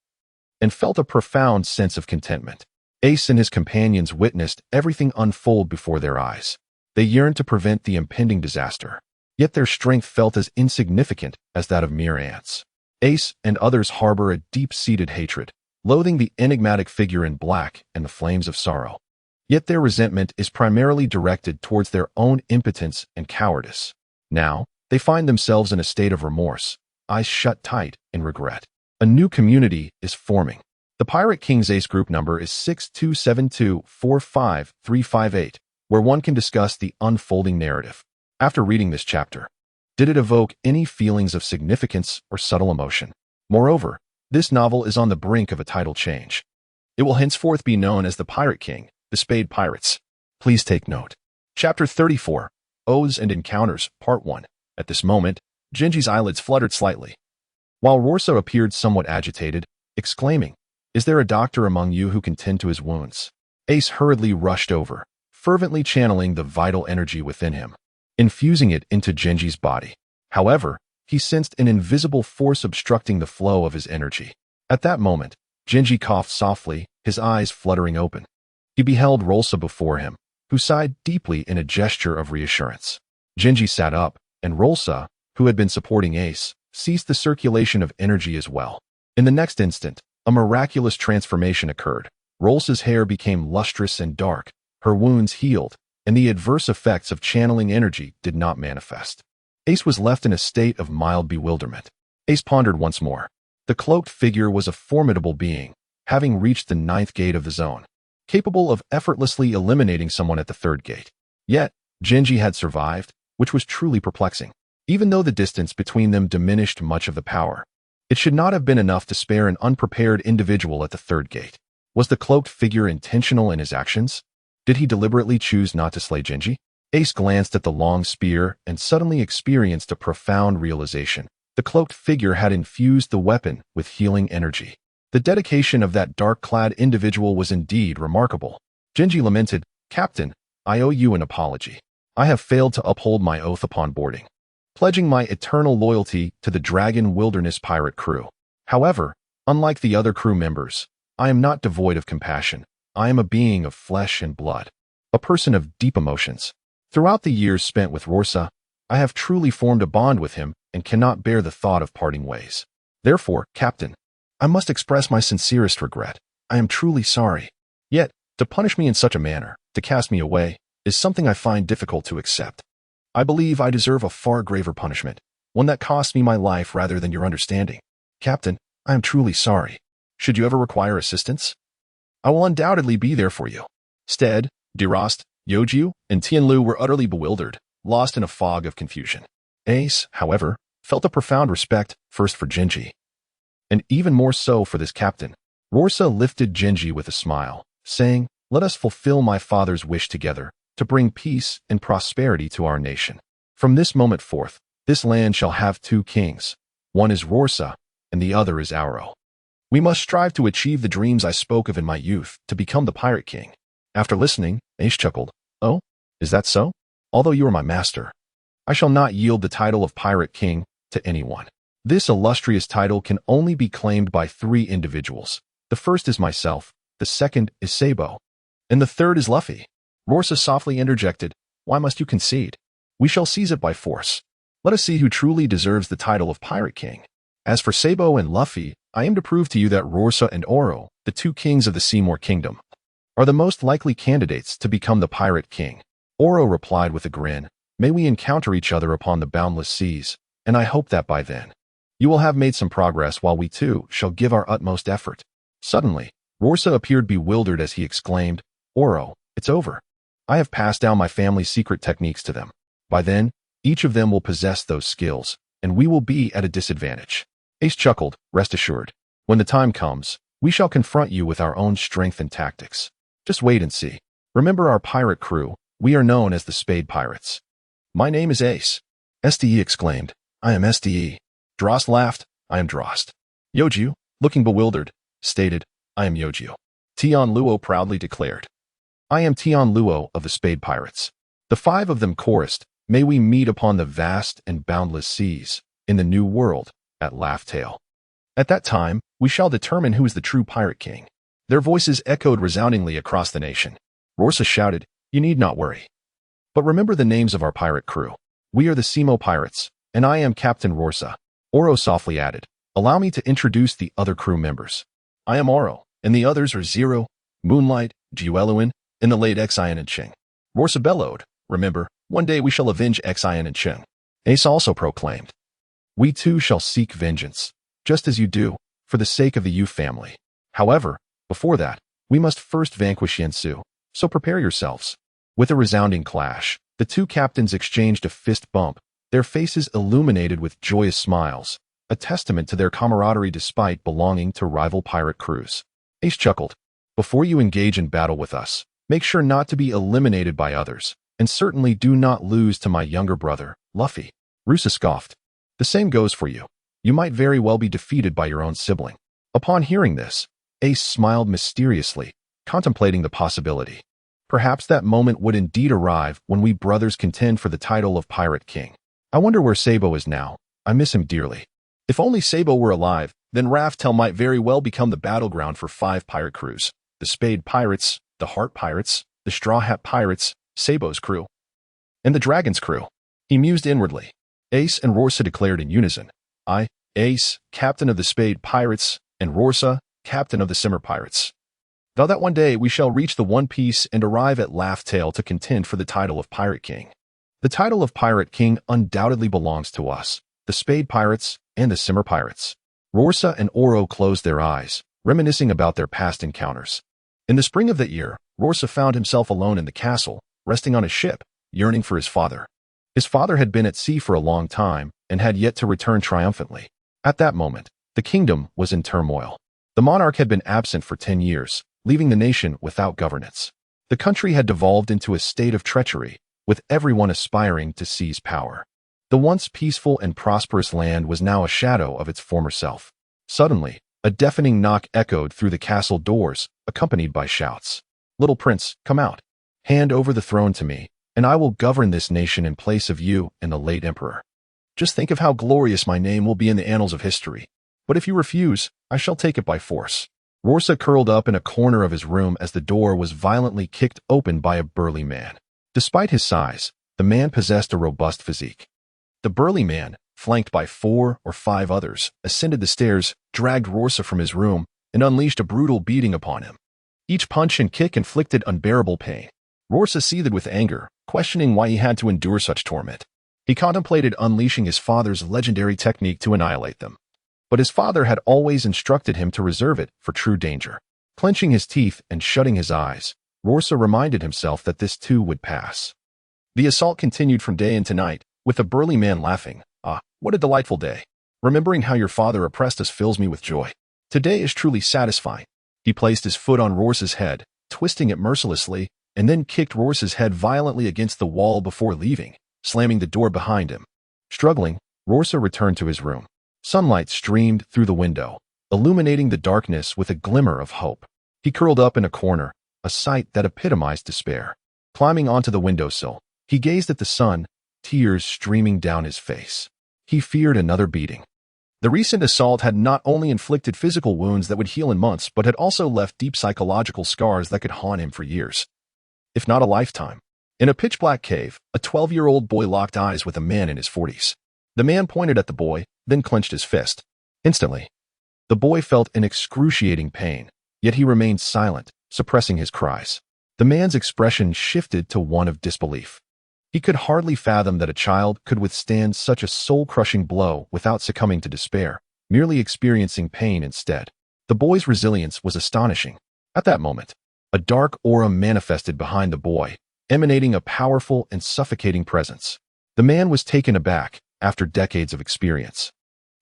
and felt a profound sense of contentment. Ace and his companions witnessed everything unfold before their eyes. They yearned to prevent the impending disaster, yet their strength felt as insignificant as that of mere ants. Ace and others harbor a deep-seated hatred, loathing the enigmatic figure in black and the flames of sorrow. Yet their resentment is primarily directed towards their own impotence and cowardice. Now, they find themselves in a state of remorse, eyes shut tight in regret. A new community is forming. The Pirate King's Ace group number is 627245358, where one can discuss the unfolding narrative. After reading this chapter, did it evoke any feelings of significance or subtle emotion? Moreover, this novel is on the brink of a title change. It will henceforth be known as The Pirate King, The Spade Pirates. Please take note. Chapter 34, Oaths and Encounters, Part 1. At this moment, Xingyue's eyelids fluttered slightly, while Rorsa appeared somewhat agitated, exclaiming, "Is there a doctor among you who can tend to his wounds?" Ace hurriedly rushed over, fervently channeling the vital energy within him, infusing it into Xingyue's body. However, he sensed an invisible force obstructing the flow of his energy. At that moment, Xingyue coughed softly, his eyes fluttering open. He beheld Rorsa before him, who sighed deeply in a gesture of reassurance. Xingyue sat up, and Rorsa, who had been supporting Ace, ceased the circulation of energy as well. In the next instant, a miraculous transformation occurred. Rorsa's hair became lustrous and dark, her wounds healed, and the adverse effects of channeling energy did not manifest. Ace was left in a state of mild bewilderment. Ace pondered once more. The cloaked figure was a formidable being, having reached the 9th gate of the zone, capable of effortlessly eliminating someone at the 3rd gate. Yet, Xingyue had survived, which was truly perplexing. Even though the distance between them diminished much of the power, it should not have been enough to spare an unprepared individual at the 3rd gate. Was the cloaked figure intentional in his actions? Did he deliberately choose not to slay Xingyue? Ace glanced at the long spear and suddenly experienced a profound realization. The cloaked figure had infused the weapon with healing energy. The dedication of that dark-clad individual was indeed remarkable. Xingyue lamented, "Captain, I owe you an apology. I have failed to uphold my oath upon boarding, pledging my eternal loyalty to the Dragon Wilderness pirate crew. However, unlike the other crew members, I am not devoid of compassion. I am a being of flesh and blood, a person of deep emotions. Throughout the years spent with Rorsa, I have truly formed a bond with him and cannot bear the thought of parting ways. Therefore, Captain, I must express my sincerest regret. I am truly sorry. Yet, to punish me in such a manner, to cast me away, is something I find difficult to accept. I believe I deserve a far graver punishment. one that cost me my life rather than your understanding. Captain, I am truly sorry. Should you ever require assistance, I will undoubtedly be there for you. Steed, Delost, Youju, and Tianluo were utterly bewildered, lost in a fog of confusion. Ace, however, felt a profound respect, first for Xingyue, and even more so for this captain. Rorsa lifted Xingyue with a smile, saying, "Let us fulfill my father's wish together, to bring peace and prosperity to our nation. From this moment forth, this land shall have two kings. One is Rorsa, and the other is Auro. We must strive to achieve the dreams I spoke of in my youth, to become the Pirate King." After listening, Ace chuckled. "Oh, is that so? Although you are my master, I shall not yield the title of Pirate King to anyone. This illustrious title can only be claimed by 3 individuals. The first is myself, the second is Sabo, and the third is Luffy." Rorsa softly interjected, "Why must you concede? We shall seize it by force. Let us see who truly deserves the title of Pirate King. As for Sabo and Luffy, I aim to prove to you that Rorsa and Oro, the 2 kings of the Seymour Kingdom, are the most likely candidates to become the Pirate King." Oro replied with a grin, "May we encounter each other upon the boundless seas, and I hope that by then, you will have made some progress while we too shall give our utmost effort." Suddenly, Rorsa appeared bewildered as he exclaimed, "Oro, it's over. I have passed down my family's secret techniques to them. By then, each of them will possess those skills, and we will be at a disadvantage." Ace chuckled, "Rest assured, when the time comes, we shall confront you with our own strength and tactics. Just wait and see. Remember our pirate crew, we are known as the Spade Pirates." "My name is Ace." SDE exclaimed, "I am SDE." Drost laughed, "I am Drost." Youju, looking bewildered, stated, "I am Youju." Tianluo proudly declared, "I am Tianluo of the Spade Pirates." The 5 of them chorused, "May we meet upon the vast and boundless seas, in the new world, at Laugh Tale. At that time, we shall determine who is the true Pirate King." Their voices echoed resoundingly across the nation. Rorsa shouted, "You need not worry. But remember the names of our pirate crew. We are the Seymour Pirates, and I am Captain Rorsa." Oro softly added, "Allow me to introduce the other crew members. I am Oro, and the others are Zero, Moonlight, Guoyun, and the late Xian and Cheng." Rorsa bellowed, "Remember, one day we shall avenge Xian and Cheng." Ace also proclaimed, "We too shall seek vengeance, just as you do, for the sake of the Yu family. However, before that, we must first vanquish Yansu, so prepare yourselves." With a resounding clash, the 2 captains exchanged a fist bump, their faces illuminated with joyous smiles, a testament to their camaraderie despite belonging to rival pirate crews. Ace chuckled, "Before you engage in battle with us, make sure not to be eliminated by others, and certainly do not lose to my younger brother, Luffy." Rusa scoffed, "The same goes for you. You might very well be defeated by your own sibling." Upon hearing this, Ace smiled mysteriously, contemplating the possibility. Perhaps that moment would indeed arrive when we brothers contend for the title of Pirate King. I wonder where Sabo is now. I miss him dearly. If only Sabo were alive, then Raftel might very well become the battleground for 5 pirate crews: the Spade Pirates, the Heart Pirates, the Straw Hat Pirates, Sabo's crew, and the Dragon's crew. He mused inwardly. Ace and Rorsa declared in unison, "I, Ace, captain of the Spade Pirates, and Rorsa, captain of the Simmer Pirates. Vow that one day we shall reach the One Piece and arrive at Laugh Tale to contend for the title of Pirate King. The title of Pirate King undoubtedly belongs to us, the Spade Pirates and the Simmer Pirates." Rorsa and Oro closed their eyes, reminiscing about their past encounters. In the spring of that year, Rorsa found himself alone in the castle, resting on a ship, yearning for his father. His father had been at sea for a long time and had yet to return triumphantly. At that moment, the kingdom was in turmoil. The monarch had been absent for 10 years, leaving the nation without governance. The country had devolved into a state of treachery, with everyone aspiring to seize power. The once peaceful and prosperous land was now a shadow of its former self. Suddenly, a deafening knock echoed through the castle doors, accompanied by shouts. "Little prince, come out. Hand over the throne to me, and I will govern this nation in place of you and the late emperor. Just think of how glorious my name will be in the annals of history. But if you refuse, I shall take it by force." Rorsa curled up in a corner of his room as the door was violently kicked open by a burly man. Despite his size, the man possessed a robust physique. The burly man, flanked by 4 or 5 others, ascended the stairs, dragged Rorsa from his room, and unleashed a brutal beating upon him. Each punch and kick inflicted unbearable pain. Rorsa seethed with anger, questioning why he had to endure such torment. He contemplated unleashing his father's legendary technique to annihilate them. But his father had always instructed him to reserve it for true danger. Clenching his teeth and shutting his eyes, Rorsa reminded himself that this too would pass. The assault continued from day into night, with the burly man laughing. "Ah, what a delightful day. Remembering how your father oppressed us fills me with joy. Today is truly satisfying." He placed his foot on Rorsa's head, twisting it mercilessly, and then kicked Rorsa's head violently against the wall before leaving, slamming the door behind him. Struggling, Rorsa returned to his room. Sunlight streamed through the window, illuminating the darkness with a glimmer of hope. He curled up in a corner, a sight that epitomized despair. Climbing onto the windowsill, he gazed at the sun, tears streaming down his face. He feared another beating. The recent assault had not only inflicted physical wounds that would heal in months, but had also left deep psychological scars that could haunt him for years, if not a lifetime. In a pitch-black cave, a 12-year-old boy locked eyes with a man in his 40s. The man pointed at the boy, then clenched his fist. Instantly, the boy felt an excruciating pain, yet he remained silent, suppressing his cries. The man's expression shifted to one of disbelief. He could hardly fathom that a child could withstand such a soul-crushing blow without succumbing to despair, merely experiencing pain instead. The boy's resilience was astonishing. At that moment, a dark aura manifested behind the boy, emanating a powerful and suffocating presence. The man was taken aback after decades of experience.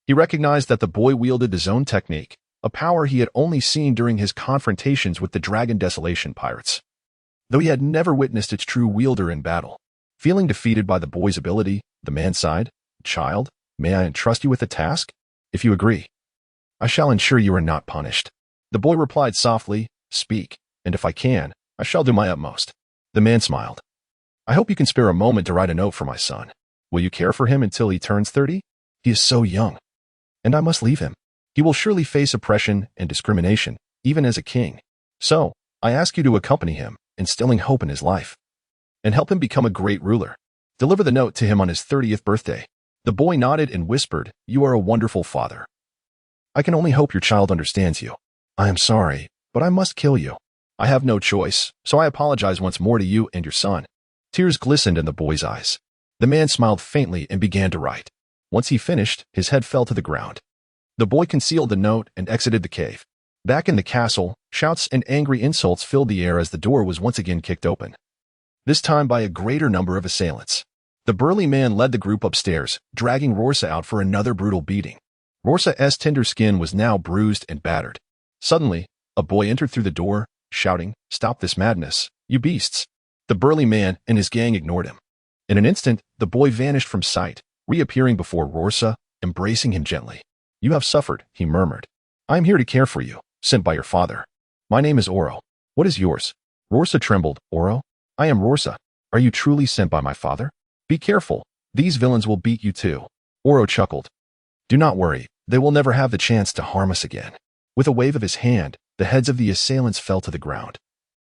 He recognized that the boy wielded his own technique, a power he had only seen during his confrontations with the Dragon Desolation pirates, though he had never witnessed its true wielder in battle. Feeling defeated by the boy's ability, the man sighed, "Child, may I entrust you with a task? If you agree, I shall ensure you are not punished." The boy replied softly, "Speak, and if I can, I shall do my utmost." The man smiled. "I hope you can spare a moment to write a note for my son. Will you care for him until he turns 30? He is so young, and I must leave him. He will surely face oppression and discrimination, even as a king. So, I ask you to accompany him, instilling hope in his life, and help him become a great ruler. Deliver the note to him on his 30th birthday." The boy nodded and whispered, "You are a wonderful father. I can only hope your child understands you. I am sorry, but I must kill you. I have no choice, so I apologize once more to you and your son." Tears glistened in the boy's eyes. The man smiled faintly and began to write. Once he finished, his head fell to the ground. The boy concealed the note and exited the cave. Back in the castle, shouts and angry insults filled the air as the door was once again kicked open, this time by a greater number of assailants. The burly man led the group upstairs, dragging Rorsa out for another brutal beating. Rorsa's tender skin was now bruised and battered. Suddenly, a boy entered through the door, shouting, "Stop this madness, you beasts!" The burly man and his gang ignored him. In an instant, the boy vanished from sight, reappearing before Rorsa, embracing him gently. "You have suffered," he murmured. "I am here to care for you, sent by your father. My name is Oro. What is yours?" Rorsa trembled. "Oro? I am Rorsa. Are you truly sent by my father? Be careful. These villains will beat you too." Oro chuckled. "Do not worry. They will never have the chance to harm us again." With a wave of his hand, the heads of the assailants fell to the ground,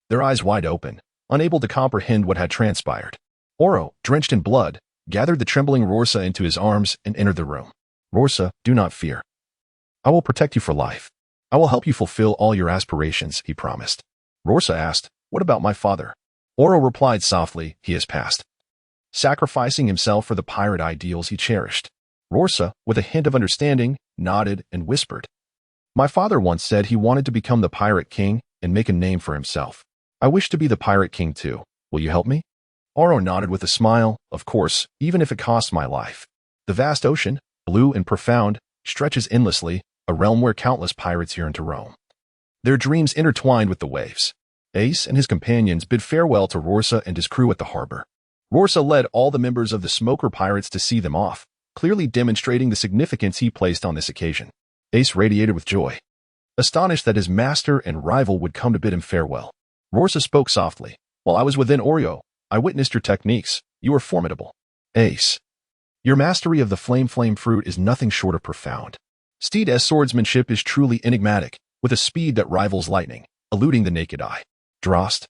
their eyes wide open, unable to comprehend what had transpired. Oro, drenched in blood, gathered the trembling Rorsa into his arms and entered the room. "Rorsa, do not fear. I will protect you for life. I will help you fulfill all your aspirations," he promised. Rorsa asked, "What about my father?" Oro replied softly, "He has passed, sacrificing himself for the pirate ideals he cherished." Rorsa, with a hint of understanding, nodded and whispered, "My father once said he wanted to become the pirate king and make a name for himself. I wish to be the pirate king too. Will you help me?" Oro nodded with a smile, "Of course, even if it costs my life." The vast ocean, blue and profound, stretches endlessly, a realm where countless pirates yearn to roam, their dreams intertwined with the waves. Ace and his companions bid farewell to Rorsa and his crew at the harbor. Rorsa led all the members of the Smoker Pirates to see them off, clearly demonstrating the significance he placed on this occasion. Ace radiated with joy, astonished that his master and rival would come to bid him farewell. Rorsa spoke softly, "While I was within Oreo, I witnessed your techniques. You are formidable. Ace, your mastery of the flame fruit is nothing short of profound. Steed's swordsmanship is truly enigmatic, with a speed that rivals lightning, eluding the naked eye. Drost,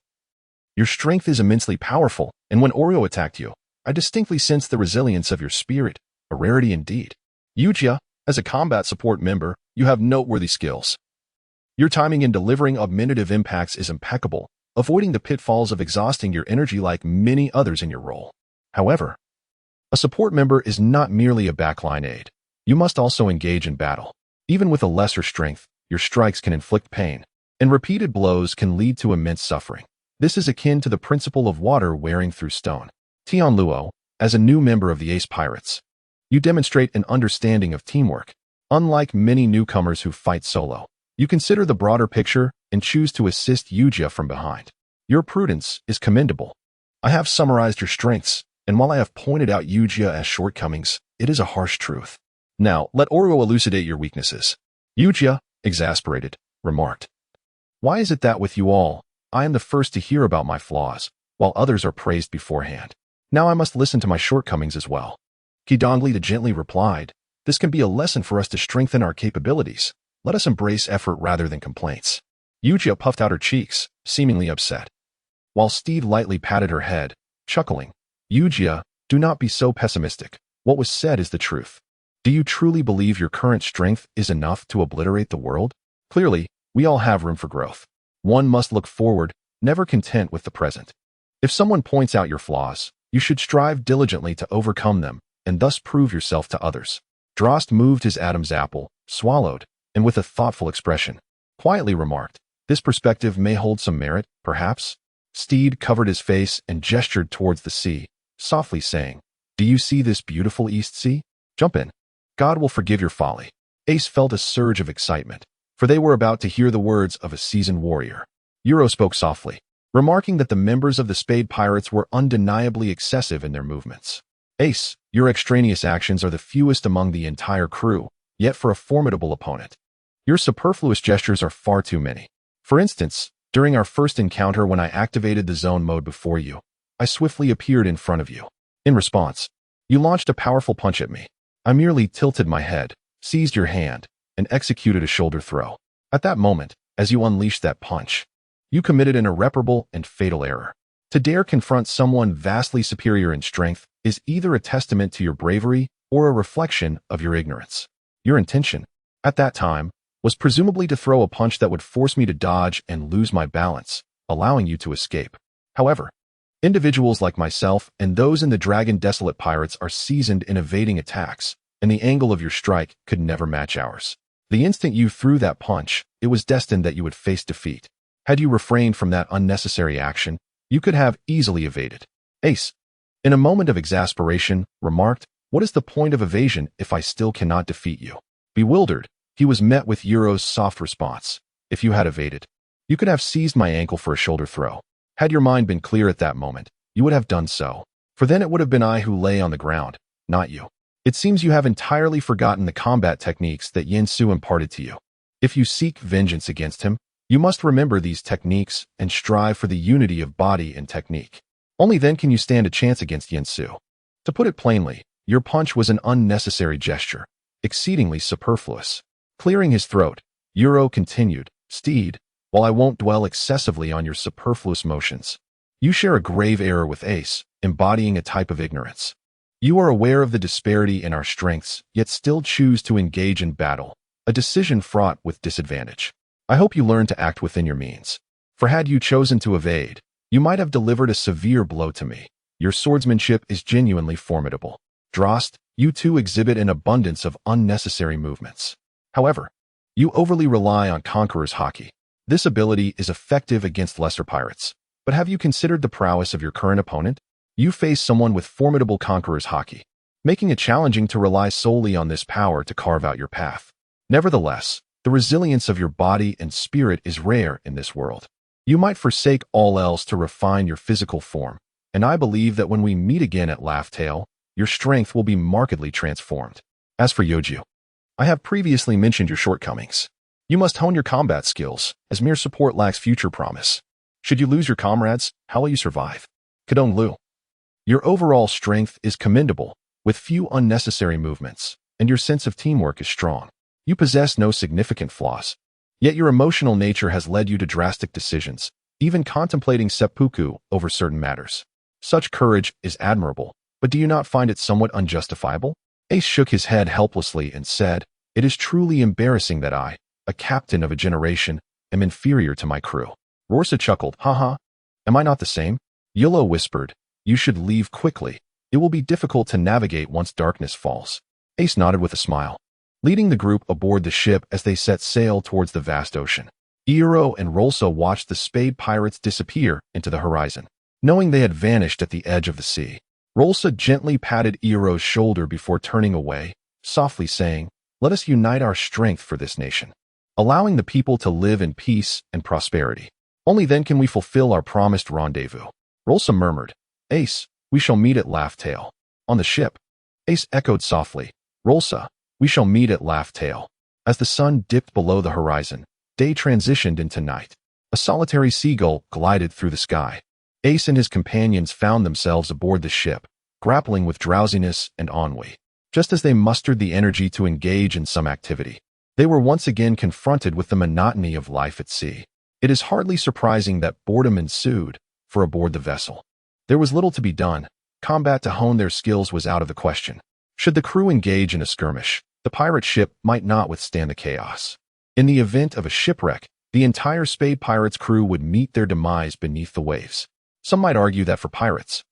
your strength is immensely powerful, and when Oreo attacked you, I distinctly sensed the resilience of your spirit, a rarity indeed. Youju, as a combat support member, you have noteworthy skills. Your timing in delivering augmentative impacts is impeccable, avoiding the pitfalls of exhausting your energy like many others in your role. However, A support member is not merely a backline aid. You must also engage in battle. Even with a lesser strength, your strikes can inflict pain, and repeated blows can lead to immense suffering. This is akin to the principle of water wearing through stone. Tianluo, as a new member of the Ace Pirates, you demonstrate an understanding of teamwork. Unlike many newcomers who fight solo, you consider the broader picture and choose to assist Youju from behind. Your prudence is commendable. I have summarized your strengths, and while I have pointed out Youju as shortcomings, it is a harsh truth. Now, let Oru elucidate your weaknesses. Youju, exasperated, remarked. Why is it that with you all, I am the first to hear about my flaws, while others are praised beforehand? Now I must listen to my shortcomings as well. Qidongli gently replied, this can be a lesson for us to strengthen our capabilities. Let us embrace effort rather than complaints. Youju puffed out her cheeks, seemingly upset, while Steed lightly patted her head, chuckling. Youju, do not be so pessimistic. What was said is the truth. Do you truly believe your current strength is enough to obliterate the world? Clearly, we all have room for growth. One must look forward, never content with the present. If someone points out your flaws, you should strive diligently to overcome them, and thus prove yourself to others. Delost moved his Adam's apple, swallowed, and with a thoughtful expression, quietly remarked, this perspective may hold some merit, perhaps? Steed covered his face and gestured towards the sea, softly saying, do you see this beautiful East Sea? Jump in. God will forgive your folly. Ace felt a surge of excitement, for they were about to hear the words of a seasoned warrior. Youju spoke softly, remarking that the members of the Spade Pirates were undeniably excessive in their movements. Ace, your extraneous actions are the fewest among the entire crew, yet for a formidable opponent. Your superfluous gestures are far too many. For instance, during our first encounter when I activated the zone mode before you, I swiftly appeared in front of you. In response, you launched a powerful punch at me. I merely tilted my head, seized your hand, and executed a shoulder throw. At that moment, as you unleashed that punch, you committed an irreparable and fatal error. To dare confront someone vastly superior in strength is either a testament to your bravery or a reflection of your ignorance. Your intention, at that time, was presumably to throw a punch that would force me to dodge and lose my balance, allowing you to escape. However, individuals like myself and those in the Dragon Desolate Pirates are seasoned in evading attacks, and the angle of your strike could never match ours. The instant you threw that punch, it was destined that you would face defeat. Had you refrained from that unnecessary action, you could have easily evaded. Ace, in a moment of exasperation, remarked, what is the point of evasion if I still cannot defeat you? Bewildered, he was met with Yuju's soft response. If you had evaded, you could have seized my ankle for a shoulder throw. Had your mind been clear at that moment, you would have done so, for then it would have been I who lay on the ground, not you. It seems you have entirely forgotten the combat techniques that Yansu imparted to you. If you seek vengeance against him, you must remember these techniques and strive for the unity of body and technique. Only then can you stand a chance against Yansu. To put it plainly, your punch was an unnecessary gesture, exceedingly superfluous. Clearing his throat, Youju continued, Steed, while I won't dwell excessively on your superfluous motions, you share a grave error with Ace, embodying a type of ignorance. You are aware of the disparity in our strengths, yet still choose to engage in battle, a decision fraught with disadvantage. I hope you learn to act within your means. For had you chosen to evade, you might have delivered a severe blow to me. Your swordsmanship is genuinely formidable. Delost, you too exhibit an abundance of unnecessary movements. However, you overly rely on Conqueror's Haki. This ability is effective against lesser pirates. But have you considered the prowess of your current opponent? You face someone with formidable Conqueror's Haki, making it challenging to rely solely on this power to carve out your path. Nevertheless, the resilience of your body and spirit is rare in this world. You might forsake all else to refine your physical form, and I believe that when we meet again at Laugh Tale, your strength will be markedly transformed. As for Youju, I have previously mentioned your shortcomings. You must hone your combat skills, as mere support lacks future promise. Should you lose your comrades, how will you survive? Qidongli, your overall strength is commendable, with few unnecessary movements, and your sense of teamwork is strong. You possess no significant flaws, yet your emotional nature has led you to drastic decisions, even contemplating seppuku over certain matters. Such courage is admirable, but do you not find it somewhat unjustifiable? Ace shook his head helplessly and said, it is truly embarrassing that I, a captain of a generation, am inferior to my crew. Rorsa chuckled, haha, am I not the same? Youju whispered, you should leave quickly. It will be difficult to navigate once darkness falls. Ace nodded with a smile, leading the group aboard the ship as they set sail towards the vast ocean. Iroh and Rolsa watched the Spade Pirates disappear into the horizon. Knowing they had vanished at the edge of the sea, Rolsa gently patted Iroh's shoulder before turning away, softly saying, "Let us unite our strength for this nation, allowing the people to live in peace and prosperity. Only then can we fulfill our promised rendezvous." Rolsa murmured, "Ace, we shall meet at Laugh Tale." On the ship, Ace echoed softly, "Rolsa, we shall meet at Laugh Tale." As the sun dipped below the horizon, day transitioned into night. A solitary seagull glided through the sky. Ace and his companions found themselves aboard the ship, grappling with drowsiness and ennui. Just as they mustered the energy to engage in some activity, they were once again confronted with the monotony of life at sea. It is hardly surprising that boredom ensued, for aboard the vessel, there was little to be done. Combat to hone their skills was out of the question. Should the crew engage in a skirmish, the pirate ship might not withstand the chaos. In the event of a shipwreck, the entire Spade Pirates crew would meet their demise beneath the waves. Some might argue that for pirates,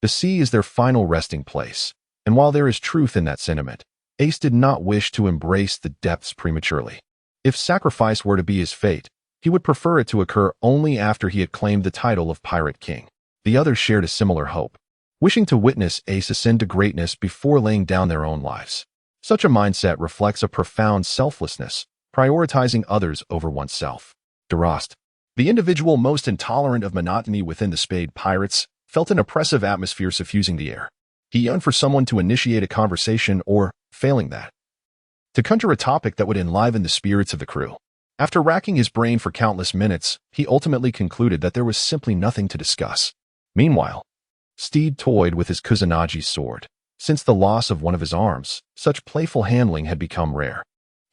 the sea is their final resting place, and while there is truth in that sentiment, Ace did not wish to embrace the depths prematurely. If sacrifice were to be his fate, he would prefer it to occur only after he had claimed the title of Pirate King. The others shared a similar hope, wishing to witness Ace ascend to greatness before laying down their own lives. Such a mindset reflects a profound selflessness, prioritizing others over oneself. Delost, the individual most intolerant of monotony within the Spade Pirates, felt an oppressive atmosphere suffusing the air. He yearned for someone to initiate a conversation or, failing that, to conjure a topic that would enliven the spirits of the crew. After racking his brain for countless minutes, he ultimately concluded that there was simply nothing to discuss. Meanwhile, Steed toyed with his Kusanagi sword. Since the loss of one of his arms, such playful handling had become rare.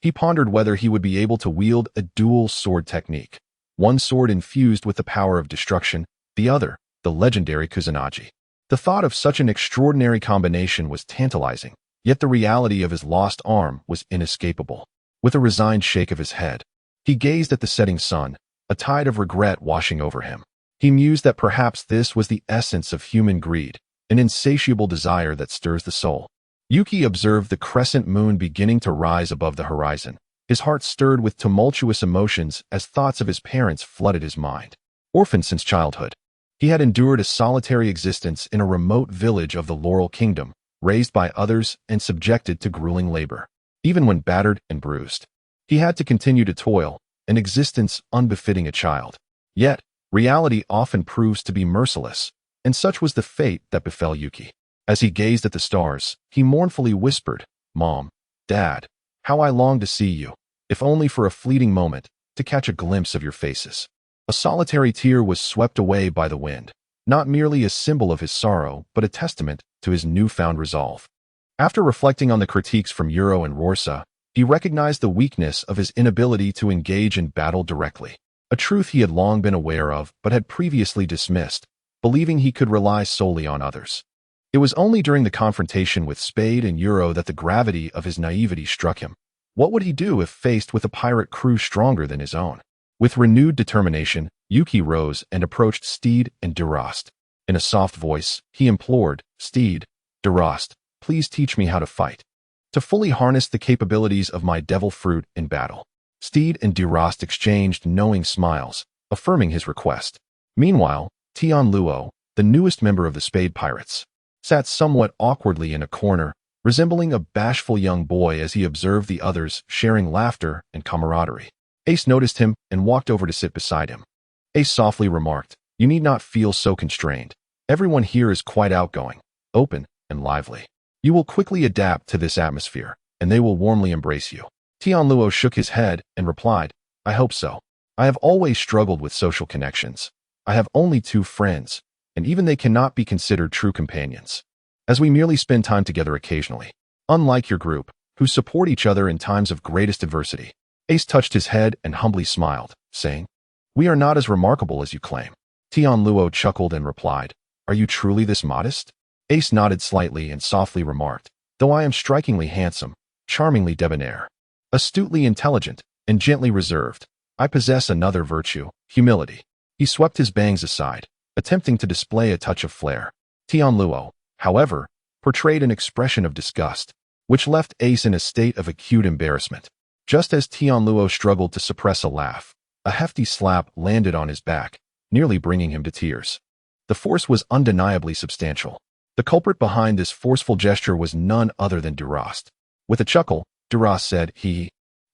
He pondered whether he would be able to wield a dual sword technique. One sword infused with the power of destruction, the other, the legendary Kusanagi. The thought of such an extraordinary combination was tantalizing, yet the reality of his lost arm was inescapable. With a resigned shake of his head, he gazed at the setting sun, a tide of regret washing over him. He mused that perhaps this was the essence of human greed, an insatiable desire that stirs the soul. Yuki observed the crescent moon beginning to rise above the horizon. His heart stirred with tumultuous emotions as thoughts of his parents flooded his mind. Orphaned since childhood, he had endured a solitary existence in a remote village of the Laurel Kingdom, raised by others and subjected to grueling labor. Even when battered and bruised, he had to continue to toil, an existence unbefitting a child. Yet, reality often proves to be merciless, and such was the fate that befell Yuki. As he gazed at the stars, he mournfully whispered, "Mom, Dad, how I long to see you, if only for a fleeting moment, to catch a glimpse of your faces." A solitary tear was swept away by the wind, not merely a symbol of his sorrow, but a testament to his newfound resolve. After reflecting on the critiques from Youju and Rolsa, he recognized the weakness of his inability to engage in battle directly, a truth he had long been aware of but had previously dismissed, believing he could rely solely on others. It was only during the confrontation with Spade and Youju that the gravity of his naivety struck him. What would he do if faced with a pirate crew stronger than his own? With renewed determination, Yuki rose and approached Steed and Delost. In a soft voice, he implored, "Steed, Delost, please teach me how to fight, to fully harness the capabilities of my devil fruit in battle." Steed and Delost exchanged knowing smiles, affirming his request. Meanwhile, Tianluo, the newest member of the Spade Pirates, sat somewhat awkwardly in a corner, resembling a bashful young boy as he observed the others sharing laughter and camaraderie. Ace noticed him and walked over to sit beside him. Ace softly remarked, "You need not feel so constrained. Everyone here is quite outgoing, open, and lively. You will quickly adapt to this atmosphere, and they will warmly embrace you." Tianluo shook his head and replied, "I hope so. I have always struggled with social connections. I have only 2 friends, and even they cannot be considered true companions, as we merely spend time together occasionally. Unlike your group, who support each other in times of greatest adversity." Ace touched his head and humbly smiled, saying, "We are not as remarkable as you claim." Tianluo chuckled and replied, "Are you truly this modest?" Ace nodded slightly and softly remarked, "Though I am strikingly handsome, charmingly debonair, astutely intelligent, and gently reserved, I possess another virtue, humility." He swept his bangs aside, attempting to display a touch of flair. Tianluo, however, portrayed an expression of disgust, which left Ace in a state of acute embarrassment. Just as Tianluo struggled to suppress a laugh, a hefty slap landed on his back, nearly bringing him to tears. The force was undeniably substantial. The culprit behind this forceful gesture was none other than Delost. With a chuckle, Delost said,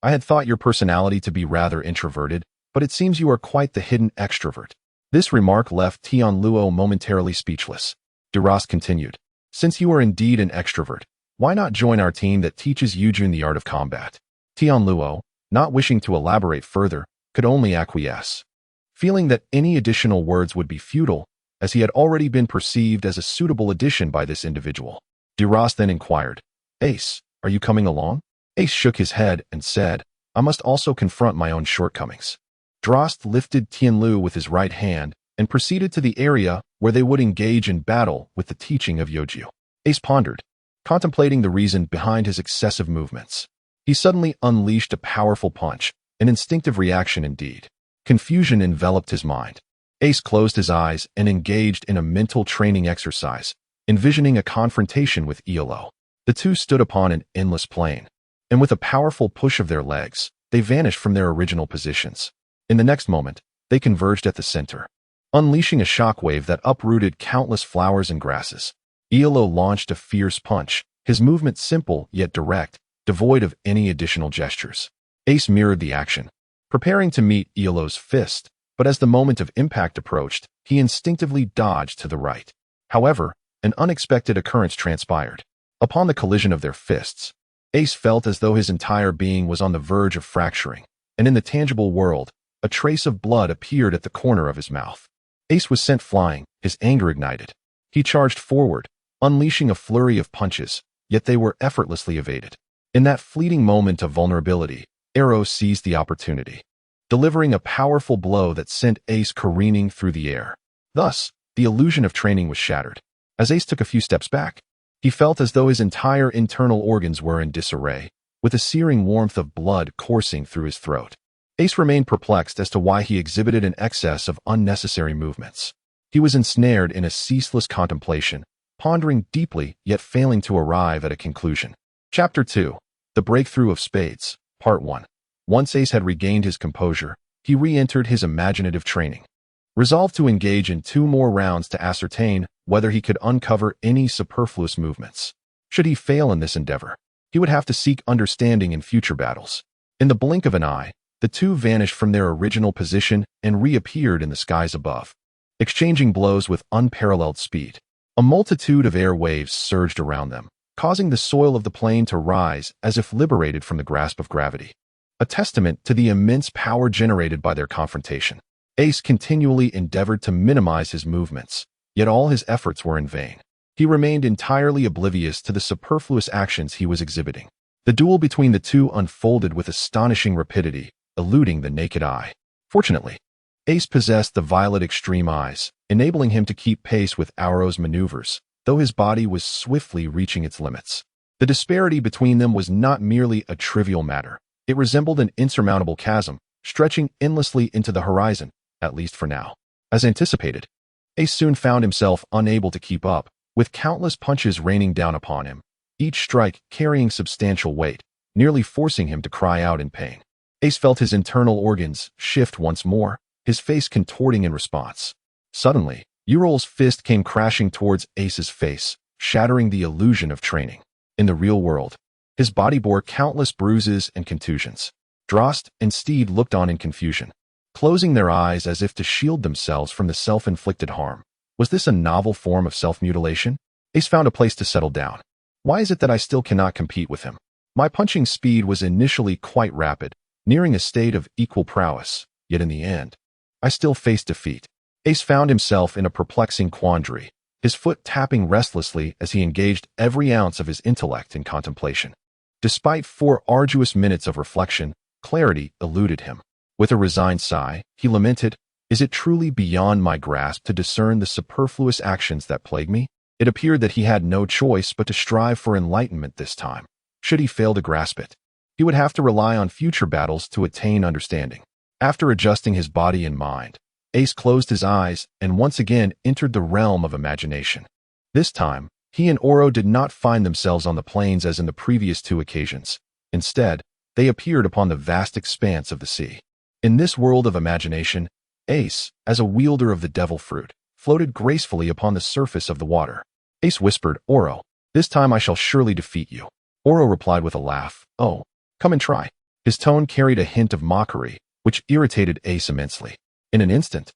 I had thought your personality to be rather introverted, but it seems you are quite the hidden extrovert. This remark left Tianluo momentarily speechless. Delost continued, since you are indeed an extrovert, why not join our team that teaches Youju the art of combat? Tianluo, not wishing to elaborate further, could only acquiesce. Feeling that any additional words would be futile, as he had already been perceived as a suitable addition by this individual. Delost then inquired, Ace, are you coming along? Ace shook his head and said, I must also confront my own shortcomings. Delost lifted Tianluo with his right hand and proceeded to the area where they would engage in battle with the teaching of Youju. Ace pondered, contemplating the reason behind his excessive movements. He suddenly unleashed a powerful punch, an instinctive reaction indeed. Confusion enveloped his mind. Ace closed his eyes and engaged in a mental training exercise, envisioning a confrontation with Elo. The two stood upon an endless plain, and with a powerful push of their legs, they vanished from their original positions. In the next moment, they converged at the center, unleashing a shockwave that uprooted countless flowers and grasses. Elo launched a fierce punch, his movement simple yet direct, devoid of any additional gestures. Ace mirrored the action, preparing to meet Elo's fist, but as the moment of impact approached, he instinctively dodged to the right. However, an unexpected occurrence transpired. Upon the collision of their fists, Ace felt as though his entire being was on the verge of fracturing, and in the tangible world, a trace of blood appeared at the corner of his mouth. Ace was sent flying, his anger ignited. He charged forward, unleashing a flurry of punches, yet they were effortlessly evaded. In that fleeting moment of vulnerability, Arrow seized the opportunity, delivering a powerful blow that sent Ace careening through the air. Thus, the illusion of training was shattered. As Ace took a few steps back, he felt as though his entire internal organs were in disarray, with a searing warmth of blood coursing through his throat. Ace remained perplexed as to why he exhibited an excess of unnecessary movements. He was ensnared in a ceaseless contemplation, pondering deeply yet failing to arrive at a conclusion. Chapter 2. The Breakthrough of Spades, Part 1. Once Ace had regained his composure, he re-entered his imaginative training, resolved to engage in 2 more rounds to ascertain whether he could uncover any superfluous movements. Should he fail in this endeavor, he would have to seek understanding in future battles. In the blink of an eye, the two vanished from their original position and reappeared in the skies above, exchanging blows with unparalleled speed. A multitude of air waves surged around them, causing the soil of the plain to rise as if liberated from the grasp of gravity, a testament to the immense power generated by their confrontation. Ace continually endeavored to minimize his movements, yet all his efforts were in vain. He remained entirely oblivious to the superfluous actions he was exhibiting. The duel between the two unfolded with astonishing rapidity, eluding the naked eye. Fortunately, Ace possessed the violet extreme eyes, enabling him to keep pace with Arrow's maneuvers, though his body was swiftly reaching its limits. The disparity between them was not merely a trivial matter. It resembled an insurmountable chasm, stretching endlessly into the horizon, at least for now. As anticipated, Ace soon found himself unable to keep up, with countless punches raining down upon him, each strike carrying substantial weight, nearly forcing him to cry out in pain. Ace felt his internal organs shift once more, his face contorting in response. Suddenly, Urol's fist came crashing towards Ace's face, shattering the illusion of training. In the real world, his body bore countless bruises and contusions. Delost and Steed looked on in confusion, closing their eyes as if to shield themselves from the self-inflicted harm. Was this a novel form of self-mutilation? Ace found a place to settle down. Why is it that I still cannot compete with him? My punching speed was initially quite rapid, nearing a state of equal prowess, yet in the end, I still faced defeat. Ace found himself in a perplexing quandary, his foot tapping restlessly as he engaged every ounce of his intellect in contemplation. Despite 4 arduous minutes of reflection, clarity eluded him. With a resigned sigh, he lamented, "Is it truly beyond my grasp to discern the superfluous actions that plague me?" It appeared that he had no choice but to strive for enlightenment this time. Should he fail to grasp it, he would have to rely on future battles to attain understanding. After adjusting his body and mind, Ace closed his eyes and once again entered the realm of imagination. This time, He and Oro did not find themselves on the plains as in the previous two occasions. Instead, they appeared upon the vast expanse of the sea. In this world of imagination, Ace, as a wielder of the devil fruit, floated gracefully upon the surface of the water. Ace whispered, "Oro, this time I shall surely defeat you." Oro replied with a laugh, "Oh, come and try." His tone carried a hint of mockery, which irritated Ace immensely. In an instant,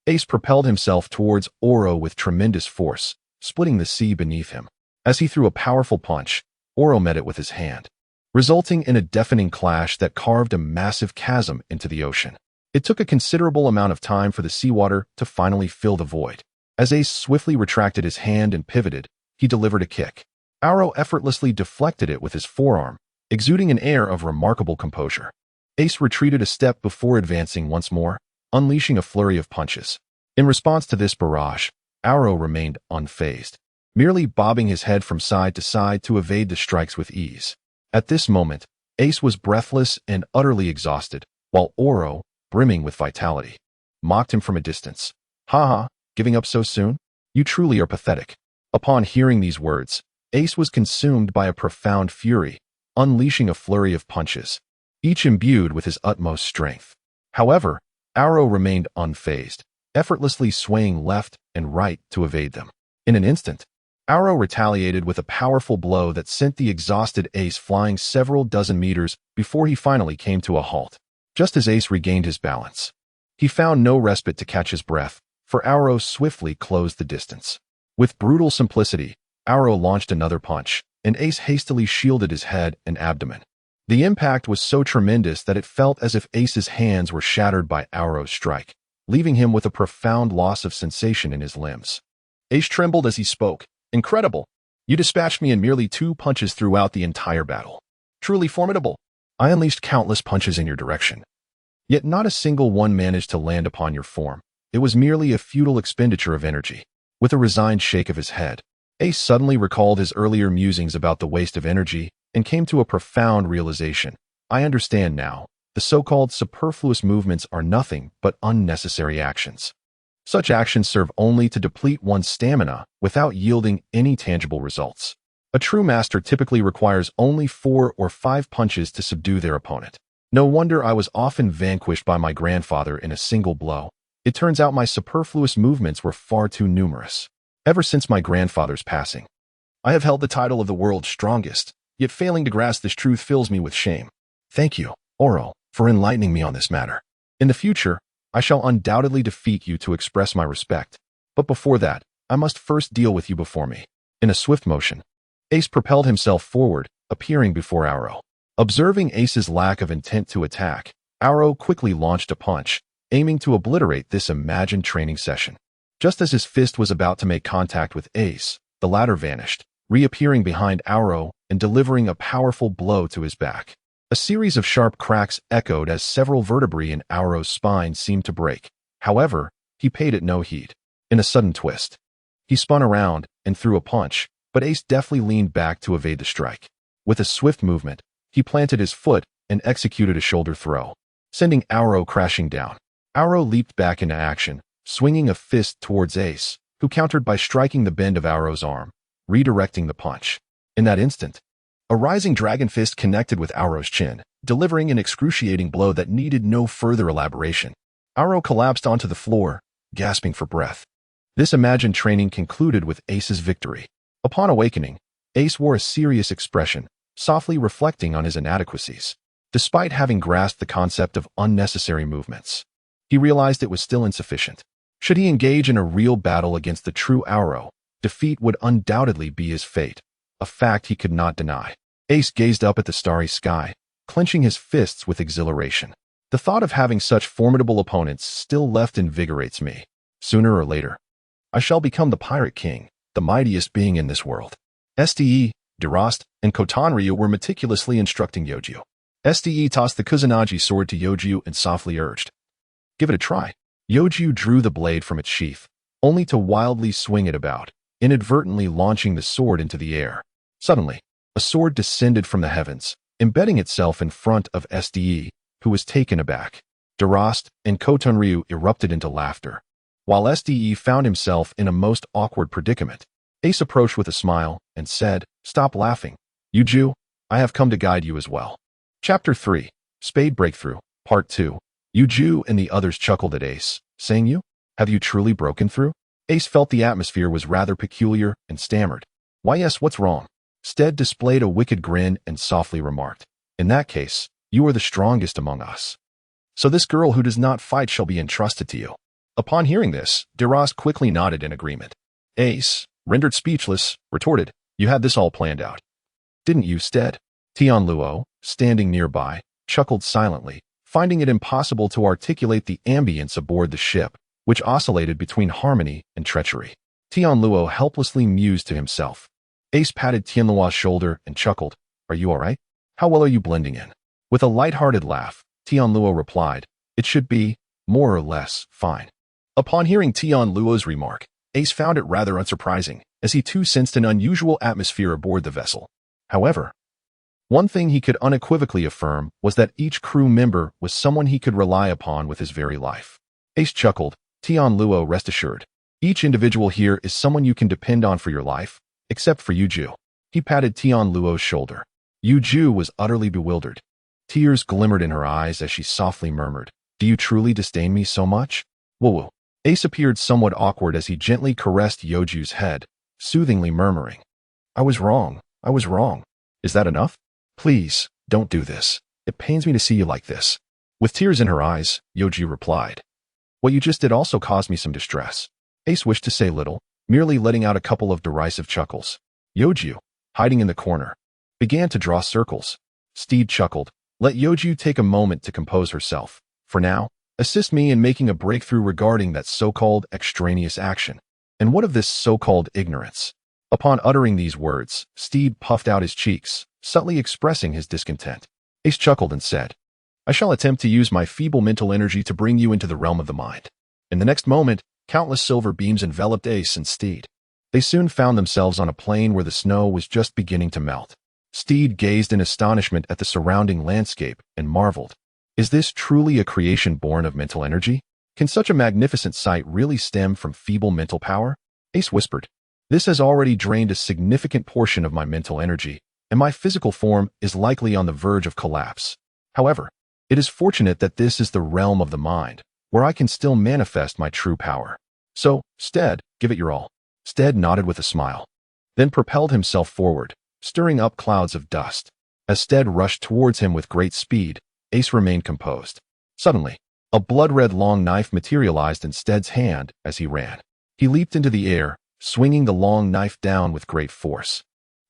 Ace propelled himself towards Oro with tremendous force, splitting the sea beneath him. As he threw a powerful punch, Oro met it with his hand, resulting in a deafening clash that carved a massive chasm into the ocean. It took a considerable amount of time for the seawater to finally fill the void. As Ace swiftly retracted his hand and pivoted, he delivered a kick. Oro effortlessly deflected it with his forearm, exuding an air of remarkable composure. Ace retreated a step before advancing once more, unleashing a flurry of punches. In response to this barrage, Oro remained unfazed, merely bobbing his head from side to side to evade the strikes with ease. At this moment, Ace was breathless and utterly exhausted, while Oro, brimming with vitality, mocked him from a distance. "Ha, giving up so soon? You truly are pathetic." Upon hearing these words, Ace was consumed by a profound fury, unleashing a flurry of punches, each imbued with his utmost strength. However, Oro remained unfazed, effortlessly swaying left and right to evade them. In an instant, Oro retaliated with a powerful blow that sent the exhausted Ace flying several dozen meters before he finally came to a halt. Just as Ace regained his balance, he found no respite to catch his breath, for Oro swiftly closed the distance. With brutal simplicity, Oro launched another punch, and Ace hastily shielded his head and abdomen. The impact was so tremendous that it felt as if Ace's hands were shattered by Oro's strike, leaving him with a profound loss of sensation in his limbs. Ace trembled as he spoke. "Incredible! You dispatched me in merely 2 punches throughout the entire battle. Truly formidable. I unleashed countless punches in your direction, yet not a single one managed to land upon your form. It was merely a futile expenditure of energy." With a resigned shake of his head, Ace suddenly recalled his earlier musings about the waste of energy and came to a profound realization. "I understand now. The so-called superfluous movements are nothing but unnecessary actions. Such actions serve only to deplete one's stamina without yielding any tangible results. A true master typically requires only 4 or 5 punches to subdue their opponent. No wonder I was often vanquished by my grandfather in a single blow. It turns out my superfluous movements were far too numerous. Ever since my grandfather's passing, I have held the title of the world's strongest, yet failing to grasp this truth fills me with shame. Thank you, Oro, for enlightening me on this matter. In the future, I shall undoubtedly defeat you to express my respect. But before that, I must first deal with you before me." In a swift motion, Ace propelled himself forward, appearing before Oro. Observing Ace's lack of intent to attack, Oro quickly launched a punch, aiming to obliterate this imagined training session. Just as his fist was about to make contact with Ace, the latter vanished, reappearing behind Oro and delivering a powerful blow to his back. A series of sharp cracks echoed as several vertebrae in Oro's spine seemed to break. However, he paid it no heed. In a sudden twist, he spun around and threw a punch, but Ace deftly leaned back to evade the strike. With a swift movement, he planted his foot and executed a shoulder throw, sending Oro crashing down. Oro leaped back into action, swinging a fist towards Ace, who countered by striking the bend of Oro's arm, redirecting the punch. In that instant, a rising dragon fist connected with Oro's chin, delivering an excruciating blow that needed no further elaboration. Oro collapsed onto the floor, gasping for breath. This imagined training concluded with Ace's victory. Upon awakening, Ace wore a serious expression, softly reflecting on his inadequacies. Despite having grasped the concept of unnecessary movements, he realized it was still insufficient. Should he engage in a real battle against the true Oro, defeat would undoubtedly be his fate, a fact he could not deny. Ace gazed up at the starry sky, clenching his fists with exhilaration. The thought of having such formidable opponents still left invigorates me. Sooner or later, I shall become the Pirate King, the mightiest being in this world. Steed, Delost, and Kotonryu were meticulously instructing Youju. Steed tossed the Kusanagi sword to Youju and softly urged, "Give it a try." Youju drew the blade from its sheath, only to wildly swing it about, inadvertently launching the sword into the air. Suddenly, a sword descended from the heavens, embedding itself in front of Steed, who was taken aback. Delost and Kotonryu erupted into laughter, while Steed found himself in a most awkward predicament. Ace approached with a smile and said, "Stop laughing. Youju, I have come to guide you as well." Chapter 3, Spade Breakthrough, Part 2. Youju and the others chuckled at Ace, saying, "Have you truly broken through?" Ace felt the atmosphere was rather peculiar and stammered, "Why yes, what's wrong?" Steed displayed a wicked grin and softly remarked, "In that case, you are the strongest among us. So this girl who does not fight shall be entrusted to you." Upon hearing this, Delost quickly nodded in agreement. Ace, rendered speechless, retorted, "You had this all planned out, didn't you, Steed?" Tianluo, standing nearby, chuckled silently, finding it impossible to articulate the ambience aboard the ship, which oscillated between harmony and treachery. Tianluo helplessly mused to himself. Ace patted Tianluo's shoulder and chuckled, "Are you all right? How well are you blending in?" With a light-hearted laugh, Tianluo replied, "It should be, more or less, fine." Upon hearing Tianluo's remark, Ace found it rather unsurprising, as he too sensed an unusual atmosphere aboard the vessel. However, one thing he could unequivocally affirm was that each crew member was someone he could rely upon with his very life. Ace chuckled, "Tianluo, rest assured. Each individual here is someone you can depend on for your life, except for Youju." He patted Tianluo's shoulder. Youju was utterly bewildered. Tears glimmered in her eyes as she softly murmured, "Do you truly disdain me so much?" Woo-woo. Ace appeared somewhat awkward as he gently caressed Youju's head, soothingly murmuring, I was wrong. Is that enough? Please, don't do this. It pains me to see you like this." With tears in her eyes, Youju replied, "What you just did also caused me some distress." Ace wished to say little, merely letting out a couple of derisive chuckles. Youju, hiding in the corner, began to draw circles. Steed chuckled, "Let Youju take a moment to compose herself. For now, assist me in making a breakthrough regarding that so-called extraneous action. And what of this so-called ignorance?" Upon uttering these words, Steed puffed out his cheeks, subtly expressing his discontent. Ace chuckled and said, "I shall attempt to use my feeble mental energy to bring you into the realm of the mind." In the next moment, countless silver beams enveloped Ace and Steed. They soon found themselves on a plain where the snow was just beginning to melt. Steed gazed in astonishment at the surrounding landscape and marveled. Is this truly a creation born of mental energy? Can such a magnificent sight really stem from feeble mental power? Ace whispered, "This has already drained a significant portion of my mental energy, and my physical form is likely on the verge of collapse. However, it is fortunate that this is the realm of the mind, where I can still manifest my true power. So, Steed, give it your all." Steed nodded with a smile, then propelled himself forward, stirring up clouds of dust. As Steed rushed towards him with great speed, Ace remained composed. Suddenly, a blood-red long knife materialized in Steed's hand as he ran. He leaped into the air, swinging the long knife down with great force.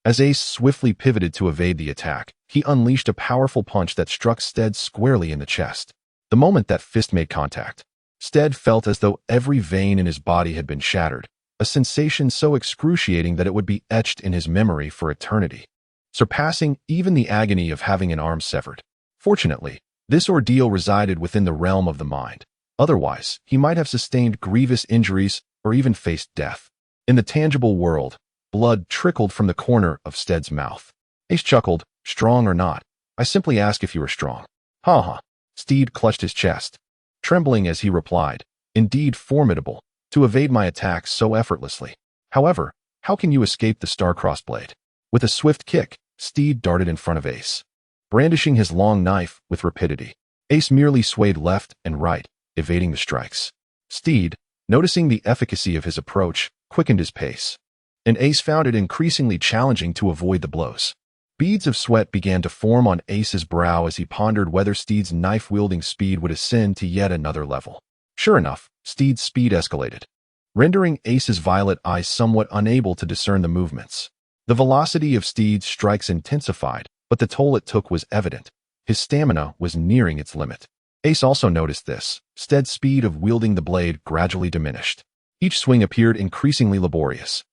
As Ace swiftly pivoted to evade the attack, he unleashed a powerful punch that struck Steed squarely in the chest. The moment that fist made contact, Steed felt as though every vein in his body had been shattered, a sensation so excruciating that it would be etched in his memory for eternity, surpassing even the agony of having an arm severed. Fortunately, this ordeal resided within the realm of the mind. Otherwise, he might have sustained grievous injuries or even faced death. In the tangible world, blood trickled from the corner of Steed's mouth. Ace chuckled, "Strong or not, I simply ask if you are strong." "Ha ha." Steed clutched his chest, trembling as he replied, "Indeed formidable, to evade my attacks so effortlessly. However, how can you escape the star-crossed blade?" With a swift kick, Steed darted in front of Ace, brandishing his long knife with rapidity. Ace merely swayed left and right, evading the strikes. Steed, noticing the efficacy of his approach, quickened his pace, and Ace found it increasingly challenging to avoid the blows. Beads of sweat began to form on Ace's brow as he pondered whether Steed's knife-wielding speed would ascend to yet another level. Sure enough, Steed's speed escalated, rendering Ace's violet eyes somewhat unable to discern the movements. The velocity of Steed's strikes intensified, but the toll it took was evident. His stamina was nearing its limit. Ace also noticed this. Steed's speed of wielding the blade gradually diminished. Each swing appeared increasingly laborious.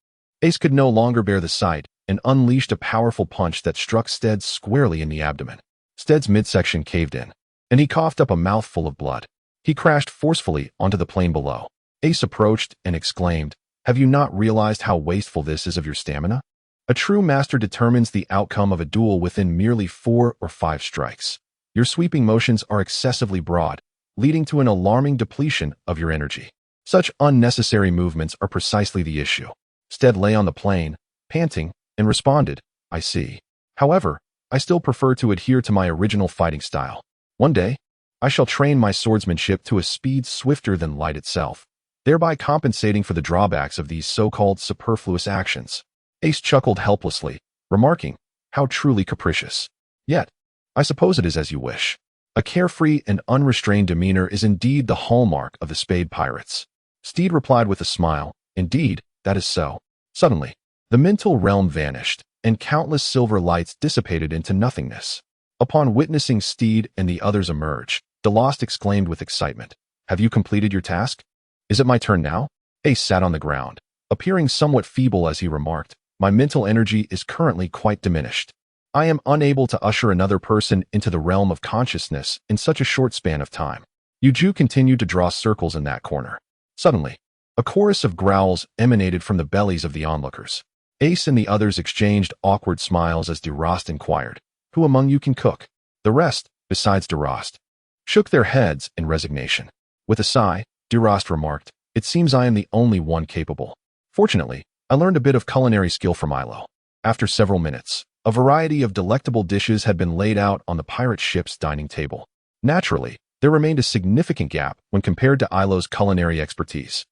Ace could no longer bear the sight and unleashed a powerful punch that struck Steed squarely in the abdomen. Steed's midsection caved in, and he coughed up a mouthful of blood. He crashed forcefully onto the plain below. Ace approached and exclaimed, "Have you not realized how wasteful this is of your stamina? A true master determines the outcome of a duel within merely 4 or 5 strikes. Your sweeping motions are excessively broad, leading to an alarming depletion of your energy. Such unnecessary movements are precisely the issue." Steed lay on the plain, panting, and responded, I see. However, I still prefer to adhere to my original fighting style. One day, I shall train my swordsmanship to a speed swifter than light itself, thereby compensating for the drawbacks of these so-called superfluous actions. Ace chuckled helplessly, remarking, how truly capricious. Yet, I suppose it is as you wish. A carefree and unrestrained demeanor is indeed the hallmark of the Spade Pirates. Steed replied with a smile, indeed, that is so. Suddenly, the mental realm vanished, and countless silver lights dissipated into nothingness. Upon witnessing Steed and the others emerge, Delost exclaimed with excitement, have you completed your task? Is it my turn now? Ace sat on the ground, appearing somewhat feeble as he remarked, my mental energy is currently quite diminished. I am unable to usher another person into the realm of consciousness in such a short span of time. Youju continued to draw circles in that corner. Suddenly, a chorus of growls emanated from the bellies of the onlookers. Ace and the others exchanged awkward smiles as Delost inquired, who among you can cook? The rest, besides Delost, shook their heads in resignation. With a sigh, Delost remarked, it seems I am the only one capable. Fortunately, I learned a bit of culinary skill from Ilo. After several minutes, a variety of delectable dishes had been laid out on the pirate ship's dining table. Naturally, there remained a significant gap when compared to Ilo's culinary expertise.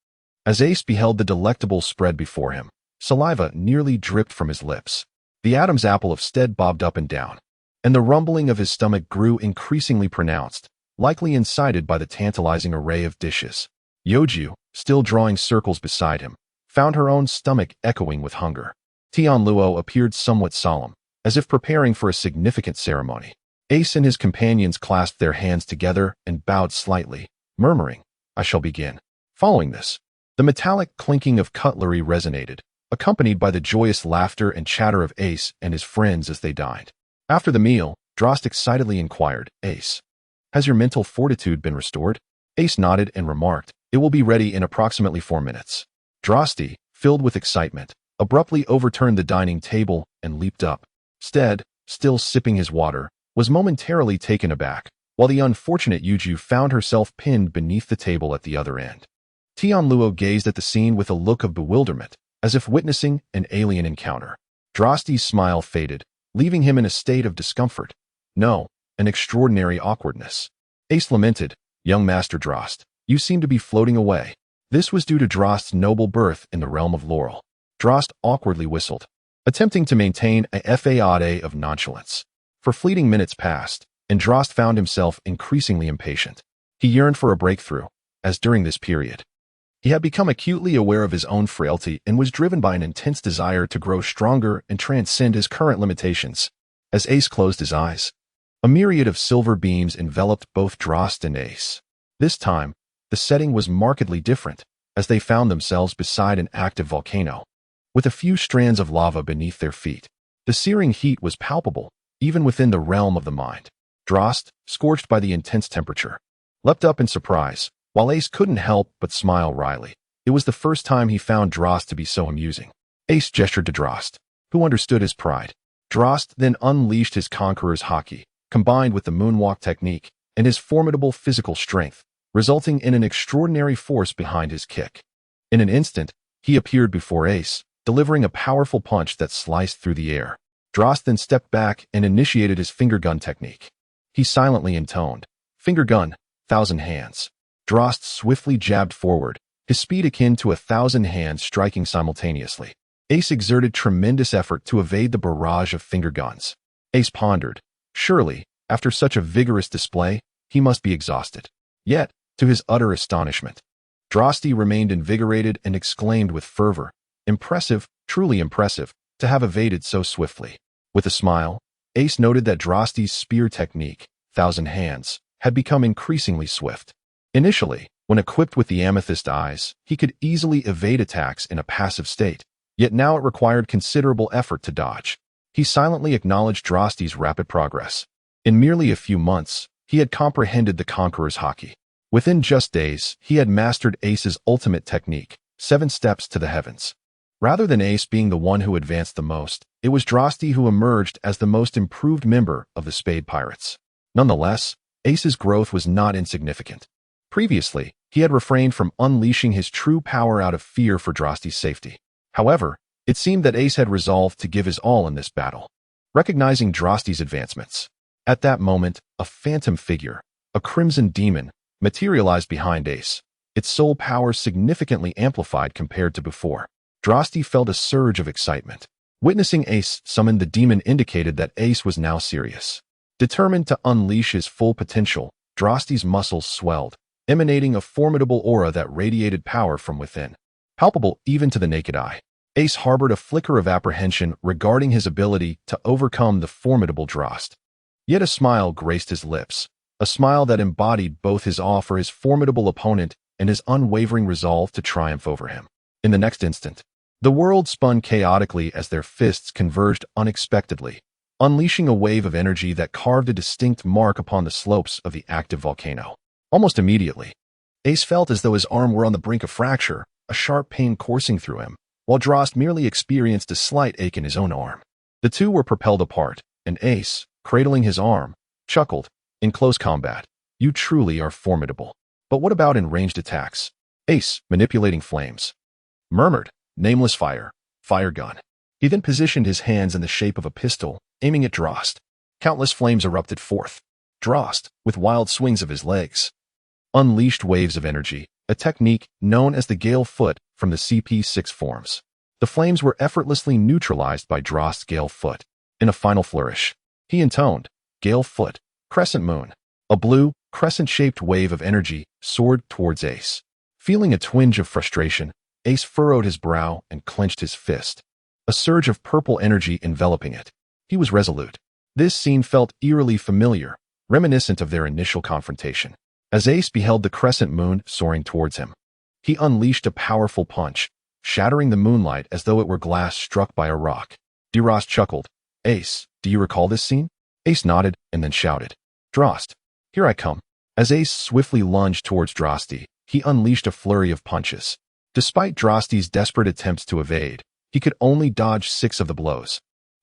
As Ace beheld the delectable spread before him, saliva nearly dripped from his lips. The Adam's apple of Steed bobbed up and down, and the rumbling of his stomach grew increasingly pronounced, likely incited by the tantalizing array of dishes. Youju, still drawing circles beside him, found her own stomach echoing with hunger. Tianluo appeared somewhat solemn, as if preparing for a significant ceremony. Ace and his companions clasped their hands together and bowed slightly, murmuring, I shall begin. Following this, the metallic clinking of cutlery resonated, accompanied by the joyous laughter and chatter of Ace and his friends as they dined. After the meal, Delost excitedly inquired, Ace, has your mental fortitude been restored? Ace nodded and remarked, it will be ready in approximately 4 minutes. Delost, filled with excitement, abruptly overturned the dining table and leaped up. Steed, still sipping his water, was momentarily taken aback, while the unfortunate Youju found herself pinned beneath the table at the other end. Tianluo gazed at the scene with a look of bewilderment, as if witnessing an alien encounter. Delosti's smile faded, leaving him in a state of discomfort. No, an extraordinary awkwardness. Ace lamented, young Master Delost, you seem to be floating away. This was due to Delost's noble birth in the realm of Laurel. Delost awkwardly whistled, attempting to maintain a facade of nonchalance. For fleeting minutes passed, and Delost found himself increasingly impatient. He yearned for a breakthrough, as during this period, he had become acutely aware of his own frailty and was driven by an intense desire to grow stronger and transcend his current limitations. As Ace closed his eyes, a myriad of silver beams enveloped both Delost and Ace. This time, the setting was markedly different, as they found themselves beside an active volcano, with a few strands of lava beneath their feet. The searing heat was palpable, even within the realm of the mind. Delost, scorched by the intense temperature, leapt up in surprise, while Ace couldn't help but smile wryly. It was the first time he found Delost to be so amusing. Ace gestured to Delost, who understood his pride. Delost then unleashed his conqueror's haki, combined with the moonwalk technique and his formidable physical strength, resulting in an extraordinary force behind his kick. In an instant, he appeared before Ace, delivering a powerful punch that sliced through the air. Delost then stepped back and initiated his finger gun technique. He silently intoned, finger gun, 1,000 hands. Delost swiftly jabbed forward, his speed akin to 1,000 hands striking simultaneously. Ace exerted tremendous effort to evade the barrage of finger guns. Ace pondered, surely, after such a vigorous display, he must be exhausted. Yet, to his utter astonishment, Delost remained invigorated and exclaimed with fervor, impressive, truly impressive, to have evaded so swiftly. With a smile, Ace noted that Delost's spear technique, 1,000 hands, had become increasingly swift. Initially, when equipped with the amethyst eyes, he could easily evade attacks in a passive state, yet now it required considerable effort to dodge. He silently acknowledged Delost's rapid progress. In merely a few months, he had comprehended the conqueror's haki. Within just days, he had mastered Ace's ultimate technique, 7 steps to the heavens. Rather than Ace being the one who advanced the most, it was Delost who emerged as the most improved member of the Spade Pirates. Nonetheless, Ace's growth was not insignificant. Previously, he had refrained from unleashing his true power out of fear for Delost's safety. However, it seemed that Ace had resolved to give his all in this battle. Recognizing Drosti's advancements, at that moment, a phantom figure, a crimson demon, materialized behind Ace, its soul power significantly amplified compared to before. Drosti felt a surge of excitement. Witnessing Ace summon the demon indicated that Ace was now serious. Determined to unleash his full potential, Drosti's muscles swelled, emanating a formidable aura that radiated power from within. Palpable even to the naked eye, Ace harbored a flicker of apprehension regarding his ability to overcome the formidable Drost. Yet a smile graced his lips, a smile that embodied both his awe for his formidable opponent and his unwavering resolve to triumph over him. In the next instant, the world spun chaotically as their fists converged unexpectedly, unleashing a wave of energy that carved a distinct mark upon the slopes of the active volcano. Almost immediately, Ace felt as though his arm were on the brink of fracture, a sharp pain coursing through him, while Drost merely experienced a slight ache in his own arm. The two were propelled apart, and Ace, cradling his arm, chuckled, "In close combat, you truly are formidable. But what about in ranged attacks?" Ace, manipulating flames, murmured, "Nameless fire, fire gun." He then positioned his hands in the shape of a pistol, aiming at Drost. Countless flames erupted forth. Drost, with wild swings of his legs, unleashed waves of energy, a technique known as the Gale Foot from the CP6 forms. The flames were effortlessly neutralized by Drost's Gale Foot. In a final flourish, he intoned, "Gale Foot, Crescent Moon." A blue, crescent-shaped wave of energy soared towards Ace. Feeling a twinge of frustration, Ace furrowed his brow and clenched his fist, a surge of purple energy enveloping it. He was resolute. This scene felt eerily familiar, reminiscent of their initial confrontation. As Ace beheld the crescent moon soaring towards him, he unleashed a powerful punch, shattering the moonlight as though it were glass struck by a rock. Delost chuckled. "Ace, do you recall this scene?" Ace nodded and then shouted, "Drost, here I come." As Ace swiftly lunged towards Drosti, he unleashed a flurry of punches. Despite Drosti's desperate attempts to evade, he could only dodge 6 of the blows,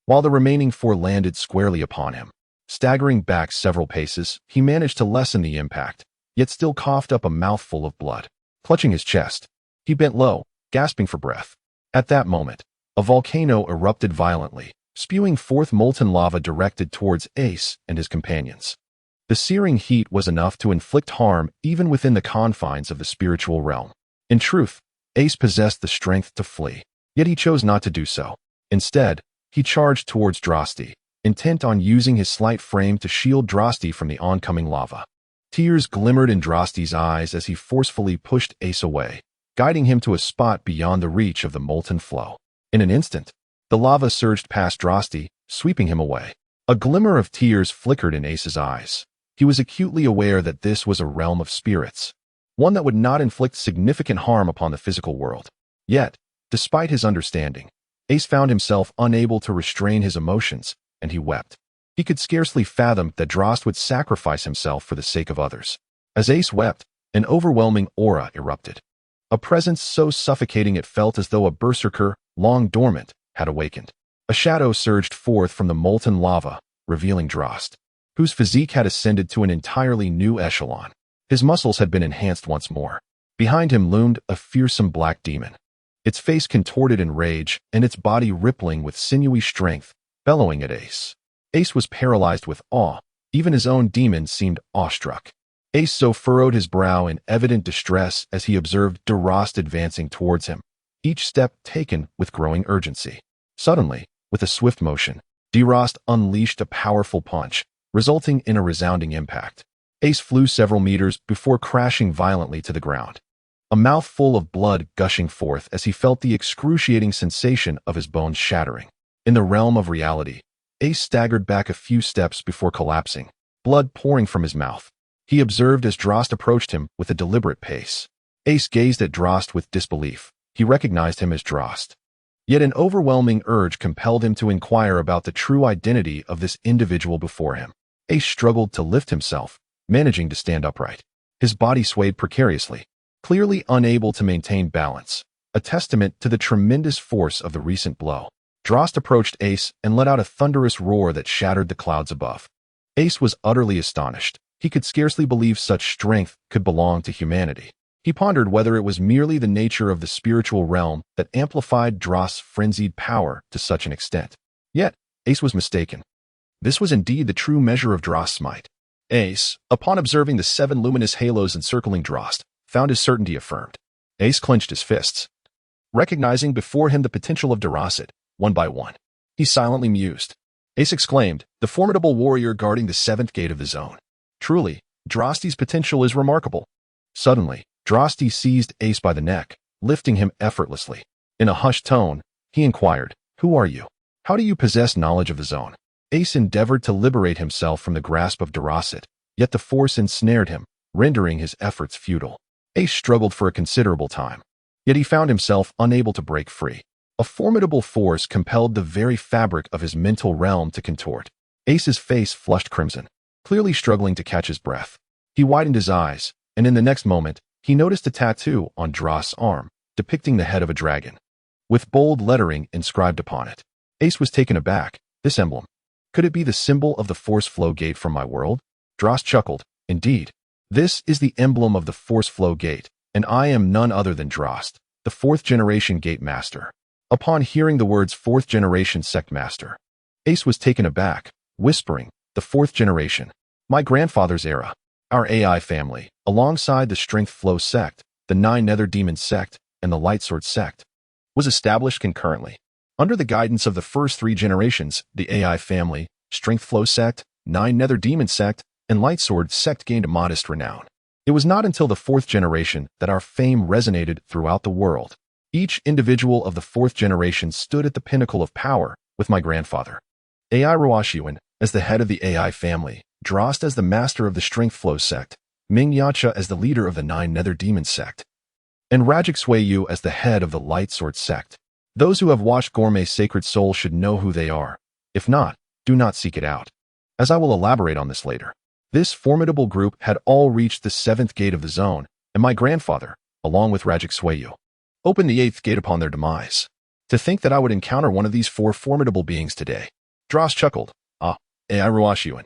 while the remaining 4 landed squarely upon him. Staggering back several paces, he managed to lessen the impact, yet still coughed up a mouthful of blood. Clutching his chest, he bent low, gasping for breath. At that moment, a volcano erupted violently, spewing forth molten lava directed towards Ace and his companions. The searing heat was enough to inflict harm even within the confines of the spiritual realm. In truth, Ace possessed the strength to flee, yet he chose not to do so. Instead, he charged towards Drosti, intent on using his slight frame to shield Drosti from the oncoming lava. Tears glimmered in Drosti's eyes as he forcefully pushed Ace away, guiding him to a spot beyond the reach of the molten flow. In an instant, the lava surged past Drosti, sweeping him away. A glimmer of tears flickered in Ace's eyes. He was acutely aware that this was a realm of spirits, one that would not inflict significant harm upon the physical world. Yet, despite his understanding, Ace found himself unable to restrain his emotions, and he wept. He could scarcely fathom that Drost would sacrifice himself for the sake of others. As Ace wept, an overwhelming aura erupted. A presence so suffocating it felt as though a berserker, long dormant, had awakened. A shadow surged forth from the molten lava, revealing Drost, whose physique had ascended to an entirely new echelon. His muscles had been enhanced once more. Behind him loomed a fearsome black demon, its face contorted in rage and its body rippling with sinewy strength, bellowing at Ace. Ace was paralyzed with awe. Even his own demon seemed awestruck. Ace so furrowed his brow in evident distress as he observed Drost advancing towards him, each step taken with growing urgency. Suddenly, with a swift motion, Drost unleashed a powerful punch, resulting in a resounding impact. Ace flew several meters before crashing violently to the ground, a mouthful of blood gushing forth as he felt the excruciating sensation of his bones shattering. In the realm of reality, Ace staggered back a few steps before collapsing, blood pouring from his mouth. He observed as Drost approached him with a deliberate pace. Ace gazed at Drost with disbelief. He recognized him as Drost. Yet an overwhelming urge compelled him to inquire about the true identity of this individual before him. Ace struggled to lift himself, managing to stand upright. His body swayed precariously, clearly unable to maintain balance, a testament to the tremendous force of the recent blow. Drost approached Ace and let out a thunderous roar that shattered the clouds above. Ace was utterly astonished. He could scarcely believe such strength could belong to humanity. He pondered whether it was merely the nature of the spiritual realm that amplified Drost's frenzied power to such an extent. Yet, Ace was mistaken. This was indeed the true measure of Drost's might. Ace, upon observing the 7 luminous halos encircling Drost, found his certainty affirmed. Ace clenched his fists, recognizing before him the potential of Delost, one by one. He silently mused. Ace exclaimed, the formidable warrior guarding the 7th gate of the zone. Truly, Drosti's potential is remarkable. Suddenly, Drosti seized Ace by the neck, lifting him effortlessly. In a hushed tone, he inquired, who are you? How do you possess knowledge of the zone? Ace endeavored to liberate himself from the grasp of Delost, yet the force ensnared him, rendering his efforts futile. Ace struggled for a considerable time, yet he found himself unable to break free. A formidable force compelled the very fabric of his mental realm to contort. Ace's face flushed crimson, clearly struggling to catch his breath. He widened his eyes, and in the next moment, he noticed a tattoo on Drost's arm, depicting the head of a dragon, with bold lettering inscribed upon it. Ace was taken aback. This emblem. Could it be the symbol of the force flow gate from my world? Drost chuckled. Indeed. This is the emblem of the force flow gate, and I am none other than Drost, the 4th generation gate master. Upon hearing the words 4th generation sect master, Ace was taken aback, whispering, the 4th generation. My grandfather's era. Our AI family, alongside the Strength Flow sect, the 9 Nether Demon sect, and the Lightsword sect, was established concurrently. Under the guidance of the first 3 generations, the AI family, Strength Flow sect, 9 Nether Demon sect, and Lightsword sect gained a modest renown. It was not until the 4th generation that our fame resonated throughout the world. Each individual of the 4th generation stood at the pinnacle of power, with my grandfather, AI Guoyun, as the head of the AI family, Drost as the master of the Strength Flow sect, Ming Yacha as the leader of the 9 Nether Demon sect, and Youju as the head of the Lightsword sect. Those who have watched Gourmet's Sacred Soul should know who they are. If not, do not seek it out, as I will elaborate on this later. This formidable group had all reached the 7th gate of the zone, and my grandfather, along with Youju, opened the 8th gate upon their demise. To think that I would encounter one of these 4 formidable beings today. Drost chuckled. Ah, AI Guoyun.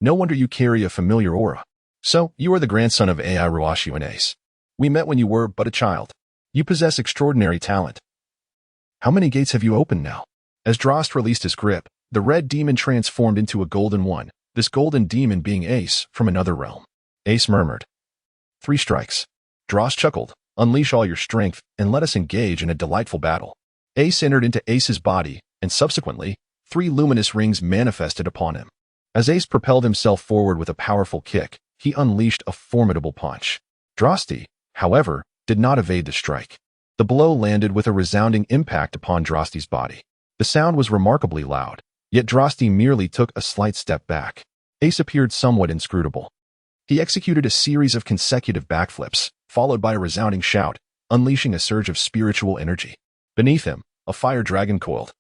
No wonder you carry a familiar aura. So, you are the grandson of AI Guoyun Ace. We met when you were but a child. You possess extraordinary talent. How many gates have you opened now? As Drost released his grip, the red demon transformed into a golden one, this golden demon being Ace from another realm. Ace murmured. 3 strikes. Drost chuckled. Unleash all your strength and let us engage in a delightful battle. Ace entered into Ace's body, and subsequently, 3 luminous rings manifested upon him. As Ace propelled himself forward with a powerful kick, he unleashed a formidable punch. Drosti, however, did not evade the strike. The blow landed with a resounding impact upon Drosti's body. The sound was remarkably loud, yet Drosti merely took a slight step back. Ace appeared somewhat inscrutable. He executed a series of consecutive backflips, followed by a resounding shout, unleashing a surge of spiritual energy. Beneath him, a fire dragon coiled,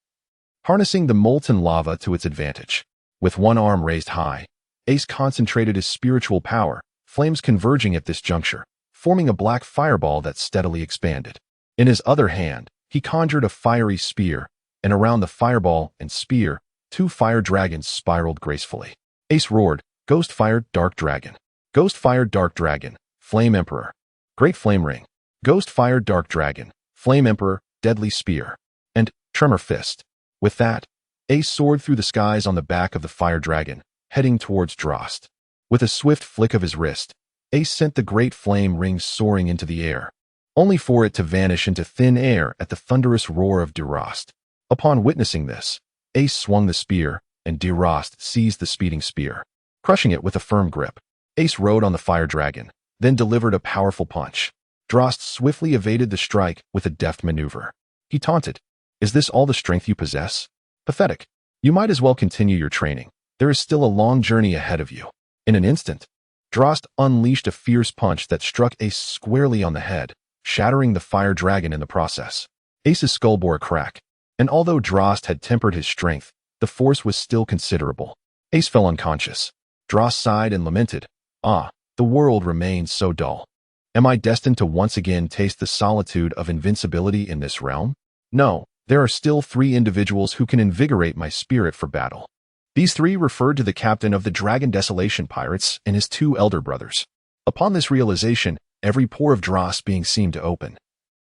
harnessing the molten lava to its advantage. With one arm raised high, Ace concentrated his spiritual power, flames converging at this juncture, forming a black fireball that steadily expanded. In his other hand, he conjured a fiery spear, and around the fireball and spear, 2 fire dragons spiraled gracefully. Ace roared, Ghost Fire Dark Dragon. Ghost Fire Dark Dragon, Flame Emperor. Great Flame Ring. Ghost Fire Dark Dragon, Flame Emperor, Deadly Spear. And Tremor Fist. With that, Ace soared through the skies on the back of the fire dragon, heading towards Drost. With a swift flick of his wrist, Ace sent the great flame ring soaring into the air, only for it to vanish into thin air at the thunderous roar of Drost. Upon witnessing this, Ace swung the spear, and Drost seized the speeding spear, crushing it with a firm grip. Ace rode on the fire dragon, then delivered a powerful punch. Drost swiftly evaded the strike with a deft maneuver. He taunted, Is this all the strength you possess? Pathetic. You might as well continue your training. There is still a long journey ahead of you. In an instant, Drost unleashed a fierce punch that struck Ace squarely on the head, shattering the fire dragon in the process. Ace's skull bore a crack, and although Drost had tempered his strength, the force was still considerable. Ace fell unconscious. Drost sighed and lamented, Ah, the world remains so dull. Am I destined to once again taste the solitude of invincibility in this realm? No, there are still 3 individuals who can invigorate my spirit for battle. These 3 referred to the captain of the Dragon Desolation Pirates and his 2 elder brothers. Upon this realization, every pore of dross being seemed to open.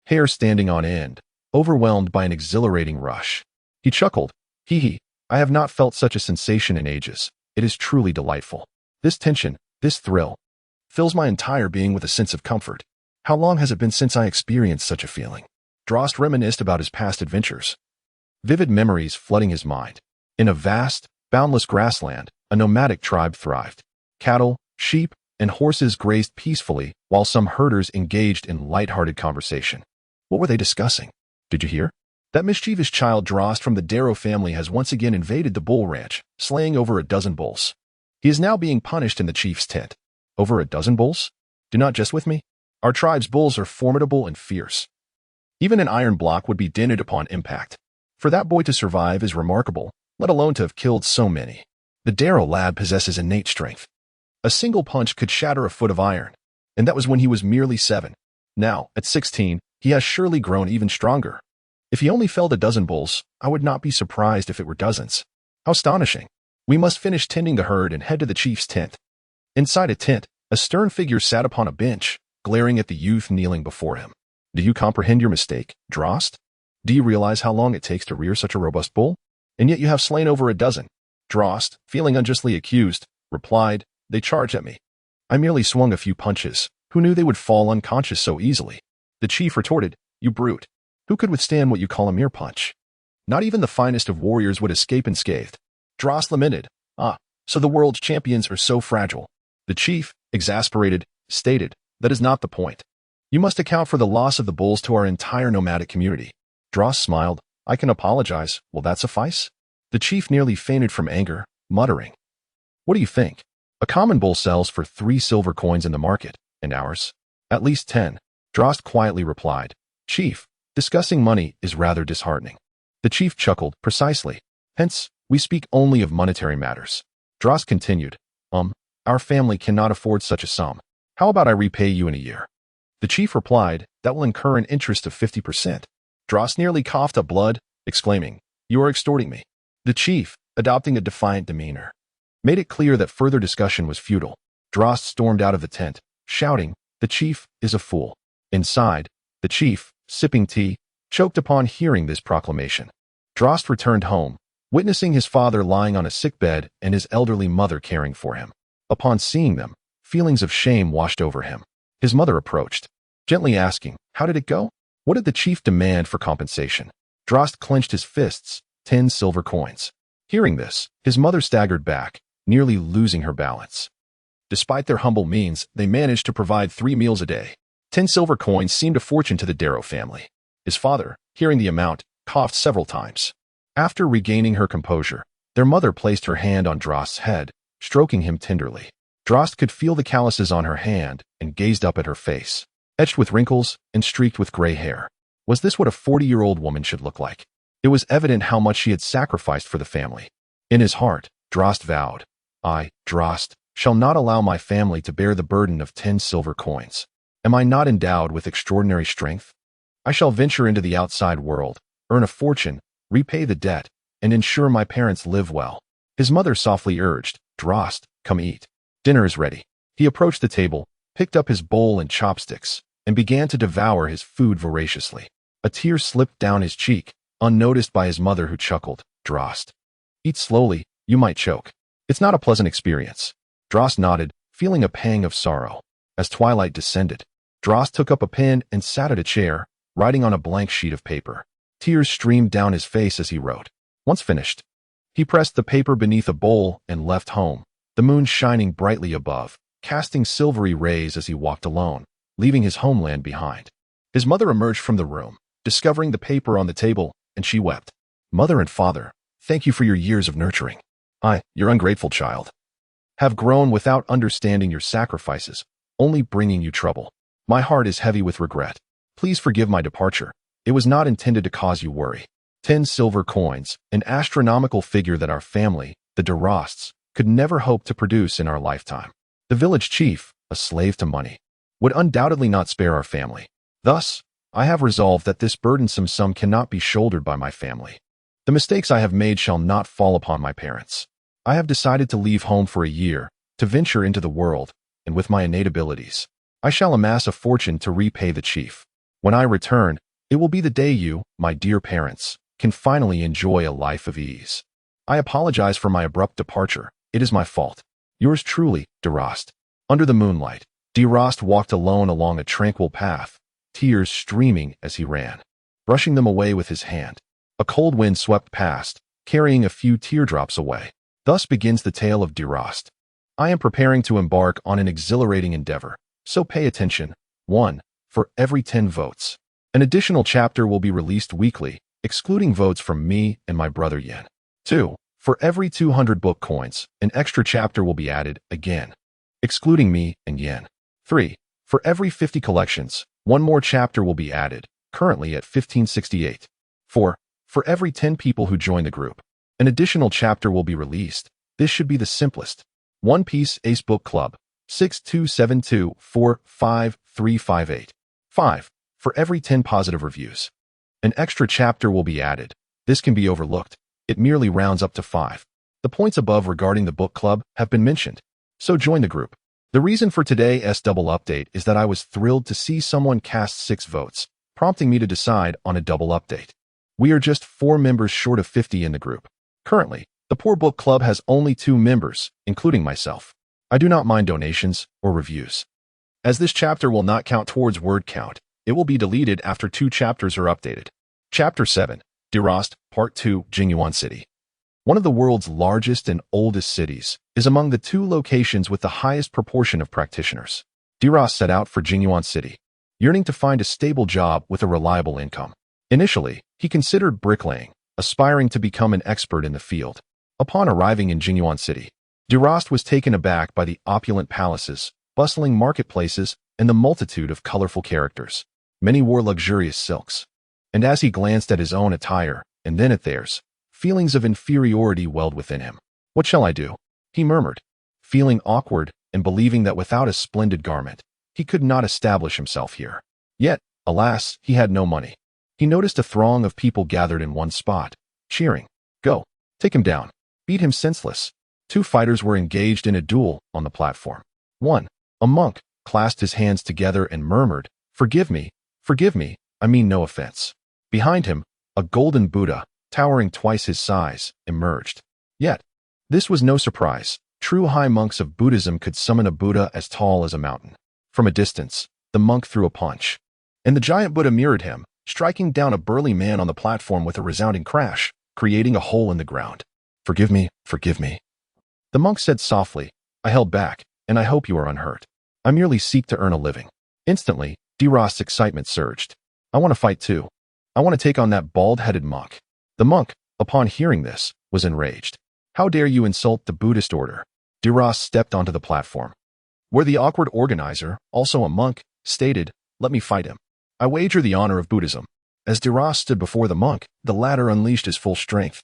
Hair standing on end, overwhelmed by an exhilarating rush. He chuckled. Hee hee, I have not felt such a sensation in ages. It is truly delightful. This tension, this thrill, fills my entire being with a sense of comfort. How long has it been since I experienced such a feeling? Drost reminisced about his past adventures. Vivid memories flooding his mind. In a vast, boundless grassland, a nomadic tribe thrived. Cattle, sheep, and horses grazed peacefully while some herders engaged in light-hearted conversation. What were they discussing? Did you hear? That mischievous child Drost from the Darrow family has once again invaded the bull ranch, slaying over a dozen bulls. He is now being punished in the chief's tent. Over a dozen bulls? Do not jest with me. Our tribe's bulls are formidable and fierce. Even an iron block would be dented upon impact. For that boy to survive is remarkable, let alone to have killed so many. The Darrow lad possesses innate strength. A single punch could shatter a foot of iron, and that was when he was merely 7. Now, at 16, he has surely grown even stronger. If he only felled a dozen bulls, I would not be surprised if it were dozens. How astonishing. We must finish tending the herd and head to the chief's tent. Inside a tent, a stern figure sat upon a bench, glaring at the youth kneeling before him. Do you comprehend your mistake, Drost? Do you realize how long it takes to rear such a robust bull? And yet you have slain over a dozen. Drost, feeling unjustly accused, replied, They charged at me. I merely swung a few punches. Who knew they would fall unconscious so easily? The chief retorted, You brute. Who could withstand what you call a mere punch? Not even the finest of warriors would escape unscathed. Drost lamented, so the world's champions are so fragile. The chief, exasperated, stated, That is not the point. You must account for the loss of the bulls to our entire nomadic community. Drost smiled, I can apologize. Will that suffice? The chief nearly fainted from anger, muttering, What do you think? A common bull sells for 3 silver coins in the market, and ours? At least 10. Drost quietly replied, Chief, discussing money is rather disheartening. The chief chuckled, Precisely. Hence, we speak only of monetary matters. Drost continued, Our family cannot afford such a sum. How about I repay you in a year? The chief replied, That will incur an interest of 50%. Drost nearly coughed up blood, exclaiming, You are extorting me. The chief, adopting a defiant demeanor, made it clear that further discussion was futile. Drost stormed out of the tent, shouting, The chief is a fool. Inside, the chief, sipping tea, choked upon hearing this proclamation. Drost returned home, witnessing his father lying on a sickbed and his elderly mother caring for him. Upon seeing them, feelings of shame washed over him. His mother approached, gently asking, How did it go? What did the chief demand for compensation? Drost clenched his fists, 10 silver coins. Hearing this, his mother staggered back, nearly losing her balance. Despite their humble means, they managed to provide 3 meals a day. 10 silver coins seemed a fortune to the Darrow family. His father, hearing the amount, coughed several times. After regaining her composure, their mother placed her hand on Drost's head, stroking him tenderly. Drost could feel the calluses on her hand and gazed up at her face, etched with wrinkles and streaked with gray hair. Was this what a 40-year-old woman should look like? It was evident how much she had sacrificed for the family. In his heart, Drost vowed, I, Drost, shall not allow my family to bear the burden of 10 silver coins. Am I not endowed with extraordinary strength? I shall venture into the outside world, earn a fortune, repay the debt, and ensure my parents live well. His mother softly urged, Drost, come eat. Dinner is ready. He approached the table, picked up his bowl and chopsticks, and began to devour his food voraciously. A tear slipped down his cheek, unnoticed by his mother who chuckled, Drost. Eat slowly, you might choke. It's not a pleasant experience. Drost nodded, feeling a pang of sorrow. As twilight descended, Drost took up a pen and sat at a chair, writing on a blank sheet of paper. Tears streamed down his face as he wrote. Once finished, he pressed the paper beneath a bowl and left home, the moon shining brightly above, casting silvery rays as he walked alone, leaving his homeland behind. His mother emerged from the room, discovering the paper on the table, and she wept. Mother and father, thank you for your years of nurturing. I, your ungrateful child, have grown without understanding your sacrifices, only bringing you trouble. My heart is heavy with regret. Please forgive my departure. It was not intended to cause you worry. 10 silver coins, an astronomical figure that our family, the Delosts, could never hope to produce in our lifetime. The village chief, a slave to money, would undoubtedly not spare our family. Thus, I have resolved that this burdensome sum cannot be shouldered by my family. The mistakes I have made shall not fall upon my parents. I have decided to leave home for a year, to venture into the world, and with my innate abilities, I shall amass a fortune to repay the chief. When I return, it will be the day you, my dear parents, can finally enjoy a life of ease. I apologize for my abrupt departure. It is my fault. Yours truly, Delost. Under the moonlight, Delost walked alone along a tranquil path, tears streaming as he ran, brushing them away with his hand. A cold wind swept past, carrying a few teardrops away. Thus begins the tale of Delost. I am preparing to embark on an exhilarating endeavor, so pay attention. 1. For every 10 votes. An additional chapter will be released weekly, excluding votes from me and my brother Yen. 2. For every 200 book coins, an extra chapter will be added, again, excluding me and Yen. 3. For every 50 collections, one more chapter will be added, currently at 1568. 4. For every 10 people who join the group, an additional chapter will be released. This should be the simplest. One Piece Ace Book Club, 6272455358. 5. For every 10 positive reviews, an extra chapter will be added. This can be overlooked. It merely rounds up to 5. The points above regarding the book club have been mentioned, so join the group. The reason for today's double update is that I was thrilled to see someone cast 6 votes, prompting me to decide on a double update. We are just 4 members short of 50 in the group. Currently, the Poor Book Club has only 2 members, including myself. I do not mind donations or reviews. As this chapter will not count towards word count, it will be deleted after 2 chapters are updated. Chapter 7, Delost, Part 2, Xingyue City. One of the world's largest and oldest cities is among the 2 locations with the highest proportion of practitioners. Delost set out for Xingyue City, yearning to find a stable job with a reliable income. Initially, he considered bricklaying, aspiring to become an expert in the field. Upon arriving in Xingyue City, Delost was taken aback by the opulent palaces, bustling marketplaces, and the multitude of colorful characters. Many wore luxurious silks. And as he glanced at his own attire, and then at theirs, feelings of inferiority welled within him. What shall I do? He murmured, feeling awkward and believing that without a splendid garment, he could not establish himself here. Yet, alas, he had no money. He noticed a throng of people gathered in one spot, cheering. Go, take him down, beat him senseless. 2 fighters were engaged in a duel on the platform. 1. A monk clasped his hands together and murmured, forgive me, I mean no offense. Behind him, a golden Buddha, towering twice his size, emerged. Yet, this was no surprise. True high monks of Buddhism could summon a Buddha as tall as a mountain. From a distance, the monk threw a punch, and the giant Buddha mirrored him, striking down a burly man on the platform with a resounding crash, creating a hole in the ground. Forgive me. The monk said softly, I held back, and I hope you are unhurt. I merely seek to earn a living. Instantly, Delost's excitement surged. I want to fight too. I want to take on that bald-headed monk. The monk, upon hearing this, was enraged. How dare you insult the Buddhist order? Delost stepped onto the platform, where the awkward organizer, also a monk, stated, let me fight him. I wager the honor of Buddhism. As Delost stood before the monk, the latter unleashed his full strength.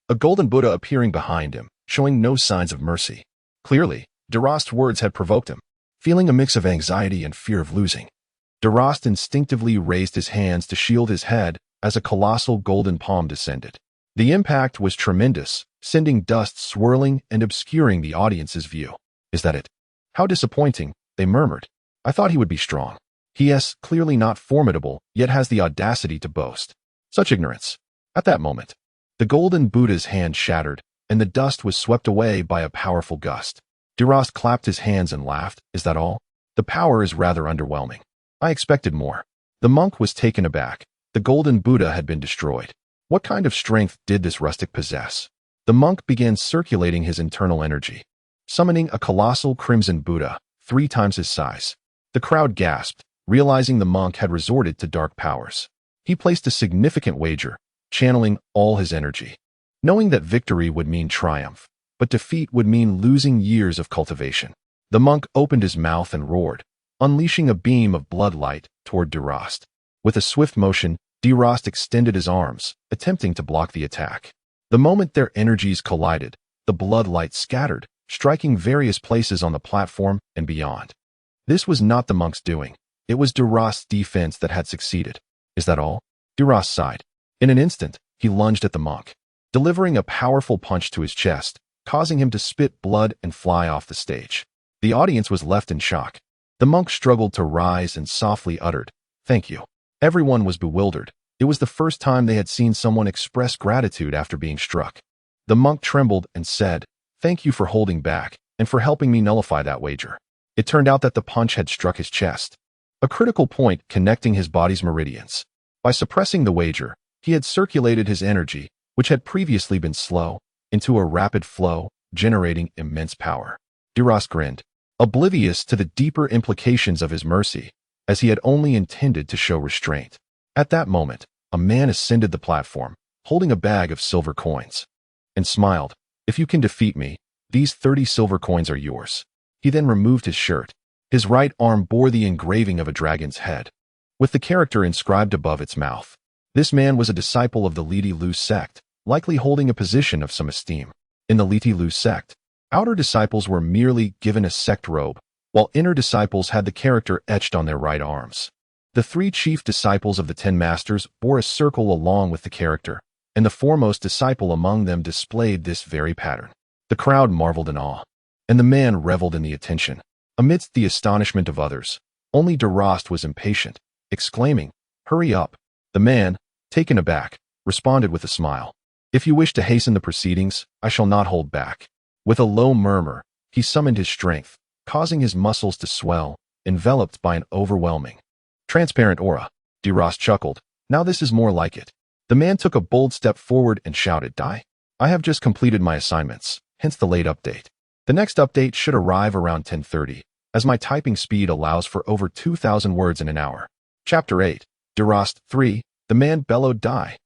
A golden Buddha appearing behind him, showing no signs of mercy. Clearly, Delost's words had provoked him. Feeling a mix of anxiety and fear of losing, Delost instinctively raised his hands to shield his head as a colossal golden palm descended. The impact was tremendous, sending dust swirling and obscuring the audience's view. Is that it? How disappointing, they murmured. I thought he would be strong. He is clearly not formidable, yet has the audacity to boast. Such ignorance. At that moment, the golden Buddha's hand shattered, and the dust was swept away by a powerful gust. Delost clapped his hands and laughed. Is that all? The power is rather underwhelming. I expected more. The monk was taken aback. The golden Buddha had been destroyed. What kind of strength did this rustic possess? The monk began circulating his internal energy, summoning a colossal crimson Buddha, 3 times his size. The crowd gasped, realizing the monk had resorted to dark powers. He placed a significant wager, channeling all his energy, knowing that victory would mean triumph, but defeat would mean losing years of cultivation. The monk opened his mouth and roared, unleashing a beam of blood light toward Delost. With a swift motion, Delost extended his arms, attempting to block the attack. The moment their energies collided, the blood light scattered, striking various places on the platform and beyond. This was not the monk's doing. It was Delost's defense that had succeeded. Is that all? Delost sighed. In an instant, he lunged at the monk, delivering a powerful punch to his chest, causing him to spit blood and fly off the stage. The audience was left in shock. The monk struggled to rise and softly uttered, "Thank you." Everyone was bewildered. It was the first time they had seen someone express gratitude after being struck. The monk trembled and said, "Thank you for holding back and for helping me nullify that wager." It turned out that the punch had struck his chest, a critical point connecting his body's meridians. By suppressing the wager, he had circulated his energy, which had previously been slow, into a rapid flow, generating immense power. Delost grinned, oblivious to the deeper implications of his mercy, as he had only intended to show restraint. At that moment, a man ascended the platform, holding a bag of silver coins, and smiled. "If you can defeat me, these 30 silver coins are yours." He then removed his shirt. His right arm bore the engraving of a dragon's head, with the character inscribed above its mouth. This man was a disciple of the Lilu sect, likely holding a position of some esteem. In the Lilu sect, outer disciples were merely given a sect robe, while inner disciples had the character etched on their right arms. The 3 chief disciples of the 10 masters bore a circle along with the character, and the foremost disciple among them displayed this very pattern. The crowd marveled in awe, and the man reveled in the attention. Amidst the astonishment of others, only Delost was impatient, exclaiming, "Hurry up." The man, taken aback, responded with a smile, "If you wish to hasten the proceedings, I shall not hold back." With a low murmur, he summoned his strength, causing his muscles to swell, enveloped by an overwhelming, transparent aura. Delost chuckled. "Now this is more like it." The man took a bold step forward and shouted, "Die! I have just completed my assignments, hence the late update. The next update should arrive around 10:30, as my typing speed allows for over 2,000 words in an hour." Chapter 8. Delost 3. The man bellowed, "Die!"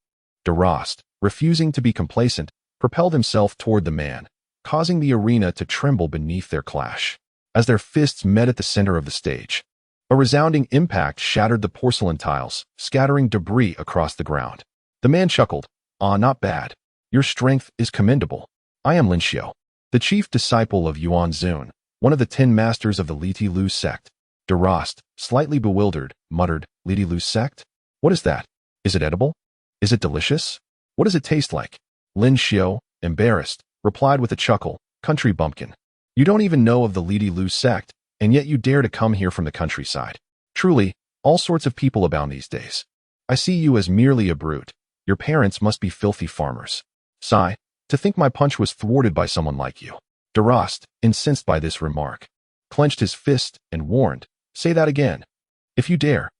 Delost, refusing to be complacent, propelled himself toward the man, causing the arena to tremble beneath their clash. As their fists met at the center of the stage, a resounding impact shattered the porcelain tiles, scattering debris across the ground. The man chuckled, "Ah, not bad. Your strength is commendable. I am Xingyue, the chief disciple of Yuan, one of the 10 masters of the Lilu sect." Delost, slightly bewildered, muttered, "Lilu sect? What is that? Is it edible? Is it delicious? What does it taste like?" Xingyue, embarrassed, replied with a chuckle, "Country bumpkin. You don't even know of the Lilu sect, and yet you dare to come here from the countryside. Truly, all sorts of people abound these days. I see you as merely a brute. Your parents must be filthy farmers. Sigh, to think my punch was thwarted by someone like you." Delost, incensed by this remark, clenched his fist and warned, "Say that again, if you dare."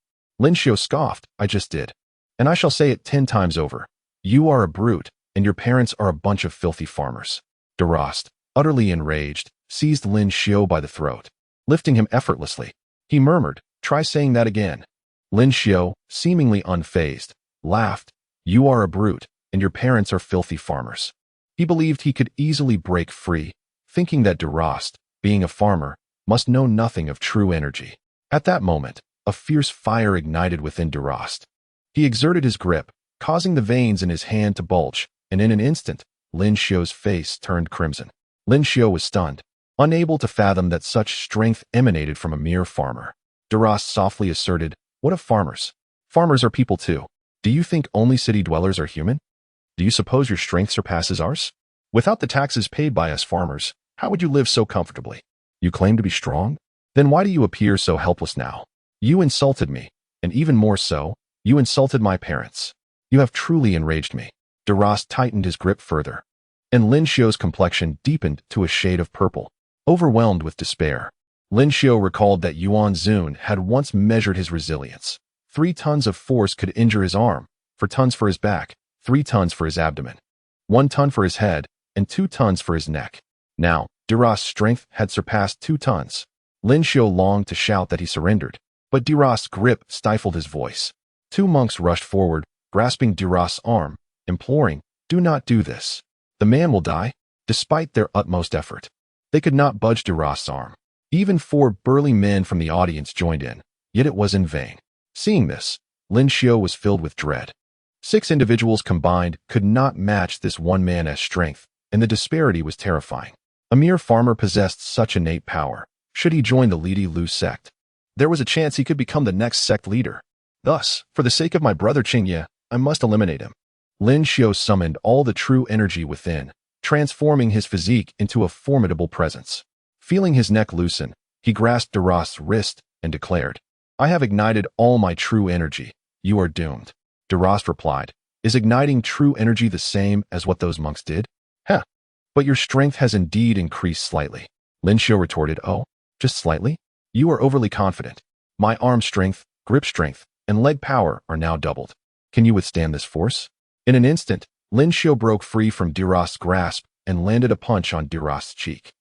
Xingyue scoffed, "I just did. And I shall say it 10 times over. You are a brute, and your parents are a bunch of filthy farmers." Delost, utterly enraged, seized Xingyue by the throat, lifting him effortlessly. He murmured, "Try saying that again." Xingyue, seemingly unfazed, laughed, "You are a brute, and your parents are filthy farmers." He believed he could easily break free, thinking that Delost, being a farmer, must know nothing of true energy. At that moment, a fierce fire ignited within Delost. He exerted his grip, causing the veins in his hand to bulge, and in an instant, Xingyue's face turned crimson. Xingyue was stunned, unable to fathom that such strength emanated from a mere farmer. Delost softly asserted, "What of farmers? Farmers are people too. Do you think only city dwellers are human? Do you suppose your strength surpasses ours? Without the taxes paid by us farmers, how would you live so comfortably? You claim to be strong? Then why do you appear so helpless now? You insulted me, and even more so, you insulted my parents. You have truly enraged me." Delost tightened his grip further, and Xingyue's complexion deepened to a shade of purple. Overwhelmed with despair, Xingyue recalled that Yuan had once measured his resilience. 3 tons of force could injure his arm, 4 tons for his back, 3 tons for his abdomen, 1 ton for his head, and 2 tons for his neck. Now, Delost's strength had surpassed 2 tons. Xingyue longed to shout that he surrendered, but Delost's grip stifled his voice. 2 monks rushed forward, grasping Delost's arm, imploring, "Do not do this. The man will die." Despite their utmost effort, they could not budge Delost's arm. Even 4 burly men from the audience joined in, yet it was in vain. Seeing this, Xingyue was filled with dread. 6 individuals combined could not match this one man's strength, and the disparity was terrifying. A mere farmer possessed such innate power. Should he join the Lilu sect, there was a chance he could become the next sect leader. Thus, for the sake of my brother Xingyue, I must eliminate him. Xingyue summoned all the true energy within, transforming his physique into a formidable presence. Feeling his neck loosen, he grasped Delost's wrist and declared, "I have ignited all my true energy. You are doomed." Delost replied, "Is igniting true energy the same as what those monks did?" "Heh, but your strength has indeed increased slightly." Lin Xiu retorted, "Oh, just slightly? You are overly confident. My arm strength, grip strength, and leg power are now doubled. Can you withstand this force?" In an instant, Lin Xiu broke free from Delost's grasp and landed a punch on Delost's cheek.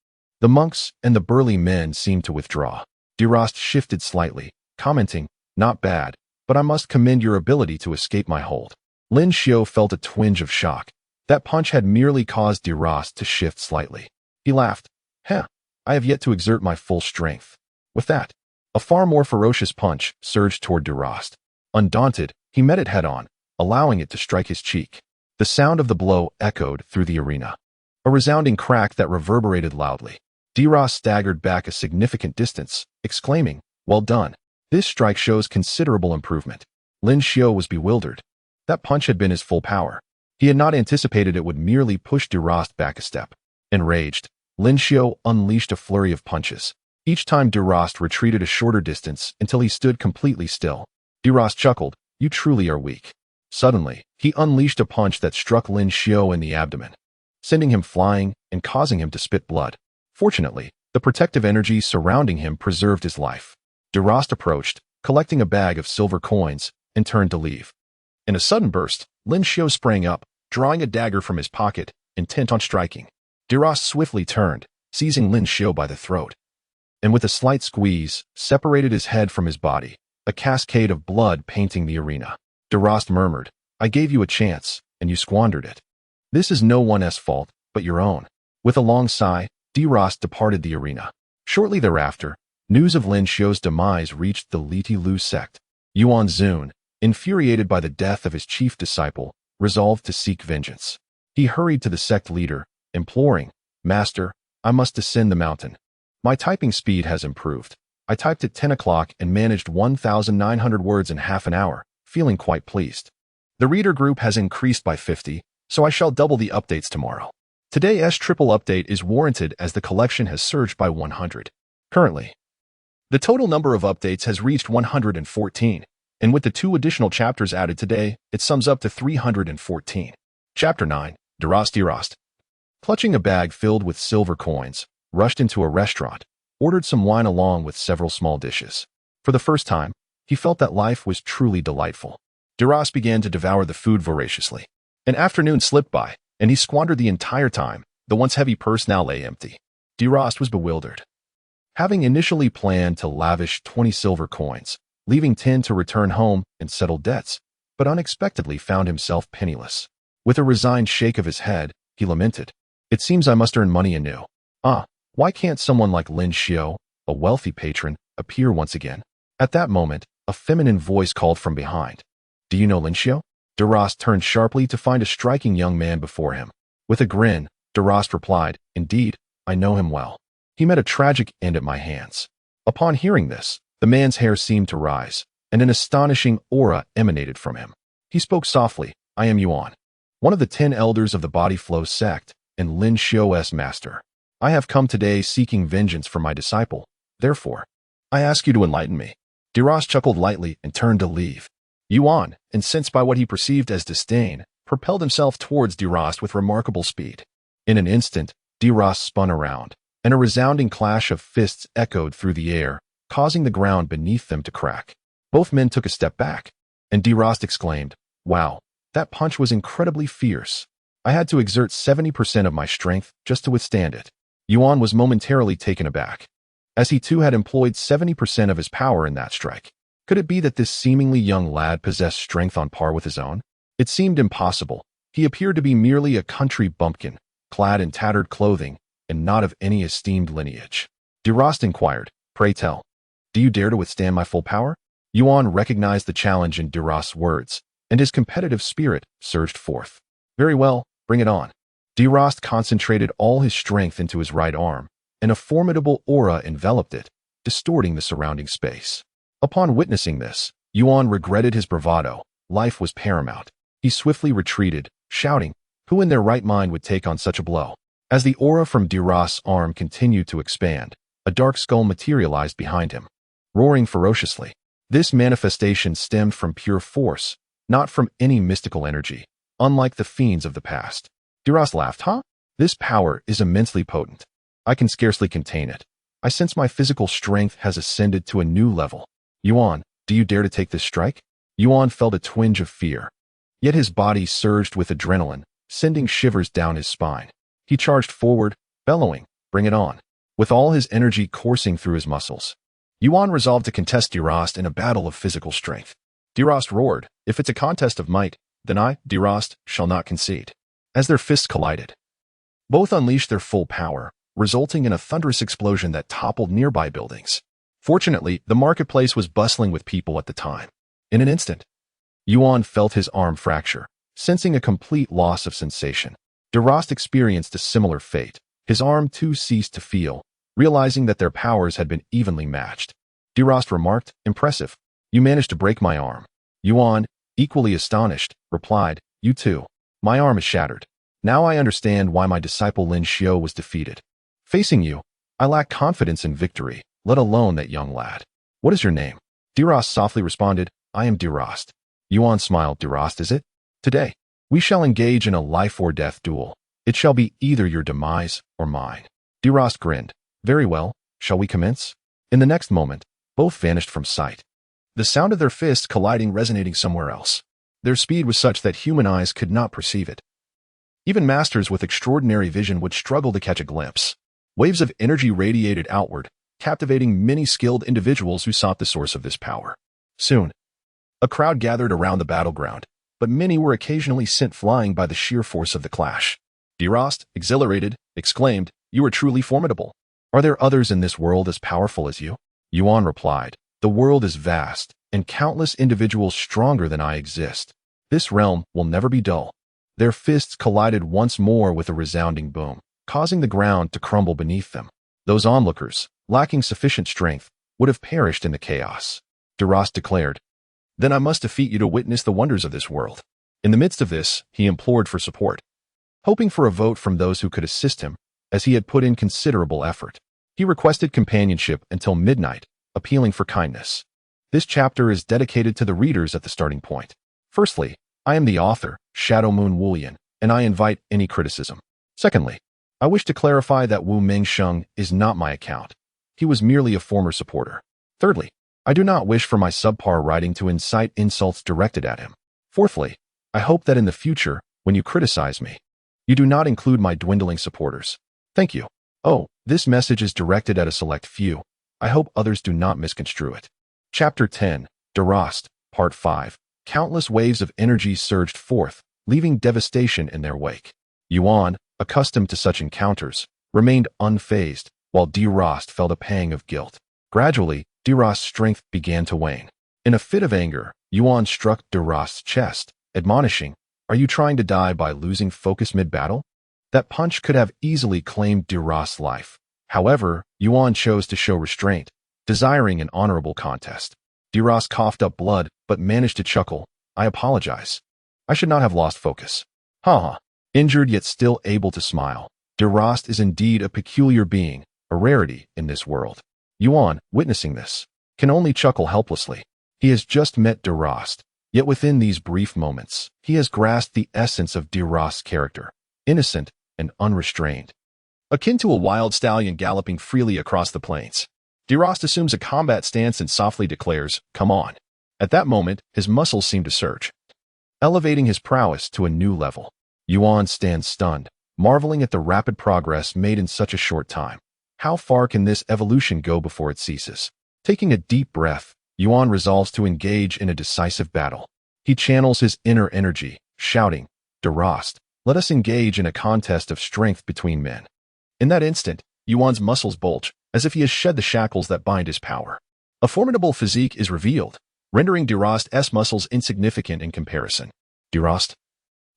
The monks and the burly men seemed to withdraw. Delost shifted slightly, commenting, "Not bad, but I must commend your ability to escape my hold." Lin Xiu felt a twinge of shock. That punch had merely caused Delost to shift slightly. He laughed, "Heh, I have yet to exert my full strength." With that, a far more ferocious punch surged toward Delost. Undaunted, he met it head-on, allowing it to strike his cheek. The sound of the blow echoed through the arena, a resounding crack that reverberated loudly. Delost staggered back a significant distance, exclaiming, "Well done. This strike shows considerable improvement." Lin Xiu was bewildered. That punch had been his full power. He had not anticipated it would merely push Delost back a step. Enraged, Lin Xiu unleashed a flurry of punches. Each time Delost retreated a shorter distance until he stood completely still. Delost chuckled, "You truly are weak." Suddenly, he unleashed a punch that struck Lin Xiu in the abdomen, sending him flying and causing him to spit blood. Fortunately, the protective energy surrounding him preserved his life. Delost approached, collecting a bag of silver coins, and turned to leave. In a sudden burst, Lin Xiu sprang up, drawing a dagger from his pocket, intent on striking. Delost swiftly turned, seizing Lin Xiu by the throat, and with a slight squeeze, separated his head from his body, a cascade of blood painting the arena. Delost murmured, "I gave you a chance, and you squandered it. This is no one's fault, but your own." With a long sigh, Delost departed the arena. Shortly thereafter, news of Lin Xiu's demise reached the Lu sect. Yuan Zun, infuriated by the death of his chief disciple, resolved to seek vengeance. He hurried to the sect leader, imploring, "Master, I must descend the mountain. My typing speed has improved. I typed at 10 o'clock and managed 1,900 words in half an hour, feeling quite pleased. The reader group has increased by 50, so I shall double the updates tomorrow. Today's triple update is warranted as the collection has surged by 100. Currently, the total number of updates has reached 114, and with the 2 additional chapters added today, it sums up to 314. Chapter 9, Delost. Clutching a bag filled with silver coins, rushed into a restaurant, ordered some wine along with several small dishes. For the first time, he felt that life was truly delightful. Delost began to devour the food voraciously. An afternoon slipped by, and he squandered the entire time. The once heavy purse now lay empty. Delost was bewildered. Having initially planned to lavish 20 silver coins, leaving 10 to return home and settle debts, but unexpectedly found himself penniless. With a resigned shake of his head, he lamented, "It seems I must earn money anew. Why can't someone like Lin Xiu, a wealthy patron, appear once again?" At that moment, a feminine voice called from behind, "Do you know Lin Xiu?" Delost turned sharply to find a striking young man before him. With a grin, Delost replied, "Indeed, I know him well. He met a tragic end at my hands." Upon hearing this, the man's hair seemed to rise, and an astonishing aura emanated from him. He spoke softly, "I am Yuan, one of the 10 elders of the Body Flow sect, and Lin Xiu's master. I have come today seeking vengeance for my disciple. Therefore, I ask you to enlighten me." Delost chuckled lightly and turned to leave. Yuan, incensed by what he perceived as disdain, propelled himself towards Delost with remarkable speed. In an instant, Delost spun around, and a resounding clash of fists echoed through the air, causing the ground beneath them to crack. Both men took a step back, and Delost exclaimed, "Wow, that punch was incredibly fierce. I had to exert 70% of my strength just to withstand it." Yuan was momentarily taken aback, as he too had employed 70% of his power in that strike. Could it be that this seemingly young lad possessed strength on par with his own? It seemed impossible. He appeared to be merely a country bumpkin, clad in tattered clothing, and not of any esteemed lineage. Delost inquired, "Pray tell, do you dare to withstand my full power?" Yuan recognized the challenge in Delost's words, and his competitive spirit surged forth. "Very well, bring it on." Delost concentrated all his strength into his right arm, and a formidable aura enveloped it, distorting the surrounding space. Upon witnessing this, Yuan regretted his bravado. Life was paramount. He swiftly retreated, shouting, "Who in their right mind would take on such a blow?" As the aura from Delost's arm continued to expand, a dark skull materialized behind him. roaring ferociously. This manifestation stemmed from pure force, not from any mystical energy, unlike the fiends of the past. Delost laughed. Huh? This power is immensely potent. I can scarcely contain it. I sense my physical strength has ascended to a new level. Yuan, do you dare to take this strike? Yuan felt a twinge of fear. Yet his body surged with adrenaline, sending shivers down his spine. He charged forward, bellowing, "Bring it on," with all his energy coursing through his muscles. Yuan resolved to contest Delost in a battle of physical strength. Delost roared, "If it's a contest of might, then I, Delost, shall not concede." As their fists collided, both unleashed their full power, resulting in a thunderous explosion that toppled nearby buildings. Fortunately, the marketplace was bustling with people at the time. In an instant, Yuan felt his arm fracture, sensing a complete loss of sensation. Delost experienced a similar fate. His arm too ceased to feel, realizing that their powers had been evenly matched. Delost remarked, "Impressive. You managed to break my arm." Yuan, equally astonished, replied, "You too. My arm is shattered. Now I understand why my disciple Lin Xiu was defeated. Facing you, I lack confidence in victory, let alone that young lad. What is your name?" Delost softly responded, "I am Delost." Yuan smiled. "Delost, is it? Today, we shall engage in a life-or-death duel. It shall be either your demise or mine." Delost grinned. "Very well, shall we commence?" In the next moment, both vanished from sight. The sound of their fists colliding resonating somewhere else. Their speed was such that human eyes could not perceive it. Even masters with extraordinary vision would struggle to catch a glimpse. Waves of energy radiated outward, captivating many skilled individuals who sought the source of this power. Soon, a crowd gathered around the battleground, but many were occasionally sent flying by the sheer force of the clash. Delost, exhilarated, exclaimed, "You are truly formidable. Are there others in this world as powerful as you?" Yuan replied, "The world is vast, and countless individuals stronger than I exist. This realm will never be dull." Their fists collided once more with a resounding boom, causing the ground to crumble beneath them. Those onlookers, lacking sufficient strength, would have perished in the chaos. Delost declared, "Then I must defeat you to witness the wonders of this world." In the midst of this, he implored for support, hoping for a vote from those who could assist him, as he had put in considerable effort. He requested companionship until midnight, appealing for kindness. This chapter is dedicated to the readers at the starting point. Firstly, I am the author, Shadow Moon Guoyun, and I invite any criticism. Secondly, I wish to clarify that Wu Mengsheng is not my account. He was merely a former supporter. Thirdly, I do not wish for my subpar writing to incite insults directed at him. Fourthly, I hope that in the future, when you criticize me, you do not include my dwindling supporters. Thank you. Oh, this message is directed at a select few. I hope others do not misconstrue it. Chapter 10, Delost, Part 5. Countless waves of energy surged forth, leaving devastation in their wake. Yuan, accustomed to such encounters, remained unfazed, while Delost felt a pang of guilt. Gradually, Delost's strength began to wane. In a fit of anger, Yuan struck Delost's chest, admonishing, "Are you trying to die by losing focus mid-battle?" That punch could have easily claimed Delost's life. However, Yuan chose to show restraint, desiring an honorable contest. Delost coughed up blood, but managed to chuckle. "I apologize. I should not have lost focus." Ha. Injured yet still able to smile. Delost is indeed a peculiar being, a rarity in this world. Yuan, witnessing this, can only chuckle helplessly. He has just met Delost, yet within these brief moments, he has grasped the essence of Delost's character, innocent and unrestrained. Akin to a wild stallion galloping freely across the plains, Delost assumes a combat stance and softly declares, "Come on." At that moment, his muscles seem to surge, elevating his prowess to a new level. Yuan stands stunned, marveling at the rapid progress made in such a short time. How far can this evolution go before it ceases? Taking a deep breath, Yuan resolves to engage in a decisive battle. He channels his inner energy, shouting, "Delost, let us engage in a contest of strength between men." In that instant, Yuan's muscles bulge, as if he has shed the shackles that bind his power. A formidable physique is revealed, rendering Delost's muscles insignificant in comparison. Delost,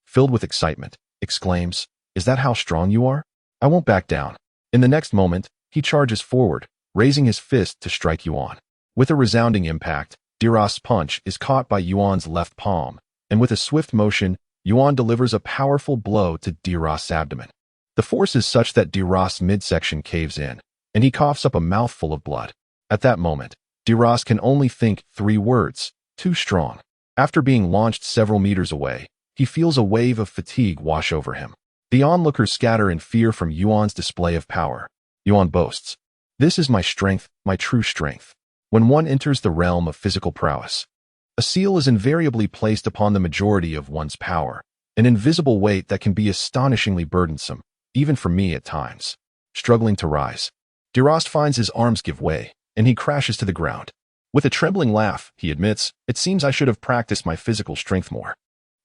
filled with excitement, exclaims, "Is that how strong you are? I won't back down." In the next moment, he charges forward, raising his fist to strike Yuan. With a resounding impact, Delost's punch is caught by Yuan's left palm, and with a swift motion, Yuan delivers a powerful blow to Delost's abdomen. The force is such that Delost's midsection caves in, and he coughs up a mouthful of blood. At that moment, Delost can only think 3 words, too strong. After being launched several meters away, he feels a wave of fatigue wash over him. The onlookers scatter in fear from Yuan's display of power. Yuan boasts, "This is my strength, my true strength." When one enters the realm of physical prowess, a seal is invariably placed upon the majority of one's power, an invisible weight that can be astonishingly burdensome, even for me at times. Struggling to rise, Delost finds his arms give way, and he crashes to the ground. With a trembling laugh, he admits, "It seems I should have practiced my physical strength more.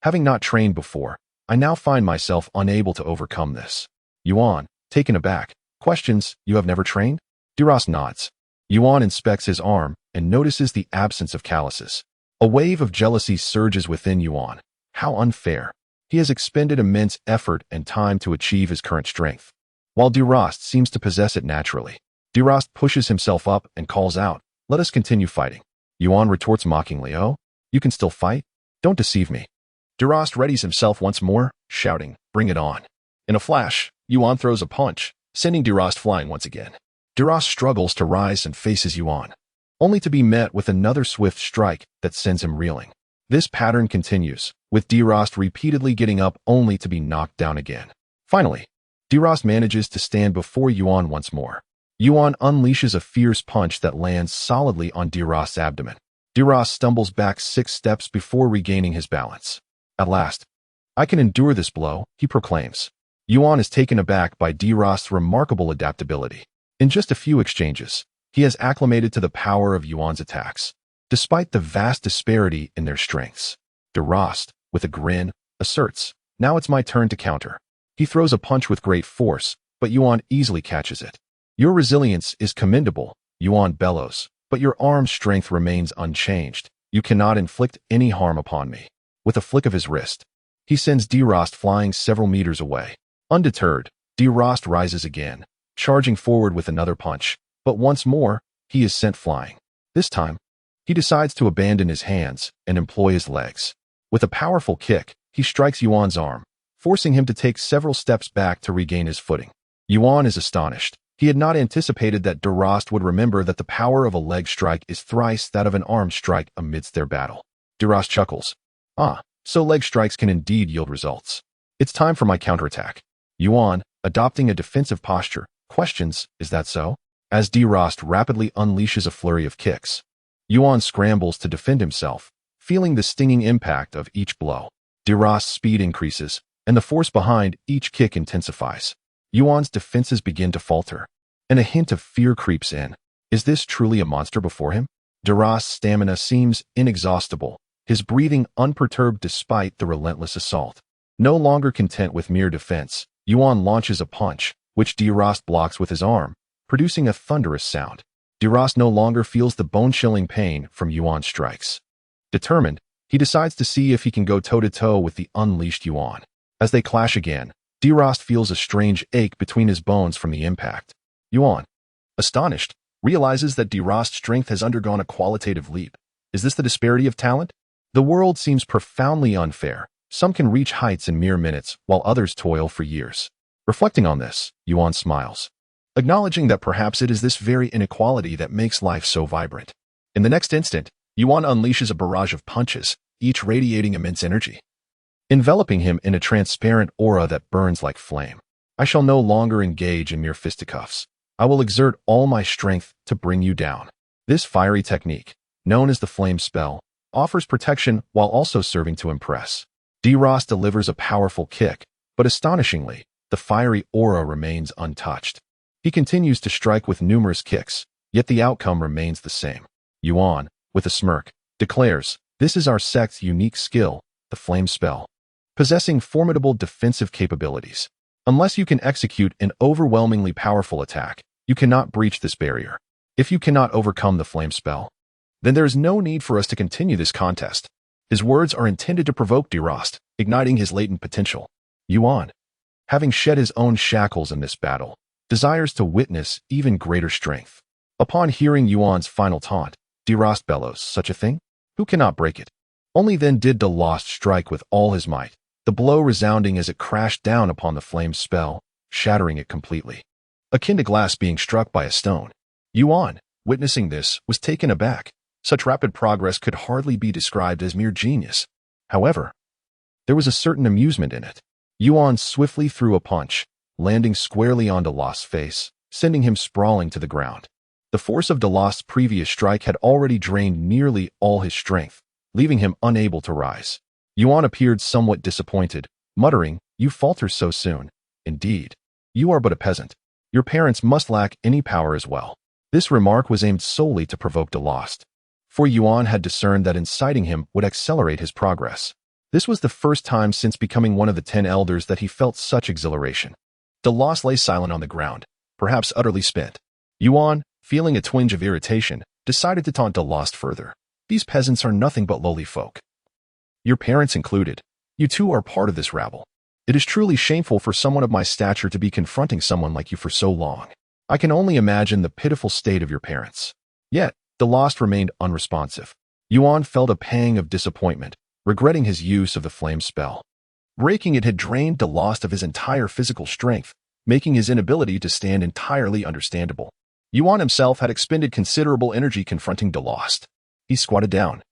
Having not trained before, I now find myself unable to overcome this." Yuan, taken aback, questions, "You have never trained?" Delost nods. Yuan inspects his arm and notices the absence of calluses. A wave of jealousy surges within Yuan. How unfair. He has expended immense effort and time to achieve his current strength, while Delost seems to possess it naturally. Delost pushes himself up and calls out, "Let us continue fighting." Yuan retorts mockingly, "Oh, you can still fight? Don't deceive me." Delost readies himself once more, shouting, "Bring it on." In a flash, Yuan throws a punch, sending Delost flying once again. Delost struggles to rise and faces Yuan, only to be met with another swift strike that sends him reeling. This pattern continues, with Delost repeatedly getting up only to be knocked down again. Finally, Delost manages to stand before Yuan once more. Yuan unleashes a fierce punch that lands solidly on Delost's abdomen. Delost stumbles back 6 steps before regaining his balance. At last, "I can endure this blow," he proclaims. Yuan is taken aback by Delost's remarkable adaptability. In just a few exchanges, he has acclimated to the power of Yuan's attacks, despite the vast disparity in their strengths. Delost, with a grin, asserts, "Now it's my turn to counter." He throws a punch with great force, but Yuan easily catches it. "Your resilience is commendable," Yuan bellows, "but your arm strength remains unchanged. You cannot inflict any harm upon me." With a flick of his wrist, he sends Delost flying several meters away. Undeterred, Delost rises again, charging forward with another punch, but once more, he is sent flying. This time, he decides to abandon his hands and employ his legs. With a powerful kick, he strikes Yuan's arm, forcing him to take several steps back to regain his footing. Yuan is astonished. He had not anticipated that Delost would remember that the power of a leg strike is thrice that of an arm strike amidst their battle. Delost chuckles. "Ah, so leg strikes can indeed yield results. It's time for my counterattack." Yuan, adopting a defensive posture, questions, "Is that so?" As Delost rapidly unleashes a flurry of kicks, Yuan scrambles to defend himself, feeling the stinging impact of each blow. Delost's speed increases, and the force behind each kick intensifies. Yuan's defenses begin to falter, and a hint of fear creeps in. Is this truly a monster before him? Delost's stamina seems inexhaustible, his breathing unperturbed despite the relentless assault. No longer content with mere defense, Yuan launches a punch, which Delost blocks with his arm, producing a thunderous sound. Delost no longer feels the bone-chilling pain from Yuan's strikes. Determined, he decides to see if he can go toe-to-toe with the unleashed Yuan. As they clash again, Delost feels a strange ache between his bones from the impact. Yuan, astonished, realizes that Delost's strength has undergone a qualitative leap. Is this the disparity of talent? The world seems profoundly unfair. Some can reach heights in mere minutes, while others toil for years. Reflecting on this, Yuan smiles, acknowledging that perhaps it is this very inequality that makes life so vibrant. In the next instant, Yuan unleashes a barrage of punches, each radiating immense energy, enveloping him in a transparent aura that burns like flame. "I shall no longer engage in mere fisticuffs. I will exert all my strength to bring you down." This fiery technique, known as the flame spell, offers protection while also serving to impress. Delost delivers a powerful kick, but astonishingly, the fiery aura remains untouched. He continues to strike with numerous kicks, yet the outcome remains the same. Yuan, with a smirk, declares, "This is our sect's unique skill, the flame spell, possessing formidable defensive capabilities. Unless you can execute an overwhelmingly powerful attack, you cannot breach this barrier. If you cannot overcome the flame spell, then there is no need for us to continue this contest." His words are intended to provoke Delost, igniting his latent potential. Yuan, having shed his own shackles in this battle, desires to witness even greater strength. Upon hearing Yuan's final taunt, Delost bellows, "Such a thing? Who cannot break it?" Only then did Delost strike with all his might, the blow resounding as it crashed down upon the flame spell, shattering it completely. Akin to glass being struck by a stone. Yuan, witnessing this, was taken aback. Such rapid progress could hardly be described as mere genius. However, there was a certain amusement in it. Yuan swiftly threw a punch, landing squarely on Delost's face, sending him sprawling to the ground. The force of Delost's previous strike had already drained nearly all his strength, leaving him unable to rise. Yuan appeared somewhat disappointed, muttering, "You falter so soon. Indeed. You are but a peasant. Your parents must lack any power as well." This remark was aimed solely to provoke Delost, for Yuan had discerned that inciting him would accelerate his progress. This was the first time since becoming one of the 10 elders that he felt such exhilaration. Delost lay silent on the ground, perhaps utterly spent. Yuan, feeling a twinge of irritation, decided to taunt Delost further. "These peasants are nothing but lowly folk. Your parents included. You too are part of this rabble. It is truly shameful for someone of my stature to be confronting someone like you for so long. I can only imagine the pitiful state of your parents." Yet, Delost remained unresponsive. Yuan felt a pang of disappointment, regretting his use of the flame spell. Breaking it had drained Delost of his entire physical strength, making his inability to stand entirely understandable. Yuan himself had expended considerable energy confronting Delost. He squatted down,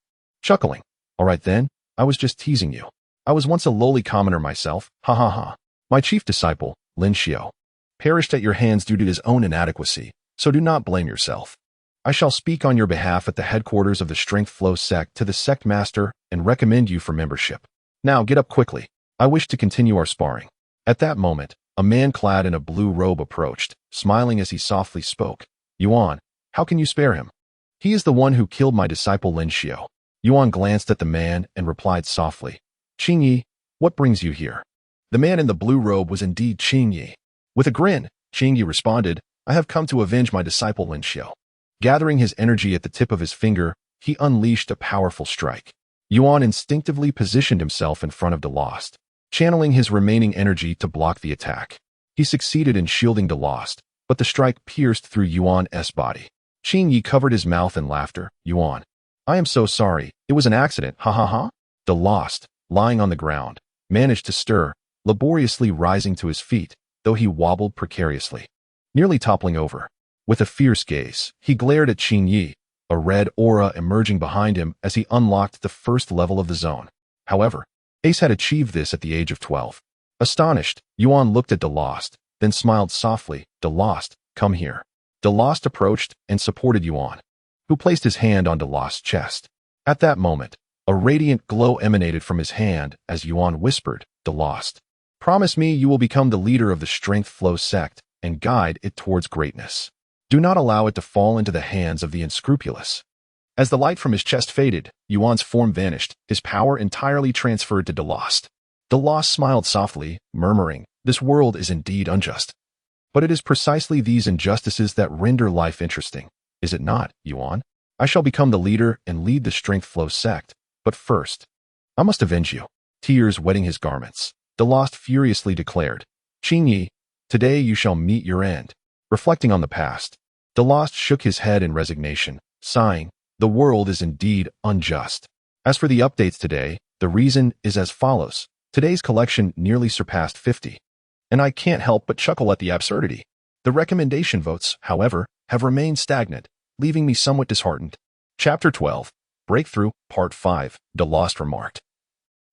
chuckling. "All right then, I was just teasing you. I was once a lowly commoner myself, ha ha ha. My chief disciple, Lin Xiao, perished at your hands due to his own inadequacy, so do not blame yourself. I shall speak on your behalf at the headquarters of the Strength Flow sect to the sect master and recommend you for membership. Now get up quickly. I wish to continue our sparring." At that moment, a man clad in a blue robe approached, smiling as he softly spoke. "Yuan, how can you spare him? He is the one who killed my disciple Lin Xiao." Yuan glanced at the man and replied softly, "Xingyue, what brings you here?" The man in the blue robe was indeed Xingyue. With a grin, Xingyue responded, "I have come to avenge my disciple Lin Xiao." Gathering his energy at the tip of his finger, he unleashed a powerful strike. Yuan instinctively positioned himself in front of Delost, channeling his remaining energy to block the attack. He succeeded in shielding Delost, but the strike pierced through Yuan's body. Xingyue covered his mouth in laughter. "Yuan, I am so sorry. It was an accident, ha ha ha." Delost, lying on the ground, managed to stir, laboriously rising to his feet, though he wobbled precariously, nearly toppling over. With a fierce gaze, he glared at Xingyue, a red aura emerging behind him as he unlocked the first level of the zone. However, Ace had achieved this at the age of 12. Astonished, Yuan looked at Delost, then smiled softly. "Delost, come here." Delost approached and supported Yuan, who placed his hand on Delost's chest. At that moment, a radiant glow emanated from his hand as Yuan whispered, "Delost, promise me you will become the leader of the Strength Flow sect and guide it towards greatness. Do not allow it to fall into the hands of the unscrupulous." As the light from his chest faded, Yuan's form vanished, his power entirely transferred to Delost. Delost smiled softly, murmuring, "This world is indeed unjust. But it is precisely these injustices that render life interesting, is it not, Yuan? I shall become the leader and lead the Strength Flow sect, but first, I must avenge you." Tears wetting his garments, Delost furiously declared, "Xingyue, today you shall meet your end." Reflecting on the past, Delost shook his head in resignation, sighing, "The world is indeed unjust." As for the updates today, the reason is as follows. Today's collection nearly surpassed 50, and I can't help but chuckle at the absurdity. The recommendation votes, however, have remained stagnant, leaving me somewhat disheartened. Chapter 12, Breakthrough, Part 5, Delost remarked,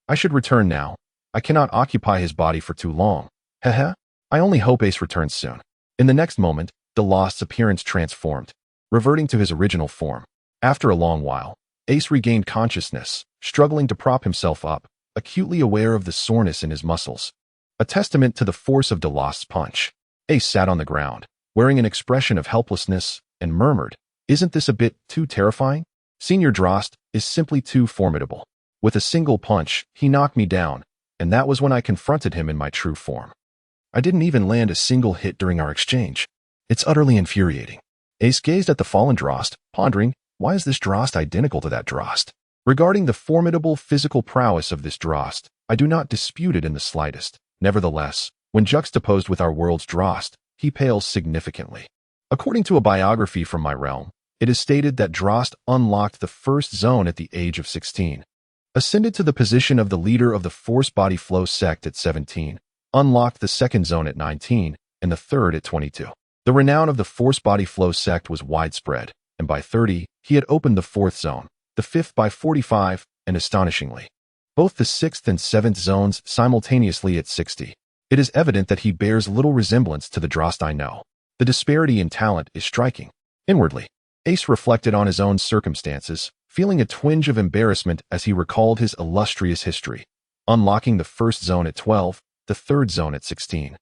"I should return now. I cannot occupy his body for too long. Heh. I only hope Ace returns soon." In the next moment, Delost's appearance transformed, reverting to his original form. After a long while, Ace regained consciousness, struggling to prop himself up, acutely aware of the soreness in his muscles, a testament to the force of Delost's punch. Ace sat on the ground, wearing an expression of helplessness, and murmured, "Isn't this a bit too terrifying? Senior Drost is simply too formidable. With a single punch, he knocked me down, and that was when I confronted him in my true form. I didn't even land a single hit during our exchange. It's utterly infuriating." Ace gazed at the fallen Drost, pondering, why is this Drost identical to that Drost? Regarding the formidable physical prowess of this Drost, I do not dispute it in the slightest. Nevertheless, when juxtaposed with our world's Drost, he pales significantly. According to a biography from my realm, it is stated that Drost unlocked the first zone at the age of 16, ascended to the position of the leader of the Force Body Flow sect at 17, unlocked the second zone at 19, and the third at 22. The renown of the Force Body Flow sect was widespread, and by 30, he had opened the 4th zone, the 5th by 45, and astonishingly, both the 6th and 7th zones simultaneously at 60. It is evident that he bears little resemblance to the Delost I know. The disparity in talent is striking. Inwardly, Ace reflected on his own circumstances, feeling a twinge of embarrassment as he recalled his illustrious history, unlocking the 1st zone at 12, the 3rd zone at 16,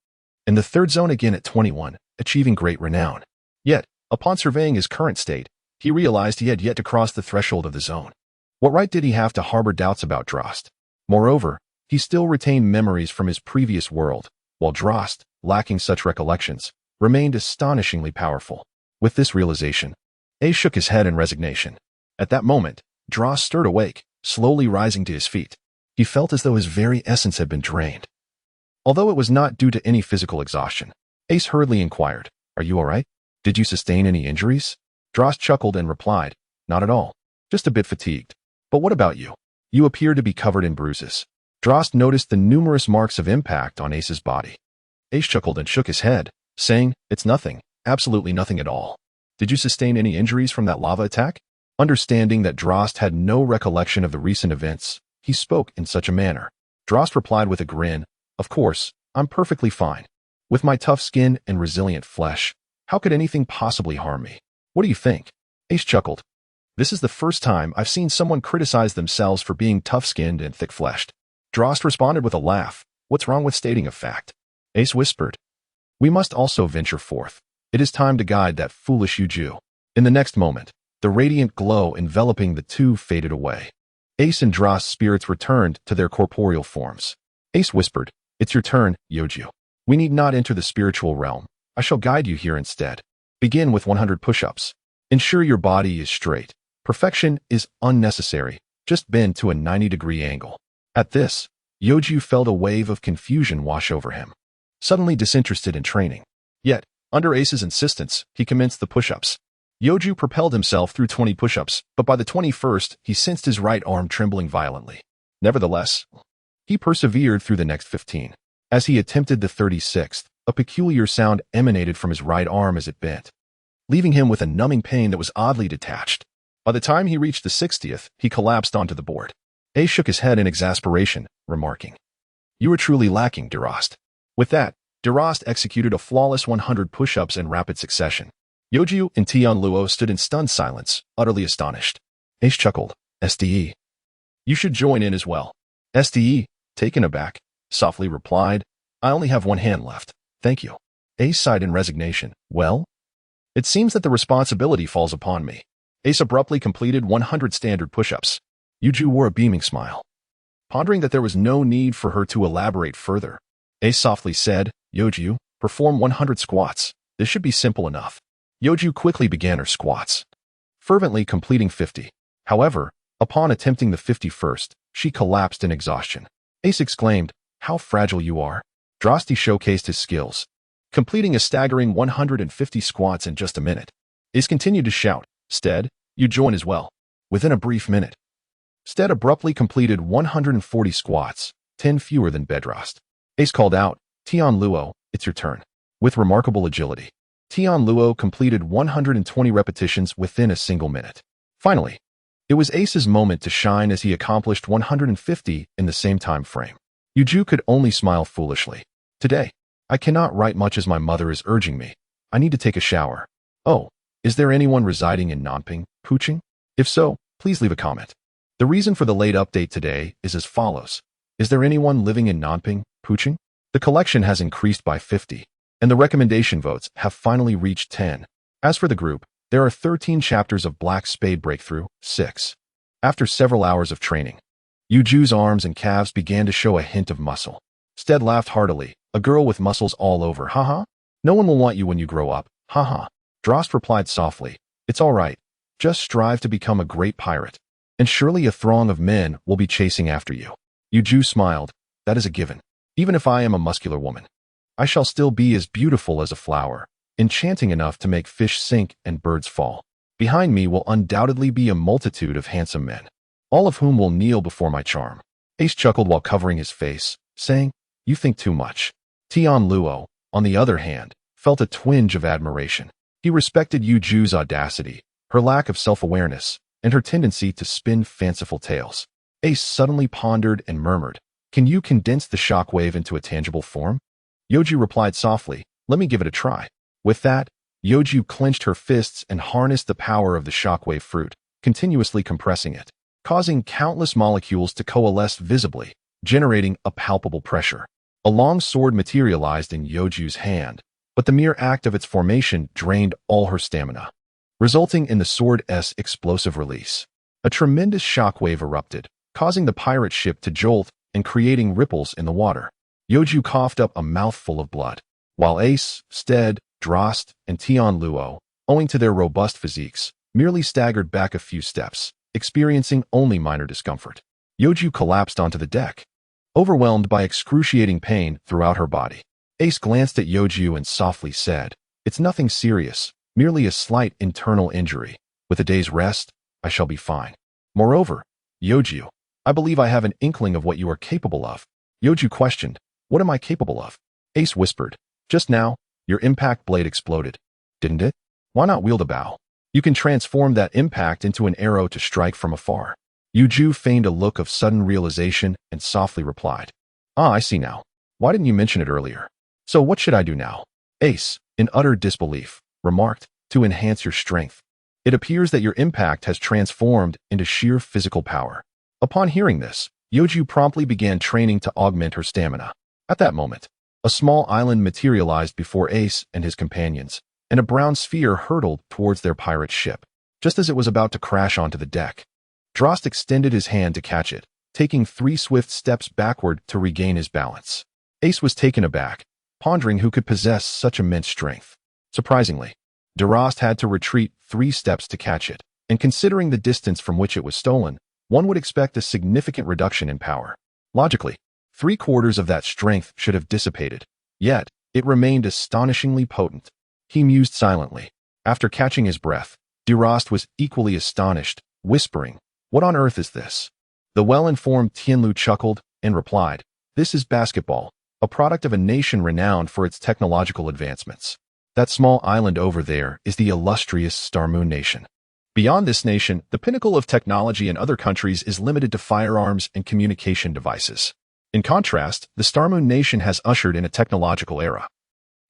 and the 3rd zone again at 21, achieving great renown. Yet, upon surveying his current state, he realized he had yet to cross the threshold of the zone. What right did he have to harbor doubts about Delost? Moreover, he still retained memories from his previous world, while Delost, lacking such recollections, remained astonishingly powerful. With this realization, Ace shook his head in resignation. At that moment, Delost stirred awake, slowly rising to his feet. He felt as though his very essence had been drained. Although it was not due to any physical exhaustion, Ace hurriedly inquired, "Are you all right? Did you sustain any injuries?" Delost chuckled and replied, "Not at all. Just a bit fatigued. But what about you? You appear to be covered in bruises." Delost noticed the numerous marks of impact on Ace's body. Ace chuckled and shook his head, saying, "It's nothing, absolutely nothing at all. Did you sustain any injuries from that lava attack?" Understanding that Delost had no recollection of the recent events, he spoke in such a manner. Delost replied with a grin, "Of course, I'm perfectly fine. With my tough skin and resilient flesh, how could anything possibly harm me? What do you think?" Ace chuckled. "This is the first time I've seen someone criticize themselves for being tough-skinned and thick-fleshed." Delost responded with a laugh, "What's wrong with stating a fact?" Ace whispered, "We must also venture forth. It is time to guide that foolish Youju." In the next moment, the radiant glow enveloping the two faded away. Ace and Delost's spirits returned to their corporeal forms. Ace whispered, "It's your turn, Youju. We need not enter the spiritual realm. I shall guide you here instead. Begin with 100 push-ups. Ensure your body is straight. Perfection is unnecessary. Just bend to a 90-degree angle." At this, Youju felt a wave of confusion wash over him. Suddenly disinterested in training. Yet, under Ace's insistence, he commenced the push-ups. Youju propelled himself through 20 push-ups, but by the 21st, he sensed his right arm trembling violently. Nevertheless, he persevered through the next 15. As he attempted the 36th, a peculiar sound emanated from his right arm as it bent, leaving him with a numbing pain that was oddly detached. By the time he reached the 60th, he collapsed onto the board. Ace shook his head in exasperation, remarking, "You are truly lacking, Delost." With that, Delost executed a flawless 100 push-ups in rapid succession. Youju and Tianluo stood in stunned silence, utterly astonished. Ace chuckled, "SDE. You should join in as well." SDE, taken aback, softly replied, "I only have one hand left. Thank you." Ace sighed in resignation. "Well, it seems that the responsibility falls upon me." Ace abruptly completed 100 standard push-ups. Youju wore a beaming smile. Pondering that there was no need for her to elaborate further, Ace softly said, "Youju, perform 100 squats. This should be simple enough." Youju quickly began her squats, fervently completing 50. However, upon attempting the 51st, she collapsed in exhaustion. Ace exclaimed, "How fragile you are." Delost showcased his skills, completing a staggering 150 squats in just a minute. Ace continued to shout, "Steed, you join as well." Within a brief minute, Steed abruptly completed 140 squats, 10 fewer than Delost. Ace called out, "Tianluo, it's your turn." With remarkable agility, Tianluo completed 120 repetitions within a single minute. Finally, it was Ace's moment to shine as he accomplished 150 in the same time frame. Youju could only smile foolishly. "Today, I cannot write much as my mother is urging me. I need to take a shower. Oh, is there anyone residing in Nanping, Puching? If so, please leave a comment." The reason for the late update today is as follows. Is there anyone living in Nanping, Puching? The collection has increased by 50, and the recommendation votes have finally reached 10. As for the group, there are 13 chapters of Black Spade Breakthrough, 6. After several hours of training, Youju's arms and calves began to show a hint of muscle. Steed laughed heartily, "A girl with muscles all over, haha. No one will want you when you grow up, haha." Delost replied softly, "It's all right. Just strive to become a great pirate, and surely a throng of men will be chasing after you." Youju smiled, "That is a given. Even if I am a muscular woman, I shall still be as beautiful as a flower, enchanting enough to make fish sink and birds fall. Behind me will undoubtedly be a multitude of handsome men, all of whom will kneel before my charm." Ace chuckled while covering his face, saying, "You think too much." Tianluo, on the other hand, felt a twinge of admiration. He respected Youju's audacity, her lack of self-awareness, and her tendency to spin fanciful tales. Ace suddenly pondered and murmured, "Can you condense the shockwave into a tangible form?" Youju replied softly, "Let me give it a try." With that, Youju clenched her fists and harnessed the power of the shockwave fruit, continuously compressing it, causing countless molecules to coalesce visibly, generating a palpable pressure. A long sword materialized in Youju's hand, but the mere act of its formation drained all her stamina, resulting in the sword's explosive release. A tremendous shockwave erupted, causing the pirate ship to jolt and creating ripples in the water. Youju coughed up a mouthful of blood, while Ace, Steed, Delost, and Tianluo, owing to their robust physiques, merely staggered back a few steps, experiencing only minor discomfort. Youju collapsed onto the deck, overwhelmed by excruciating pain throughout her body. Ace glanced at Youju and softly said, "It's nothing serious, merely a slight internal injury. With a day's rest, I shall be fine. Moreover, Youju, I believe I have an inkling of what you are capable of." Youju questioned, "What am I capable of?" Ace whispered, "Just now, your impact blade exploded. Didn't it? Why not wield a bow? You can transform that impact into an arrow to strike from afar." Youju feigned a look of sudden realization and softly replied, "Ah, I see now. Why didn't you mention it earlier? So what should I do now?" Ace, in utter disbelief, remarked, "To enhance your strength. It appears that your impact has transformed into sheer physical power." Upon hearing this, Youju promptly began training to augment her stamina. At that moment, a small island materialized before Ace and his companions, and a brown sphere hurtled towards their pirate ship, just as it was about to crash onto the deck. Delost extended his hand to catch it, taking 3 swift steps backward to regain his balance. Ace was taken aback, pondering who could possess such immense strength. Surprisingly, Delost had to retreat 3 steps to catch it, and considering the distance from which it was stolen, one would expect a significant reduction in power. Logically, 3/4 of that strength should have dissipated, yet it remained astonishingly potent. He mused silently. After catching his breath, Delost was equally astonished, whispering, "What on earth is this?" The well-informed Tianluo chuckled and replied, "This is basketball, a product of a nation renowned for its technological advancements. That small island over there is the illustrious Star Moon Nation. Beyond this nation, the pinnacle of technology in other countries is limited to firearms and communication devices. In contrast, the Star Moon Nation has ushered in a technological era,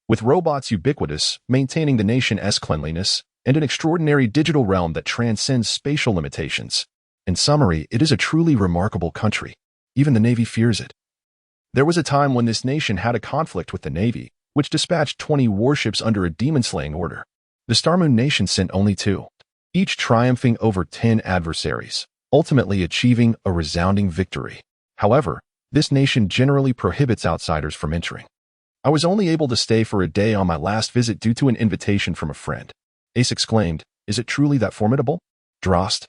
with robots ubiquitous, maintaining the nation's cleanliness, and an extraordinary digital realm that transcends spatial limitations. In summary, it is a truly remarkable country. Even the Navy fears it. There was a time when this nation had a conflict with the Navy, which dispatched 20 warships under a demon-slaying order. The Star Moon Nation sent only 2, each triumphing over 10 adversaries, ultimately achieving a resounding victory. However, this nation generally prohibits outsiders from entering. I was only able to stay for a day on my last visit due to an invitation from a friend." Ace exclaimed, "Is it truly that formidable?" Delost,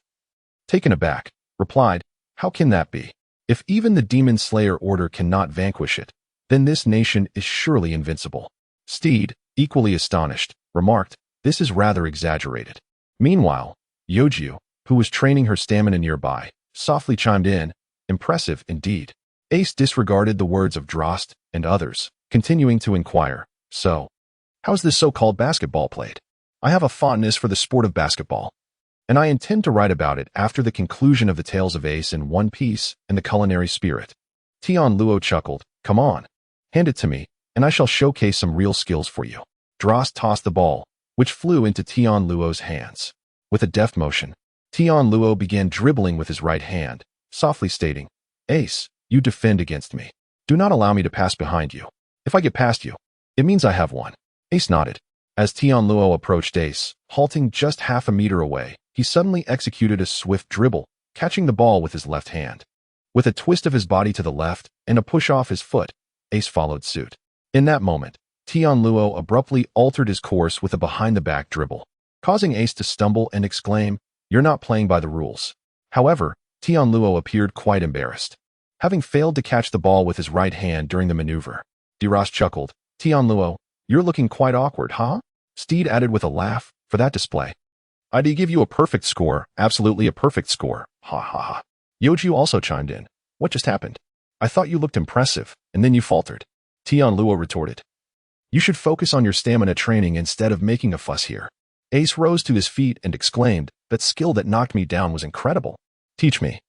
taken aback, replied, "How can that be? If even the Demon Slayer Order cannot vanquish it, then this nation is surely invincible." Steed, equally astonished, remarked, "This is rather exaggerated." Meanwhile, Youju, who was training her stamina nearby, softly chimed in, "Impressive indeed." Ace disregarded the words of Delost and others, continuing to inquire, "So, how's this so-called basketball played? I have a fondness for the sport of basketball, and I intend to write about it after the conclusion of the Tales of Ace in One Piece and the Culinary Spirit." Tianluo chuckled, "Come on, hand it to me, and I shall showcase some real skills for you." Delost tossed the ball, which flew into Tianluo's hands. With a deft motion, Tianluo began dribbling with his right hand, softly stating, "Ace, you defend against me. Do not allow me to pass behind you. If I get past you, it means I have won." Ace nodded. As Tianluo approached Ace, halting just half a meter away, he suddenly executed a swift dribble, catching the ball with his left hand. With a twist of his body to the left and a push off his foot, Ace followed suit. In that moment, Tianluo abruptly altered his course with a behind-the-back dribble, causing Ace to stumble and exclaim, "You're not playing by the rules." However, Tianluo appeared quite embarrassed, having failed to catch the ball with his right hand during the maneuver. Delost chuckled, "Tianluo, you're looking quite awkward, huh?" Steed added with a laugh, "For that display, I'd give you a perfect score, absolutely a perfect score, ha ha ha." Youju also chimed in, "What just happened? I thought you looked impressive, and then you faltered." Tianluo retorted, "You should focus on your stamina training instead of making a fuss here." Ace rose to his feet and exclaimed, "That skill that knocked me down was incredible. Teach me."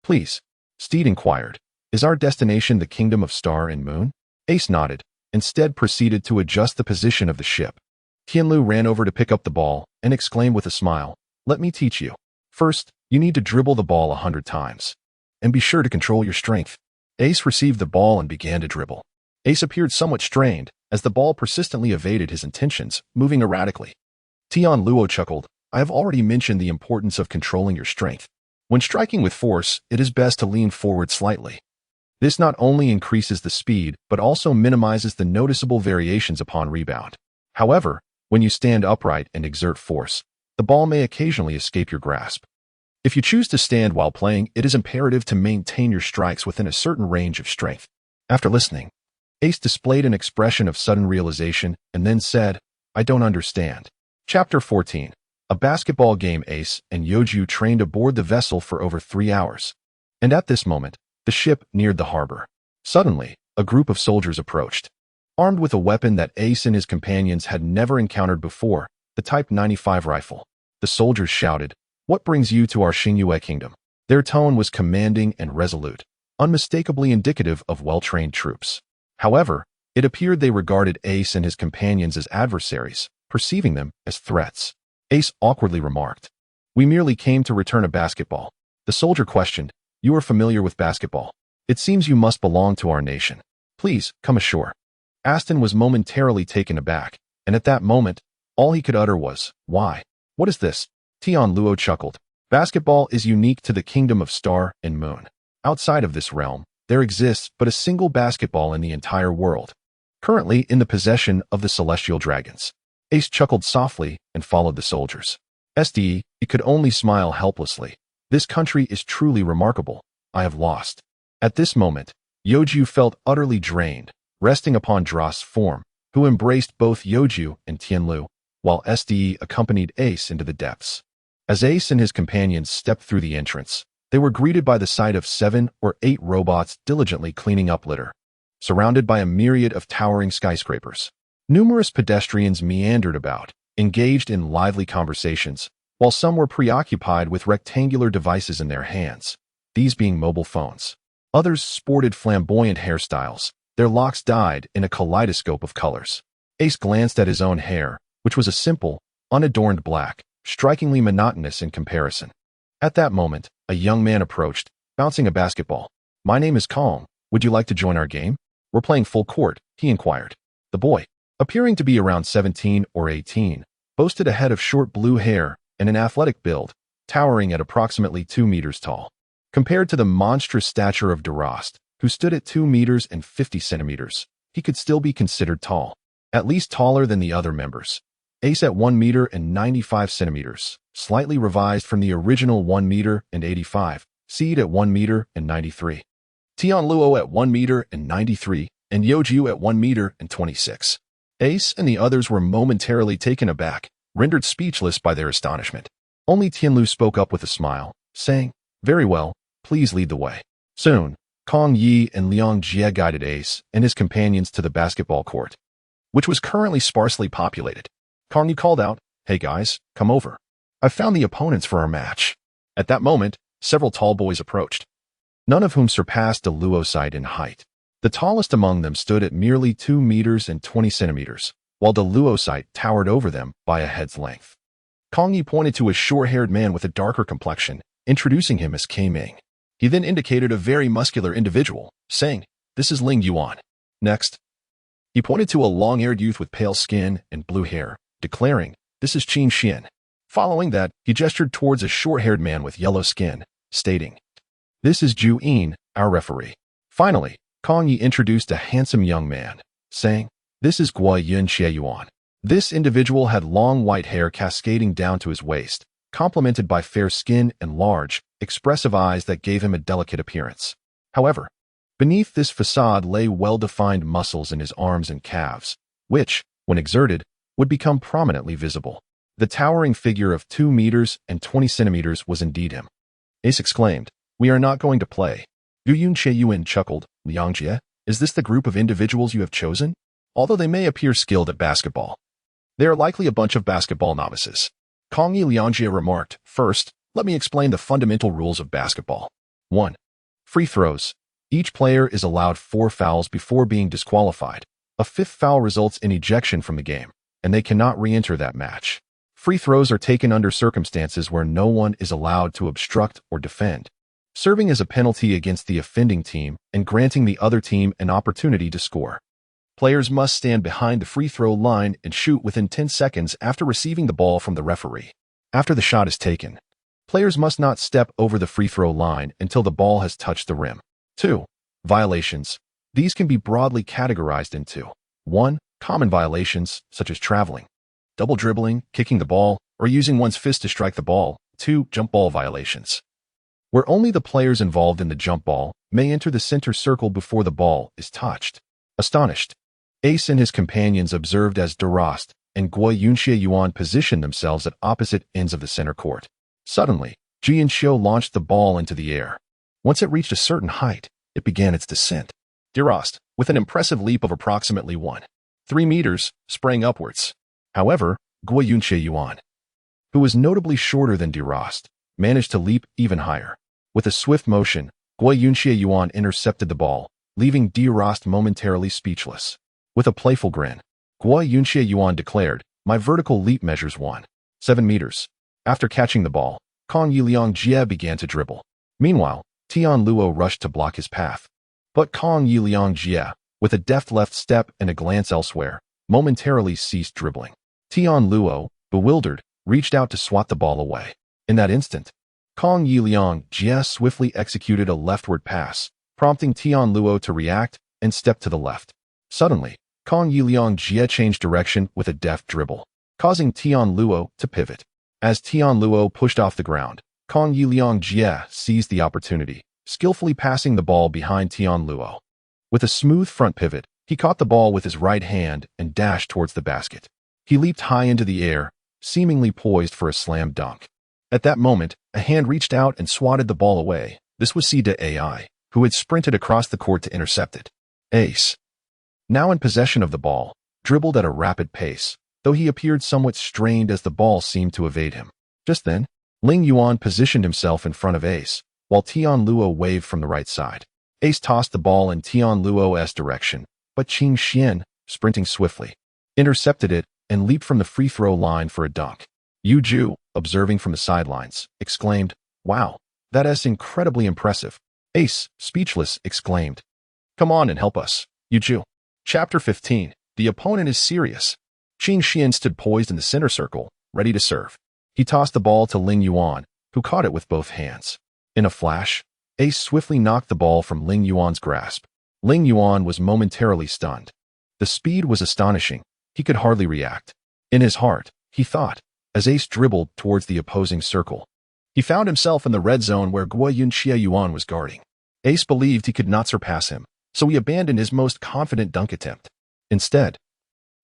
"Please," Steed inquired. "Is our destination the kingdom of Star and Moon?" Ace nodded, instead proceeded to adjust the position of the ship. Tianluo ran over to pick up the ball and exclaimed with a smile, "Let me teach you. First, you need to dribble the ball 100 times. And be sure to control your strength." Ace received the ball and began to dribble. Ace appeared somewhat strained, as the ball persistently evaded his intentions, moving erratically. Tianluo chuckled, "I have already mentioned the importance of controlling your strength. When striking with force, it is best to lean forward slightly. This not only increases the speed, but also minimizes the noticeable variations upon rebound. However, when you stand upright and exert force, the ball may occasionally escape your grasp. If you choose to stand while playing, it is imperative to maintain your strikes within a certain range of strength." After listening, Ace displayed an expression of sudden realization and then said, "I don't understand." Chapter 14. A basketball game. Ace and Youju trained aboard the vessel for over 3 hours. And at this moment, the ship neared the harbor. Suddenly, a group of soldiers approached. Armed with a weapon that Ace and his companions had never encountered before, the Type 95 rifle. The soldiers shouted, "What brings you to our Xingyue kingdom?" Their tone was commanding and resolute, unmistakably indicative of well-trained troops. However, it appeared they regarded Ace and his companions as adversaries, perceiving them as threats. Ace awkwardly remarked, "We merely came to return a basketball." The soldier questioned, "You are familiar with basketball? It seems you must belong to our nation. Please, come ashore." Aston was momentarily taken aback, and at that moment, all he could utter was, "Why? What is this?" Tianluo chuckled. "Basketball is unique to the kingdom of Star and Moon. Outside of this realm, there exists but a single basketball in the entire world, currently in the possession of the celestial dragons." Ace chuckled softly and followed the soldiers. He could only smile helplessly. "This country is truly remarkable. I have lost." At this moment, Youju felt utterly drained, resting upon Drost's form, who embraced both Youju and Tianluo, while Ste accompanied Ace into the depths. As Ace and his companions stepped through the entrance, they were greeted by the sight of 7 or 8 robots diligently cleaning up litter, surrounded by a myriad of towering skyscrapers. Numerous pedestrians meandered about, engaged in lively conversations, while some were preoccupied with rectangular devices in their hands, these being mobile phones. Others sported flamboyant hairstyles, their locks dyed in a kaleidoscope of colors. Ace glanced at his own hair, which was a simple, unadorned black, strikingly monotonous in comparison. At that moment, a young man approached, bouncing a basketball. "My name is Kong. Would you like to join our game? We're playing full court," he inquired. The boy, appearing to be around 17 or 18, boasted a head of short blue hair and an athletic build, towering at approximately 2 meters tall. Compared to the monstrous stature of Delost, who stood at 2 meters and 50 centimeters, he could still be considered tall, at least taller than the other members. Ace at 1 meter and 95 centimeters, slightly revised from the original 1 meter and 85, Steed at 1 meter and 93, Tianluo at 1 meter and 93, and Youju at 1 meter and 26. Ace and the others were momentarily taken aback, rendered speechless by their astonishment. Only Tianluo spoke up with a smile, saying, "Very well, please lead the way." Soon, Kong Yi and Liang Jie guided Ace and his companions to the basketball court, which was currently sparsely populated. Kong Yi called out, "Hey guys, come over. I've found the opponents for our match." At that moment, several tall boys approached, none of whom surpassed Delost in height. The tallest among them stood at merely 2 meters and 20 centimeters, while Delost towered over them by a head's length. Kong Yi pointed to a short-haired man with a darker complexion, introducing him as K Ming. He then indicated a very muscular individual, saying, "This is Ling Yuan." Next, he pointed to a long-haired youth with pale skin and blue hair, declaring, "This is Qin Xian." Following that, he gestured towards a short-haired man with yellow skin, stating, "This is Ju Yin, our referee." Finally, Kong Yi introduced a handsome young man, saying, "This is Guoyun Yuan." This individual had long white hair cascading down to his waist, complemented by fair skin and large, expressive eyes that gave him a delicate appearance. However, beneath this facade lay well-defined muscles in his arms and calves, which, when exerted, would become prominently visible. The towering figure of 2 meters and 20 centimeters was indeed him. Ace exclaimed, "We are not going to play." Yuan chuckled, "Liang Jie, is this the group of individuals you have chosen? Although they may appear skilled at basketball, They are likely a bunch of basketball novices. Kong Liangjie remarked, "First, let me explain the fundamental rules of basketball. 1. Free throws. Each player is allowed 4 fouls before being disqualified. A 5th foul results in ejection from the game, and they cannot re-enter that match. Free throws are taken under circumstances where no one is allowed to obstruct or defend, serving as a penalty against the offending team and granting the other team an opportunity to score. Players must stand behind the free throw line and shoot within 10 seconds after receiving the ball from the referee. After the shot is taken, players must not step over the free throw line until the ball has touched the rim. 2. Violations. These can be broadly categorized into 1. Common violations, such as traveling, double dribbling, kicking the ball, or using one's fist to strike the ball. 2. Jump ball violations, where only the players involved in the jump ball may enter the center circle before the ball is touched. Astonished, Ace and his companions observed as Delost and Guoyun positioned themselves at opposite ends of the center court. Suddenly, Xingyue launched the ball into the air. Once it reached a certain height, it began its descent. Delost, with an impressive leap of approximately 1.3 meters, sprang upwards. However, Guoyun, who was notably shorter than Delost, managed to leap even higher. With a swift motion, Guoyun intercepted the ball, leaving Delost momentarily speechless. With a playful grin, Guoyun declared, "My vertical leap measures 1.7 meters. After catching the ball, Kong Liangjie began to dribble. Meanwhile, Tianluo rushed to block his path. But Kong Liangjie, with a deft left step and a glance elsewhere, momentarily ceased dribbling. Tianluo, bewildered, reached out to swat the ball away. In that instant, Kong Liangjie swiftly executed a leftward pass, prompting Tianluo to react and step to the left. Suddenly, Kong Liangjie changed direction with a deft dribble, causing Tianluo to pivot. As Tianluo pushed off the ground, Kong Liangjie seized the opportunity, skillfully passing the ball behind Tianluo. With a smooth front pivot, he caught the ball with his right hand and dashed towards the basket. He leaped high into the air, seemingly poised for a slam dunk. At that moment, a hand reached out and swatted the ball away. This was Steed, who had sprinted across the court to intercept it. Ace, now in possession of the ball, dribbled at a rapid pace, though he appeared somewhat strained as the ball seemed to evade him. Just then, Xingyue positioned himself in front of Ace, while Tianluo waved from the right side. Ace tossed the ball in Tianluo's direction, but Xingyue, sprinting swiftly, intercepted it and leaped from the free throw line for a dunk. Youju, observing from the sidelines, exclaimed, "Wow, that is incredibly impressive." Ace, speechless, exclaimed, "Come on and help us, Youju." Chapter 15. The opponent is serious. Xingyue stood poised in the center circle, ready to serve. He tossed the ball to Xingyue, who caught it with both hands. In a flash, Ace swiftly knocked the ball from Xingyue's grasp. Xingyue was momentarily stunned. The speed was astonishing. He could hardly react. In his heart, he thought, as Ace dribbled towards the opposing circle. He found himself in the red zone where Guoyun was guarding. Ace believed he could not surpass him, so he abandoned his most confident dunk attempt. Instead,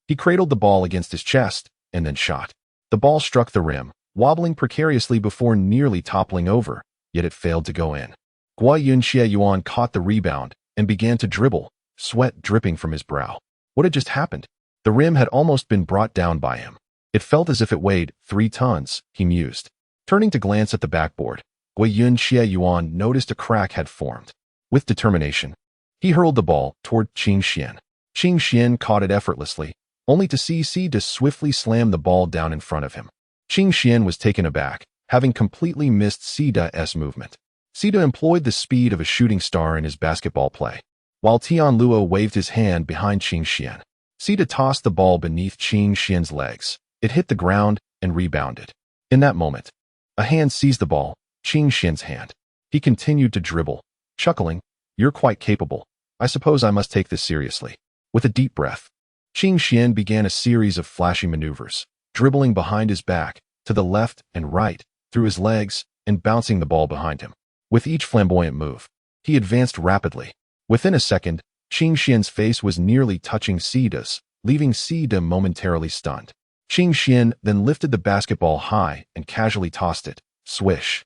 he cradled the ball against his chest and then shot. The ball struck the rim, wobbling precariously before nearly toppling over, yet it failed to go in. Guoyun caught the rebound and began to dribble, sweat dripping from his brow. What had just happened? The rim had almost been brought down by him. It felt as if it weighed 3 tons, he mused. Turning to glance at the backboard, Guoyun noticed a crack had formed. With determination, he hurled the ball toward Xingyue. Xingyue caught it effortlessly, only to see Steed swiftly slam the ball down in front of him. Xingyue was taken aback, having completely missed Steed's movement. Steed employed the speed of a shooting star in his basketball play. While Tianluo waved his hand behind Xingyue, Steed tossed the ball beneath Xingyue's legs. It hit the ground and rebounded. In that moment, a hand seized the ball, Xingyue's hand. He continued to dribble, chuckling, "You're quite capable. I suppose I must take this seriously." With a deep breath, Xingyue began a series of flashy maneuvers, dribbling behind his back, to the left and right, through his legs, and bouncing the ball behind him. With each flamboyant move, he advanced rapidly. Within a second, Xingyue's face was nearly touching Steed's, leaving Steed momentarily stunned. Xingyue then lifted the basketball high and casually tossed it. Swish.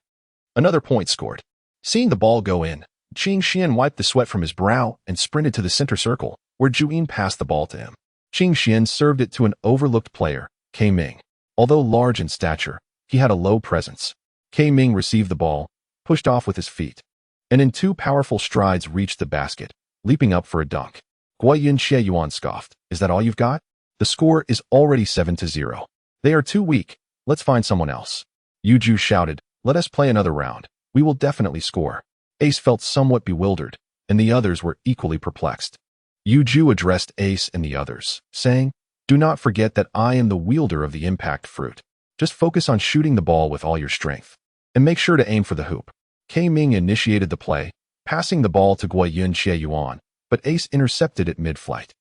Another point scored. Seeing the ball go in, Xingyue wiped the sweat from his brow and sprinted to the center circle, where Guoyun passed the ball to him. Xingyue served it to an overlooked player, Ming. Although large in stature, he had a low presence. Ming received the ball, pushed off with his feet, and in 2 powerful strides reached the basket, leaping up for a dunk. Guoyun scoffed. Is that all you've got? The score is already 7-0. They are too weak. Let's find someone else. Youju shouted, let us play another round. We will definitely score. Ace felt somewhat bewildered, and the others were equally perplexed. Youju addressed Ace and the others, saying, do not forget that I am the wielder of the impact fruit. Just focus on shooting the ball with all your strength. And make sure to aim for the hoop. Ming initiated the play, passing the ball to Guoyun, but Ace intercepted it mid-flight.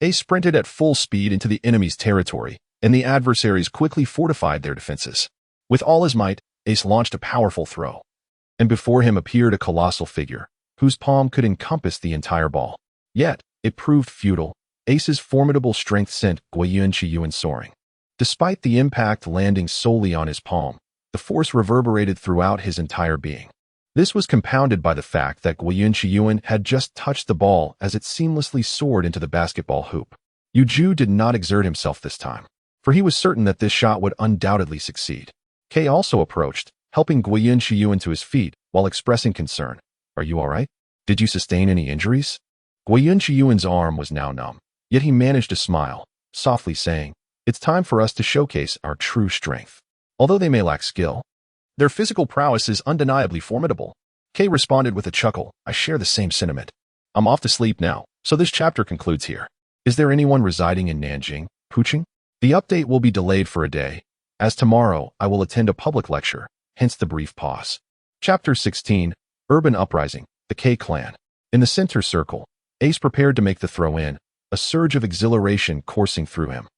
Ace sprinted at full speed into the enemy's territory, and the adversaries quickly fortified their defenses. With all his might, Ace launched a powerful throw. And before him appeared a colossal figure, whose palm could encompass the entire ball. Yet, it proved futile. Ace's formidable strength sent Guoyun soaring. Despite the impact landing solely on his palm, the force reverberated throughout his entire being. This was compounded by the fact that Guoyun had just touched the ball as it seamlessly soared into the basketball hoop. Youju did not exert himself this time, for he was certain that this shot would undoubtedly succeed. Kei also approached, helping Guoyun to his feet while expressing concern. Are you all right? Did you sustain any injuries? Guoyun's arm was now numb, yet he managed to smile, softly saying, it's time for us to showcase our true strength. Although they may lack skill, their physical prowess is undeniably formidable. Kei responded with a chuckle. I share the same sentiment. I'm off to sleep now, so this chapter concludes here. Is there anyone residing in Nanjing, Puching? The update will be delayed for a day, as tomorrow I will attend a public lecture, hence the brief pause. Chapter 16, Urban Uprising, the Kei Clan. In the center circle, Ace prepared to make the throw-in, a surge of exhilaration coursing through him.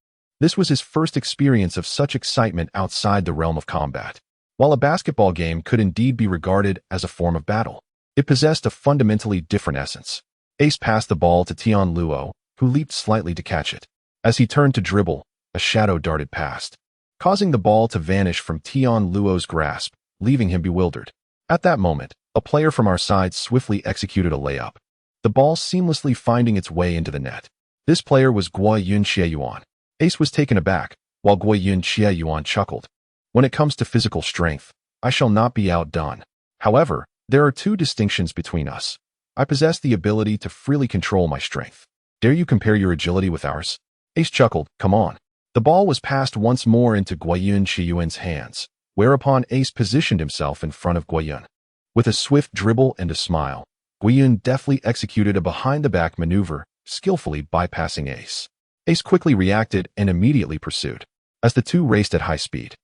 This was his first experience of such excitement outside the realm of combat. While a basketball game could indeed be regarded as a form of battle, it possessed a fundamentally different essence. Ace passed the ball to Tianluo, who leaped slightly to catch it. As he turned to dribble, a shadow darted past, causing the ball to vanish from Tianluo's grasp, leaving him bewildered. At that moment, a player from our side swiftly executed a layup, the ball seamlessly finding its way into the net. This player was Guoyun. Ace was taken aback, while Guoyun chuckled. When it comes to physical strength, I shall not be outdone. However, there are 2 distinctions between us. I possess the ability to freely control my strength. Dare you compare your agility with ours? Ace chuckled, come on. The ball was passed once more into Guoyun's hands, whereupon Ace positioned himself in front of Guoyun. With a swift dribble and a smile, Guoyun deftly executed a behind-the-back maneuver, skillfully bypassing Ace. Ace quickly reacted and immediately pursued. As the 2 raced at high speed,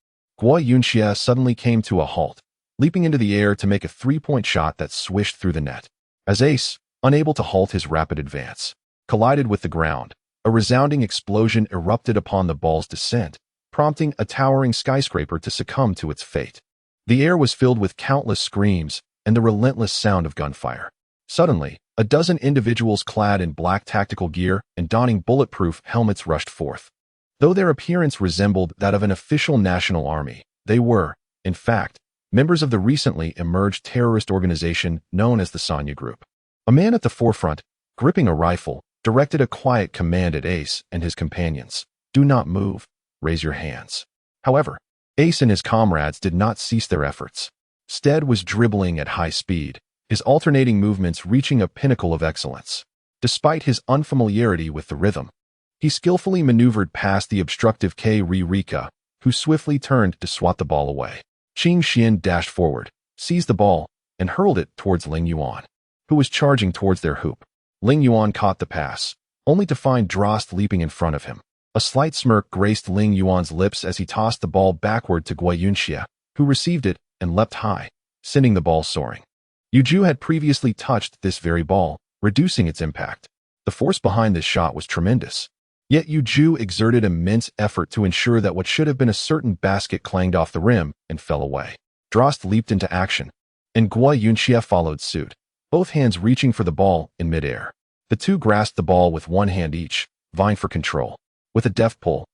Guoyun suddenly came to a halt, leaping into the air to make a 3-point shot that swished through the net. As Ace, unable to halt his rapid advance, collided with the ground, a resounding explosion erupted upon the ball's descent, prompting a towering skyscraper to succumb to its fate. The air was filled with countless screams and the relentless sound of gunfire. Suddenly, a dozen individuals clad in black tactical gear and donning bulletproof helmets rushed forth. Though their appearance resembled that of an official national army, they were, in fact, members of the recently emerged terrorist organization known as the Xingyue Group. A man at the forefront, gripping a rifle, directed a quiet command at Ace and his companions. Do not move. Raise your hands. However, Ace and his comrades did not cease their efforts. Steed was dribbling at high speed, his alternating movements reaching a pinnacle of excellence. Despite his unfamiliarity with the rhythm, he skillfully maneuvered past the obstructive Kei Rika, who swiftly turned to swat the ball away. Qing Xian dashed forward, seized the ball, and hurled it towards Ling Yuan, who was charging towards their hoop. Ling Yuan caught the pass, only to find Delost leaping in front of him. A slight smirk graced Ling Yuan's lips as he tossed the ball backward to Guoyun, who received it and leapt high, sending the ball soaring. Youju had previously touched this very ball, reducing its impact. The force behind this shot was tremendous. Yet Youju exerted immense effort to ensure that what should have been a certain basket clanged off the rim and fell away. Delost leaped into action, and Guoyun followed suit, both hands reaching for the ball in midair. The 2 grasped the ball with one hand each, vying for control. With a deft pull,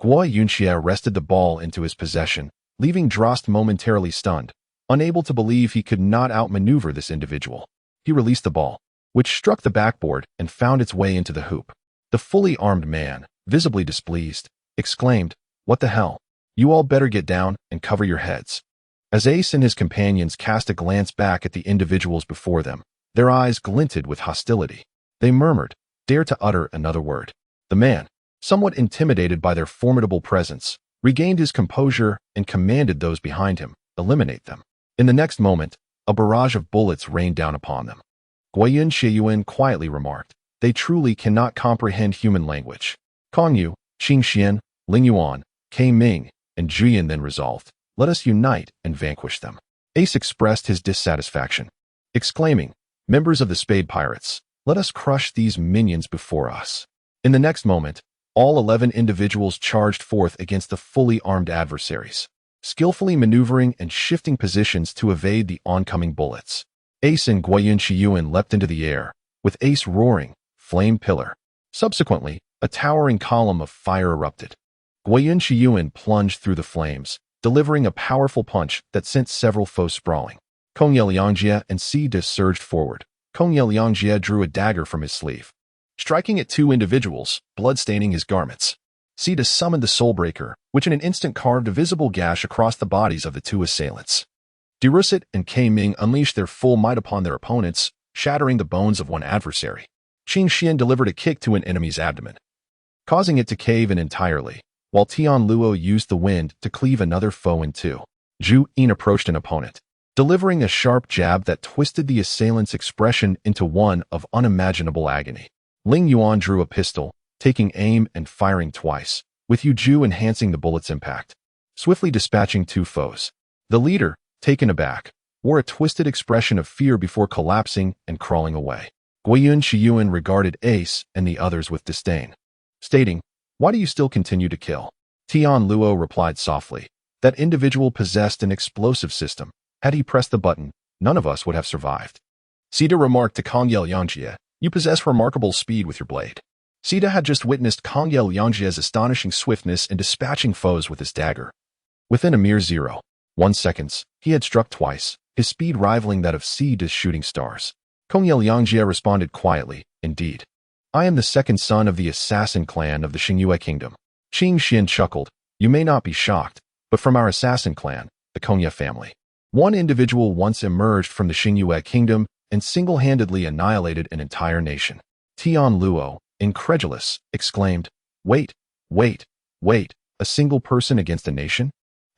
Guoyun wrested the ball into his possession, leaving Delost momentarily stunned, unable to believe he could not outmaneuver this individual. He released the ball, which struck the backboard and found its way into the hoop. The fully armed man, visibly displeased, exclaimed, What the hell? You all better get down and cover your heads. As Ace and his companions cast a glance back at the individuals before them, their eyes glinted with hostility. They murmured, dare to utter another word. The man, somewhat intimidated by their formidable presence, regained his composure and commanded those behind him, eliminate them. In the next moment, a barrage of bullets rained down upon them. Guoyun quietly remarked, they truly cannot comprehend human language. Kongyu, Xingyue, Lingyuan, K. Ming, and Juyin then resolved, let us unite and vanquish them. Ace expressed his dissatisfaction, exclaiming, members of the Spade Pirates, let us crush these minions before us. In the next moment, all 11 individuals charged forth against the fully armed adversaries, skillfully maneuvering and shifting positions to evade the oncoming bullets. Ace and Guoyun leapt into the air, with Ace roaring, flame pillar. Subsequently, a towering column of fire erupted. Guoyun plunged through the flames, delivering a powerful punch that sent several foes sprawling. Xingyue and Steed surged forward. Xingyue drew a dagger from his sleeve, striking at 2 individuals, blood-staining his garments. Steed summoned the Soulbreaker, which in an instant carved a visible gash across the bodies of the 2 assailants. Delost and K. Ming unleashed their full might upon their opponents, shattering the bones of one adversary. Xingyue delivered a kick to an enemy's abdomen, causing it to cave in entirely, while Tianluo used the wind to cleave another foe in 2. Juyin approached an opponent, delivering a sharp jab that twisted the assailant's expression into one of unimaginable agony. Lingyuan drew a pistol, taking aim and firing twice, with Youju enhancing the bullet's impact, swiftly dispatching 2 foes. The leader, taken aback, wore a twisted expression of fear before collapsing and crawling away. Guoyun regarded Ace and the others with disdain, stating, why do you still continue to kill? Tianluo replied softly, that individual possessed an explosive system. Had he pressed the button, none of us would have survived. Steed remarked to Xingyue, you possess remarkable speed with your blade. Steed had just witnessed Xingyue's astonishing swiftness in dispatching foes with his dagger. Within a mere 0.1 seconds, he had struck twice, his speed rivaling that of Steed's shooting stars. Xingyue responded quietly, indeed. I am the second son of the assassin clan of the Xingyue kingdom. Xingyue chuckled, you may not be shocked, but from our assassin clan, the Xingyue family. One individual once emerged from the Xingyue kingdom and single-handedly annihilated an entire nation. Tianluo, incredulous, exclaimed, wait, a single person against a nation?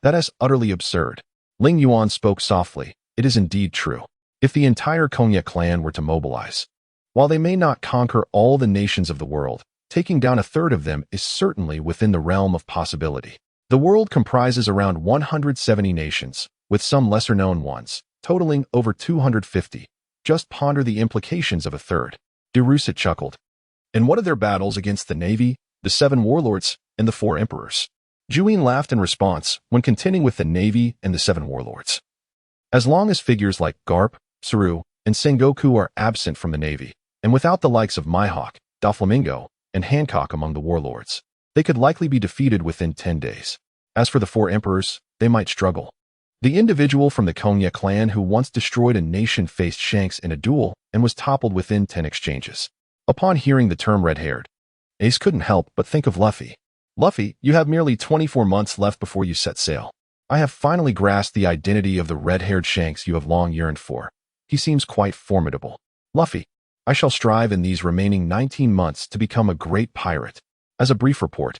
That is utterly absurd. Lingyuan spoke softly, it is indeed true. If the entire Xingyue clan were to mobilize, while they may not conquer all the nations of the world, taking down a third of them is certainly within the realm of possibility. The world comprises around 170 nations, with some lesser-known ones, totaling over 250. Just ponder the implications of a third. Delost chuckled. And what of their battles against the Navy, the 7 warlords, and the 4 emperors? Juyin laughed in response when contending with the Navy and the 7 warlords. As long as figures like Garp, Saru, and Sengoku are absent from the Navy, and without the likes of Mihawk, Doflamingo, and Hancock among the warlords, they could likely be defeated within 10 days. As for the 4 emperors, they might struggle. The individual from the Xingyue clan who once destroyed a nation faced Shanks in a duel and was toppled within 10 exchanges. Upon hearing the term red-haired, Ace couldn't help but think of Luffy. Luffy, you have merely 24 months left before you set sail. I have finally grasped the identity of the red-haired Shanks you have long yearned for. He seems quite formidable. Luffy, I shall strive in these remaining 19 months to become a great pirate. As a brief report,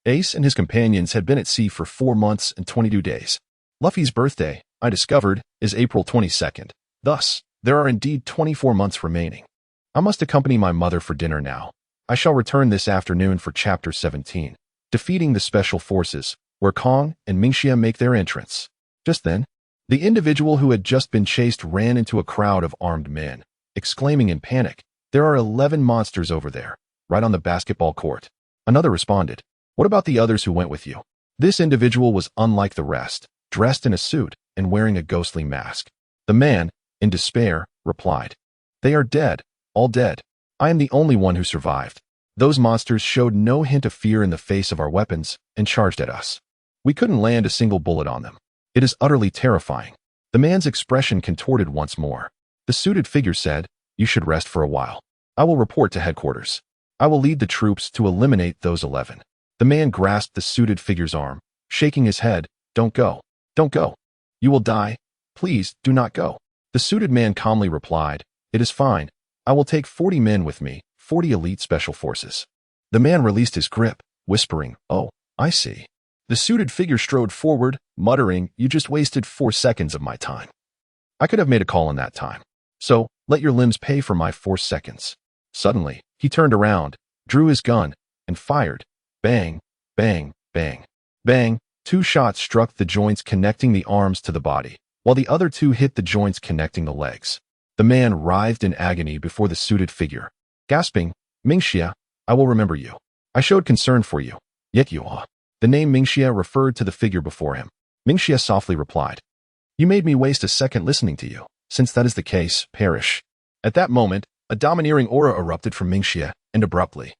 Ace and his companions had been at sea for 4 months and 22 days. Luffy's birthday, I discovered, is April 22nd. Thus, there are indeed 24 months remaining. I must accompany my mother for dinner now. I shall return this afternoon for Chapter 17, defeating the Special Forces, where Kong and Mingxia make their entrance. Just then, the individual who had just been chased ran into a crowd of armed men, exclaiming in panic, there are 11 monsters over there, right on the basketball court. Another responded, what about the others who went with you? This individual was unlike the rest, dressed in a suit and wearing a ghostly mask. The man, in despair, replied, they are dead, all dead. I am the only one who survived. Those monsters showed no hint of fear in the face of our weapons and charged at us. We couldn't land a single bullet on them. It is utterly terrifying. The man's expression contorted once more. The suited figure said, you should rest for a while. I will report to headquarters. I will lead the troops to eliminate those 11. The man grasped the suited figure's arm, shaking his head. Don't go. Don't go. You will die. Please, do not go. The suited man calmly replied, It is fine. I will take 40 men with me, 40 elite special forces. The man released his grip, whispering, Oh, I see. The suited figure strode forward, muttering, You just wasted 4 seconds of my time. I could have made a call in that time. So, let your limbs pay for my 4 seconds. Suddenly, he turned around, drew his gun, and fired. Bang, bang, bang, bang. 2 shots struck the joints connecting the arms to the body, while the other 2 hit the joints connecting the legs. The man writhed in agony before the suited figure, gasping, Mingxia, I will remember you. I showed concern for you. Yet you are. The name Mingxia referred to the figure before him. Mingxia softly replied, You made me waste a second listening to you. Since that is the case, perish. At that moment, a domineering aura erupted from Mingxia, and abruptly,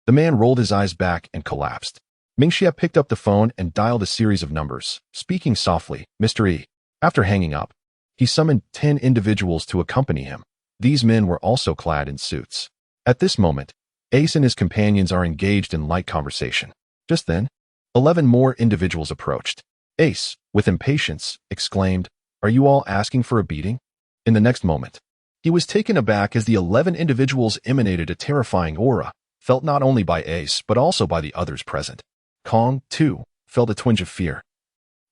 the man rolled his eyes back and collapsed. Mingxia picked up the phone and dialed a series of numbers, speaking softly, Mr. E. After hanging up, he summoned 10 individuals to accompany him. These men were also clad in suits. At this moment, Ace and his companions are engaged in light conversation. Just then, 11 more individuals approached. Ace, with impatience, exclaimed, Are you all asking for a beating? In the next moment, he was taken aback as the 11 individuals emanated a terrifying aura, felt not only by Ace but also by the others present. Kong, too, felt a twinge of fear,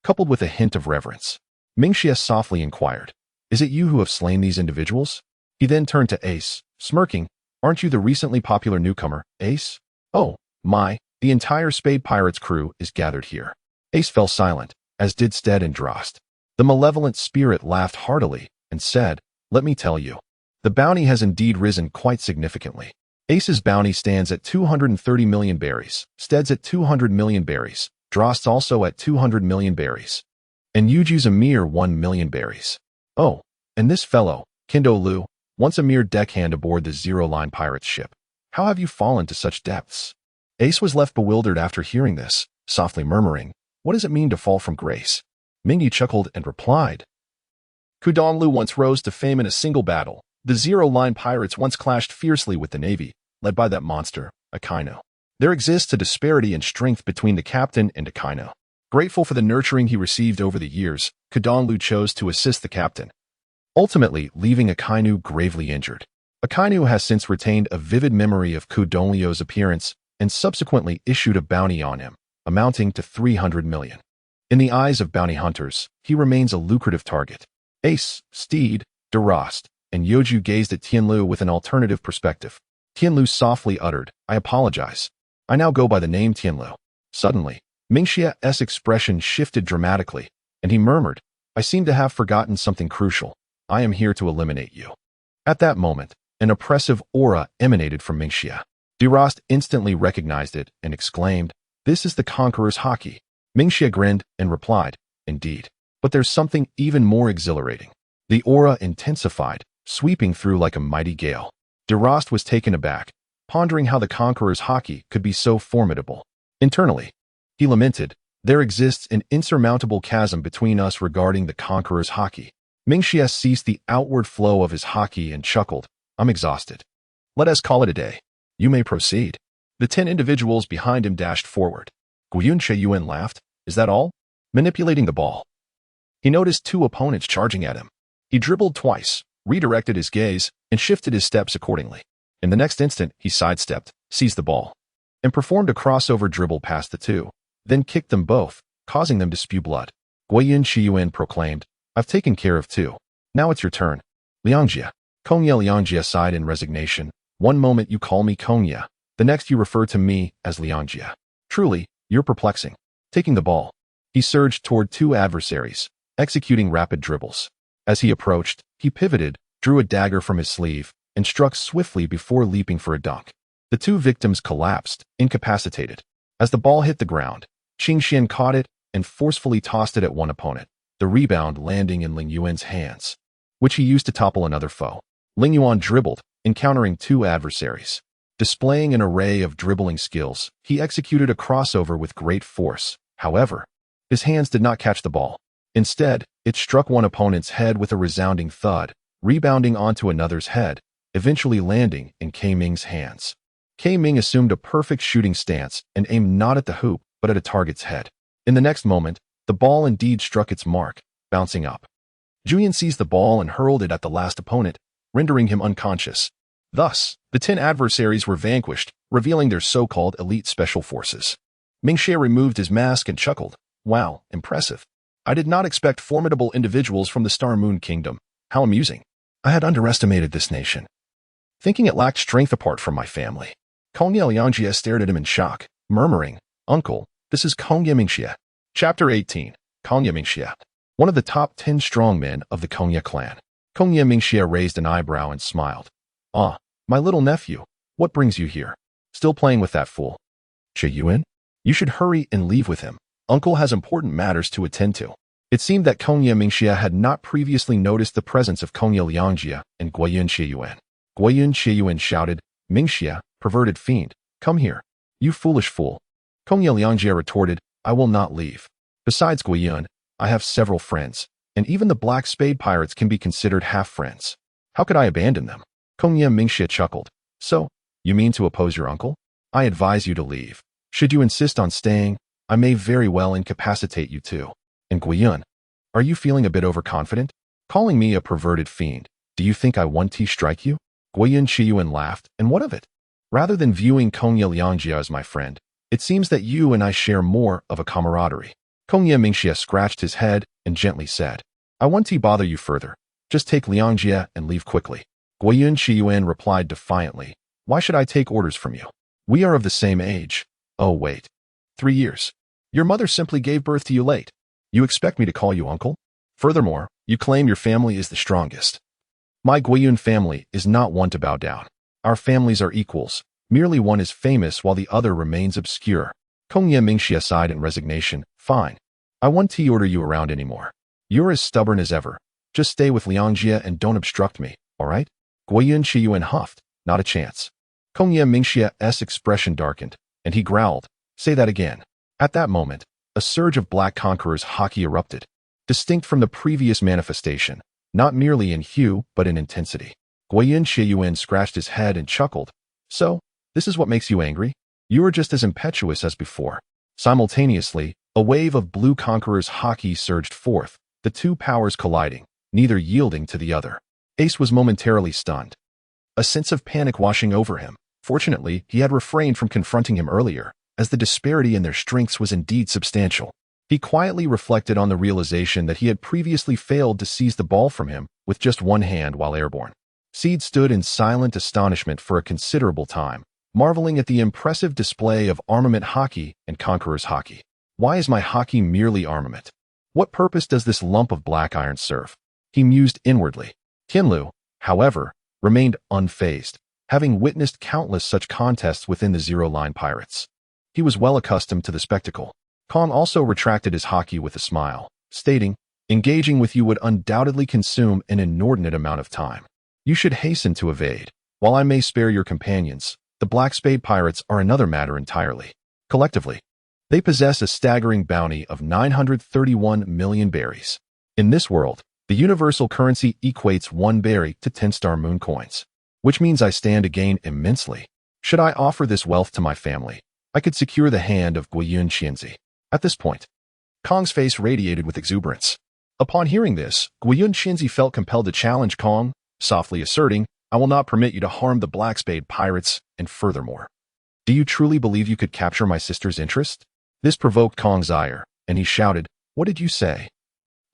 coupled with a hint of reverence. Mingxia softly inquired, Is it you who have slain these individuals? He then turned to Ace, smirking, Aren't you the recently popular newcomer, Ace? Oh, my, the entire Spade Pirates crew is gathered here. Ace fell silent, as did Steed and Delost. The malevolent spirit laughed heartily and said, Let me tell you, the bounty has indeed risen quite significantly. Ace's bounty stands at 230 million berries, Steed's at 200 million berries, Delost's also at 200 million berries, and Youju's a mere 1 million berries. Oh, and this fellow, Tianluo, once a mere deckhand aboard the Zero-Line Pirates ship. How have you fallen to such depths? Ace was left bewildered after hearing this, softly murmuring, What does it mean to fall from grace? Mingyi chuckled and replied, Tianluo once rose to fame in a single battle. The Zero-Line Pirates once clashed fiercely with the Navy, led by that monster, Akainu. There exists a disparity in strength between the captain and Akainu. Grateful for the nurturing he received over the years, Tianluo chose to assist the captain, ultimately leaving Akainu gravely injured. Akainu has since retained a vivid memory of Tianluo's appearance and subsequently issued a bounty on him, amounting to 300 million. In the eyes of bounty hunters, he remains a lucrative target. Ace, Steed, Delost, and Youju gazed at Tianluo with an alternative perspective. Tianluo softly uttered, I apologize. I now go by the name Tianluo. Suddenly, Mingxia's expression shifted dramatically, and he murmured, I seem to have forgotten something crucial. I am here to eliminate you. At that moment, an oppressive aura emanated from Mingxia. Delost instantly recognized it and exclaimed, This is the Conqueror's Haki. Mingxia grinned and replied, Indeed. But there's something even more exhilarating. The aura intensified, sweeping through like a mighty gale. Delost was taken aback, pondering how the Conqueror's Haki could be so formidable. Internally, he lamented, There exists an insurmountable chasm between us regarding the Conqueror's Haki. Mingxia ceased the outward flow of his Haki and chuckled, I'm exhausted. Let us call it a day. You may proceed. The 10 individuals behind him dashed forward. Guoyun laughed, Is that all? Manipulating the ball. He noticed 2 opponents charging at him. He dribbled twice, redirected his gaze, and shifted his steps accordingly. In the next instant, he sidestepped, seized the ball, and performed a crossover dribble past the 2, then kicked them both, causing them to spew blood. Guoyun proclaimed, I've taken care of 2. Now it's your turn. Liangjia. Liangjia sighed in resignation. One moment you call me Kongya, the next you refer to me as Liangjia. Truly, you're perplexing. Taking the ball, he surged toward 2 adversaries, executing rapid dribbles. As he approached, he pivoted, drew a dagger from his sleeve, and struck swiftly before leaping for a dunk. The 2 victims collapsed, incapacitated. As the ball hit the ground, Xingyue caught it and forcefully tossed it at one opponent, the rebound landing in Ling Yuan's hands, which he used to topple another foe. Ling Yuan dribbled, encountering 2 adversaries. Displaying an array of dribbling skills, he executed a crossover with great force. However, his hands did not catch the ball. Instead, it struck one opponent's head with a resounding thud, rebounding onto another's head, eventually landing in K Ming's hands. Ming assumed a perfect shooting stance and aimed not at the hoop, but at a target's head. In the next moment, the ball indeed struck its mark, bouncing up. Guoyun seized the ball and hurled it at the last opponent, rendering him unconscious. Thus, the 10 adversaries were vanquished, revealing their so-called elite special forces. Mingxie removed his mask and chuckled. Wow, impressive. I did not expect formidable individuals from the Star Moon Kingdom. How amusing. I had underestimated this nation, thinking it lacked strength apart from my family. Kongye Liangjie stared at him in shock, murmuring, Uncle, this is Kongye Mingxie. Chapter 18. Kongye Mingxie. One of the top 10 strongmen of the Kongye clan. Kongye Mingxie raised an eyebrow and smiled. Ah, my little nephew, what brings you here? Still playing with that fool? Xingyue? You should hurry and leave with him. Uncle has important matters to attend to. It seemed that Kongye Mingxie had not previously noticed the presence of Kongye Liangjie and Guoyun Xingyue. Guoyun Xingyue shouted, Mingxie, perverted fiend, come here. You foolish fool. Kongye Liangjie retorted, I will not leave. Besides Guoyun, I have several friends, and even the black Spade Pirates can be considered half-friends. How could I abandon them? Kongye Mingxie chuckled. So, you mean to oppose your uncle? I advise you to leave. Should you insist on staying, I may very well incapacitate you too. And Guoyun, are you feeling a bit overconfident? Calling me a perverted fiend, do you think I want to strike you? Guoyun Xingyue laughed, and what of it? Rather than viewing Kongye Liangjie as my friend, it seems that you and I share more of a camaraderie. Kongye Mingxie scratched his head and gently said, I won't bother you further. Just take Liangjie and leave quickly. Guoyun Xingyue replied defiantly, Why should I take orders from you? We are of the same age. Oh wait. 3 years. Your mother simply gave birth to you late. You expect me to call you uncle? Furthermore, you claim your family is the strongest. My Guoyun family is not one to bow down. Our families are equals. Merely one is famous while the other remains obscure. Kongye Mingxie sighed in resignation. Fine. I won't order you around anymore. You're as stubborn as ever. Just stay with Liangjie and don't obstruct me, all right? Guoyun Xingyue huffed. Not a chance. Kongye Mingxie's expression darkened, and he growled, Say that again. At that moment, a surge of black conquerors' haki erupted, distinct from the previous manifestation, not merely in hue but in intensity. Guoyun Xingyue scratched his head and chuckled. So, this is what makes you angry? You are just as impetuous as before. Simultaneously, a wave of blue conquerors' haki surged forth, the two powers colliding, neither yielding to the other. Ace was momentarily stunned, a sense of panic washing over him. Fortunately, he had refrained from confronting him earlier, as the disparity in their strengths was indeed substantial. He quietly reflected on the realization that he had previously failed to seize the ball from him with just one hand while airborne. Steed stood in silent astonishment for a considerable time, marveling at the impressive display of armament haki and conqueror's haki. Why is my haki merely armament? What purpose does this lump of black iron serve? He mused inwardly. Tianluo, however, remained unfazed, having witnessed countless such contests within the Zero-Line Pirates. He was well accustomed to the spectacle. Kong also retracted his haki with a smile, stating, Engaging with you would undoubtedly consume an inordinate amount of time. You should hasten to evade. While I may spare your companions, the Black Spade Pirates are another matter entirely. Collectively, they possess a staggering bounty of 931 million berries. In this world, the universal currency equates 1 berry to 10 Star Moon coins, which means I stand to gain immensely. Should I offer this wealth to my family, I could secure the hand of Guoyun Xianzi. At this point, Kong's face radiated with exuberance. Upon hearing this, Guoyun Xianzi felt compelled to challenge Kong, softly asserting, I will not permit you to harm the Black Spade Pirates, and furthermore, do you truly believe you could capture my sister's interest? This provoked Kong's ire, and he shouted, What did you say?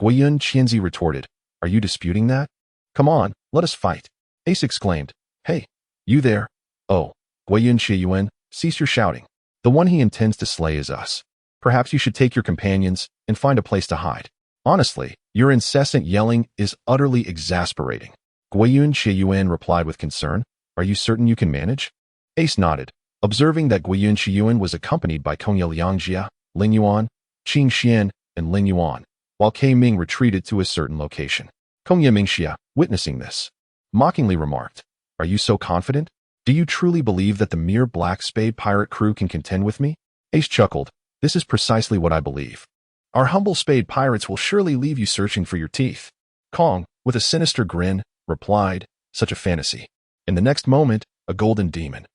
Guoyun Xianzi retorted, Are you disputing that? Come on, let us fight. Ace exclaimed, Hey, you there? Oh, Guoyun Xingyue, cease your shouting. The one he intends to slay is us. Perhaps you should take your companions and find a place to hide. Honestly, your incessant yelling is utterly exasperating. Guoyun Xingyue replied with concern, Are you certain you can manage? Ace nodded, observing that Guoyun Xingyue was accompanied by Kongye Liangjie, Ling Yuan, Qing Xian, and Ling Yuan, while Ming retreated to a certain location. Kongye Mingxie, witnessing this, mockingly remarked, Are you so confident? Do you truly believe that the mere Black Spade pirate crew can contend with me? Ace chuckled, This is precisely what I believe. Our humble Spade Pirates will surely leave you searching for your teeth. Kong, with a sinister grin, replied, Such a fantasy. In the next moment, a golden demon,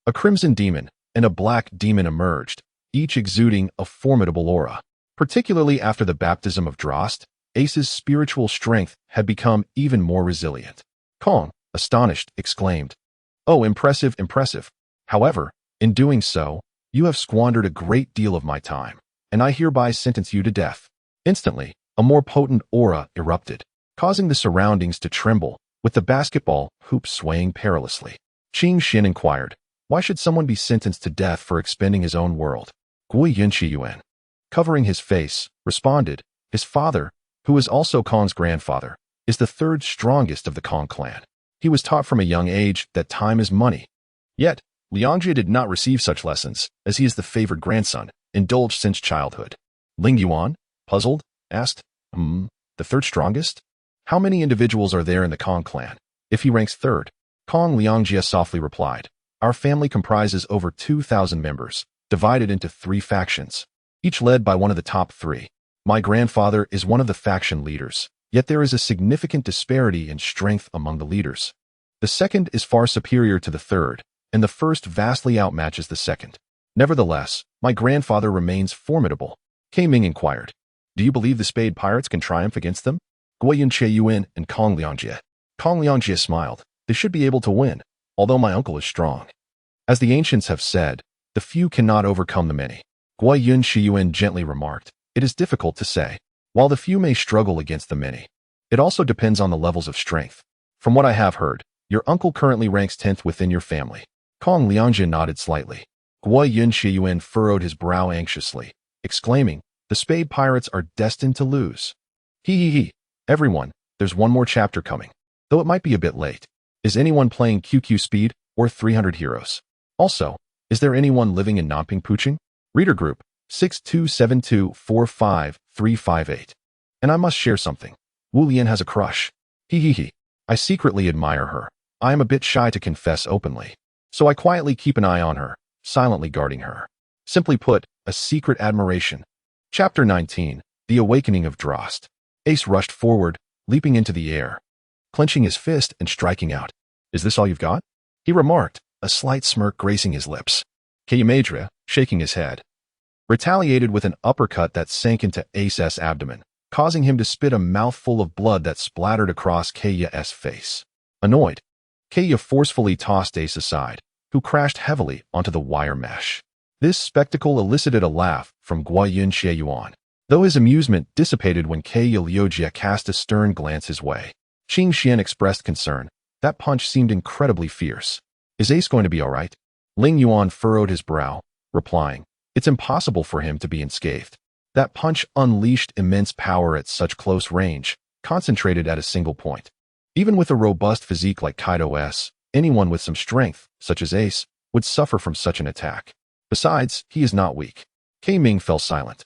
A crimson demon and a black demon emerged, each exuding a formidable aura. Particularly after the baptism of Delost, Ace's spiritual strength had become even more resilient. Kong, astonished, exclaimed, "Oh, impressive, impressive. However, in doing so, you have squandered a great deal of my time, and I hereby sentence you to death." Instantly, a more potent aura erupted, causing the surroundings to tremble, with the basketball hoop swaying perilously. Qing Xin inquired, "Why should someone be sentenced to death for expending his own world?" Guoyun, covering his face, responded, "His father, who is also Kong's grandfather, is the third strongest of the Kong clan. He was taught from a young age that time is money." Yet, Liangjie did not receive such lessons, as he is the favored grandson, indulged since childhood. Ling Yuan, puzzled, asked, the third strongest? How many individuals are there in the Kong clan, if he ranks third? Kong Liangjie softly replied, "Our family comprises over 2,000 members, divided into 3 factions, each led by one of the top 3. My grandfather is one of the faction leaders, yet there is a significant disparity in strength among the leaders. The second is far superior to the third, and the first vastly outmatches the second. Nevertheless, my grandfather remains formidable." Ming inquired, "Do you believe the Spade Pirates can triumph against them?" Guoyun and Kong Liangjie smiled. "They should be able to win, although my uncle is strong. As the ancients have said, the few cannot overcome the many." Guoyun gently remarked, "It is difficult to say. While the few may struggle against the many, it also depends on the levels of strength. From what I have heard, your uncle currently ranks 10th within your family." Kong Liangjie nodded slightly. Guoyun furrowed his brow anxiously, exclaiming, "The Spade Pirates are destined to lose. He. Everyone, there's one more chapter coming, though it might be a bit late. Is anyone playing QQ Speed or 300 Heroes? Also, is there anyone living in Nanping Puching? Reader group 627245358. And I must share something. Wu Lian has a crush. He. I secretly admire her. I am a bit shy to confess openly, so I quietly keep an eye on her, silently guarding her. Simply put, a secret admiration." Chapter 19, The Awakening of Delost. Ace rushed forward, leaping into the air, clenching his fist and striking out. "Is this all you've got?" he remarked, a slight smirk gracing his lips. Keiyamadria, shaking his head, retaliated with an uppercut that sank into Ace's abdomen, causing him to spit a mouthful of blood that splattered across Keiya's face. Annoyed, Keiya forcefully tossed Ace aside, who crashed heavily onto the wire mesh. This spectacle elicited a laugh from Guoyun, though his amusement dissipated when Keiya cast a stern glance his way. Qing Xin expressed concern. That punch seemed incredibly fierce. "Is Ace going to be all right?" Ling Yuan furrowed his brow, replying, "It's impossible for him to be unscathed. That punch unleashed immense power at such close range, concentrated at a single point. Even with a robust physique like Kaido's, anyone with some strength, such as Ace, would suffer from such an attack. Besides, he is not weak." Ming fell silent,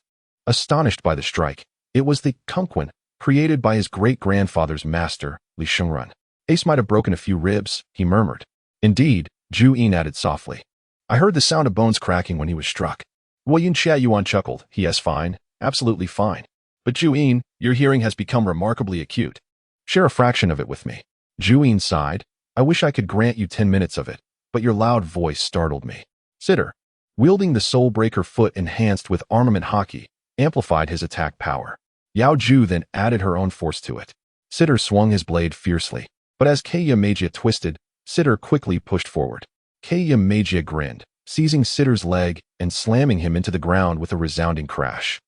astonished by the strike. It was the Kunquan, created by his great-grandfather's master, Li Shungrun. "Ace might have broken a few ribs," he murmured. "Indeed," Zhu added softly. "I heard the sound of bones cracking when he was struck." Guoyun chuckled. "Yes, fine, absolutely fine. But Zhu, your hearing has become remarkably acute. Share a fraction of it with me." Zhu sighed. "I wish I could grant you 10 minutes of it, but your loud voice startled me." Sitter, wielding the Soulbreaker foot enhanced with armament hockey, amplified his attack power. Youju then added her own force to it. Sitter swung his blade fiercely, but as Keiya twisted, Sitter quickly pushed forward. Keiya grinned, seizing Sitter's leg and slamming him into the ground with a resounding crash.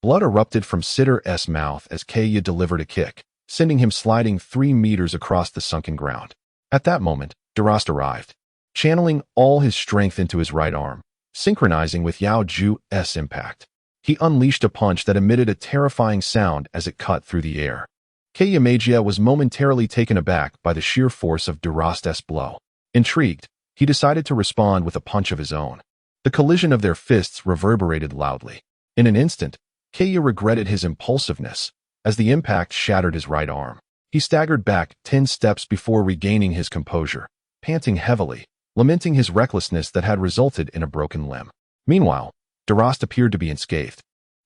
Blood erupted from Sitter's mouth as Keiya delivered a kick, sending him sliding 3 meters across the sunken ground. At that moment, Delost arrived, channeling all his strength into his right arm, synchronizing with Youju's impact. He unleashed a punch that emitted a terrifying sound as it cut through the air. Keiya was momentarily taken aback by the sheer force of Delost's blow. Intrigued, he decided to respond with a punch of his own. The collision of their fists reverberated loudly. In an instant, Keiya regretted his impulsiveness, as the impact shattered his right arm. He staggered back 10 steps before regaining his composure, panting heavily, lamenting his recklessness that had resulted in a broken limb. Meanwhile, Delost appeared to be unscathed,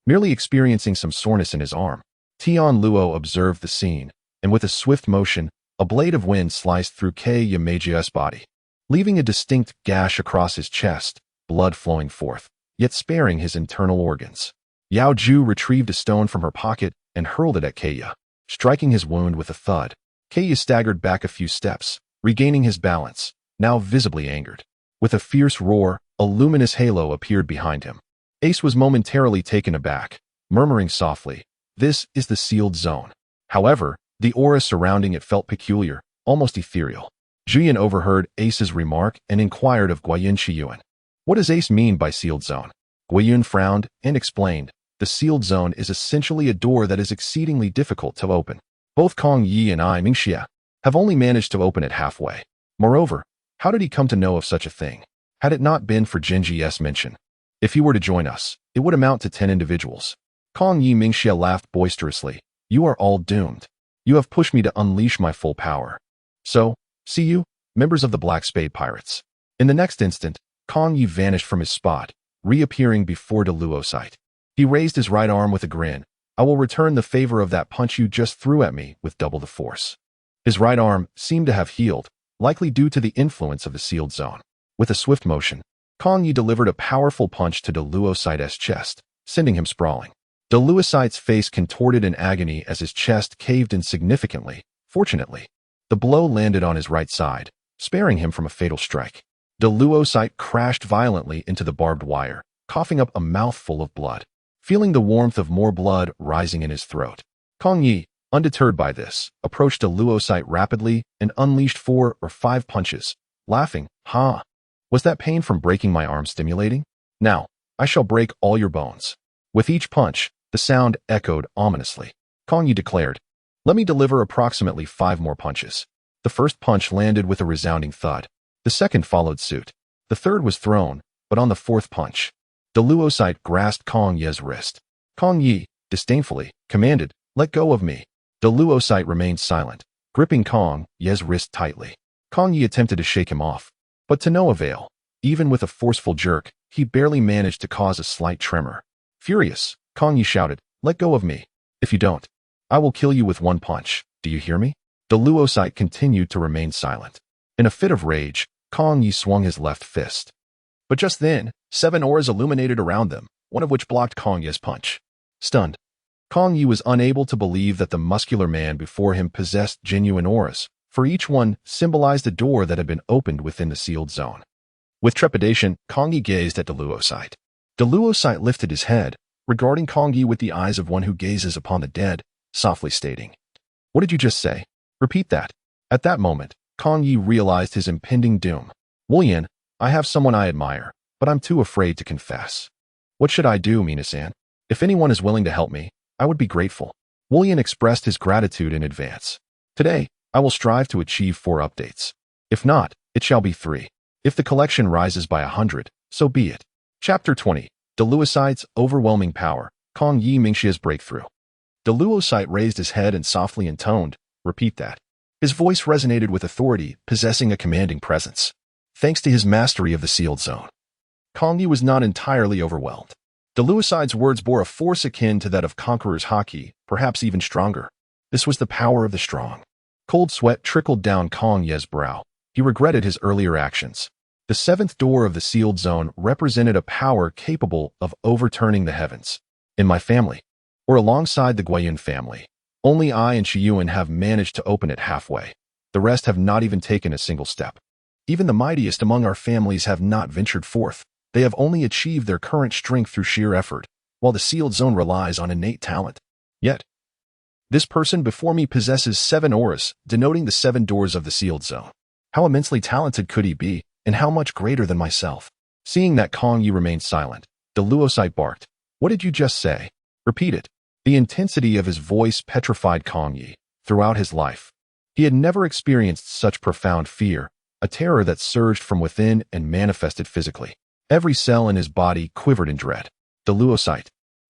merely experiencing some soreness in his arm. Tianluo observed the scene, and with a swift motion, a blade of wind sliced through Keiya's body. leaving a distinct gash across his chest, blood flowing forth, yet sparing his internal organs. Youju retrieved a stone from her pocket and hurled it at Kaya, striking his wound with a thud. Kaya staggered back a few steps, regaining his balance, now visibly angered. With a fierce roar, a luminous halo appeared behind him. Ace was momentarily taken aback, murmuring softly, "This is the sealed zone." However, the aura surrounding it felt peculiar, almost ethereal. Guoyun overheard Ace's remark and inquired of Guoyun. "What does Ace mean by sealed zone?" Guoyun frowned and explained, "The sealed zone is essentially a door that is exceedingly difficult to open. Both Kong Yi and I, Mingxia, have only managed to open it halfway. Moreover, how did he come to know of such a thing? Had it not been for Xingyue's mention, if he were to join us, it would amount to 10 individuals." Kong Yi Mingxia laughed boisterously. "You are all doomed. You have pushed me to unleash my full power. So, see you, members of the Black Spade Pirates." In the next instant, Kong Yi vanished from his spot, reappearing before Delost. He raised his right arm with a grin. "I will return the favor of that punch you just threw at me with double the force." His right arm seemed to have healed, likely due to the influence of the sealed zone. With a swift motion, Kong Yi delivered a powerful punch to Delost's chest, sending him sprawling. Delost's face contorted in agony as his chest caved in significantly. Fortunately, the blow landed on his right side, sparing him from a fatal strike. Delost crashed violently into the barbed wire, coughing up a mouthful of blood. Feeling the warmth of more blood rising in his throat, Kong Yi, undeterred by this, approached Delost rapidly and unleashed 4 or 5 punches, laughing, "Ha! Was that pain from breaking my arm stimulating? Now, I shall break all your bones." With each punch, the sound echoed ominously. Kong Yi declared, "Let me deliver approximately 5 more punches." The first punch landed with a resounding thud. The second followed suit. The third was thrown, but on the fourth punch, Delost grasped Kong Yi's wrist. Kong Yi, disdainfully, commanded, "Let go of me." Delost remained silent, gripping Kong Yi's wrist tightly. Kong Yi attempted to shake him off, but to no avail. Even with a forceful jerk, he barely managed to cause a slight tremor. Furious, Kong Yi shouted, "Let go of me. If you don't, I will kill you with 1 punch. Do you hear me?" Delost continued to remain silent. In a fit of rage, Kong Yi swung his left fist. But just then, 7 auras illuminated around them, one of which blocked Kong Yi's punch. Stunned, Kong Yi was unable to believe that the muscular man before him possessed genuine auras, for each one symbolized a door that had been opened within the sealed zone. With trepidation, Kong Yi gazed at Delost. Delost lifted his head, regarding Kong Yi with the eyes of one who gazes upon the dead, softly stating, "What did you just say? Repeat that." At that moment, Kong Yi realized his impending doom. "Guoyun, I have someone I admire, but I'm too afraid to confess. What should I do, Mina-san? If anyone is willing to help me, I would be grateful." Guoyun expressed his gratitude in advance. "Today, I will strive to achieve 4 updates. If not, it shall be 3. If the collection rises by 100, so be it." Chapter 20. Delost's overwhelming power. Kong Yi Mingxia's breakthrough. Delost raised his head and softly intoned, "Repeat that." His voice resonated with authority, possessing a commanding presence. Thanks to his mastery of the sealed zone, Kong Yi was not entirely overwhelmed. Delost's words bore a force akin to that of Conqueror's haki, perhaps even stronger. This was the power of the strong. Cold sweat trickled down Kong Yi's brow. He regretted his earlier actions. The 7th door of the sealed zone represented a power capable of overturning the heavens. In my family, or alongside the Guoyun family, only I and Xingyue have managed to open it halfway. The rest have not even taken a single step. Even the mightiest among our families have not ventured forth. They have only achieved their current strength through sheer effort, while the sealed zone relies on innate talent. Yet, this person before me possesses 7 auras, denoting the 7 doors of the sealed zone. How immensely talented could he be, and how much greater than myself? Seeing that Kong Yi remained silent, Delost barked, "What did you just say? Repeat it." The intensity of his voice petrified Kong Yi. Throughout his life, he had never experienced such profound fear, a terror that surged from within and manifested physically. Every cell in his body quivered in dread. Delost,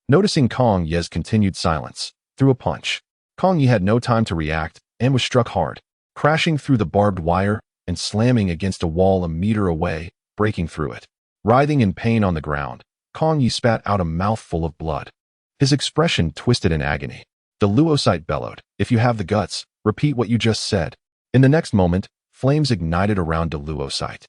noticing Kong Yi's continued silence, threw a punch. Kong Yi had no time to react and was struck hard, crashing through the barbed wire and slamming against a wall a meter away, breaking through it. Writhing in pain on the ground, Kong Yi spat out a mouthful of blood. His expression twisted in agony. Delost bellowed, "If you have the guts, repeat what you just said." In the next moment, flames ignited around Deluo's sight,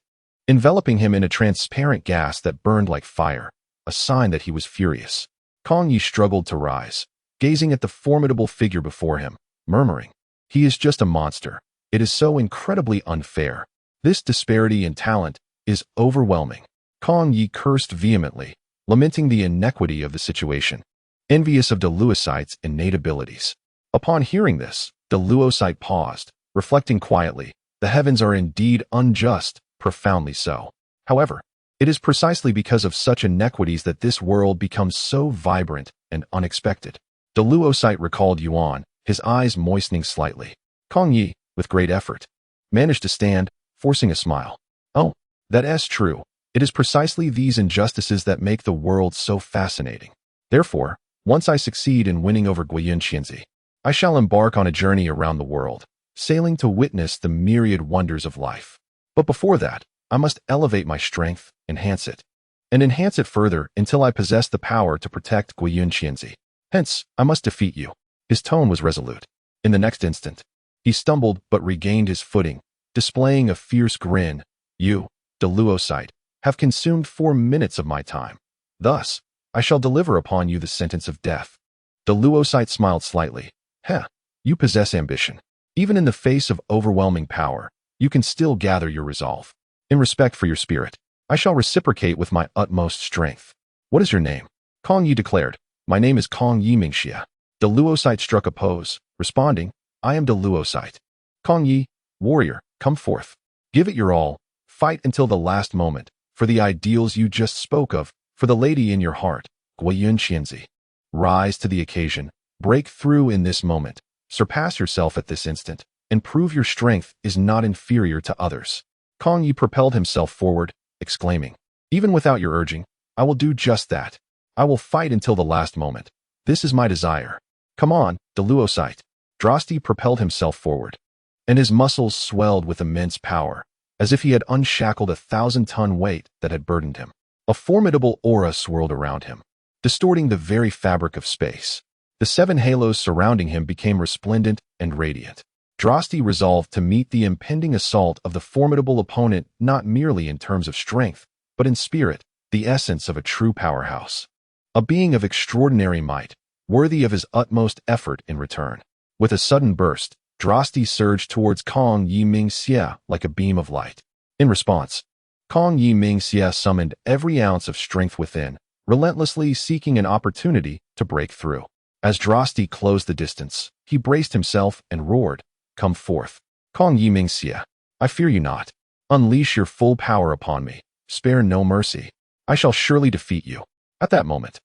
enveloping him in a transparent gas that burned like fire, a sign that he was furious. Kong Yi struggled to rise, gazing at the formidable figure before him, murmuring, "He is just a monster. It is so incredibly unfair. This disparity in talent is overwhelming." Kong Yi cursed vehemently, lamenting the inequity of the situation, envious of Deluosite's innate abilities. Upon hearing this, Deluosite paused, reflecting quietly, "The heavens are indeed unjust, profoundly so. However, it is precisely because of such inequities that this world becomes so vibrant and unexpected." Deluosite recalled Yuan, his eyes moistening slightly. Kong Yi, with great effort, managed to stand, forcing a smile. "Oh, that is true. It is precisely these injustices that make the world so fascinating. Therefore, once I succeed in winning over Guoyun Qianzi, I shall embark on a journey around the world, sailing to witness the myriad wonders of life. But before that, I must elevate my strength, enhance it further until I possess the power to protect Guoyun Qianzi. Hence, I must defeat you." His tone was resolute. In the next instant, he stumbled but regained his footing, displaying a fierce grin. "You, Deluosite, have consumed 4 minutes of my time. Thus, I shall deliver upon you the sentence of death." Deluosite smiled slightly. "Heh, you possess ambition. Even in the face of overwhelming power, you can still gather your resolve. In respect for your spirit, I shall reciprocate with my utmost strength. What is your name?" Kong Yi declared, "My name is Kong Yi Mingxia." Deluosite struck a pose, responding, "I am Deluosite. Kong Yi, warrior, come forth. Give it your all. Fight until the last moment, for the ideals you just spoke of, for the lady in your heart, Guoyun Qianzi. Rise to the occasion, break through in this moment, surpass yourself at this instant, and prove your strength is not inferior to others." Kong Yi propelled himself forward, exclaiming, "Even without your urging, I will do just that. I will fight until the last moment. This is my desire. Come on, Deluosite." Drosti propelled himself forward, and his muscles swelled with immense power, as if he had unshackled a 1,000-ton weight that had burdened him. A formidable aura swirled around him, distorting the very fabric of space. The 7 halos surrounding him became resplendent and radiant. Drosti resolved to meet the impending assault of the formidable opponent not merely in terms of strength, but in spirit, the essence of a true powerhouse. A being of extraordinary might, worthy of his utmost effort in return. With a sudden burst, Drosti surged towards Kong Yi Mingxia like a beam of light. In response, Kong Yi Mingxia summoned every ounce of strength within, relentlessly seeking an opportunity to break through. As Drosti closed the distance, he braced himself and roared, "Come forth. Kong Yi Mingxia, I fear you not. Unleash your full power upon me. Spare no mercy. I shall surely defeat you." At that moment,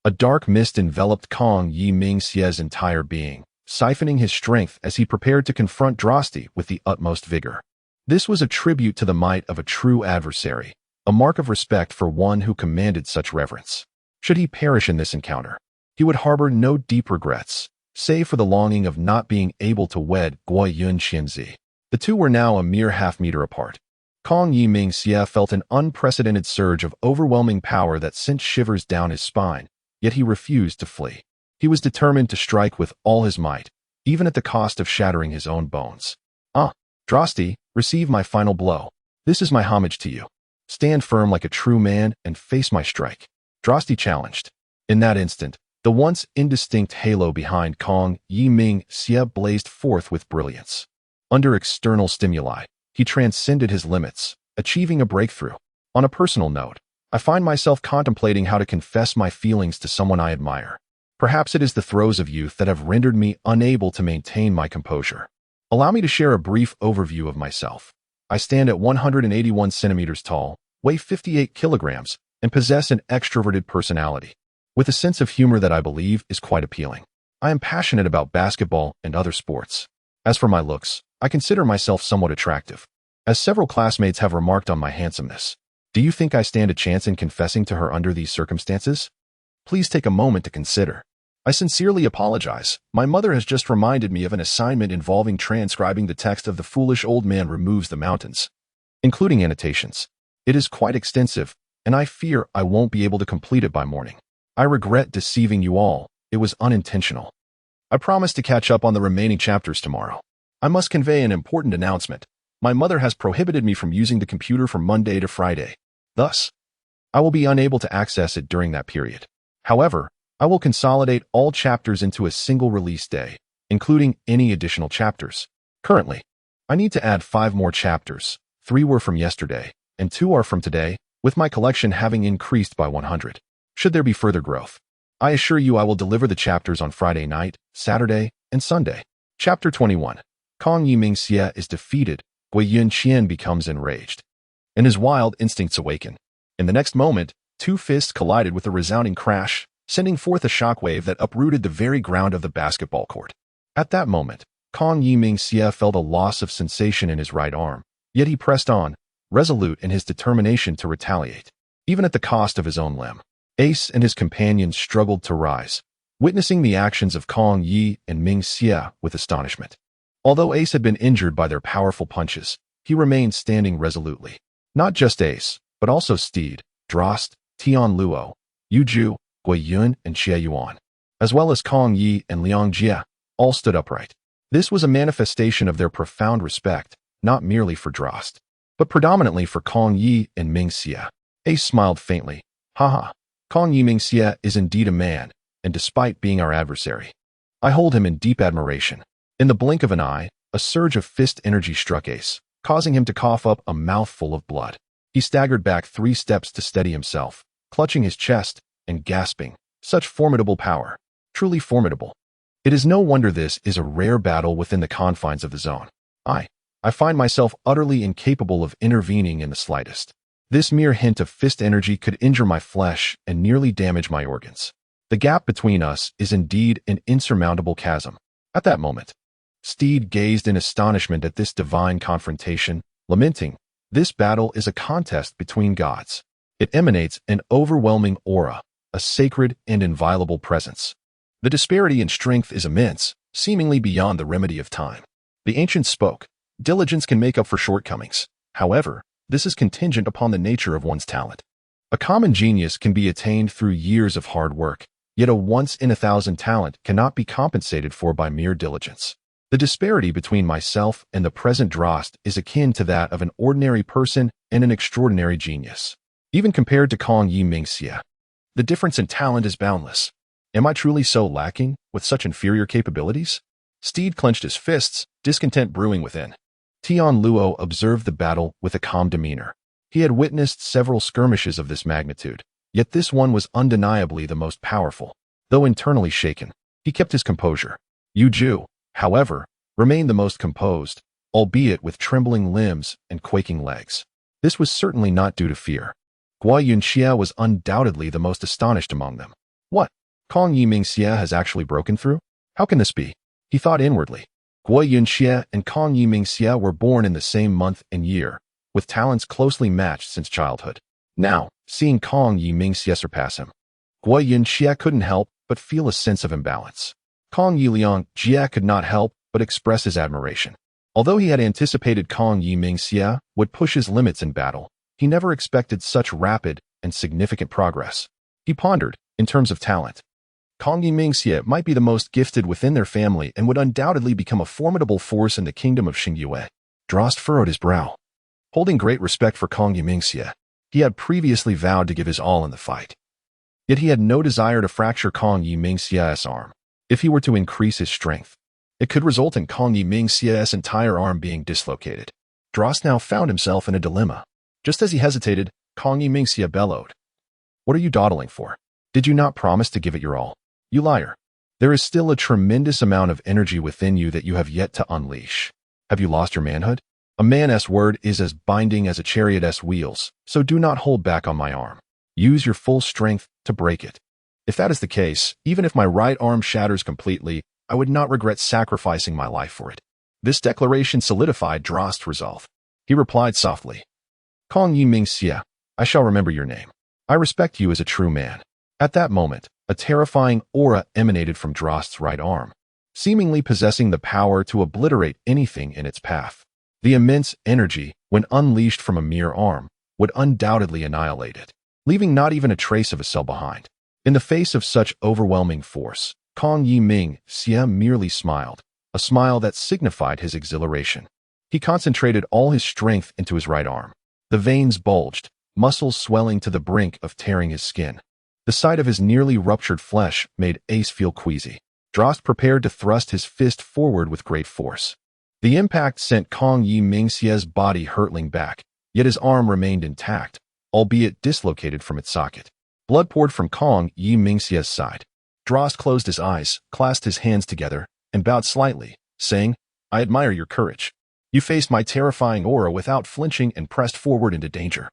a dark mist enveloped Kong Yi Mingxia's entire being, siphoning his strength as he prepared to confront Drosti with the utmost vigor. This was a tribute to the might of a true adversary, a mark of respect for one who commanded such reverence. Should he perish in this encounter, he would harbor no deep regrets, save for the longing of not being able to wed Guoyun Qianzi. The two were now a mere half-meter apart. Kong Yi Mingxia felt an unprecedented surge of overwhelming power that sent shivers down his spine, yet he refused to flee. He was determined to strike with all his might, even at the cost of shattering his own bones. "Ah, Drosti, receive my final blow. This is my homage to you. Stand firm like a true man and face my strike." Drosti challenged. In that instant, the once indistinct halo behind Kong Yi Mingxia blazed forth with brilliance. Under external stimuli, he transcended his limits, achieving a breakthrough. On a personal note, I find myself contemplating how to confess my feelings to someone I admire. Perhaps it is the throes of youth that have rendered me unable to maintain my composure. Allow me to share a brief overview of myself. I stand at 181 centimeters tall, weigh 58 kilograms, and possess an extroverted personality, with a sense of humor that I believe is quite appealing. I am passionate about basketball and other sports. As for my looks, I consider myself somewhat attractive, as several classmates have remarked on my handsomeness. Do you think I stand a chance in confessing to her under these circumstances? Please take a moment to consider. I sincerely apologize. My mother has just reminded me of an assignment involving transcribing the text of The Foolish Old Man Removes the Mountains, including annotations. It is quite extensive, and I fear I won't be able to complete it by morning. I regret deceiving you all. It was unintentional. I promise to catch up on the remaining chapters tomorrow. I must convey an important announcement. My mother has prohibited me from using the computer from Monday to Friday. Thus, I will be unable to access it during that period. However, I will consolidate all chapters into a single release day, including any additional chapters. Currently, I need to add 5 more chapters. 3 were from yesterday, and 2 are from today, with my collection having increased by 100. Should there be further growth, I assure you I will deliver the chapters on Friday night, Saturday, and Sunday. Chapter 21. Kong Yimingxie is defeated. Guoyun Qian becomes enraged, and his wild instincts awaken. In the next moment, 2 fists collided with a resounding crash, sending forth a shockwave that uprooted the very ground of the basketball court. At that moment, Kong Yimingxie felt a loss of sensation in his right arm, yet he pressed on, resolute in his determination to retaliate, even at the cost of his own limb. Ace and his companions struggled to rise, witnessing the actions of Kong Yi and Mingxie with astonishment. Although Ace had been injured by their powerful punches, he remained standing resolutely. Not just Ace, but also Steed, Delost, Tianluo, Youju, Guoyun, and Xingyue, as well as Kong Yi and Liang Jie, all stood upright. This was a manifestation of their profound respect, not merely for Delost, but predominantly for Kong Yi and Mingxie. Ace smiled faintly. Haha, Kong Yimingxie is indeed a man, and despite being our adversary, I hold him in deep admiration. In the blink of an eye, a surge of fist energy struck Ace, causing him to cough up a mouthful of blood. He staggered back 3 steps to steady himself, clutching his chest and gasping, such formidable power. Truly formidable. It is no wonder this is a rare battle within the confines of the zone. I find myself utterly incapable of intervening in the slightest. This mere hint of fist energy could injure my flesh and nearly damage my organs. The gap between us is indeed an insurmountable chasm. At that moment, Steed gazed in astonishment at this divine confrontation, lamenting, "This battle is a contest between gods. It emanates an overwhelming aura, a sacred and inviolable presence. The disparity in strength is immense, seemingly beyond the remedy of time." The ancient spoke. Diligence can make up for shortcomings. However, this is contingent upon the nature of one's talent. A common genius can be attained through years of hard work, yet a once-in-a-thousand talent cannot be compensated for by mere diligence. The disparity between myself and the present Delost is akin to that of an ordinary person and an extraordinary genius. Even compared to Kong Yimingxie, the difference in talent is boundless. Am I truly so lacking, with such inferior capabilities? Steed clenched his fists, discontent brewing within. Tianluo observed the battle with a calm demeanor. He had witnessed several skirmishes of this magnitude, yet this one was undeniably the most powerful. Though internally shaken, he kept his composure. Youju, however, remained the most composed, albeit with trembling limbs and quaking legs. This was certainly not due to fear. Guoyun was undoubtedly the most astonished among them. What? Kong Yimingxie has actually broken through? How can this be? He thought inwardly. Guoyun and Kong Yimingxie were born in the same month and year, with talents closely matched since childhood. Now, seeing Kong Yimingxie surpass him, Guoyun couldn't help but feel a sense of imbalance. Kong Liang Jie could not help but express his admiration. Although he had anticipated Kong Yimingxie would push his limits in battle, he never expected such rapid and significant progress. He pondered, in terms of talent, Kong Yimingxie might be the most gifted within their family and would undoubtedly become a formidable force in the kingdom of Xingyue. Delost furrowed his brow. Holding great respect for Kong Yimingxie, he had previously vowed to give his all in the fight. Yet he had no desire to fracture Kong Yimingxie's arm. If he were to increase his strength, it could result in Kong Yimingxie's entire arm being dislocated. Delost now found himself in a dilemma. Just as he hesitated, Kong Yimingxie bellowed. "What are you dawdling for? Did you not promise to give it your all? You liar. There is still a tremendous amount of energy within you that you have yet to unleash. Have you lost your manhood? A man's word is as binding as a chariot's wheels, so do not hold back on my arm. Use your full strength to break it. If that is the case, even if my right arm shatters completely, I would not regret sacrificing my life for it." This declaration solidified Delost's resolve. He replied softly, "Kong Yimingxie, I shall remember your name. I respect you as a true man." At that moment, a terrifying aura emanated from Delost's right arm, seemingly possessing the power to obliterate anything in its path. The immense energy, when unleashed from a mere arm, would undoubtedly annihilate it, leaving not even a trace of a cell behind. In the face of such overwhelming force, Kong Yimingxie merely smiled, a smile that signified his exhilaration. He concentrated all his strength into his right arm. The veins bulged, muscles swelling to the brink of tearing his skin. The sight of his nearly ruptured flesh made Ace feel queasy. Drost prepared to thrust his fist forward with great force. The impact sent Kong Yimingxie's body hurtling back, yet his arm remained intact, albeit dislocated from its socket. Blood poured from Kong Yimingxie's side. Drost closed his eyes, clasped his hands together, and bowed slightly, saying, "I admire your courage. You faced my terrifying aura without flinching and pressed forward into danger.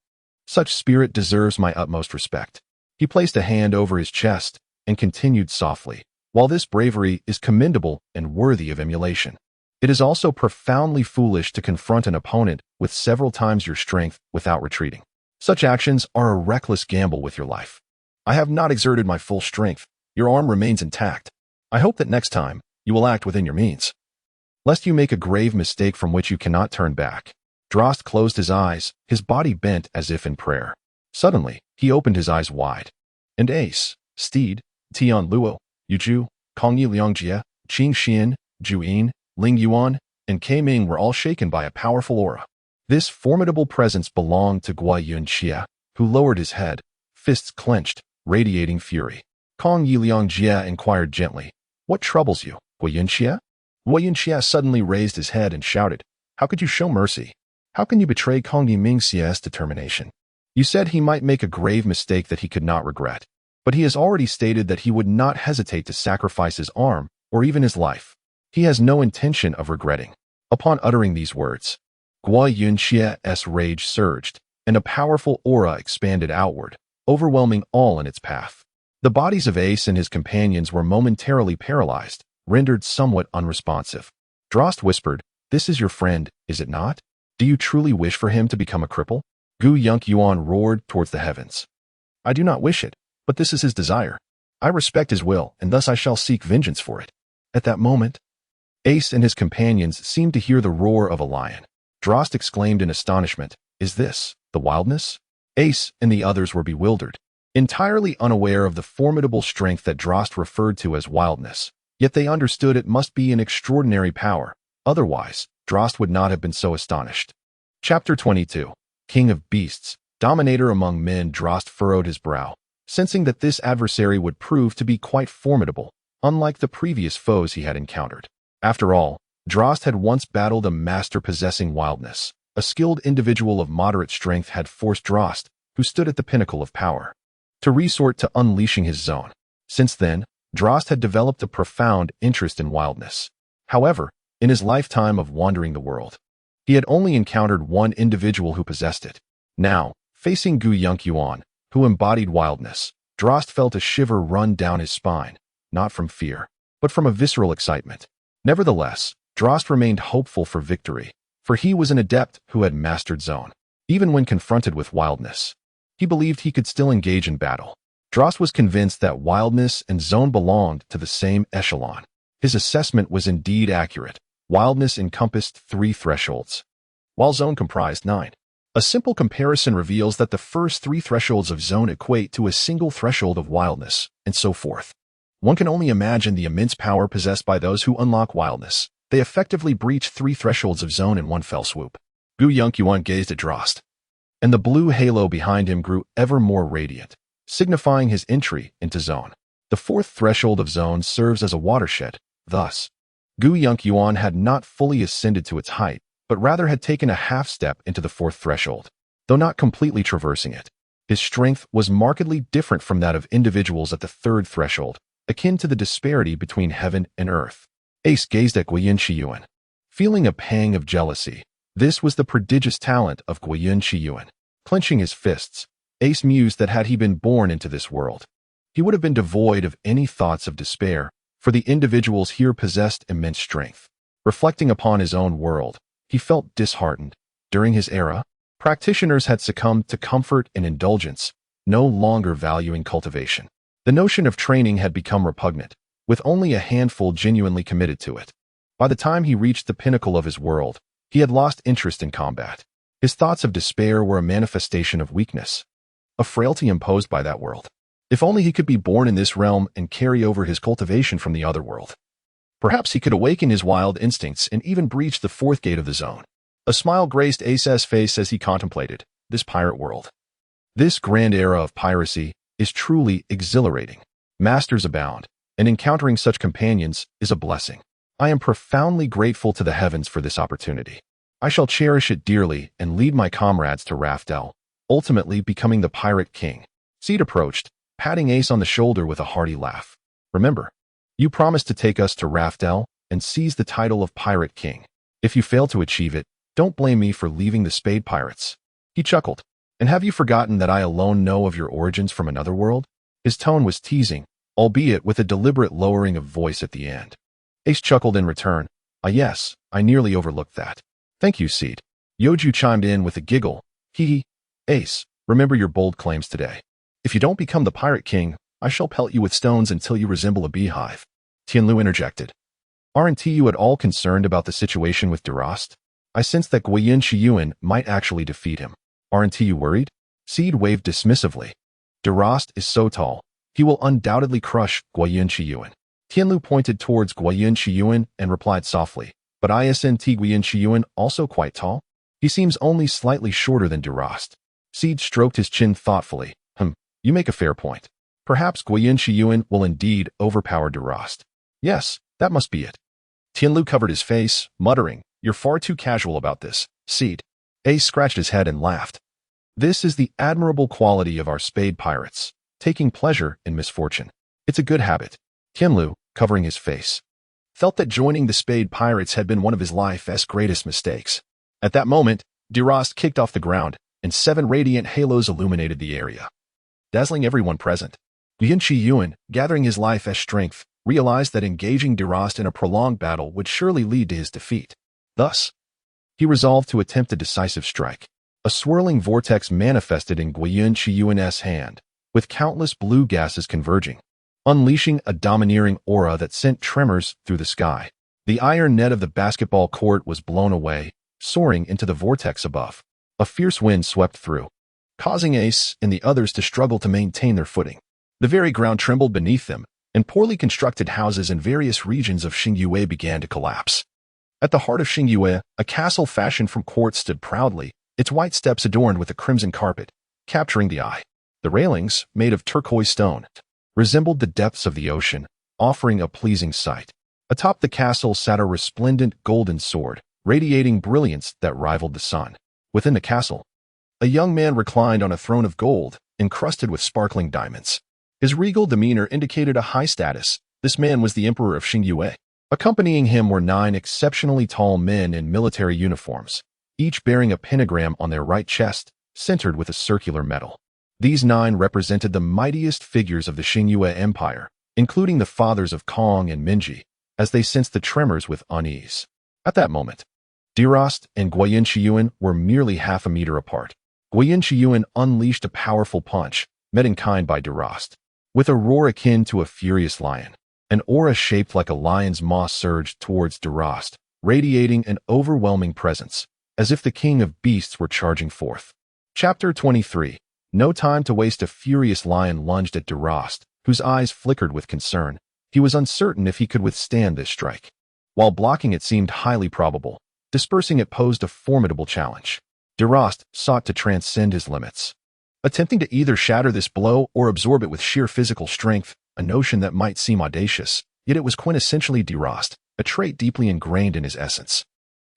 Such spirit deserves my utmost respect." He placed a hand over his chest and continued softly, "While this bravery is commendable and worthy of emulation, it is also profoundly foolish to confront an opponent with several times your strength without retreating. Such actions are a reckless gamble with your life. I have not exerted my full strength. Your arm remains intact. I hope that next time you will act within your means, lest you make a grave mistake from which you cannot turn back." Drost closed his eyes, his body bent as if in prayer. Suddenly, he opened his eyes wide. And Ace, Steed, Tianluo, Youju, Kongyi Liangjie, Qing Xian, Juyin, Ling Yuan, and K Ming were all shaken by a powerful aura. This formidable presence belonged to Guoyun Xie, who lowered his head, fists clenched, radiating fury. Kong Yiliangjie inquired gently, "What troubles you, Guoyun Xie?" Guoyun Xie suddenly raised his head and shouted, "How could you show mercy? How can you betray Kong Yimingxie's determination? You said he might make a grave mistake that he could not regret, but he has already stated that he would not hesitate to sacrifice his arm or even his life. He has no intention of regretting." Upon uttering these words, Guoyun Xie's rage surged, and a powerful aura expanded outward, overwhelming all in its path. The bodies of Ace and his companions were momentarily paralyzed, rendered somewhat unresponsive. Drost whispered, "This is your friend, is it not? Do you truly wish for him to become a cripple?" Yuan roared towards the heavens. "I do not wish it, but this is his desire. I respect his will, and thus I shall seek vengeance for it." At that moment, Ace and his companions seemed to hear the roar of a lion. Drost exclaimed in astonishment, "Is this the wildness?" Ace and the others were bewildered, entirely unaware of the formidable strength that Drost referred to as wildness, yet they understood it must be an extraordinary power. Otherwise, Drost would not have been so astonished. Chapter 22. King of Beasts, Dominator among men. Drost furrowed his brow, sensing that this adversary would prove to be quite formidable, unlike the previous foes he had encountered. After all, Drost had once battled a master possessing wildness. A skilled individual of moderate strength had forced Drost, who stood at the pinnacle of power, to resort to unleashing his zone. Since then, Drost had developed a profound interest in wildness. However, in his lifetime of wandering the world, he had only encountered one individual who possessed it. Now, facing Yuan, who embodied wildness, Drost felt a shiver run down his spine, not from fear, but from a visceral excitement. Nevertheless, Drost remained hopeful for victory, for he was an adept who had mastered zone. Even when confronted with wildness, he believed he could still engage in battle. Drost was convinced that wildness and zone belonged to the same echelon. His assessment was indeed accurate. Wildness encompassed 3 thresholds, while zone comprised 9. A simple comparison reveals that the first 3 thresholds of zone equate to a single threshold of wildness, and so forth. One can only imagine the immense power possessed by those who unlock wildness. They effectively breach 3 thresholds of zone in one fell swoop. Yuan gazed at Drost, and the blue halo behind him grew ever more radiant, signifying his entry into zone. The 4th threshold of zone serves as a watershed. Thus, Yuan had not fully ascended to its height, but rather had taken a half step into the 4th threshold, though not completely traversing it. His strength was markedly different from that of individuals at the 3rd threshold, akin to the disparity between heaven and earth. Ace gazed at Guoyun, feeling a pang of jealousy. This was the prodigious talent of Guoyun. Clenching his fists, Ace mused that had he been born into this world, he would have been devoid of any thoughts of despair, for the individuals here possessed immense strength. Reflecting upon his own world, he felt disheartened. During his era, practitioners had succumbed to comfort and indulgence, no longer valuing cultivation. The notion of training had become repugnant, with only a handful genuinely committed to it. By the time he reached the pinnacle of his world, he had lost interest in combat. His thoughts of despair were a manifestation of weakness, a frailty imposed by that world. If only he could be born in this realm and carry over his cultivation from the other world. Perhaps he could awaken his wild instincts and even breach the 4th gate of the zone. A smile graced Ace's face as he contemplated this pirate world. This grand era of piracy is truly exhilarating. Masters abound, and encountering such companions is a blessing. I am profoundly grateful to the heavens for this opportunity. I shall cherish it dearly and lead my comrades to Raftel, ultimately becoming the pirate king. Steed approached, patting Ace on the shoulder with a hearty laugh. Remember, you promised to take us to Raftel and seize the title of pirate king. If you fail to achieve it, don't blame me for leaving the Spade Pirates. He chuckled. And have you forgotten that I alone know of your origins from another world? His tone was teasing, albeit with a deliberate lowering of voice at the end. Ace chuckled in return. Yes, I nearly overlooked that. Thank you, Steed. Youju chimed in with a giggle. Hee. Ace, remember your bold claims today. If you don't become the pirate king, I shall pelt you with stones until you resemble a beehive. Tianluo interjected. Aren't you at all concerned about the situation with Delost? I sense that Guoyun might actually defeat him. Aren't you worried? Steed waved dismissively. Delost is so tall, he will undoubtedly crush Guoyun. Tianluo pointed towards Guoyun and replied softly, but isn't Guoyun also quite tall? He seems only slightly shorter than Delost. Steed stroked his chin thoughtfully. You make a fair point. Perhaps Guoyun will indeed overpower Delost. Yes, that must be it. Tianluo covered his face, muttering, You're far too casual about this, Steed. Ace scratched his head and laughed. This is the admirable quality of our Spade Pirates, taking pleasure in misfortune. It's a good habit. Tianluo, covering his face, felt that joining the Spade Pirates had been one of his life's greatest mistakes. At that moment, Delost kicked off the ground, and 7 radiant halos illuminated the area, dazzling everyone present. Guoyun, gathering his life's strength, realized that engaging Delost in a prolonged battle would surely lead to his defeat. Thus, he resolved to attempt a decisive strike. A swirling vortex manifested in Guoyun's hand, with countless blue gases converging, unleashing a domineering aura that sent tremors through the sky. The iron net of the basketball court was blown away, soaring into the vortex above. A fierce wind swept through, causing Ace and the others to struggle to maintain their footing. The very ground trembled beneath them, and poorly constructed houses in various regions of Xingyue began to collapse. At the heart of Xingyue, a castle fashioned from quartz stood proudly, its white steps adorned with a crimson carpet, capturing the eye. The railings, made of turquoise stone, resembled the depths of the ocean, offering a pleasing sight. Atop the castle sat a resplendent golden sword, radiating brilliance that rivaled the sun. Within the castle, a young man reclined on a throne of gold, encrusted with sparkling diamonds. His regal demeanor indicated a high status. This man was the emperor of Xingyue. Accompanying him were 9 exceptionally tall men in military uniforms, each bearing a pentagram on their right chest, centered with a circular medal. These 9 represented the mightiest figures of the Xingyue Empire, including the fathers of Kong and Minji, as they sensed the tremors with unease. At that moment, Delost and Guoyun were merely half a meter apart. Guoyun unleashed a powerful punch, met in kind by Delost. With a roar akin to a furious lion, an aura shaped like a lion's maw surged towards Delost, radiating an overwhelming presence, as if the king of beasts were charging forth. Chapter 23. No time to waste. A furious lion lunged at Delost, whose eyes flickered with concern. He was uncertain if he could withstand this strike. While blocking it seemed highly probable, dispersing it posed a formidable challenge. Delost sought to transcend his limits, attempting to either shatter this blow or absorb it with sheer physical strength, a notion that might seem audacious, yet it was quintessentially Delost, a trait deeply ingrained in his essence.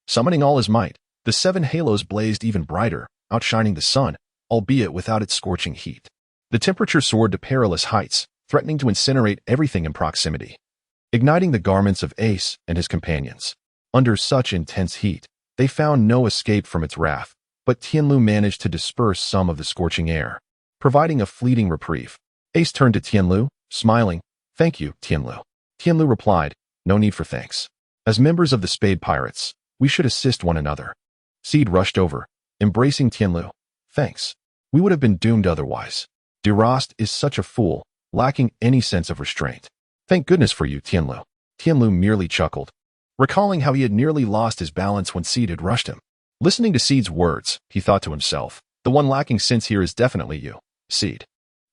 Summoning all his might, the 7 halos blazed even brighter, outshining the sun, albeit without its scorching heat. The temperature soared to perilous heights, threatening to incinerate everything in proximity, igniting the garments of Ace and his companions. Under such intense heat, they found no escape from its wrath, but Tianluo managed to disperse some of the scorching air, providing a fleeting reprieve. Ace turned to Tianluo, smiling. Thank you, Tianluo. Tianluo replied, No need for thanks. As members of the Spade Pirates, we should assist one another. Steed rushed over, embracing Tianluo. Thanks. We would have been doomed otherwise. Delost is such a fool, lacking any sense of restraint. Thank goodness for you, Tianluo. Tianluo merely chuckled, recalling how he had nearly lost his balance when Steed had rushed him. Listening to Steed's words, he thought to himself, the one lacking sense here is definitely you, Steed.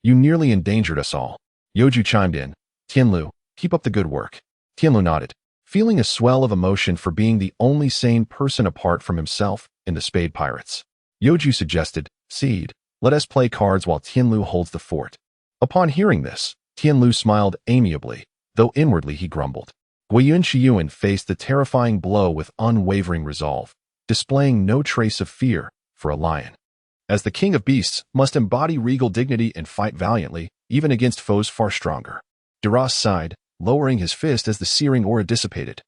You nearly endangered us all. Youju chimed in. Tianluo, keep up the good work. Tianluo nodded, feeling a swell of emotion for being the only sane person apart from himself in the Spade Pirates. Youju suggested, "Steed, let us play cards while Tianluo holds the fort." Upon hearing this, Tianluo smiled amiably, though inwardly he grumbled. Guoyun faced the terrifying blow with unwavering resolve, displaying no trace of fear for a lion. As the king of beasts must embody regal dignity and fight valiantly, even against foes far stronger. Delost sighed, lowering his fist as the searing aura dissipated.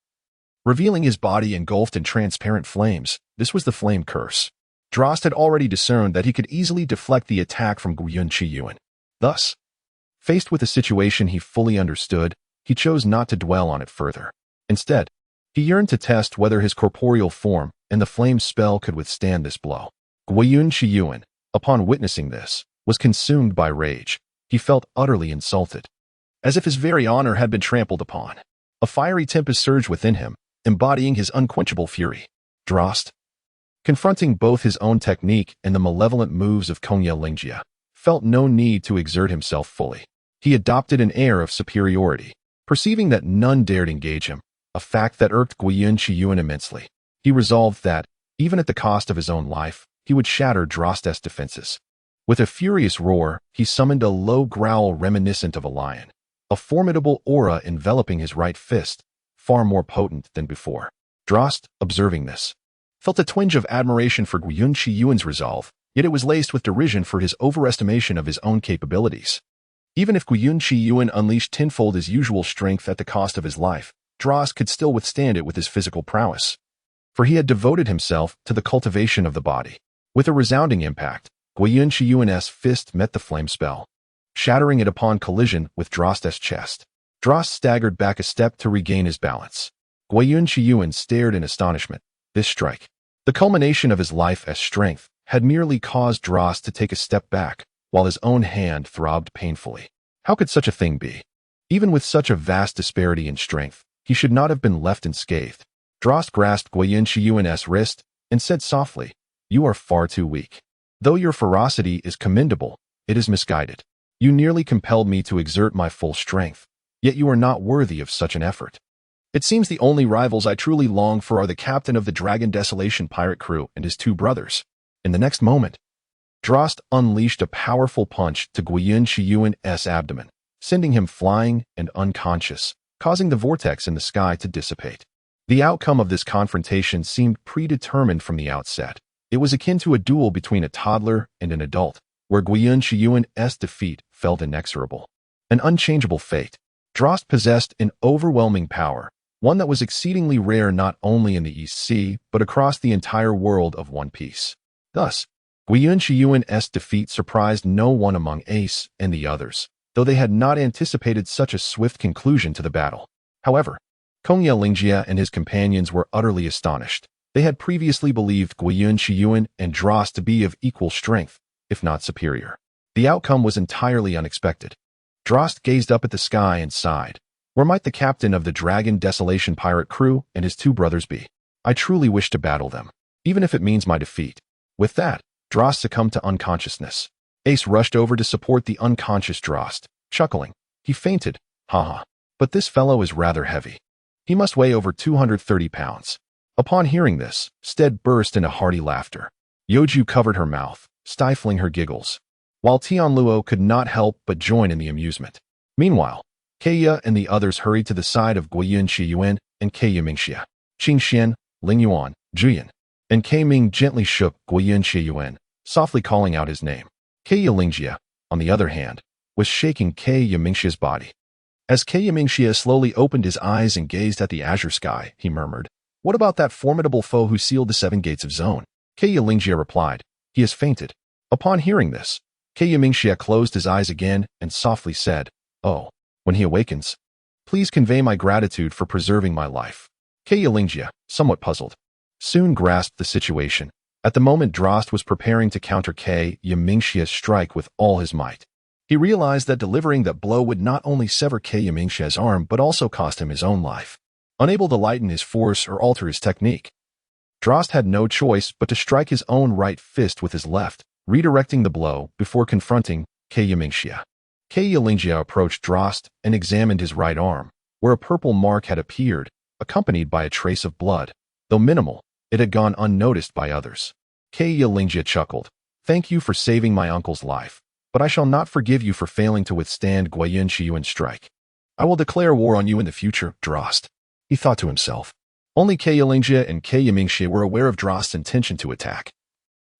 Revealing his body engulfed in transparent flames, this was the flame curse. Delost had already discerned that he could easily deflect the attack from Guoyun. Thus, faced with a situation he fully understood, he chose not to dwell on it further. Instead, he yearned to test whether his corporeal form and the flame spell could withstand this blow. Guoyun, upon witnessing this, was consumed by rage. He felt utterly insulted, as if his very honor had been trampled upon. A fiery tempest surged within him, embodying his unquenchable fury. Delost, confronting both his own technique and the malevolent moves of Xingyue, felt no need to exert himself fully. He adopted an air of superiority, perceiving that none dared engage him, a fact that irked Guoyun immensely. He resolved that, even at the cost of his own life, he would shatter Delost's defenses. With a furious roar, he summoned a low growl reminiscent of a lion, a formidable aura enveloping his right fist, far more potent than before. Delost, observing this, felt a twinge of admiration for Guoyun's resolve, yet it was laced with derision for his overestimation of his own capabilities. Even if Guoyun unleashed tenfold his usual strength at the cost of his life, Delost could still withstand it with his physical prowess, for he had devoted himself to the cultivation of the body. With a resounding impact, Guoyun's fist met the flame spell, shattering it upon collision with Delost's chest. Delost staggered back a step to regain his balance. Guoyun stared in astonishment. This strike, the culmination of his life as strength, had merely caused Delost to take a step back, while his own hand throbbed painfully. How could such a thing be? Even with such a vast disparity in strength, he should not have been left unscathed. Delost grasped Guoyun's wrist and said softly, "You are far too weak. Though your ferocity is commendable, it is misguided. You nearly compelled me to exert my full strength, yet you are not worthy of such an effort. It seems the only rivals I truly long for are the captain of the Dragon Desolation pirate crew and his two brothers." In the next moment, Delost unleashed a powerful punch to Guoyun's abdomen, sending him flying and unconscious, causing the vortex in the sky to dissipate. The outcome of this confrontation seemed predetermined from the outset. It was akin to a duel between a toddler and an adult, where Guoyun's defeat felt inexorable. An unchangeable fate. Delost possessed an overwhelming power, one that was exceedingly rare not only in the East Sea, but across the entire world of One Piece. Thus, Guoyun's defeat surprised no one among Ace and the others, though they had not anticipated such a swift conclusion to the battle. However, Xingyue and his companions were utterly astonished. They had previously believed Guoyun and Delost to be of equal strength, if not superior. The outcome was entirely unexpected. Delost gazed up at the sky and sighed. Where might the captain of the Dragon Desolation pirate crew and his two brothers be? I truly wish to battle them, even if it means my defeat. With that, Delost succumbed to unconsciousness. Ace rushed over to support the unconscious Delost, chuckling. He fainted. Haha. But this fellow is rather heavy. He must weigh over 230 pounds. Upon hearing this, Steed burst into hearty laughter. Youju covered her mouth, stifling her giggles, while Tianluo could not help but join in the amusement. Meanwhile, Kaya and the others hurried to the side of Guoyun and Yimingxia. Qingxian, Lingyuan, Juyan, and Ming gently shook Guoyun, softly calling out his name. Yimingxia, on the other hand, was shaking Yimingxia's body. As Yimingxia slowly opened his eyes and gazed at the azure sky, he murmured, "What about that formidable foe who sealed the 7 gates of Zone?" Yimingxia replied, "He has fainted." Upon hearing this, Yimingxia closed his eyes again and softly said, "Oh, when he awakens, please convey my gratitude for preserving my life." Yimingxia, somewhat puzzled, soon grasped the situation. At the moment, Delost was preparing to counter Yimingxia's strike with all his might. He realized that delivering that blow would not only sever Yimingxia's arm but also cost him his own life. Unable to lighten his force or alter his technique, Delost had no choice but to strike his own right fist with his left, redirecting the blow before confronting Yimingxia. Yimingxia approached Delost and examined his right arm, where a purple mark had appeared, accompanied by a trace of blood. Though minimal, it had gone unnoticed by others. Xingyue chuckled. Thank you for saving my uncle's life, but I shall not forgive you for failing to withstand Guoyun's strike. I will declare war on you in the future, Delost. He thought to himself. Only Xingyue and Yimingxie were aware of Delost's intention to attack.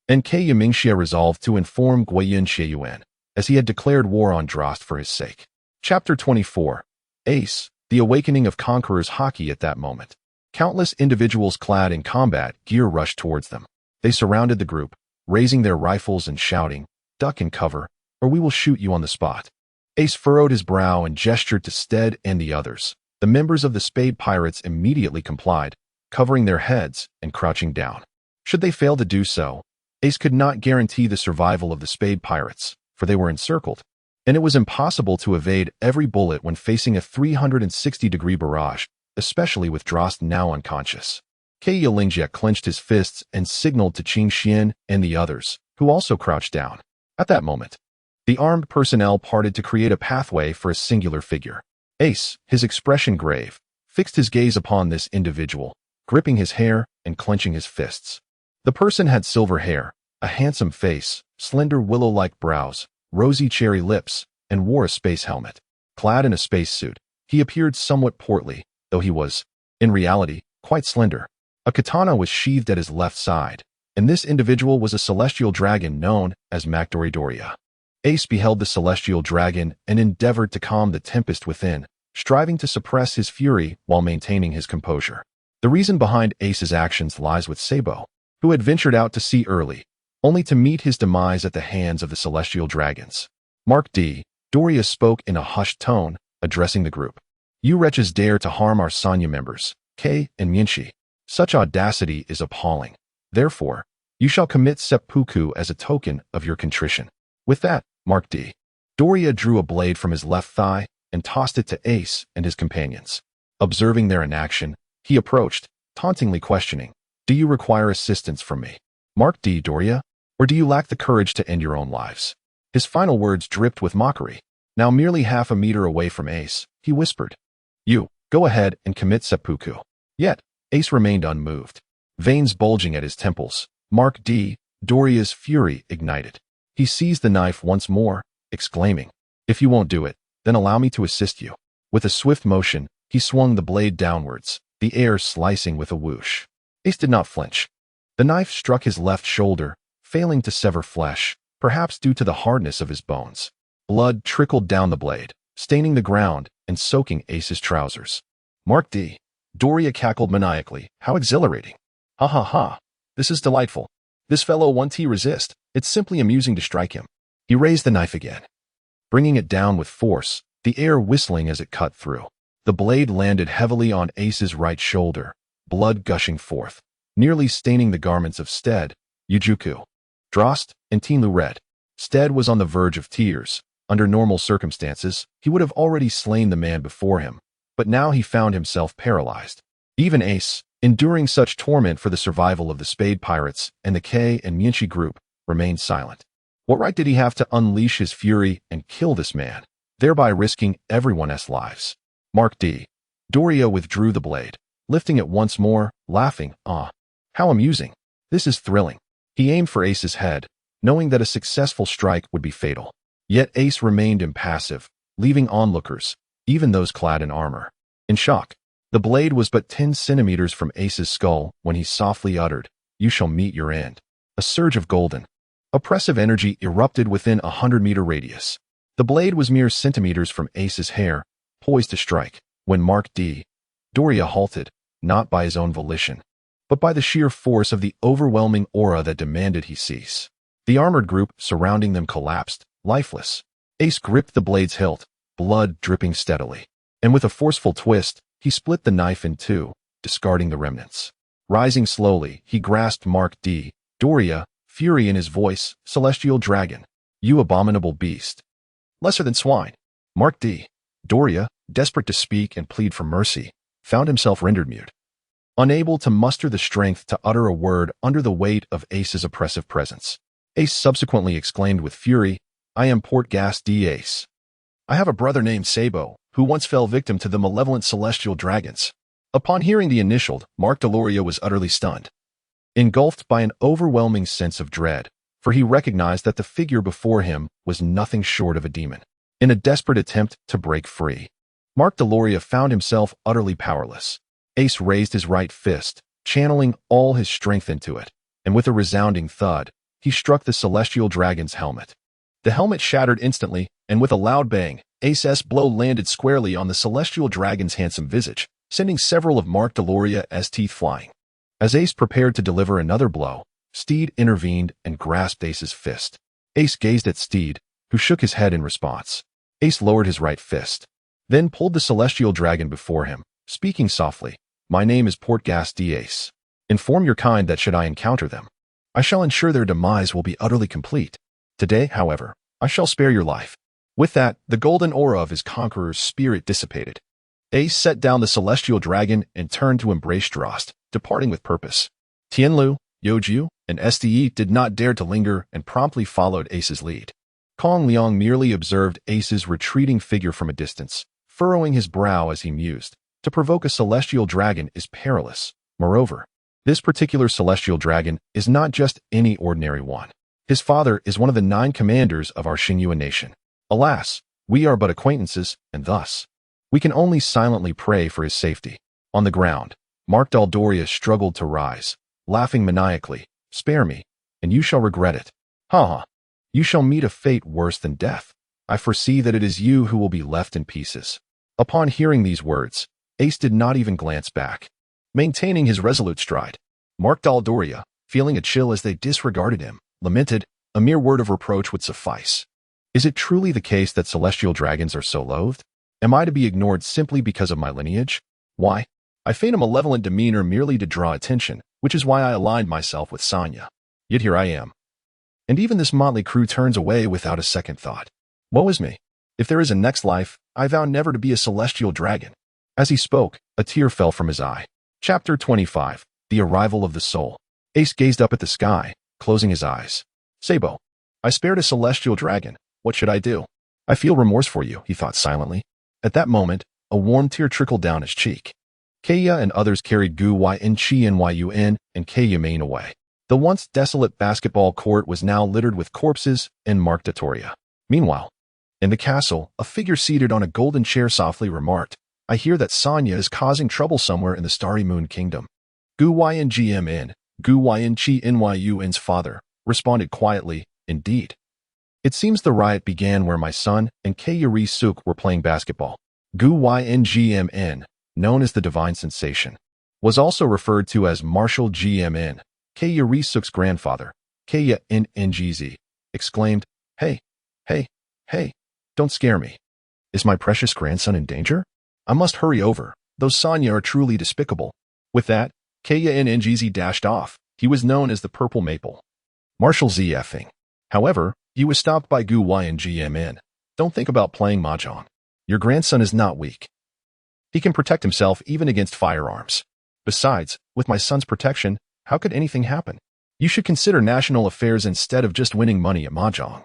And Yimingxie resolved to inform Guoyun as he had declared war on Delost for his sake. Chapter 24. Ace, the awakening of Conqueror's Hockey. At that moment, countless individuals clad in combat gear rushed towards them. They surrounded the group, raising their rifles and shouting, "Duck and cover, or we will shoot you on the spot." Ace furrowed his brow and gestured to Steed and the others. The members of the Spade Pirates immediately complied, covering their heads and crouching down. Should they fail to do so, Ace could not guarantee the survival of the Spade Pirates, for they were encircled, and it was impossible to evade every bullet when facing a 360-degree barrage, especially with Delost now unconscious. Xingyue clenched his fists and signaled to Xingyue and the others, who also crouched down. At that moment, the armed personnel parted to create a pathway for a singular figure. Ace, his expression grave, fixed his gaze upon this individual, gripping his hair and clenching his fists. The person had silver hair, a handsome face, slender willow-like brows, rosy cherry lips, and wore a space helmet. Clad in a spacesuit, he appeared somewhat portly, though he was, in reality, quite slender. A katana was sheathed at his left side, and this individual was a celestial dragon known as Doria. Ace beheld the celestial dragon and endeavored to calm the tempest within, striving to suppress his fury while maintaining his composure. The reason behind Ace's actions lies with Sabo, who had ventured out to sea early, only to meet his demise at the hands of the celestial dragons. Doria spoke in a hushed tone, addressing the group. You wretches dare to harm our Sanya members, Kei and Minchi. Such audacity is appalling. Therefore, you shall commit seppuku as a token of your contrition. With that, Doria drew a blade from his left thigh and tossed it to Ace and his companions. Observing their inaction, he approached, tauntingly questioning, Do you require assistance from me, Doria, or do you lack the courage to end your own lives? His final words dripped with mockery. Now merely half a meter away from Ace, he whispered, You, go ahead and commit seppuku. Yet, Ace remained unmoved. Veins bulging at his temples, Doria's fury ignited. He seized the knife once more, exclaiming, If you won't do it, then allow me to assist you. With a swift motion, he swung the blade downwards, the air slicing with a whoosh. Ace did not flinch. The knife struck his left shoulder, failing to sever flesh, perhaps due to the hardness of his bones. Blood trickled down the blade, staining the ground and soaking Ace's trousers. Doria cackled maniacally. How exhilarating. Ha ha ha. This is delightful. This fellow won't resist. It's simply amusing to strike him. He raised the knife again, bringing it down with force, the air whistling as it cut through. The blade landed heavily on Ace's right shoulder, blood gushing forth, nearly staining the garments of Steed, Youju, Delost, and Tianluo. Steed was on the verge of tears. Under normal circumstances, he would have already slain the man before him, but now he found himself paralyzed. Even Ace, enduring such torment for the survival of the Spade Pirates and the Kei and Minchi group, remained silent. What right did he have to unleash his fury and kill this man, thereby risking everyone's lives? Doria withdrew the blade, lifting it once more, laughing, Ah, how amusing. This is thrilling. He aimed for Ace's head, knowing that a successful strike would be fatal. Yet Ace remained impassive, leaving onlookers, even those clad in armor, in shock. The blade was but 10 centimeters from Ace's skull when he softly uttered, You shall meet your end. A surge of golden, oppressive energy erupted within a 100-meter radius. The blade was mere centimeters from Ace's hair, poised to strike, when Doria halted, not by his own volition, but by the sheer force of the overwhelming aura that demanded he cease. The armored group surrounding them collapsed, lifeless. Ace gripped the blade's hilt, blood dripping steadily, and with a forceful twist, he split the knife in two, discarding the remnants. Rising slowly, he grasped Doria, fury in his voice, Celestial Dragon. You abominable beast. Lesser than swine. Doria, desperate to speak and plead for mercy, found himself rendered mute, unable to muster the strength to utter a word under the weight of Ace's oppressive presence. Ace subsequently exclaimed with fury, I am Ace. I have a brother named Sabo, who once fell victim to the malevolent celestial dragons. Upon hearing the initialed, Mark Deloria was utterly stunned, engulfed by an overwhelming sense of dread, for he recognized that the figure before him was nothing short of a demon. In a desperate attempt to break free, Mark Deloria found himself utterly powerless. Ace raised his right fist, channeling all his strength into it, and with a resounding thud, he struck the celestial dragon's helmet. The helmet shattered instantly, and with a loud bang, Ace's blow landed squarely on the celestial dragon's handsome visage, sending several of Mark Deloria's teeth flying. As Ace prepared to deliver another blow, Steed intervened and grasped Ace's fist. Ace gazed at Steed, who shook his head in response. Ace lowered his right fist, then pulled the celestial dragon before him, speaking softly, "My name is Portgas D. Ace. Inform your kind that should I encounter them, I shall ensure their demise will be utterly complete. Today, however, I shall spare your life." With that, the golden aura of his conqueror's spirit dissipated. Ace set down the celestial dragon and turned to embrace Delost, departing with purpose. Tianluo, Youju, and Steed did not dare to linger and promptly followed Ace's lead. Kong Liang merely observed Ace's retreating figure from a distance, furrowing his brow as he mused. To provoke a celestial dragon is perilous. Moreover, this particular celestial dragon is not just any ordinary one. His father is one of the 9 commanders of our Xingyue nation. Alas, we are but acquaintances, and thus, we can only silently pray for his safety. On the ground, Mark Deloria struggled to rise, laughing maniacally. "Spare me, and you shall regret it. Ha ha. You shall meet a fate worse than death. I foresee that it is you who will be left in pieces." Upon hearing these words, Ace did not even glance back. Maintaining his resolute stride, Mark Deloria, feeling a chill as they disregarded him, lamented, "A mere word of reproach would suffice. Is it truly the case that celestial dragons are so loathed? Am I to be ignored simply because of my lineage? Why, I feign a malevolent demeanor merely to draw attention, which is why I aligned myself with Sanya. Yet here I am. And even this motley crew turns away without a second thought. Woe is me. If there is a next life, I vow never to be a celestial dragon." As he spoke, a tear fell from his eye. Chapter 25, The Arrival of the Soul. Ace gazed up at the sky, closing his eyes. "Sabo, I spared a celestial dragon. What should I do? I feel remorse for you," he thought silently. At that moment, a warm tear trickled down his cheek. Kaya and others carried Guoyun, Qianyun, and Kaya away. The once desolate basketball court was now littered with corpses and Mark Deloria. Meanwhile, in the castle, a figure seated on a golden chair softly remarked, "I hear that Sanya is causing trouble somewhere in the Starry Moon Kingdom." Guoyun, Guoyun Qianyun's father, responded quietly, "Indeed. It seems the riot began where my son and Kaya Suk were playing basketball." Guoyun, known as the Divine Sensation, was also referred to as Marshal Gmn. Kaya Suk's grandfather, Kaya Ngz, exclaimed, Hey, don't scare me. Is my precious grandson in danger? I must hurry over. Those Sanya are truly despicable." With that, Kaya Ngz dashed off. He was known as the Purple Maple. Marshal ZFing. However, he was stopped by Guoyun Gmn. "Don't think about playing mahjong. Your grandson is not weak. He can protect himself even against firearms. Besides, with my son's protection, how could anything happen? You should consider national affairs instead of just winning money at mahjong.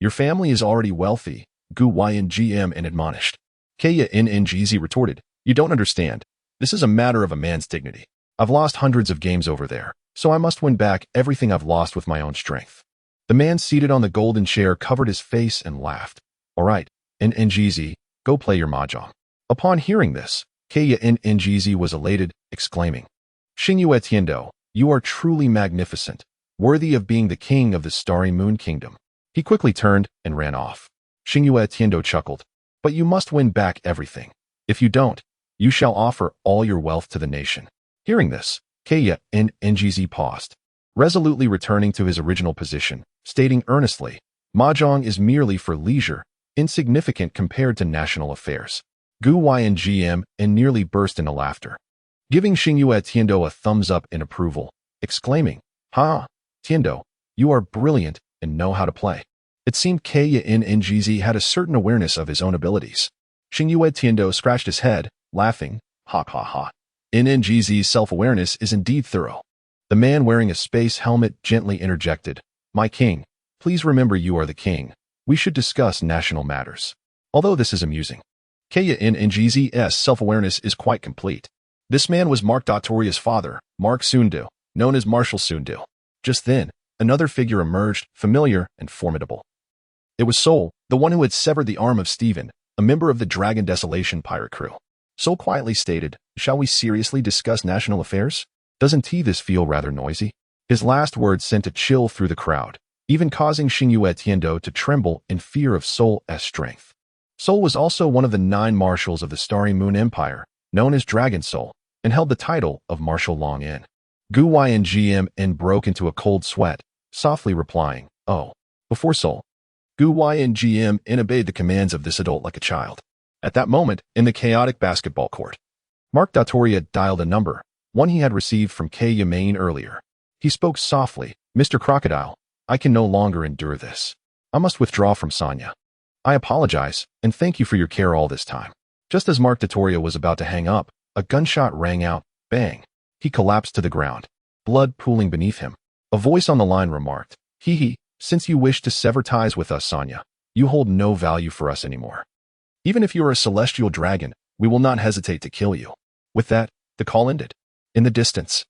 Your family is already wealthy," Guoyun Gmn admonished. Kaya Ngz retorted, "You don't understand. This is a matter of a man's dignity. I've lost hundreds of games over there, so I must win back everything I've lost with my own strength." The man seated on the golden chair covered his face and laughed. "All right, Ngz, go play your mahjong." Upon hearing this, Kaya Ngz was elated, exclaiming, "Xingyue Tianluo, you are truly magnificent, worthy of being the king of the Starry Moon Kingdom." He quickly turned and ran off. Xingyue Tianluo chuckled, "But you must win back everything. If you don't, you shall offer all your wealth to the nation." Hearing this, Kaya Ngz paused, resolutely returning to his original position, stating earnestly, "Mahjong is merely for leisure, insignificant compared to national affairs." Guoyun Gmn nearly burst into laughter, giving Xingyue Tianluo a thumbs up in approval, exclaiming, "Ha, Tianluo, you are brilliant and know how to play." It seemed Kaya Ngz had a certain awareness of his own abilities. Xingyue Tianluo scratched his head, laughing, "Ha ha ha. Ngz's self-awareness is indeed thorough." The man wearing a space helmet gently interjected, "My king, please remember you are the king. We should discuss national matters." Although this is amusing, Kaya Ngz's self-awareness is quite complete. This man was Mark Datoria's father, Mark Sundu, known as Marshal Sundu. Just then, another figure emerged, familiar and formidable. It was Sol, the one who had severed the arm of Stephen, a member of the Dragon Desolation pirate crew. Sol quietly stated, "Shall we seriously discuss national affairs? Doesn't this feel rather noisy?" His last words sent a chill through the crowd, even causing Xingyue Tianluo to tremble in fear of Sol's strength. Sol was also one of the 9 marshals of the Starry Moon Empire, known as Dragon Sol, and held the title of Marshal Long In. Guoyun broke into a cold sweat, softly replying, "Oh." Before Sol, Guoyun obeyed the commands of this adult like a child. At that moment, in the chaotic basketball court, Mark Datoria dialed a number, one he had received from Xingyue earlier. He spoke softly, "Mr. Crocodile, I can no longer endure this. I must withdraw from Sanya. I apologize, and thank you for your care all this time." Just as Mark Datoria was about to hang up, a gunshot rang out, bang. He collapsed to the ground, blood pooling beneath him. A voice on the line remarked, "Hee, since you wish to sever ties with us, Sanya, you hold no value for us anymore. Even if you are a celestial dragon, we will not hesitate to kill you." With that, the call ended. In the distance,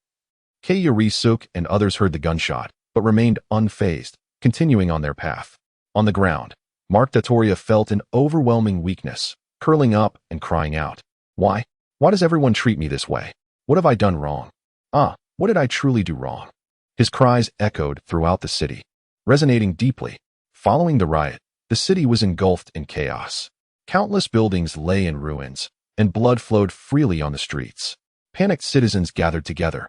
Xingyue and others heard the gunshot, but remained unfazed, continuing on their path. On the ground, Mark Datoria felt an overwhelming weakness, curling up and crying out, Why does everyone treat me this way? What have I done wrong? What did I truly do wrong?" His cries echoed throughout the city, resonating deeply. Following the riot, the city was engulfed in chaos. Countless buildings lay in ruins, and blood flowed freely on the streets. Panicked citizens gathered together,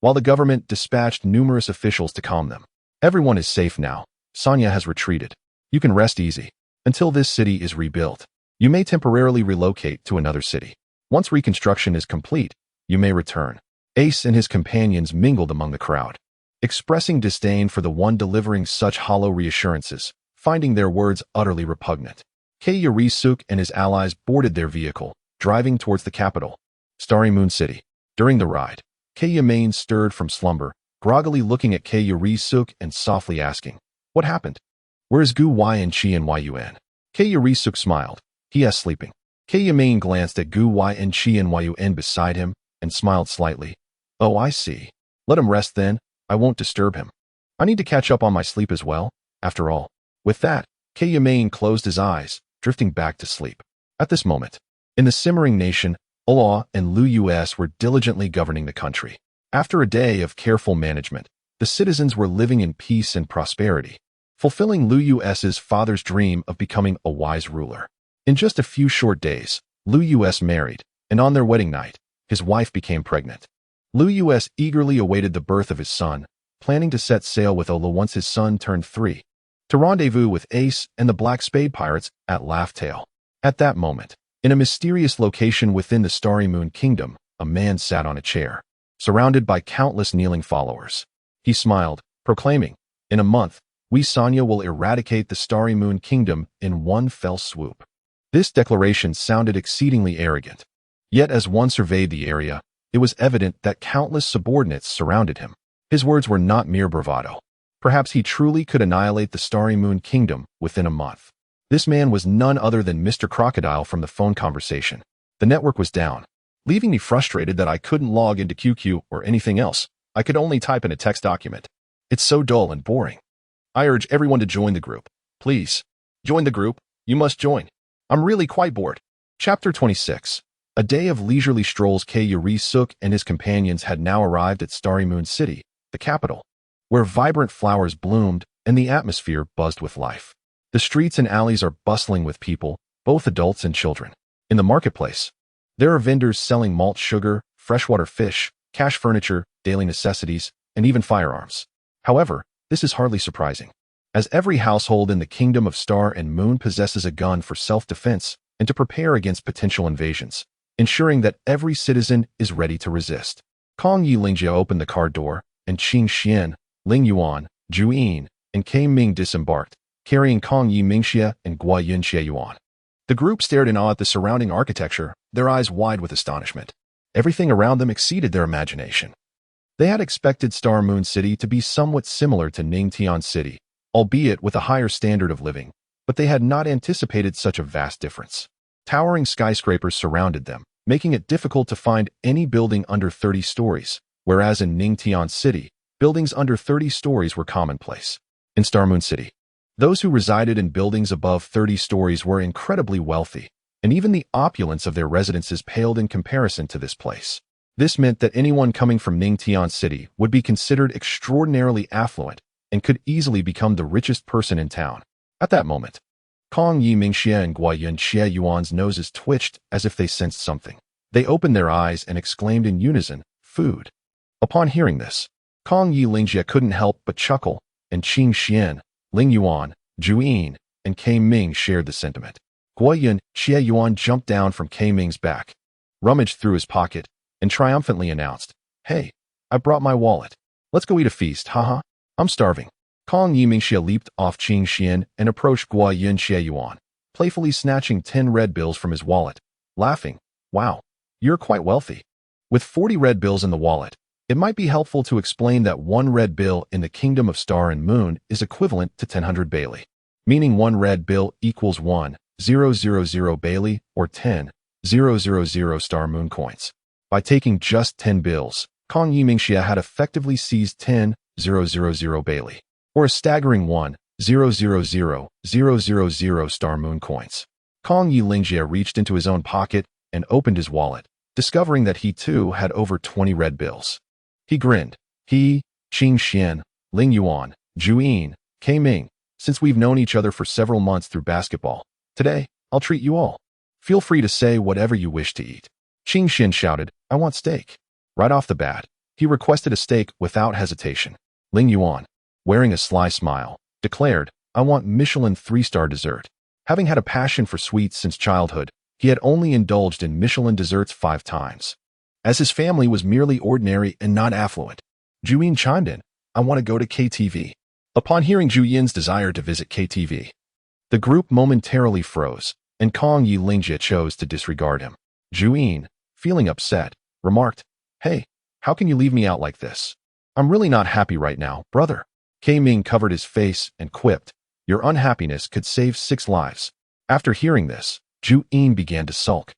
while the government dispatched numerous officials to calm them. "Everyone is safe now. Sanya has retreated. You can rest easy. Until this city is rebuilt, you may temporarily relocate to another city. Once reconstruction is complete, you may return." Ace and his companions mingled among the crowd, expressing disdain for the one delivering such hollow reassurances, finding their words utterly repugnant. Xingyue and his allies boarded their vehicle, driving towards the capital, Starry Moon City. During the ride, Xingyue stirred from slumber, groggily looking at Xingyue and softly asking, "What happened? Where is Guoyun? Xingyue smiled. "He is sleeping." Xingyue glanced at Guoyun beside him and smiled slightly. "Oh, I see. Let him rest then. I won't disturb him. I need to catch up on my sleep as well, after all." With that, Xingyue closed his eyes, drifting back to sleep. At this moment, in the simmering nation, Ola and Liu were diligently governing the country. After a day of careful management, the citizens were living in peace and prosperity, fulfilling Liu's father's dream of becoming a wise ruler. In just a few short days, Liu married, and on their wedding night, his wife became pregnant. Liu eagerly awaited the birth of his son, planning to set sail with Ola once his son turned 3, to rendezvous with Ace and the Black Spade Pirates at Laugh-Tale. At that moment, in a mysterious location within the Starry Moon Kingdom, a man sat on a chair, surrounded by countless kneeling followers. He smiled, proclaiming, "In a month, we Sanya will eradicate the Starry Moon Kingdom in one fell swoop." This declaration sounded exceedingly arrogant. Yet as one surveyed the area, it was evident that countless subordinates surrounded him. His words were not mere bravado. Perhaps he truly could annihilate the Starry Moon Kingdom within a month. This man was none other than Mr. Crocodile from the phone conversation. The network was down, leaving me frustrated that I couldn't log into QQ or anything else. I could only type in a text document. It's so dull and boring. I urge everyone to join the group. Please, join the group. You must join. I'm really quite bored. Chapter 26. A day of leisurely strolls. Xingyue and his companions had now arrived at Starry Moon City, the capital, where vibrant flowers bloomed and the atmosphere buzzed with life. The streets and alleys are bustling with people, both adults and children. In the marketplace, there are vendors selling malt sugar, freshwater fish, cash furniture, daily necessities, and even firearms. However, this is hardly surprising, as every household in the Kingdom of Star and Moon possesses a gun for self-defense and to prepare against potential invasions, ensuring that every citizen is ready to resist. Kong Yi Lingjia opened the car door, and Qing Xian, Ling Yuan, Zhu Yin, and Kei Ming disembarked, carrying Kong Yi Mingxia and Guoyun Xie Yuan. The group stared in awe at the surrounding architecture, their eyes wide with astonishment. Everything around them exceeded their imagination. They had expected Star Moon City to be somewhat similar to Ningtian City, albeit with a higher standard of living, but they had not anticipated such a vast difference. Towering skyscrapers surrounded them, making it difficult to find any building under 30 stories, whereas in Ningtian City, buildings under 30 stories were commonplace. In Star Moon City, those who resided in buildings above 30 stories were incredibly wealthy, and even the opulence of their residences paled in comparison to this place. This meant that anyone coming from Ningtian City would be considered extraordinarily affluent and could easily become the richest person in town. At that moment, Kong Yimingxia and Guoyun Xie Yuan's noses twitched as if they sensed something. They opened their eyes and exclaimed in unison, "Food." Upon hearing this, Kong Yilingxia couldn't help but chuckle, and Qing Xian, Ling Yuan, Zhu Yin, and Kei Ming shared the sentiment. Guoyun Xie Yuan jumped down from Kei Ming's back, rummaged through his pocket, and triumphantly announced, "Hey, I brought my wallet. Let's go eat a feast, haha. I'm starving." Kong Yimingxia leaped off Qing Xian and approached Guoyun Xie Yuan, playfully snatching 10 red bills from his wallet, laughing, "Wow, you're quite wealthy." With 40 red bills in the wallet, it might be helpful to explain that 1 red bill in the Kingdom of Star and Moon is equivalent to 1000 Bailey, meaning 1 red bill equals 1,000 Bailey or 10,000 Star Moon coins. By taking just 10 bills, Kong Yimingxia had effectively seized 10,000 Bailey, or a staggering 1,000 Star Moon coins. Kong Yilingxia reached into his own pocket and opened his wallet, discovering that he too had over 20 red bills. He grinned. "He, Qing Xian, Ling Yuan, Zhu Yin, Kei Ming, since we've known each other for several months through basketball, today, I'll treat you all. Feel free to say whatever you wish to eat." Qing Xian shouted, "I want steak." Right off the bat, he requested a steak without hesitation. Ling Yuan, wearing a sly smile, declared, "I want Michelin 3-star dessert." Having had a passion for sweets since childhood, he had only indulged in Michelin desserts 5 times. As his family was merely ordinary and not affluent, Zhu Yin chimed in, "I want to go to KTV." Upon hearing Zhu Yin's desire to visit KTV, the group momentarily froze, and Kong Yilingxia chose to disregard him. Zhu Yin, feeling upset, remarked, "Hey, how can you leave me out like this? I'm really not happy right now, brother." Kei Ming covered his face and quipped, "Your unhappiness could save 6 lives." After hearing this, Zhu Yin began to sulk,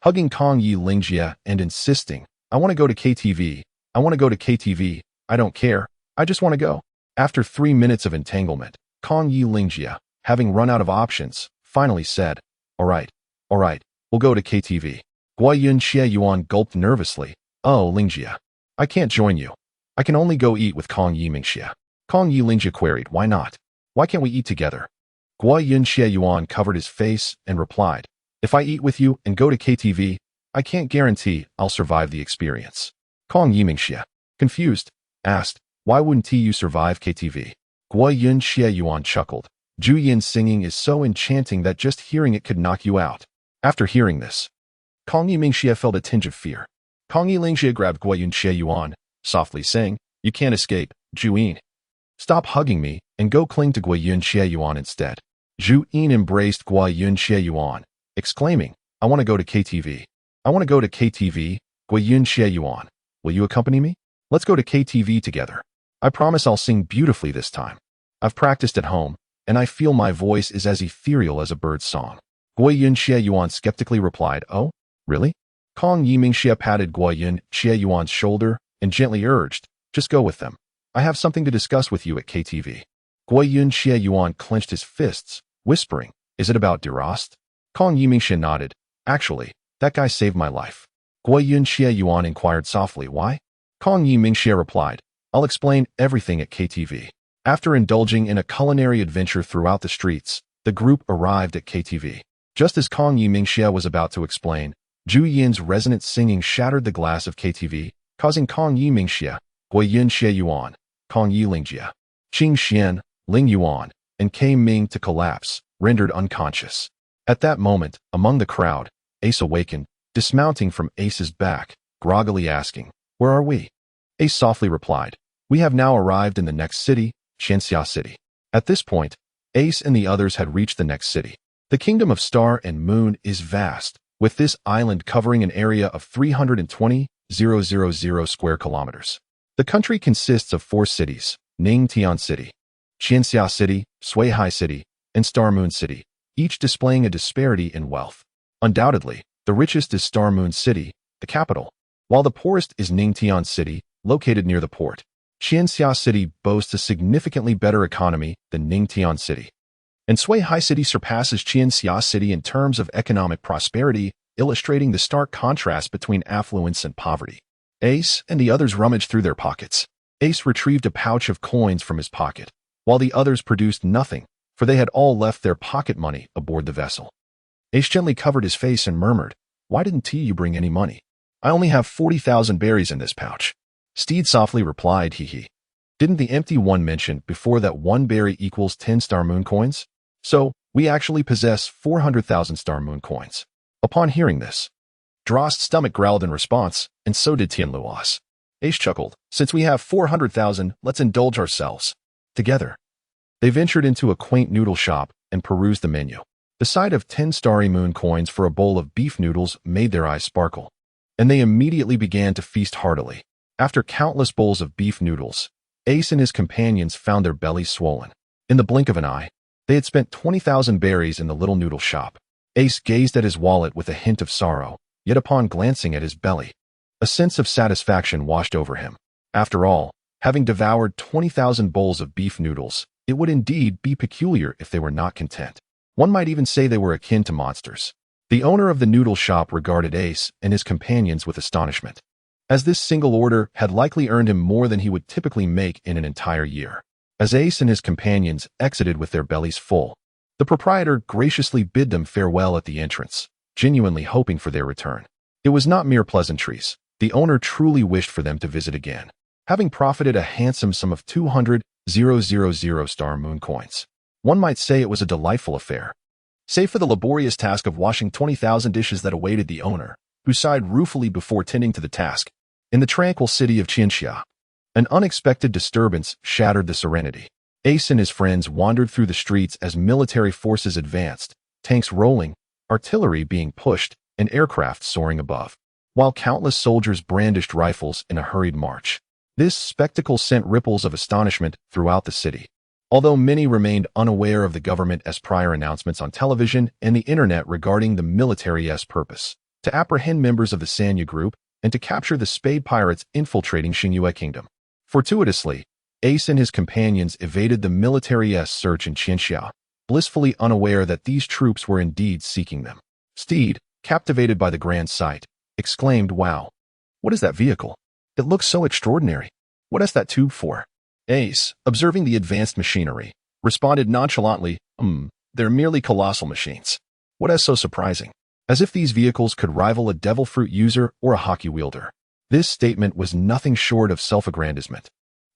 hugging Kong Yilingxia and insisting, "I want to go to KTV. I want to go to KTV. I don't care. I just want to go." After 3 minutes of entanglement, Kong Yilingxia, having run out of options, finally said, all right, we'll go to KTV." Guoyun Xie Yuan gulped nervously, "Oh, Lingjia, I can't join you. I can only go eat with Kong Yimingxia." Kong Yilingxia queried, "Why not? Why can't we eat together?" Guoyun Xie Yuan covered his face and replied, "If I eat with you and go to KTV, I can't guarantee I'll survive the experience." Kong Yimingxia, confused, asked, "Why wouldn't you survive KTV?" Guoyun Xie Yuan chuckled, "Zhu Yin's singing is so enchanting that just hearing it could knock you out." After hearing this, Kong Yimingxia felt a tinge of fear. Kong Yilingxia grabbed Guoyun Xie Yuan, softly saying, "You can't escape, Zhu Yin. Stop hugging me and go cling to Guoyun Xie Yuan instead." Zhu Yin embraced Guoyun Xie Yuan, exclaiming, "I want to go to KTV. I want to go to KTV, Guoyun Xie Yuan. Will you accompany me? Let's go to KTV together. I promise I'll sing beautifully this time. I've practiced at home, and I feel my voice is as ethereal as a bird's song." Guoyun Xie Yuan skeptically replied, "Oh, really?" Kong Yimingxia patted Guoyun Xie Yuan's shoulder and gently urged, "Just go with them. I have something to discuss with you at KTV." Guoyun Xie Yuan clenched his fists, whispering, "Is it about Delost?" Kong Yimingxia nodded, "Actually, that guy saved my life." Guoyun Xie Yuan inquired softly, "Why?" Kong Yimingxia replied, "I'll explain everything at KTV." After indulging in a culinary adventure throughout the streets, the group arrived at KTV. Just as Kong Yimingxia was about to explain, Zhu Yin's resonant singing shattered the glass of KTV, causing Kong Yimingxia, Guoyun Xie Yuan, Kong Yilingxia, Qing Xian, Ling Yuan, and Kei Ming to collapse, rendered unconscious. At that moment, among the crowd, Ace awakened, dismounting from Ace's back, groggily asking, "Where are we?" Ace softly replied, "We have now arrived in the next city, Xingyue City." At this point, Ace and the others had reached the next city. The Kingdom of Star and Moon is vast, with this island covering an area of 320,000 square kilometers. The country consists of 4 cities, Ningtian City, Xingyue City, Suihai City, and Star Moon City, each displaying a disparity in wealth. Undoubtedly, The richest is Star Moon City, the capital, while the poorest is Ningtian City, located near the port. Qianxia City boasts a significantly better economy than Ningtian City. And Suihai City surpasses Qianxia City in terms of economic prosperity, illustrating the stark contrast between affluence and poverty. Ace and the others rummaged through their pockets. Ace retrieved a pouch of coins from his pocket, while the others produced nothing, for they had all left their pocket money aboard the vessel. Ace gently covered his face and murmured, "Why didn't you bring any money? I only have 40,000 berries in this pouch." Steed softly replied, "Hee. Didn't the empty one mention before that one berry equals 10 Star Moon coins? So, we actually possess 400,000 Star Moon coins." Upon hearing this, Delost's stomach growled in response, and so did Tianluo's. Ace chuckled, "Since we have 400,000, let's indulge ourselves." Together, they ventured into a quaint noodle shop and perused the menu. The sight of 10 Starry Moon coins for a bowl of beef noodles made their eyes sparkle, and they immediately began to feast heartily. After countless bowls of beef noodles, Ace and his companions found their bellies swollen. In the blink of an eye, they had spent 20,000 berries in the little noodle shop. Ace gazed at his wallet with a hint of sorrow, yet upon glancing at his belly, a sense of satisfaction washed over him. After all, having devoured 20,000 bowls of beef noodles, it would indeed be peculiar if they were not content. One might even say they were akin to monsters. The owner of the noodle shop regarded Ace and his companions with astonishment, as this single order had likely earned him more than he would typically make in an entire year. As Ace and his companions exited with their bellies full, the proprietor graciously bid them farewell at the entrance, genuinely hoping for their return. It was not mere pleasantries. The owner truly wished for them to visit again, having profited a handsome sum of 200,000 Star Moon coins. One might say it was a delightful affair, save for the laborious task of washing 20,000 dishes that awaited the owner, who sighed ruefully before tending to the task. In the tranquil city of Qianxia, an unexpected disturbance shattered the serenity. Ace and his friends wandered through the streets as military forces advanced, tanks rolling, artillery being pushed, and aircraft soaring above, while countless soldiers brandished rifles in a hurried march. This spectacle sent ripples of astonishment throughout the city. Although many remained unaware of the government-'s prior announcements on television and the internet regarding the military's purpose, to apprehend members of the Sanya group and to capture the Spade Pirates infiltrating Xingyue Kingdom. Fortuitously, Ace and his companions evaded the military's search in Qianxia, blissfully unaware that these troops were indeed seeking them. Steed, captivated by the grand sight, exclaimed, "Wow! What is that vehicle? It looks so extraordinary. What is that tube for?" Ace, observing the advanced machinery, responded nonchalantly, "They're merely colossal machines. What is so surprising? As if these vehicles could rival a devil fruit user or a hockey wielder." This statement was nothing short of self-aggrandizement,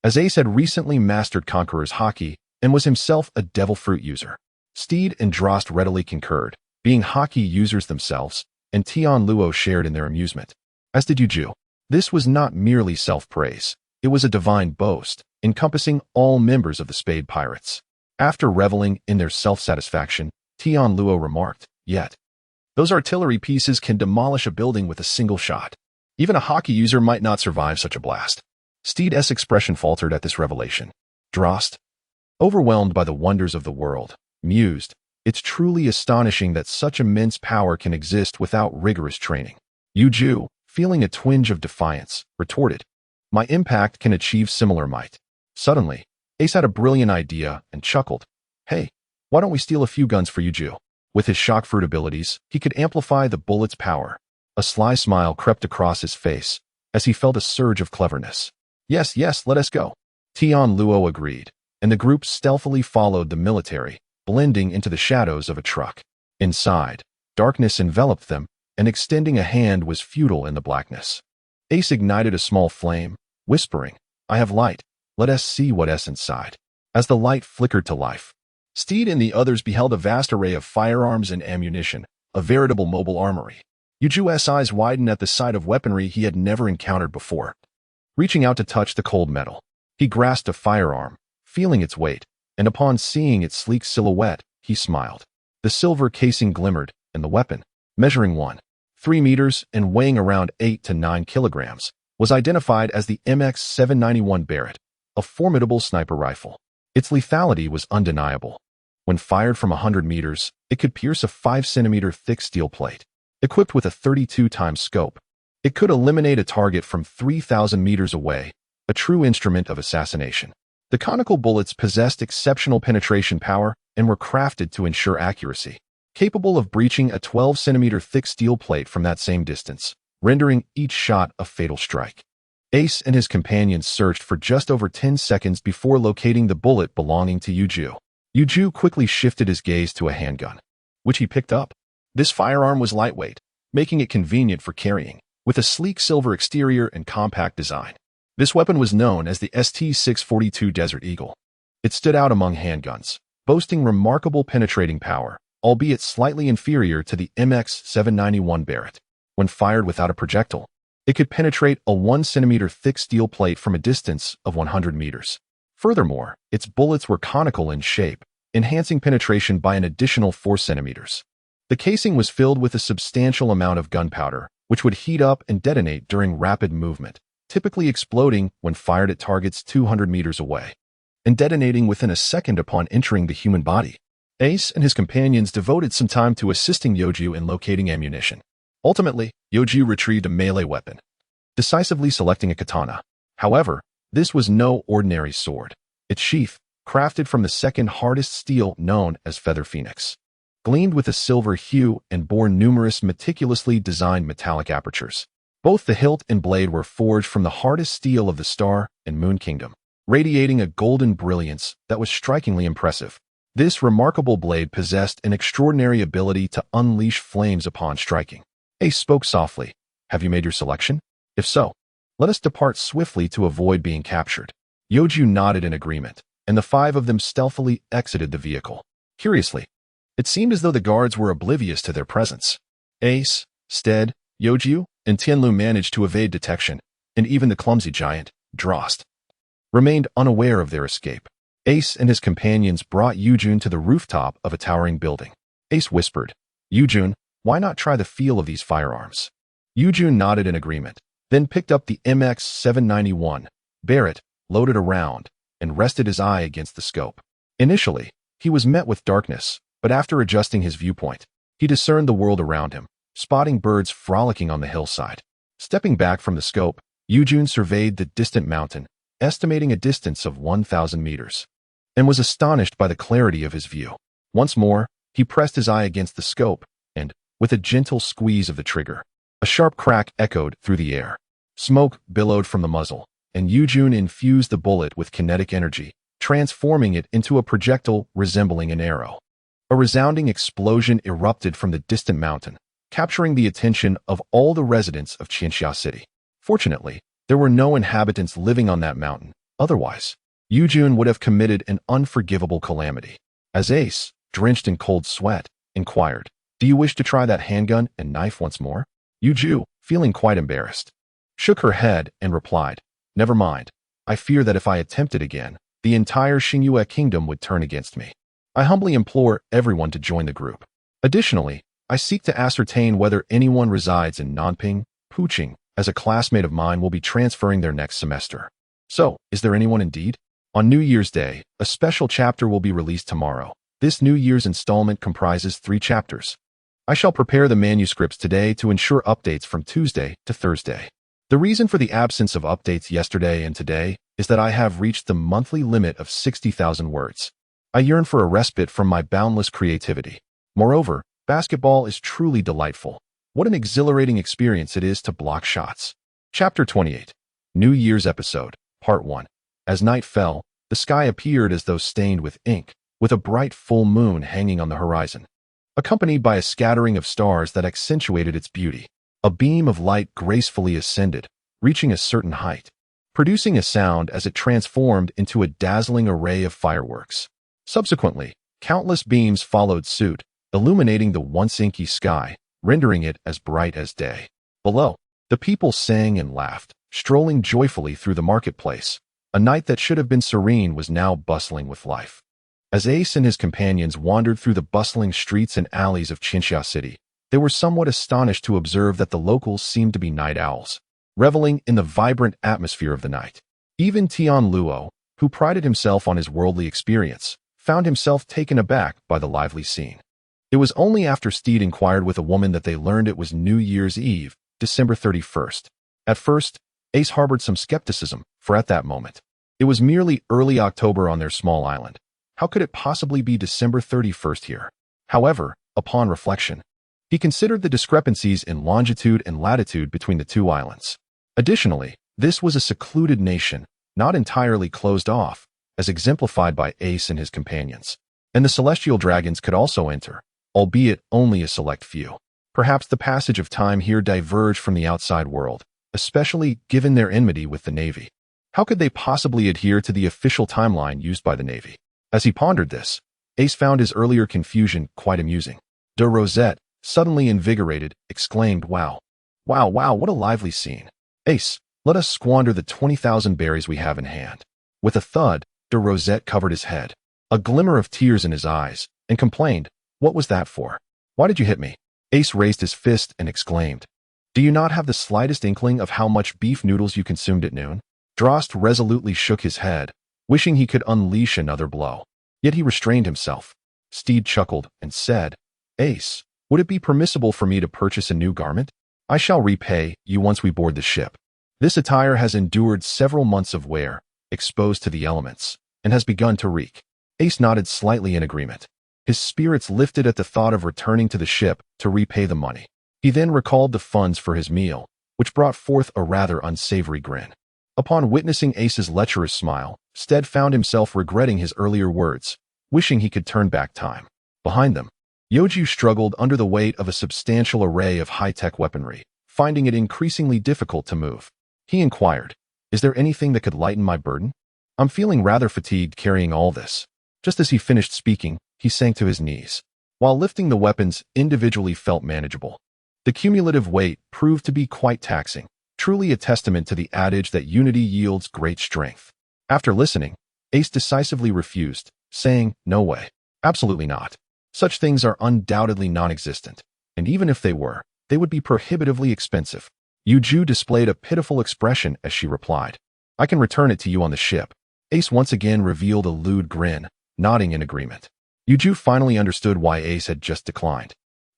as Ace had recently mastered Conqueror's hockey and was himself a devil fruit user. Steed and Delost readily concurred, being hockey users themselves, and Tianluo shared in their amusement, as did Youju. This was not merely self-praise. It was a divine boast, encompassing all members of the Spade Pirates. After reveling in their self-satisfaction, Tianluo remarked, "Yet, those artillery pieces can demolish a building with a single shot. Even a hockey user might not survive such a blast." Steed's expression faltered at this revelation. Delost, overwhelmed by the wonders of the world, mused, "It's truly astonishing that such immense power can exist without rigorous training." Youju, feeling a twinge of defiance, retorted, "My impact can achieve similar might." Suddenly, Ace had a brilliant idea and chuckled, "Hey, why don't we steal a few guns for Youju? With his shock fruit abilities, he could amplify the bullet's power." A sly smile crept across his face as he felt a surge of cleverness. Yes, let us go." Tianluo agreed, and the group stealthily followed the military, blending into the shadows of a truck. Inside, darkness enveloped them, and extending a hand was futile in the blackness. Ace ignited a small flame, whispering, "I have light. Let us see what's inside." As the light flickered to life, Steed and the others beheld a vast array of firearms and ammunition, a veritable mobile armory. Youju's eyes widened at the sight of weaponry he had never encountered before. Reaching out to touch the cold metal, he grasped a firearm, feeling its weight, and upon seeing its sleek silhouette, he smiled. The silver casing glimmered, and the weapon, measuring 1.3 meters and weighing around 8 to 9 kilograms, was identified as the MX-791 Barrett, a formidable sniper rifle. Its lethality was undeniable. When fired from 100 meters, it could pierce a 5-centimeter thick steel plate. equipped with a 32-times scope. It could eliminate a target from 3,000 meters away, a true instrument of assassination. The conical bullets possessed exceptional penetration power and were crafted to ensure accuracy, capable of breaching a 12-centimeter thick steel plate from that same distance, rendering each shot a fatal strike. Ace and his companions searched for just over 10 seconds before locating the bullet belonging to Youju. Youju quickly shifted his gaze to a handgun, which he picked up. This firearm was lightweight, making it convenient for carrying, with a sleek silver exterior and compact design. This weapon was known as the ST-642 Desert Eagle. It stood out among handguns, boasting remarkable penetrating power, albeit slightly inferior to the MX-791 Barrett. When fired without a projectile, it could penetrate a 1-centimeter thick steel plate from a distance of 100 meters. Furthermore, its bullets were conical in shape, enhancing penetration by an additional 4 centimeters. The casing was filled with a substantial amount of gunpowder, which would heat up and detonate during rapid movement, typically exploding when fired at targets 200 meters away, and detonating within a second upon entering the human body. Ace and his companions devoted some time to assisting Youju in locating ammunition. Ultimately, Youju retrieved a melee weapon, decisively selecting a katana. However, this was no ordinary sword. Its sheath, crafted from the second hardest steel known as feather phoenix, gleamed with a silver hue and bore numerous meticulously designed metallic apertures. Both the hilt and blade were forged from the hardest steel of the Star and Moon Kingdom, radiating a golden brilliance that was strikingly impressive. This remarkable blade possessed an extraordinary ability to unleash flames upon striking. Ace spoke softly. Have you made your selection? If so, let us depart swiftly to avoid being captured. Youju nodded in agreement, and the 5 of them stealthily exited the vehicle. Curiously, it seemed as though the guards were oblivious to their presence. Ace, Steed, Youju, and Tianluo managed to evade detection, and even the clumsy giant, Delost, remained unaware of their escape. Ace and his companions brought Youju to the rooftop of a towering building. Ace whispered, "Youju, why not try the feel of these firearms?" Youju nodded in agreement, then picked up the MX-791 Barrett, loaded a round, and rested his eye against the scope. Initially, he was met with darkness, but after adjusting his viewpoint, he discerned the world around him, spotting birds frolicking on the hillside. Stepping back from the scope, Youju surveyed the distant mountain, estimating a distance of 1,000 meters, and was astonished by the clarity of his view. Once more, he pressed his eye against the scope, and, with a gentle squeeze of the trigger, a sharp crack echoed through the air. Smoke billowed from the muzzle, and Youju infused the bullet with kinetic energy, transforming it into a projectile resembling an arrow. A resounding explosion erupted from the distant mountain, capturing the attention of all the residents of Xingyue City. Fortunately, there were no inhabitants living on that mountain. Otherwise, Youju would have committed an unforgivable calamity. As Ace, drenched in cold sweat, inquired, "Do you wish to try that handgun and knife once more?" Youju, feeling quite embarrassed, shook her head and replied, "Never mind. I fear that if I attempted again, the entire Xingyue kingdom would turn against me. I humbly implore everyone to join the group. Additionally, I seek to ascertain whether anyone resides in Nanping, Puqing, as a classmate of mine will be transferring their next semester. So, is there anyone indeed? On New Year's Day, a special chapter will be released tomorrow. This New Year's installment comprises 3 chapters. I shall prepare the manuscripts today to ensure updates from Tuesday to Thursday. The reason for the absence of updates yesterday and today is that I have reached the monthly limit of 60,000 words. I yearn for a respite from my boundless creativity. Moreover, basketball is truly delightful. What an exhilarating experience it is to block shots." Chapter 28. New Year's Episode, Part 1. As night fell, the sky appeared as though stained with ink, with a bright full moon hanging on the horizon, accompanied by a scattering of stars that accentuated its beauty. A beam of light gracefully ascended, reaching a certain height, producing a sound as it transformed into a dazzling array of fireworks. Subsequently, countless beams followed suit, illuminating the once inky sky, rendering it as bright as day. Below, the people sang and laughed, strolling joyfully through the marketplace. A night that should have been serene was now bustling with life. As Ace and his companions wandered through the bustling streets and alleys of Xingyue City, they were somewhat astonished to observe that the locals seemed to be night owls, reveling in the vibrant atmosphere of the night. Even Tianluo, who prided himself on his worldly experience, found himself taken aback by the lively scene. It was only after Steed inquired with a woman that they learned it was New Year's Eve, December 31st. At first, Ace harbored some skepticism, for at that moment, it was merely early October on their small island. How could it possibly be December 31st here? However, upon reflection, he considered the discrepancies in longitude and latitude between the two islands. Additionally, this was a secluded nation, not entirely closed off, as exemplified by Ace and his companions. And the celestial dragons could also enter, albeit only a select few. Perhaps the passage of time here diverged from the outside world, especially given their enmity with the Navy. How could they possibly adhere to the official timeline used by the Navy? As he pondered this, Ace found his earlier confusion quite amusing. De Rosette, suddenly invigorated, exclaimed, "Wow. Wow, wow, what a lively scene. Ace, let us squander the 20,000 berries we have in hand." With a thud, De Rosette covered his head, a glimmer of tears in his eyes, and complained, "What was that for? Why did you hit me?" Ace raised his fist and exclaimed, "Do you not have the slightest inkling of how much beef noodles you consumed at noon?" Drost resolutely shook his head, wishing he could unleash another blow. Yet he restrained himself. Steed chuckled and said, "Ace, would it be permissible for me to purchase a new garment? I shall repay you once we board the ship. This attire has endured several months of wear, exposed to the elements, and has begun to reek." Ace nodded slightly in agreement. His spirits lifted at the thought of returning to the ship to repay the money. He then recalled the funds for his meal, which brought forth a rather unsavory grin. Upon witnessing Ace's lecherous smile, Steed found himself regretting his earlier words, wishing he could turn back time. Behind them, Youju struggled under the weight of a substantial array of high-tech weaponry, finding it increasingly difficult to move. He inquired, "Is there anything that could lighten my burden? I'm feeling rather fatigued carrying all this." Just as he finished speaking, he sank to his knees. While lifting the weapons individually felt manageable, the cumulative weight proved to be quite taxing, truly a testament to the adage that unity yields great strength. After listening, Ace decisively refused, saying, "No way. Absolutely not. Such things are undoubtedly non-existent, and even if they were, they would be prohibitively expensive." Youju displayed a pitiful expression as she replied, "I can return it to you on the ship." Ace once again revealed a lewd grin, nodding in agreement. Youju finally understood why Ace had just declined.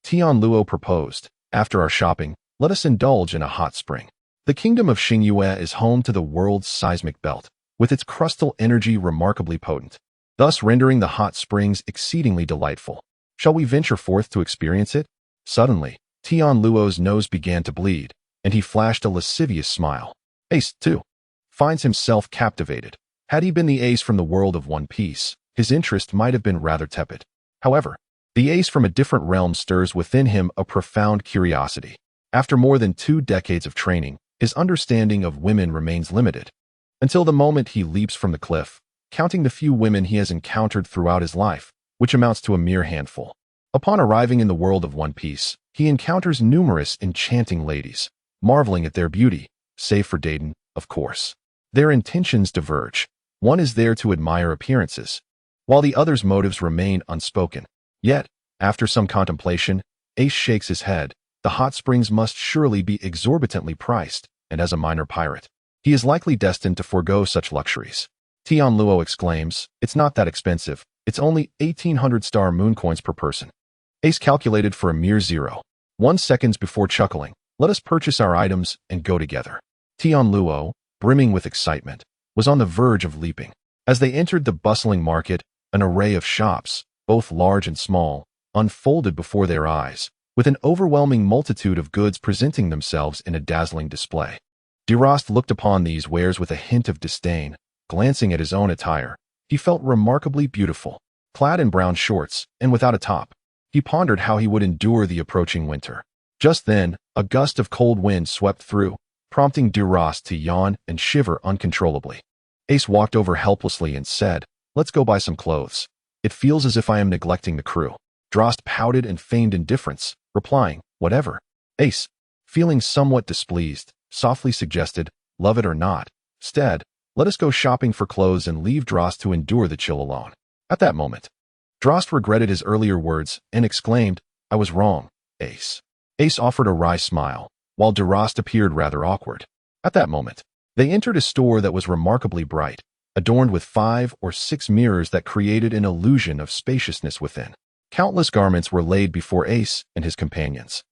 Tianluo proposed, "After our shopping, let us indulge in a hot spring." The kingdom of Xingyue is home to the world's seismic belt, with its crustal energy remarkably potent, thus rendering the hot springs exceedingly delightful. Shall we venture forth to experience it? Suddenly, Tianluo's nose began to bleed, and he flashed a lascivious smile. Ace, too, finds himself captivated. Had he been the Ace from the world of One Piece, his interest might have been rather tepid. However, the Ace from a different realm stirs within him a profound curiosity. After more than 2 decades of training, his understanding of women remains limited. Until the moment he leaps from the cliff, counting the few women he has encountered throughout his life, which amounts to a mere handful. Upon arriving in the world of One Piece, he encounters numerous enchanting ladies, marveling at their beauty, save for Deiden, of course. Their intentions diverge. One is there to admire appearances, while the other's motives remain unspoken. Yet, after some contemplation, Ace shakes his head. The hot springs must surely be exorbitantly priced, and as a minor pirate, he is likely destined to forego such luxuries. Tianluo exclaims, "It's not that expensive. It's only 1,800 star moon coins per person." Ace calculated for a mere 0.1 seconds before chuckling, "Let us purchase our items and go together." Tianluo, brimming with excitement, was on the verge of leaping. As they entered the bustling market, an array of shops, both large and small, unfolded before their eyes, with an overwhelming multitude of goods presenting themselves in a dazzling display. Delost looked upon these wares with a hint of disdain. Glancing at his own attire, he felt remarkably beautiful, clad in brown shorts and without a top. He pondered how he would endure the approaching winter. Just then, a gust of cold wind swept through, prompting Delost to yawn and shiver uncontrollably. Ace walked over helplessly and said, "Let's go buy some clothes. It feels as if I am neglecting the crew." Delost pouted and feigned indifference, replying, "Whatever." Ace, feeling somewhat displeased, softly suggested, "Love it or not, Steed, let us go shopping for clothes and leave Delost to endure the chill alone." At that moment, Delost regretted his earlier words and exclaimed, "I was wrong, Ace." Ace offered a wry smile, while Delost appeared rather awkward. At that moment, they entered a store that was remarkably bright, adorned with 5 or 6 mirrors that created an illusion of spaciousness within. Countless garments were laid before Ace and his companions,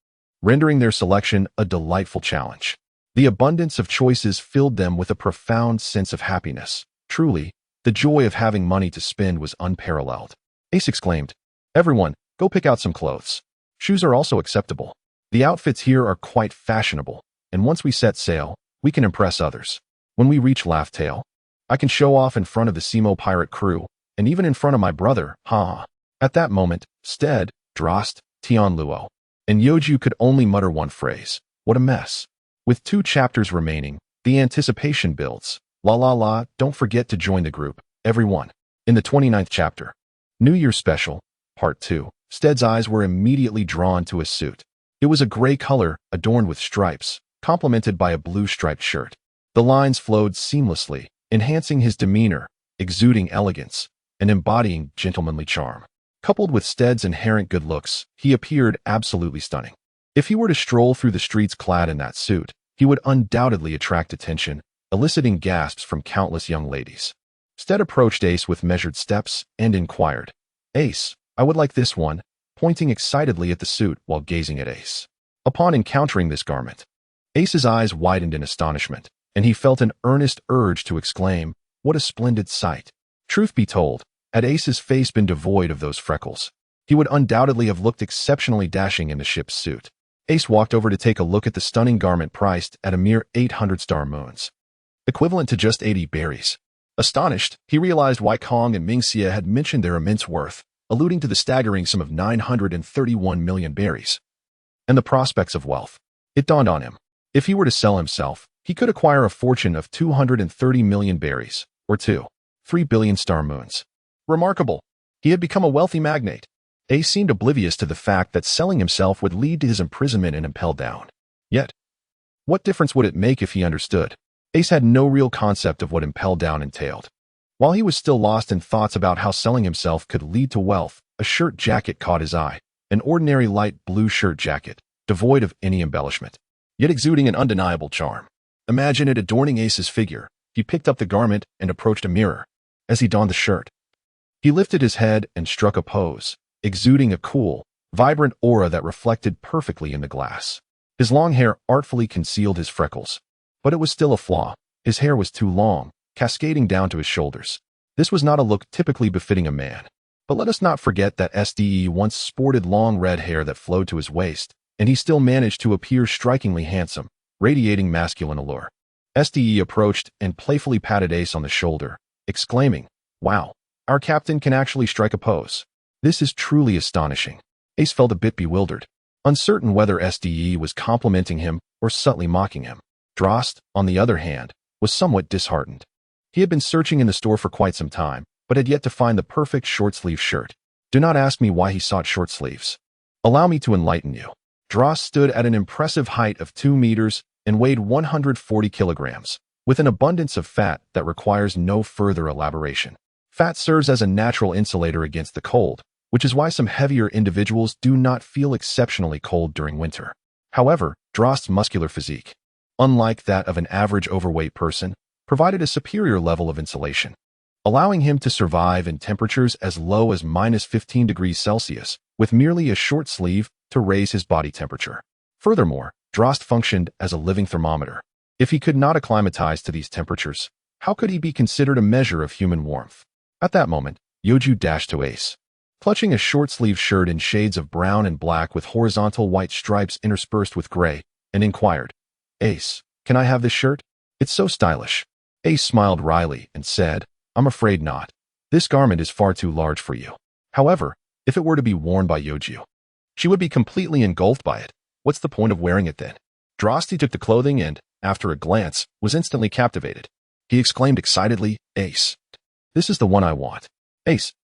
rendering their selection a delightful challenge. The abundance of choices filled them with a profound sense of happiness. Truly, the joy of having money to spend was unparalleled. Ace exclaimed, "Everyone, go pick out some clothes. Shoes are also acceptable. The outfits here are quite fashionable, and once we set sail, we can impress others. When we reach Laugh Tale, I can show off in front of the Spade pirate crew, and even in front of my brother, ha." At that moment, Steed, Delost, Tianluo, and Youju could only mutter one phrase: "What a mess." With 2 chapters remaining, the anticipation builds. La la la, don't forget to join the group, everyone. In the 29th chapter, New Year Special, Part 2, Steed's eyes were immediately drawn to his suit. It was a gray color, adorned with stripes, complemented by a blue striped shirt. The lines flowed seamlessly, enhancing his demeanor, exuding elegance, and embodying gentlemanly charm. Coupled with Steed's inherent good looks, he appeared absolutely stunning. If he were to stroll through the streets clad in that suit, he would undoubtedly attract attention, eliciting gasps from countless young ladies. Steed approached Ace with measured steps and inquired, "Ace, I would like this one," pointing excitedly at the suit while gazing at Ace. Upon encountering this garment, Ace's eyes widened in astonishment, and he felt an earnest urge to exclaim, "What a splendid sight." Truth be told, had Ace's face been devoid of those freckles, he would undoubtedly have looked exceptionally dashing in the ship's suit. Ace walked over to take a look at the stunning garment priced at a mere 800 star moons, equivalent to just 80 berries. Astonished, he realized why Kong and Mingxia had mentioned their immense worth, alluding to the staggering sum of 931 million berries, and the prospects of wealth. It dawned on him. If he were to sell himself, he could acquire a fortune of 230 million berries, or 3 billion star moons. Remarkable. He had become a wealthy magnate. Ace seemed oblivious to the fact that selling himself would lead to his imprisonment and impelled down. Yet, what difference would it make if he understood? Ace had no real concept of what impelled down entailed. While he was still lost in thoughts about how selling himself could lead to wealth, a shirt jacket caught his eye, an ordinary light blue shirt jacket, devoid of any embellishment, yet exuding an undeniable charm. Imagine it adorning Ace's figure. He picked up the garment and approached a mirror. As he donned the shirt, he lifted his head and struck a pose, exuding a cool, vibrant aura that reflected perfectly in the glass. His long hair artfully concealed his freckles, but it was still a flaw. His hair was too long, cascading down to his shoulders. This was not a look typically befitting a man. But let us not forget that Steed once sported long red hair that flowed to his waist, and he still managed to appear strikingly handsome, radiating masculine allure. Steed approached and playfully patted Ace on the shoulder, exclaiming, "Wow, our captain can actually strike a pose. This is truly astonishing." Ace felt a bit bewildered, uncertain whether Steed was complimenting him or subtly mocking him. Delost, on the other hand, was somewhat disheartened. He had been searching in the store for quite some time, but had yet to find the perfect short-sleeve shirt. Do not ask me why he sought short sleeves. Allow me to enlighten you. Delost stood at an impressive height of 2 meters and weighed 140 kilograms, with an abundance of fat that requires no further elaboration. Fat serves as a natural insulator against the cold, which is why some heavier individuals do not feel exceptionally cold during winter. However, Delost's muscular physique, unlike that of an average overweight person, provided a superior level of insulation, allowing him to survive in temperatures as low as -15 degrees Celsius, with merely a short sleeve to raise his body temperature. Furthermore, Delost functioned as a living thermometer. If he could not acclimatize to these temperatures, how could he be considered a measure of human warmth? At that moment, Youju dashed to Ace, clutching a short-sleeved shirt in shades of brown and black with horizontal white stripes interspersed with gray, and inquired, "Ace, can I have this shirt? It's so stylish." Ace smiled wryly and said, "I'm afraid not. This garment is far too large for you. However, if it were to be worn by Youju, she would be completely engulfed by it. What's the point of wearing it then?" Delost took the clothing and, after a glance, was instantly captivated. He exclaimed excitedly, "Ace, this is the one I want." Ace,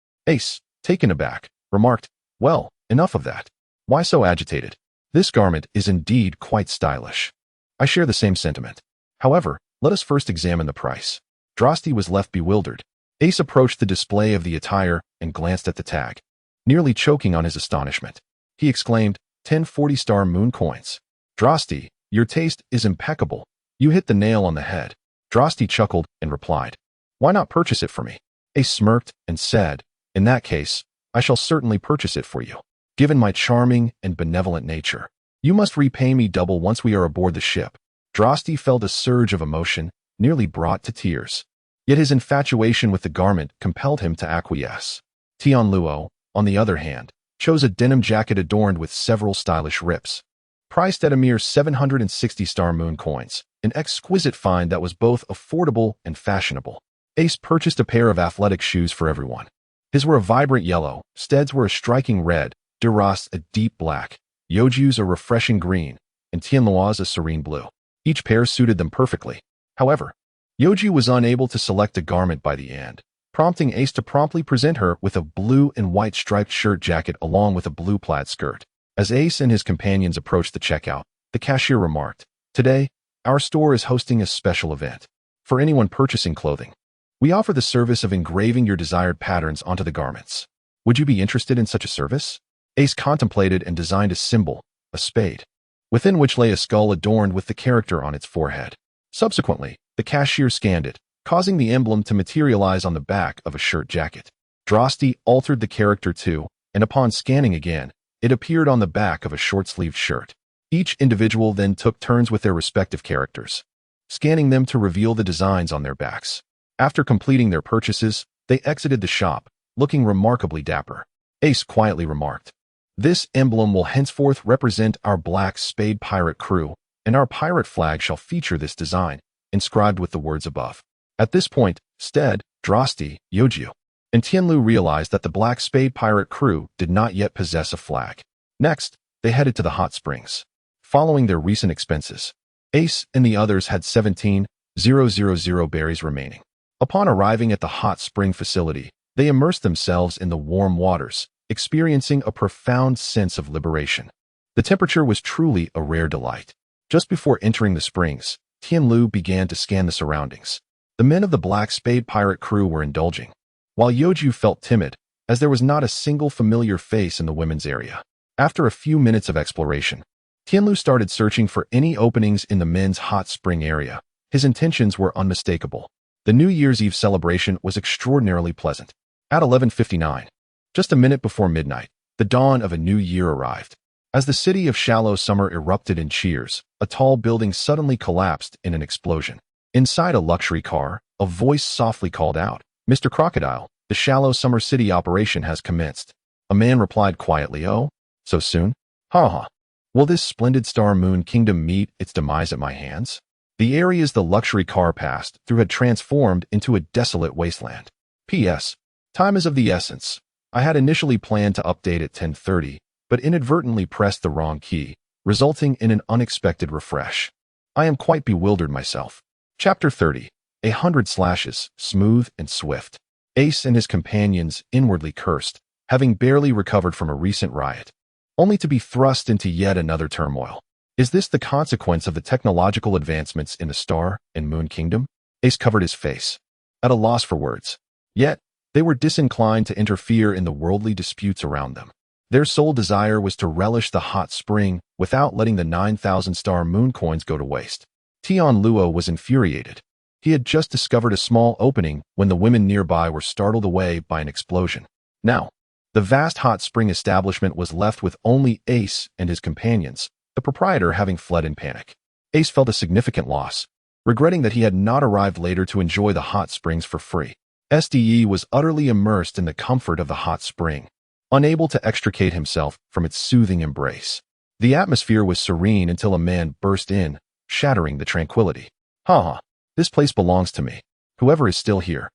taken aback, remarked, "Well, enough of that. Why so agitated? This garment is indeed quite stylish." "I share the same sentiment. However, let us first examine the price." Delost was left bewildered. Ace approached the display of the attire and glanced at the tag, nearly choking on his astonishment. He exclaimed, 10 40-star moon coins. "Delost, your taste is impeccable. You hit the nail on the head." Delost chuckled and replied, "Why not purchase it for me?" Ace smirked and said, "In that case, I shall certainly purchase it for you. Given my charming and benevolent nature, you must repay me double once we are aboard the ship. Drosti felt a surge of emotion, nearly brought to tears. Yet his infatuation with the garment compelled him to acquiesce. Tianluo, on the other hand, chose a denim jacket adorned with several stylish rips. Priced at a mere 760 star moon coins, an exquisite find that was both affordable and fashionable. Ace purchased a pair of athletic shoes for everyone. His were a vibrant yellow, Steed's were a striking red, Delost's a deep black, Youju's a refreshing green, and Tianluo's a serene blue. Each pair suited them perfectly. However, Youju was unable to select a garment by the end, prompting Ace to promptly present her with a blue and white striped shirt jacket along with a blue plaid skirt. As Ace and his companions approached the checkout, the cashier remarked, "Today, our store is hosting a special event. For anyone purchasing clothing, we offer the service of engraving your desired patterns onto the garments. Would you be interested in such a service?" Ace contemplated and designed a symbol, a spade, within which lay a skull adorned with the character on its forehead. Subsequently, the cashier scanned it, causing the emblem to materialize on the back of a shirt jacket. Drosti altered the character too, and upon scanning again, it appeared on the back of a short-sleeved shirt. Each individual then took turns with their respective characters, scanning them to reveal the designs on their backs. After completing their purchases, they exited the shop, looking remarkably dapper. Ace quietly remarked, "This emblem will henceforth represent our black Spade Pirate crew, and our pirate flag shall feature this design, inscribed with the words above." At this point, Steed, Drosti, Youju, and Tianluo realized that the black Spade Pirate crew did not yet possess a flag. Next, they headed to the hot springs. Following their recent expenses, Ace and the others had 17,000 berries remaining. Upon arriving at the hot spring facility, they immersed themselves in the warm waters, experiencing a profound sense of liberation. The temperature was truly a rare delight. Just before entering the springs, Tianluo began to scan the surroundings. The men of the Black Spade Pirate crew were indulging, while Youju felt timid, as there was not a single familiar face in the women's area. After a few minutes of exploration, Tianluo started searching for any openings in the men's hot spring area. His intentions were unmistakable. The New Year's Eve celebration was extraordinarily pleasant. At 11:59, just a minute before midnight, the dawn of a new year arrived. As the city of shallow summer erupted in cheers, a tall building suddenly collapsed in an explosion. Inside a luxury car, a voice softly called out, "Mr. Crocodile, the shallow summer city operation has commenced." A man replied quietly, "Oh, so soon? Ha ha. Will this splendid star moon kingdom meet its demise at my hands?" The areas the luxury car passed through had transformed into a desolate wasteland. P.S. Time is of the essence. I had initially planned to update at 10:30, but inadvertently pressed the wrong key, resulting in an unexpected refresh. I am quite bewildered myself. Chapter 30. 100 slashes, smooth and swift. Ace and his companions inwardly cursed, having barely recovered from a recent riot, only to be thrust into yet another turmoil. Is this the consequence of the technological advancements in the Star and Moon Kingdom? Ace covered his face, at a loss for words. Yet, they were disinclined to interfere in the worldly disputes around them. Their sole desire was to relish the hot spring without letting the 9,000 star moon coins go to waste. Tianluo was infuriated. He had just discovered a small opening when the women nearby were startled away by an explosion. Now, the vast hot spring establishment was left with only Ace and his companions, the proprietor having fled in panic. Ace felt a significant loss, regretting that he had not arrived later to enjoy the hot springs for free. Ste was utterly immersed in the comfort of the hot spring, unable to extricate himself from its soothing embrace. The atmosphere was serene until a man burst in, shattering the tranquility. "Ha! This place belongs to me. Whoever is still here,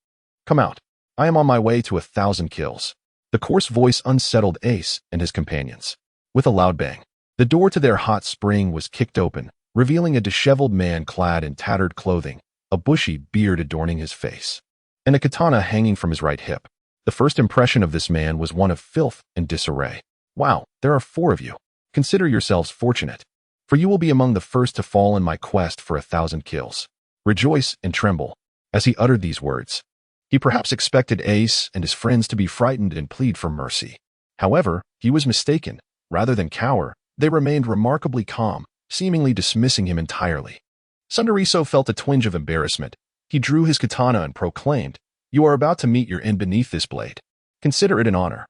come out. I am on my way to 1,000 kills." The coarse voice unsettled Ace and his companions. With a loud bang, the door to their hot spring was kicked open, revealing a disheveled man clad in tattered clothing, a bushy beard adorning his face, and a katana hanging from his right hip. The first impression of this man was one of filth and disarray. "Wow, there are 4 of you. Consider yourselves fortunate, for you will be among the first to fall in my quest for 1,000 kills. Rejoice and tremble." As he uttered these words, he perhaps expected Ace and his friends to be frightened and plead for mercy. However, he was mistaken. Rather than cower, they remained remarkably calm, seemingly dismissing him entirely. Sundariso felt a twinge of embarrassment. He drew his katana and proclaimed, "You are about to meet your end beneath this blade. Consider it an honor."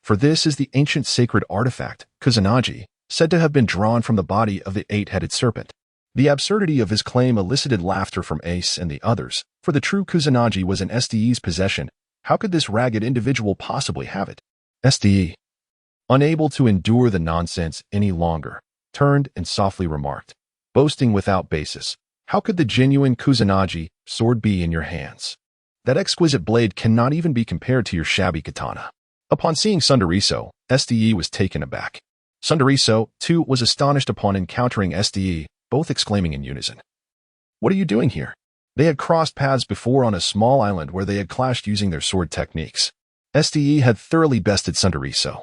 for this is the ancient sacred artifact, Kusanagi, said to have been drawn from the body of the eight-headed serpent. The absurdity of his claim elicited laughter from Ace and the others, for the true Kusanagi was in Steed's possession. How could this ragged individual possibly have it? Steed, unable to endure the nonsense any longer, turned and softly remarked, boasting without basis, how could the genuine Kusanagi sword be in your hands? That exquisite blade cannot even be compared to your shabby katana. Upon seeing Sundariso, Steed was taken aback. Sundariso, too, was astonished upon encountering Steed, both exclaiming in unison, "What are you doing here?" They had crossed paths before on a small island where they had clashed using their sword techniques. Steed had thoroughly bested Sundariso,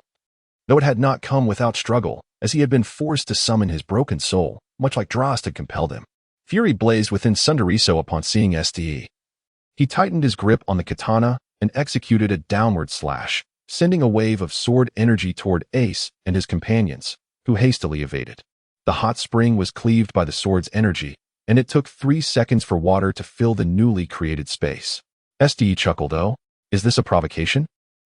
though it had not come without struggle, as he had been forced to summon his broken soul, much like Delost had compelled him. Fury blazed within Sundariso upon seeing Steed. He tightened his grip on the katana and executed a downward slash, sending a wave of sword energy toward Ace and his companions, who hastily evaded. The hot spring was cleaved by the sword's energy, and it took 3 seconds for water to fill the newly created space. Steed chuckled, "Oh, is this a provocation?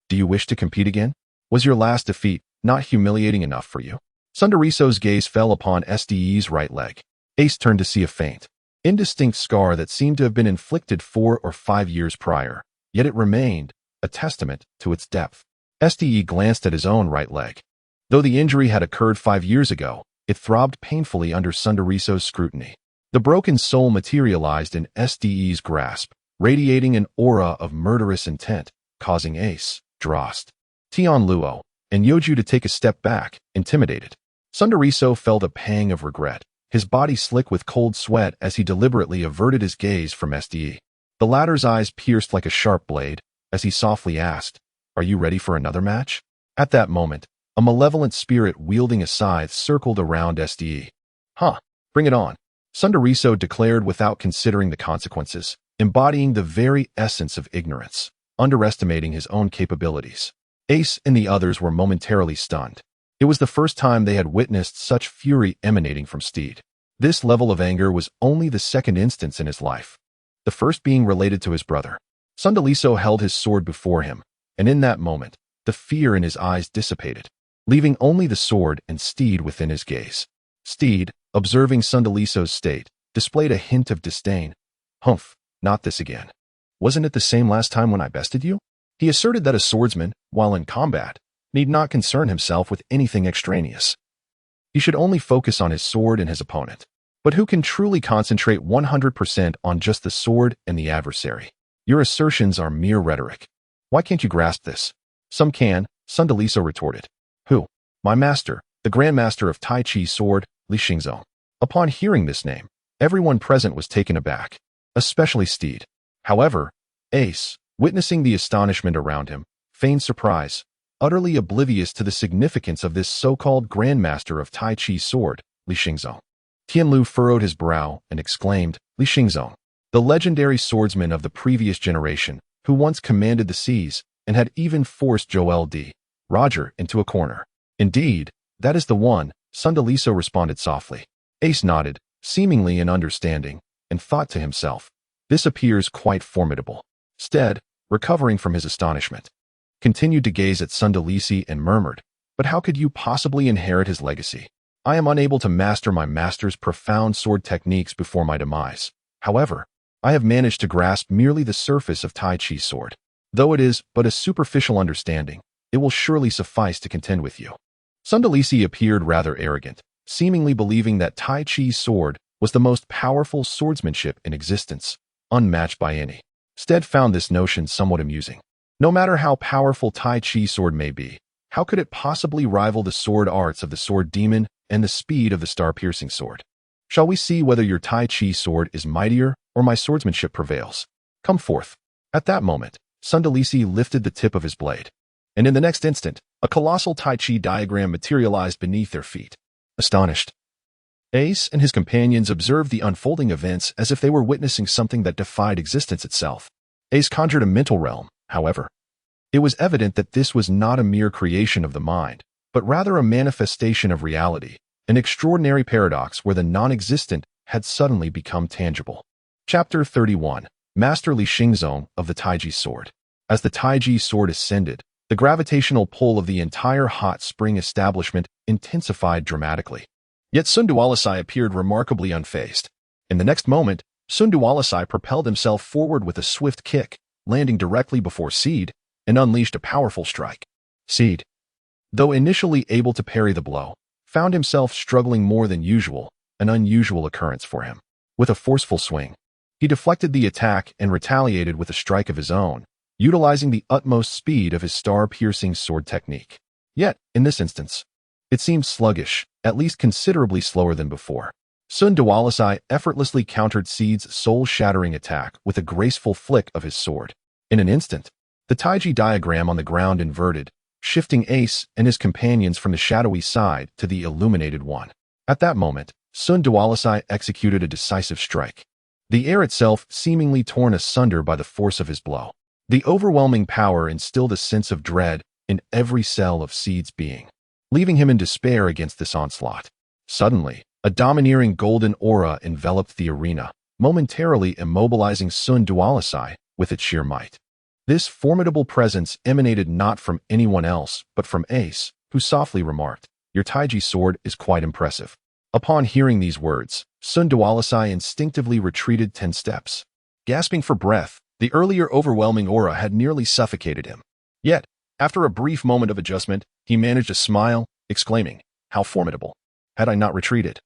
Do you wish to compete again? Was your last defeat not humiliating enough for you?" Sundariso's gaze fell upon Steed's right leg. Ace turned to see a faint, indistinct scar that seemed to have been inflicted 4 or 5 years prior, yet it remained, a testament to its depth. Steed glanced at his own right leg. Though the injury had occurred 5 years ago, it throbbed painfully under Sundariso's scrutiny. The broken soul materialized in Steed's grasp, radiating an aura of murderous intent, causing Ace, Delost, Tianluo, and Youju to take a step back, intimidated. Sundariso felt a pang of regret, his body slick with cold sweat as he deliberately averted his gaze from Steed. The latter's eyes pierced like a sharp blade, as he softly asked, "Are you ready for another match?" At that moment, a malevolent spirit wielding a scythe circled around Steed. "Huh, bring it on," Sundariso declared without considering the consequences, embodying the very essence of ignorance, underestimating his own capabilities. Ace and the others were momentarily stunned. It was the first time they had witnessed such fury emanating from Steed. This level of anger was only the second instance in his life, the first being related to his brother. Sundariso held his sword before him, and in that moment, the fear in his eyes dissipated, leaving only the sword and Steed within his gaze. Steed, observing Sundariso's state, displayed a hint of disdain. "Humph, not this again. Wasn't it the same last time when I bested you?" He asserted that a swordsman, while in combat, need not concern himself with anything extraneous. He should only focus on his sword and his opponent. But who can truly concentrate 100% on just the sword and the adversary? Your assertions are mere rhetoric. Why can't you grasp this? Some can, Sundariso retorted. Who? My master, the Grandmaster of Tai Chi Sword, Xingyue. Upon hearing this name, everyone present was taken aback, especially Steed. However, Ace, witnessing the astonishment around him, feigned surprise, utterly oblivious to the significance of this so-called Grandmaster of Tai Chi Sword, Xingyue. Tianluo furrowed his brow and exclaimed, Xingyue, the legendary swordsman of the previous generation, who once commanded the seas and had even forced Joel D. Roger into a corner. Indeed, that is the one, Sundariso responded softly. Ace nodded, seemingly in understanding, and thought to himself, this appears quite formidable. Steed, recovering from his astonishment, continued to gaze at Sundariso and murmured, but how could you possibly inherit his legacy? I am unable to master my master's profound sword techniques before my demise. However, I have managed to grasp merely the surface of Tai Chi sword. Though it is but a superficial understanding, it will surely suffice to contend with you. Sundariso appeared rather arrogant, seemingly believing that Tai Chi sword was the most powerful swordsmanship in existence, unmatched by any. Steed found this notion somewhat amusing. No matter how powerful Tai Chi sword may be, how could it possibly rival the sword arts of the sword demon and the speed of the star-piercing sword? Shall we see whether your Tai Chi sword is mightier or my swordsmanship prevails? Come forth. At that moment, Sundariso lifted the tip of his blade, and in the next instant, a colossal Tai Chi diagram materialized beneath their feet. Astonished, Ace and his companions observed the unfolding events as if they were witnessing something that defied existence itself. Ace conjured a mental realm, however. It was evident that this was not a mere creation of the mind, but rather a manifestation of reality, an extraordinary paradox where the non-existent had suddenly become tangible. Chapter 31. Master Xingyue of the Taiji Sword. As the Taiji sword ascended, The gravitational pull of the entire hot spring establishment intensified dramatically. Yet Sundualasai appeared remarkably unfazed. In the next moment, Sundualasai propelled himself forward with a swift kick, landing directly before Steed, and unleashed a powerful strike. Steed, though initially able to parry the blow, found himself struggling more than usual, an unusual occurrence for him. With a forceful swing, he deflected the attack and retaliated with a strike of his own, utilizing the utmost speed of his star-piercing sword technique. Yet, in this instance, it seemed sluggish, at least considerably slower than before. Sundualasai effortlessly countered Steed's soul-shattering attack with a graceful flick of his sword. In an instant, the Taiji diagram on the ground inverted, shifting Ace and his companions from the shadowy side to the illuminated one. At that moment, Sundualasai executed a decisive strike, the air itself seemingly torn asunder by the force of his blow. The overwhelming power instilled a sense of dread in every cell of Steed's being, leaving him in despair against this onslaught. Suddenly, a domineering golden aura enveloped the arena, momentarily immobilizing Sundualasai with its sheer might. This formidable presence emanated not from anyone else but from Ace, who softly remarked, "Your Taiji sword is quite impressive." Upon hearing these words, Sundualasai instinctively retreated 10 steps. Gasping for breath, the earlier overwhelming aura had nearly suffocated him. Yet, after a brief moment of adjustment, he managed a smile, exclaiming, "How formidable! Had I not retreated,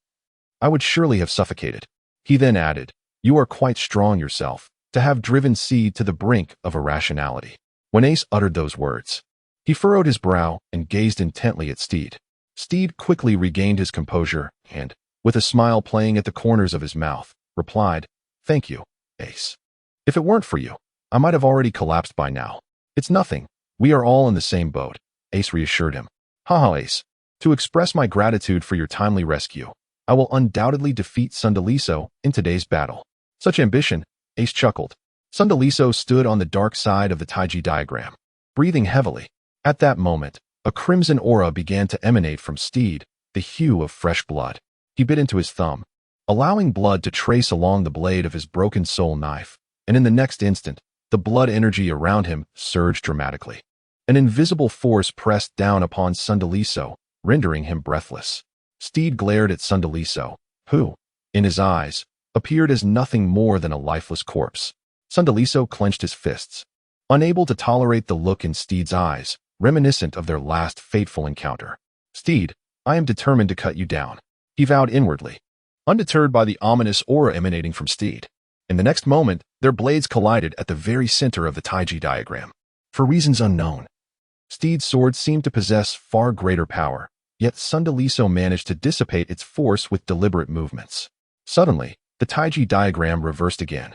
I would surely have suffocated." He then added, "You are quite strong yourself, to have driven Steed to the brink of irrationality." When Ace uttered those words, he furrowed his brow and gazed intently at Steed. Steed quickly regained his composure and, with a smile playing at the corners of his mouth, replied, "Thank you, Ace. If it weren't for you, I might have already collapsed by now." "It's nothing. We are all in the same boat," Ace reassured him. "Haha, Ace. To express my gratitude for your timely rescue, I will undoubtedly defeat Sundaliso in today's battle." "Such ambition," Ace chuckled. Sundaliso stood on the dark side of the Taiji diagram, breathing heavily. At that moment, a crimson aura began to emanate from Steed, the hue of fresh blood. He bit into his thumb, allowing blood to trace along the blade of his broken soul knife, and in the next instant, the blood energy around him surged dramatically. An invisible force pressed down upon Sundaliso, rendering him breathless. Steed glared at Sundaliso, who, in his eyes, appeared as nothing more than a lifeless corpse. Sundaliso clenched his fists, unable to tolerate the look in Steed's eyes, reminiscent of their last fateful encounter. "Steed, I am determined to cut you down," he vowed inwardly, undeterred by the ominous aura emanating from Steed. In the next moment, their blades collided at the very center of the Taiji diagram. For reasons unknown, Steed's sword seemed to possess far greater power, yet Sundaliso managed to dissipate its force with deliberate movements. Suddenly, the Taiji diagram reversed again.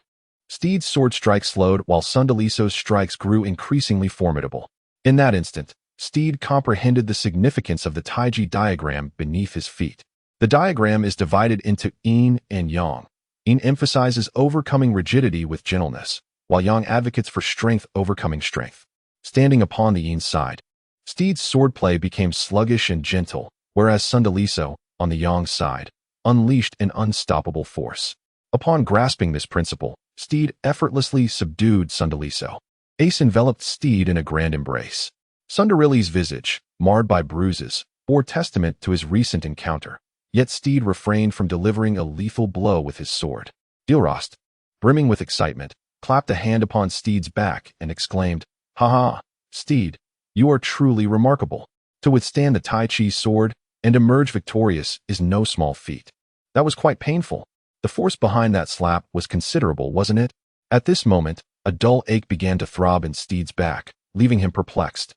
Steed's sword strike slowed while Sundaliso's strikes grew increasingly formidable. In that instant, Steed comprehended the significance of the Taiji diagram beneath his feet. The diagram is divided into yin and yang. Yin emphasizes overcoming rigidity with gentleness, while yang advocates for strength overcoming strength. Standing upon the yin side, Steed's swordplay became sluggish and gentle, whereas Sundaliso, on the yang side, unleashed an unstoppable force. Upon grasping this principle, Steed effortlessly subdued Sundaliso. Ace enveloped Steed in a grand embrace. Sundarili's visage, marred by bruises, bore testament to his recent encounter, yet Steed refrained from delivering a lethal blow with his sword. Delost, brimming with excitement, clapped a hand upon Steed's back and exclaimed, "Haha, Steed, you are truly remarkable. To withstand the Tai Chi sword and emerge victorious is no small feat." "That was quite painful. The force behind that slap was considerable, wasn't it?" At this moment, a dull ache began to throb in Steed's back, leaving him perplexed.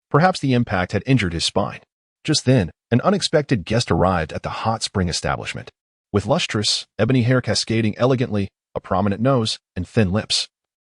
Perhaps the impact had injured his spine. Just then, an unexpected guest arrived at the hot spring establishment. With lustrous, ebony hair cascading elegantly, a prominent nose, and thin lips.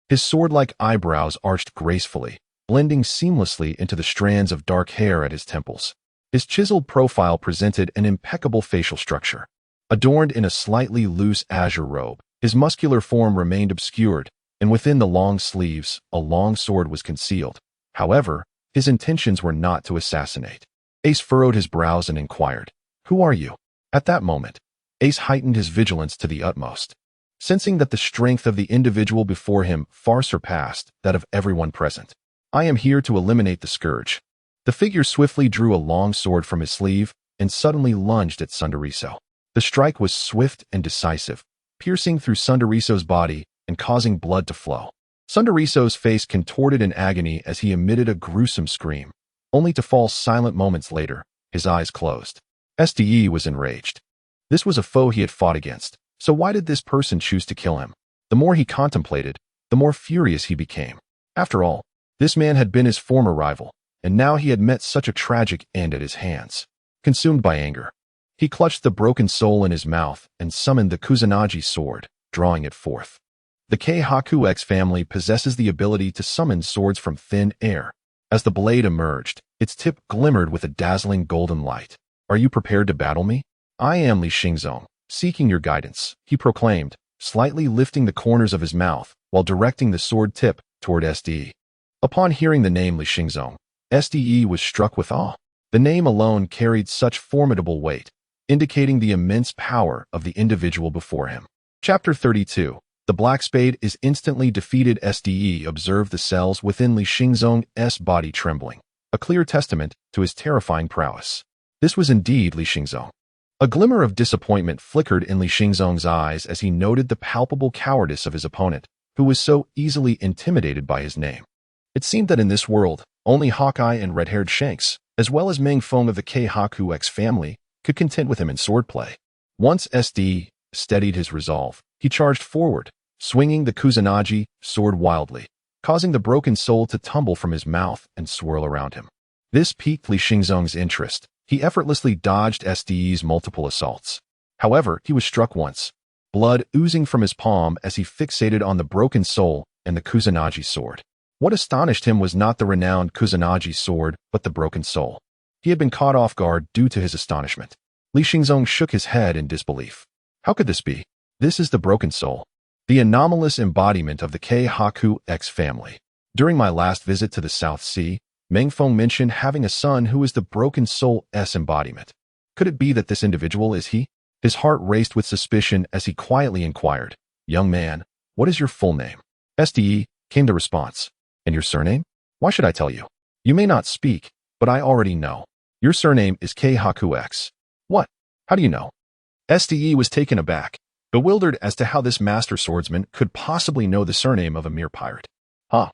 His sword-like eyebrows arched gracefully, blending seamlessly into the strands of dark hair at his temples. His chiseled profile presented an impeccable facial structure. Adorned in a slightly loose azure robe, his muscular form remained obscured, and within the long sleeves, a long sword was concealed. However, his intentions were not to assassinate. Ace furrowed his brows and inquired, "Who are you?" At that moment, Ace heightened his vigilance to the utmost, sensing that the strength of the individual before him far surpassed that of everyone present. I am here to eliminate the scourge. The figure swiftly drew a long sword from his sleeve and suddenly lunged at Sundariso. The strike was swift and decisive, piercing through Sundariso's body and causing blood to flow. Sundariso's face contorted in agony as he emitted a gruesome scream, only to fall silent moments later, his eyes closed. Ste was enraged. This was a foe he had fought against, so why did this person choose to kill him? The more he contemplated, the more furious he became. After all, this man had been his former rival, and now he had met such a tragic end at his hands. Consumed by anger, he clutched the broken soul in his mouth and summoned the Kusanagi sword, drawing it forth. The Keihaku-X family possesses the ability to summon swords from thin air. As the blade emerged, its tip glimmered with a dazzling golden light. Are you prepared to battle me? I am Li Xingzong, seeking your guidance, he proclaimed, slightly lifting the corners of his mouth while directing the sword tip toward Ste. Upon hearing the name Li Xingzong, Ste was struck with awe. The name alone carried such formidable weight, indicating the immense power of the individual before him. Chapter 32. The Black Spade is instantly defeated. Ste observed the cells within Li Xingzong's body trembling, a clear testament to his terrifying prowess. This was indeed Li Xingzong. A glimmer of disappointment flickered in Li Xingzong's eyes as he noted the palpable cowardice of his opponent, who was so easily intimidated by his name. It seemed that in this world, only Hawkeye and red-haired Shanks, as well as Meng Feng of the Keihaku-X family, could contend with him in swordplay. Once Ste steadied his resolve, he charged forward, swinging the Kusanagi sword wildly, causing the broken soul to tumble from his mouth and swirl around him. This piqued Li Xingzong's interest. He effortlessly dodged Ste's multiple assaults. However, he was struck once, blood oozing from his palm as he fixated on the broken soul and the Kusanagi sword. What astonished him was not the renowned Kusanagi sword, but the broken soul. He had been caught off guard due to his astonishment. Li Xingzong shook his head in disbelief. How could this be? This is the broken soul, the anomalous embodiment of the Keihaku-X family. During my last visit to the South Sea, Meng Feng mentioned having a son who is the broken soul's embodiment. Could it be that this individual is he? His heart raced with suspicion as he quietly inquired, "Young man, what is your full name?" Ste came the response. "And your surname? Why should I tell you? You may not speak, but I already know. Your surname is Keihaku-X." "What? How do you know?" Ste was taken aback, bewildered as to how this master swordsman could possibly know the surname of a mere pirate. How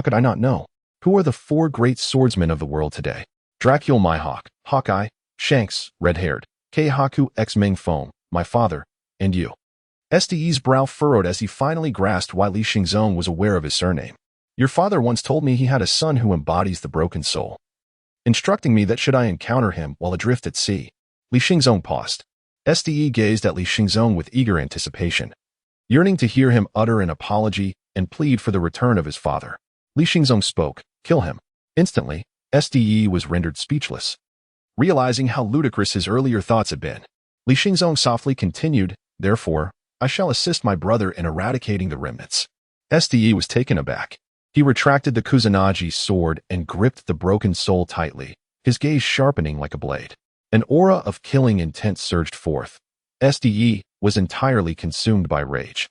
could I not know? Who are the four great swordsmen of the world today? Dracul Mihawk, Hawkeye, Shanks, red-haired, Keihaku-X Meng Feng, my father, and you. Ste's brow furrowed as he finally grasped why Li Xingzong was aware of his surname. Your father once told me he had a son who embodies the broken soul, instructing me that should I encounter him while adrift at sea. Li Xingzong paused. Ste gazed at Li Xingzong with eager anticipation, yearning to hear him utter an apology and plead for the return of his father. Li Xingzong spoke, "Kill him." Instantly, Ste was rendered speechless, realizing how ludicrous his earlier thoughts had been. Li Xingzong softly continued, "Therefore, I shall assist my brother in eradicating the remnants." Ste was taken aback. He retracted the Kusanagi sword and gripped the broken soul tightly, his gaze sharpening like a blade. An aura of killing intent surged forth. Ste was entirely consumed by rage.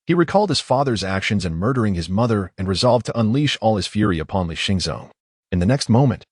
He recalled his father's actions in murdering his mother and resolved to unleash all his fury upon Li Xingzong. In the next moment,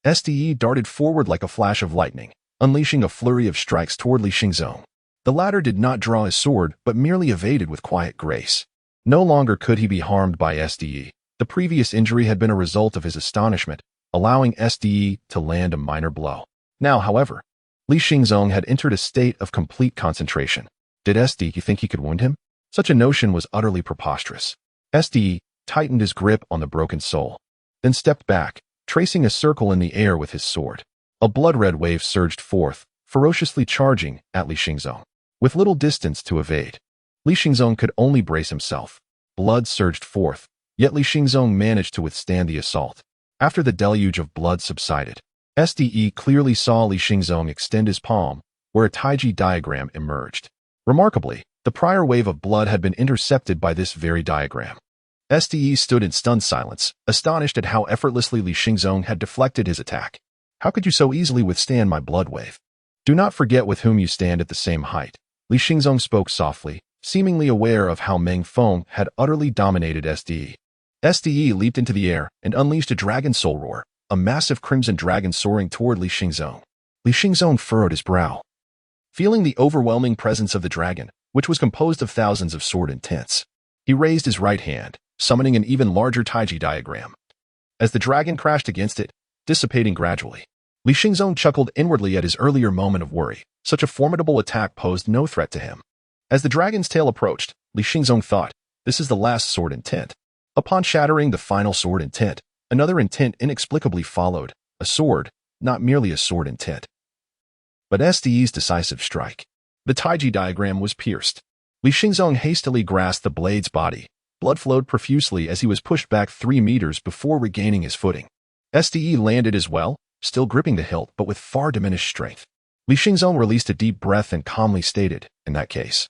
Ste darted forward like a flash of lightning, unleashing a flurry of strikes toward Li Xingzong. The latter did not draw his sword, but merely evaded with quiet grace. No longer could he be harmed by Ste. The previous injury had been a result of his astonishment, allowing Ste to land a minor blow. Now, however, Li Xingzong had entered a state of complete concentration. Did Ste think he could wound him? Such a notion was utterly preposterous. Ste tightened his grip on the broken soul, then stepped back, tracing a circle in the air with his sword. A blood-red wave surged forth, ferociously charging at Li Xingzong. With little distance to evade, Li Xingzong could only brace himself. Blood surged forth, yet Li Xingzong managed to withstand the assault. After the deluge of blood subsided, Ste clearly saw Li Xingzong extend his palm, where a Taiji diagram emerged. Remarkably, the prior wave of blood had been intercepted by this very diagram. Ste stood in stunned silence, astonished at how effortlessly Li Xingzong had deflected his attack. "How could you so easily withstand my blood wave? Do not forget with whom you stand at the same height." Li Xingzong spoke softly, seemingly aware of how Meng Feng had utterly dominated Ste. Ste leaped into the air and unleashed a dragon soul roar, a massive crimson dragon soaring toward Li Xingzong. Li Xingzong furrowed his brow. Feeling the overwhelming presence of the dragon, which was composed of thousands of sword intents, he raised his right hand, summoning an even larger Taiji diagram. As the dragon crashed against it, dissipating gradually, Li Xingzong chuckled inwardly at his earlier moment of worry. Such a formidable attack posed no threat to him. As the dragon's tail approached, Li Xingzong thought, this is the last sword intent. Upon shattering the final sword intent, another intent inexplicably followed, a sword, not merely a sword intent, but Ste's decisive strike. The Taiji diagram was pierced. Li Xingzong hastily grasped the blade's body. Blood flowed profusely as he was pushed back 3 meters before regaining his footing. Ste landed as well, still gripping the hilt but with far diminished strength. Li Xingzong released a deep breath and calmly stated, in that case,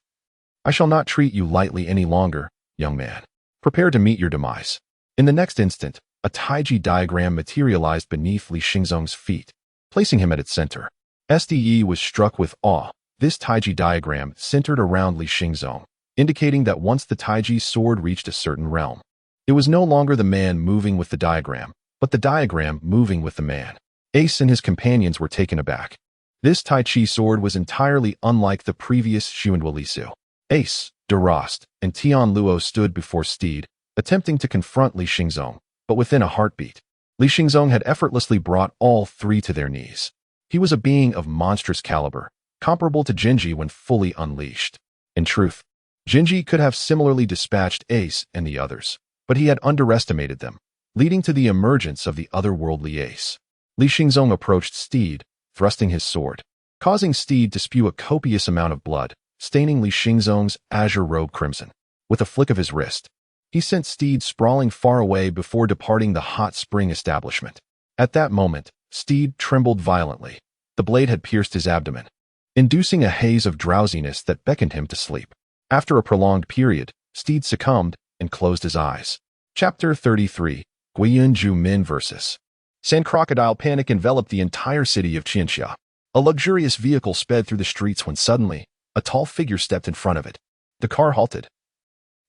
I shall not treat you lightly any longer, young man. Prepare to meet your demise. In the next instant, a Taiji diagram materialized beneath Li Xingzong's feet, placing him at its center. Ste was struck with awe. This Taiji diagram centered around Li Xingzong, indicating that once the Taiji's sword reached a certain realm, it was no longer the man moving with the diagram, but the diagram moving with the man. Ace and his companions were taken aback. This Tai Chi sword was entirely unlike the previous Xingyue. Ace, Delost, and Tianluo stood before Steed, attempting to confront Li Xingzong, but within a heartbeat, Li Xingzong had effortlessly brought all 3 to their knees. He was a being of monstrous caliber, comparable to Xingyue when fully unleashed. In truth, Xingyue could have similarly dispatched Ace and the others, but he had underestimated them, leading to the emergence of the otherworldly Ace. Li Xingzong approached Steed, thrusting his sword, causing Steed to spew a copious amount of blood, staining Li Xingzong's azure robe crimson. With a flick of his wrist, he sent Steed sprawling far away before departing the hot spring establishment. At that moment, Steed trembled violently. The blade had pierced his abdomen, inducing a haze of drowsiness that beckoned him to sleep. After a prolonged period, Steed succumbed and closed his eyes. Chapter 33, Guoyun Min vs. Sand crocodile panic enveloped the entire city of Tianluo. A luxurious vehicle sped through the streets when suddenly, a tall figure stepped in front of it. The car halted.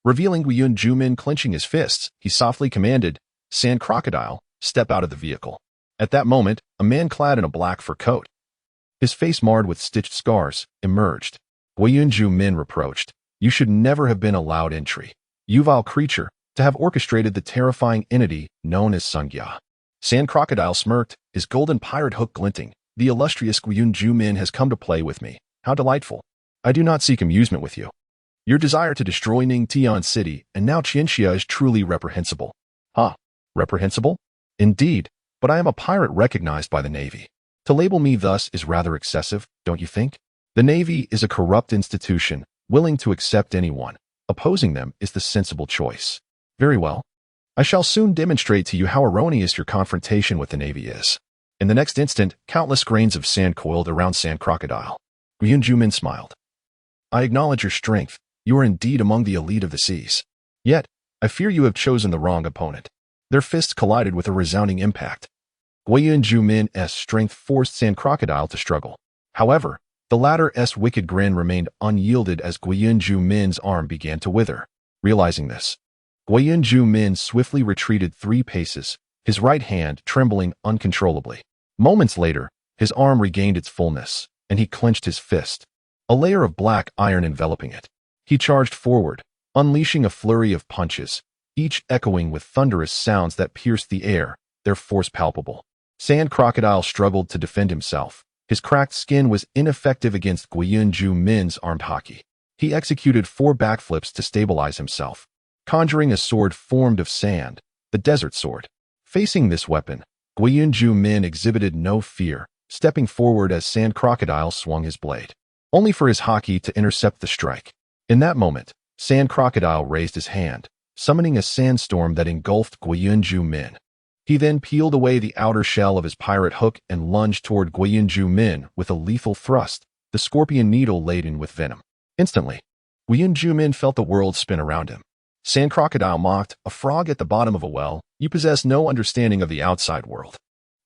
Revealing Guoyun Min clenching his fists, he softly commanded, Sand crocodile, step out of the vehicle. At that moment, a man clad in a black fur coat, his face marred with stitched scars, emerged. Guoyun Min reproached, you should never have been allowed entry, you vile creature, to have orchestrated the terrifying entity known as Xingyue. Sand crocodile smirked, his golden pirate hook glinting. The illustrious Guoyun Min has come to play with me. How delightful. I do not seek amusement with you. Your desire to destroy Ningtian City and now Tianluo is truly reprehensible. Huh? Reprehensible? Indeed, but I am a pirate recognized by the Navy. To label me thus is rather excessive, don't you think? The Navy is a corrupt institution, willing to accept anyone. Opposing them is the sensible choice. Very well. I shall soon demonstrate to you how erroneous your confrontation with the Navy is. In the next instant, countless grains of sand coiled around Sand Crocodile. Guoyun Min smiled. I acknowledge your strength. You are indeed among the elite of the seas. Yet, I fear you have chosen the wrong opponent. Their fists collided with a resounding impact. Guoyun Min's strength forced Sand Crocodile to struggle. However, the latter's wicked grin remained unyielded as Guoyun Min's arm began to wither. Realizing this, Guoyun Min swiftly retreated 3 paces, his right hand trembling uncontrollably. Moments later, his arm regained its fullness, and he clenched his fist, a layer of black iron enveloping it. He charged forward, unleashing a flurry of punches, each echoing with thunderous sounds that pierced the air, their force palpable. Sand Crocodile struggled to defend himself. His cracked skin was ineffective against Guoyun Min's armed hockey. He executed 4 backflips to stabilize himself, conjuring a sword formed of sand, the desert sword. Facing this weapon, Guoyun Min exhibited no fear, stepping forward as Sand Crocodile swung his blade, only for his hockey to intercept the strike. In that moment, Sand Crocodile raised his hand, summoning a sandstorm that engulfed Guoyun Min. He then peeled away the outer shell of his pirate hook and lunged toward Guoyun Min with a lethal thrust, the scorpion needle laden with venom. Instantly, Guoyun Min felt the world spin around him. Sand Crocodile mocked, a frog at the bottom of a well, you possess no understanding of the outside world.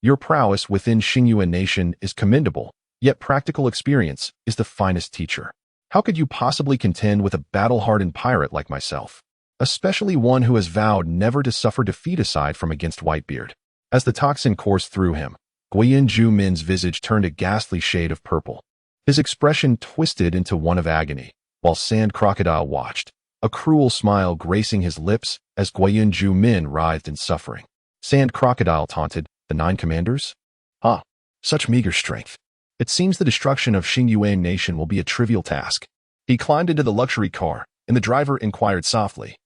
Your prowess within Xingyue Nation is commendable, yet practical experience is the finest teacher. How could you possibly contend with a battle-hardened pirate like myself? especially one who has vowed never to suffer defeat aside from against Whitebeard. As the toxin coursed through him, Guoyun Min's visage turned a ghastly shade of purple. His expression twisted into one of agony, while Sand Crocodile watched, a cruel smile gracing his lips as Guoyun Min writhed in suffering. Sand Crocodile taunted, "The 9 commanders? Ah, such meager strength. It seems the destruction of Xingyue nation will be a trivial task." He climbed into the luxury car, and the driver inquired softly,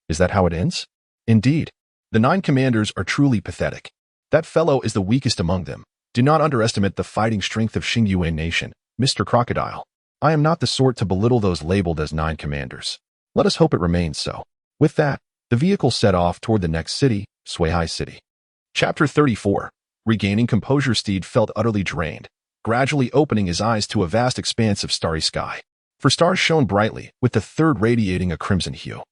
"Is that how it ends?" "Indeed. The 9 commanders are truly pathetic. That fellow is the weakest among them. Do not underestimate the fighting strength of Xingyue nation, Mr. Crocodile. I am not the sort to belittle those labeled as 9 commanders. Let us hope it remains so." With that, the vehicle set off toward the next city, Suihai City. Chapter 34. Regaining composure, Steed felt utterly drained, gradually opening his eyes to a vast expanse of starry sky. For stars shone brightly, with the third radiating a crimson hue.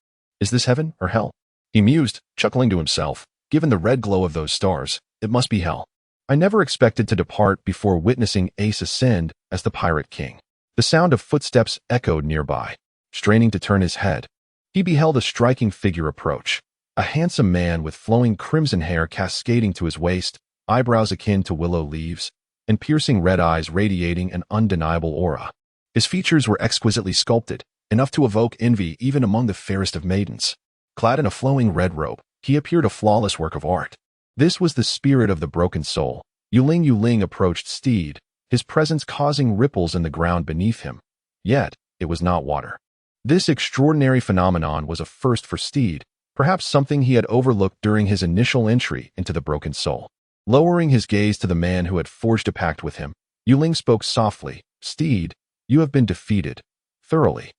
Is this heaven or hell? He mused, chuckling to himself. Given the red glow of those stars, it must be hell. I never expected to depart before witnessing Ace ascend as the Pirate King. The sound of footsteps echoed nearby. Straining to turn his head, he beheld a striking figure approach. A handsome man with flowing crimson hair cascading to his waist, eyebrows akin to willow leaves, and piercing red eyes radiating an undeniable aura. His features were exquisitely sculpted, enough to evoke envy even among the fairest of maidens. Clad in a flowing red robe, he appeared a flawless work of art. This was the spirit of the broken soul. Yuling approached Steed, his presence causing ripples in the ground beneath him. Yet, it was not water. This extraordinary phenomenon was a first for Steed, perhaps something he had overlooked during his initial entry into the broken soul. Lowering his gaze to the man who had forged a pact with him, Yuling spoke softly, "Steed, you have been defeated. Thoroughly.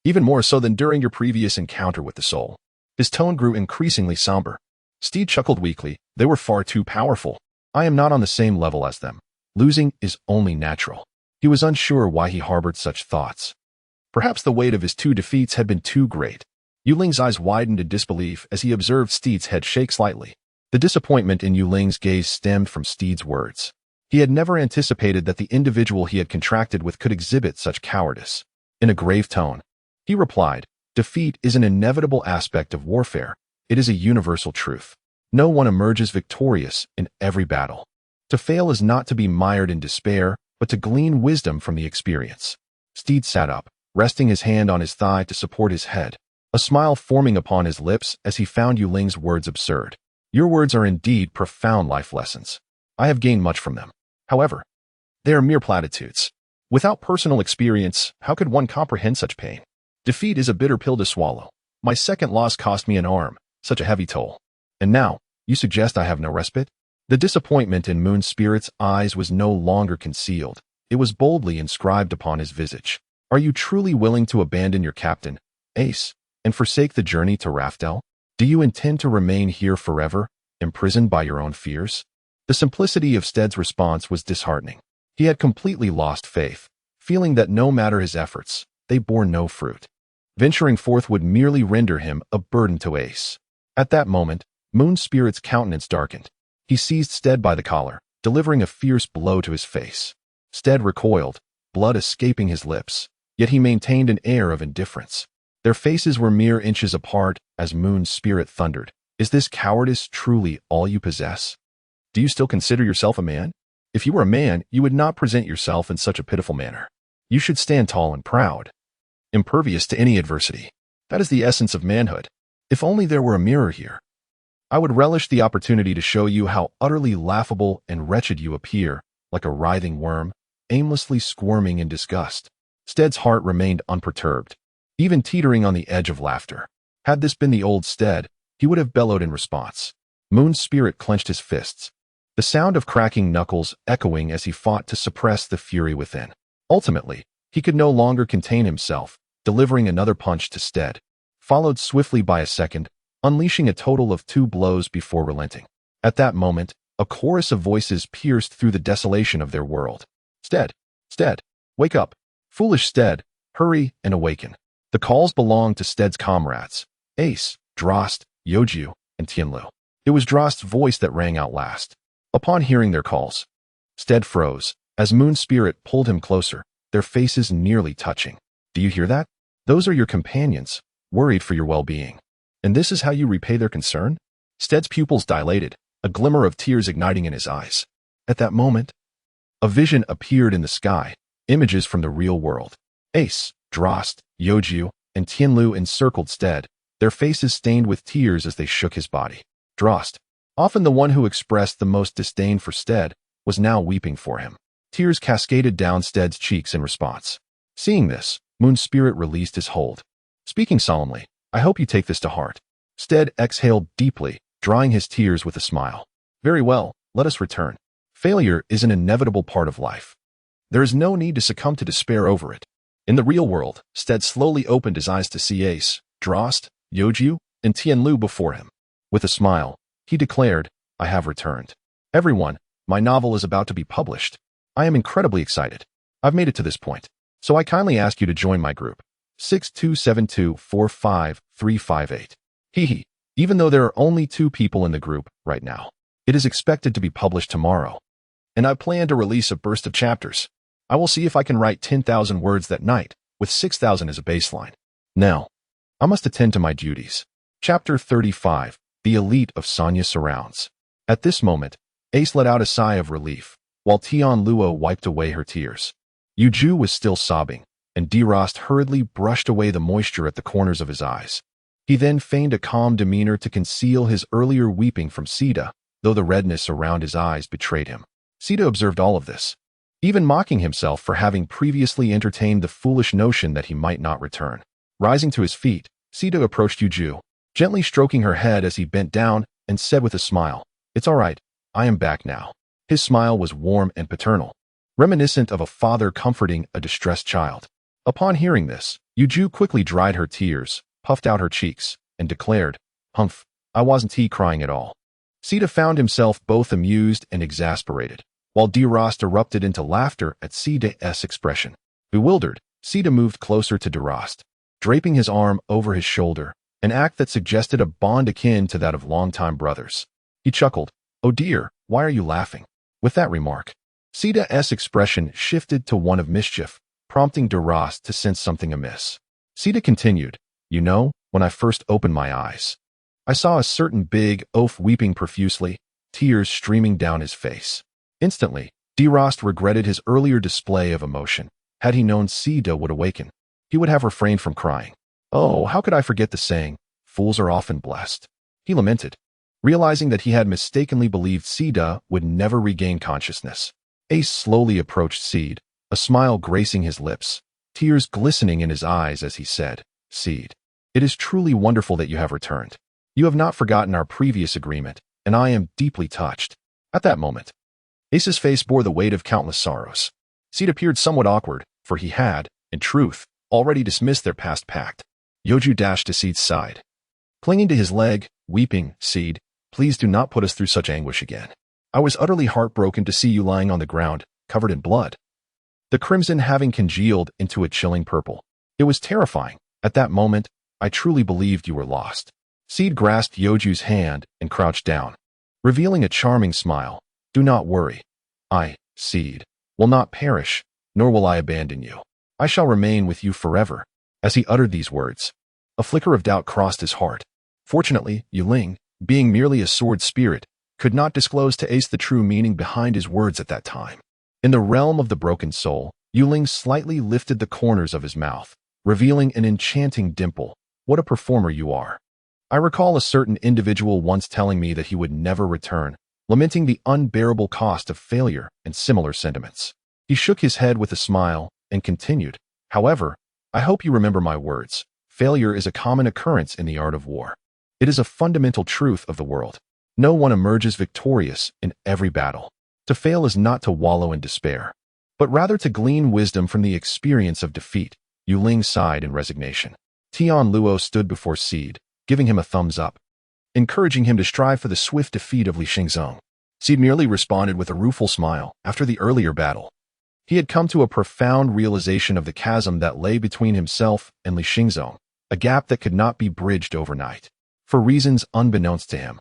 Even more so than during your previous encounter with the soul." His tone grew increasingly somber. Steed chuckled weakly. "They were far too powerful. I am not on the same level as them. Losing is only natural." He was unsure why he harbored such thoughts. Perhaps the weight of his 2 defeats had been too great. Yuling's eyes widened in disbelief as he observed Steed's head shake slightly. The disappointment in Yuling's gaze stemmed from Steed's words. He had never anticipated that the individual he had contracted with could exhibit such cowardice. In a grave tone, he replied, "Defeat is an inevitable aspect of warfare. It is a universal truth. No one emerges victorious in every battle. To fail is not to be mired in despair, but to glean wisdom from the experience." Steed sat up, resting his hand on his thigh to support his head, a smile forming upon his lips as he found Yuling's words absurd. "Your words are indeed profound life lessons. I have gained much from them. However, they are mere platitudes. Without personal experience, how could one comprehend such pain? Defeat is a bitter pill to swallow. My second loss cost me an arm, such a heavy toll. And now, you suggest I have no respite?" The disappointment in Moon Spirit's eyes was no longer concealed. It was boldly inscribed upon his visage. "Are you truly willing to abandon your captain, Ace, and forsake the journey to Raftel? Do you intend to remain here forever, imprisoned by your own fears?" The simplicity of Steed's response was disheartening. He had completely lost faith, feeling that no matter his efforts, they bore no fruit. Venturing forth would merely render him a burden to Ace. At that moment, Moon Spirit's countenance darkened. He seized Steed by the collar, delivering a fierce blow to his face. Steed recoiled, blood escaping his lips, yet he maintained an air of indifference. Their faces were mere inches apart as Moon Spirit thundered, "Is this cowardice truly all you possess? Do you still consider yourself a man? If you were a man, you would not present yourself in such a pitiful manner. You should stand tall and proud, impervious to any adversity. That is the essence of manhood. If only there were a mirror here. I would relish the opportunity to show you how utterly laughable and wretched you appear, like a writhing worm, aimlessly squirming in disgust." Steed's heart remained unperturbed, even teetering on the edge of laughter. Had this been the old Steed, he would have bellowed in response. Moon Spirit clenched his fists, the sound of cracking knuckles echoing as he fought to suppress the fury within. Ultimately, he could no longer contain himself, delivering another punch to Steed, followed swiftly by a second, unleashing a total of 2 blows before relenting. At that moment, a chorus of voices pierced through the desolation of their world. "Steed! Steed! Wake up! Foolish Steed! Hurry and awaken!" The calls belonged to Steed's comrades, Ace, Delost, Youju, and Tianluo. It was Delost's voice that rang out last. Upon hearing their calls, Steed froze, as Moon Spirit pulled him closer, their faces nearly touching. "Do you hear that? Those are your companions. worried for your well-being. And this is how you repay their concern? Stead's pupils dilated, a glimmer of tears igniting in his eyes. At that moment, a vision appeared in the sky, images from the real world. Ace, Delost, Youju, and Tianluo encircled Stead, their faces stained with tears as they shook his body. Delost, often the one who expressed the most disdain for Stead, was now weeping for him. Tears cascaded down Stead's cheeks in response. Seeing this, Moon's spirit released his hold. Speaking solemnly, I hope you take this to heart. Stead exhaled deeply, drying his tears with a smile. Very well, let us return. Failure is an inevitable part of life. There is no need to succumb to despair over it. In the real world, Stead slowly opened his eyes to see Ace, Delost, Youju, and Tianluo before him. With a smile, he declared, I have returned. Everyone, my novel is about to be published. I am incredibly excited. I've made it to this point. So I kindly ask you to join my group. 6272455358. Hee. Even though there are only 2 people in the group right now, it is expected to be published tomorrow. And I plan to release a burst of chapters. I will see if I can write 10,000 words that night, with 6,000 as a baseline. Now, I must attend to my duties. Chapter 35, The Elite of Sanya Surrounds. At this moment, Ace let out a sigh of relief, while Tianluo wiped away her tears. Youju was still sobbing, and Delost hurriedly brushed away the moisture at the corners of his eyes. He then feigned a calm demeanor to conceal his earlier weeping from Sida, though the redness around his eyes betrayed him. Sida observed all of this, even mocking himself for having previously entertained the foolish notion that he might not return. Rising to his feet, Sida approached Youju, gently stroking her head as he bent down and said with a smile, It's all right, I am back now. His smile was warm and paternal, reminiscent of a father comforting a distressed child. Upon hearing this, Youju quickly dried her tears, puffed out her cheeks, and declared, Humph, I wasn't crying at all. Sida found himself both amused and exasperated, while Delost erupted into laughter at Sida's expression. Bewildered, Sida moved closer to Delost, draping his arm over his shoulder, an act that suggested a bond akin to that of longtime brothers. He chuckled, Oh dear, why are you laughing? With that remark, Sida's expression shifted to one of mischief, prompting Delost to sense something amiss. Sida continued, You know, when I first opened my eyes, I saw a certain big oaf weeping profusely, tears streaming down his face. Instantly, Delost regretted his earlier display of emotion. Had he known Sida would awaken, he would have refrained from crying. Oh, how could I forget the saying, fools are often blessed? He lamented, realizing that he had mistakenly believed Sida would never regain consciousness. Ace slowly approached Steed, a smile gracing his lips, tears glistening in his eyes as he said, Steed, it is truly wonderful that you have returned. You have not forgotten our previous agreement, and I am deeply touched. At that moment, Ace's face bore the weight of countless sorrows. Steed appeared somewhat awkward, for he had, in truth, already dismissed their past pact. Youju dashed to Steed's side. Clinging to his leg, weeping, Steed, please do not put us through such anguish again. I was utterly heartbroken to see you lying on the ground, covered in blood, the crimson having congealed into a chilling purple. It was terrifying. At that moment, I truly believed you were lost. Steed grasped Youju's hand and crouched down, revealing a charming smile. Do not worry. I, Steed, will not perish, nor will I abandon you. I shall remain with you forever. As he uttered these words, a flicker of doubt crossed his heart. Fortunately, Yuling, being merely a sword spirit, could not disclose to Ace the true meaning behind his words at that time. In the realm of the broken soul, Yuling slightly lifted the corners of his mouth, revealing an enchanting dimple. What a performer you are. I recall a certain individual once telling me that he would never return, lamenting the unbearable cost of failure and similar sentiments. He shook his head with a smile and continued, However, I hope you remember my words. Failure is a common occurrence in the art of war. It is a fundamental truth of the world. No one emerges victorious in every battle. To fail is not to wallow in despair, but rather to glean wisdom from the experience of defeat. Yuling sighed in resignation. Tianluo stood before Steed, giving him a thumbs up, encouraging him to strive for the swift defeat of Li Xingzong. Steed merely responded with a rueful smile. After the earlier battle, he had come to a profound realization of the chasm that lay between himself and Li Xingzong, a gap that could not be bridged overnight. For reasons unbeknownst to him,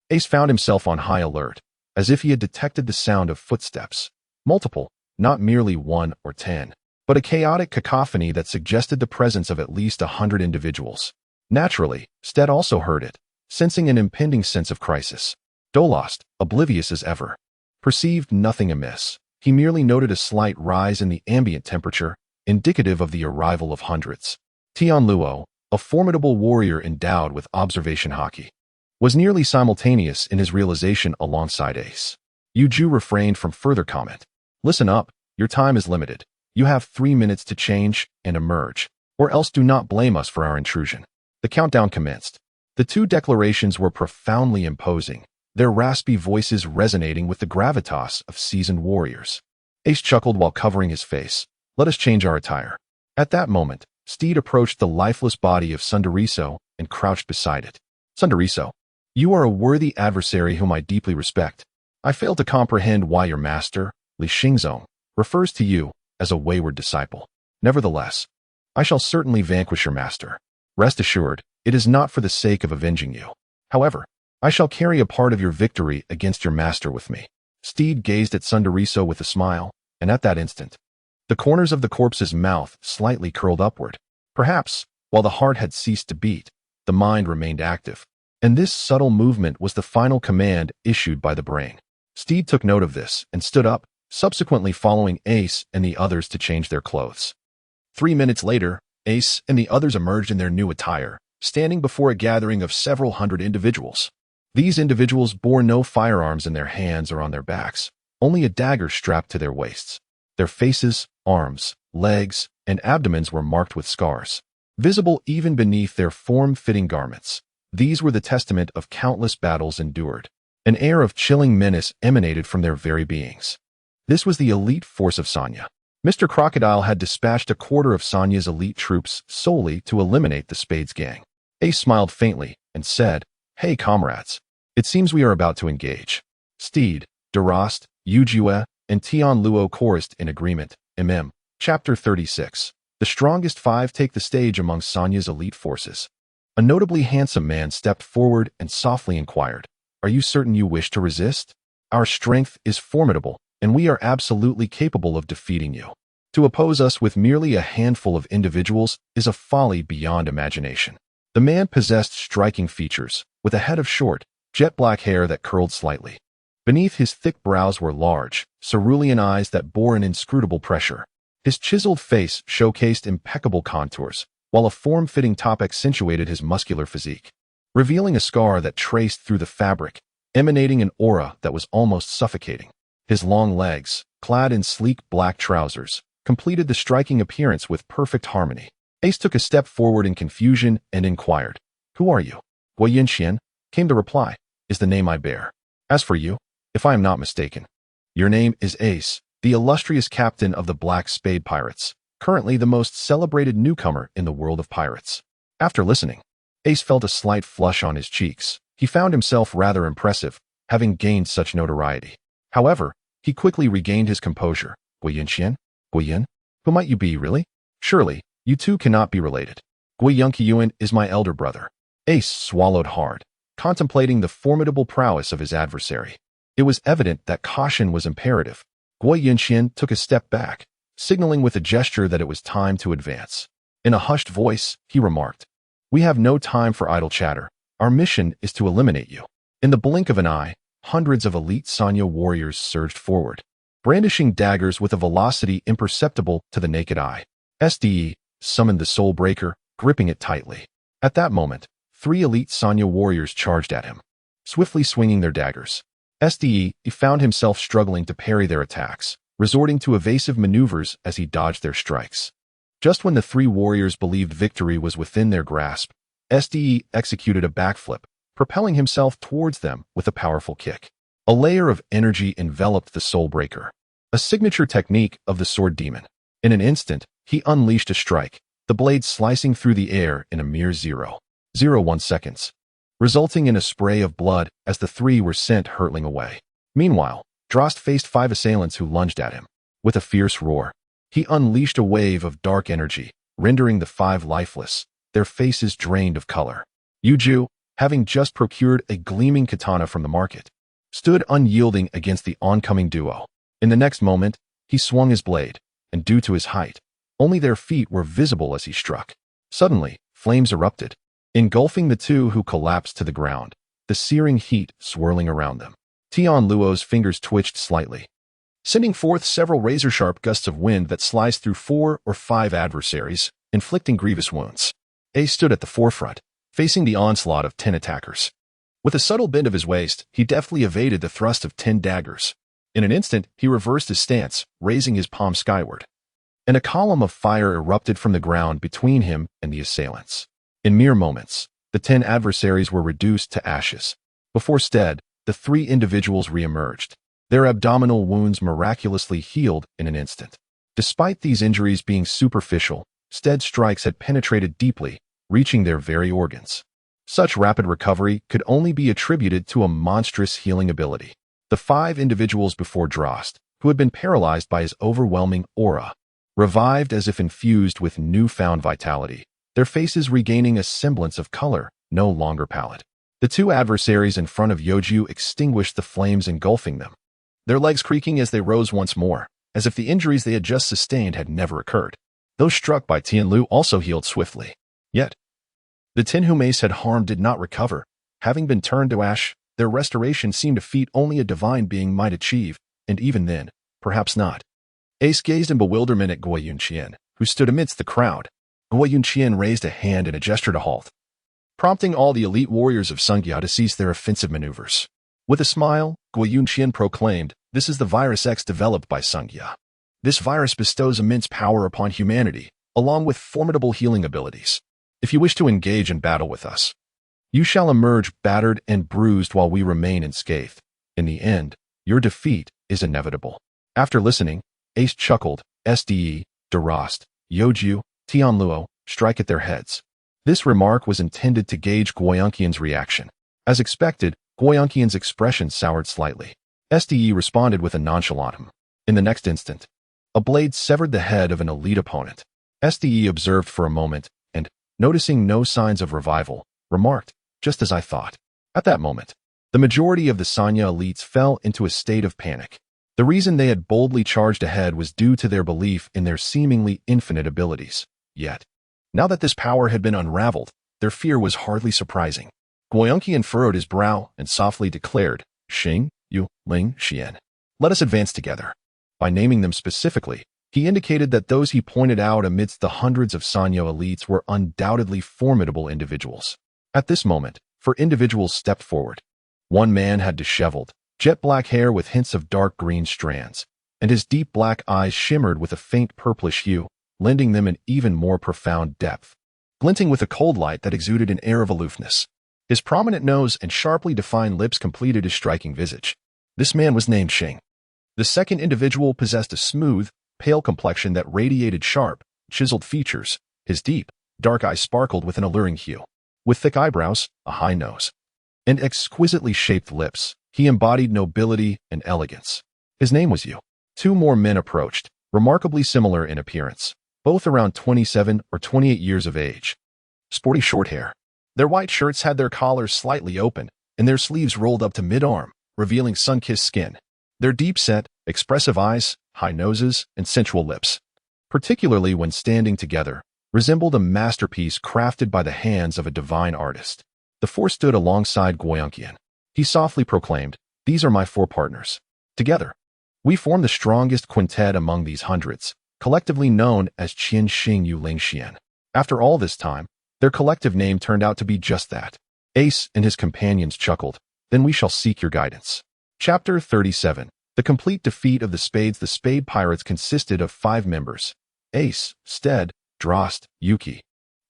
Ace found himself on high alert, as if he had detected the sound of footsteps. Multiple, not merely 1 or 10, but a chaotic cacophony that suggested the presence of at least 100 individuals. Naturally, Steed also heard it, sensing an impending sense of crisis. Delost, oblivious as ever, perceived nothing amiss. He merely noted a slight rise in the ambient temperature, indicative of the arrival of hundreds. Tianluo, a formidable warrior endowed with observation haki, was nearly simultaneous in his realization alongside Ace. Youju refrained from further comment. Listen up, your time is limited. You have 3 minutes to change and emerge, or else do not blame us for our intrusion. The countdown commenced. The two declarations were profoundly imposing, their raspy voices resonating with the gravitas of seasoned warriors. Ace chuckled while covering his face. Let us change our attire. At that moment, Steed approached the lifeless body of Sundariso and crouched beside it. Sundariso, you are a worthy adversary whom I deeply respect. I fail to comprehend why your master, Li Xingzong, refers to you as a wayward disciple. Nevertheless, I shall certainly vanquish your master. Rest assured, it is not for the sake of avenging you. However, I shall carry a part of your victory against your master with me. Steed gazed at Sundariso with a smile, and at that instant, the corners of the corpse's mouth slightly curled upward. Perhaps, while the heart had ceased to beat, the mind remained active, and this subtle movement was the final command issued by the brain. Steed took note of this and stood up, subsequently following Ace and the others to change their clothes. 3 minutes later, Ace and the others emerged in their new attire, standing before a gathering of several hundred individuals. These individuals bore no firearms in their hands or on their backs, only a dagger strapped to their waists. Their faces, arms, legs, and abdomens were marked with scars, visible even beneath their form-fitting garments. These were the testament of countless battles endured. An air of chilling menace emanated from their very beings. This was the elite force of Sanya. Mr. Crocodile had dispatched a quarter of Sanya's elite troops solely to eliminate the Spades gang. Ace smiled faintly and said, Hey comrades, it seems we are about to engage. Steed, Delost, Youju, and Tianluo chorused in agreement. Chapter 36. The strongest 5 take the stage among Sanya's elite forces. A notably handsome man stepped forward and softly inquired, Are you certain you wish to resist? Our strength is formidable, and we are absolutely capable of defeating you. To oppose us with merely a handful of individuals is a folly beyond imagination. The man possessed striking features, with a head of short, jet-black hair that curled slightly. Beneath his thick brows were large, cerulean eyes that bore an inscrutable pressure. His chiseled face showcased impeccable contours, while a form-fitting top accentuated his muscular physique, revealing a scar that traced through the fabric, emanating an aura that was almost suffocating. His long legs, clad in sleek black trousers, completed the striking appearance with perfect harmony. Ace took a step forward in confusion and inquired, Who are you? Guoyun came the reply, Is the name I bear. As for you, if I am not mistaken, your name is Ace, the illustrious captain of the Black Spade Pirates, currently the most celebrated newcomer in the world of pirates. After listening, Ace felt a slight flush on his cheeks. He found himself rather impressive, having gained such notoriety. However, he quickly regained his composure. Guoyun? Guoyun? Who might you be, really? Surely, you two cannot be related. Guoyun is my elder brother. Ace swallowed hard, contemplating the formidable prowess of his adversary. It was evident that caution was imperative. Guoyun took a step back, signaling with a gesture that it was time to advance. In a hushed voice, he remarked, We have no time for idle chatter. Our mission is to eliminate you. In the blink of an eye, hundreds of elite Sanya warriors surged forward, brandishing daggers with a velocity imperceptible to the naked eye. Steed summoned the Soul Breaker, gripping it tightly. At that moment, 3 elite Sanya warriors charged at him, swiftly swinging their daggers. Steed found himself struggling to parry their attacks, resorting to evasive maneuvers as he dodged their strikes. Just when the 3 warriors believed victory was within their grasp, Steed executed a backflip, propelling himself towards them with a powerful kick. A layer of energy enveloped the Soul Breaker, a signature technique of the Sword Demon. In an instant, he unleashed a strike, the blade slicing through the air in a mere 0.01 seconds, resulting in a spray of blood as the 3 were sent hurtling away. Meanwhile, Delost faced 5 assailants who lunged at him. With a fierce roar, he unleashed a wave of dark energy, rendering the 5 lifeless, their faces drained of color. Youju, having just procured a gleaming katana from the market, stood unyielding against the oncoming duo. In the next moment, he swung his blade, and due to his height, only their feet were visible as he struck. Suddenly, flames erupted, engulfing the two who collapsed to the ground, the searing heat swirling around them. Tianluo's fingers twitched slightly, sending forth several razor-sharp gusts of wind that sliced through 4 or 5 adversaries, inflicting grievous wounds. Ace stood at the forefront, facing the onslaught of 10 attackers. With a subtle bend of his waist, he deftly evaded the thrust of 10 daggers. In an instant, he reversed his stance, raising his palm skyward, and a column of fire erupted from the ground between him and the assailants. In mere moments, the 10 adversaries were reduced to ashes. Before Steed, the 3 individuals re-emerged, their abdominal wounds miraculously healed in an instant. Despite these injuries being superficial, Steed's strikes had penetrated deeply, reaching their very organs. Such rapid recovery could only be attributed to a monstrous healing ability. The 5 individuals before Delost, who had been paralyzed by his overwhelming aura, revived as if infused with newfound vitality, their faces regaining a semblance of color, no longer pallid. The 2 adversaries in front of Youju extinguished the flames engulfing them, their legs creaking as they rose once more, as if the injuries they had just sustained had never occurred. Those struck by Tianluo also healed swiftly. Yet, the 10 whom Ace had harmed did not recover. Having been turned to ash, their restoration seemed a feat only a divine being might achieve, and even then, perhaps not. Ace gazed in bewilderment at Guoyun, who stood amidst the crowd. Guoyun raised a hand in a gesture to halt, prompting all the elite warriors of Xingyue to cease their offensive maneuvers. With a smile, Guoyun proclaimed, "This is the Virus X developed by Xingyue. This virus bestows immense power upon humanity, along with formidable healing abilities. If you wish to engage in battle with us, you shall emerge battered and bruised while we remain unscathed. In the end, your defeat is inevitable." After listening, Ace chuckled. Steed, Delost, Youju, Tianluo, strike at their heads. This remark was intended to gauge Guoyun's reaction. As expected, Guoyun's expression soured slightly. Steed responded with a nonchalant hum. In the next instant, a blade severed the head of an elite opponent. Steed observed for a moment, and, noticing no signs of revival, remarked, "Just as I thought." At that moment, the majority of the Xingyue elites fell into a state of panic. The reason they had boldly charged ahead was due to their belief in their seemingly infinite abilities. Yet, now that this power had been unraveled, their fear was hardly surprising. Guoyun furrowed his brow and softly declared, "Xingyue, Ling, Xian. Let us advance together." By naming them specifically, he indicated that those he pointed out amidst the hundreds of Xingyue elites were undoubtedly formidable individuals. At this moment, 4 individuals stepped forward. One man had disheveled, jet-black hair with hints of dark green strands, and his deep black eyes shimmered with a faint purplish hue, lending them an even more profound depth, glinting with a cold light that exuded an air of aloofness. His prominent nose and sharply defined lips completed his striking visage. This man was named Xing. The second individual possessed a smooth, pale complexion that radiated sharp, chiseled features. His deep, dark eyes sparkled with an alluring hue. With thick eyebrows, a high nose, and exquisitely shaped lips, he embodied nobility and elegance. His name was Yu. 2 more men approached, remarkably similar in appearance, both around 27 or 28 years of age. Sporty short hair. Their white shirts had their collars slightly open, and their sleeves rolled up to mid-arm, revealing sun-kissed skin. Their deep-set, expressive eyes, high noses, and sensual lips, particularly when standing together, resembled a masterpiece crafted by the hands of a divine artist. The 4 stood alongside Guoyun. He softly proclaimed, "These are my 4 partners. Together, we form the strongest quintet among these hundreds, collectively known as Xingyue Ling Xian." After all this time, their collective name turned out to be just that. Ace and his companions chuckled, "Then we shall seek your guidance." Chapter 37. The complete defeat of the Spades. The Spade Pirates consisted of 5 members: Ace, Steed, Delost, Youju,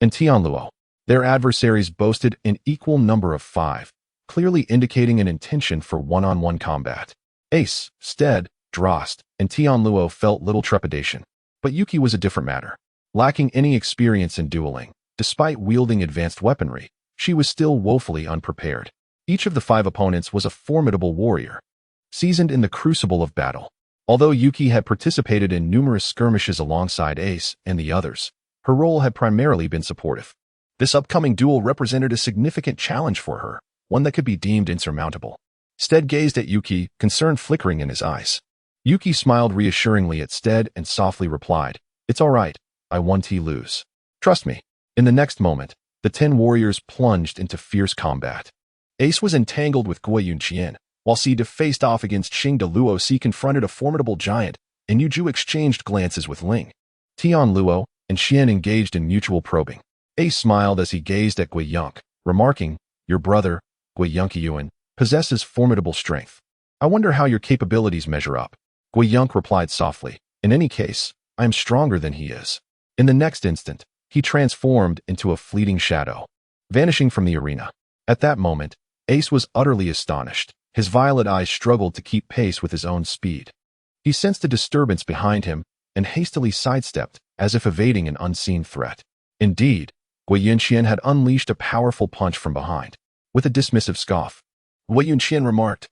and Tianluo. Their adversaries boasted an equal number of 5, clearly indicating an intention for one-on-one combat. Ace, Steed, Delost, and Tianluo felt little trepidation, but Youju was a different matter. Lacking any experience in dueling, despite wielding advanced weaponry, she was still woefully unprepared. Each of the 5 opponents was a formidable warrior, seasoned in the crucible of battle. Although Youju had participated in numerous skirmishes alongside Ace and the others, her role had primarily been supportive. This upcoming duel represented a significant challenge for her, one that could be deemed insurmountable. Steed gazed at Youju, concern flickering in his eyes. Youju smiled reassuringly at Steed and softly replied, "It's all right, I won T lose. Trust me." In the next moment, The 10 warriors plunged into fierce combat. Ace was entangled with Guoyun, while Steed faced off against Xingyue. Confronted a formidable giant, and Youju exchanged glances with Ling. Tianluo and Xian engaged in mutual probing. Ace smiled as he gazed at Guoyun, remarking, "Your brother, Guoyun, possesses formidable strength. I wonder how your capabilities measure up." Guoyun replied softly, "In any case, I am stronger than he is." In the next instant, he transformed into a fleeting shadow, vanishing from the arena. At that moment, Ace was utterly astonished. His violet eyes struggled to keep pace with his own speed. He sensed a disturbance behind him and hastily sidestepped, as if evading an unseen threat. Indeed, Guoyun had unleashed a powerful punch from behind. With a dismissive scoff, Guoyun remarked,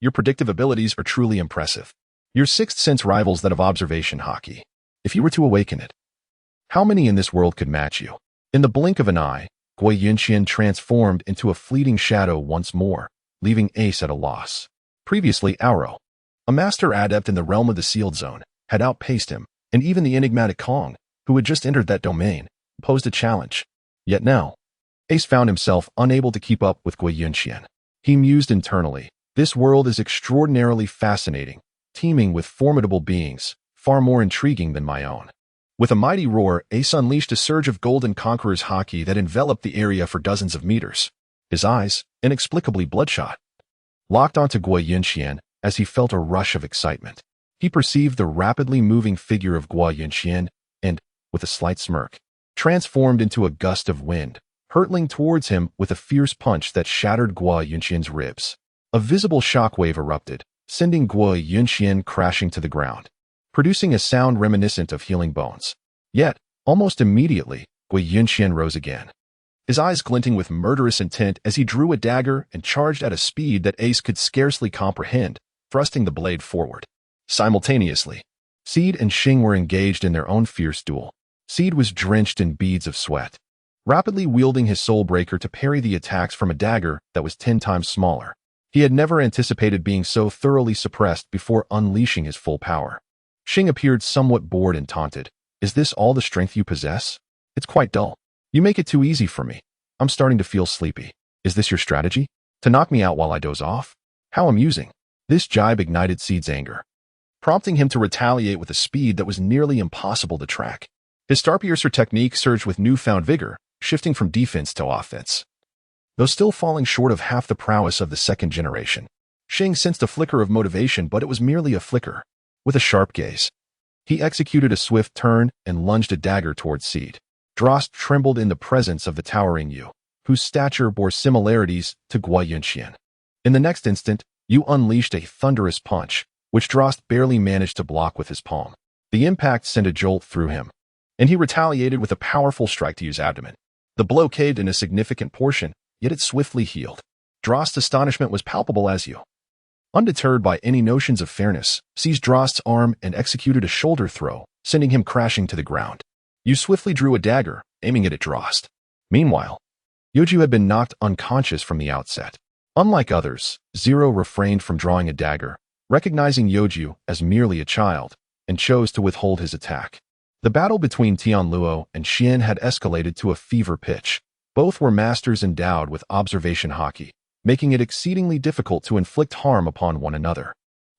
"Your predictive abilities are truly impressive. Your sixth sense rivals that of observation hockey. If you were to awaken it, how many in this world could match you?" In the blink of an eye, Guoyun transformed into a fleeting shadow once more, leaving Ace at a loss. Previously, Auro, a master adept in the realm of the sealed zone, had outpaced him, and even the enigmatic Kong, who had just entered that domain, posed a challenge. Yet now, Ace found himself unable to keep up with Guoyun. He mused internally, "This world is extraordinarily fascinating, teeming with formidable beings, far more intriguing than my own." With a mighty roar, Ace unleashed a surge of golden conqueror's haki that enveloped the area for dozens of meters. His eyes, inexplicably bloodshot, locked onto Guoyun as he felt a rush of excitement. He perceived the rapidly moving figure of Guoyun and, with a slight smirk, transformed into a gust of wind, hurtling towards him with a fierce punch that shattered Guoyun's ribs. A visible shockwave erupted, sending Guoyun crashing to the ground, producing a sound reminiscent of healing bones. Yet, almost immediately, Guoyun rose again, his eyes glinting with murderous intent as he drew a dagger and charged at a speed that Ace could scarcely comprehend, thrusting the blade forward. Simultaneously, Steed and Xing were engaged in their own fierce duel. Steed was drenched in beads of sweat, rapidly wielding his soul breaker to parry the attacks from a dagger that was 10 times smaller. He had never anticipated being so thoroughly suppressed before unleashing his full power. Xing appeared somewhat bored and taunted. "Is this all the strength you possess? It's quite dull. You make it too easy for me. I'm starting to feel sleepy. Is this your strategy? To knock me out while I doze off? How amusing." This jibe ignited Steed's anger, prompting him to retaliate with a speed that was nearly impossible to track. His star-piercer technique surged with newfound vigor, shifting from defense to offense. Though still falling short of half the prowess of the second generation, Xing sensed a flicker of motivation, but it was merely a flicker. With a sharp gaze, he executed a swift turn and lunged a dagger towards Steed. Delost trembled in the presence of the towering Yu, whose stature bore similarities to Guoyun. In the next instant, Yu unleashed a thunderous punch, which Delost barely managed to block with his palm. The impact sent a jolt through him, and he retaliated with a powerful strike to Yu's abdomen. The blow caved in a significant portion, yet it swiftly healed. Delost's astonishment was palpable as Yu, undeterred by any notions of fairness, seized Delost's arm and executed a shoulder throw, sending him crashing to the ground. Yu swiftly drew a dagger, aiming it at Delost. Meanwhile, Youju had been knocked unconscious from the outset. Unlike others, Zero refrained from drawing a dagger, recognizing Youju as merely a child, and chose to withhold his attack. The battle between Tianluo and Xian had escalated to a fever pitch. Both were masters endowed with observation haki, making it exceedingly difficult to inflict harm upon one another.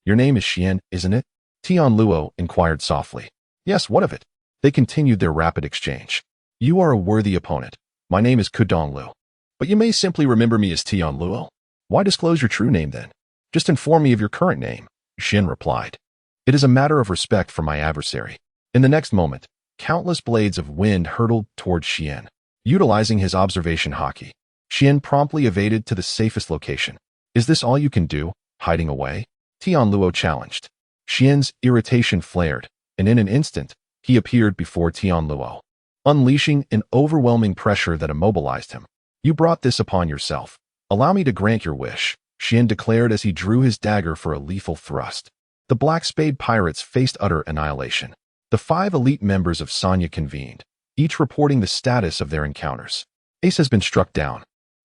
"Your name is Xian, isn't it?" Tianluo inquired softly. "Yes, what of it?" They continued their rapid exchange. "You are a worthy opponent. My name is Kudonglu, but you may simply remember me as Tianluo. Why disclose your true name then? Just inform me of your current name," Xian replied. "It is a matter of respect for my adversary." In the next moment, countless blades of wind hurtled towards Xian. Utilizing his observation haki, Xian promptly evaded to the safest location. "Is this all you can do, hiding away?" Tianluo challenged. Xian's irritation flared, and in an instant, he appeared before Tianluo, unleashing an overwhelming pressure that immobilized him. "You brought this upon yourself. Allow me to grant your wish," Xian declared as he drew his dagger for a lethal thrust. The Black Spade Pirates faced utter annihilation. The 5 elite members of Sanya convened, each reporting the status of their encounters. "Ace has been struck down.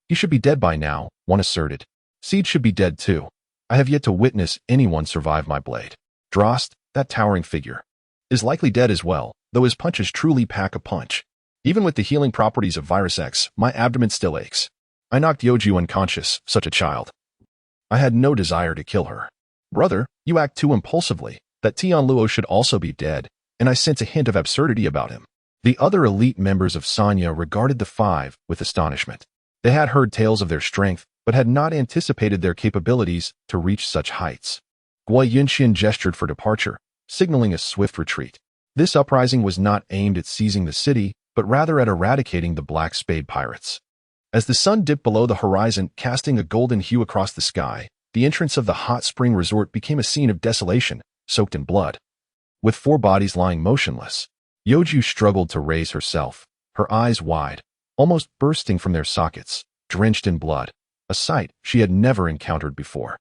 He should be dead by now," one asserted. "Steed should be dead too. I have yet to witness anyone survive my blade. Delost, that towering figure, is likely dead as well, though his punches truly pack a punch." Even with the healing properties of Virus X, my abdomen still aches. I knocked Youju unconscious, such a child. I had no desire to kill her. Brother, you act too impulsively. That Tianluo should also be dead, and I sense a hint of absurdity about him. The other elite members of Sanya regarded the five with astonishment. They had heard tales of their strength, but had not anticipated their capabilities to reach such heights. Guoyun gestured for departure, signaling a swift retreat. This uprising was not aimed at seizing the city, but rather at eradicating the Black Spade Pirates. As the sun dipped below the horizon, casting a golden hue across the sky, the entrance of the hot spring resort became a scene of desolation, soaked in blood. With 4 bodies lying motionless, Youju struggled to raise herself, her eyes wide, almost bursting from their sockets, drenched in blood, a sight she had never encountered before.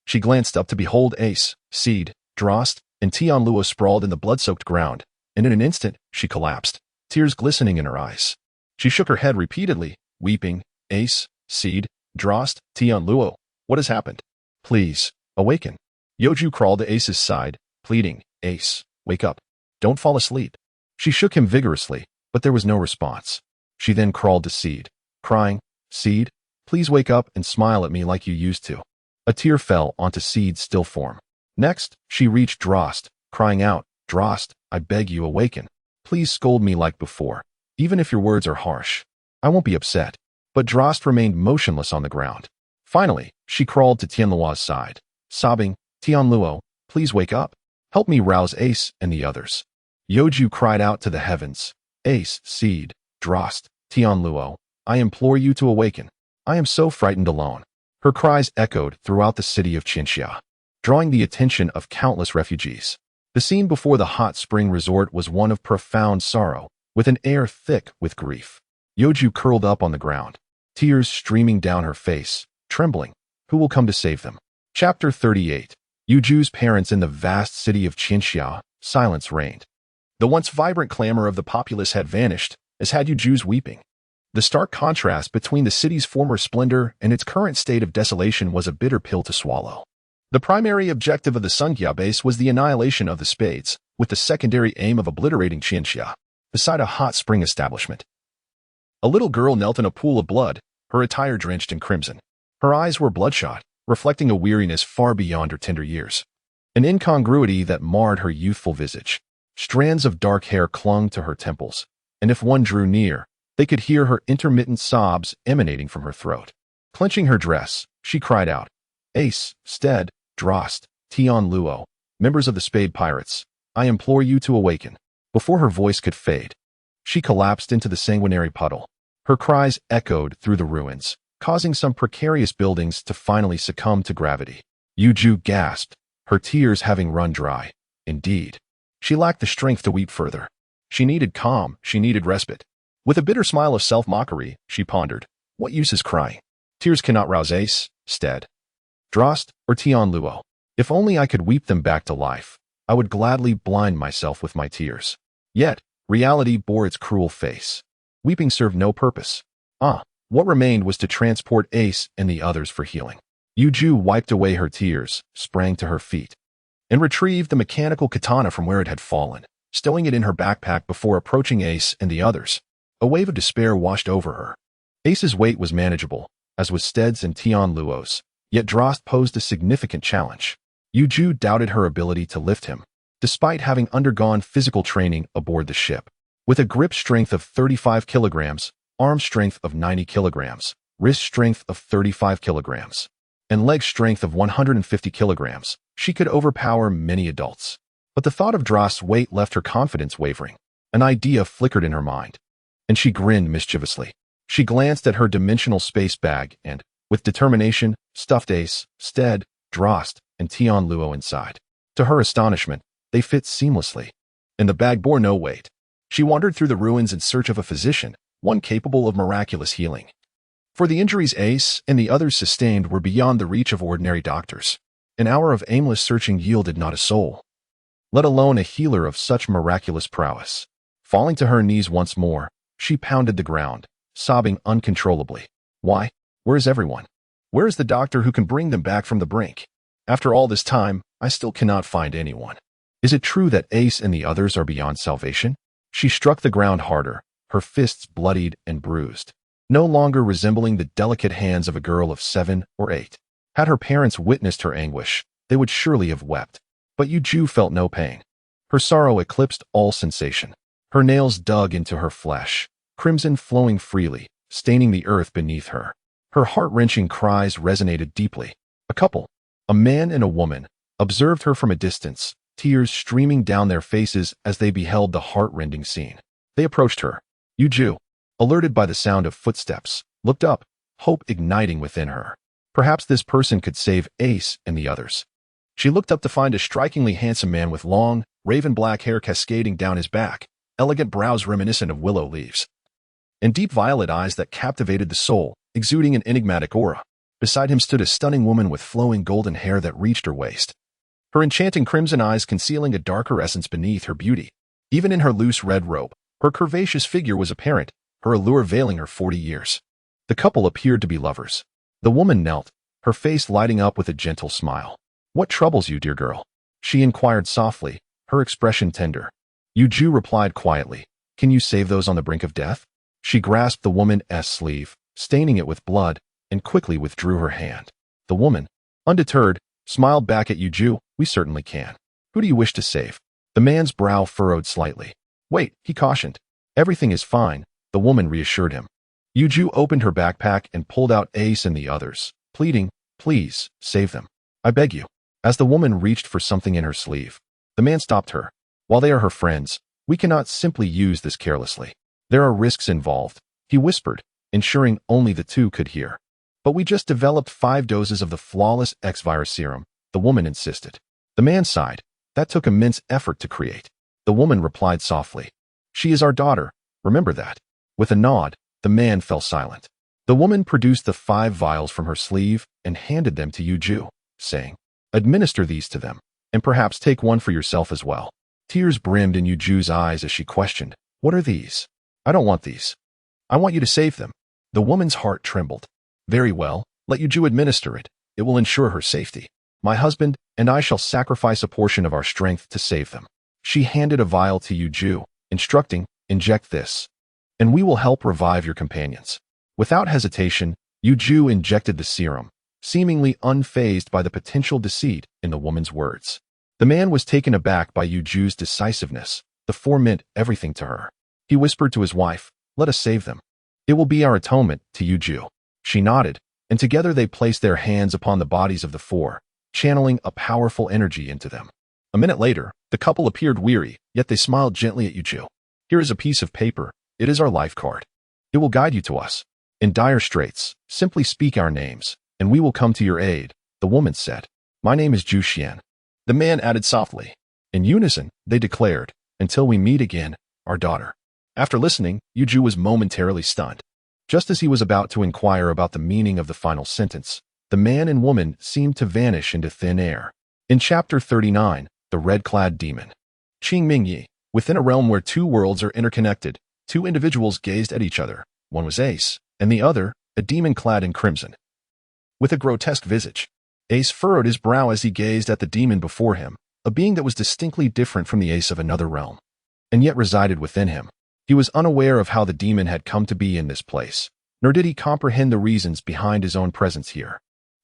She glanced up to behold Ace, Steed, Delost, and Tianluo sprawled in the blood-soaked ground, and in an instant she collapsed, tears glistening in her eyes. She shook her head repeatedly, weeping, Ace, Steed, Delost, Tianluo, what has happened? Please, awaken. Youju crawled to Ace's side, pleading, Ace, wake up. Don't fall asleep. She shook him vigorously, but there was no response. She then crawled to Steed, crying, Steed, please wake up and smile at me like you used to. A tear fell onto Steed's still form. Next, she reached Delost, crying out, Delost, I beg you awaken. Please scold me like before. Even if your words are harsh, I won't be upset. But Delost remained motionless on the ground. Finally, she crawled to Tianluo's side, sobbing, Tianluo, please wake up. Help me rouse Ace and the others. Youju cried out to the heavens, Ace, Steed, Delost, Tianluo, I implore you to awaken. I am so frightened alone. Her cries echoed throughout the city of Xingyue, drawing the attention of countless refugees. The scene before the hot spring resort was one of profound sorrow, with an air thick with grief. Youju curled up on the ground, tears streaming down her face, trembling. Who will come to save them? Chapter 38. Youju's parents in the vast city of Xingyue, silence reigned. The once vibrant clamor of the populace had vanished, as had Youju's weeping. The stark contrast between the city's former splendor and its current state of desolation was a bitter pill to swallow. The primary objective of the Xingyue base was the annihilation of the Spades, with the secondary aim of obliterating Xingyue, beside a hot spring establishment. A little girl knelt in a pool of blood, her attire drenched in crimson. Her eyes were bloodshot, reflecting a weariness far beyond her tender years. An incongruity that marred her youthful visage. Strands of dark hair clung to her temples, and if one drew near, they could hear her intermittent sobs emanating from her throat. Clenching her dress, she cried out, Ace, Steed, Delost, Tianluo, members of the Spade Pirates, I implore you to awaken. Before her voice could fade, she collapsed into the sanguinary puddle. Her cries echoed through the ruins, causing some precarious buildings to finally succumb to gravity. Youju gasped, her tears having run dry. Indeed, she lacked the strength to weep further. She needed calm, she needed respite. With a bitter smile of self-mockery, she pondered, what use is crying? Tears cannot rouse Ace, Steed, Delost, or Tianluo. If only I could weep them back to life, I would gladly blind myself with my tears. Yet, reality bore its cruel face. Weeping served no purpose. What remained was to transport Ace and the others for healing. Youju wiped away her tears, sprang to her feet, and retrieved the mechanical katana from where it had fallen, stowing it in her backpack before approaching Ace and the others. A wave of despair washed over her. Ace's weight was manageable, as was Steed's and Tianluo's, yet Delost posed a significant challenge. Youju doubted her ability to lift him, despite having undergone physical training aboard the ship. With a grip strength of 35 kilograms, arm strength of 90 kilograms, wrist strength of 35 kilograms, and leg strength of 150 kilograms, she could overpower many adults. But the thought of Delost's weight left her confidence wavering. An idea flickered in her mind, and she grinned mischievously. She glanced at her dimensional space bag and, with determination, stuffed Ace, Steed, Delost, and Tianluo inside. To her astonishment, they fit seamlessly, and the bag bore no weight. She wandered through the ruins in search of a physician, one capable of miraculous healing. For the injuries Ace and the others sustained were beyond the reach of ordinary doctors. An hour of aimless searching yielded not a soul, let alone a healer of such miraculous prowess. Falling to her knees once more, she pounded the ground, sobbing uncontrollably. Why? Where is everyone? Where is the doctor who can bring them back from the brink? After all this time, I still cannot find anyone. Is it true that Ace and the others are beyond salvation? She struck the ground harder, her fists bloodied and bruised, no longer resembling the delicate hands of a girl of 7 or 8. Had her parents witnessed her anguish, they would surely have wept. But Youju felt no pain. Her sorrow eclipsed all sensation. Her nails dug into her flesh, crimson flowing freely, staining the earth beneath her. Her heart-wrenching cries resonated deeply. A couple, a man and a woman, observed her from a distance, tears streaming down their faces as they beheld the heart-rending scene. They approached her. Youju, alerted by the sound of footsteps, looked up, hope igniting within her. Perhaps this person could save Ace and the others. She looked up to find a strikingly handsome man with long, raven-black hair cascading down his back, elegant brows reminiscent of willow leaves, and deep violet eyes that captivated the soul, exuding an enigmatic aura. Beside him stood a stunning woman with flowing golden hair that reached her waist, her enchanting crimson eyes concealing a darker essence beneath her beauty. Even in her loose red robe, her curvaceous figure was apparent, her allure veiling her 40 years. The couple appeared to be lovers. The woman knelt, her face lighting up with a gentle smile. "What troubles you, dear girl?" she inquired softly, her expression tender. Youju replied quietly, "Can you save those on the brink of death?" She grasped the woman's sleeve, staining it with blood, and quickly withdrew her hand. The woman, undeterred, smiled back at Youju. "We certainly can. Who do you wish to save?" The man's brow furrowed slightly. "Wait," he cautioned. "Everything is fine," the woman reassured him. Youju opened her backpack and pulled out Ace and the others, pleading, "Please, save them. I beg you." As the woman reached for something in her sleeve, the man stopped her. "While they are her friends, we cannot simply use this carelessly. There are risks involved," he whispered, ensuring only the two could hear. "But we just developed 5 doses of the flawless X-virus serum," the woman insisted. The man sighed. "That took immense effort to create." The woman replied softly, "She is our daughter, remember that." With a nod, the man fell silent. The woman produced the 5 vials from her sleeve and handed them to Youju, saying, "Administer these to them, and perhaps take one for yourself as well." Tears brimmed in Yuju's eyes as she questioned, "What are these?" "I don't want these. I want you to save them." The woman's heart trembled. "Very well, let Youju administer it. It will ensure her safety. My husband and I shall sacrifice a portion of our strength to save them." She handed a vial to Youju, instructing, "Inject this, and we will help revive your companions." Without hesitation, Youju injected the serum, seemingly unfazed by the potential deceit in the woman's words. The man was taken aback by Yuju's decisiveness. The 4 meant everything to her. He whispered to his wife, "Let us save them. It will be our atonement to Youju." She nodded, and together they placed their hands upon the bodies of the 4, channeling a powerful energy into them. A minute later, the couple appeared weary, yet they smiled gently at Youju. "Here is a piece of paper. It is our life card. It will guide you to us. In dire straits, simply speak our names, and we will come to your aid," the woman said. "My name is Zhu Xian." The man added softly. In unison, they declared, "Until we meet again, our daughter." After listening, Youju was momentarily stunned. Just as he was about to inquire about the meaning of the final sentence, the man and woman seemed to vanish into thin air. In Chapter 39, The Red-Clad Demon. Xingyue. Within a realm where 2 worlds are interconnected, 2 individuals gazed at each other. One was Ace, and the other, a demon clad in crimson, with a grotesque visage. Ace furrowed his brow as he gazed at the demon before him, a being that was distinctly different from the Ace of another realm, and yet resided within him. He was unaware of how the demon had come to be in this place, nor did he comprehend the reasons behind his own presence here.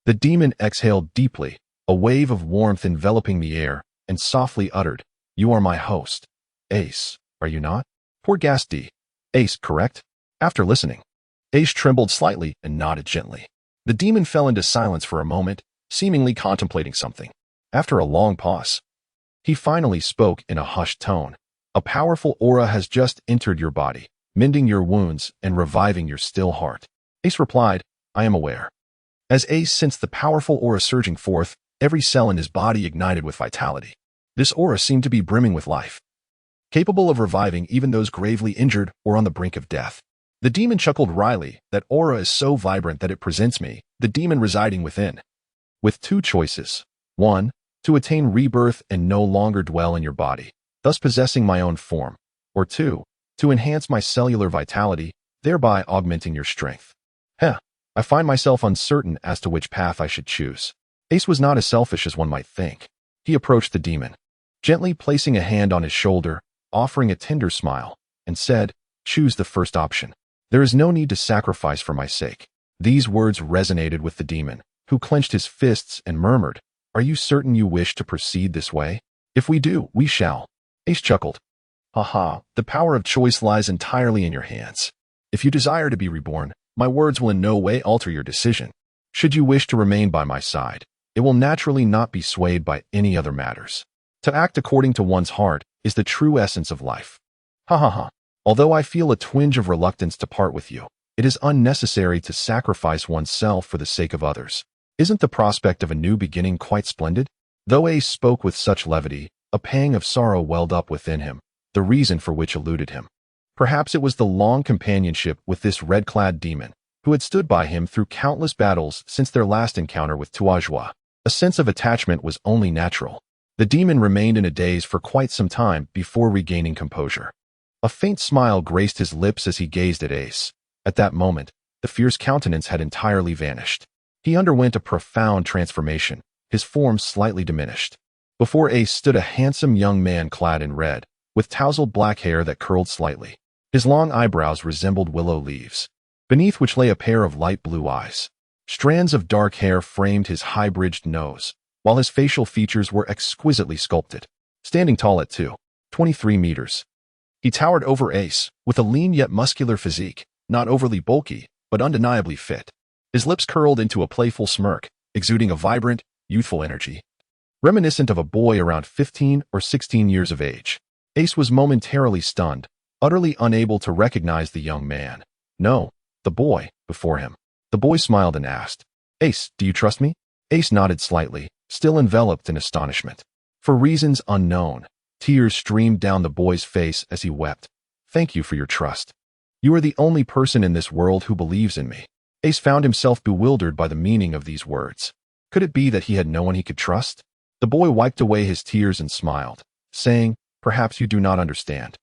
The demon exhaled deeply, a wave of warmth enveloping the air, and softly uttered, "You are my host, Ace, are you not?" Poor Gasti. "Ace, correct?" After listening, Ace trembled slightly and nodded gently. The demon fell into silence for a moment, seemingly contemplating something. After a long pause, he finally spoke in a hushed tone. "A powerful aura has just entered your body, mending your wounds and reviving your still heart." Ace replied, "I am aware." As Ace sensed the powerful aura surging forth, every cell in his body ignited with vitality. This aura seemed to be brimming with life, capable of reviving even those gravely injured or on the brink of death. The demon chuckled wryly, "That aura is so vibrant that it presents me, the demon residing within, with 2 choices. 1, to attain rebirth and no longer dwell in your body, thus possessing my own form. Or 2, to enhance my cellular vitality, thereby augmenting your strength. I find myself uncertain as to which path I should choose." Ace was not as selfish as one might think. He approached the demon, gently placing a hand on his shoulder, offering a tender smile, and said, Choose the first option. There is no need to sacrifice for my sake. These words resonated with the demon, who clenched his fists and murmured, "Are you certain you wish to proceed this way? If we do, we shall." Ace chuckled. "Haha, the power of choice lies entirely in your hands. If you desire to be reborn, my words will in no way alter your decision. Should you wish to remain by my side, it will naturally not be swayed by any other matters. To act according to one's heart is the true essence of life. Ha ha ha. Although I feel a twinge of reluctance to part with you, it is unnecessary to sacrifice oneself for the sake of others. Isn't the prospect of a new beginning quite splendid?" Though Ace spoke with such levity, a pang of sorrow welled up within him, the reason for which eluded him. Perhaps it was the long companionship with this red-clad demon, who had stood by him through countless battles since their last encounter with Tuajua. A sense of attachment was only natural. The demon remained in a daze for quite some time before regaining composure. A faint smile graced his lips as he gazed at Ace. At that moment, the fierce countenance had entirely vanished. He underwent a profound transformation, his form slightly diminished. Before Ace stood a handsome young man clad in red, with tousled black hair that curled slightly. His long eyebrows resembled willow leaves, beneath which lay a pair of light blue eyes. Strands of dark hair framed his high-bridged nose, while his facial features were exquisitely sculpted. Standing tall at 23 meters, he towered over Ace, with a lean yet muscular physique, not overly bulky, but undeniably fit. His lips curled into a playful smirk, exuding a vibrant, youthful energy, reminiscent of a boy around 15 or 16 years of age. Ace was momentarily stunned, utterly unable to recognize the young man. No, the boy, before him. The boy smiled and asked, "Ace, do you trust me?" Ace nodded slightly, still enveloped in astonishment. For reasons unknown, tears streamed down the boy's face as he wept. "Thank you for your trust. You are the only person in this world who believes in me." Ace found himself bewildered by the meaning of these words. Could it be that he had no one he could trust? The boy wiped away his tears and smiled, saying, "Perhaps you do not understand.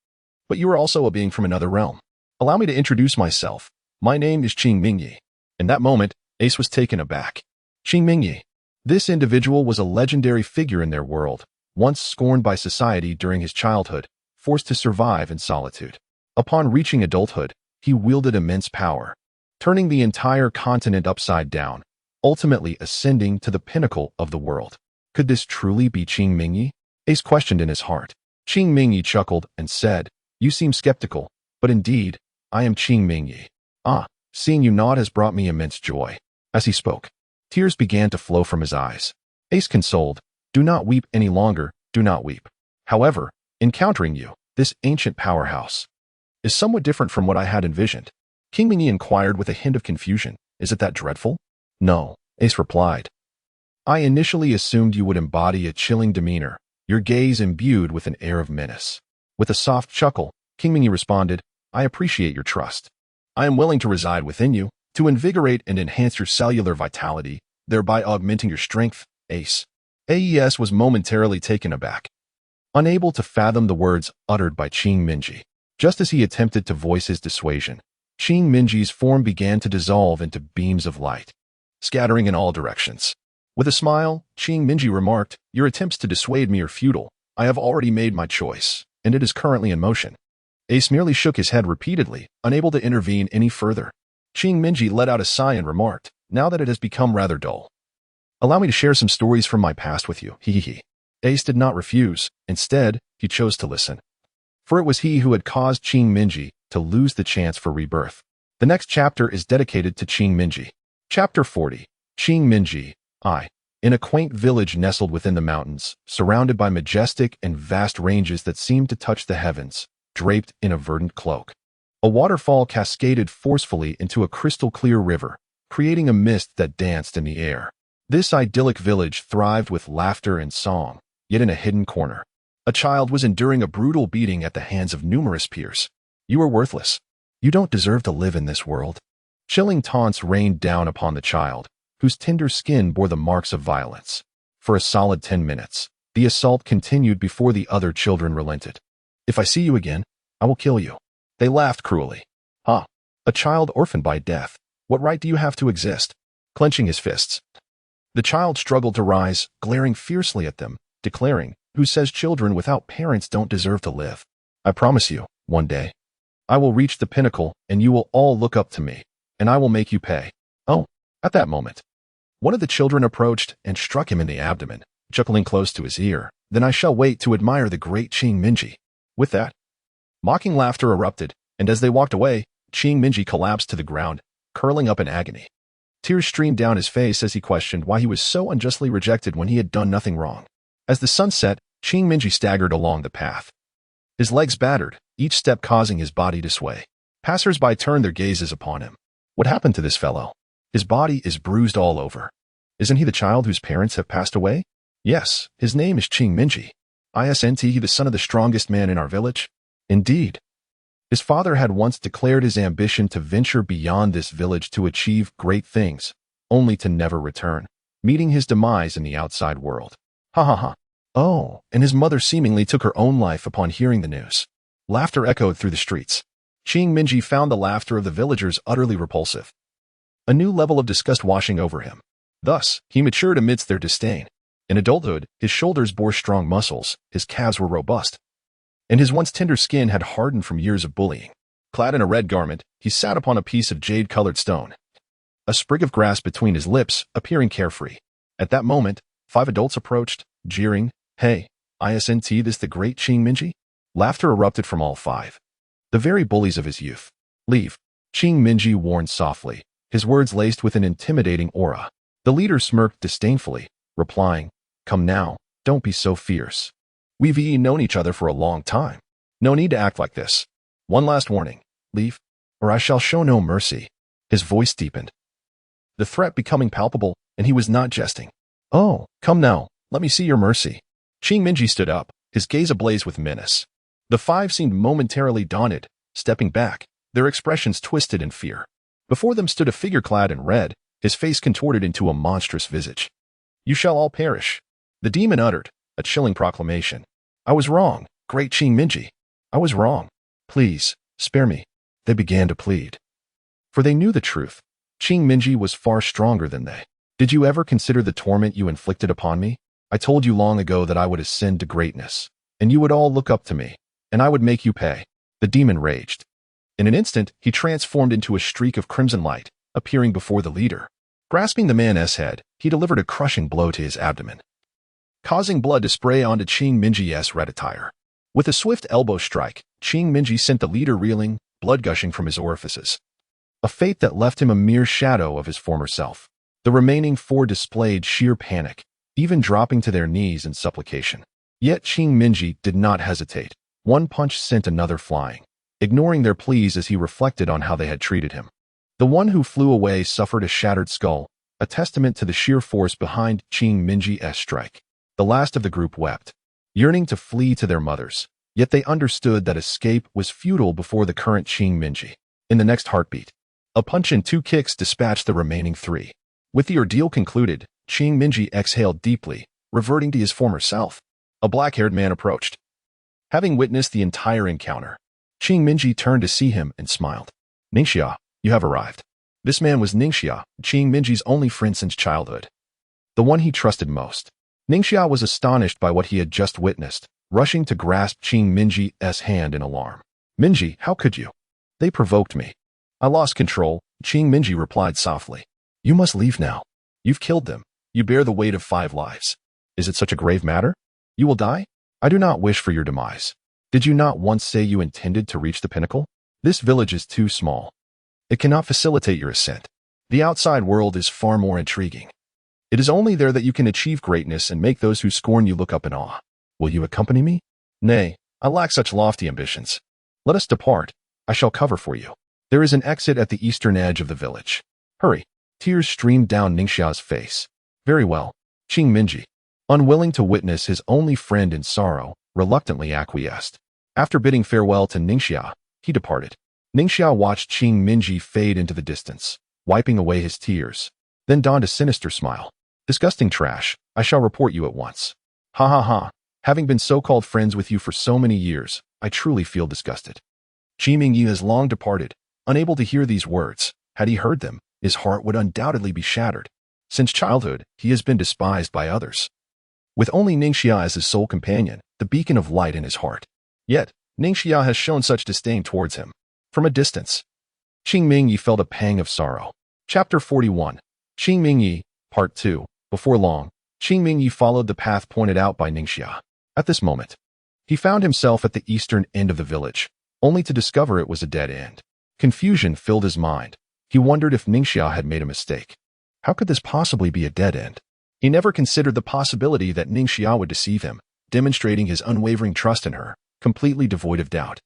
But you are also a being from another realm. Allow me to introduce myself. My name is Xingyue." In that moment, Ace was taken aback. Xingyue. This individual was a legendary figure in their world, once scorned by society during his childhood, forced to survive in solitude. Upon reaching adulthood, he wielded immense power, turning the entire continent upside down, ultimately ascending to the pinnacle of the world. Could this truly be Xingyue? Ace questioned in his heart. Xingyue chuckled and said, "You seem skeptical, but indeed, I am Xingyue. Ah, seeing you nod has brought me immense joy." As he spoke, tears began to flow from his eyes. Ace consoled, "Do not weep any longer, do not weep. However, encountering you, this ancient powerhouse, is somewhat different from what I had envisioned." Xingyue inquired with a hint of confusion, "Is it that dreadful?" "No," Ace replied. "I initially assumed you would embody a chilling demeanor, your gaze imbued with an air of menace." With a soft chuckle, Xingyue responded, "I appreciate your trust. I am willing to reside within you, to invigorate and enhance your cellular vitality, thereby augmenting your strength." Ace. Aes was momentarily taken aback, unable to fathom the words uttered by Xingyue. Just as he attempted to voice his dissuasion, Xingyue's form began to dissolve into beams of light, scattering in all directions. With a smile, Xingyue remarked, "Your attempts to dissuade me are futile. I have already made my choice, and it is currently in motion." Ace merely shook his head repeatedly, unable to intervene any further. Xingyue let out a sigh and remarked, "Now that it has become rather dull, allow me to share some stories from my past with you." He. Ace did not refuse. Instead, he chose to listen. For it was he who had caused Xingyue to lose the chance for rebirth. The next chapter is dedicated to Xingyue. Chapter 40. Xingyue. In a quaint village nestled within the mountains, surrounded by majestic and vast ranges that seemed to touch the heavens, draped in a verdant cloak, a waterfall cascaded forcefully into a crystal-clear river, creating a mist that danced in the air. This idyllic village thrived with laughter and song, yet in a hidden corner, a child was enduring a brutal beating at the hands of numerous peers. "You are worthless. You don't deserve to live in this world." Chilling taunts rained down upon the child, whose tender skin bore the marks of violence. For a solid 10 minutes, the assault continued before the other children relented. "If I see you again, I will kill you." They laughed cruelly. "Ha! A child orphaned by death. What right do you have to exist?" Clenching his fists, the child struggled to rise, glaring fiercely at them, declaring, "Who says children without parents don't deserve to live? I promise you, one day, I will reach the pinnacle, and you will all look up to me, and I will make you pay. Oh, at that moment, one of the children approached and struck him in the abdomen, chuckling close to his ear. Then I shall wait to admire the great Qing Minji. With that, mocking laughter erupted, and as they walked away, Qing Minji collapsed to the ground, curling up in agony. Tears streamed down his face as he questioned why he was so unjustly rejected when he had done nothing wrong. As the sun set, Qing Minji staggered along the path. His legs battered, each step causing his body to sway. Passers-by turned their gazes upon him. What happened to this fellow? His body is bruised all over. Isn't he the child whose parents have passed away? Yes, his name is Qing Minji. Isn't he the son of the strongest man in our village? Indeed. His father had once declared his ambition to venture beyond this village to achieve great things, only to never return, meeting his demise in the outside world. Ha ha ha. Oh, and his mother seemingly took her own life upon hearing the news. Laughter echoed through the streets. Qing Minji found the laughter of the villagers utterly repulsive. A new level of disgust washing over him. Thus, he matured amidst their disdain. In adulthood, his shoulders bore strong muscles, his calves were robust, and his once tender skin had hardened from years of bullying. Clad in a red garment, he sat upon a piece of jade-colored stone, a sprig of grass between his lips, appearing carefree. At that moment, 5 adults approached, jeering, "Hey, isn't this the great Qing Minji?" Laughter erupted from all 5. The very bullies of his youth. Leave. Qing Minji warned softly, his words laced with an intimidating aura. The leader smirked disdainfully, replying, "Come now, don't be so fierce. We've known each other for a long time. No need to act like this. One last warning. Leave, or I shall show no mercy." His voice deepened, the threat becoming palpable, and he was not jesting. "Oh, come now, let me see your mercy." Qing Minji stood up, his gaze ablaze with menace. The 5 seemed momentarily daunted, stepping back, their expressions twisted in fear. Before them stood a figure clad in red, his face contorted into a monstrous visage. "You shall all perish." The demon uttered, a chilling proclamation. "I was wrong, great Qing Minji. I was wrong. Please, spare me." They began to plead. For they knew the truth. Qing Minji was far stronger than they. "Did you ever consider the torment you inflicted upon me? I told you long ago that I would ascend to greatness, and you would all look up to me, and I would make you pay." The demon raged. In an instant, he transformed into a streak of crimson light, appearing before the leader. Grasping the man's head, he delivered a crushing blow to his abdomen, causing blood to spray onto Qing Minji's red attire. With a swift elbow strike, Qing Minji sent the leader reeling, blood gushing from his orifices. A fate that left him a mere shadow of his former self. The remaining 4 displayed sheer panic, even dropping to their knees in supplication. Yet Qing Minji did not hesitate. One punch sent another flying, ignoring their pleas as he reflected on how they had treated him. The one who flew away suffered a shattered skull, a testament to the sheer force behind Qing Minji's strike. The last of the group wept, yearning to flee to their mothers, yet they understood that escape was futile before the current Qing Minji. In the next heartbeat, a punch and 2 kicks dispatched the remaining 3. With the ordeal concluded, Qing Minji exhaled deeply, reverting to his former self. A black-haired man approached. Having witnessed the entire encounter, Qing Minji turned to see him and smiled. "Ningxia, you have arrived." This man was Ningxia, Qing Minji's only friend since childhood, the one he trusted most. Ningxia was astonished by what he had just witnessed, rushing to grasp Qing Minji's hand in alarm. "Minji, how could you? They provoked me. I lost control," Qing Minji replied softly. "You must leave now. You've killed them. You bear the weight of 5 lives. Is it such a grave matter? You will die? I do not wish for your demise. Did you not once say you intended to reach the pinnacle? This village is too small. It cannot facilitate your ascent. The outside world is far more intriguing. It is only there that you can achieve greatness and make those who scorn you look up in awe. Will you accompany me?" "Nay, I lack such lofty ambitions. Let us depart. I shall cover for you. There is an exit at the eastern edge of the village. Hurry." Tears streamed down Ningxia's face. "Very well." Qing Minji, unwilling to witness his only friend in sorrow, reluctantly acquiesced. After bidding farewell to Ningxia, he departed. Ningxia watched Qing Minji fade into the distance, wiping away his tears, then donned a sinister smile. "Disgusting trash, I shall report you at once." "Ha ha ha, having been so-called friends with you for so many years, I truly feel disgusted." Qing Minji has long departed, unable to hear these words. Had he heard them, his heart would undoubtedly be shattered. Since childhood, he has been despised by others, with only Ningxia as his sole companion, the beacon of light in his heart. Yet, Ningxia has shown such disdain towards him. From a distance, Qing Mingyi felt a pang of sorrow. Chapter 41. Qing Mingyi, Part 2. Before long, Qing Mingyi followed the path pointed out by Ningxia. At this moment, he found himself at the eastern end of the village, only to discover it was a dead end. Confusion filled his mind. He wondered if Ningxia had made a mistake. How could this possibly be a dead end? He never considered the possibility that Ningxia would deceive him, demonstrating his unwavering trust in her, completely devoid of doubt.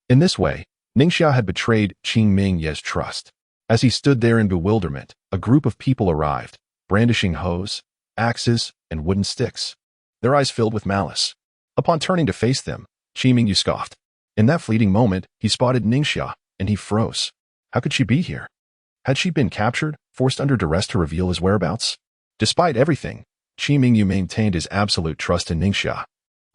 In this way, Ningxia had betrayed Qing Mingyi's trust. As he stood there in bewilderment, a group of people arrived, brandishing hoes, axes, and wooden sticks, their eyes filled with malice. Upon turning to face them, Qing Mingyi scoffed. In that fleeting moment, he spotted Ningxia, and he froze. How could she be here? Had she been captured, forced under duress to reveal his whereabouts? Despite everything, Qing Mingyi maintained his absolute trust in Ningxia,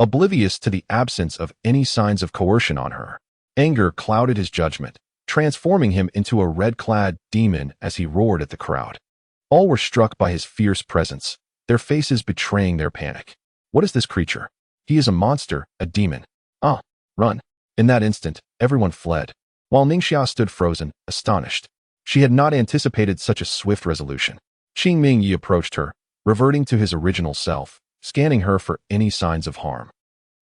oblivious to the absence of any signs of coercion on her. Anger clouded his judgment, transforming him into a red-clad demon as he roared at the crowd. All were struck by his fierce presence, their faces betraying their panic. What is this creature? He is a monster, a demon. Ah, run. In that instant, everyone fled, while Ningxia stood frozen, astonished. She had not anticipated such a swift resolution. Qing Mingyi approached her, reverting to his original self, scanning her for any signs of harm,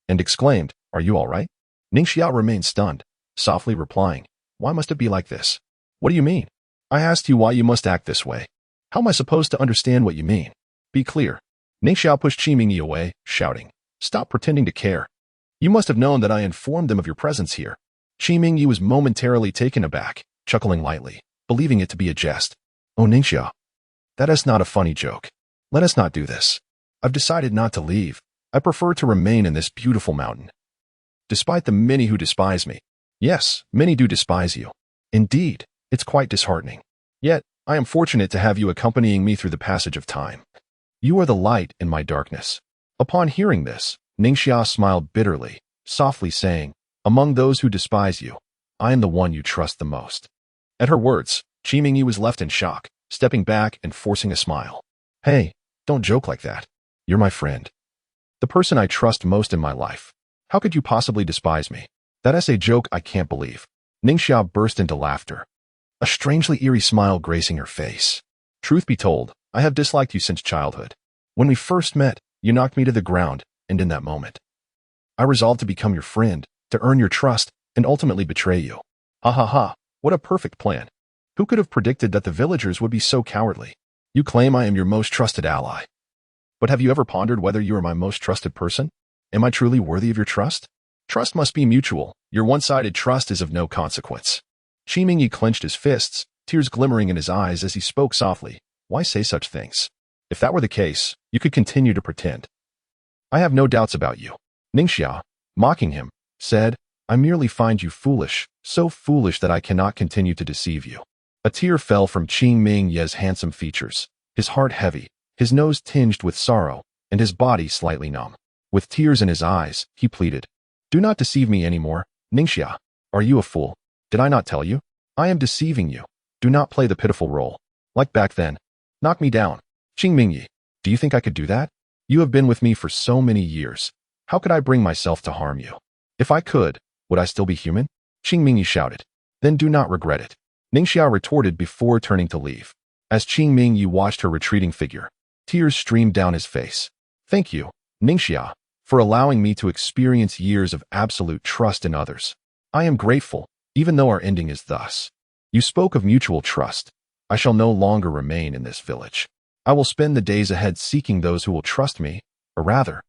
and exclaimed, "Are you all right?" Ningxia remained stunned, softly replying, "Why must it be like this? What do you mean? I asked you why you must act this way. How am I supposed to understand what you mean? Be clear." Ningxia pushed Qing Mingyi away, shouting, "Stop pretending to care. You must have known that I informed them of your presence here." Qing Mingyi was momentarily taken aback, chuckling lightly, believing it to be a jest. "Oh, Ningxia, that is not a funny joke. Let us not do this. I've decided not to leave. I prefer to remain in this beautiful mountain. Despite the many who despise me. Yes, many do despise you. Indeed, it's quite disheartening. Yet, I am fortunate to have you accompanying me through the passage of time. You are the light in my darkness." Upon hearing this, Ningxia smiled bitterly, softly saying, "Among those who despise you, I am the one you trust the most." At her words, Qing Mingyi was left in shock, stepping back and forcing a smile. "Hey, don't joke like that. You're my friend. The person I trust most in my life. How could you possibly despise me? That is a joke I can't believe." Ningxia burst into laughter, a strangely eerie smile gracing her face. "Truth be told, I have disliked you since childhood. When we first met, you knocked me to the ground, and in that moment, I resolved to become your friend, to earn your trust, and ultimately betray you. Ha ha ha, what a perfect plan. Who could have predicted that the villagers would be so cowardly? You claim I am your most trusted ally. But have you ever pondered whether you are my most trusted person? Am I truly worthy of your trust? Trust must be mutual. Your one-sided trust is of no consequence." Qing Mingyi clenched his fists, tears glimmering in his eyes as he spoke softly. "Why say such things? If that were the case, you could continue to pretend. I have no doubts about you." Ningxia, mocking him, said, "I merely find you foolish, so foolish that I cannot continue to deceive you." A tear fell from Qing Mingyi's handsome features, his heart heavy, his nose tinged with sorrow, and his body slightly numb. With tears in his eyes, he pleaded, "Do not deceive me anymore, Ningxia. Are you a fool? Did I not tell you? I am deceiving you. Do not play the pitiful role. Like back then. Knock me down. Qing Mingyi, do you think I could do that? You have been with me for so many years. How could I bring myself to harm you? If I could, would I still be human?" Qing Mingyi shouted. "Then do not regret it." Ningxia retorted before turning to leave. As Qing Mingyi watched her retreating figure, tears streamed down his face. "Thank you, Ningxia, for allowing me to experience years of absolute trust in others. I am grateful, even though our ending is thus. You spoke of mutual trust. I shall no longer remain in this village. I will spend the days ahead seeking those who will trust me, or rather,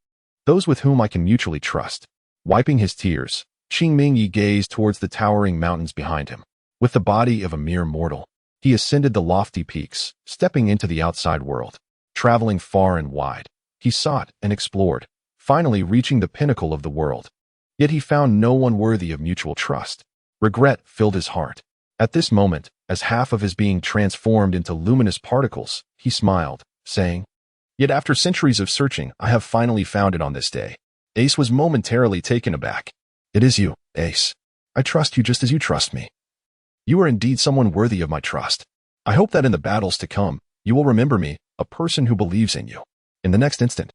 those with whom I can mutually trust." Wiping his tears, Qing Mingyi gazed towards the towering mountains behind him. With the body of a mere mortal, he ascended the lofty peaks, stepping into the outside world. Traveling far and wide, he sought and explored, finally reaching the pinnacle of the world. Yet he found no one worthy of mutual trust. Regret filled his heart. At this moment, as half of his being transformed into luminous particles, he smiled, saying, "Yet after centuries of searching, I have finally found it on this day." Ace was momentarily taken aback. "It is you, Ace. I trust you just as you trust me. You are indeed someone worthy of my trust. I hope that in the battles to come, you will remember me, a person who believes in you." In the next instant,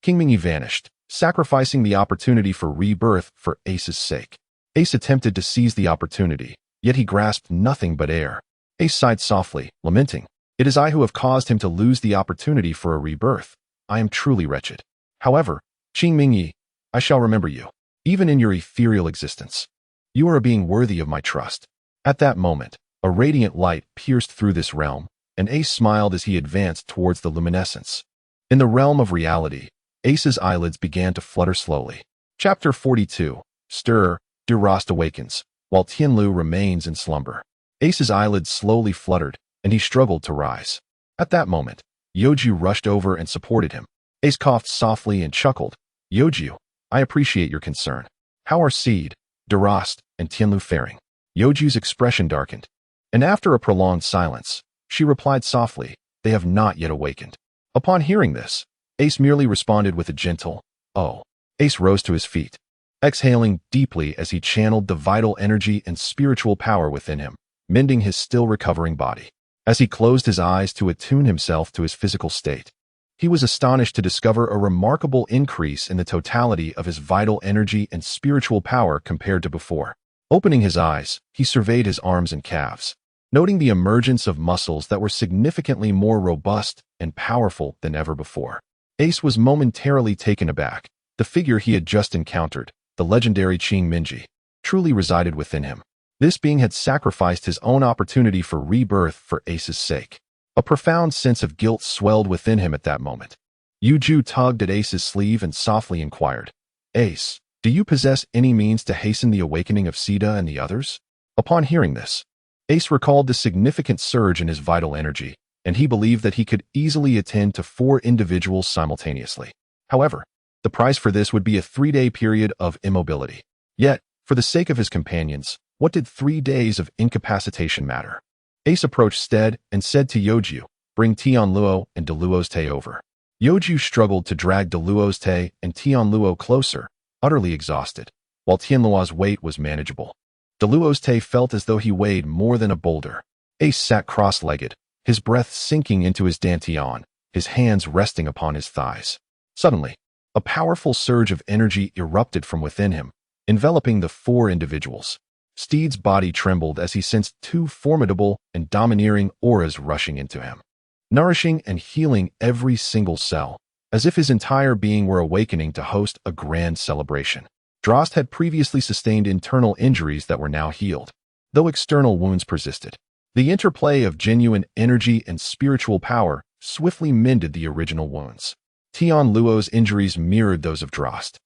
Qing Mingyi vanished, sacrificing the opportunity for rebirth for Ace's sake. Ace attempted to seize the opportunity, yet he grasped nothing but air. Ace sighed softly, lamenting, "It is I who have caused him to lose the opportunity for a rebirth. I am truly wretched. However, Xingyue, I shall remember you, even in your ethereal existence. You are a being worthy of my trust." At that moment, a radiant light pierced through this realm, and Ace smiled as he advanced towards the luminescence. In the realm of reality, Ace's eyelids began to flutter slowly. Chapter 42. Stir, Delost awakens, while Tianluo remains in slumber. Ace's eyelids slowly fluttered, and he struggled to rise. At that moment, Youju rushed over and supported him. Ace coughed softly and chuckled. "Youju, I appreciate your concern. How are Steed, Delost, and Tianluo faring?" Youju's expression darkened, and after a prolonged silence, she replied softly, "They have not yet awakened." Upon hearing this, Ace merely responded with a gentle, "Oh." Ace rose to his feet, exhaling deeply as he channeled the vital energy and spiritual power within him, mending his still recovering body. As he closed his eyes to attune himself to his physical state, he was astonished to discover a remarkable increase in the totality of his vital energy and spiritual power compared to before. Opening his eyes, he surveyed his arms and calves, noting the emergence of muscles that were significantly more robust and powerful than ever before. Ace was momentarily taken aback. The figure he had just encountered, the legendary Xingyue, truly resided within him. This being had sacrificed his own opportunity for rebirth for Ace's sake. A profound sense of guilt swelled within him at that moment. Youju tugged at Ace's sleeve and softly inquired, "Ace, do you possess any means to hasten the awakening of Sida and the others?" Upon hearing this, Ace recalled the significant surge in his vital energy, and he believed that he could easily attend to 4 individuals simultaneously. However, the price for this would be a 3-day period of immobility. Yet, for the sake of his companions, what did 3 days of incapacitation matter? Ace approached Steed and said to Youju, "Bring Tianluo and Delost over." Youju struggled to drag Delost and Tianluo closer, utterly exhausted, while Tianluo's weight was manageable. Delost felt as though he weighed more than a boulder. Ace sat cross-legged, his breath sinking into his dantian, his hands resting upon his thighs. Suddenly, a powerful surge of energy erupted from within him, enveloping the 4 individuals. Steed's body trembled as he sensed 2 formidable and domineering auras rushing into him, nourishing and healing every single cell, as if his entire being were awakening to host a grand celebration. Delost had previously sustained internal injuries that were now healed, though external wounds persisted. The interplay of genuine energy and spiritual power swiftly mended the original wounds. Tianluo's injuries mirrored those of Delost,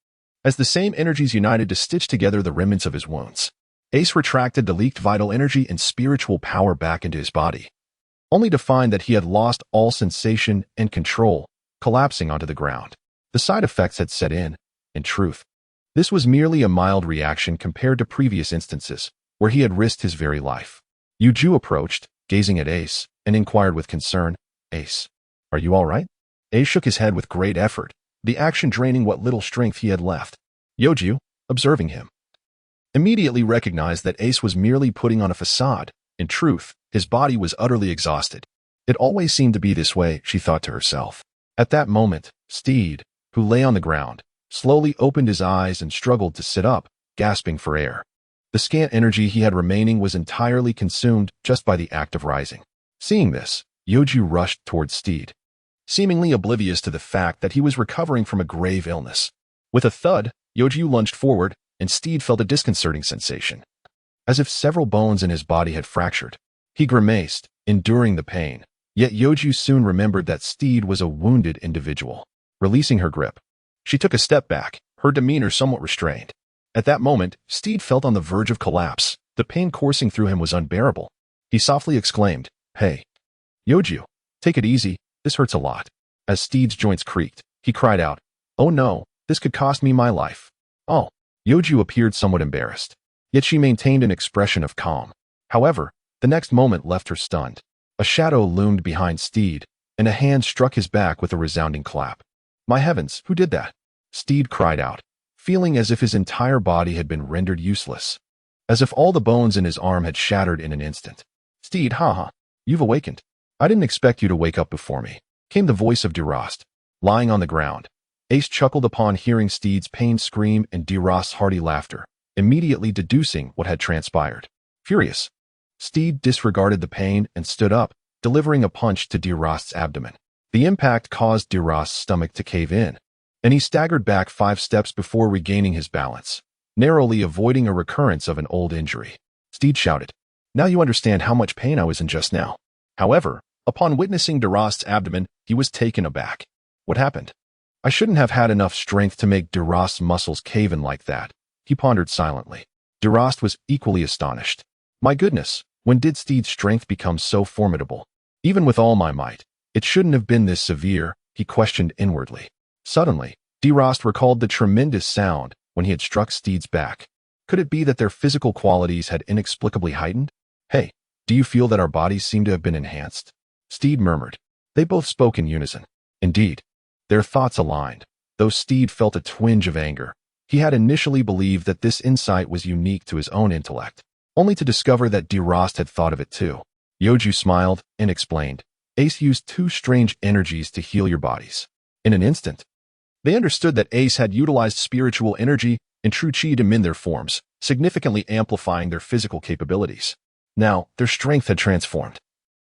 as the same energies united to stitch together the remnants of his wounds. Ace retracted the leaked vital energy and spiritual power back into his body, only to find that he had lost all sensation and control, collapsing onto the ground. The side effects had set in truth. This was merely a mild reaction compared to previous instances, where he had risked his very life. Youju approached, gazing at Ace, and inquired with concern, "Ace, are you all right?" Ace shook his head with great effort, the action draining what little strength he had left. Youju, observing him, immediately recognized that Ace was merely putting on a facade. In truth, his body was utterly exhausted. It always seemed to be this way, she thought to herself. At that moment, Steed, who lay on the ground, slowly opened his eyes and struggled to sit up, gasping for air. The scant energy he had remaining was entirely consumed just by the act of rising. Seeing this, Youju rushed towards Steed, seemingly oblivious to the fact that he was recovering from a grave illness. With a thud, Youju lunged forward, and Steed felt a disconcerting sensation, as if several bones in his body had fractured. He grimaced, enduring the pain, yet Youju soon remembered that Steed was a wounded individual. Releasing her grip, she took a step back, her demeanor somewhat restrained. At that moment, Steed felt on the verge of collapse. The pain coursing through him was unbearable. He softly exclaimed, "Hey, Youju, take it easy, this hurts a lot." As Steed's joints creaked, he cried out, "Oh no, this could cost me my life." "Oh." Youju appeared somewhat embarrassed, yet she maintained an expression of calm. However, the next moment left her stunned. A shadow loomed behind Steed, and a hand struck his back with a resounding clap. "My heavens, who did that?" Steed cried out, feeling as if his entire body had been rendered useless, as if all the bones in his arm had shattered in an instant. "Steed, haha, you've awakened. I didn't expect you to wake up before me," came the voice of Delost. Lying on the ground, Ace chuckled upon hearing Steed's pained scream and Delost's hearty laughter, immediately deducing what had transpired. Furious, Steed disregarded the pain and stood up, delivering a punch to Delost's abdomen. The impact caused Delost's stomach to cave in, and he staggered back 5 steps before regaining his balance, narrowly avoiding a recurrence of an old injury. Steed shouted, "Now you understand how much pain I was in just now." However, upon witnessing Delost's abdomen, he was taken aback. What happened? I shouldn't have had enough strength to make Delost's muscles cave in like that, he pondered silently. Delost was equally astonished. My goodness, when did Steed's strength become so formidable? Even with all my might, it shouldn't have been this severe, he questioned inwardly. Suddenly, Delost recalled the tremendous sound when he had struck Steed's back. Could it be that their physical qualities had inexplicably heightened? Hey, do you feel that our bodies seem to have been enhanced? Steed murmured. They both spoke in unison. Indeed, their thoughts aligned, though Steed felt a twinge of anger. He had initially believed that this insight was unique to his own intellect, only to discover that Delost had thought of it too. Youju smiled and explained, Ace used 2 strange energies to heal your bodies. In an instant, they understood that Ace had utilized spiritual energy and true chi to mend their forms, significantly amplifying their physical capabilities. Now, their strength had transformed,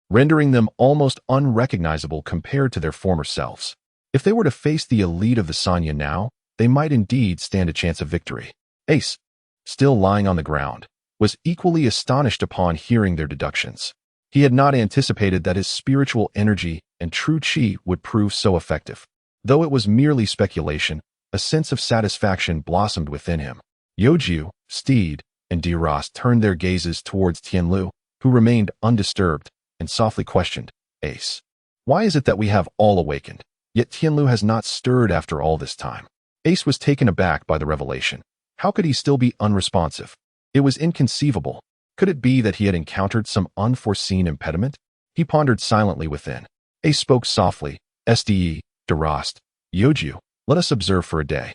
rendering them almost unrecognizable compared to their former selves. If they were to face the elite of the Sanya now, they might indeed stand a chance of victory. Ace, still lying on the ground, was equally astonished upon hearing their deductions. He had not anticipated that his spiritual energy and true chi would prove so effective. Though it was merely speculation, a sense of satisfaction blossomed within him. Youju, Steed, and Delost turned their gazes towards Tianluo, who remained undisturbed, and softly questioned, Ace, why is it that we have all awakened, yet Tianluo has not stirred after all this time? Ace was taken aback by the revelation. How could he still be unresponsive? It was inconceivable. Could it be that he had encountered some unforeseen impediment? He pondered silently within. Ace spoke softly, Ste, Delost, Youju, let us observe for a day.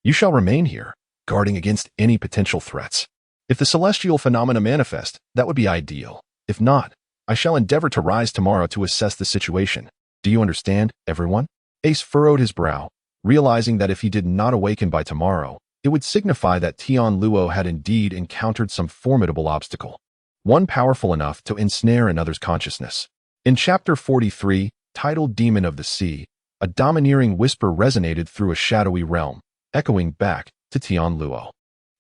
You shall remain here, guarding against any potential threats. If the celestial phenomena manifest, that would be ideal. If not, I shall endeavor to rise tomorrow to assess the situation. Do you understand, everyone? Ace furrowed his brow, realizing that if he did not awaken by tomorrow, it would signify that Tianluo had indeed encountered some formidable obstacle, one powerful enough to ensnare another's consciousness. In Chapter 43, titled Demon of the Sea, a domineering whisper resonated through a shadowy realm, echoing back to Tianluo.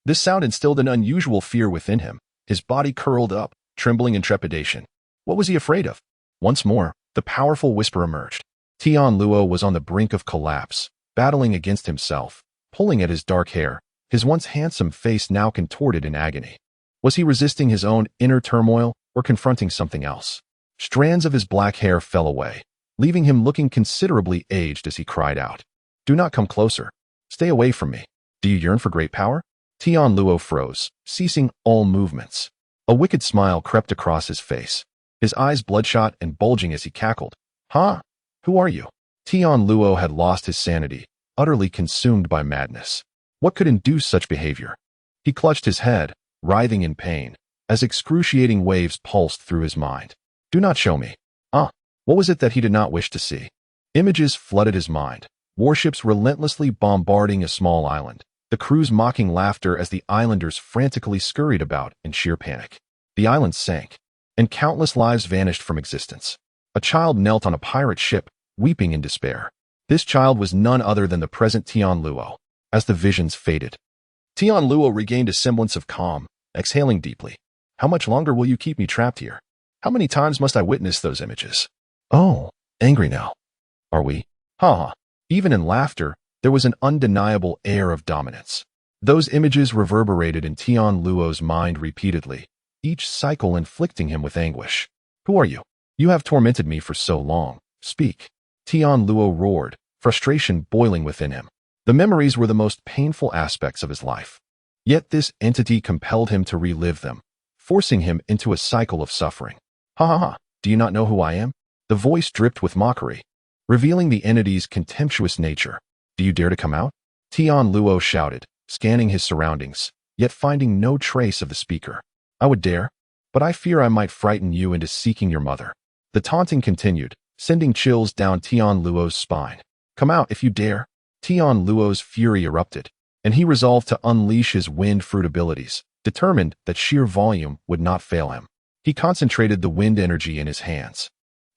This sound instilled an unusual fear within him. His body curled up, trembling in trepidation. What was he afraid of? Once more, the powerful whisper emerged. Tianluo was on the brink of collapse, battling against himself, pulling at his dark hair, his once handsome face now contorted in agony. Was he resisting his own inner turmoil or confronting something else? Strands of his black hair fell away, leaving him looking considerably aged as he cried out, Do not come closer. Stay away from me. Do you yearn for great power? Tianluo froze, ceasing all movements. A wicked smile crept across his face, his eyes bloodshot and bulging as he cackled. Huh? Who are you? Tianluo had lost his sanity, utterly consumed by madness. What could induce such behavior? He clutched his head, writhing in pain, as excruciating waves pulsed through his mind. Do not show me. What was it that he did not wish to see? Images flooded his mind, warships relentlessly bombarding a small island, the crew's mocking laughter as the islanders frantically scurried about in sheer panic. The island sank, and countless lives vanished from existence. A child knelt on a pirate ship, weeping in despair. This child was none other than the present Tianluo. As the visions faded, Tianluo regained a semblance of calm, exhaling deeply. How much longer will you keep me trapped here? How many times must I witness those images? Oh, angry now. Are we? Ha! Even in laughter, there was an undeniable air of dominance. Those images reverberated in Tianluo's mind repeatedly, each cycle inflicting him with anguish. Who are you? You have tormented me for so long. Speak. Tianluo roared, frustration boiling within him. The memories were the most painful aspects of his life. Yet this entity compelled him to relive them, forcing him into a cycle of suffering. Ha ha ha, do you not know who I am? The voice dripped with mockery, revealing the entity's contemptuous nature. Do you dare to come out? Tianluo shouted, scanning his surroundings, yet finding no trace of the speaker. I would dare, but I fear I might frighten you into seeking your mother. The taunting continued, sending chills down Tianluo's spine. Come out if you dare. Tianluo's fury erupted, and he resolved to unleash his wind fruit abilities, determined that sheer volume would not fail him. He concentrated the wind energy in his hands,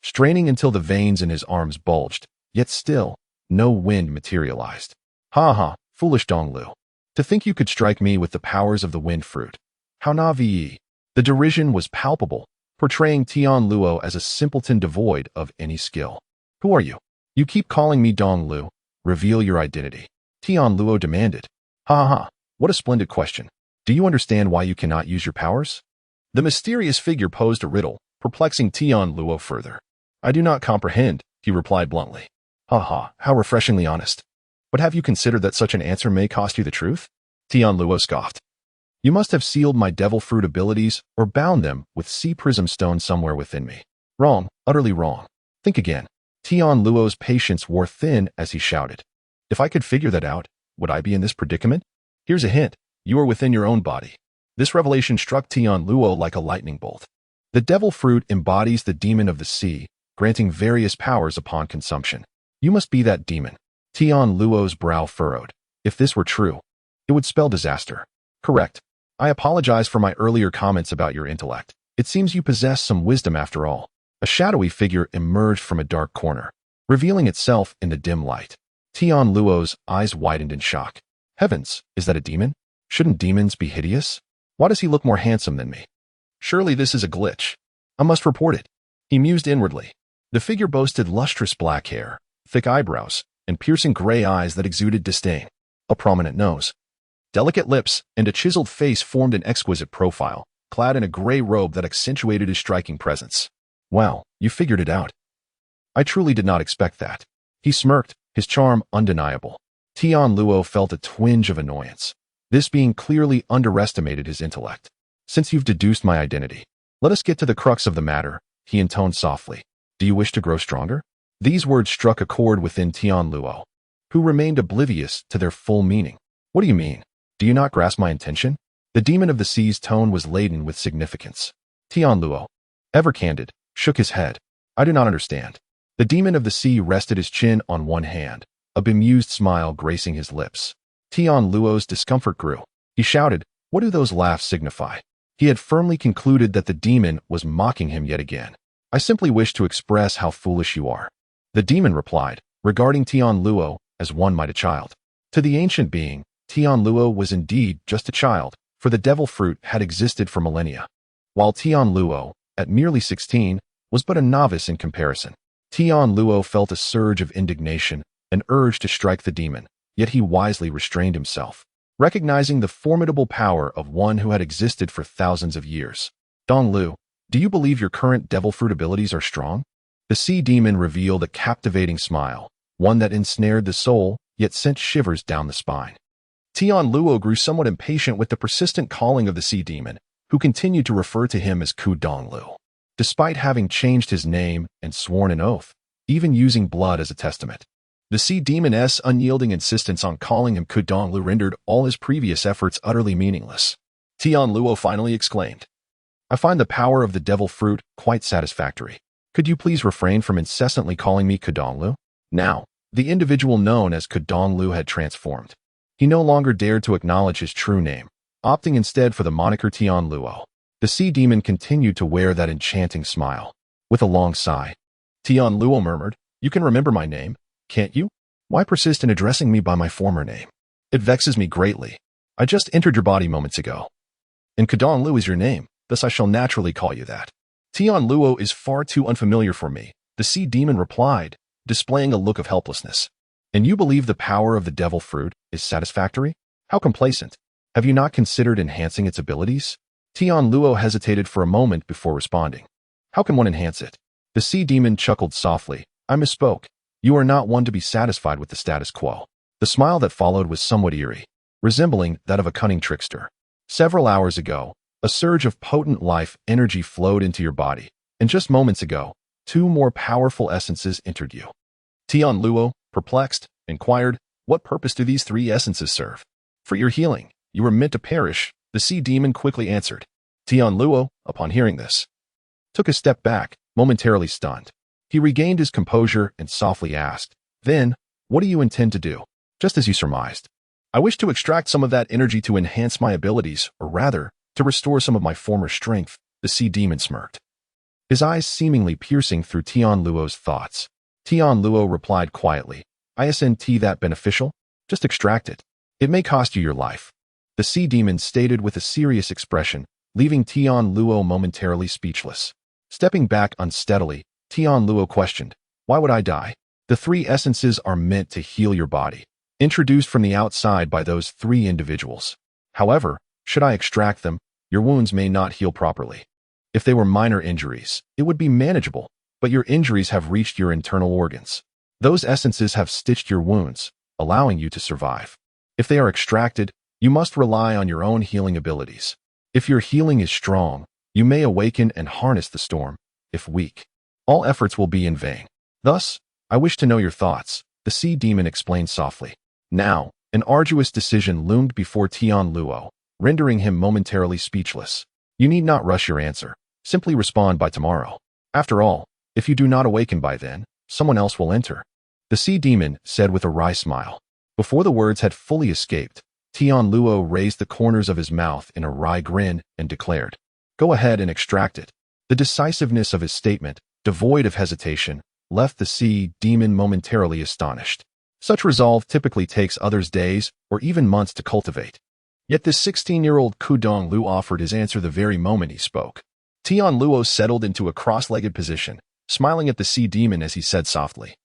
straining until the veins in his arms bulged, yet still, no wind materialized. Ha ha, foolish Donglu. To think you could strike me with the powers of the wind fruit. How naive. The derision was palpable, portraying Tianluo as a simpleton devoid of any skill. Who are you? You keep calling me Donglu. Reveal your identity. Tianluo demanded. Ha ha, what a splendid question. Do you understand why you cannot use your powers? The mysterious figure posed a riddle, perplexing Tianluo further. I do not comprehend, he replied bluntly. Ha ha, how refreshingly honest. But have you considered that such an answer may cost you the truth? Tianluo scoffed. You must have sealed my devil fruit abilities or bound them with sea prism stone somewhere within me. Wrong, utterly wrong. Think again. Tianluo's patience wore thin as he shouted. If I could figure that out, would I be in this predicament? Here's a hint. You are within your own body. This revelation struck Tianluo like a lightning bolt. The devil fruit embodies the demon of the sea, granting various powers upon consumption. You must be that demon. Tianluo's brow furrowed. If this were true, it would spell disaster. Correct. I apologize for my earlier comments about your intellect. It seems you possess some wisdom after all. A shadowy figure emerged from a dark corner, revealing itself in the dim light. Tianluo's eyes widened in shock. Heavens, is that a demon? Shouldn't demons be hideous? Why does he look more handsome than me? Surely this is a glitch. I must report it. He mused inwardly. The figure boasted lustrous black hair, thick eyebrows, and piercing gray eyes that exuded disdain. A prominent nose, delicate lips, and a chiseled face formed an exquisite profile, clad in a gray robe that accentuated his striking presence. Wow, you figured it out. I truly did not expect that. He smirked, his charm undeniable. Tianluo felt a twinge of annoyance. This being clearly underestimated his intellect. Since you've deduced my identity, let us get to the crux of the matter, he intoned softly. Do you wish to grow stronger? These words struck a chord within Tianluo, who remained oblivious to their full meaning. What do you mean? Do you not grasp my intention? The demon of the sea's tone was laden with significance. Tianluo, ever candid, shook his head. I do not understand. The demon of the sea rested his chin on one hand, a bemused smile gracing his lips. Tianluo's discomfort grew. He shouted, what do those laughs signify? He had firmly concluded that the demon was mocking him yet again. I simply wish to express how foolish you are. The demon replied, regarding Tianluo as one might a child. To the ancient being, Tianluo was indeed just a child, for the devil fruit had existed for millennia. While Tianluo, at merely 16, was but a novice in comparison. Tianluo felt a surge of indignation, an urge to strike the demon, yet he wisely restrained himself, recognizing the formidable power of one who had existed for thousands of years. Donglu, do you believe your current devil fruit abilities are strong? The sea demon revealed a captivating smile, one that ensnared the soul, yet sent shivers down the spine. Tianluo grew somewhat impatient with the persistent calling of the sea demon, who continued to refer to him as Ku Donglu. Despite having changed his name and sworn an oath, even using blood as a testament, the sea demon's unyielding insistence on calling him Ku Donglu rendered all his previous efforts utterly meaningless. Tianluo finally exclaimed, I find the power of the devil fruit quite satisfactory. Could you please refrain from incessantly calling me Ku Donglu? Now, the individual known as Ku Donglu had transformed. He no longer dared to acknowledge his true name, opting instead for the moniker Tianluo. The sea demon continued to wear that enchanting smile. With a long sigh, Tianluo murmured, You can remember my name, can't you? Why persist in addressing me by my former name? It vexes me greatly. I just entered your body moments ago. And Ku Donglu is your name, thus I shall naturally call you that. Tianluo is far too unfamiliar for me, the sea demon replied, displaying a look of helplessness. And you believe the power of the devil fruit is satisfactory? How complacent. Have you not considered enhancing its abilities? Tianluo hesitated for a moment before responding. How can one enhance it? The sea demon chuckled softly. I misspoke. You are not one to be satisfied with the status quo. The smile that followed was somewhat eerie, resembling that of a cunning trickster. Several hours ago, a surge of potent life energy flowed into your body, and just moments ago, two more powerful essences entered you. Tianluo, perplexed, inquired, What purpose do these three essences serve? For your healing. You were meant to perish, the sea demon quickly answered. Tianluo, upon hearing this, took a step back, momentarily stunned. He regained his composure and softly asked, Then, what do you intend to do? Just as you surmised. I wish to extract some of that energy to enhance my abilities, or rather, to restore some of my former strength, the sea demon smirked, his eyes seemingly piercing through Tianluo's thoughts. Tianluo replied quietly, "Isn't that beneficial? Just extract it. It may cost you your life." The sea demon stated with a serious expression, leaving Tianluo momentarily speechless. Stepping back unsteadily, Tianluo questioned, "Why would I die? The 3 essences are meant to heal your body, introduced from the outside by those 3 individuals. However, should I extract them, your wounds may not heal properly. If they were minor injuries, it would be manageable, but your injuries have reached your internal organs. Those essences have stitched your wounds, allowing you to survive. If they are extracted, you must rely on your own healing abilities. If your healing is strong, you may awaken and harness the storm. If weak, all efforts will be in vain. Thus, I wish to know your thoughts," the sea demon explained softly. Now, an arduous decision loomed before Tianluo, rendering him momentarily speechless. "You need not rush your answer. Simply respond by tomorrow. After all, if you do not awaken by then, someone else will enter," the sea demon said with a wry smile. Before the words had fully escaped, Tianluo raised the corners of his mouth in a wry grin and declared, "Go ahead and extract it." The decisiveness of his statement, devoid of hesitation, left the sea demon momentarily astonished. Such resolve typically takes others days or even months to cultivate. Yet this 16-year-old Kudong Lu offered his answer the very moment he spoke. Tianluo settled into a cross-legged position, smiling at the sea demon as he said softly,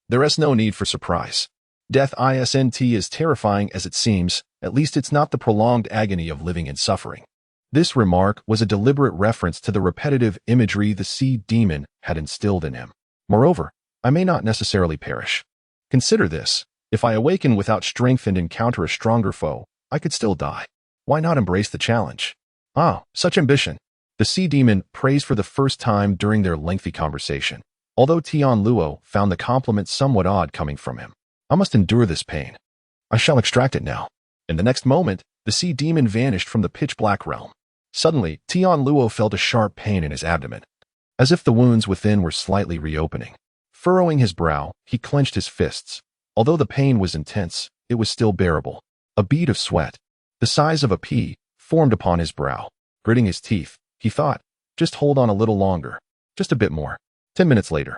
"There is no need for surprise. Death isn't as terrifying as it seems, at least it's not the prolonged agony of living in suffering." This remark was a deliberate reference to the repetitive imagery the sea demon had instilled in him. "Moreover, I may not necessarily perish. Consider this, if I awaken without strength and encounter a stronger foe, I could still die. Why not embrace the challenge?" "Ah, such ambition," the sea demon praised for the first time during their lengthy conversation, although Tianluo found the compliment somewhat odd coming from him. "I must endure this pain. I shall extract it now." In the next moment, the sea demon vanished from the pitch-black realm. Suddenly, Tianluo felt a sharp pain in his abdomen, as if the wounds within were slightly reopening. Furrowing his brow, he clenched his fists. Although the pain was intense, it was still bearable. A bead of sweat, the size of a pea, formed upon his brow. Gritting his teeth, he thought, "Just hold on a little longer. Just a bit more." 10 minutes later,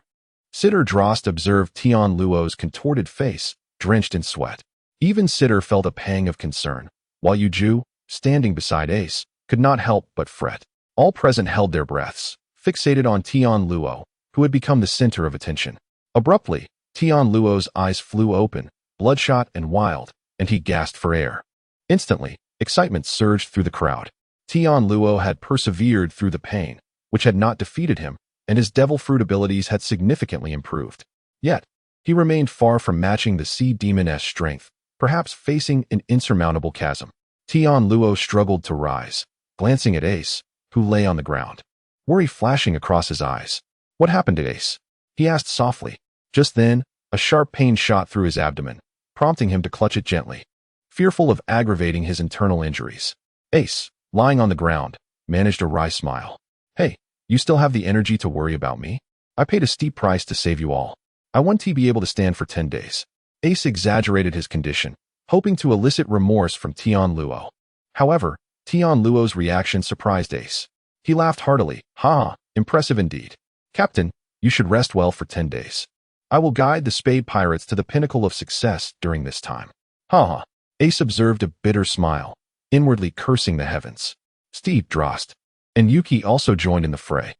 Sitter Drost observed Tianluo's contorted face, drenched in sweat. Even Sitter felt a pang of concern, while Youju, standing beside Ace, could not help but fret. All present held their breaths, fixated on Tianluo, who had become the center of attention. Abruptly, Tianluo's eyes flew open, bloodshot and wild, and he gasped for air. Instantly, excitement surged through the crowd. Tianluo had persevered through the pain, which had not defeated him, and his devil fruit abilities had significantly improved. Yet, he remained far from matching the sea demon's strength, perhaps facing an insurmountable chasm. Tianluo struggled to rise, glancing at Ace, who lay on the ground, worry flashing across his eyes. "What happened to Ace?" he asked softly. Just then, a sharp pain shot through his abdomen, prompting him to clutch it gently, fearful of aggravating his internal injuries. Ace, lying on the ground, managed a wry smile. "Hey, you still have the energy to worry about me? I paid a steep price to save you all. I want to be able to stand for 10 days. Ace exaggerated his condition, hoping to elicit remorse from Tianluo. However, Tianluo's reaction surprised Ace. He laughed heartily. "Ha, impressive indeed. Captain, you should rest well for 10 days. I will guide the Spade Pirates to the pinnacle of success during this time." "Ha ha." Ace observed a bitter smile, inwardly cursing the heavens. Steed, Drost, and Yuki also joined in the fray.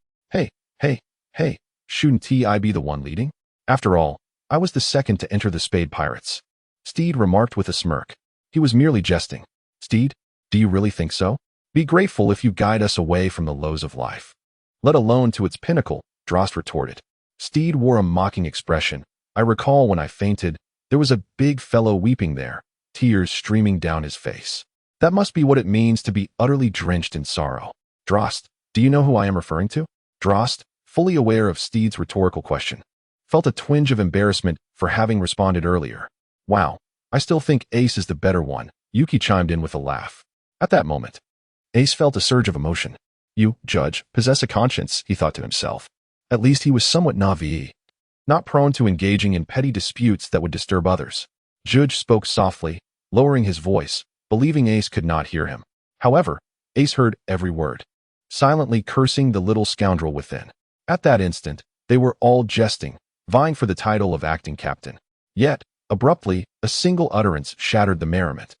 Hey, shouldn't I be the one leading? After all, I was the second to enter the Spade Pirates." Steed remarked with a smirk. He was merely jesting. "Steed, do you really think so? Be grateful if you guide us away from the lows of life, let alone to its pinnacle," Drost retorted. Steed wore a mocking expression. "I recall when I fainted, there was a big fellow weeping there, tears streaming down his face. That must be what it means to be utterly drenched in sorrow." "Drost, do you know who I am referring to?" Drost, fully aware of Steed's rhetorical question, felt a twinge of embarrassment for having responded earlier. "Wow, I still think Ace is the better one," Yuki chimed in with a laugh. At that moment, Ace felt a surge of emotion. "You, Judge, possess a conscience," he thought to himself. At least he was somewhat naive, not prone to engaging in petty disputes that would disturb others. Judge spoke softly, lowering his voice, believing Ace could not hear him. However, Ace heard every word, silently cursing the little scoundrel within. At that instant, they were all jesting, vying for the title of acting captain. Yet, abruptly, a single utterance shattered the merriment.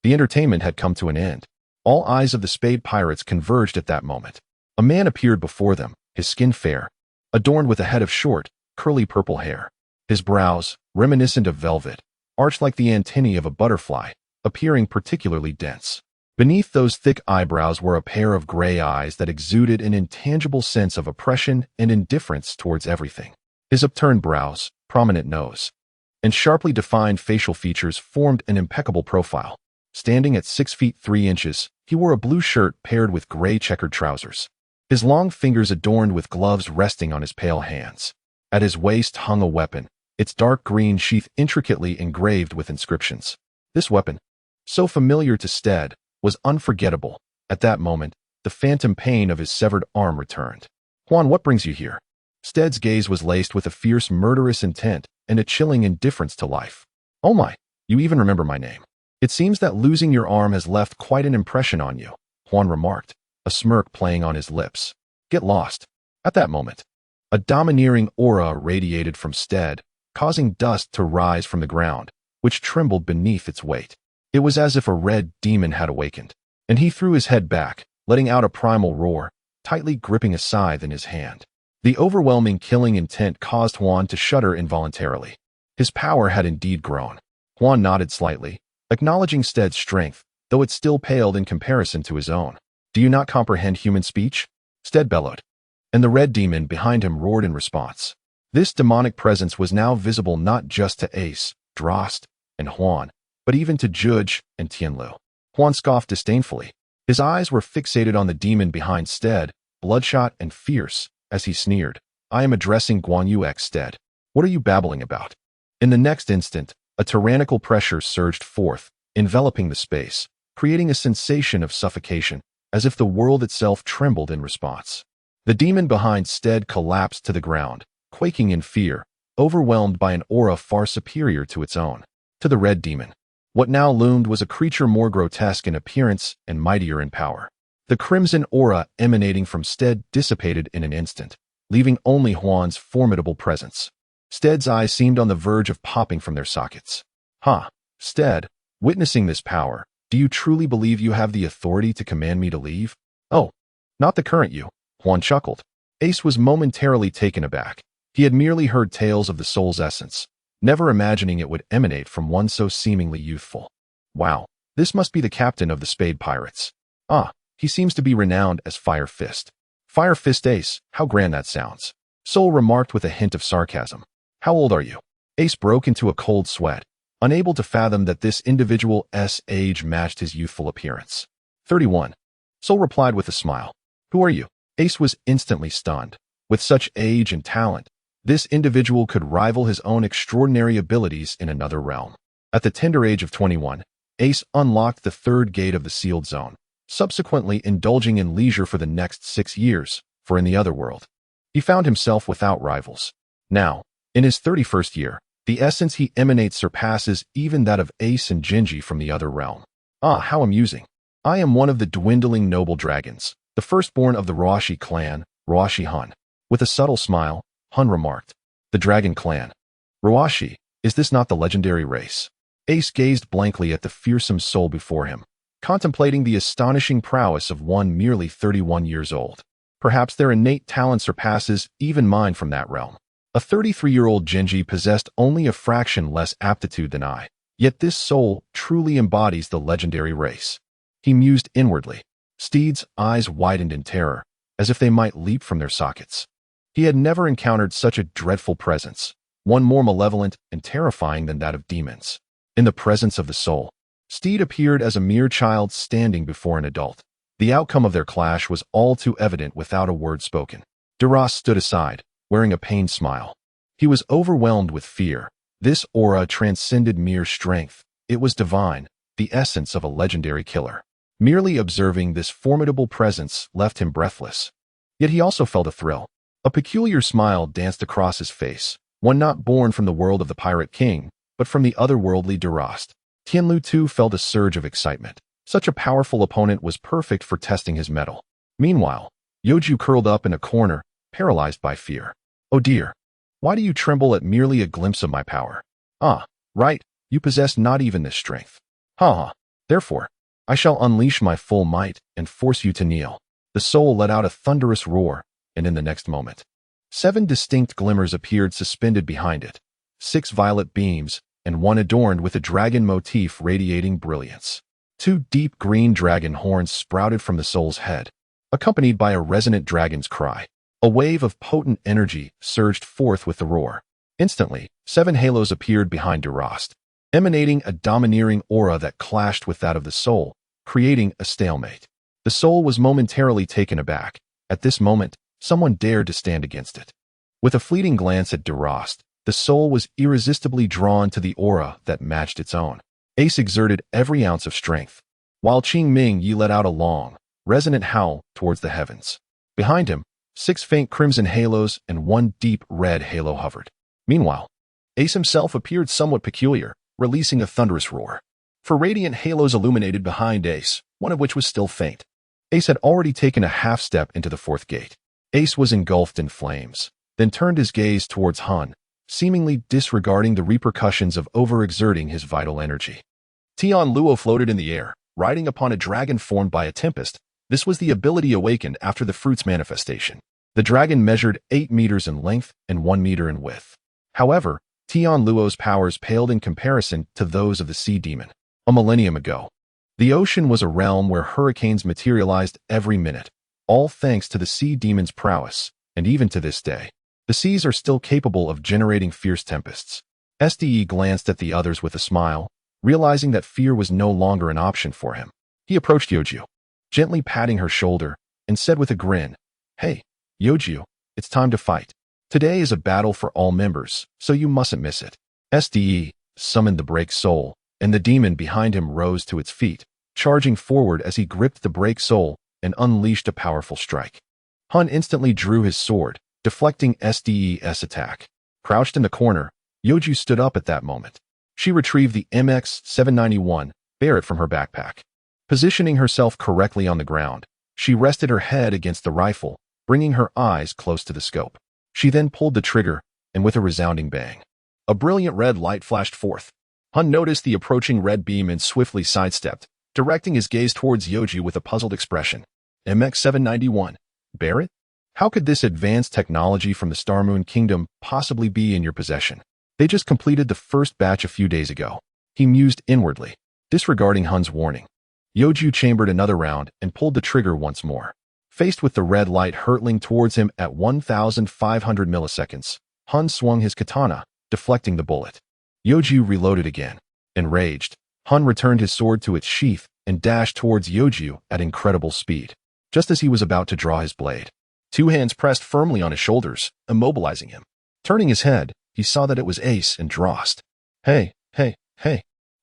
The entertainment had come to an end. All eyes of the Spade Pirates converged at that moment. A man appeared before them, his skin fair, adorned with a head of short, curly purple hair. His brows, reminiscent of velvet, arched like the antennae of a butterfly, appearing particularly dense. Beneath those thick eyebrows were a pair of gray eyes that exuded an intangible sense of oppression and indifference towards everything. His upturned brows, prominent nose, and sharply defined facial features formed an impeccable profile. Standing at 6 feet 3 inches, he wore a blue shirt paired with gray checkered trousers. His long fingers adorned with gloves resting on his pale hands. At his waist hung a weapon, its dark green sheath intricately engraved with inscriptions. This weapon, so familiar to Steed, was unforgettable. At that moment, the phantom pain of his severed arm returned. "Juan, what brings you here?" Steed's gaze was laced with a fierce murderous intent and a chilling indifference to life. "Oh my, you even remember my name. It seems that losing your arm has left quite an impression on you," Juan remarked, a smirk playing on his lips. "Get lost." At that moment, a domineering aura radiated from Steed, causing dust to rise from the ground, which trembled beneath its weight. It was as if a red demon had awakened, and he threw his head back, letting out a primal roar, tightly gripping a scythe in his hand. The overwhelming killing intent caused Juan to shudder involuntarily. His power had indeed grown. Juan nodded slightly, acknowledging Steed's strength, though it still paled in comparison to his own. "Do you not comprehend human speech?" Steed bellowed, and the red demon behind him roared in response. This demonic presence was now visible not just to Ace, Delost, and Juan, but even to Youju and Tianluo. Juan scoffed disdainfully. His eyes were fixated on the demon behind Steed, bloodshot and fierce, as he sneered, "I am addressing Guoyun Steed. What are you babbling about?" In the next instant, a tyrannical pressure surged forth, enveloping the space, creating a sensation of suffocation, as if the world itself trembled in response. The demon behind Steed collapsed to the ground, quaking in fear, overwhelmed by an aura far superior to its own. To the red demon, what now loomed was a creature more grotesque in appearance and mightier in power. The crimson aura emanating from Steed dissipated in an instant, leaving only Juan's formidable presence. Steed's eyes seemed on the verge of popping from their sockets. "Huh, Steed, witnessing this power, do you truly believe you have the authority to command me to leave?" "Oh, not the current you," Juan chuckled. Ace was momentarily taken aback. He had merely heard tales of the soul's essence, never imagining it would emanate from one so seemingly youthful. "Wow, this must be the captain of the Spade Pirates. Ah, he seems to be renowned as Fire Fist." "Fire Fist Ace, how grand that sounds," Soul remarked with a hint of sarcasm. "How old are you?" Ace broke into a cold sweat, unable to fathom that this individual's age matched his youthful appearance. 31. Soul replied with a smile. "Who are you?" Ace was instantly stunned. With such age and talent, this individual could rival his own extraordinary abilities in another realm. At the tender age of 21, Ace unlocked the third gate of the sealed zone, subsequently indulging in leisure for the next 6 years, for in the other world, he found himself without rivals. Now, in his 31st year, the essence he emanates surpasses even that of Ace and Xingyue from the other realm. "Ah, how amusing. I am one of the dwindling noble dragons, the firstborn of the Ruoshi clan, Ruoshi Hun." With a subtle smile, Hun remarked, "The Dragon Clan. Ruoshi, is this not the legendary race?" Ace gazed blankly at the fearsome soul before him, contemplating the astonishing prowess of one merely 31 years old. Perhaps their innate talent surpasses even mine from that realm. A 33-year-old Xingyue possessed only a fraction less aptitude than I, yet this soul truly embodies the legendary race. He mused inwardly. Steed's eyes widened in terror, as if they might leap from their sockets. He had never encountered such a dreadful presence, one more malevolent and terrifying than that of demons. In the presence of the soul, Steed appeared as a mere child standing before an adult. The outcome of their clash was all too evident without a word spoken. Delost stood aside, wearing a pained smile. He was overwhelmed with fear. This aura transcended mere strength. It was divine, the essence of a legendary killer. Merely observing this formidable presence left him breathless. Yet he also felt a thrill. A peculiar smile danced across his face, one not born from the world of the Pirate King, but from the otherworldly Delost. Tianluo too felt a surge of excitement. Such a powerful opponent was perfect for testing his mettle. Meanwhile, Youju curled up in a corner, paralyzed by fear. Oh dear. Why do you tremble at merely a glimpse of my power? Ah, right, you possess not even this strength. Ha ha. Therefore, I shall unleash my full might and force you to kneel. The soul let out a thunderous roar, and in the next moment, 7 distinct glimmers appeared suspended behind it, 6 violet beams, and 1 adorned with a dragon motif radiating brilliance. 2 deep green dragon horns sprouted from the soul's head, accompanied by a resonant dragon's cry. A wave of potent energy surged forth with the roar. Instantly, 7 halos appeared behind Delost, emanating a domineering aura that clashed with that of the soul, creating a stalemate. The soul was momentarily taken aback. At this moment, someone dared to stand against it. With a fleeting glance at Delost, the soul was irresistibly drawn to the aura that matched its own. Ace exerted every ounce of strength, while Xingyue let out a long, resonant howl towards the heavens. Behind him, 6 faint crimson halos and 1 deep red halo hovered. Meanwhile, Ace himself appeared somewhat peculiar, releasing a thunderous roar. 4 radiant halos illuminated behind Ace, one of which was still faint. Ace had already taken a half step into the 4th gate. Ace was engulfed in flames, then turned his gaze towards Hun, seemingly disregarding the repercussions of overexerting his vital energy. Tianluo floated in the air, riding upon a dragon formed by a tempest. This was the ability awakened after the fruit's manifestation. The dragon measured 8 meters in length and 1 meter in width. However, Tianluo's powers paled in comparison to those of the sea demon. A millennium ago, the ocean was a realm where hurricanes materialized every minute, all thanks to the sea demon's prowess, and even to this day, the seas are still capable of generating fierce tempests. Steed glanced at the others with a smile, realizing that fear was no longer an option for him. He approached Youju, gently patting her shoulder, and said with a grin, "Hey, Youju, it's time to fight. Today is a battle for all members, so you mustn't miss it." Steed summoned the break soul, and the demon behind him rose to its feet, charging forward as he gripped the break soul and unleashed a powerful strike. Hun instantly drew his sword, deflecting Steed's attack. Crouched in the corner, Youju stood up at that moment. She retrieved the MX-791 Barrett from her backpack. Positioning herself correctly on the ground, she rested her head against the rifle, bringing her eyes close to the scope. She then pulled the trigger, and with a resounding bang, a brilliant red light flashed forth. Hun noticed the approaching red beam and swiftly sidestepped, directing his gaze towards Youju with a puzzled expression. MX-791 Barrett? How could this advanced technology from the Star Moon Kingdom possibly be in your possession? They just completed the first batch a few days ago. He mused inwardly, disregarding Hun's warning. Youju chambered another round and pulled the trigger once more. Faced with the red light hurtling towards him at 1,500 milliseconds, Hun swung his katana, deflecting the bullet. Youju reloaded again. Enraged, Hun returned his sword to its sheath and dashed towards Youju at incredible speed. Just as he was about to draw his blade, 2 hands pressed firmly on his shoulders, immobilizing him. Turning his head, he saw that it was Ace and Delost. Hey,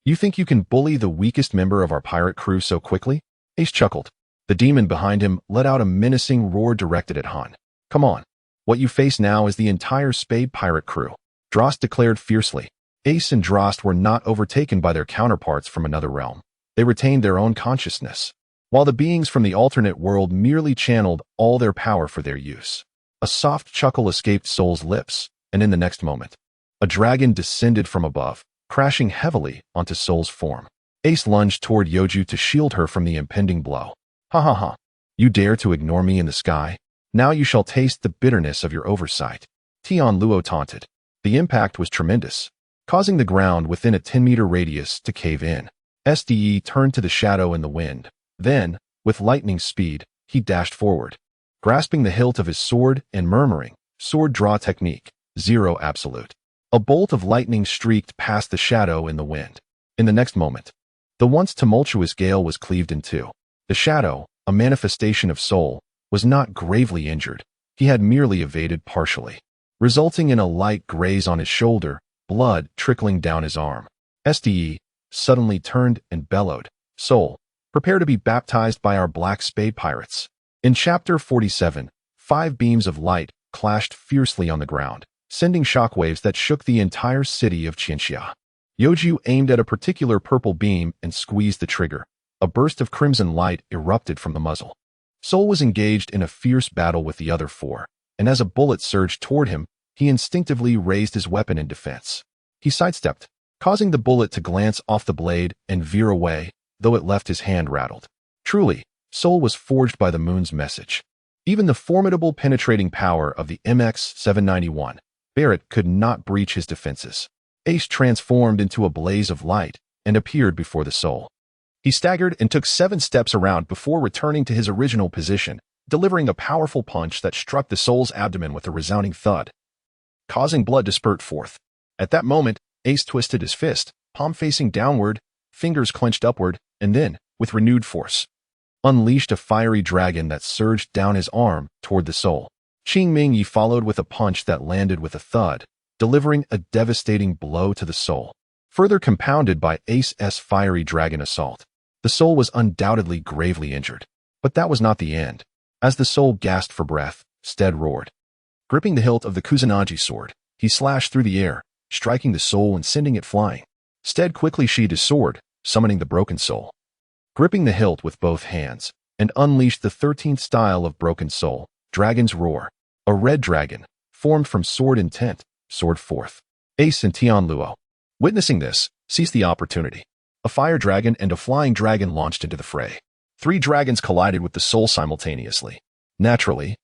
you think you can bully the weakest member of our pirate crew so quickly? Ace chuckled. The demon behind him let out a menacing roar directed at Hun. Come on. What you face now is the entire Spade Pirate crew, Delost declared fiercely. Ace and Delost were not overtaken by their counterparts from another realm. They retained their own consciousness, while the beings from the alternate world merely channeled all their power for their use. A soft chuckle escaped Soul's lips, and in the next moment, a dragon descended from above, crashing heavily onto Soul's form. Ace lunged toward Youju to shield her from the impending blow. Ha ha ha. You dare to ignore me in the sky? Now you shall taste the bitterness of your oversight. Tianluo taunted. The impact was tremendous, causing the ground within a 10-meter radius to cave in. Steed turned to the shadow in the wind. Then, with lightning speed, he dashed forward, grasping the hilt of his sword and murmuring, "Sword draw technique, 0 absolute." A bolt of lightning streaked past the shadow in the wind. In the next moment, the once tumultuous gale was cleaved in two. The shadow, a manifestation of soul, was not gravely injured. He had merely evaded partially, resulting in a light graze on his shoulder, blood trickling down his arm. Steed suddenly turned and bellowed, "Soul, prepare to be baptized by our black Spade Pirates." In Chapter 47, 5 beams of light clashed fiercely on the ground, sending shockwaves that shook the entire city of Xingyue. Youju aimed at a particular purple beam and squeezed the trigger. A burst of crimson light erupted from the muzzle. Soul was engaged in a fierce battle with the other four, and as a bullet surged toward him, he instinctively raised his weapon in defense. He sidestepped, causing the bullet to glance off the blade and veer away, though it left his hand rattled. Truly, Soul was forged by the moon's message. Even the formidable penetrating power of the MX-791 Barrett could not breach his defenses. Ace transformed into a blaze of light and appeared before the Soul. He staggered and took 7 steps around before returning to his original position, delivering a powerful punch that struck the Soul's abdomen with a resounding thud, causing blood to spurt forth. At that moment, Ace twisted his fist, palm facing downward, fingers clenched upward, and then, with renewed force, unleashed a fiery dragon that surged down his arm toward the Soul. Xingyue followed with a punch that landed with a thud, delivering a devastating blow to the Soul, further compounded by Ace's fiery dragon assault. The Soul was undoubtedly gravely injured. But that was not the end. As the Soul gasped for breath, Steed roared. Gripping the hilt of the Kusanagi sword, he slashed through the air, striking the Soul and sending it flying. Steed quickly sheathed his sword, summoning the Broken Soul. Gripping the hilt with both hands, and unleashed the 13th style of Broken Soul, Dragon's Roar. A red dragon, formed from sword intent, soared forth. Ace and Tianluo, witnessing this, seized the opportunity. A fire dragon and a flying dragon launched into the fray. 3 dragons collided with the Soul simultaneously. Naturally,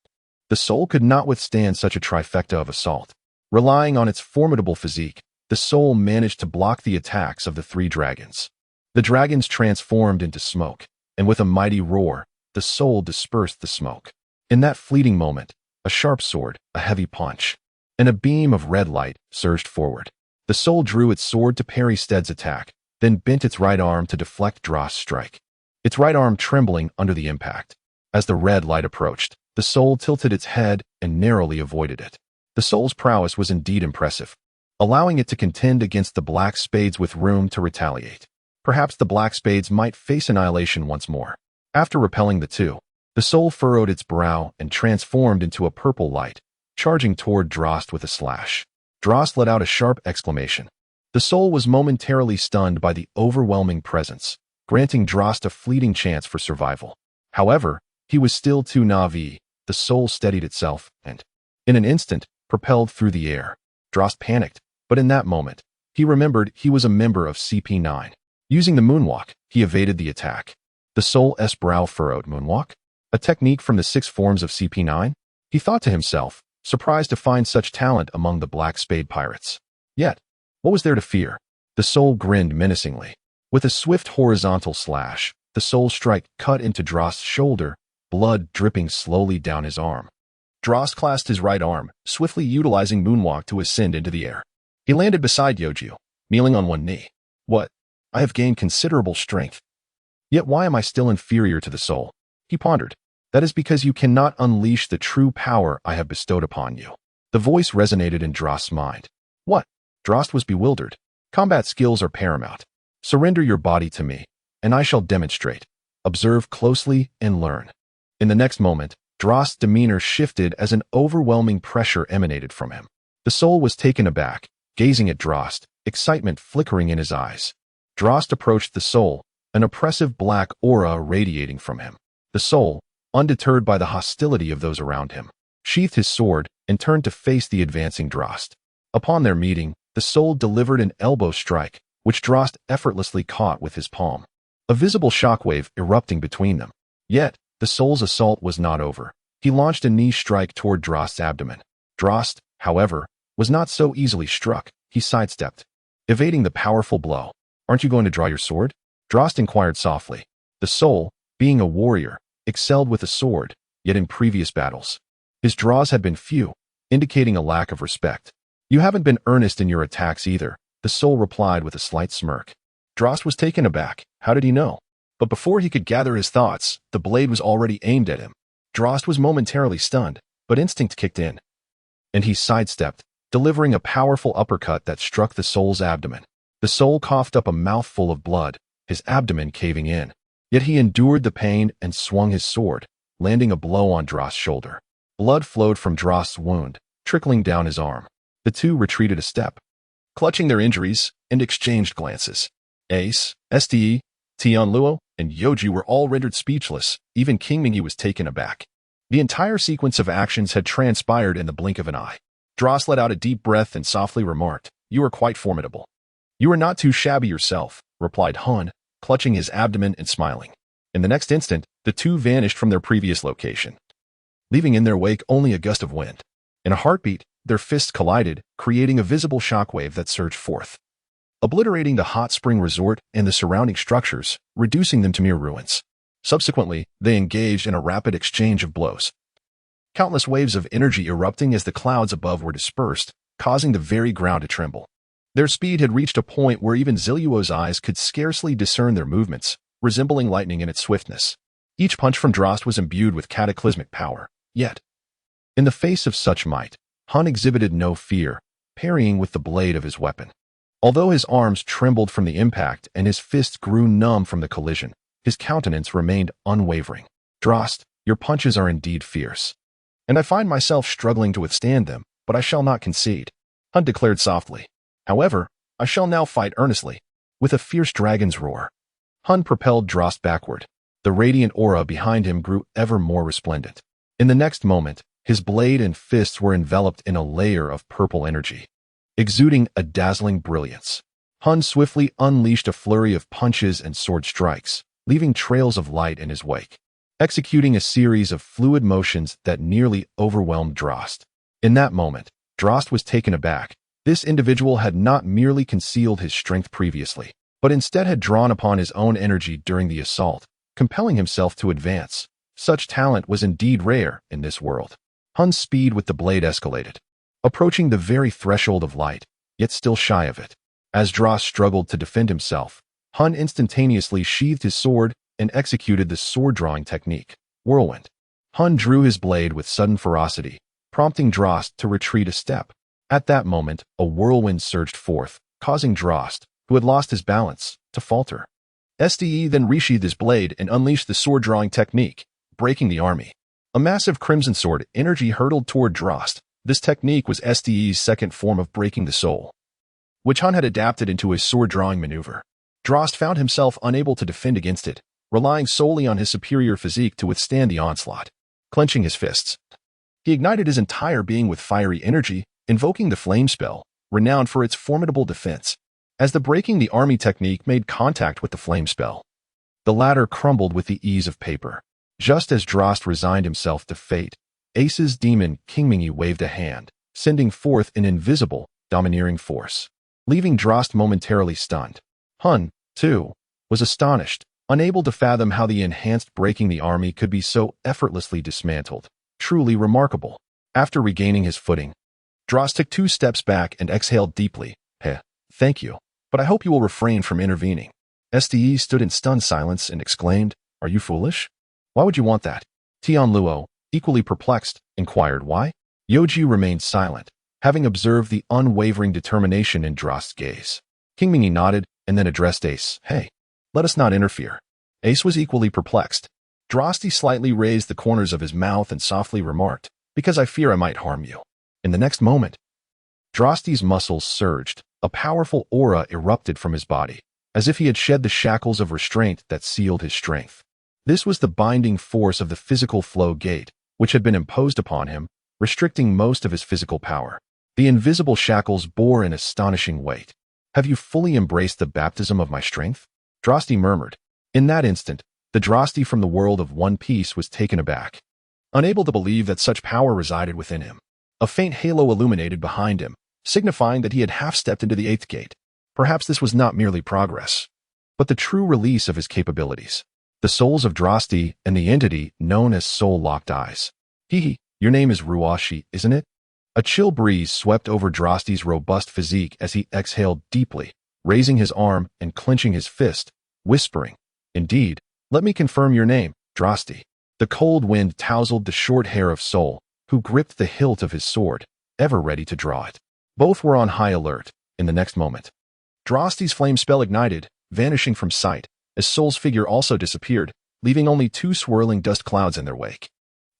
the Soul could not withstand such a trifecta of assault. Relying on its formidable physique, the Soul managed to block the attacks of the 3 dragons. The dragons transformed into smoke, and with a mighty roar, the Soul dispersed the smoke. In that fleeting moment, a sharp sword, a heavy punch, and a beam of red light surged forward. The Soul drew its sword to parry Steed's attack, then bent its right arm to deflect Drost's strike, its right arm trembling under the impact. As the red light approached, the Soul tilted its head and narrowly avoided it. The Soul's prowess was indeed impressive, allowing it to contend against the Black Spades with room to retaliate. Perhaps the Black Spades might face annihilation once more. After repelling the 2, the Soul furrowed its brow and transformed into a purple light, charging toward Drost with a slash. Drost let out a sharp exclamation. The Soul was momentarily stunned by the overwhelming presence, granting Drost a fleeting chance for survival. However, he was still too naive. The Soul steadied itself and, in an instant, propelled through the air. Drost panicked, but in that moment, he remembered he was a member of CP9. Using the moonwalk, he evaded the attack. The Soul's brow furrowed. Moonwalk? A technique from the 6 forms of CP9? He thought to himself, surprised to find such talent among the Black Spade Pirates. Yet, what was there to fear? The Soul grinned menacingly. With a swift horizontal slash, the Soul's strike cut into Drost's shoulder, blood dripping slowly down his arm. Drost clasped his right arm, swiftly utilizing moonwalk to ascend into the air. He landed beside Youju, kneeling on one knee. What? I have gained considerable strength. Yet why am I still inferior to the Soul? He pondered. That is because you cannot unleash the true power I have bestowed upon you. The voice resonated in Drost's mind. What? Drost was bewildered. Combat skills are paramount. Surrender your body to me, and I shall demonstrate. Observe closely and learn. In the next moment, Drost's demeanor shifted as an overwhelming pressure emanated from him. The Soul was taken aback, gazing at Drost, excitement flickering in his eyes. Drost approached the Soul, an oppressive black aura radiating from him. The Soul, undeterred by the hostility of those around him, sheathed his sword and turned to face the advancing Drost. Upon their meeting, the Soul delivered an elbow strike, which Drost effortlessly caught with his palm, a visible shockwave erupting between them. Yet, the Soul's assault was not over. He launched a knee strike toward Drost's abdomen. Drost, however, was not so easily struck. He sidestepped, evading the powerful blow. Aren't you going to draw your sword? Drost inquired softly. The Soul, being a warrior, excelled with a sword, yet in previous battles, his draws had been few, indicating a lack of respect. You haven't been earnest in your attacks either, the Soul replied with a slight smirk. Drost was taken aback. How did he know? But before he could gather his thoughts, the blade was already aimed at him. Drost was momentarily stunned, but instinct kicked in, and he sidestepped, delivering a powerful uppercut that struck the Soul's abdomen. The Soul coughed up a mouthful of blood, his abdomen caving in. Yet he endured the pain and swung his sword, landing a blow on Drost's shoulder. Blood flowed from Drost's wound, trickling down his arm. The two retreated a step. clutching their injuries, and exchanged glances. Ace, Ste, Tianluo, and Youju were all rendered speechless. Even Xingyue was taken aback. The entire sequence of actions had transpired in the blink of an eye. Delost let out a deep breath and softly remarked, "You are quite formidable." "You are not too shabby yourself," replied Hun, clutching his abdomen and smiling. In the next instant, the two vanished from their previous location, leaving in their wake only a gust of wind. In a heartbeat, their fists collided, creating a visible shockwave that surged forth, obliterating the hot spring resort and the surrounding structures, reducing them to mere ruins. Subsequently, they engaged in a rapid exchange of blows, countless waves of energy erupting as the clouds above were dispersed, causing the very ground to tremble. Their speed had reached a point where even Xingyue's eyes could scarcely discern their movements, resembling lightning in its swiftness. Each punch from Delost was imbued with cataclysmic power. Yet, in the face of such might, Hun exhibited no fear, parrying with the blade of his weapon. Although his arms trembled from the impact and his fists grew numb from the collision, his countenance remained unwavering. "Delost, your punches are indeed fierce, and I find myself struggling to withstand them, but I shall not concede," Hun declared softly. "However, I shall now fight earnestly." With a fierce dragon's roar, Hun propelled Delost backward. The radiant aura behind him grew ever more resplendent. In the next moment, his blade and fists were enveloped in a layer of purple energy, exuding a dazzling brilliance. Hun swiftly unleashed a flurry of punches and sword strikes, leaving trails of light in his wake, executing a series of fluid motions that nearly overwhelmed Delost. In that moment, Delost was taken aback. This individual had not merely concealed his strength previously, but instead had drawn upon his own energy during the assault, compelling himself to advance. Such talent was indeed rare in this world. Hun's speed with the blade escalated, approaching the very threshold of light, yet still shy of it. As Delost struggled to defend himself, Hun instantaneously sheathed his sword and executed the sword-drawing technique, Whirlwind. Hun drew his blade with sudden ferocity, prompting Delost to retreat a step. At that moment, a whirlwind surged forth, causing Delost, who had lost his balance, to falter. Ste then resheathed his blade and unleashed the sword-drawing technique, breaking the army. A massive crimson sword energy hurtled toward Delost. This technique was Ste's second form of breaking the soul, which Hun had adapted into his sword-drawing maneuver. Delost found himself unable to defend against it, relying solely on his superior physique to withstand the onslaught. Clenching his fists, he ignited his entire being with fiery energy, invoking the flame spell, renowned for its formidable defense. As the breaking the army technique made contact with the flame spell, the latter crumbled with the ease of paper. Just as Delost resigned himself to fate, Ace's demon Xingyue waved a hand, sending forth an invisible, domineering force, leaving Delost momentarily stunned. Hun, too, was astonished, unable to fathom how the enhanced breaking the army could be so effortlessly dismantled. Truly remarkable. After regaining his footing, Delost took 2 steps back and exhaled deeply. Thank you, but I hope you will refrain from intervening." Ste stood in stunned silence and exclaimed, "Are you foolish? Why would you want that?" Tianluo, equally perplexed, inquired why. Youju remained silent, having observed the unwavering determination in Delost's gaze. Xingyue nodded and then addressed Ace. "Hey, let us not interfere." Ace was equally perplexed. Delost slightly raised the corners of his mouth and softly remarked, "Because I fear I might harm you." In the next moment, Delost's muscles surged. A powerful aura erupted from his body, as if he had shed the shackles of restraint that sealed his strength. This was the binding force of the physical flow gate, which had been imposed upon him, restricting most of his physical power. The invisible shackles bore an astonishing weight. "Have you fully embraced the baptism of my strength?" Delost murmured. In that instant, the Delost from the world of One Piece was taken aback, unable to believe that such power resided within him. A faint halo illuminated behind him, signifying that he had half-stepped into the 8th gate. Perhaps this was not merely progress, but the true release of his capabilities. The souls of Delost and the entity known as Soul-Locked Eyes. Your name is Ruashi, isn't it?" A chill breeze swept over Delost's robust physique as he exhaled deeply, raising his arm and clenching his fist, whispering, "Indeed, let me confirm your name, Delost." The cold wind tousled the short hair of Soul, who gripped the hilt of his sword, ever ready to draw it. Both were on high alert. In the next moment, Delost's flame spell ignited, vanishing from sight, as Soul's figure also disappeared, leaving only 2 swirling dust clouds in their wake.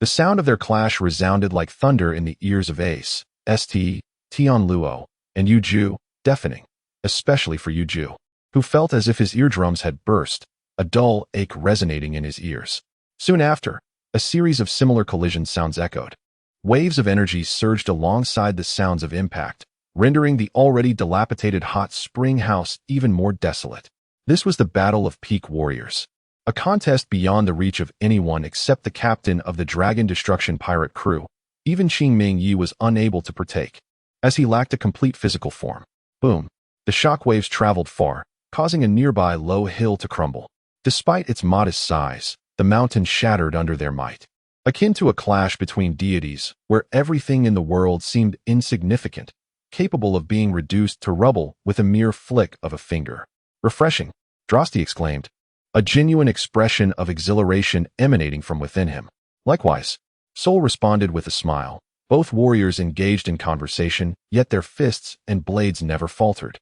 The sound of their clash resounded like thunder in the ears of Ace, Ste, Tianluo, and Youju, deafening, especially for Youju, who felt as if his eardrums had burst, a dull ache resonating in his ears. Soon after, a series of similar collision sounds echoed. Waves of energy surged alongside the sounds of impact, rendering the already dilapidated hot spring house even more desolate. This was the Battle of Peak Warriors, a contest beyond the reach of anyone except the captain of the Dragon Destruction pirate crew. Even Xingyue was unable to partake, as he lacked a complete physical form. Boom! The shockwaves traveled far, causing a nearby low hill to crumble. Despite its modest size, the mountain shattered under their might. Akin to a clash between deities, where everything in the world seemed insignificant, capable of being reduced to rubble with a mere flick of a finger. Refreshing, Drosti exclaimed, a genuine expression of exhilaration emanating from within him. Likewise, Sol responded with a smile. Both warriors engaged in conversation, yet their fists and blades never faltered.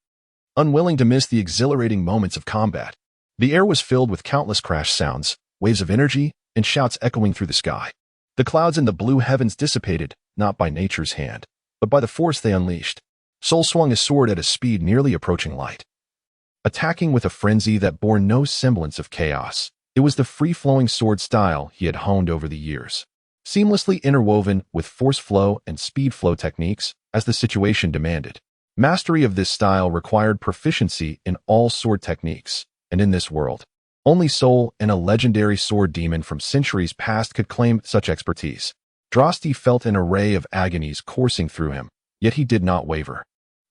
Unwilling to miss the exhilarating moments of combat, the air was filled with countless crash sounds, waves of energy, and shouts echoing through the sky. The clouds in the blue heavens dissipated, not by nature's hand, but by the force they unleashed. Sol swung his sword at a speed nearly approaching light, attacking with a frenzy that bore no semblance of chaos. It was the free-flowing sword style he had honed over the years, seamlessly interwoven with force flow and speed flow techniques as the situation demanded. Mastery of this style required proficiency in all sword techniques, and in this world, only Sol and a legendary sword demon from centuries past could claim such expertise. Drosti felt an array of agonies coursing through him, yet he did not waver.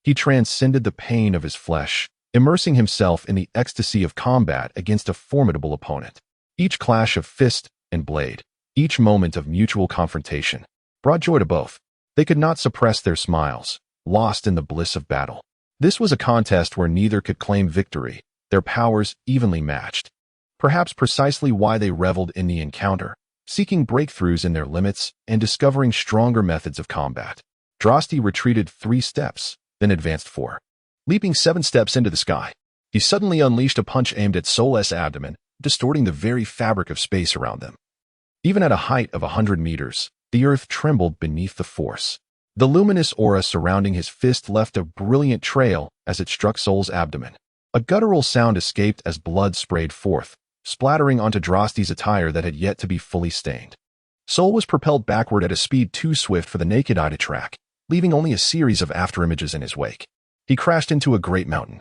He transcended the pain of his flesh, immersing himself in the ecstasy of combat against a formidable opponent. Each clash of fist and blade, each moment of mutual confrontation, brought joy to both. They could not suppress their smiles, lost in the bliss of battle. This was a contest where neither could claim victory, their powers evenly matched. Perhaps precisely why they reveled in the encounter, seeking breakthroughs in their limits and discovering stronger methods of combat. Drosti retreated 3 steps, then advanced 4. Leaping 7 steps into the sky, he suddenly unleashed a punch aimed at Sol's abdomen, distorting the very fabric of space around them. Even at a height of 100 meters, the earth trembled beneath the force. The luminous aura surrounding his fist left a brilliant trail as it struck Sol's abdomen. A guttural sound escaped as blood sprayed forth, splattering onto Drosti's attire that had yet to be fully stained. Sol was propelled backward at a speed too swift for the naked eye to track, leaving only a series of afterimages in his wake. He crashed into a great mountain,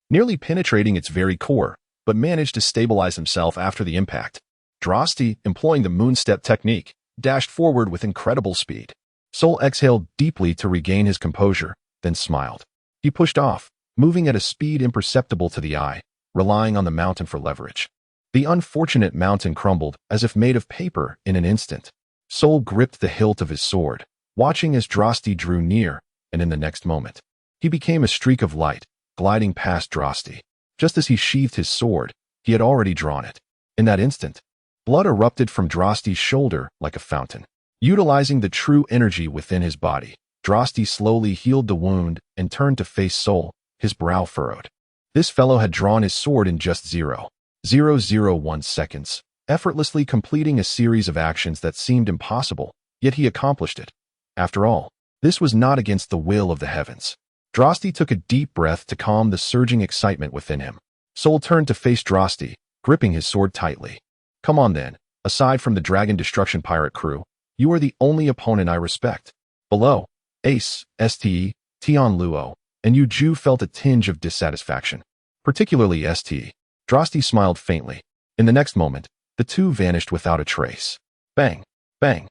nearly penetrating its very core, but managed to stabilize himself after the impact. Drosti, employing the moonstep technique, dashed forward with incredible speed. Sol exhaled deeply to regain his composure, then smiled. He pushed off, moving at a speed imperceptible to the eye, relying on the mountain for leverage. The unfortunate mountain crumbled as if made of paper in an instant. Sol gripped the hilt of his sword, watching as Drosti drew near, and in the next moment, he became a streak of light, gliding past Drosti. Just as he sheathed his sword, he had already drawn it. In that instant, blood erupted from Drosti's shoulder like a fountain. Utilizing the true energy within his body, Drosti slowly healed the wound and turned to face Sol, his brow furrowed. This fellow had drawn his sword in just 0.001 seconds, effortlessly completing a series of actions that seemed impossible, yet he accomplished it. After all, this was not against the will of the heavens. Drosti took a deep breath to calm the surging excitement within him. Sol turned to face Drosti, gripping his sword tightly. Come on then, aside from the Dragon Destruction pirate crew, you are the only opponent I respect. Below, Ace, Ste, Tianluo, and Youju felt a tinge of dissatisfaction, particularly Ste. Drosti smiled faintly. In the next moment, the two vanished without a trace. Bang! Bang!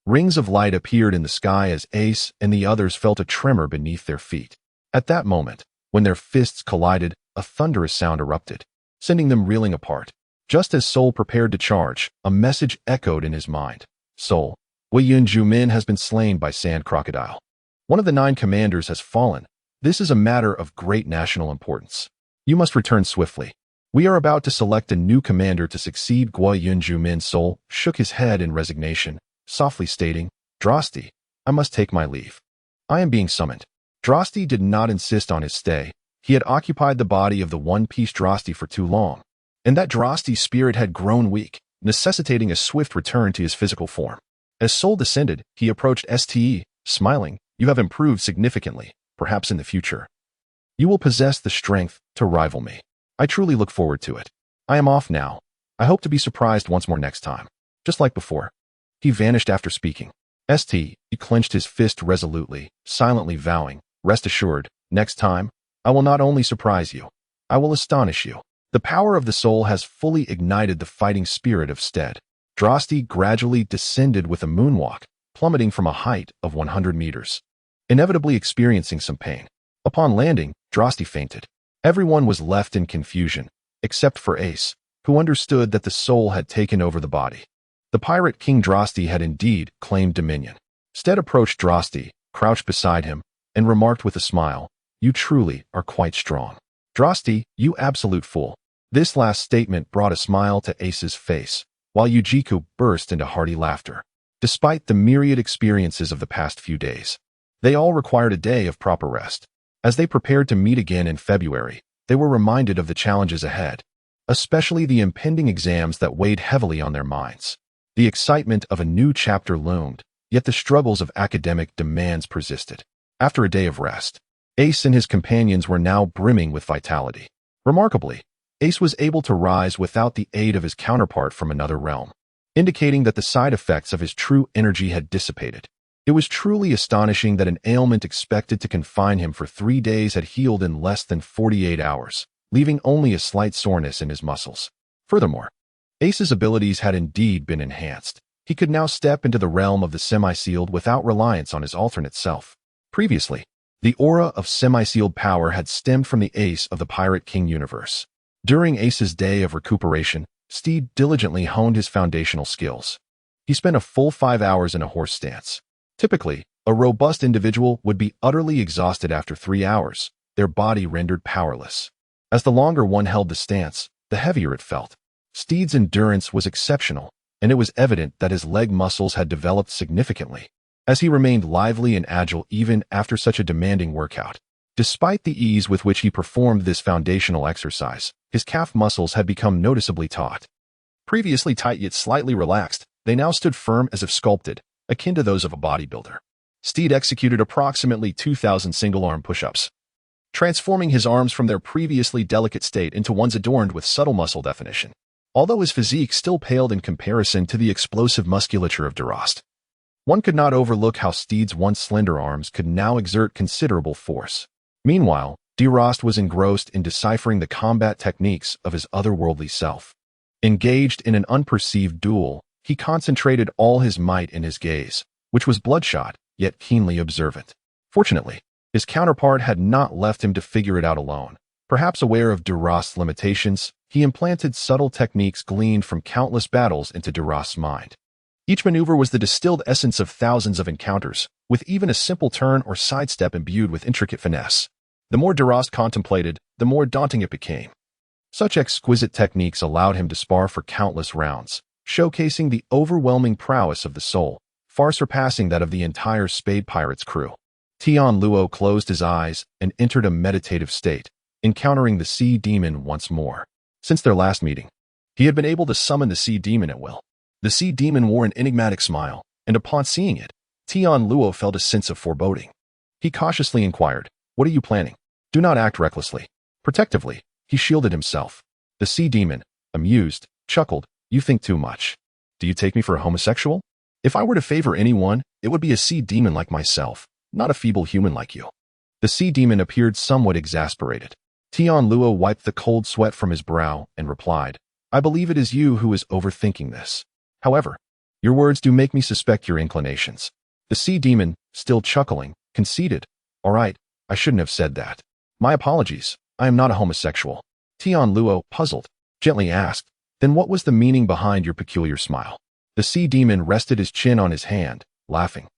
Rings of light appeared in the sky as Ace and the others felt a tremor beneath their feet. At that moment, when their fists collided, a thunderous sound erupted, sending them reeling apart. Just as Sol prepared to charge, a message echoed in his mind. Sol, Guoyun has been slain by Sand Crocodile. One of the 9 commanders has fallen. This is a matter of great national importance. You must return swiftly. We are about to select a new commander to succeed Guoyun. Sol shook his head in resignation, softly stating, Drosti, I must take my leave. I am being summoned. Drosti did not insist on his stay. He had occupied the body of the one-piece Drosti for too long, and that Drosti's spirit had grown weak, necessitating a swift return to his physical form. As Sol descended, he approached Ste, smiling, You have improved significantly, perhaps in the future. You will possess the strength to rival me. I truly look forward to it. I am off now. I hope to be surprised once more next time. Just like before. He vanished after speaking. He clenched his fist resolutely, silently vowing, rest assured, next time, I will not only surprise you, I will astonish you. The power of the soul has fully ignited the fighting spirit of Steed. Drosti gradually descended with a moonwalk, plummeting from a height of 100 meters, inevitably experiencing some pain. Upon landing, Drosti fainted. Everyone was left in confusion, except for Ace, who understood that the soul had taken over the body. The pirate King Drosti had indeed claimed dominion. Steed approached Drosti, crouched beside him, and remarked with a smile, "You truly are quite strong. Drosti, you absolute fool." This last statement brought a smile to Ace's face, while Youju burst into hearty laughter. Despite the myriad experiences of the past few days, they all required a day of proper rest. As they prepared to meet again in February, they were reminded of the challenges ahead, especially the impending exams that weighed heavily on their minds. The excitement of a new chapter loomed, yet the struggles of academic demands persisted. After a day of rest, Ace and his companions were now brimming with vitality. Remarkably, Ace was able to rise without the aid of his counterpart from another realm, indicating that the side effects of his true energy had dissipated. It was truly astonishing that an ailment expected to confine him for 3 days had healed in less than 48 hours, leaving only a slight soreness in his muscles. Furthermore, Ace's abilities had indeed been enhanced. He could now step into the realm of the semi-sealed without reliance on his alternate self. Previously, the aura of semi-sealed power had stemmed from the Ace of the Pirate King universe. During Ace's day of recuperation, Steed diligently honed his foundational skills. He spent a full 5 hours in a horse stance. Typically, a robust individual would be utterly exhausted after 3 hours, their body rendered powerless. As the longer one held the stance, the heavier it felt. Steed's endurance was exceptional, and it was evident that his leg muscles had developed significantly, as he remained lively and agile even after such a demanding workout. Despite the ease with which he performed this foundational exercise, his calf muscles had become noticeably taut. Previously tight yet slightly relaxed, they now stood firm as if sculpted, akin to those of a bodybuilder. Steed executed approximately 2,000 single-arm push-ups, transforming his arms from their previously delicate state into ones adorned with subtle muscle definition. Although his physique still paled in comparison to the explosive musculature of Delost, one could not overlook how Steed's once slender arms could now exert considerable force. Meanwhile, Delost was engrossed in deciphering the combat techniques of his otherworldly self. Engaged in an unperceived duel, he concentrated all his might in his gaze, which was bloodshot, yet keenly observant. Fortunately, his counterpart had not left him to figure it out alone. Perhaps aware of Delost's limitations, he implanted subtle techniques gleaned from countless battles into Delost's mind. Each maneuver was the distilled essence of thousands of encounters, with even a simple turn or sidestep imbued with intricate finesse. The more Delost contemplated, the more daunting it became. Such exquisite techniques allowed him to spar for countless rounds, showcasing the overwhelming prowess of the soul, far surpassing that of the entire Spade Pirates crew. Tianluo closed his eyes and entered a meditative state, encountering the sea demon once more. Since their last meeting, he had been able to summon the sea demon at will. The sea demon wore an enigmatic smile, and upon seeing it, Tianluo felt a sense of foreboding. He cautiously inquired, "What are you planning?" "Do not act recklessly." Protectively, he shielded himself. The sea demon, amused, chuckled, "You think too much. Do you take me for a homosexual? If I were to favor anyone, it would be a sea demon like myself, not a feeble human like you." The sea demon appeared somewhat exasperated. Tianluo wiped the cold sweat from his brow and replied, "I believe it is you who is overthinking this. However, your words do make me suspect your inclinations." The sea demon, still chuckling, conceded, "All right, I shouldn't have said that. My apologies, I am not a homosexual." Tianluo, puzzled, gently asked, "Then what was the meaning behind your peculiar smile?" The sea demon rested his chin on his hand, laughing.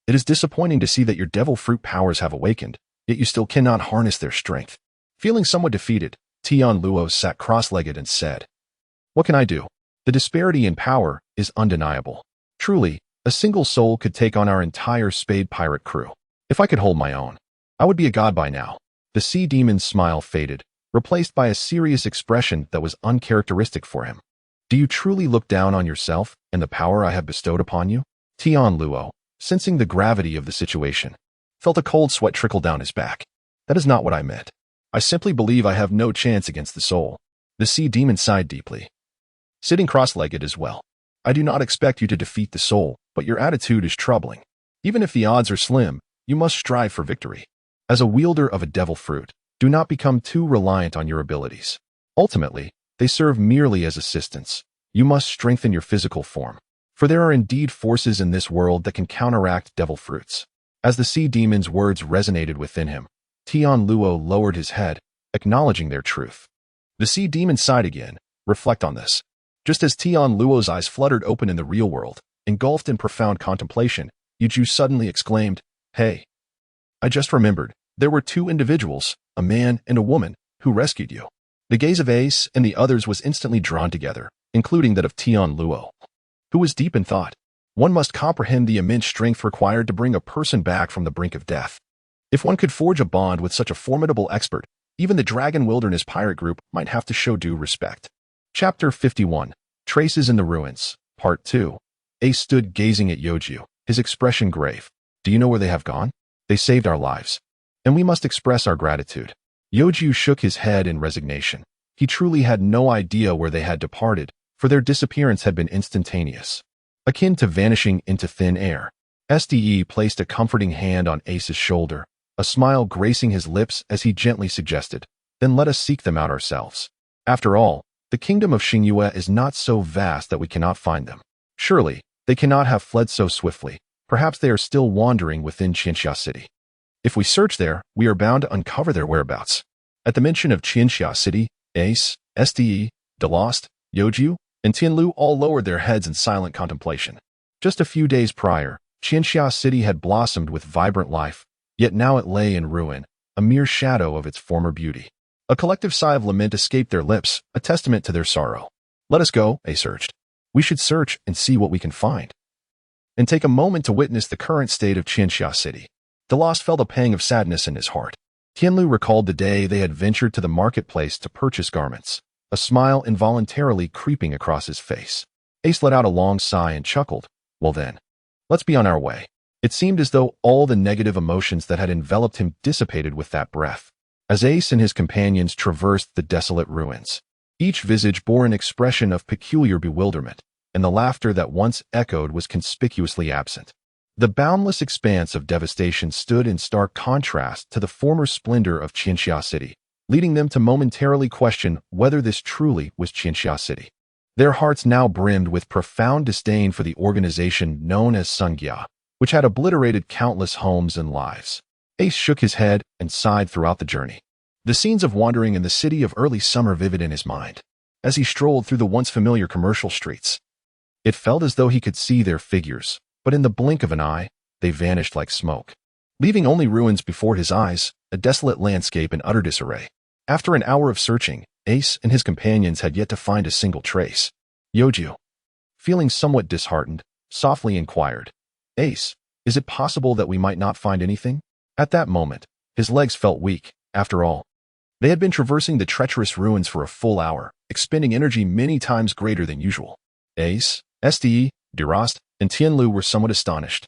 "It is disappointing to see that your devil fruit powers have awakened, yet you still cannot harness their strength." Feeling somewhat defeated, Tianluo sat cross-legged and said, "What can I do? The disparity in power is undeniable. Truly, a single soul could take on our entire Spade Pirate crew. If I could hold my own, I would be a god by now." The sea demon's smile faded, replaced by a serious expression that was uncharacteristic for him. "Do you truly look down on yourself and the power I have bestowed upon you?" Tianluo, sensing the gravity of the situation, felt a cold sweat trickle down his back. "That is not what I meant. I simply believe I have no chance against the soul. The sea demon sighed deeply, sitting cross-legged as well. I do not expect you to defeat the soul, but your attitude is troubling. Even if the odds are slim, you must strive for victory. As a wielder of a devil fruit, do not become too reliant on your abilities. Ultimately, they serve merely as assistance. You must strengthen your physical form, for there are indeed forces in this world that can counteract devil fruits. As the sea demon's words resonated within him, Tianluo lowered his head, acknowledging their truth. The sea demon sighed again. Reflect on this. Just as Tianluo's eyes fluttered open in the real world, engulfed in profound contemplation, Youju suddenly exclaimed, "Hey! I just remembered, there were two individuals, a man and a woman, who rescued you." The gaze of Ace and the others was instantly drawn together, including that of Tianluo, who was deep in thought. One must comprehend the immense strength required to bring a person back from the brink of death. If one could forge a bond with such a formidable expert, even the Dragon Wilderness Pirate Group might have to show due respect. Chapter 51. Traces in the Ruins, Part 2. Ace stood gazing at Youju, his expression grave. Do you know where they have gone? They saved our lives, and we must express our gratitude. Youju shook his head in resignation. He truly had no idea where they had departed, for their disappearance had been instantaneous, akin to vanishing into thin air. Ste placed a comforting hand on Ace's shoulder, a smile gracing his lips as he gently suggested, "Then let us seek them out ourselves. After all, the kingdom of Xingyue is not so vast that we cannot find them. Surely, they cannot have fled so swiftly. Perhaps they are still wandering within Xingyue City. If we search there, we are bound to uncover their whereabouts." At the mention of Xingyue City, Ace, Ste, Delost, Youju, and Tianluo all lowered their heads in silent contemplation. Just a few days prior, Xingyue City had blossomed with vibrant life, yet now it lay in ruin, a mere shadow of its former beauty. A collective sigh of lament escaped their lips, a testament to their sorrow. "Let us go," Ace urged. "We should search and see what we can find, and take a moment to witness the current state of Xingyue City." Delost felt a pang of sadness in his heart. Tianluo recalled the day they had ventured to the marketplace to purchase garments, a smile involuntarily creeping across his face. Ace let out a long sigh and chuckled. "Well then, let's be on our way." It seemed as though all the negative emotions that had enveloped him dissipated with that breath. As Ace and his companions traversed the desolate ruins, each visage bore an expression of peculiar bewilderment, and the laughter that once echoed was conspicuously absent. The boundless expanse of devastation stood in stark contrast to the former splendor of Xingyue City, leading them to momentarily question whether this truly was Xingyue City. Their hearts now brimmed with profound disdain for the organization known as Xingyue, which had obliterated countless homes and lives. Ace shook his head and sighed throughout the journey. The scenes of wandering in the city of early summer vivid in his mind. As he strolled through the once familiar commercial streets, it felt as though he could see their figures, but in the blink of an eye, they vanished like smoke, leaving only ruins before his eyes, a desolate landscape in utter disarray. After an hour of searching, Ace and his companions had yet to find a single trace. Youju, feeling somewhat disheartened, softly inquired, "Ace, is it possible that we might not find anything?" At that moment, his legs felt weak. After all, they had been traversing the treacherous ruins for a full hour, expending energy many times greater than usual. Ace, Ste, Delost, and Tianluo were somewhat astonished,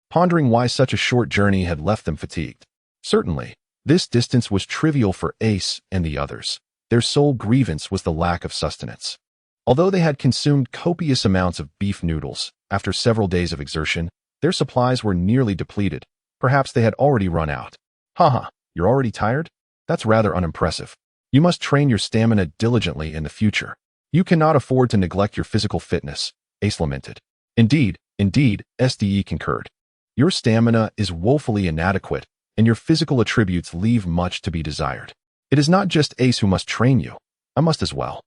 pondering why such a short journey had left them fatigued. Certainly, this distance was trivial for Ace and the others. Their sole grievance was the lack of sustenance. Although they had consumed copious amounts of beef noodles, after several days of exertion, their supplies were nearly depleted. Perhaps they had already run out. "Haha, you're already tired? That's rather unimpressive. You must train your stamina diligently in the future. You cannot afford to neglect your physical fitness," Ace lamented. Indeed, Ste concurred. "Your stamina is woefully inadequate, and your physical attributes leave much to be desired. It is not just Ace who must train you. I must as well.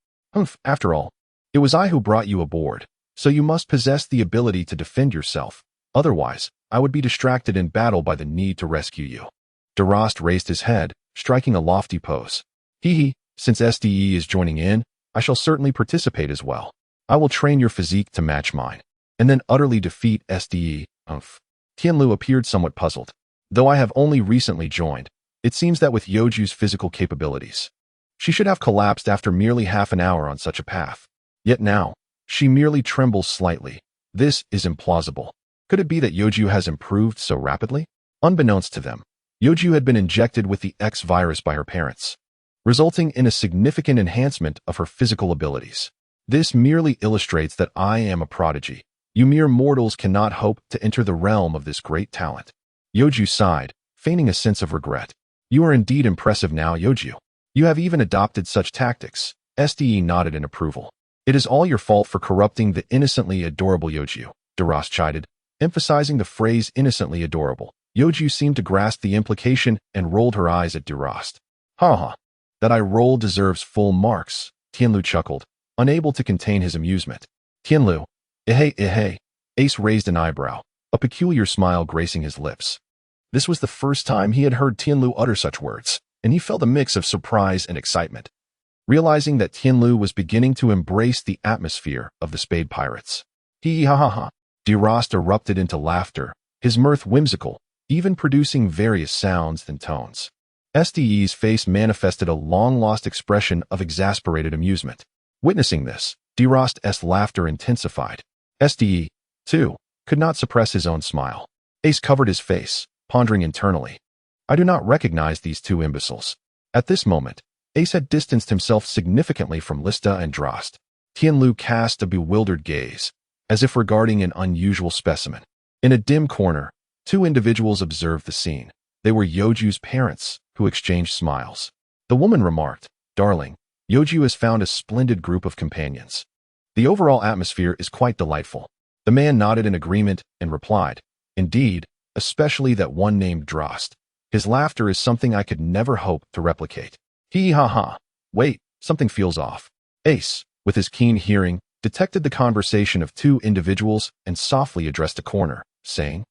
After all, it was I who brought you aboard, so you must possess the ability to defend yourself. Otherwise, I would be distracted in battle by the need to rescue you." Delost raised his head, striking a lofty pose. Since Ste is joining in, I shall certainly participate as well. I will train your physique to match mine, and then utterly defeat Ste. Tianluo appeared somewhat puzzled. "Though I have only recently joined, it seems that with Youju's physical capabilities, she should have collapsed after merely half an hour on such a path. Yet now, she merely trembles slightly. This is implausible. Could it be that Youju has improved so rapidly?" Unbeknownst to them, Youju had been injected with the X virus by her parents, resulting in a significant enhancement of her physical abilities. This merely illustrates that I am a prodigy. You mere mortals cannot hope to enter the realm of this great talent. Youju sighed, feigning a sense of regret. You are indeed impressive now, Youju. You have even adopted such tactics. Ste nodded in approval. It is all your fault for corrupting the innocently adorable Youju, Delost chided, emphasizing the phrase innocently adorable. Youju seemed to grasp the implication and rolled her eyes at Delost. Ha. That I roll deserves full marks, Tianluo chuckled, unable to contain his amusement. Tianluo, eh. Ace raised an eyebrow, a peculiar smile gracing his lips. This was the first time he had heard Tianluo utter such words, and he felt a mix of surprise and excitement, realizing that Tianluo was beginning to embrace the atmosphere of the Spade Pirates. Hee ha. Delost erupted into laughter, his mirth whimsical, even producing various sounds and tones. Ste's face manifested a long-lost expression of exasperated amusement. Witnessing this, Delost's laughter intensified. Ste, too, could not suppress his own smile. Ace covered his face, pondering internally. I do not recognize these two imbeciles. At this moment, Ace had distanced himself significantly from Lista and Delost. Tianluo cast a bewildered gaze, as if regarding an unusual specimen. In a dim corner, two individuals observed the scene. They were Youju's parents, who exchanged smiles. The woman remarked, "Darling, Youju has found a splendid group of companions. The overall atmosphere is quite delightful." The man nodded in agreement and replied, "Indeed, especially that one named Delost. His laughter is something I could never hope to replicate." Hee ha. Wait, something feels off. Ace, with his keen hearing, detected the conversation of two individuals and softly addressed a corner, saying,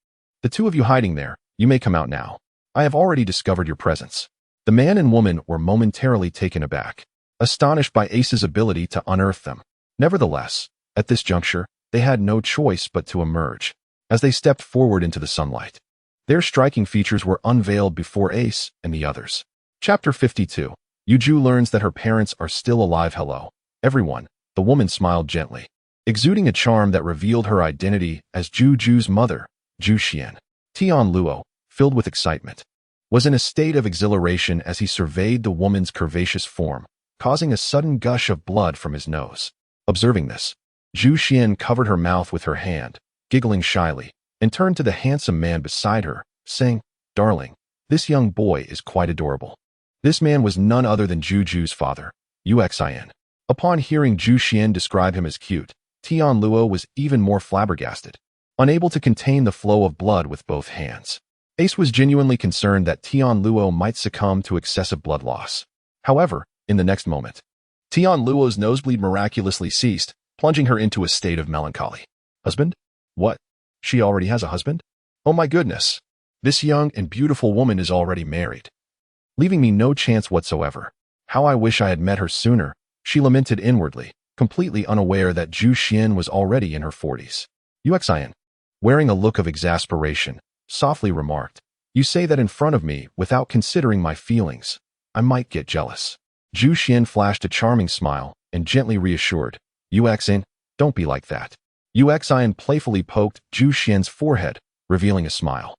"The two of you hiding there, you may come out now. I have already discovered your presence." The man and woman were momentarily taken aback, astonished by Ace's ability to unearth them. Nevertheless, at this juncture, they had no choice but to emerge. As they stepped forward into the sunlight, their striking features were unveiled before Ace and the others. Chapter 52. Youju learns that her parents are still alive. Hello, everyone, the woman smiled gently, exuding a charm that revealed her identity as Juju's mother, Juxian. Tianluo, filled with excitement, was in a state of exhilaration as he surveyed the woman's curvaceous form, causing a sudden gush of blood from his nose. Observing this, Juxian covered her mouth with her hand, giggling shyly, and turned to the handsome man beside her, saying, "Darling, this young boy is quite adorable." This man was none other than Juju's father, Yuxin. Upon hearing Juxian describe him as cute, Tianluo was even more flabbergasted, unable to contain the flow of blood with both hands. Ace was genuinely concerned that Tianluo might succumb to excessive blood loss. However, in the next moment, Tianluo's nosebleed miraculously ceased, plunging her into a state of melancholy. Husband? What? She already has a husband? Oh my goodness! This young and beautiful woman is already married, leaving me no chance whatsoever. How I wish I had met her sooner, she lamented inwardly, completely unaware that Juxian was already in her 40s. Yuxin, wearing a look of exasperation, softly remarked, "You say that in front of me without considering my feelings. I might get jealous." Juxian flashed a charming smile and gently reassured, "Yuxin, don't be like that." Yuxin playfully poked Juxian's forehead, revealing a smile.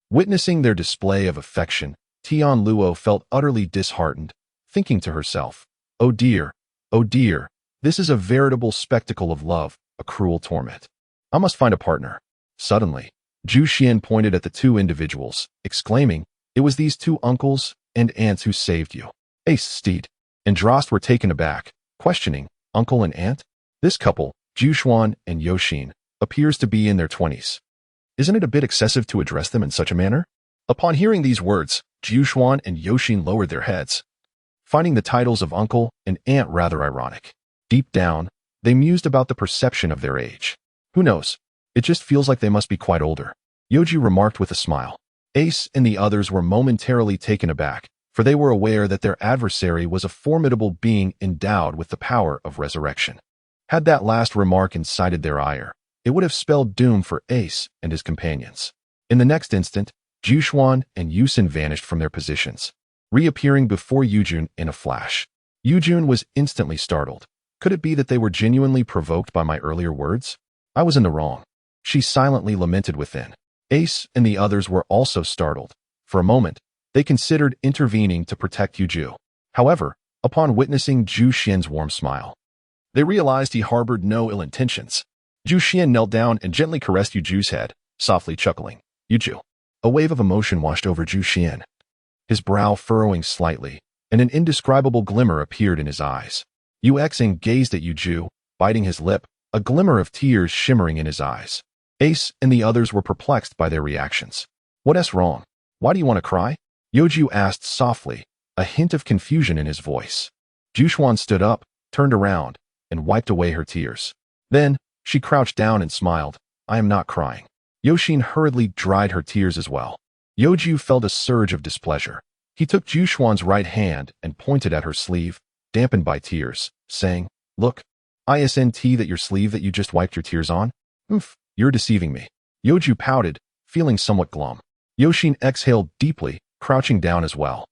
Witnessing their display of affection, Tianluo felt utterly disheartened, thinking to herself, oh dear, this is a veritable spectacle of love, a cruel torment. I must find a partner." Suddenly, Juxian pointed at the two individuals, exclaiming, "It was these two uncles and aunts who saved you." Ace, Steed, and Delost were taken aback, questioning, "Uncle and aunt?" This couple, Juxuan and Youxin, appears to be in their 20s. Isn't it a bit excessive to address them in such a manner? Upon hearing these words, Juxuan and Youxin lowered their heads, finding the titles of uncle and aunt rather ironic. Deep down, they mused about the perception of their age. Who knows? It just feels like they must be quite older. Youju remarked with a smile. Ace and the others were momentarily taken aback, for they were aware that their adversary was a formidable being endowed with the power of resurrection. Had that last remark incited their ire, it would have spelled doom for Ace and his companions. In the next instant, Juxuan and Youxin vanished from their positions, reappearing before Youju in a flash. Youju was instantly startled. Could it be that they were genuinely provoked by my earlier words? I was in the wrong. She silently lamented within. Ace and the others were also startled. For a moment, They considered intervening to protect Youju. However, upon witnessing Zhu Xian's warm smile, they realized he harbored no ill intentions. Zhu Xian knelt down and gently caressed Youju's head, softly chuckling. Youju. A wave of emotion washed over Zhu Xian, his brow furrowing slightly, and an indescribable glimmer appeared in his eyes. Yu Xing gazed at Youju, biting his lip, a glimmer of tears shimmering in his eyes. Ace and the others were perplexed by their reactions. What's wrong? Why do you want to cry? Youju asked softly, a hint of confusion in his voice. Jushuan stood up, turned around, and wiped away her tears. Then, she crouched down and smiled. I am not crying. Yoxin hurriedly dried her tears as well. Youju felt a surge of displeasure. He took Jushuan's right hand and pointed at her sleeve, dampened by tears, saying, Look, isn't that your sleeve that you just wiped your tears on? You're deceiving me. Youju pouted, feeling somewhat glum. Yoxin exhaled deeply, crouching down as well,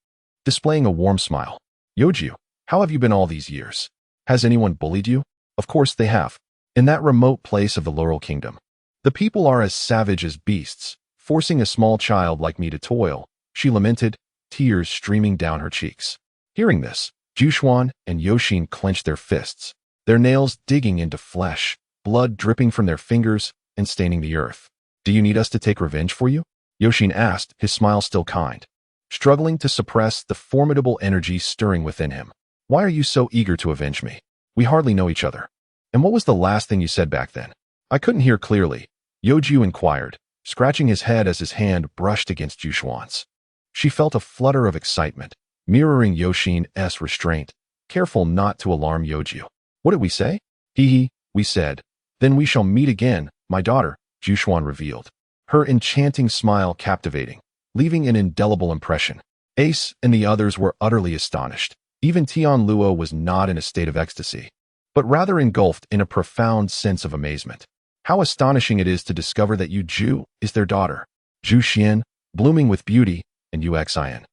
displaying a warm smile. Youju, how have you been all these years? Has anyone bullied you? Of course they have. In that remote place of the Laurel Kingdom, the people are as savage as beasts, forcing a small child like me to toil, she lamented, tears streaming down her cheeks. Hearing this, Jushuan and Yoxin clenched their fists, their nails digging into flesh, blood dripping from their fingers and staining the earth. Do you need us to take revenge for you? Yoxin asked, his smile still kind, struggling to suppress the formidable energy stirring within him. Why are you so eager to avenge me? We hardly know each other. And what was the last thing you said back then? I couldn't hear clearly, Youju inquired, scratching his head as his hand brushed against Jushuan's. She felt a flutter of excitement, mirroring Yoxin's restraint, careful not to alarm Youju. What did we say? We said. Then we shall meet again, my daughter, Jushuan revealed, her enchanting smile captivating, leaving an indelible impression. Ace and the others were utterly astonished. Even Tianluo was not in a state of ecstasy, but rather engulfed in a profound sense of amazement. How astonishing it is to discover that Youju is their daughter. Zhu Xian, blooming with beauty, and Yu Xian,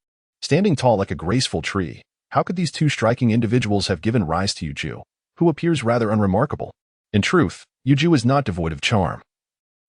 standing tall like a graceful tree. How could these two striking individuals have given rise to Youju, who appears rather unremarkable? In truth, Youju is not devoid of charm.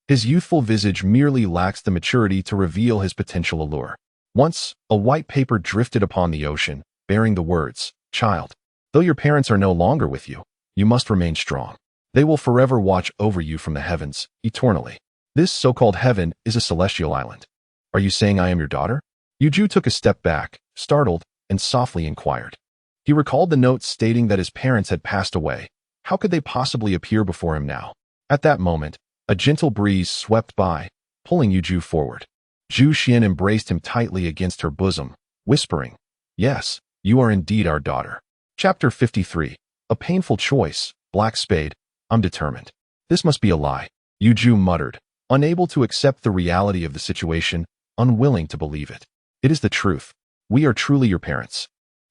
His youthful visage merely lacks the maturity to reveal his potential allure. Once, a white paper drifted upon the ocean, bearing the words, Child, though your parents are no longer with you, you must remain strong. They will forever watch over you from the heavens, eternally. This so-called heaven is a celestial island. Are you saying I am your daughter? Youju took a step back, startled, and softly inquired. He recalled the note stating that his parents had passed away. How could they possibly appear before him now? At that moment, a gentle breeze swept by, pulling Youju forward. Zhu Xian embraced him tightly against her bosom, whispering, Yes, you are indeed our daughter. Chapter 53. A painful choice, Black Spade. I'm determined. This must be a lie, Youju muttered, unable to accept the reality of the situation, unwilling to believe it. It is the truth. We are truly your parents.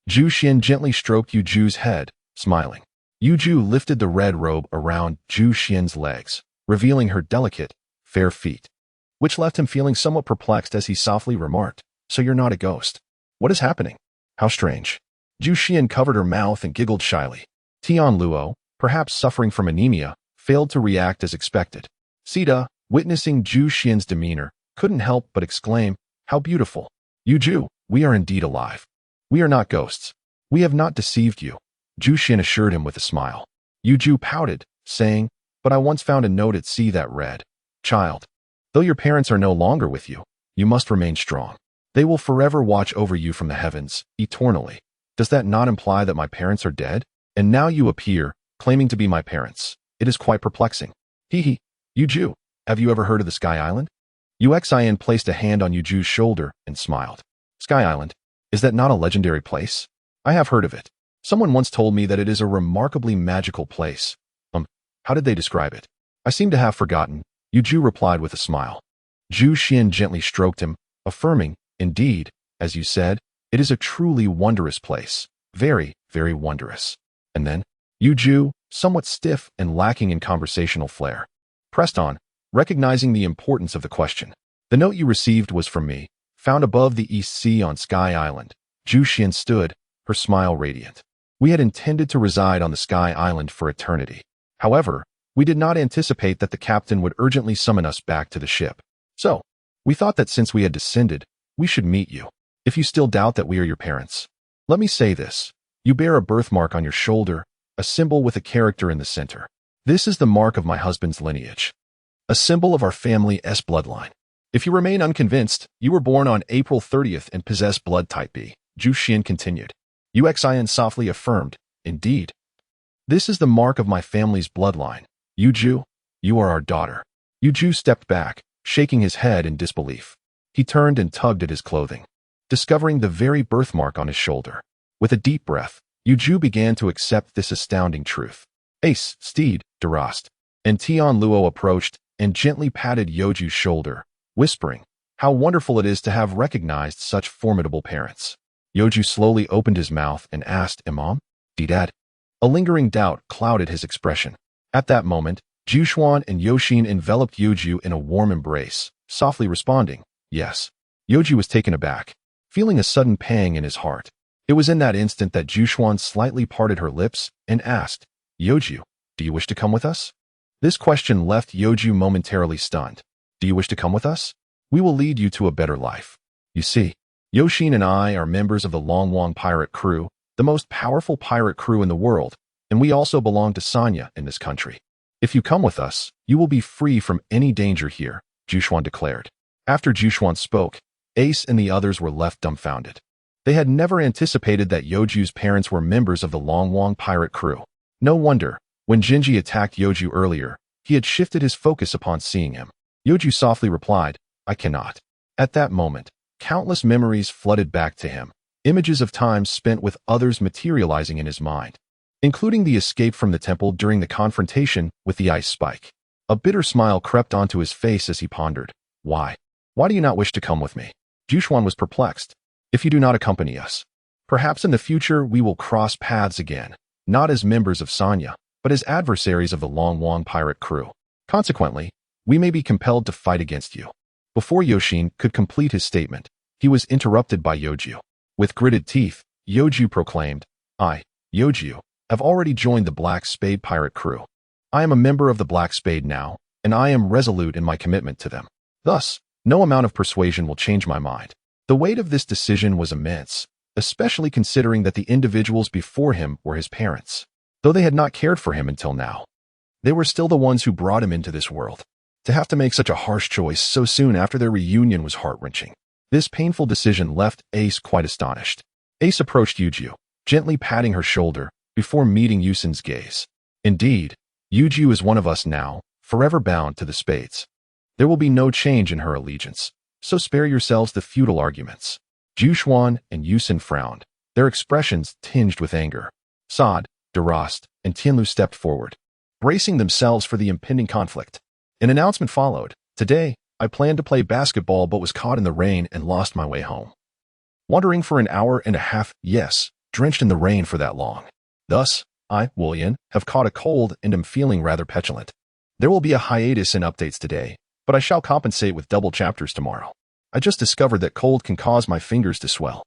Zhu Xian gently stroked Youju's head, smiling. Youju lifted the red robe around Zhu Xian's legs, revealing her delicate, fair feet, which left him feeling somewhat perplexed as he softly remarked, So you're not a ghost. What is happening? How strange. Zhu Xian covered her mouth and giggled shyly. Tianluo, perhaps suffering from anemia, failed to react as expected. Sita, witnessing Zhu Xian's demeanor, couldn't help but exclaim, How beautiful. Youju, we are indeed alive. We are not ghosts. We have not deceived you, Zhu Xian assured him with a smile. Youju pouted, saying, But I once found a note at sea that read, Child, though your parents are no longer with you, you must remain strong. They will forever watch over you from the heavens, eternally. Does that not imply that my parents are dead? And now you appear, claiming to be my parents. It is quite perplexing. Youju, have you ever heard of the Sky Island? Yu Xian placed a hand on Youju's shoulder and smiled. Sky Island? Is that not a legendary place? I have heard of it. Someone once told me that it is a remarkably magical place. How did they describe it? I seem to have forgotten, Youju replied with a smile. Zhu Xian gently stroked him, affirming, Indeed, as you said, it is a truly wondrous place. Very, very wondrous. And then, Youju, somewhat stiff and lacking in conversational flair, pressed on, recognizing the importance of the question. The note you received was from me, found above the East Sea on Sky Island. Zhu Xian stood, her smile radiant. We had intended to reside on the Sky Island for eternity. However, we did not anticipate that the captain would urgently summon us back to the ship. So, we thought that since we had descended, we should meet you. If you still doubt that we are your parents, let me say this. You bear a birthmark on your shoulder, a symbol with a character in the center. This is the mark of my husband's lineage, a symbol of our family's bloodline. If you remain unconvinced, you were born on April 30th and possess blood type B, Zhu Xian continued. Yuxian softly affirmed, indeed. This is the mark of my family's bloodline. Youju, you are our daughter. Youju stepped back, shaking his head in disbelief. He turned and tugged at his clothing, discovering the very birthmark on his shoulder. With a deep breath, Youju began to accept this astounding truth. Ace, Steed, Delost, and Tianluo approached and gently patted Youju's shoulder, whispering, how wonderful it is to have recognized such formidable parents. Youju slowly opened his mouth and asked, Imam? Dad? A lingering doubt clouded his expression. At that moment, Jushuan and Yoxin enveloped Youju in a warm embrace, softly responding, yes. Youju was taken aback, feeling a sudden pang in his heart. It was in that instant that Jushuan slightly parted her lips and asked, Youju, do you wish to come with us? This question left Youju momentarily stunned. Do you wish to come with us? We will lead you to a better life. You see, Yoxin and I are members of the Longwang pirate crew, the most powerful pirate crew in the world, and we also belong to Sanya in this country. If you come with us, you will be free from any danger here, Jushuan declared. After Jushuan spoke, Ace and the others were left dumbfounded. They had never anticipated that Youju's parents were members of the Longwang pirate crew. No wonder, when Xingyue attacked Youju earlier, he had shifted his focus upon seeing him. Youju softly replied, I cannot. At that moment, countless memories flooded back to him, images of times spent with others materializing in his mind, including the escape from the temple during the confrontation with the ice spike. A bitter smile crept onto his face as he pondered, why? Why do you not wish to come with me? Jushuan was perplexed. If you do not accompany us, perhaps in the future we will cross paths again, not as members of Sanya, but as adversaries of the Longwang pirate crew. Consequently, we may be compelled to fight against you. Before Yoxin could complete his statement, he was interrupted by Youju. With gritted teeth, Youju proclaimed, I, Youju, have already joined the Black Spade pirate crew. I am a member of the Black Spade now, and I am resolute in my commitment to them. Thus, no amount of persuasion will change my mind. The weight of this decision was immense, especially considering that the individuals before him were his parents. Though they had not cared for him until now, they were still the ones who brought him into this world. To have to make such a harsh choice so soon after their reunion was heart-wrenching. This painful decision left Ace quite astonished. Ace approached Youju, gently patting her shoulder, before meeting Yusin's gaze. Indeed, Youju is one of us now, forever bound to the Spades. There will be no change in her allegiance, so spare yourselves the futile arguments. Jushuan and Yusin frowned, their expressions tinged with anger. Saad, Delost, and Tianluo stepped forward, bracing themselves for the impending conflict. An announcement followed. Today, I planned to play basketball but was caught in the rain and lost my way home. Wandering for an hour and a half, yes, drenched in the rain for that long. Thus, I, Guoyun, have caught a cold and am feeling rather petulant. There will be a hiatus in updates today, but I shall compensate with double chapters tomorrow. I just discovered that cold can cause my fingers to swell.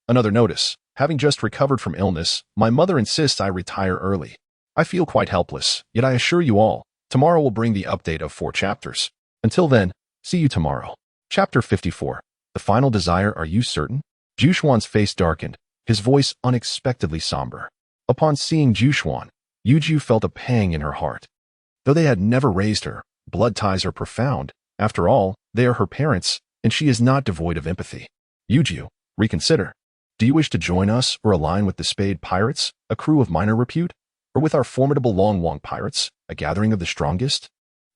Another notice. Having just recovered from illness, my mother insists I retire early. I feel quite helpless, yet I assure you all, tomorrow will bring the update of 4 chapters. Until then, see you tomorrow. Chapter 54. The Final Desire, Are You Certain? Jushuan's face darkened, his voice unexpectedly somber. Upon seeing Jushuan, Youju felt a pang in her heart. Though they had never raised her, blood ties are profound. After all, they are her parents, and she is not devoid of empathy. Youju, reconsider. Do you wish to join us or align with the Spade Pirates, a crew of minor repute, or with our formidable Longwang Pirates, a gathering of the strongest?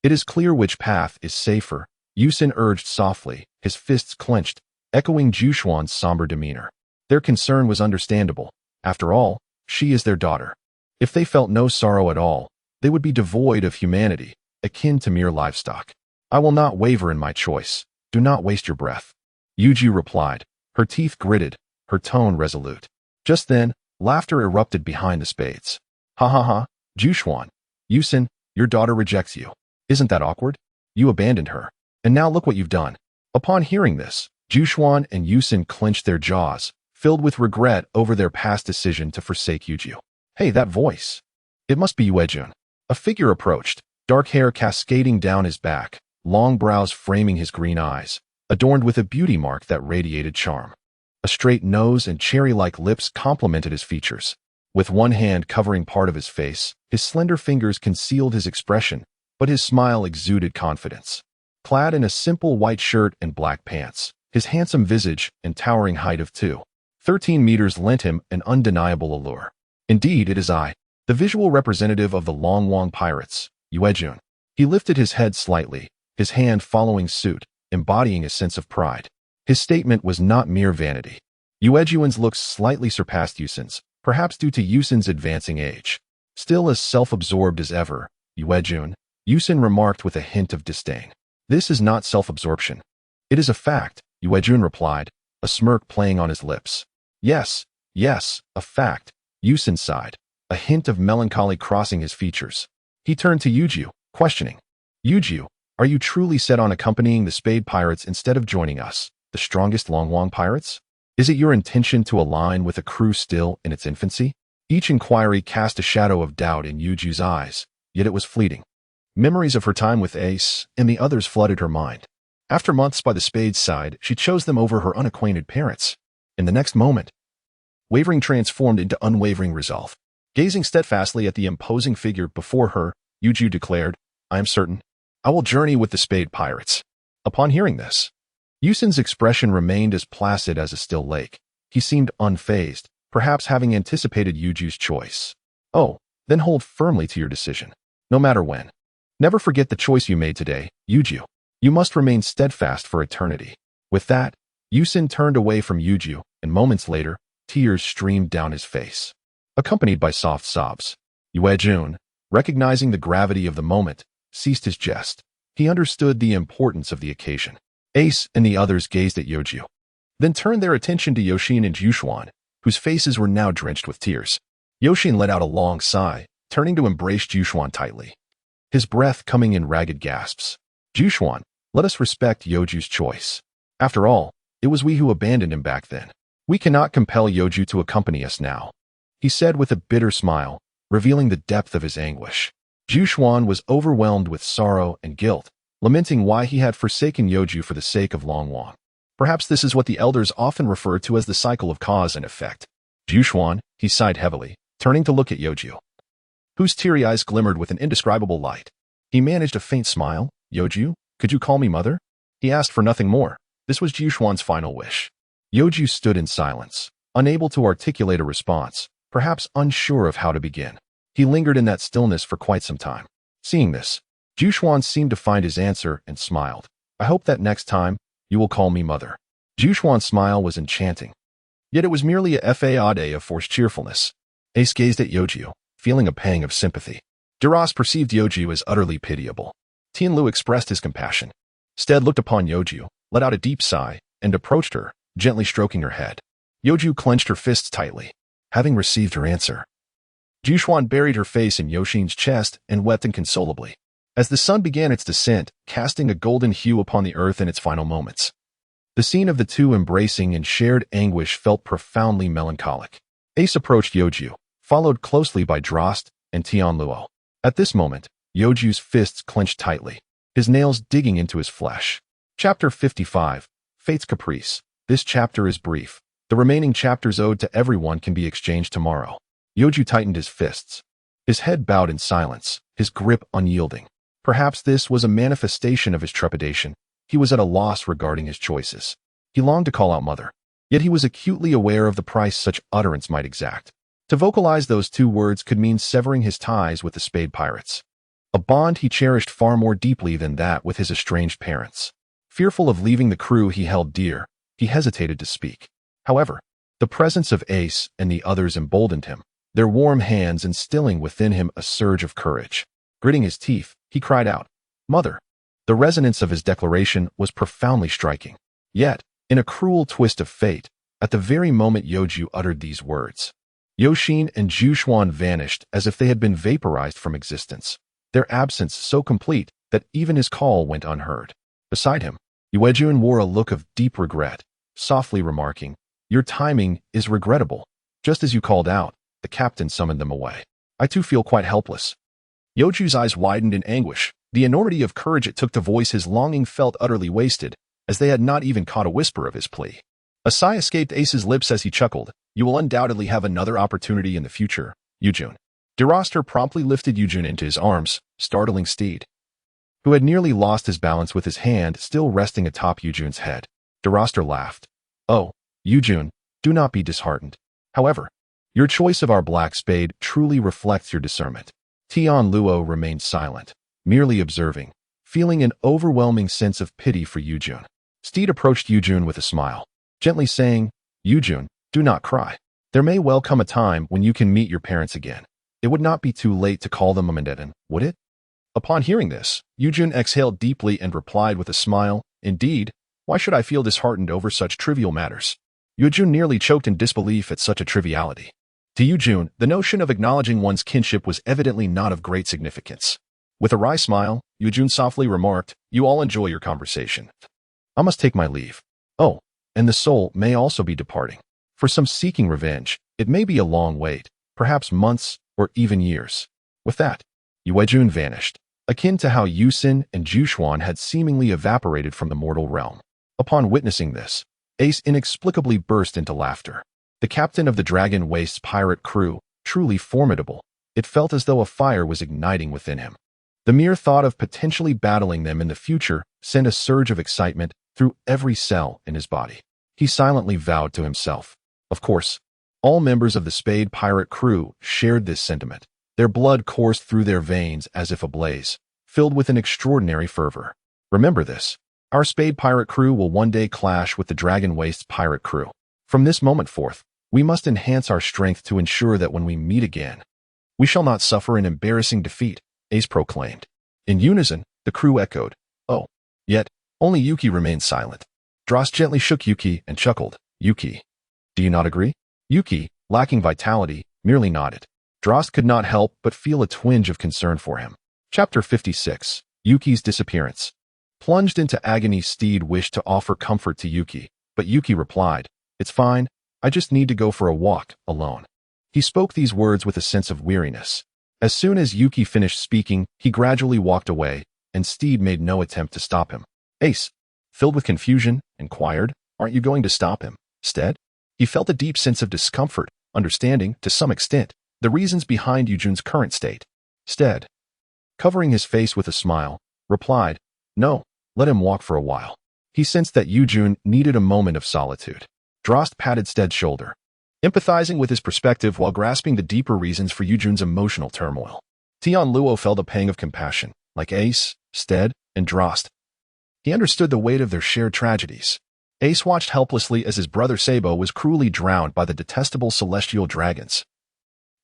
It is clear which path is safer, Yusin urged softly, his fists clenched, echoing Jushuan's somber demeanor. Their concern was understandable. After all, she is their daughter. If they felt no sorrow at all, they would be devoid of humanity, akin to mere livestock. I will not waver in my choice. Do not waste your breath. Youju replied, her teeth gritted, her tone resolute. Just then, laughter erupted behind the Spades. Ha ha ha, Jushuan. Yusin, your daughter rejects you. Isn't that awkward? You abandoned her. And now look what you've done. Upon hearing this, Jushuan and Yusin clenched their jaws, filled with regret over their past decision to forsake Youju. Hey, that voice. It must be Yuejun. A figure approached, dark hair cascading down his back, long brows framing his green eyes, adorned with a beauty mark that radiated charm. A A straight nose and cherry-like lips complemented his features. With one hand covering part of his face, his slender fingers concealed his expression, but his smile exuded confidence. Clad in a simple white shirt and black pants, his handsome visage and towering height of 2.13 meters lent him an undeniable allure. Indeed, it is I, the visual representative of the Longwang Pirates, Youju. He lifted his head slightly, his hand following suit, embodying a sense of pride. His statement was not mere vanity. Youju's looks slightly surpassed Yusin's, perhaps due to Yusin's advancing age. Still as self-absorbed as ever, Yusin remarked with a hint of disdain. This is not self-absorption. It is a fact, Yuju replied, a smirk playing on his lips. Yes, a fact, Yusin sighed, a hint of melancholy crossing his features. He turned to Youju, questioning. Youju, are you truly set on accompanying the Spade Pirates instead of joining us, the strongest Longwang Pirates? Is it your intention to align with a crew still in its infancy? Each inquiry cast a shadow of doubt in Yuju's eyes, yet it was fleeting. Memories of her time with Ace and the others flooded her mind. After months by the Spade's side, she chose them over her unacquainted parents. In the next moment, wavering transformed into unwavering resolve. Gazing steadfastly at the imposing figure before her, Youju declared, I am certain. I will journey with the Spade Pirates. Upon hearing this, Yusin's expression remained as placid as a still lake. He seemed unfazed, perhaps having anticipated Yuju's choice. Oh, then hold firmly to your decision. No matter when. Never forget the choice you made today, Youju. You must remain steadfast for eternity. With that, Yusin turned away from Youju, and moments later, tears streamed down his face, accompanied by soft sobs. Youju, recognizing the gravity of the moment, ceased his jest. He understood the importance of the occasion. Ace and the others gazed at Youju, then turned their attention to Yoshin and Jushuan, whose faces were now drenched with tears. Yoshin let out a long sigh, turning to embrace Jushuan tightly, his breath coming in ragged gasps. Jushuan, let us respect Youju's choice. After all, it was we who abandoned him back then. We cannot compel Youju to accompany us now, he said with a bitter smile, revealing the depth of his anguish. Jushuan was overwhelmed with sorrow and guilt, lamenting why he had forsaken Youju for the sake of Longwang. Perhaps this is what the elders often refer to as the cycle of cause and effect. Jushuan, he sighed heavily, turning to look at Youju, whose teary eyes glimmered with an indescribable light. He managed a faint smile. Youju, could you call me mother? He asked for nothing more. This was Jushuan's final wish. Youju stood in silence, unable to articulate a response, perhaps unsure of how to begin. He lingered in that stillness for quite some time. Seeing this, Jushuan seemed to find his answer and smiled. I hope that next time, you will call me mother. Jushuan's smile was enchanting. Yet it was merely a facade of forced cheerfulness. Ace gazed at Youju, feeling a pang of sympathy. Delost perceived Youju as utterly pitiable. Tianluo expressed his compassion. Steed looked upon Youju, let out a deep sigh, and approached her, gently stroking her head. Youju clenched her fists tightly, having received her answer. Jushuan buried her face in Yoshin's chest and wept inconsolably. As the sun began its descent, casting a golden hue upon the earth in its final moments, the scene of the two embracing in shared anguish felt profoundly melancholic. Ace approached Youju, followed closely by Delost and Tianluo. At this moment, Youju's fists clenched tightly, his nails digging into his flesh. Chapter 55, Fate's Caprice. This chapter is brief. The remaining chapters owed to everyone can be exchanged tomorrow. Youju tightened his fists. His head bowed in silence, his grip unyielding. Perhaps this was a manifestation of his trepidation. He was at a loss regarding his choices. He longed to call out mother, yet he was acutely aware of the price such utterance might exact. To vocalize those two words could mean severing his ties with the Spade Pirates, a bond he cherished far more deeply than that with his estranged parents. Fearful of leaving the crew he held dear, he hesitated to speak. However, the presence of Ace and the others emboldened him, their warm hands instilling within him a surge of courage. Gritting his teeth, he cried out, Mother! The resonance of his declaration was profoundly striking. Yet, in a cruel twist of fate, at the very moment Youju uttered these words, Yoshin and Jushuan vanished as if they had been vaporized from existence, their absence so complete that even his call went unheard. Beside him, Youju wore a look of deep regret, softly remarking, Your timing is regrettable. Just as you called out, the captain summoned them away. I too feel quite helpless. Youju's eyes widened in anguish. The enormity of courage it took to voice his longing felt utterly wasted, as they had not even caught a whisper of his plea. A sigh escaped Ace's lips as he chuckled. You will undoubtedly have another opportunity in the future, Youju. Delost promptly lifted Youju into his arms, startling Steed, who had nearly lost his balance with his hand still resting atop Youju's head. Delost laughed. Oh, Youju, do not be disheartened. However, your choice of our black spade truly reflects your discernment. Tianluo remained silent, merely observing, feeling an overwhelming sense of pity for Youju. Steed approached Youju with a smile, gently saying, Youju, do not cry. There may well come a time when you can meet your parents again. It would not be too late to call them Amandeten, would it? Upon hearing this, Youju exhaled deeply and replied with a smile, Indeed, why should I feel disheartened over such trivial matters? Youju nearly choked in disbelief at such a triviality. To Youju, the notion of acknowledging one's kinship was evidently not of great significance. With a wry smile, Youju softly remarked, You all enjoy your conversation. I must take my leave. Oh, and the soul may also be departing. For some seeking revenge, it may be a long wait, perhaps months or even years. With that, Youju vanished, akin to how Yusin and Jushuan had seemingly evaporated from the mortal realm. Upon witnessing this, Ace inexplicably burst into laughter. The captain of the Dragon Waste's pirate crew, truly formidable, it felt as though a fire was igniting within him. The mere thought of potentially battling them in the future sent a surge of excitement through every cell in his body. He silently vowed to himself. Of course, all members of the Spade pirate crew shared this sentiment. Their blood coursed through their veins as if ablaze, filled with an extraordinary fervor. Remember this. Our Spade pirate crew will one day clash with the Dragon Waste's pirate crew. From this moment forth, we must enhance our strength to ensure that when we meet again, we shall not suffer an embarrassing defeat, Ace proclaimed. In unison, the crew echoed, Oh. Yet, only Yuki remained silent. Delost gently shook Yuki and chuckled, Yuki, do you not agree? Yuki, lacking vitality, merely nodded. Delost could not help but feel a twinge of concern for him. Chapter 56. Yuki's Disappearance. Plunged into agony, Steed wished to offer comfort to Yuki, but Yuki replied, It's fine, I just need to go for a walk, alone. He spoke these words with a sense of weariness. As soon as Yuki finished speaking, he gradually walked away, and Steed made no attempt to stop him. Ace, filled with confusion, inquired, Aren't you going to stop him, Steed? He felt a deep sense of discomfort, understanding, to some extent, the reasons behind Yuju's current state. Steed, covering his face with a smile, replied, No, let him walk for a while. He sensed that Youju needed a moment of solitude. Delost patted Steed's shoulder, empathizing with his perspective while grasping the deeper reasons for Yuju's emotional turmoil. Tianluo felt a pang of compassion, like Ace, Steed, and Delost. He understood the weight of their shared tragedies. Ace watched helplessly as his brother Sabo was cruelly drowned by the detestable celestial dragons.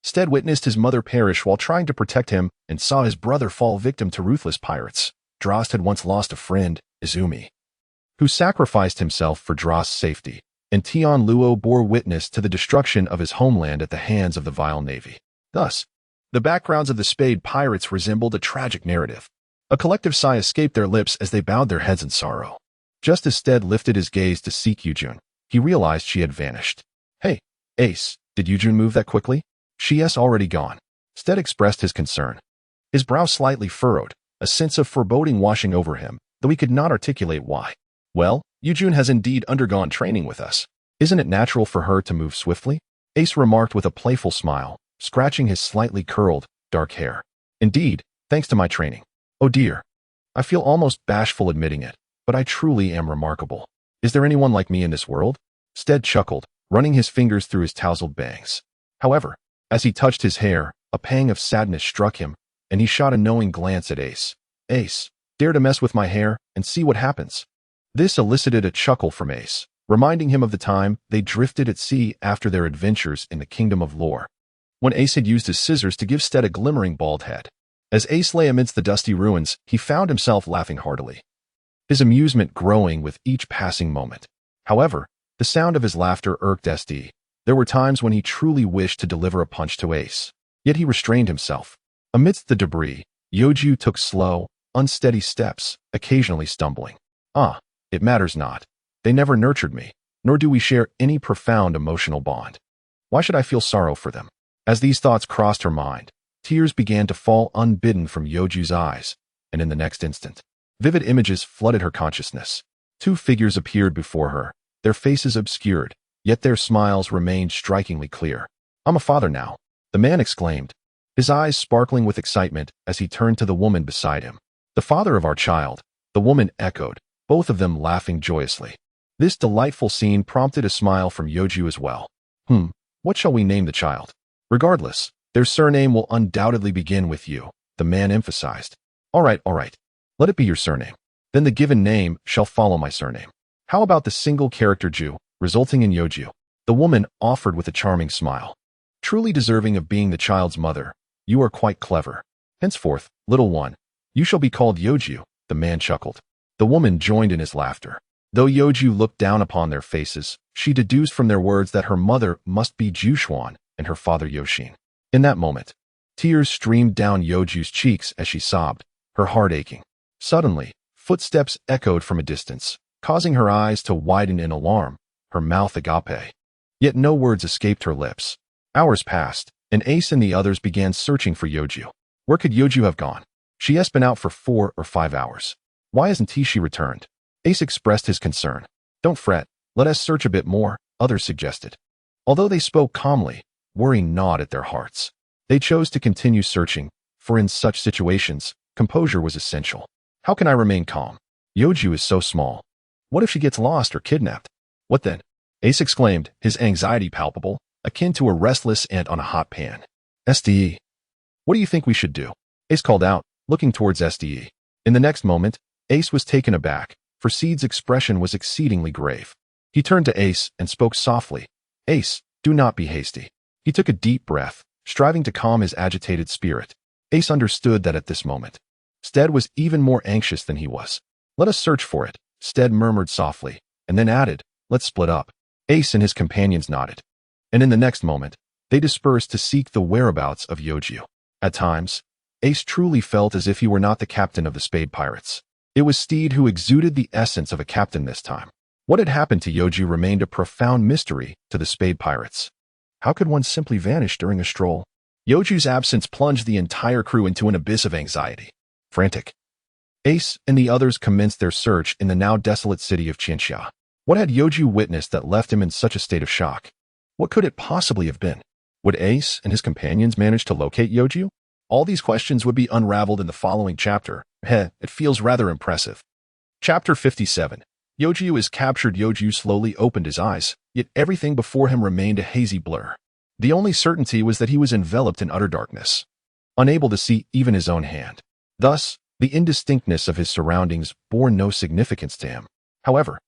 Steed witnessed his mother perish while trying to protect him and saw his brother fall victim to ruthless pirates. Delost had once lost a friend, Izumi, who sacrificed himself for Delost's safety, and Tianluo bore witness to the destruction of his homeland at the hands of the vile navy. Thus, the backgrounds of the Spade Pirates resembled a tragic narrative. A collective sigh escaped their lips as they bowed their heads in sorrow. Just as Steed lifted his gaze to seek Youju, he realized she had vanished. Hey, Ace, did Youju move that quickly? She's already gone. Steed expressed his concern. His brow slightly furrowed, a sense of foreboding washing over him, though he could not articulate why. Well, Youju has indeed undergone training with us. Isn't it natural for her to move swiftly? Ace remarked with a playful smile, scratching his slightly curled, dark hair. Indeed, thanks to my training. Oh dear. I feel almost bashful admitting it, but I truly am remarkable. Is there anyone like me in this world? Steed chuckled, running his fingers through his tousled bangs. However, as he touched his hair, a pang of sadness struck him, and he shot a knowing glance at Ace. Ace, dare to mess with my hair and see what happens. This elicited a chuckle from Ace, reminding him of the time they drifted at sea after their adventures in the Kingdom of Lore, when Ace had used his scissors to give Steed a glimmering bald head. As Ace lay amidst the dusty ruins, he found himself laughing heartily, his amusement growing with each passing moment. However, the sound of his laughter irked Steed. There were times when he truly wished to deliver a punch to Ace, yet he restrained himself. Amidst the debris, Youju took slow, unsteady steps, occasionally stumbling. It matters not. They never nurtured me, nor do we share any profound emotional bond. Why should I feel sorrow for them? As these thoughts crossed her mind, tears began to fall unbidden from Youju's eyes, and in the next instant, vivid images flooded her consciousness. Two figures appeared before her, their faces obscured, yet their smiles remained strikingly clear. "I'm a father now," the man exclaimed, his eyes sparkling with excitement as he turned to the woman beside him. "The father of our child," the woman echoed, both of them laughing joyously. This delightful scene prompted a smile from Youju as well. What shall we name the child? Regardless, their surname will undoubtedly begin with you, the man emphasized. All right. Let it be your surname. Then the given name shall follow my surname. How about the single character Ju, resulting in Youju? The woman offered with a charming smile. Truly deserving of being the child's mother, you are quite clever. Henceforth, little one, you shall be called Youju, the man chuckled. The woman joined in his laughter. Though Youju looked down upon their faces, she deduced from their words that her mother must be Jushuan and her father Yoshin. In that moment, tears streamed down Youju's cheeks as she sobbed, her heart aching. Suddenly, footsteps echoed from a distance, causing her eyes to widen in alarm, her mouth agape. Yet no words escaped her lips. Hours passed, and Ace and the others began searching for Youju. Where could Youju have gone? She has been out for 4 or 5 hours. Why hasn't she returned? Ace expressed his concern. Don't fret, let us search a bit more, others suggested. Although they spoke calmly, worry gnawed at their hearts. They chose to continue searching, for in such situations, composure was essential. How can I remain calm? Youju is so small. What if she gets lost or kidnapped? What then? Ace exclaimed, his anxiety palpable, akin to a restless ant on a hot pan. SDE. What do you think we should do? Ace called out, looking towards SDE. In the next moment, Ace was taken aback, for Seed's expression was exceedingly grave. He turned to Ace and spoke softly. Ace, do not be hasty. He took a deep breath, striving to calm his agitated spirit. Ace understood that at this moment, Steed was even more anxious than he was. Let us search for it, Steed murmured softly, and then added, let's split up. Ace and his companions nodded. And in the next moment, they dispersed to seek the whereabouts of Youju. At times, Ace truly felt as if he were not the captain of the Spade Pirates. It was Steed who exuded the essence of a captain this time. What had happened to Youju remained a profound mystery to the Spade Pirates. How could one simply vanish during a stroll? Youju's absence plunged the entire crew into an abyss of anxiety. Frantic, Ace and the others commenced their search in the now desolate city of Xingyue. What had Youju witnessed that left him in such a state of shock? What could it possibly have been? Would Ace and his companions manage to locate Youju? All these questions would be unraveled in the following chapter. It feels rather impressive. Chapter 57. Youju is captured. Youju slowly opened his eyes, yet everything before him remained a hazy blur. The only certainty was that he was enveloped in utter darkness, unable to see even his own hand. Thus, the indistinctness of his surroundings bore no significance to him. However,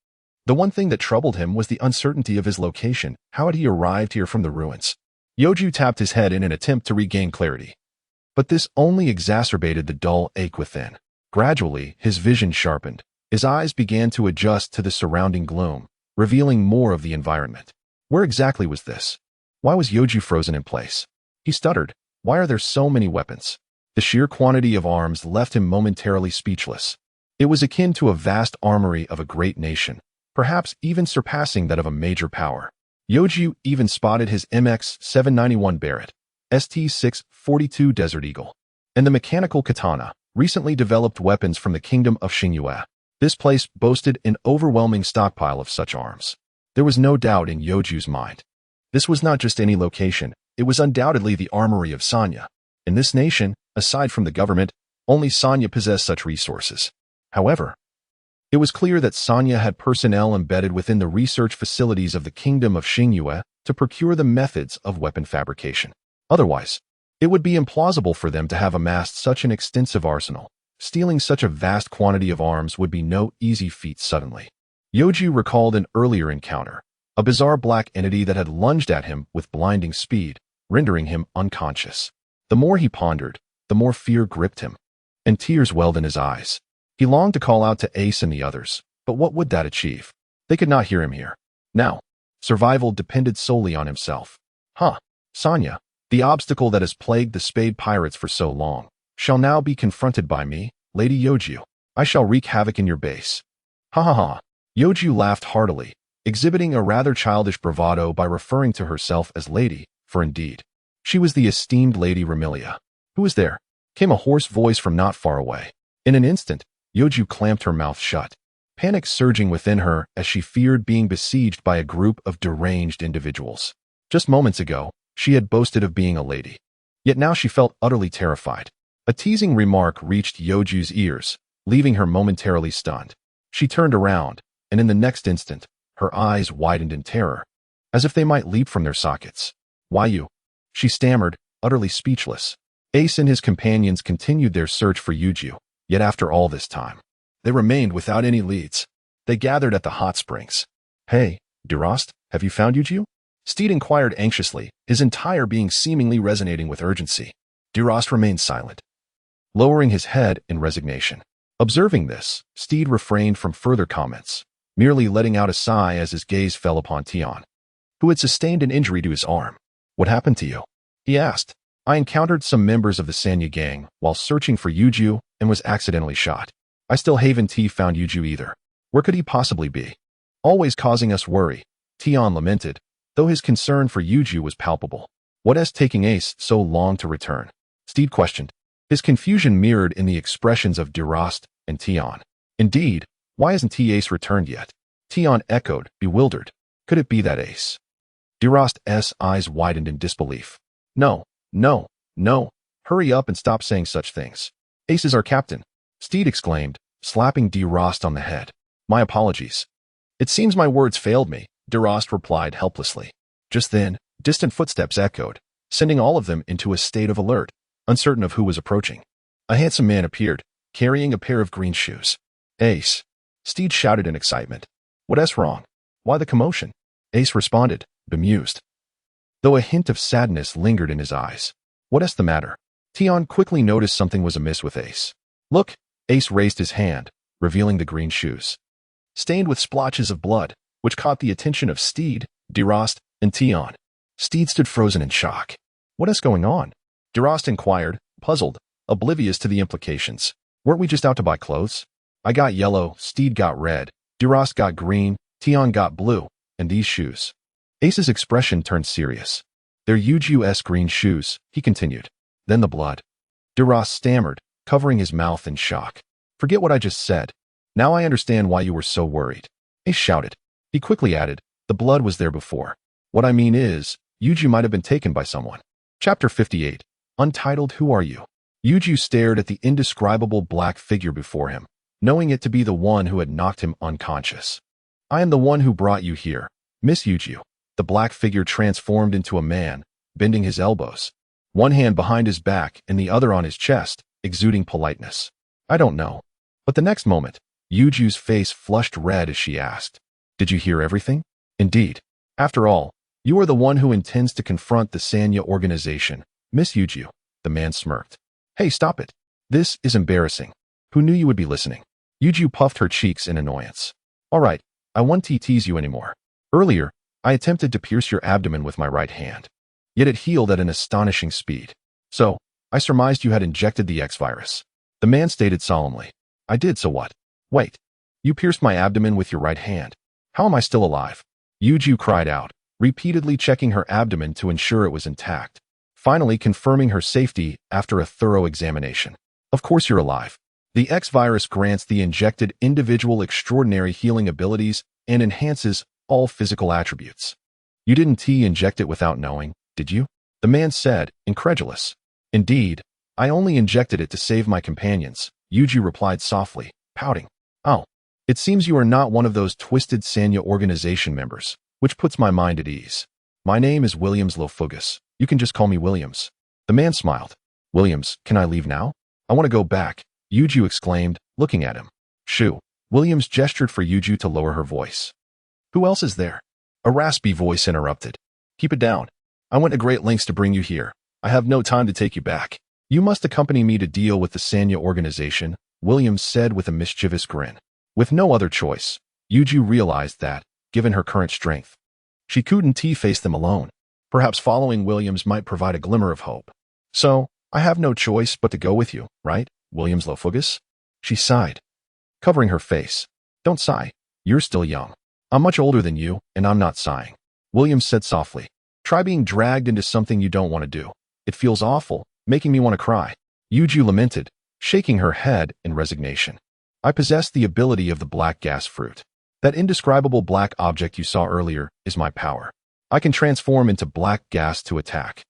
the one thing that troubled him was the uncertainty of his location. How had he arrived here from the ruins? Youju tapped his head in an attempt to regain clarity. But this only exacerbated the dull ache within. Gradually, his vision sharpened. His eyes began to adjust to the surrounding gloom, revealing more of the environment. Where exactly was this? Why was Youju frozen in place? He stuttered. Why are there so many weapons? The sheer quantity of arms left him momentarily speechless. It was akin to a vast armory of a great nation, perhaps even surpassing that of a major power. Youju even spotted his MX-791 Barrett, ST-642 Desert Eagle, and the mechanical katana, recently developed weapons from the kingdom of Xingyue. This place boasted an overwhelming stockpile of such arms. There was no doubt in Youju's mind. This was not just any location, it was undoubtedly the armory of Sanya. In this nation, aside from the government, only Sanya possessed such resources. However, it was clear that Sanya had personnel embedded within the research facilities of the kingdom of Xingyue to procure the methods of weapon fabrication. Otherwise, it would be implausible for them to have amassed such an extensive arsenal. Stealing such a vast quantity of arms would be no easy feat suddenly. Youju recalled an earlier encounter, a bizarre black entity that had lunged at him with blinding speed, rendering him unconscious. The more he pondered, the more fear gripped him, and tears welled in his eyes. He longed to call out to Ace and the others, but what would that achieve? They could not hear him here. Now, survival depended solely on himself. Sanya, the obstacle that has plagued the Spade Pirates for so long, shall now be confronted by me, Lady Youju. I shall wreak havoc in your base. Youju laughed heartily, exhibiting a rather childish bravado by referring to herself as Lady, for indeed, she was the esteemed Lady Remilia. Who is there? Came a hoarse voice from not far away. In an instant, Youju clamped her mouth shut. panic surging within her as she feared being besieged by a group of deranged individuals. Just moments ago, she had boasted of being a lady. Yet now she felt utterly terrified. A teasing remark reached Youju's ears, leaving her momentarily stunned. She turned around, and in the next instant, her eyes widened in terror, as if they might leap from their sockets. "Why you?" she stammered, utterly speechless. Ace and his companions continued their search for Youju, yet after all this time, they remained without any leads. They gathered at the hot springs. "Hey, Delost, have you found Youju?" Steed inquired anxiously, his entire being seemingly resonating with urgency. Delost remained silent, lowering his head in resignation. Observing this, Steed refrained from further comments, merely letting out a sigh as his gaze fell upon Tian, who had sustained an injury to his arm. "What happened to you?" he asked. "I encountered some members of the Xingyue gang while searching for Youju and was accidentally shot. I still haven't found Youju either. Where could he possibly be? Always causing us worry," Tian lamented, though his concern for Youju was palpable. "What is taking Ace so long to return?" Steed questioned. His confusion mirrored in the expressions of Delost and Tian. "Indeed, why hasn't Ace returned yet?" Tian echoed, bewildered. Could it be that Ace? Delost's eyes widened in disbelief. No, no, no. Hurry up and stop saying such things. Ace is our captain," Steed exclaimed, slapping Delost on the head. "My apologies. It seems my words failed me," Delost replied helplessly. Just then, distant footsteps echoed, sending all of them into a state of alert, uncertain of who was approaching. A handsome man appeared, carrying a pair of green shoes. "Ace," Steed shouted in excitement. "What's wrong? Why the commotion?" Ace responded, bemused, though a hint of sadness lingered in his eyes. "What's the matter?" Tian quickly noticed something was amiss with Ace. "Look," Ace raised his hand, revealing the green shoes, stained with splotches of blood, which caught the attention of Steed, Delost, and Tian. Steed stood frozen in shock. "What is going on?" Delost inquired, puzzled, oblivious to the implications. "Weren't we just out to buy clothes? I got yellow, Steed got red, Delost got green, Tian got blue, and these shoes." Ace's expression turned serious. "They're Youju's green shoes," he continued. "Then the blood." Delost stammered, covering his mouth in shock. "Forget what I just said. Now I understand why you were so worried." Ace shouted. He quickly added, "The blood was there before. What I mean is, Youju might have been taken by someone." Chapter 58. Untitled Who Are You? Youju stared at the indescribable black figure before him, knowing it to be the one who had knocked him unconscious. "I am the one who brought you here, Miss Youju." The black figure transformed into a man, bending his elbows, one hand behind his back and the other on his chest, exuding politeness. "I don't know." But the next moment, Youju's face flushed red as she asked, "Did you hear everything?" "Indeed. After all, you are the one who intends to confront the Xingyue organization, Miss Youju." The man smirked. "Hey, stop it. This is embarrassing. Who knew you would be listening?" Youju puffed her cheeks in annoyance. "All right, I won't tease you anymore. Earlier, I attempted to pierce your abdomen with my right hand. Yet it healed at an astonishing speed. So, I surmised you had injected the X virus." The man stated solemnly. "I did, so what?" "Wait. You pierced my abdomen with your right hand. How am I still alive?" Youju cried out, repeatedly checking her abdomen to ensure it was intact, finally confirming her safety after a thorough examination. "Of course you're alive. The X virus grants the injected individual extraordinary healing abilities and enhances all physical attributes. You didn't inject it without knowing, did you?" the man said, incredulous. "Indeed, I only injected it to save my companions," Youju replied softly, pouting. "Oh, it seems you are not one of those twisted Xingyue organization members, which puts my mind at ease. My name is Williams Lofugus. You can just call me Williams." The man smiled. "Williams, can I leave now?" "I want to go back," Youju exclaimed, looking at him. "Shoo." Williams gestured for Youju to lower her voice. "Who else is there?" A raspy voice interrupted. "Keep it down. I went to great lengths to bring you here. I have no time to take you back. You must accompany me to deal with the Xingyue organization," Williams said with a mischievous grin. With no other choice, Youju realized that, given her current strength, she couldn't face them alone. Perhaps following Williams might provide a glimmer of hope. "So, I have no choice but to go with you, right, Williams Lofugus?" She sighed, covering her face. "Don't sigh. You're still young. I'm much older than you, and I'm not sighing," Williams said softly. "Try being dragged into something you don't want to do. It feels awful, making me want to cry," Youju lamented, shaking her head in resignation. I possess the ability of the black gas fruit. That indescribable black object you saw earlier is my power. I can transform into black gas to attack.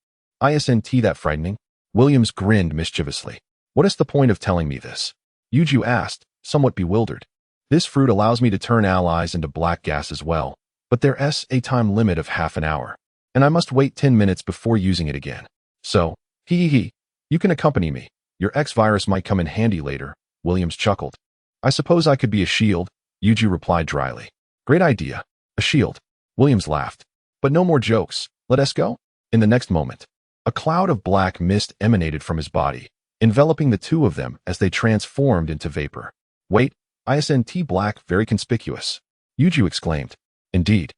Isn't that frightening? Williams grinned mischievously. What is the point of telling me this? Youju asked, somewhat bewildered. This fruit allows me to turn allies into black gas as well, but there's a time limit of half an hour, and I must wait 10 minutes before using it again. So, you can accompany me. Your X-virus might come in handy later, Williams chuckled. I suppose I could be a shield, Youju replied dryly. Great idea. A shield. Williams laughed. But no more jokes. Let us go. In the next moment, a cloud of black mist emanated from his body, enveloping the two of them as they transformed into vapor. Wait, isn't black very conspicuous? Youju exclaimed. Indeed.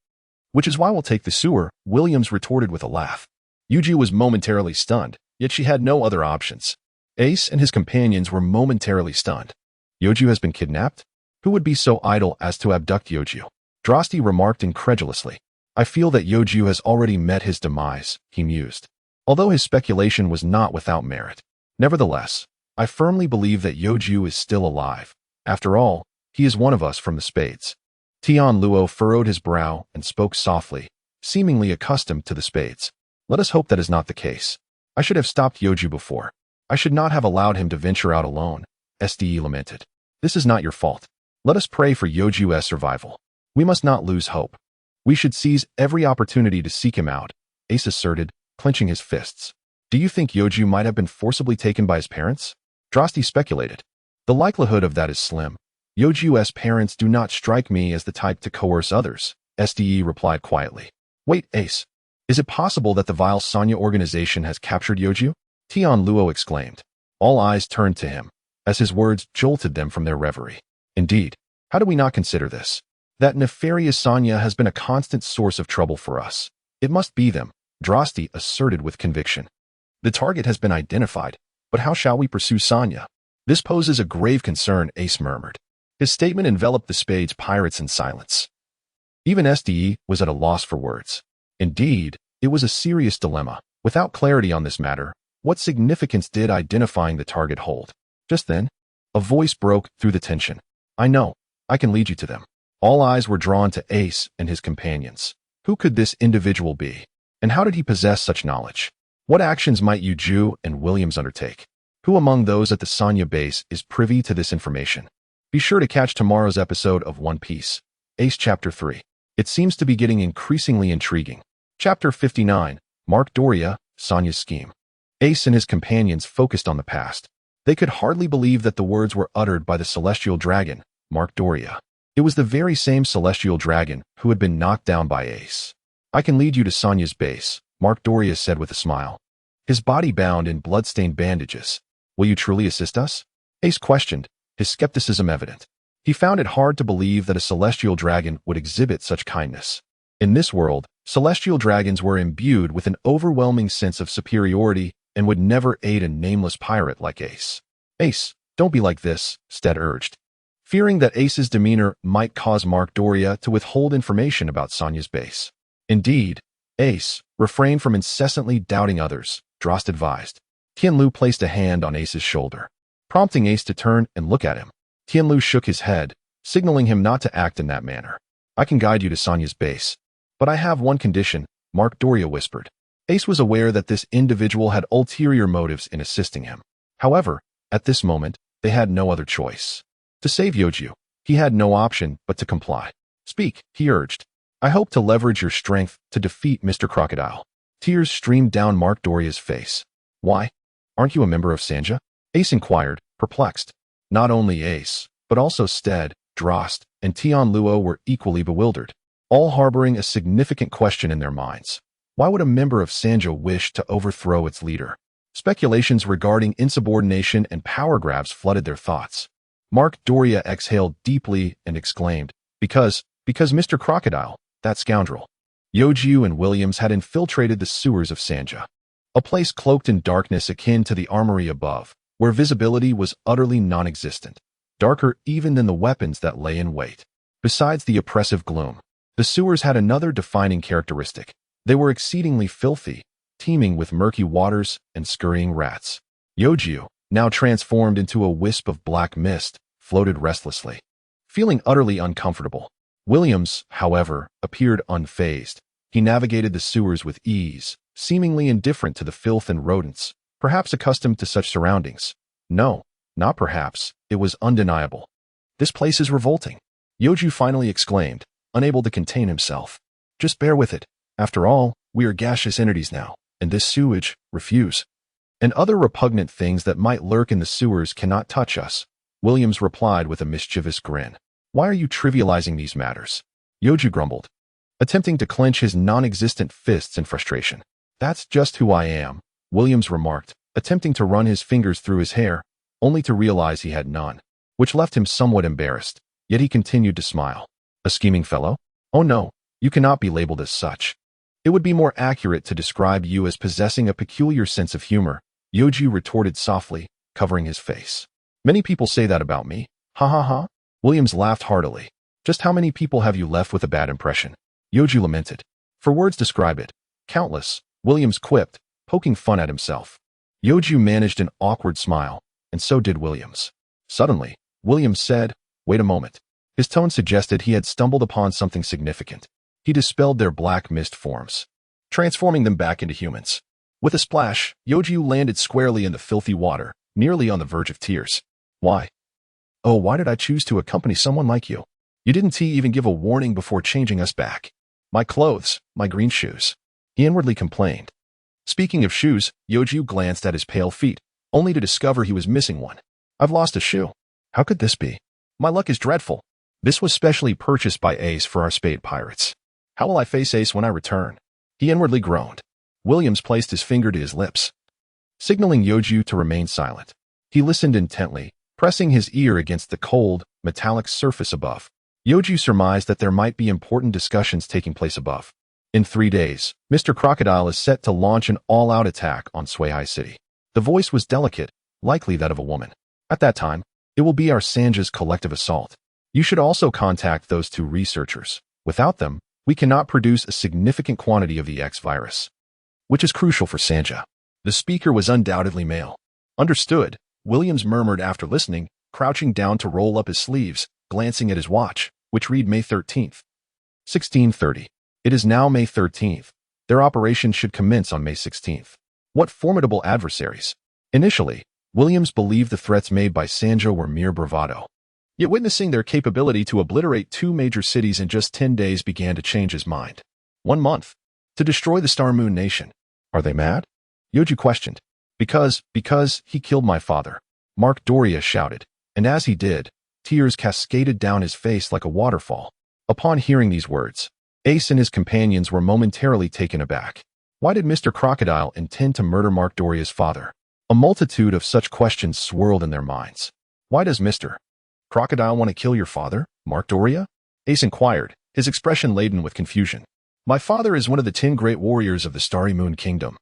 Which is why we'll take the sewer, Williams retorted with a laugh. Youju was momentarily stunned, yet she had no other options. Ace and his companions were momentarily stunned. Youju has been kidnapped? Who would be so idle as to abduct Youju? Drosty remarked incredulously. I feel that Youju has already met his demise, he mused. Although his speculation was not without merit. Nevertheless, I firmly believe that Youju is still alive. After all, he is one of us from the Spades. Tianluo furrowed his brow and spoke softly, seemingly accustomed to the Spades. Let us hope that is not the case. I should have stopped Youju before. I should not have allowed him to venture out alone, Steed lamented. This is not your fault. Let us pray for Youju's survival. We must not lose hope. We should seize every opportunity to seek him out, Ace asserted, clenching his fists. Do you think Youju might have been forcibly taken by his parents? Drosty speculated. The likelihood of that is slim. Youju's parents do not strike me as the type to coerce others, Steed replied quietly. Wait, Ace. Is it possible that the vile Sanya organization has captured Youju? Tianluo exclaimed. All eyes turned to him, as his words jolted them from their reverie. Indeed, how do we not consider this? That nefarious Sanya has been a constant source of trouble for us. It must be them, Drosty asserted with conviction. The target has been identified, but how shall we pursue Sanya? This poses a grave concern, Ace murmured. His statement enveloped the Spades Pirates in silence. Even Steed was at a loss for words. Indeed, it was a serious dilemma. Without clarity on this matter, what significance did identifying the target hold? Just then, a voice broke through the tension. I know. I can lead you to them. All eyes were drawn to Ace and his companions. Who could this individual be? And how did he possess such knowledge? What actions might Youju and Williams undertake? Who among those at the Sanya base is privy to this information? Be sure to catch tomorrow's episode of One Piece, Ace Chapter 3. It seems to be getting increasingly intriguing. Chapter 59, Mark Doria, Sanya's scheme. Ace and his companions focused on the past. They could hardly believe that the words were uttered by the celestial dragon, Mark Doria. It was the very same celestial dragon who had been knocked down by Ace. I can lead you to Sanya's base, Mark Doria said with a smile. His body bound in blood-stained bandages. Will you truly assist us? Ace questioned, his skepticism evident. He found it hard to believe that a celestial dragon would exhibit such kindness. In this world, celestial dragons were imbued with an overwhelming sense of superiority and would never aid a nameless pirate like Ace. Ace, don't be like this, Steed urged. Fearing that Ace's demeanor might cause Mark Doria to withhold information about Sanya's base. Indeed, Ace, refrain from incessantly doubting others, Drost advised. Tianluo placed a hand on Ace's shoulder, prompting Ace to turn and look at him. Tianluo shook his head, signaling him not to act in that manner. I can guide you to Sanya's base. But I have one condition, Mark Doria whispered. Ace was aware that this individual had ulterior motives in assisting him. However, at this moment, they had no other choice. To save Youju, he had no option but to comply. Speak, he urged. I hope to leverage your strength to defeat Mr. Crocodile. Tears streamed down Mark Doria's face. Why? Aren't you a member of Sanja? Ace inquired, perplexed. Not only Ace, but also Steed, Drost, and Tianluo were equally bewildered, all harboring a significant question in their minds. Why would a member of Sanja wish to overthrow its leader? Speculations regarding insubordination and power grabs flooded their thoughts. Mark Doria exhaled deeply and exclaimed, Because Mr. Crocodile, that scoundrel. Youju and Williams had infiltrated the sewers of Sanja, a place cloaked in darkness akin to the armory above, where visibility was utterly non-existent, darker even than the weapons that lay in wait. Besides the oppressive gloom, the sewers had another defining characteristic. They were exceedingly filthy, teeming with murky waters and scurrying rats. Youju, now transformed into a wisp of black mist, floated restlessly. Feeling utterly uncomfortable, Williams, however, appeared unfazed. He navigated the sewers with ease, seemingly indifferent to the filth and rodents, perhaps accustomed to such surroundings. No, not perhaps, it was undeniable. This place is revolting, Youju finally exclaimed, unable to contain himself. Just bear with it. After all, we are gaseous entities now, and this sewage, refuse. And other repugnant things that might lurk in the sewers cannot touch us, Williams replied with a mischievous grin. Why are you trivializing these matters? Youju grumbled, attempting to clench his non-existent fists in frustration. That's just who I am, Williams remarked, attempting to run his fingers through his hair, only to realize he had none, which left him somewhat embarrassed, yet he continued to smile. A scheming fellow? Oh no, you cannot be labeled as such. It would be more accurate to describe you as possessing a peculiar sense of humor, Youju retorted softly, covering his face. Many people say that about me. Ha ha ha. Williams laughed heartily. Just how many people have you left with a bad impression? Youju lamented. For words describe it. Countless, Williams quipped, poking fun at himself. Youju managed an awkward smile, and so did Williams. Suddenly, Williams said, wait a moment. His tone suggested he had stumbled upon something significant. He dispelled their black mist forms, transforming them back into humans. With a splash, Youju landed squarely in the filthy water, nearly on the verge of tears. Why? Oh, why did I choose to accompany someone like you? You didn't even give a warning before changing us back. My clothes, my green shoes. He inwardly complained. Speaking of shoes, Youju glanced at his pale feet, only to discover he was missing one. I've lost a shoe. How could this be? My luck is dreadful. This was specially purchased by Ace for our Spade Pirates. How will I face Ace when I return? He inwardly groaned. Williams placed his finger to his lips, signaling Youju to remain silent. He listened intently, pressing his ear against the cold, metallic surface above. Youju surmised that there might be important discussions taking place above. In 3 days, Mr. Crocodile is set to launch an all-out attack on Suihai City. The voice was delicate, likely that of a woman. At that time, it will be our Sanja's collective assault. You should also contact those 2 researchers. Without them, we cannot produce a significant quantity of the X virus, which is crucial for Sanja. The speaker was undoubtedly male. Understood, Williams murmured after listening, crouching down to roll up his sleeves, glancing at his watch, which read May 13th. 16:30. It is now May 13th. Their operation should commence on May 16th. What formidable adversaries. Initially, Williams believed the threats made by Sanja were mere bravado. Yet witnessing their capability to obliterate 2 major cities in just 10 days began to change his mind. 1 month. To destroy the Star Moon Nation. Are they mad? Youju questioned. Because he killed my father, Mark Doria shouted, and as he did, tears cascaded down his face like a waterfall. Upon hearing these words, Ace and his companions were momentarily taken aback. Why did Mr. Crocodile intend to murder Mark Doria's father? A multitude of such questions swirled in their minds. Why does Mr. Crocodile want to kill your father, Mark Doria? Ace inquired, his expression laden with confusion. My father is one of the 10 great warriors of the Starry Moon Kingdom.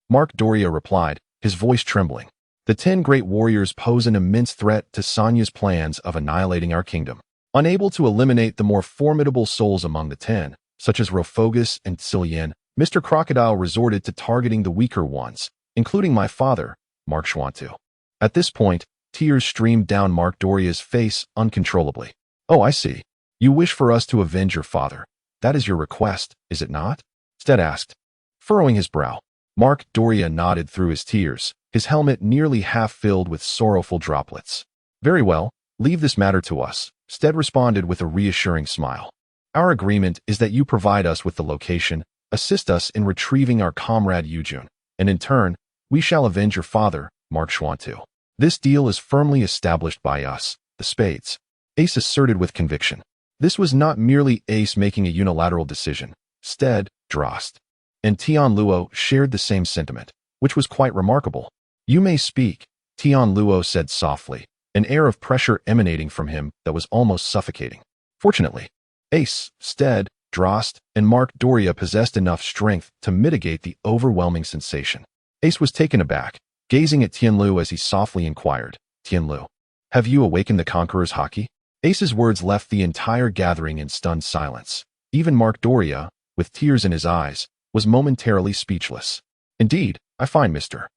Mark Doria replied, his voice trembling. The 10 great warriors pose an immense threat to Sanya's plans of annihilating our kingdom. Unable to eliminate the more formidable souls among the 10, such as Rofogus and Xilyan, Mr. Crocodile resorted to targeting the weaker ones, including my father, Mark Xuantu. At this point, tears streamed down Mark Doria's face uncontrollably. Oh, I see. You wish for us to avenge your father. That is your request, is it not? Steed asked, furrowing his brow. Mark Doria nodded through his tears, his helmet nearly half filled with sorrowful droplets. Very well, leave this matter to us, Steed responded with a reassuring smile. Our agreement is that you provide us with the location, assist us in retrieving our comrade Youju, and in turn, we shall avenge your father, Mark Xuantu. This deal is firmly established by us, the Spades. Ace asserted with conviction. This was not merely Ace making a unilateral decision. Steed, Delost, and Tianluo shared the same sentiment, which was quite remarkable. You may speak, Tianluo said softly, an air of pressure emanating from him that was almost suffocating. Fortunately, Ace, Steed, Delost, and Mark Doria possessed enough strength to mitigate the overwhelming sensation. Ace was taken aback, gazing at Tianluo as he softly inquired, Tianluo, have you awakened the Conqueror's Haki? Ace's words left the entire gathering in stunned silence. Even Mark Doria, with tears in his eyes, was momentarily speechless. Indeed, I find Mr.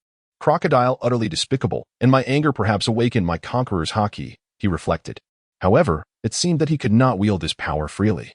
Crocodile utterly despicable, and my anger perhaps awakened my Conqueror's Haki, he reflected. However, it seemed that he could not wield his power freely.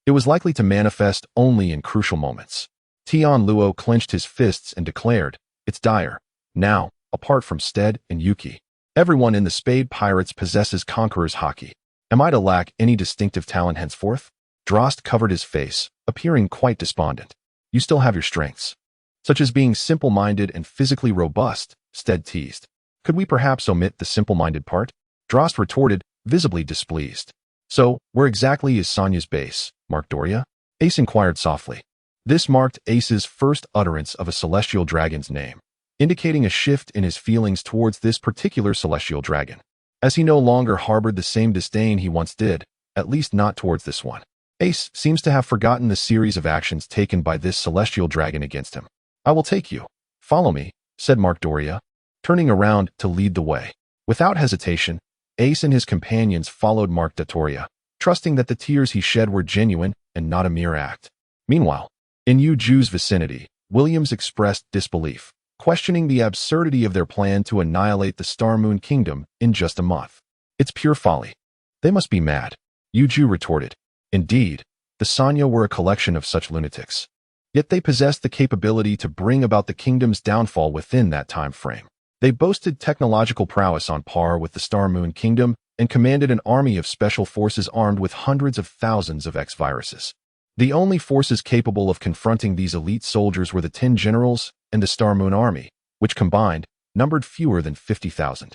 It was likely to manifest only in crucial moments. Tianluo clenched his fists and declared, "It's dire. Now, apart from Steed and Yuki, everyone in the Spade Pirates possesses Conqueror's Haki. Am I to lack any distinctive talent henceforth?" Delost covered his face, appearing quite despondent. "You still have your strengths, such as being simple-minded and physically robust," Steed teased. "Could we perhaps omit the simple-minded part?" Delost retorted, visibly displeased. "So, where exactly is Sonya's base, Mark Doria?" Ace inquired softly. This marked Ace's first utterance of a celestial dragon's name, indicating a shift in his feelings towards this particular celestial dragon, as he no longer harbored the same disdain he once did, at least not towards this one. Ace seems to have forgotten the series of actions taken by this celestial dragon against him. "I will take you. Follow me," said Mark Doria, turning around to lead the way. Without hesitation, Ace and his companions followed Mark Doria, trusting that the tears he shed were genuine and not a mere act. Meanwhile, in Youju's vicinity, Williams expressed disbelief, questioning the absurdity of their plan to annihilate the Star Moon Kingdom in just a month. "It's pure folly. They must be mad," Youju retorted. Indeed, the Sanya were a collection of such lunatics. Yet they possessed the capability to bring about the kingdom's downfall within that time frame. They boasted technological prowess on par with the Star Moon Kingdom and commanded an army of special forces armed with hundreds of thousands of X-viruses. The only forces capable of confronting these elite soldiers were the 10 generals and the Star Moon Army, which combined numbered fewer than 50,000.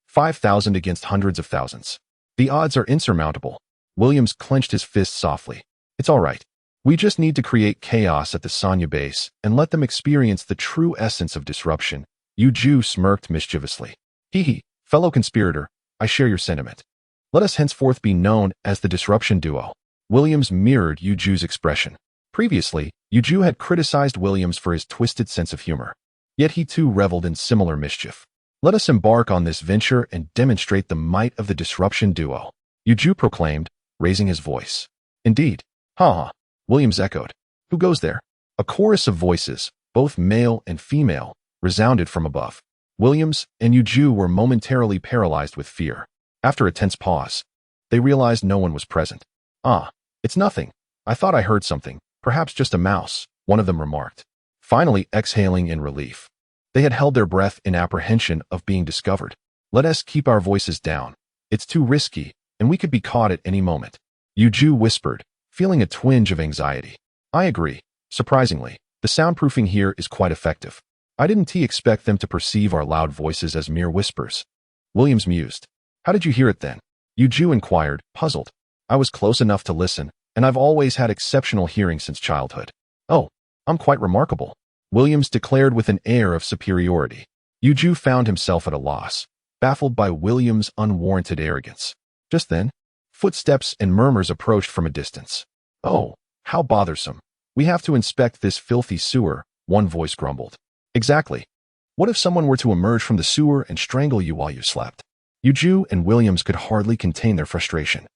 5,000 against hundreds of thousands. The odds are insurmountable. Williams clenched his fist softly. "It's all right. We just need to create chaos at the Sanya base and let them experience the true essence of disruption." Youju smirked mischievously. "Hee, fellow conspirator, I share your sentiment. Let us henceforth be known as the Disruption Duo." Williams mirrored Youju's expression. Previously, Youju had criticized Williams for his twisted sense of humor. Yet he too reveled in similar mischief. "Let us embark on this venture and demonstrate the might of the Disruption Duo," Youju proclaimed, raising his voice. "Indeed. Ha!" Williams echoed. "Who goes there?" A chorus of voices, both male and female, resounded from above. Williams and Youju were momentarily paralyzed with fear. After a tense pause, they realized no one was present. "Ah, it's nothing. I thought I heard something, perhaps just a mouse," one of them remarked, finally exhaling in relief. They had held their breath in apprehension of being discovered. "Let us keep our voices down. It's too risky, and we could be caught at any moment," Youju whispered, feeling a twinge of anxiety. "I agree. Surprisingly, the soundproofing here is quite effective. I didn't expect them to perceive our loud voices as mere whispers." Williams mused. "How did you hear it then?" Youju inquired, puzzled. "I was close enough to listen, and I've always had exceptional hearing since childhood." "Oh, I'm quite remarkable," Williams declared with an air of superiority. Youju found himself at a loss, baffled by Williams' unwarranted arrogance. Just then, footsteps and murmurs approached from a distance. "Oh, how bothersome. We have to inspect this filthy sewer," one voice grumbled. "Exactly. What if someone were to emerge from the sewer and strangle you while you slept?" Youju and Williams could hardly contain their frustration,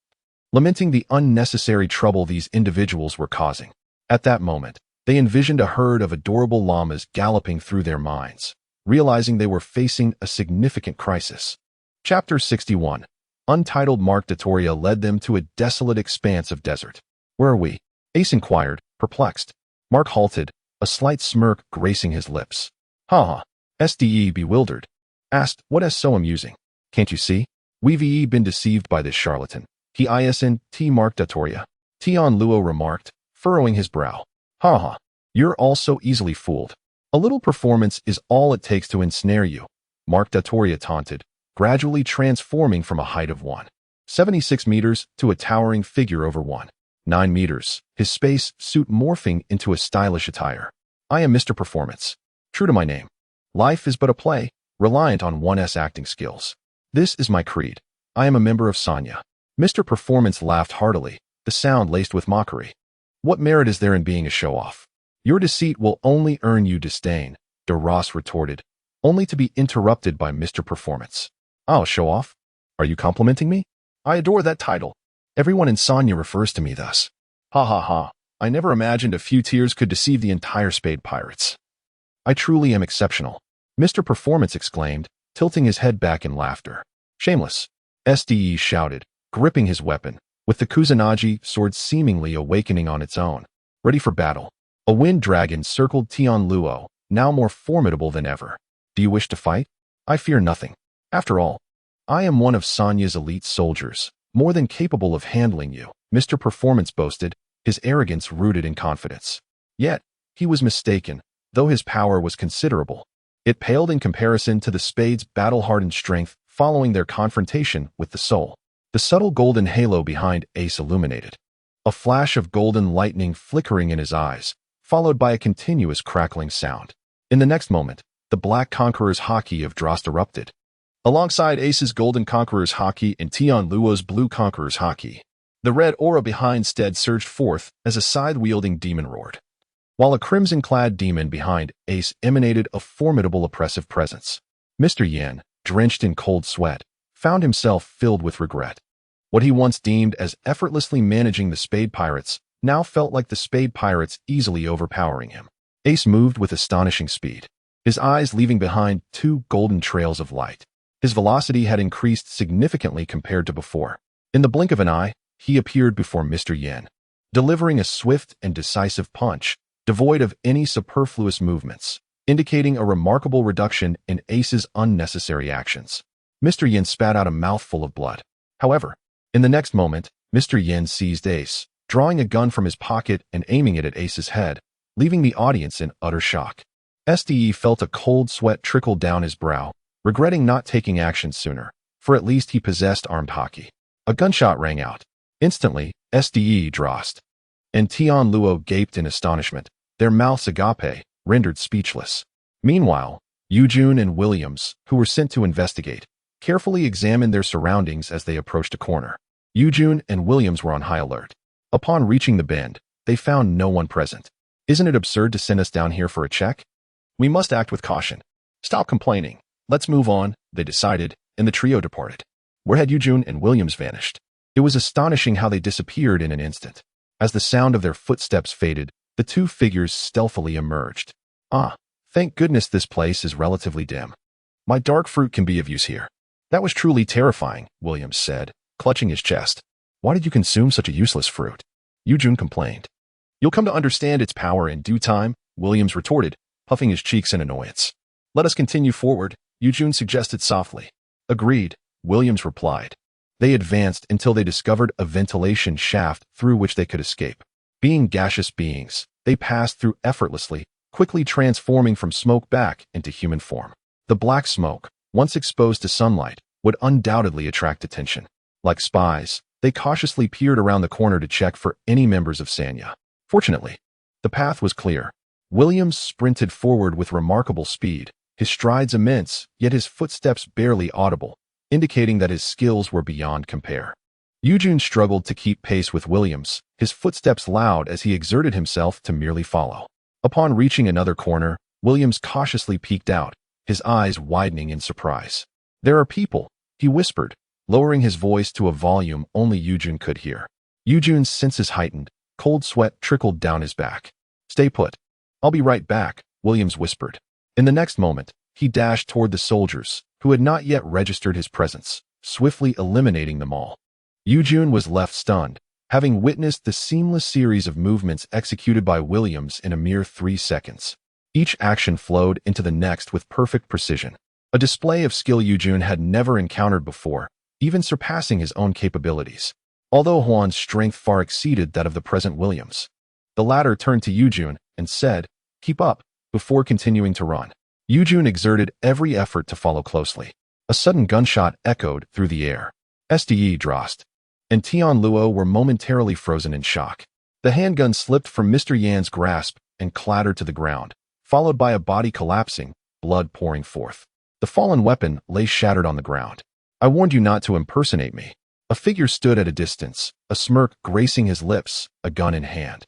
lamenting the unnecessary trouble these individuals were causing. At that moment, they envisioned a herd of adorable llamas galloping through their minds, realizing they were facing a significant crisis. Chapter 61. Untitled. Mark Doria led them to a desolate expanse of desert. "Where are we?" Ace inquired, perplexed. Mark halted, a slight smirk gracing his lips. "Ha! Ste bewildered. Asked, what is so amusing? Can't you see? We've been deceived by this charlatan. He isn't Mark Doria." Tianluo remarked, furrowing his brow. "Ha! You're all so easily fooled. A little performance is all it takes to ensnare you," Mark Doria taunted, gradually transforming from a height of 1.76 meters to a towering figure over 1.9 meters, his space suit morphing into a stylish attire. "I am Mr. Performance. True to my name. Life is but a play, reliant on one's acting skills. This is my creed. I am a member of Sanya." Mr. Performance laughed heartily, the sound laced with mockery. "What merit is there in being a show-off? Your deceit will only earn you disdain," Delost retorted, only to be interrupted by Mr. Performance. "I'll show off? Are you complimenting me? I adore that title. Everyone in Sanya refers to me thus. Ha ha ha. I never imagined a few tears could deceive the entire Spade Pirates. I truly am exceptional," Mr. Performance exclaimed, tilting his head back in laughter. "Shameless. Ste shouted, gripping his weapon, with the Kusanagi sword seemingly awakening on its own, ready for battle. A wind dragon circled Tianluo, now more formidable than ever. Do you wish to fight? I fear nothing. After all, I am one of Sanya's elite soldiers, more than capable of handling you, Mr. Performance boasted, his arrogance rooted in confidence. Yet, he was mistaken, though his power was considerable. It paled in comparison to the Spade's battle-hardened strength following their confrontation with the Soul. The subtle golden halo behind Ace illuminated. A flash of golden lightning flickering in his eyes, followed by a continuous crackling sound. In the next moment, the Black Conqueror's Haki of Drost erupted. Alongside Ace's Golden Conqueror's Haki and Tianluo's Blue Conqueror's Haki, the red aura behind Steed surged forth as a scythe-wielding demon roared, while a crimson-clad demon behind Ace emanated a formidable oppressive presence. Mr. Yan, drenched in cold sweat, found himself filled with regret. What he once deemed as effortlessly managing the Spade Pirates now felt like the Spade Pirates easily overpowering him. Ace moved with astonishing speed, his eyes leaving behind two golden trails of light. His velocity had increased significantly compared to before. In the blink of an eye, he appeared before Mr. Yan, delivering a swift and decisive punch, devoid of any superfluous movements, indicating a remarkable reduction in Ace's unnecessary actions. Mr. Yin spat out a mouthful of blood. However, in the next moment, Mr. Yin seized Ace, drawing a gun from his pocket and aiming it at Ace's head, leaving the audience in utter shock. Ste felt a cold sweat trickle down his brow, regretting not taking action sooner, for at least he possessed armed Haki. A gunshot rang out. Instantly, Ste Drost and Tianluo gaped in astonishment, their mouths agape, rendered speechless. Meanwhile, Youju and Williams, who were sent to investigate, carefully examined their surroundings as they approached a corner. Youju and Williams were on high alert. Upon reaching the bend, they found no one present. Isn't it absurd to send us down here for a check? We must act with caution. Stop complaining. Let's move on, they decided, and the trio departed. Where had Youju and Williams vanished? It was astonishing how they disappeared in an instant. As the sound of their footsteps faded, the two figures stealthily emerged. Ah, thank goodness this place is relatively dim. My dark fruit can be of use here. That was truly terrifying, Williams said, clutching his chest. Why did you consume such a useless fruit? Youju complained. You'll come to understand its power in due time, Williams retorted, puffing his cheeks in annoyance. Let us continue forward, Youju suggested softly. Agreed, Williams replied. They advanced until they discovered a ventilation shaft through which they could escape. Being gaseous beings, they passed through effortlessly, quickly transforming from smoke back into human form. The black smoke, once exposed to sunlight, would undoubtedly attract attention. Like spies, they cautiously peered around the corner to check for any members of Sanya. Fortunately, the path was clear. Williams sprinted forward with remarkable speed, his strides immense, yet his footsteps barely audible, indicating that his skills were beyond compare. Youju struggled to keep pace with Williams, his footsteps loud as he exerted himself to merely follow. Upon reaching another corner, Williams cautiously peeked out, his eyes widening in surprise. There are people, he whispered, lowering his voice to a volume only Youju could hear. Youju's senses heightened, cold sweat trickled down his back. Stay put. I'll be right back, Williams whispered. In the next moment, he dashed toward the soldiers, who had not yet registered his presence, swiftly eliminating them all. Youju was left stunned, having witnessed the seamless series of movements executed by Williams in a mere 3 seconds. Each action flowed into the next with perfect precision, a display of skill Youju had never encountered before, even surpassing his own capabilities. Although Huan's strength far exceeded that of the present Williams, the latter turned to Youju and said, "Keep up," before continuing to run. Youju exerted every effort to follow closely. A sudden gunshot echoed through the air. Ste Drost and Tianluo were momentarily frozen in shock. The handgun slipped from Mr. Yan's grasp and clattered to the ground, followed by a body collapsing, blood pouring forth. The fallen weapon lay shattered on the ground. I warned you not to impersonate me. A figure stood at a distance, a smirk gracing his lips, a gun in hand.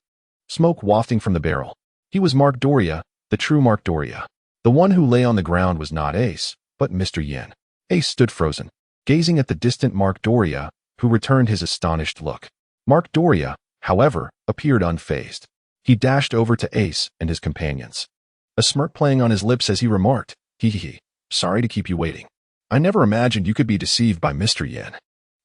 Smoke wafting from the barrel. He was Mark Doria, the true Mark Doria. The one who lay on the ground was not Ace, but Mr. Yin. Ace stood frozen, gazing at the distant Mark Doria, who returned his astonished look. Mark Doria, however, appeared unfazed. He dashed over to Ace and his companions, a smirk playing on his lips as he remarked, "Hee hee, sorry to keep you waiting. I never imagined you could be deceived by Mr. Yin.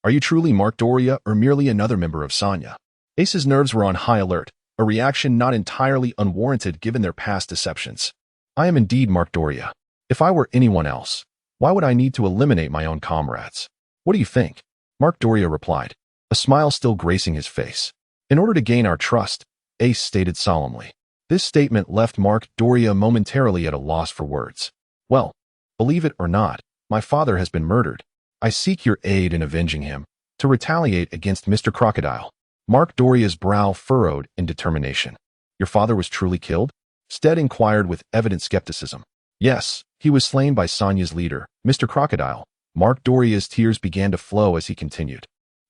Are you truly Mark Doria or merely another member of Sanya? Ace's nerves were on high alert, a reaction not entirely unwarranted given their past deceptions. I am indeed Mark Doria. If I were anyone else, why would I need to eliminate my own comrades? What do you think? Mark Doria replied, a smile still gracing his face. In order to gain our trust, Ace stated solemnly. This statement left Mark Doria momentarily at a loss for words. Well, believe it or not, my father has been murdered. I seek your aid in avenging him, to retaliate against Mr. Crocodile. Mark Doria's brow furrowed in determination. Your father was truly killed? Steed inquired with evident skepticism. Yes, he was slain by Sanya's leader, Mr. Crocodile. Mark Doria's tears began to flow as he continued.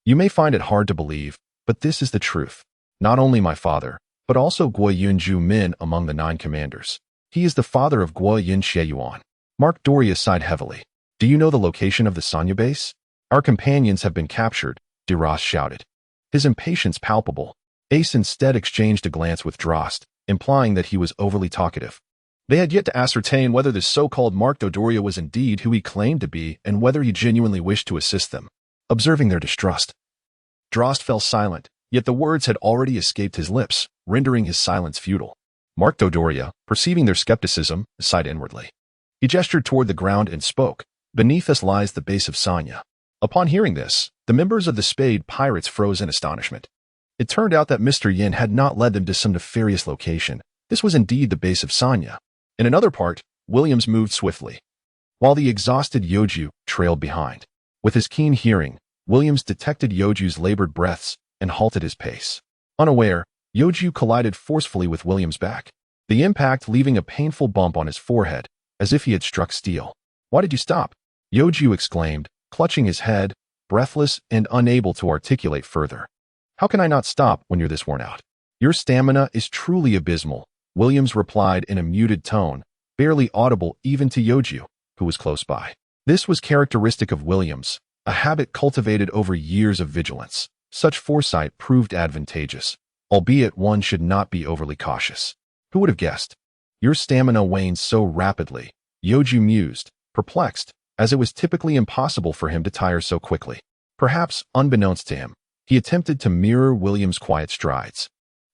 You may find it hard to believe, but this is the truth. Not only my father, but also Guoyun Ju Min among the 9 commanders. He is the father of Guoyun Xieyuan. Mark Doria sighed heavily. Do you know the location of the Sanya base? Our companions have been captured, Delost shouted. His impatience palpable. Ace instead exchanged a glance with Drost, implying that he was overly talkative. They had yet to ascertain whether this so-called Mark Doria was indeed who he claimed to be and whether he genuinely wished to assist them. Observing their distrust, Drost fell silent, yet the words had already escaped his lips, rendering his silence futile. Mark Doria, perceiving their skepticism, sighed inwardly. He gestured toward the ground and spoke. Beneath us lies the base of Sanya. Upon hearing this, the members of the Spade Pirates froze in astonishment. It turned out that Mr. Yin had not led them to some nefarious location. This was indeed the base of Sanya. In another part, Williams moved swiftly, while the exhausted Youju trailed behind. With his keen hearing, Williams detected Youju's labored breaths and halted his pace. Unaware, Youju collided forcefully with Williams' back, the impact leaving a painful bump on his forehead, as if he had struck steel. Why did you stop? Youju exclaimed, clutching his head, breathless and unable to articulate further. How can I not stop when you're this worn out? Your stamina is truly abysmal, Williams replied in a muted tone, barely audible even to Youju, who was close by. This was characteristic of Williams, a habit cultivated over years of vigilance. Such foresight proved advantageous, albeit one should not be overly cautious. Who would have guessed? Your stamina wanes so rapidly, Youju mused, perplexed, as it was typically impossible for him to tire so quickly. Perhaps, unbeknownst to him, he attempted to mirror Williams' quiet strides,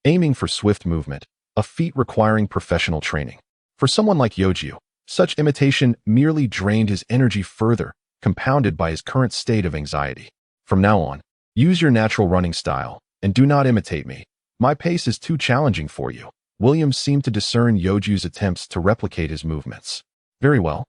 aiming for swift movement, a feat requiring professional training. For someone like Youju, such imitation merely drained his energy further, compounded by his current state of anxiety. From now on, use your natural running style, and do not imitate me. My pace is too challenging for you. Williams seemed to discern Youju's attempts to replicate his movements. Very well,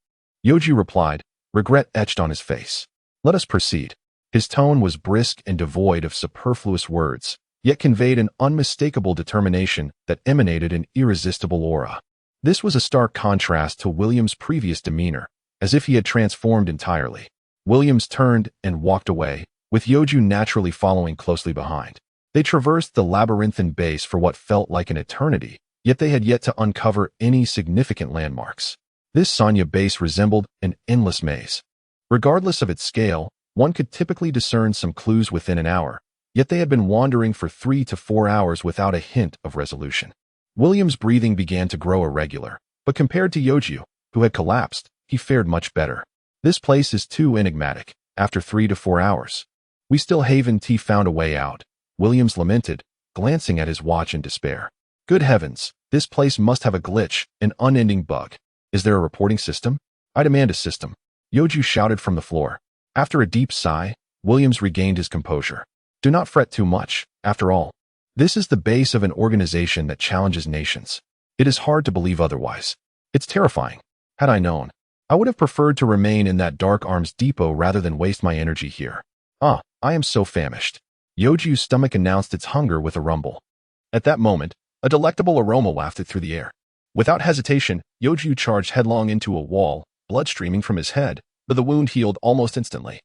Youju replied, regret etched on his face. Let us proceed. His tone was brisk and devoid of superfluous words, yet conveyed an unmistakable determination that emanated an irresistible aura. This was a stark contrast to Williams' previous demeanor, as if he had transformed entirely. Williams turned and walked away, with Youju naturally following closely behind. They traversed the labyrinthine base for what felt like an eternity, yet they had yet to uncover any significant landmarks. This Sanya base resembled an endless maze. Regardless of its scale, one could typically discern some clues within an hour, yet they had been wandering for 3 to 4 hours without a hint of resolution. Williams' breathing began to grow irregular, but compared to Youju, who had collapsed, he fared much better. This place is too enigmatic. After 3 to 4 hours, we still haven't found a way out, Williams lamented, glancing at his watch in despair. Good heavens, this place must have a glitch, an unending bug. Is there a reporting system? I demand a system, Youju shouted from the floor. After a deep sigh, Williams regained his composure. Do not fret too much, after all. This is the base of an organization that challenges nations. It is hard to believe otherwise. It's terrifying. Had I known, I would have preferred to remain in that Dark Arms depot rather than waste my energy here. I am so famished. Youju's stomach announced its hunger with a rumble. At that moment, a delectable aroma wafted through the air. Without hesitation, Youju charged headlong into a wall, blood streaming from his head, but the wound healed almost instantly.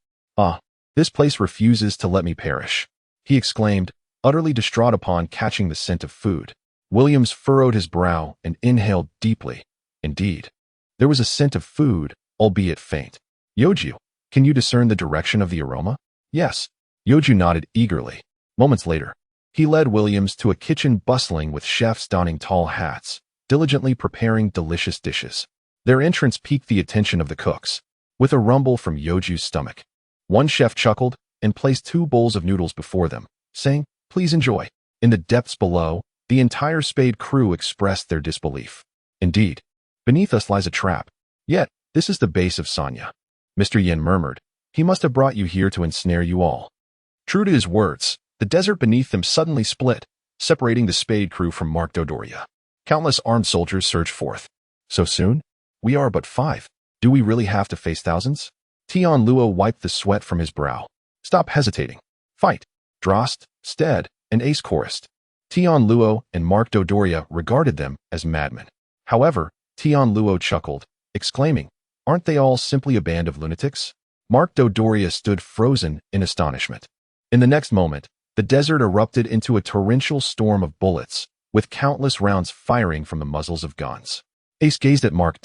This place refuses to let me perish, he exclaimed, utterly distraught upon catching the scent of food. Williams furrowed his brow and inhaled deeply. Indeed, there was a scent of food, albeit faint. Youju, can you discern the direction of the aroma? Yes. Youju nodded eagerly. Moments later, he led Williams to a kitchen bustling with chefs donning tall hats, diligently preparing delicious dishes. Their entrance piqued the attention of the cooks. with a rumble from Youju's stomach. One chef chuckled and placed 2 bowls of noodles before them, saying, "Please enjoy." In the depths below, the entire Spade crew expressed their disbelief. "Indeed, beneath us lies a trap. Yet, this is the base of Sanya," Mr. Yin murmured. "He must have brought you here to ensnare you all." True to his words, the desert beneath them suddenly split, separating the Spade crew from Mark Dodoria. Countless armed soldiers surged forth. "So soon? We are but 5. Do we really have to face thousands?" Tianluo wiped the sweat from his brow. "Stop hesitating. Fight!" Delost, Steed, and Ace chorused. Tianluo and Mark Dodoria regarded them as madmen. However, Tianluo chuckled, exclaiming, "Aren't they all simply a band of lunatics?" Mark Dodoria stood frozen in astonishment. In the next moment, the desert erupted into a torrential storm of bullets, with countless rounds firing from the muzzles of guns. Ace gazed at Mark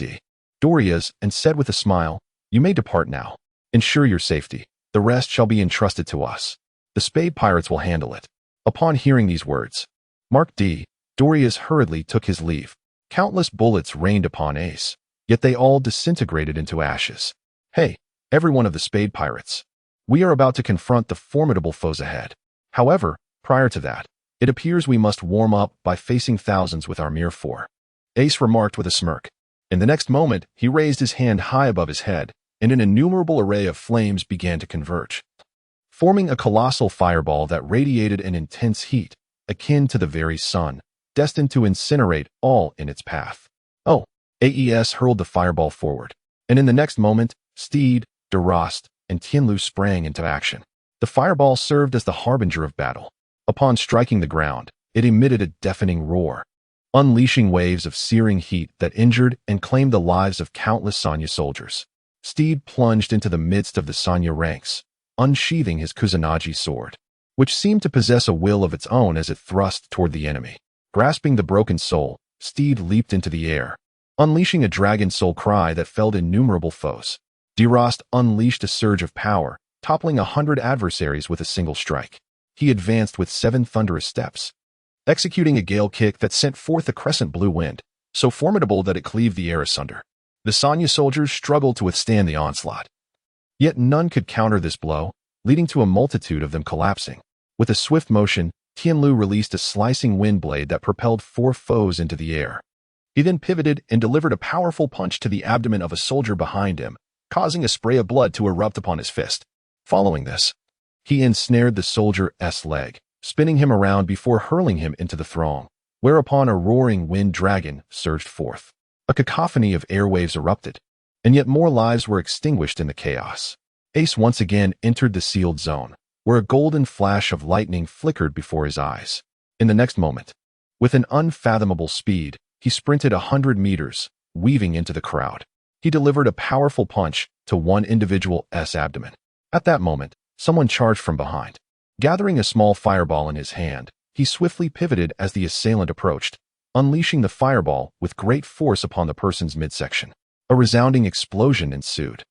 Doria's and said with a smile, "You may depart now. Ensure your safety. The rest shall be entrusted to us. The Spade Pirates will handle it." Upon hearing these words, Mark Doria's hurriedly took his leave. Countless bullets rained upon Ace, yet they all disintegrated into ashes. "Hey, everyone of the Spade Pirates. We are about to confront the formidable foes ahead. However, prior to that, it appears we must warm up by facing thousands with our mere 4. Ace remarked with a smirk. In the next moment, he raised his hand high above his head, and an innumerable array of flames began to converge, forming a colossal fireball that radiated an intense heat, akin to the very sun, destined to incinerate all in its path. "Oh!" Aes hurled the fireball forward, and in the next moment, Steed, Delost, and Tianluo sprang into action. The fireball served as the harbinger of battle. Upon striking the ground, it emitted a deafening roar, unleashing waves of searing heat that injured and claimed the lives of countless Sanya soldiers. Steed plunged into the midst of the Sanya ranks, unsheathing his Kusanagi sword, which seemed to possess a will of its own as it thrust toward the enemy. Grasping the broken soul, Steed leaped into the air, unleashing a dragon soul cry that felled innumerable foes. Delost unleashed a surge of power, toppling 100 adversaries with a single strike. He advanced with 7 thunderous steps, executing a gale kick that sent forth a crescent blue wind, so formidable that it cleaved the air asunder. The Sanya soldiers struggled to withstand the onslaught. Yet none could counter this blow, leading to a multitude of them collapsing. With a swift motion, Tianluo released a slicing wind blade that propelled 4 foes into the air. He then pivoted and delivered a powerful punch to the abdomen of a soldier behind him, causing a spray of blood to erupt upon his fist. Following this, he ensnared the soldier's leg, spinning him around before hurling him into the throng, whereupon a roaring wind dragon surged forth. A cacophony of airwaves erupted, and yet more lives were extinguished in the chaos. Ace once again entered the sealed zone, where a golden flash of lightning flickered before his eyes. In the next moment, with an unfathomable speed, he sprinted 100 meters, weaving into the crowd. He delivered a powerful punch to one individual's abdomen. At that moment, someone charged from behind. Gathering a small fireball in his hand, he swiftly pivoted as the assailant approached, unleashing the fireball with great force upon the person's midsection. A resounding explosion ensued.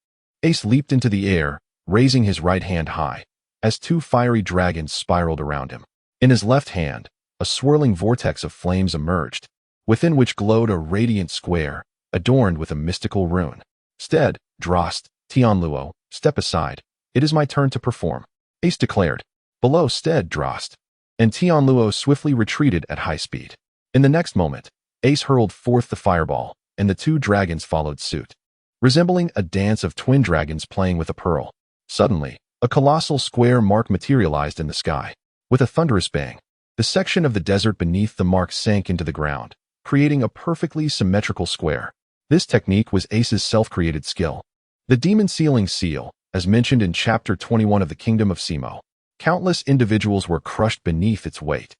Ace leaped into the air, raising his right hand high, as 2 fiery dragons spiraled around him. In his left hand, a swirling vortex of flames emerged, within which glowed a radiant square, adorned with a mystical rune. "Steed, Delost, Tianluo, step aside. It is my turn to perform," Ace declared. Below Steed, Delost, and Tianluo swiftly retreated at high speed. In the next moment, Ace hurled forth the fireball, and the 2 dragons followed suit, resembling a dance of twin dragons playing with a pearl. Suddenly, a colossal square mark materialized in the sky. With a thunderous bang, the section of the desert beneath the mark sank into the ground, creating a perfectly symmetrical square. This technique was Ace's self-created skill. The Demon Sealing Seal, as mentioned in Chapter 21 of the Kingdom of Simo. Countless individuals were crushed beneath its weight,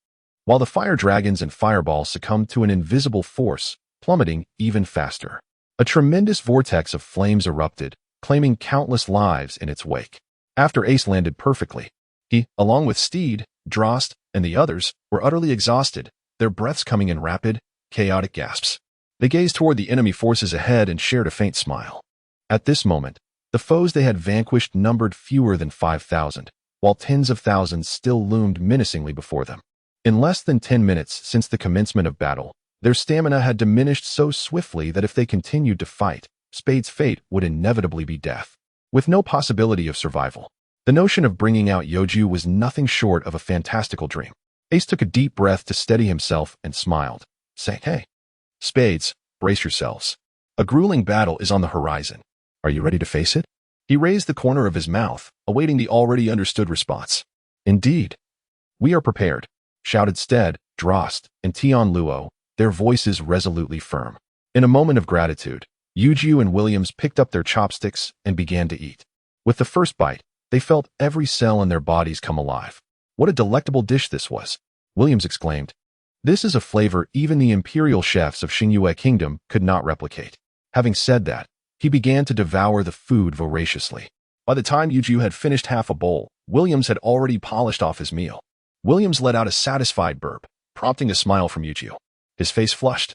while the fire dragons and fireballs succumbed to an invisible force, plummeting even faster. A tremendous vortex of flames erupted, claiming countless lives in its wake. After Ace landed perfectly, he, along with Steed, Delost, and the others, were utterly exhausted, their breaths coming in rapid, chaotic gasps. They gazed toward the enemy forces ahead and shared a faint smile. At this moment, the foes they had vanquished numbered fewer than 5,000, while tens of thousands still loomed menacingly before them. In less than 10 minutes since the commencement of battle, their stamina had diminished so swiftly that if they continued to fight, Spade's fate would inevitably be death, with no possibility of survival. The notion of bringing out Youju was nothing short of a fantastical dream. Ace took a deep breath to steady himself and smiled, saying, "Hey, Spades, brace yourselves. A grueling battle is on the horizon. Are you ready to face it?" He raised the corner of his mouth, awaiting the already understood response. "Indeed. We are prepared," shouted Steed, Delost, and Tianluo, their voices resolutely firm. In a moment of gratitude, Youju and Williams picked up their chopsticks and began to eat. With the first bite, they felt every cell in their bodies come alive. What a delectable dish this was, Williams exclaimed. This is a flavor even the imperial chefs of Xingyue Kingdom could not replicate. Having said that, he began to devour the food voraciously. By the time Youju had finished half a bowl, Williams had already polished off his meal. Williams let out a satisfied burp, prompting a smile from Youju. His face flushed.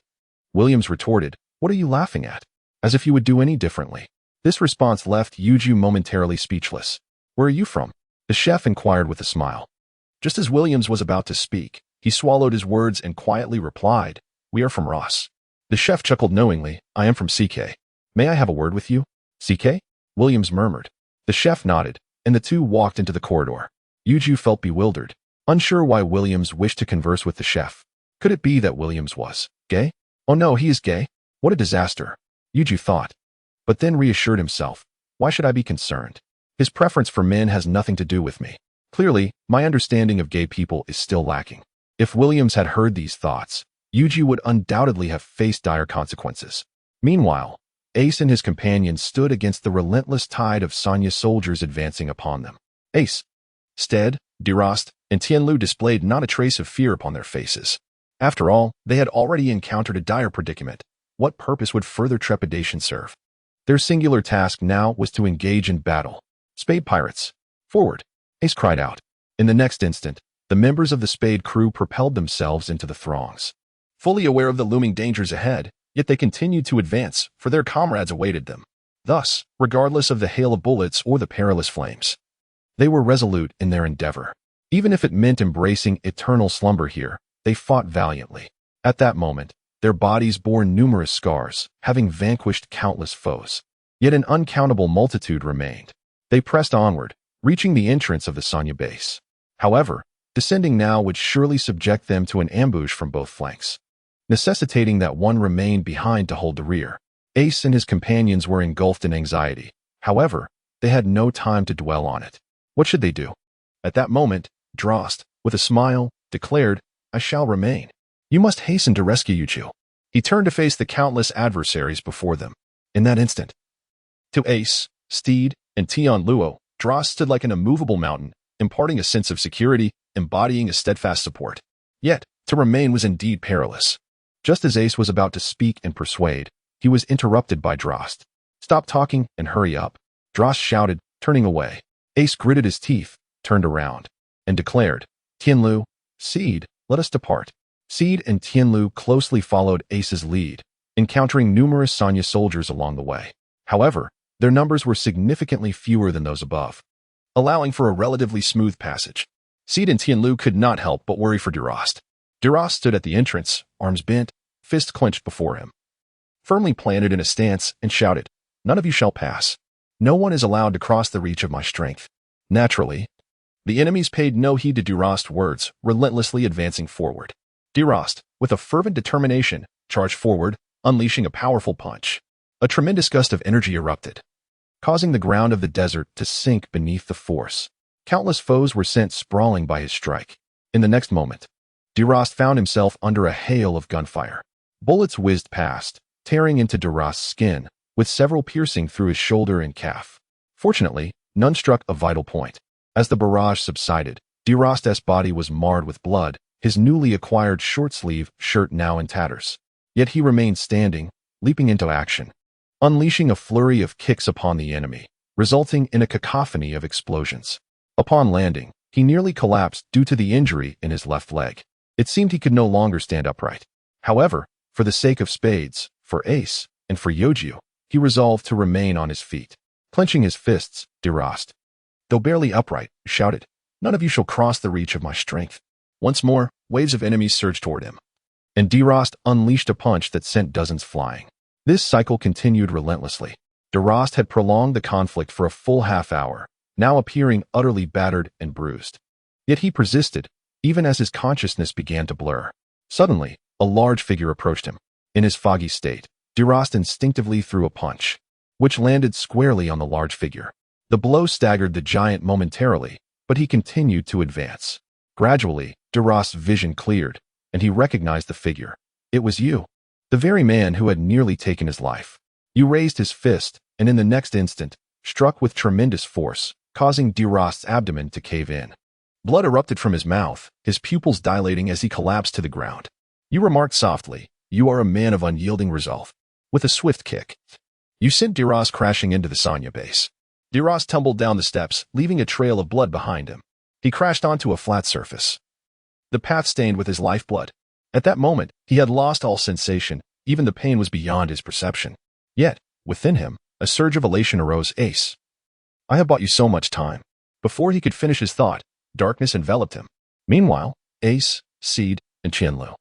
Williams retorted, "What are you laughing at? As if you would do any differently." This response left Youju momentarily speechless. "Where are you from?" the chef inquired with a smile. Just as Williams was about to speak, he swallowed his words and quietly replied, "We are from Ross." The chef chuckled knowingly, "I am from CK. May I have a word with you?" "CK?" Williams murmured. The chef nodded, and the two walked into the corridor. Youju felt bewildered, unsure why Williams wished to converse with the chef. Could it be that Williams was gay? Oh no, he is gay? What a disaster, Youju thought. But then reassured himself, why should I be concerned? His preference for men has nothing to do with me. Clearly, my understanding of gay people is still lacking. If Williams had heard these thoughts, Youju would undoubtedly have faced dire consequences. Meanwhile, Ace and his companions stood against the relentless tide of Sanya soldiers advancing upon them. Ace, Steed, Delost, and Tianluo displayed not a trace of fear upon their faces. After all, they had already encountered a dire predicament. What purpose would further trepidation serve? Their singular task now was to engage in battle. Spade Pirates, forward, Ace cried out. In the next instant, the members of the Spade crew propelled themselves into the throngs. Fully aware of the looming dangers ahead, yet they continued to advance, for their comrades awaited them. Thus, regardless of the hail of bullets or the perilous flames, they were resolute in their endeavor. Even if it meant embracing eternal slumber here, they fought valiantly. At that moment, their bodies bore numerous scars, having vanquished countless foes. Yet an uncountable multitude remained. They pressed onward, reaching the entrance of the Sanya base. However, descending now would surely subject them to an ambush from both flanks, necessitating that one remain behind to hold the rear. Ace and his companions were engulfed in anxiety. However, they had no time to dwell on it. What should they do? At that moment, Delost, with a smile, declared, "I shall remain. You must hasten to rescue Youju." He turned to face the countless adversaries before them. In that instant, to Ace, Steed, and Tianluo, Delost stood like an immovable mountain, imparting a sense of security, embodying a steadfast support. Yet, to remain was indeed perilous. Just as Ace was about to speak and persuade, he was interrupted by Delost. "Stop talking and hurry up," Delost shouted, turning away. Ace gritted his teeth, turned around, and declared, "Tianluo, Steed, let us depart." Steed and Tianluo closely followed Ace's lead, encountering numerous Sanya soldiers along the way. However, their numbers were significantly fewer than those above, allowing for a relatively smooth passage. Steed and Tianluo could not help but worry for Delost. Delost stood at the entrance, arms bent, fists clenched before him, firmly planted in a stance, and shouted, "None of you shall pass. No one is allowed to cross the reach of my strength." Naturally, the enemies paid no heed to Delost's words, relentlessly advancing forward. Delost, with a fervent determination, charged forward, unleashing a powerful punch. A tremendous gust of energy erupted, causing the ground of the desert to sink beneath the force. Countless foes were sent sprawling by his strike. In the next moment, Delost found himself under a hail of gunfire. Bullets whizzed past, tearing into Delost's skin, with several piercing through his shoulder and calf. Fortunately, none struck a vital point. As the barrage subsided, Delost's body was marred with blood, his newly acquired short-sleeve shirt now in tatters. Yet he remained standing, leaping into action, unleashing a flurry of kicks upon the enemy, resulting in a cacophony of explosions. Upon landing, he nearly collapsed due to the injury in his left leg. It seemed he could no longer stand upright. However, for the sake of Spades, for Ace, and for Youju, he resolved to remain on his feet. Clenching his fists, Delost, though barely upright, shouted, "None of you shall cross the reach of my strength." Once more, waves of enemies surged toward him, and Delost unleashed a punch that sent dozens flying. This cycle continued relentlessly. Delost had prolonged the conflict for a full half-hour, now appearing utterly battered and bruised. Yet he persisted, even as his consciousness began to blur. Suddenly, a large figure approached him. In his foggy state, Delost instinctively threw a punch, which landed squarely on the large figure. The blow staggered the giant momentarily, but he continued to advance. Gradually, Delost's vision cleared, and he recognized the figure. It was you, the very man who had nearly taken his life. You raised his fist, and in the next instant, struck with tremendous force, causing Delost's abdomen to cave in. Blood erupted from his mouth, his pupils dilating as he collapsed to the ground. You remarked softly, "You are a man of unyielding resolve." With a swift kick, you sent Delost crashing into the Xingyue base. Delost tumbled down the steps, leaving a trail of blood behind him. He crashed onto a flat surface, the path stained with his lifeblood. At that moment, he had lost all sensation, even the pain was beyond his perception. Yet, within him, a surge of elation arose. "Ace, I have bought you so much time." Before he could finish his thought, darkness enveloped him. Meanwhile, Ace, Steed, and Tianluo,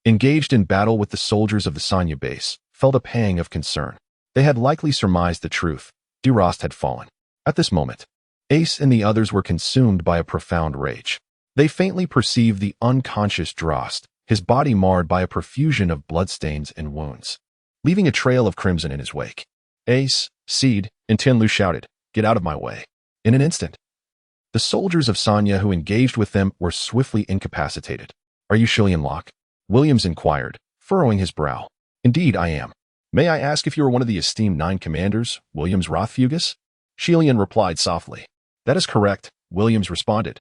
engaged in battle with the soldiers of the Xingyue base, felt a pang of concern. They had likely surmised the truth. Delost had fallen. At this moment, Ace and the others were consumed by a profound rage. They faintly perceived the unconscious Delost, his body marred by a profusion of bloodstains and wounds, leaving a trail of crimson in his wake. Ace, Steed, and Tianluo shouted, "Get out of my way." In an instant, the soldiers of Xingyue who engaged with them were swiftly incapacitated. "Are you Tianluo?" Williams inquired, furrowing his brow. "Indeed, I am." "May I ask if you are one of the esteemed 9 commanders, Williams Rothfugus?" Xingyue replied softly. "That is correct," Williams responded,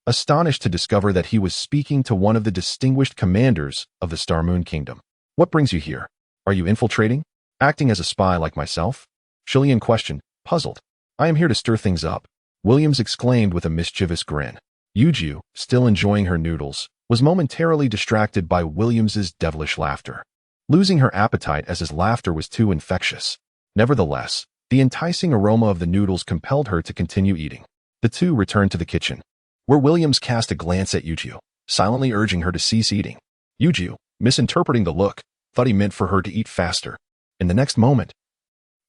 astonished to discover that he was speaking to one of the distinguished commanders of the Star Moon Kingdom. "What brings you here? Are you infiltrating? Acting as a spy like myself?" Xingyue questioned, puzzled. "I am here to stir things up," Williams exclaimed with a mischievous grin. Youju, still enjoying her noodles, was momentarily distracted by Williams's devilish laughter, losing her appetite as his laughter was too infectious. Nevertheless, the enticing aroma of the noodles compelled her to continue eating. The two returned to the kitchen, where Williams cast a glance at Youju, silently urging her to cease eating. Youju, misinterpreting the look, thought he meant for her to eat faster. In the next moment,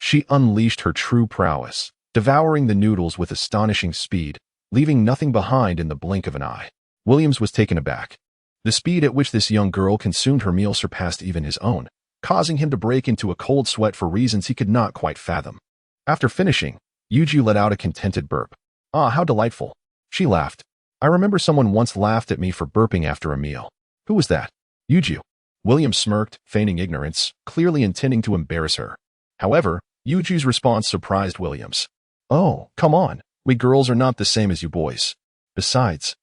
she unleashed her true prowess, devouring the noodles with astonishing speed, leaving nothing behind in the blink of an eye. Williams was taken aback. The speed at which this young girl consumed her meal surpassed even his own, causing him to break into a cold sweat for reasons he could not quite fathom. After finishing, Youju let out a contented burp. "Ah, how delightful." She laughed. "I remember someone once laughed at me for burping after a meal." "Who was that?" "Youju." William smirked, feigning ignorance, clearly intending to embarrass her. However, Yuju's response surprised Williams. "Oh, come on. We girls are not the same as you boys. Besides,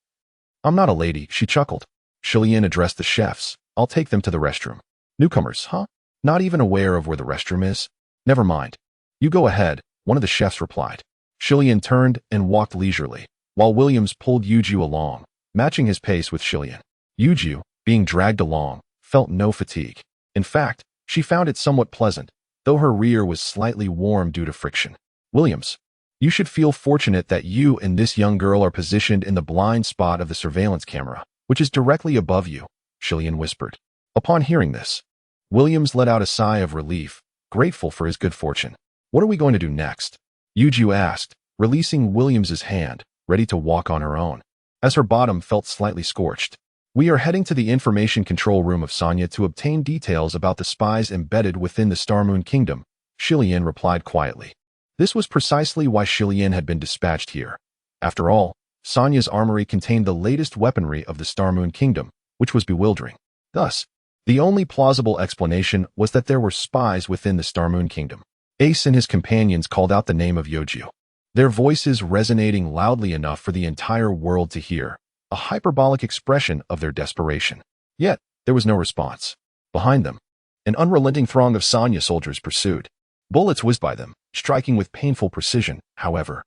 I'm not a lady," she chuckled. Xingyue addressed the chefs. "I'll take them to the restroom." "Newcomers, huh? Not even aware of where the restroom is?" "Never mind. You go ahead," one of the chefs replied. Xingyue turned and walked leisurely, while Williams pulled Youju along, matching his pace with Xingyue. Youju, being dragged along, felt no fatigue. In fact, she found it somewhat pleasant, though her rear was slightly warm due to friction. "Williams, you should feel fortunate that you and this young girl are positioned in the blind spot of the surveillance camera, which is directly above you," Xingyue whispered. Upon hearing this, Williams let out a sigh of relief, grateful for his good fortune. "What are we going to do next?" Youju asked, releasing Williams's hand, ready to walk on her own, as her bottom felt slightly scorched. "We are heading to the information control room of Xingyue to obtain details about the spies embedded within the Star Moon Kingdom," Xingyue replied quietly. This was precisely why Xingyue had been dispatched here. After all, Xingyue's armory contained the latest weaponry of the Star Moon Kingdom, which was bewildering. Thus, the only plausible explanation was that there were spies within the Star Moon Kingdom. Ace and his companions called out the name of Youju, their voices resonating loudly enough for the entire world to hear, a hyperbolic expression of their desperation. Yet, there was no response. Behind them, an unrelenting throng of Xingyue soldiers pursued. Bullets whizzed by them, striking with painful precision, however.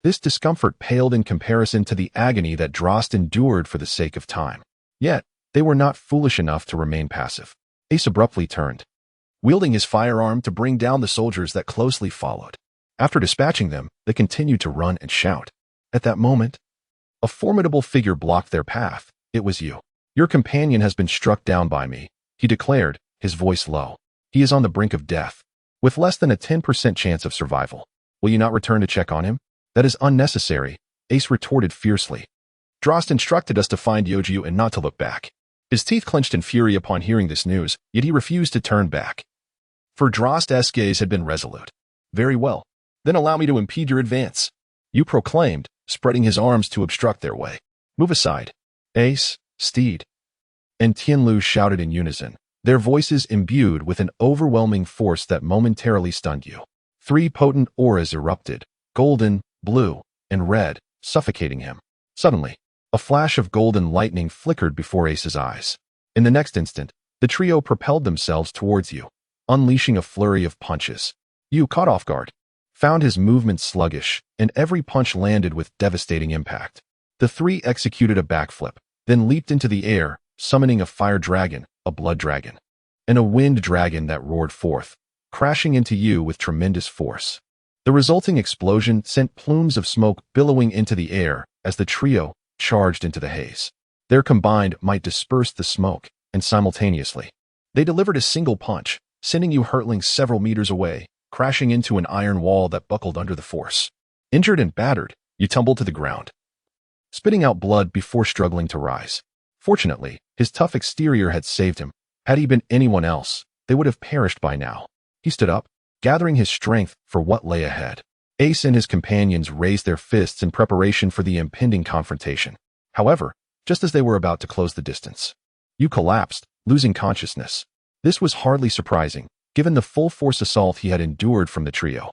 This discomfort paled in comparison to the agony that Delost endured for the sake of time. Yet, they were not foolish enough to remain passive. Ace abruptly turned, wielding his firearm to bring down the soldiers that closely followed. After dispatching them, they continued to run and shout. At that moment, a formidable figure blocked their path. "It was you. Your companion has been struck down by me," he declared, his voice low. He is on the brink of death, with less than a 10% chance of survival. Will you not return to check on him? That is unnecessary, Ace retorted fiercely. Delost instructed us to find Youju and not to look back. His teeth clenched in fury upon hearing this news, yet he refused to turn back. For Delost's gaze had been resolute. Very well. Then allow me to impede your advance. You proclaimed, spreading his arms to obstruct their way. Move aside. Ace, Steed, and Tianluo shouted in unison, their voices imbued with an overwhelming force that momentarily stunned you. 3 potent auras erupted, golden, blue, and red, suffocating him. Suddenly, a flash of golden lightning flickered before Ace's eyes. In the next instant, the trio propelled themselves towards you, unleashing a flurry of punches. You, caught off guard, found his movement sluggish, and every punch landed with devastating impact. The 3 executed a backflip, then leaped into the air, summoning a fire dragon, a blood dragon, and a wind dragon that roared forth, crashing into you with tremendous force. The resulting explosion sent plumes of smoke billowing into the air as the trio charged into the haze. Their combined might dispersed the smoke, and simultaneously, they delivered a single punch, sending you hurtling several meters away, crashing into an iron wall that buckled under the force. Injured and battered, you tumbled to the ground, spitting out blood before struggling to rise. Fortunately, his tough exterior had saved him. Had he been anyone else, they would have perished by now. He stood up, gathering his strength for what lay ahead. Ace and his companions raised their fists in preparation for the impending confrontation. However, just as they were about to close the distance, you collapsed, losing consciousness. This was hardly surprising, given the full-force assault he had endured from the trio.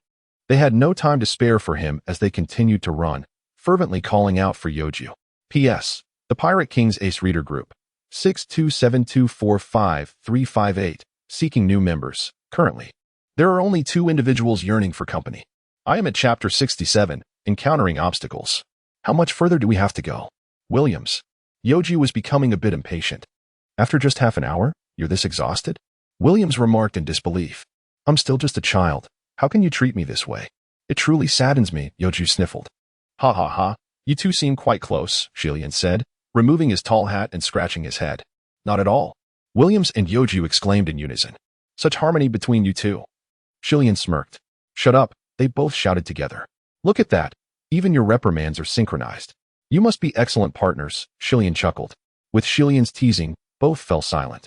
They had no time to spare for him as they continued to run, fervently calling out for Youju. P.S. The Pirate King's Ace Reader Group, 627245358, seeking new members. Currently, there are only 2 individuals yearning for company. I am at Chapter 67, encountering obstacles. How much further do we have to go? Williams. Youju was becoming a bit impatient. After just half an hour, you're this exhausted? Williams remarked in disbelief. I'm still just a child. How can you treat me this way? It truly saddens me, Youju sniffled. Ha ha ha. You two seem quite close, Xingyue said, removing his tall hat and scratching his head. Not at all. Williams and Youju exclaimed in unison. Such harmony between you two. Xingyue smirked. Shut up, they both shouted together. Look at that. Even your reprimands are synchronized. You must be excellent partners, Xingyue chuckled. With Xingyue's teasing, both fell silent,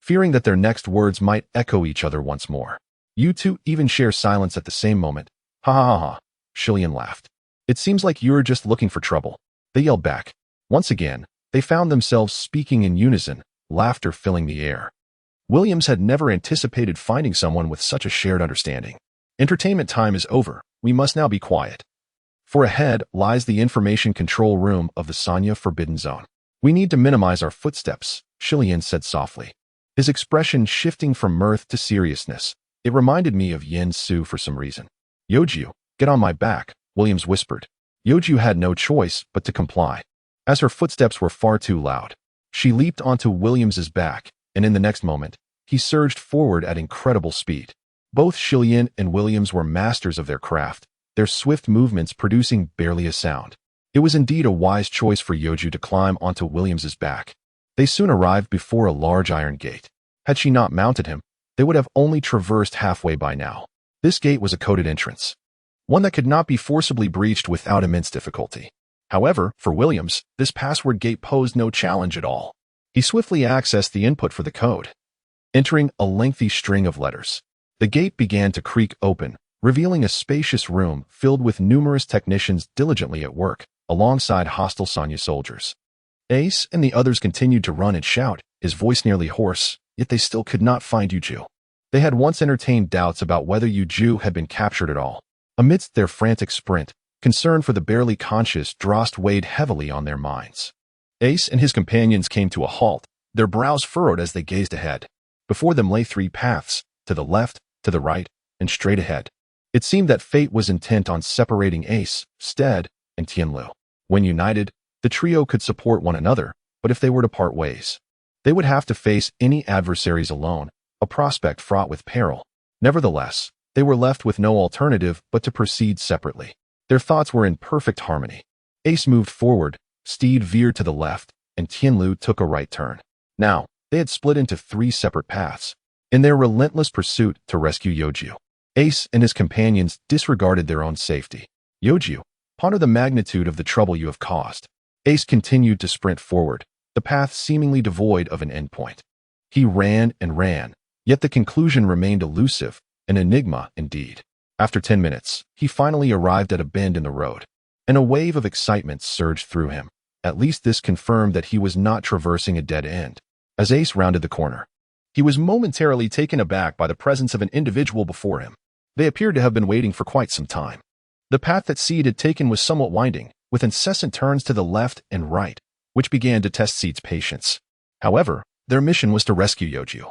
fearing that their next words might echo each other once more. You two even share silence at the same moment. Ha ha ha ha. Xingyue laughed. It seems like you're just looking for trouble. They yelled back. Once again, they found themselves speaking in unison, laughter filling the air. Williams had never anticipated finding someone with such a shared understanding. Entertainment time is over. We must now be quiet. For ahead lies the information control room of the Sanya Forbidden Zone. We need to minimize our footsteps, Xingyue said softly, his expression shifting from mirth to seriousness. It reminded me of Yin Su for some reason. Youju, get on my back, Williams whispered. Youju had no choice but to comply. As her footsteps were far too loud, she leaped onto Williams's back, and in the next moment, he surged forward at incredible speed. Both Xingyue and Williams were masters of their craft, their swift movements producing barely a sound. It was indeed a wise choice for Youju to climb onto Williams's back. They soon arrived before a large iron gate. Had she not mounted him, they would have only traversed halfway by now. This gate was a coded entrance, one that could not be forcibly breached without immense difficulty. However, for Williams, this password gate posed no challenge at all. He swiftly accessed the input for the code, entering a lengthy string of letters. The gate began to creak open, revealing a spacious room filled with numerous technicians diligently at work, alongside hostile Sanya soldiers. Ace and the others continued to run and shout, his voice nearly hoarse, yet they still could not find Youju. They had once entertained doubts about whether Youju had been captured at all. Amidst their frantic sprint, concern for the barely conscious Delost weighed heavily on their minds. Ace and his companions came to a halt, their brows furrowed as they gazed ahead. Before them lay 3 paths, to the left, to the right, and straight ahead. It seemed that fate was intent on separating Ace, Steed, and Tianluo. When united, the trio could support one another, but if they were to part ways, they would have to face any adversaries alone, a prospect fraught with peril. Nevertheless, they were left with no alternative but to proceed separately. Their thoughts were in perfect harmony. Ace moved forward, Steed veered to the left, and Tianluo took a right turn. Now, they had split into 3 separate paths. In their relentless pursuit to rescue Youju, Ace and his companions disregarded their own safety. Youju, ponder the magnitude of the trouble you have caused. Ace continued to sprint forward, the path seemingly devoid of an endpoint. He ran and ran, yet the conclusion remained elusive, an enigma indeed. After 10 minutes, he finally arrived at a bend in the road, and a wave of excitement surged through him. At least this confirmed that he was not traversing a dead end. As Ace rounded the corner, he was momentarily taken aback by the presence of an individual before him. They appeared to have been waiting for quite some time. The path that Steed had taken was somewhat winding, with incessant turns to the left and right, which began to test Steed's patience. However, their mission was to rescue Youju,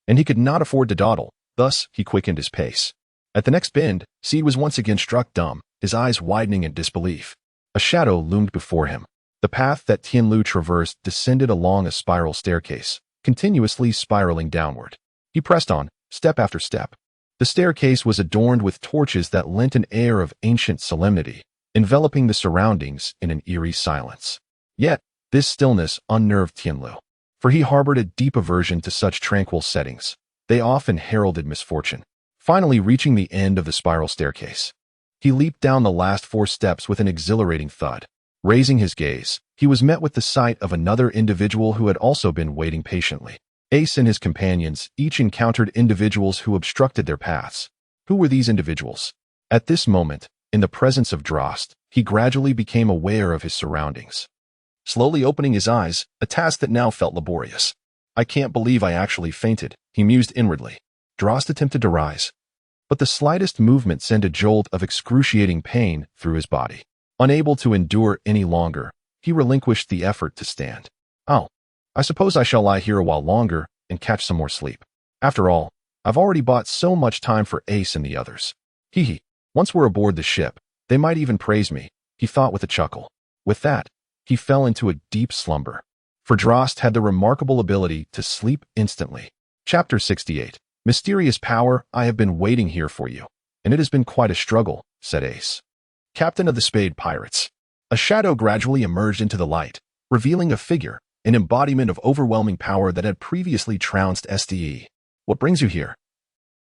and he could not afford to dawdle, thus he quickened his pace. At the next bend, Steed was once again struck dumb, his eyes widening in disbelief. A shadow loomed before him. The path that Tianluo traversed descended along a spiral staircase, continuously spiraling downward. He pressed on, step after step. The staircase was adorned with torches that lent an air of ancient solemnity, enveloping the surroundings in an eerie silence. Yet, this stillness unnerved Tianluo, for he harbored a deep aversion to such tranquil settings. They often heralded misfortune. Finally reaching the end of the spiral staircase, he leaped down the last 4 steps with an exhilarating thud. Raising his gaze, he was met with the sight of another individual who had also been waiting patiently. Ace and his companions each encountered individuals who obstructed their paths. Who were these individuals? At this moment, in the presence of Delost, he gradually became aware of his surroundings. Slowly opening his eyes, a task that now felt laborious. I can't believe I actually fainted, he mused inwardly. Delost attempted to rise, but the slightest movement sent a jolt of excruciating pain through his body. Unable to endure any longer, he relinquished the effort to stand. Oh, I suppose I shall lie here a while longer and catch some more sleep. After all, I've already bought so much time for Ace and the others. Hee. Once we're aboard the ship, they might even praise me, he thought with a chuckle. With that, he fell into a deep slumber. For Delost had the remarkable ability to sleep instantly. Chapter 68. Mysterious power, I have been waiting here for you, and it has been quite a struggle, said Ace, captain of the Spade Pirates. A shadow gradually emerged into the light, revealing a figure, an embodiment of overwhelming power that had previously trounced Steed. What brings you here?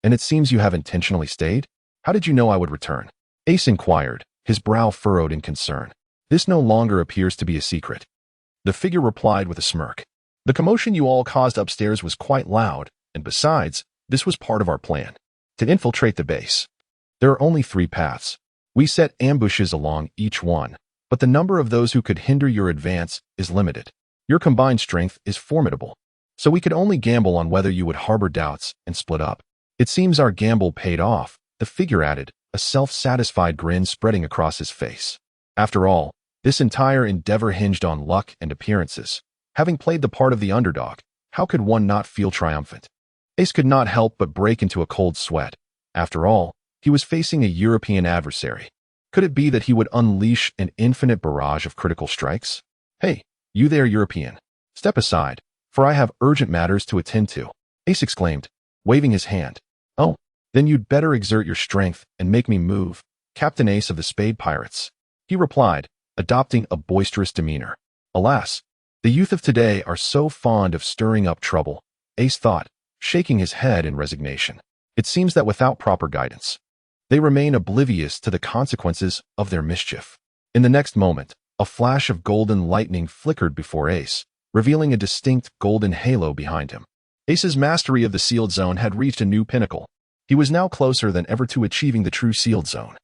And it seems you have intentionally stayed? How did you know I would return? Ace inquired, his brow furrowed in concern. This no longer appears to be a secret. The figure replied with a smirk. The commotion you all caused upstairs was quite loud, and besides, this was part of our plan, to infiltrate the base. There are only 3 paths. We set ambushes along each one, but the number of those who could hinder your advance is limited. Your combined strength is formidable, so we could only gamble on whether you would harbor doubts and split up. It seems our gamble paid off, the figure added, a self-satisfied grin spreading across his face. After all, this entire endeavor hinged on luck and appearances. Having played the part of the underdog, how could one not feel triumphant? Ace could not help but break into a cold sweat. After all, he was facing a European adversary. Could it be that he would unleash an infinite barrage of critical strikes? Hey, you there, European. Step aside, for I have urgent matters to attend to, Ace exclaimed, waving his hand. Oh, then you'd better exert your strength and make me move, Captain Ace of the Spade Pirates, he replied, adopting a boisterous demeanor. Alas, the youth of today are so fond of stirring up trouble, Ace thought, shaking his head in resignation. It seems that without proper guidance, they remain oblivious to the consequences of their mischief. In the next moment, a flash of golden lightning flickered before Ace, revealing a distinct golden halo behind him. Ace's mastery of the sealed zone had reached a new pinnacle. He was now closer than ever to achieving the true sealed zone,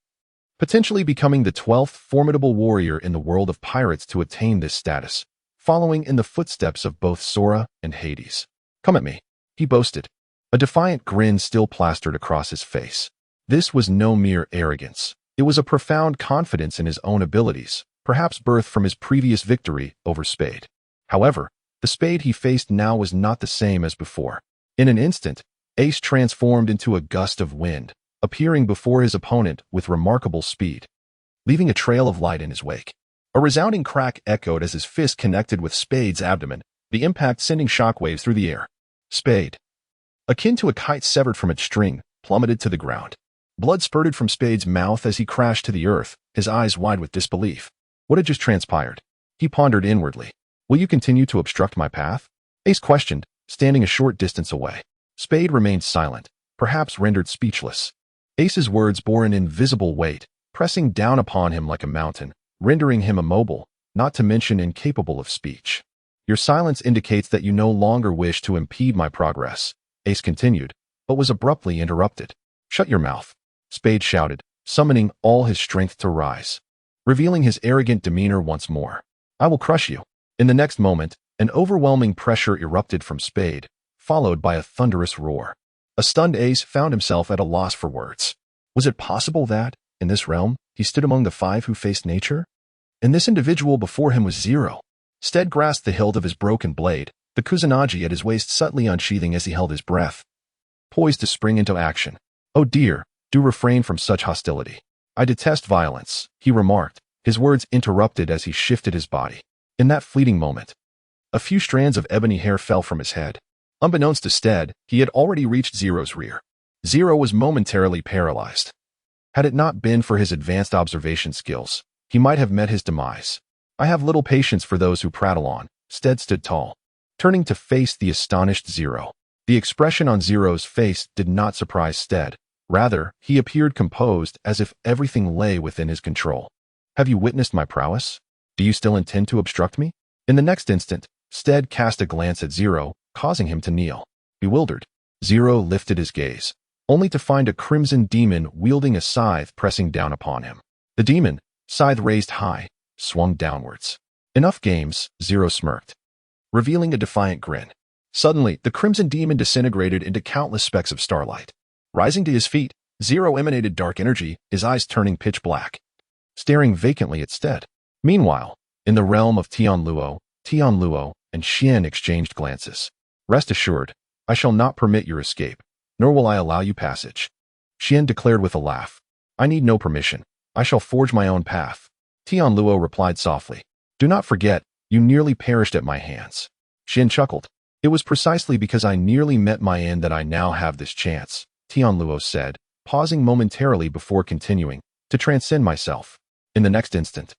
potentially becoming the 12th formidable warrior in the world of pirates to attain this status, following in the footsteps of both Sora and Hades. Come at me, he boasted, a defiant grin still plastered across his face. This was no mere arrogance. It was a profound confidence in his own abilities, perhaps birthed from his previous victory over Spade. However, the Spade he faced now was not the same as before. In an instant, Ace transformed into a gust of wind, appearing before his opponent with remarkable speed, leaving a trail of light in his wake. A resounding crack echoed as his fist connected with Spade's abdomen, the impact sending shockwaves through the air. Spade, akin to a kite severed from its string, plummeted to the ground. Blood spurted from Spade's mouth as he crashed to the earth, his eyes wide with disbelief. What had just transpired? He pondered inwardly. Will you continue to obstruct my path? Ace questioned, standing a short distance away. Spade remained silent, perhaps rendered speechless. Ace's words bore an invisible weight, pressing down upon him like a mountain, rendering him immobile, not to mention incapable of speech. Your silence indicates that you no longer wish to impede my progress, Ace continued, but was abruptly interrupted. Shut your mouth, Spade shouted, summoning all his strength to rise, revealing his arrogant demeanor once more. I will crush you. In the next moment, an overwhelming pressure erupted from Spade, followed by a thunderous roar. A stunned Ace found himself at a loss for words. Was it possible that, in this realm, he stood among the five who faced nature? And this individual before him was Zero. Steed grasped the hilt of his broken blade, the kusanagi at his waist subtly unsheathing as he held his breath, poised to spring into action. Oh dear, do refrain from such hostility. I detest violence, he remarked, his words interrupted as he shifted his body. In that fleeting moment, a few strands of ebony hair fell from his head. Unbeknownst to Steed, he had already reached Zero's rear. Zero was momentarily paralyzed. Had it not been for his advanced observation skills, he might have met his demise. I have little patience for those who prattle on. Steed stood tall, turning to face the astonished Zero. The expression on Zero's face did not surprise Steed. Rather, he appeared composed as if everything lay within his control. Have you witnessed my prowess? Do you still intend to obstruct me? In the next instant, Steed cast a glance at Zero, causing him to kneel. Bewildered, Zero lifted his gaze, only to find a crimson demon wielding a scythe pressing down upon him. The demon, scythe raised high, swung downwards. Enough games, Zero smirked, revealing a defiant grin. Suddenly, the crimson demon disintegrated into countless specks of starlight. Rising to his feet, Zero emanated dark energy, his eyes turning pitch black, staring vacantly at Steed. Meanwhile, in the realm of Tianluo and Xian exchanged glances. Rest assured, I shall not permit your escape, nor will I allow you passage, Xian declared with a laugh. I need no permission. I shall forge my own path. Tianluo replied softly. Do not forget, you nearly perished at my hands. Xian chuckled. It was precisely because I nearly met my end that I now have this chance, Tianluo said, pausing momentarily before continuing, to transcend myself. In the next instant,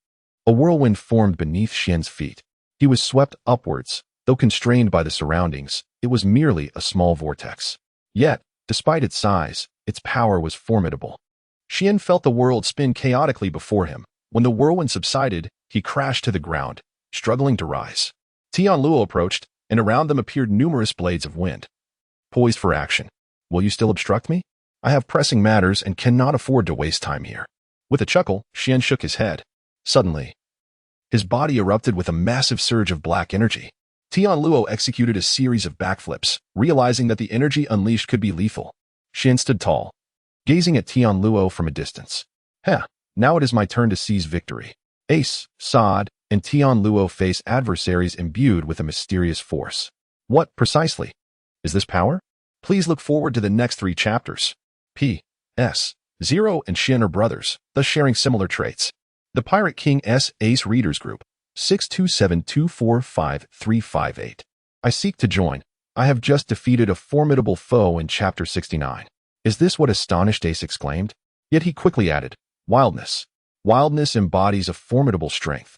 a whirlwind formed beneath Xian's feet. He was swept upwards, though constrained by the surroundings, it was merely a small vortex. Yet, despite its size, its power was formidable. Xian felt the world spin chaotically before him. When the whirlwind subsided, he crashed to the ground, struggling to rise. Tianluo approached, and around them appeared numerous blades of wind, poised for action. Will you still obstruct me? I have pressing matters and cannot afford to waste time here. With a chuckle, Xian shook his head. Suddenly, his body erupted with a massive surge of black energy. Tianluo executed a series of backflips, realizing that the energy unleashed could be lethal. Xian stood tall, gazing at Tianluo from a distance. Now it is my turn to seize victory. Ace, Saad, and Tianluo face adversaries imbued with a mysterious force. What, precisely, is this power? Please look forward to the next 3 chapters. P.S. Zero and Xian are brothers, thus sharing similar traits. The Pirate King's Ace Readers Group, 627245358. I seek to join. I have just defeated a formidable foe in Chapter 69. Is this what astonished Ace exclaimed? Yet he quickly added, Wildness. Wildness embodies a formidable strength.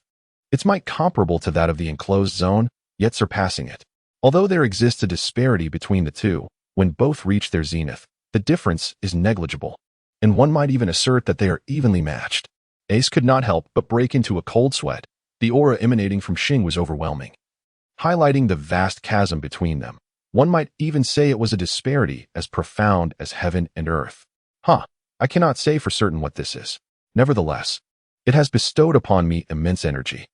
Its might comparable to that of the enclosed zone, yet surpassing it. Although there exists a disparity between the two, when both reach their zenith, the difference is negligible, and one might even assert that they are evenly matched. Ace could not help but break into a cold sweat. The aura emanating from Xing was overwhelming, highlighting the vast chasm between them. One might even say it was a disparity as profound as heaven and earth. I cannot say for certain what this is. Nevertheless, it has bestowed upon me immense energy.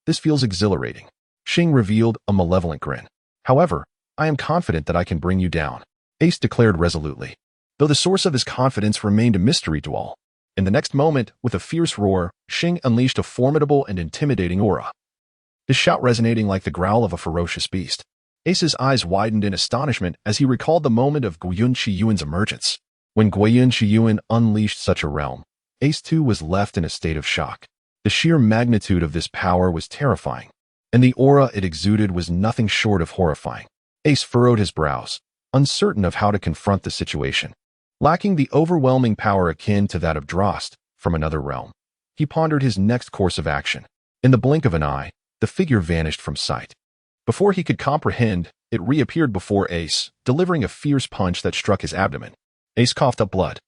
This feels exhilarating. Xing revealed a malevolent grin. However, I am confident that I can bring you down, Ace declared resolutely, though the source of his confidence remained a mystery to all. In the next moment, with a fierce roar, Xing unleashed a formidable and intimidating aura, his shout resonating like the growl of a ferocious beast. Ace's eyes widened in astonishment as he recalled the moment of Guoyun's emergence. When Guoyun unleashed such a realm, Ace too was left in a state of shock. The sheer magnitude of this power was terrifying, and the aura it exuded was nothing short of horrifying. Ace furrowed his brows, uncertain of how to confront the situation. Lacking the overwhelming power akin to that of Delost from another realm, he pondered his next course of action. In the blink of an eye, the figure vanished from sight. Before he could comprehend, it reappeared before Ace, delivering a fierce punch that struck his abdomen. Ace coughed up blood,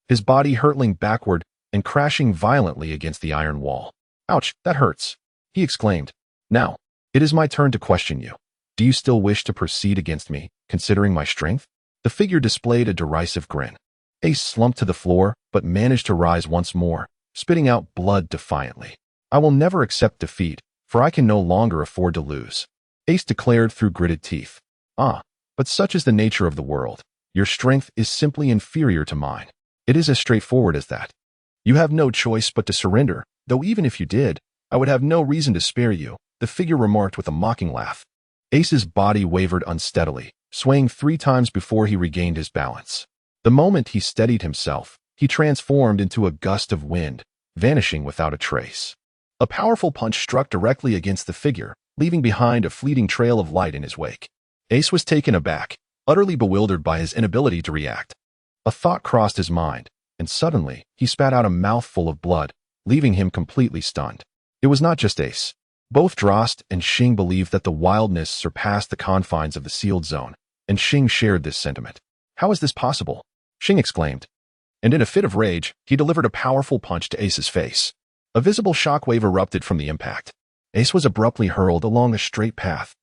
his body hurtling backward and crashing violently against the iron wall. "Ouch, that hurts," he exclaimed. "Now, it is my turn to question you. Do you still wish to proceed against me, considering my strength?" The figure displayed a derisive grin. Ace slumped to the floor, but managed to rise once more, spitting out blood defiantly. "I will never accept defeat, for I can no longer afford to lose," Ace declared through gritted teeth. "Ah, but such is the nature of the world. Your strength is simply inferior to mine. It is as straightforward as that. You have no choice but to surrender, though even if you did, I would have no reason to spare you," the figure remarked with a mocking laugh. Ace's body wavered unsteadily, swaying 3 times before he regained his balance. The moment he steadied himself, he transformed into a gust of wind, vanishing without a trace. A powerful punch struck directly against the figure, leaving behind a fleeting trail of light in his wake. Ace was taken aback, utterly bewildered by his inability to react. A thought crossed his mind, and suddenly he spat out a mouthful of blood, leaving him completely stunned. It was not just Ace. Both Drost and Xing believed that the wildness surpassed the confines of the sealed zone, and Xing shared this sentiment. "How is this possible?" Xing exclaimed. And in a fit of rage, he delivered a powerful punch to Ace's face. A visible shockwave erupted from the impact. Ace was abruptly hurled along a straight path,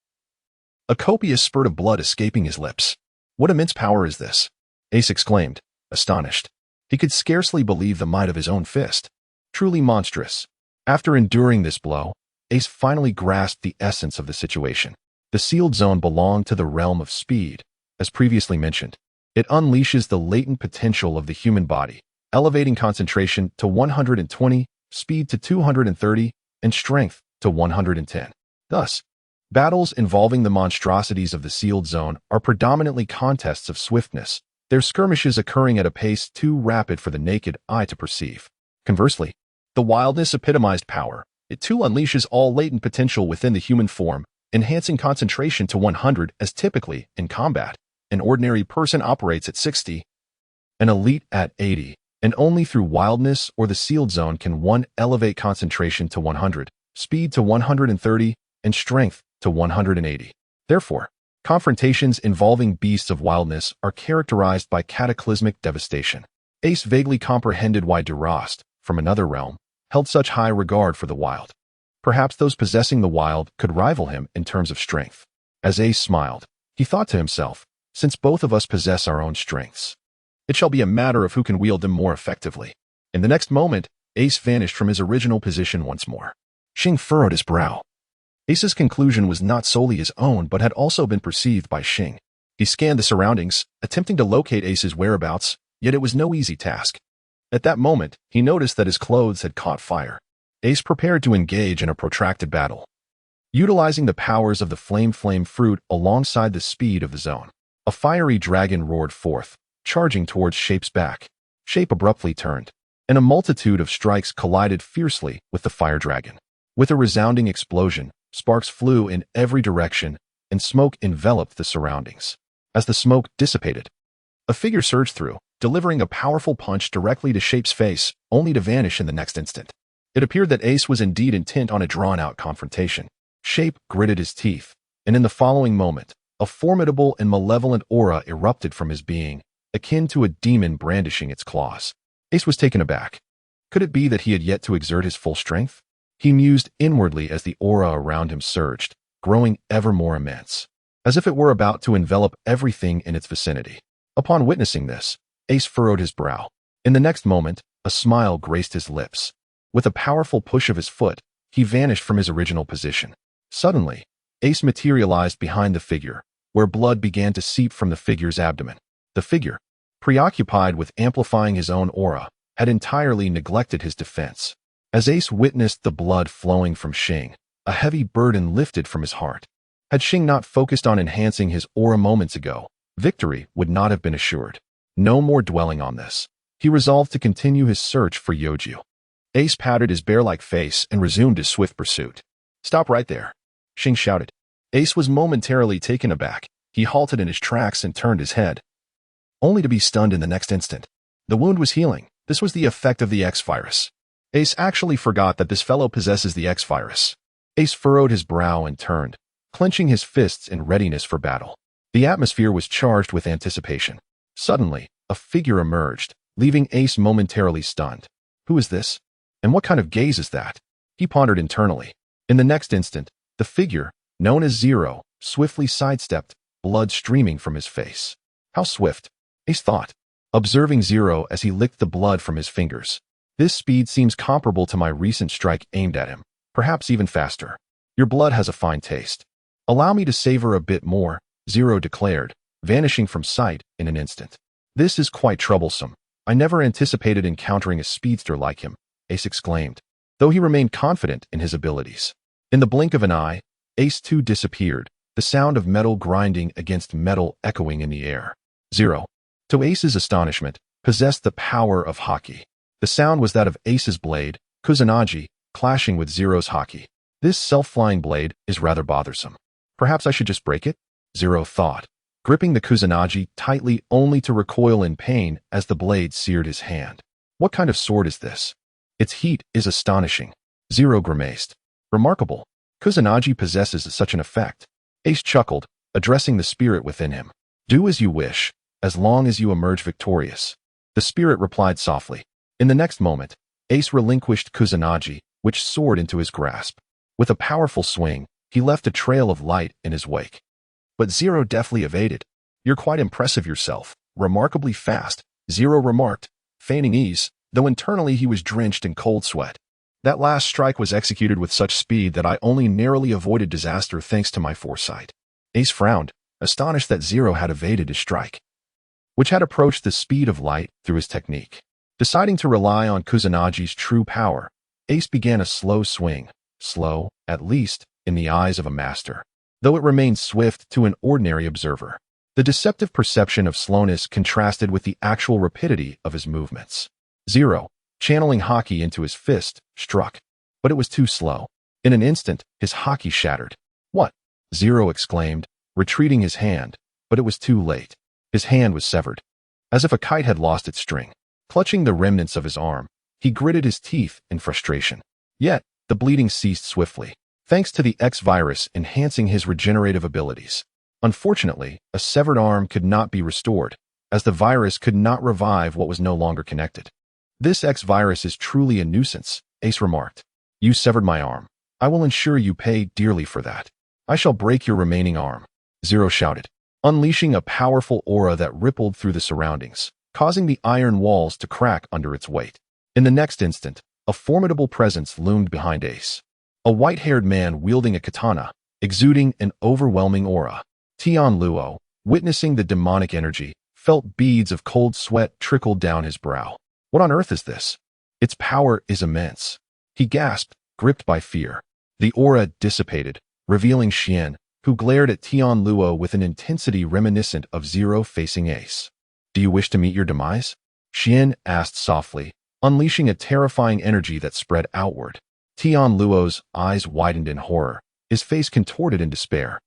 a copious spurt of blood escaping his lips. "What immense power is this?" Ace exclaimed, astonished. He could scarcely believe the might of his own fist. Truly monstrous. After enduring this blow, Ace finally grasped the essence of the situation. The sealed zone belonged to the realm of speed, as previously mentioned. It unleashes the latent potential of the human body, elevating concentration to 120, speed to 230, and strength to 110. Thus, battles involving the monstrosities of the sealed zone are predominantly contests of swiftness, their skirmishes occurring at a pace too rapid for the naked eye to perceive. Conversely, the wildness epitomized power. It too unleashes all latent potential within the human form, enhancing concentration to 100 as typically, in combat, an ordinary person operates at 60, an elite at 80, and only through wildness or the sealed zone can one elevate concentration to 100, speed to 130, and strength to 180. Therefore, confrontations involving beasts of wildness are characterized by cataclysmic devastation. Ace vaguely comprehended why Delost, from another realm, held such high regard for the wild. Perhaps those possessing the wild could rival him in terms of strength. As Ace smiled, he thought to himself, "Since both of us possess our own strengths, it shall be a matter of who can wield them more effectively." In the next moment, Ace vanished from his original position once more. Xing furrowed his brow. Ace's conclusion was not solely his own but had also been perceived by Xing. He scanned the surroundings, attempting to locate Ace's whereabouts, yet it was no easy task. At that moment, he noticed that his clothes had caught fire. Ace prepared to engage in a protracted battle, utilizing the powers of the flame fruit alongside the speed of the zone. A fiery dragon roared forth, charging towards Shape's back. Shape abruptly turned, and a multitude of strikes collided fiercely with the fire dragon. With a resounding explosion, sparks flew in every direction, and smoke enveloped the surroundings. As the smoke dissipated, a figure surged through, delivering a powerful punch directly to Shape's face, only to vanish in the next instant. It appeared that Ace was indeed intent on a drawn-out confrontation. Shape gritted his teeth, and in the following moment, a formidable and malevolent aura erupted from his being, akin to a demon brandishing its claws. Ace was taken aback. Could it be that he had yet to exert his full strength? He mused inwardly as the aura around him surged, growing ever more immense, as if it were about to envelop everything in its vicinity. Upon witnessing this, Ace furrowed his brow. In the next moment, a smile graced his lips. With a powerful push of his foot, he vanished from his original position. Suddenly, Ace materialized behind the figure, where blood began to seep from the figure's abdomen. The figure, preoccupied with amplifying his own aura, had entirely neglected his defense. As Ace witnessed the blood flowing from Xing, a heavy burden lifted from his heart. Had Xing not focused on enhancing his aura moments ago, victory would not have been assured. No more dwelling on this. He resolved to continue his search for Youju. Ace patted his bear-like face and resumed his swift pursuit. "Stop right there," Xing shouted. Ace was momentarily taken aback. He halted in his tracks and turned his head, only to be stunned in the next instant. The wound was healing. This was the effect of the X-virus. Ace actually forgot that this fellow possesses the X-virus. Ace furrowed his brow and turned, clenching his fists in readiness for battle. The atmosphere was charged with anticipation. Suddenly, a figure emerged, leaving Ace momentarily stunned. Who is this? And what kind of gaze is that? He pondered internally. In the next instant, the figure, known as Zero, swiftly sidestepped, blood streaming from his face. How swift, Ace thought, observing Zero as he licked the blood from his fingers. This speed seems comparable to my recent strike aimed at him, perhaps even faster. Your blood has a fine taste. Allow me to savor a bit more, Zero declared, vanishing from sight in an instant. This is quite troublesome. I never anticipated encountering a speedster like him, Ace exclaimed, though he remained confident in his abilities. In the blink of an eye, Ace too disappeared, the sound of metal grinding against metal echoing in the air. Zero, to Ace's astonishment, possessed the power of haki. The sound was that of Ace's blade, Kusanagi, clashing with Zero's haki. This self-flying blade is rather bothersome. Perhaps I should just break it? Zero thought, gripping the Kusanagi tightly only to recoil in pain as the blade seared his hand. What kind of sword is this? Its heat is astonishing. Zero grimaced. Remarkable. Kusanagi possesses such an effect. Ace chuckled, addressing the spirit within him. Do as you wish, as long as you emerge victorious. The spirit replied softly. In the next moment, Ace relinquished Kusanagi, which soared into his grasp. With a powerful swing, he left a trail of light in his wake. But Zero deftly evaded. You're quite impressive yourself, remarkably fast, Zero remarked, feigning ease, though internally he was drenched in cold sweat. That last strike was executed with such speed that I only narrowly avoided disaster thanks to my foresight. Ace frowned, astonished that Zero had evaded his strike, which had approached the speed of light through his technique. Deciding to rely on Kusanagi's true power, Ace began a slow swing, slow, at least, in the eyes of a master, though it remained swift to an ordinary observer. The deceptive perception of slowness contrasted with the actual rapidity of his movements. Zero, channeling haki into his fist, struck, but it was too slow. In an instant, his haki shattered. What? Zero exclaimed, retreating his hand, but it was too late. His hand was severed, as if a kite had lost its string. Clutching the remnants of his arm, he gritted his teeth in frustration. Yet, the bleeding ceased swiftly, thanks to the X-virus enhancing his regenerative abilities. Unfortunately, a severed arm could not be restored, as the virus could not revive what was no longer connected. This X-virus is truly a nuisance, Ace remarked. You severed my arm. I will ensure you pay dearly for that. I shall break your remaining arm, Zero shouted, unleashing a powerful aura that rippled through the surroundings, causing the iron walls to crack under its weight. In the next instant, a formidable presence loomed behind Ace. A white-haired man wielding a katana, exuding an overwhelming aura. Tianluo, witnessing the demonic energy, felt beads of cold sweat trickle down his brow. What on earth is this? Its power is immense. He gasped, gripped by fear. The aura dissipated, revealing Xian, who glared at Tianluo with an intensity reminiscent of Zero facing Ace. Do you wish to meet your demise? Xian asked softly, unleashing a terrifying energy that spread outward. Tianluo's eyes widened in horror, his face contorted in despair.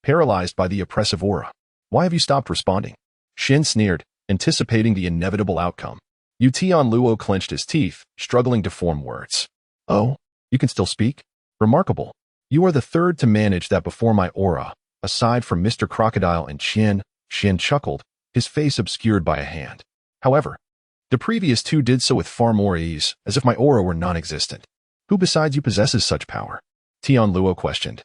Paralyzed by the oppressive aura. Why have you stopped responding? Xian sneered, anticipating the inevitable outcome. Tianluo clenched his teeth, struggling to form words. Oh, you can still speak? Remarkable. You are the third to manage that before my aura, aside from Mr. Crocodile and Xian. Xian chuckled, his face obscured by a hand. However, the previous two did so with far more ease, as if my aura were non-existent. Who besides you possesses such power? Tianluo questioned,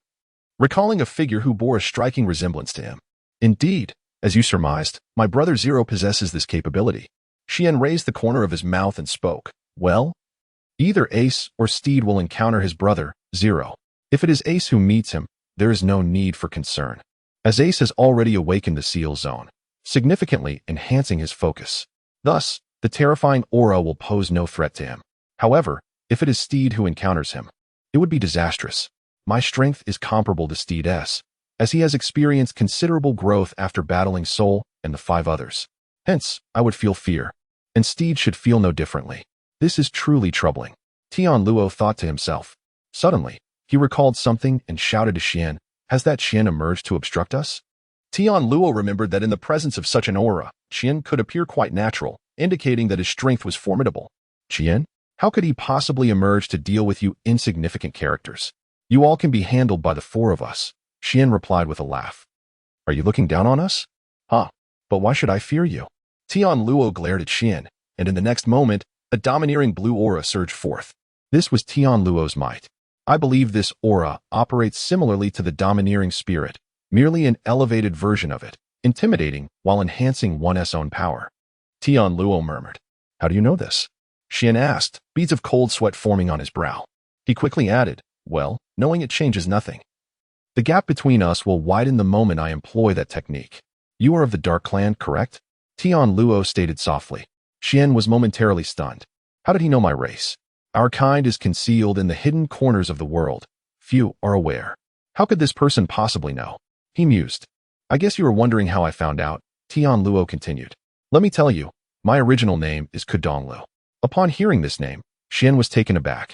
recalling a figure who bore a striking resemblance to him. Indeed, as you surmised, my brother Zero possesses this capability. Xian raised the corner of his mouth and spoke. Well, either Ace or Steed will encounter his brother, Zero. If it is Ace who meets him, there is no need for concern, as Ace has already awakened the seal zone, significantly enhancing his focus. Thus, the terrifying aura will pose no threat to him. However, if it is Steed who encounters him, it would be disastrous. My strength is comparable to Steed's, as he has experienced considerable growth after battling Soul and the 5 others. Hence, I would feel fear, and Steed should feel no differently. This is truly troubling, Tianluo thought to himself. Suddenly, he recalled something and shouted to Xian, has that Xian emerged to obstruct us? Tianluo remembered that in the presence of such an aura, Xian could appear quite natural, indicating that his strength was formidable. Xian, how could he possibly emerge to deal with you insignificant characters? You all can be handled by the 4 of us, Xian replied with a laugh. Are you looking down on us? Huh, but why should I fear you? Tianluo glared at Xian, and in the next moment, a domineering blue aura surged forth. This was Tianluo's might. I believe this aura operates similarly to the domineering spirit, merely an elevated version of it, intimidating while enhancing one's own power. Tianluo murmured. How do you know this? Xian asked, beads of cold sweat forming on his brow. He quickly added, well, knowing it changes nothing. The gap between us will widen the moment I employ that technique. You are of the Dark Clan, correct? Tianluo stated softly. Xian was momentarily stunned. How did he know my race? Our kind is concealed in the hidden corners of the world. Few are aware. How could this person possibly know? He mused. I guess you are wondering how I found out, Tianluo continued. Let me tell you, my original name is Kudonglu. Upon hearing this name, Xian was taken aback,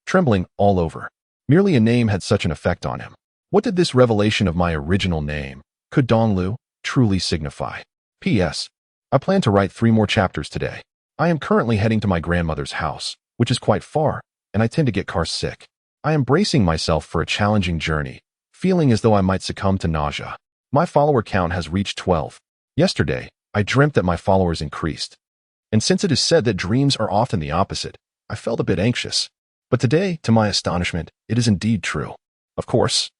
trembling all over. Merely a name had such an effect on him. What did this revelation of my original name, Kudonglu, truly signify? P.S. I plan to write 3 more chapters today. I am currently heading to my grandmother's house, which is quite far, and I tend to get car sick. I am bracing myself for a challenging journey, feeling as though I might succumb to nausea. My follower count has reached 12. Yesterday, I dreamt that my followers increased. And since it is said that dreams are often the opposite, I felt a bit anxious. But today, to my astonishment, it is indeed true. Of course,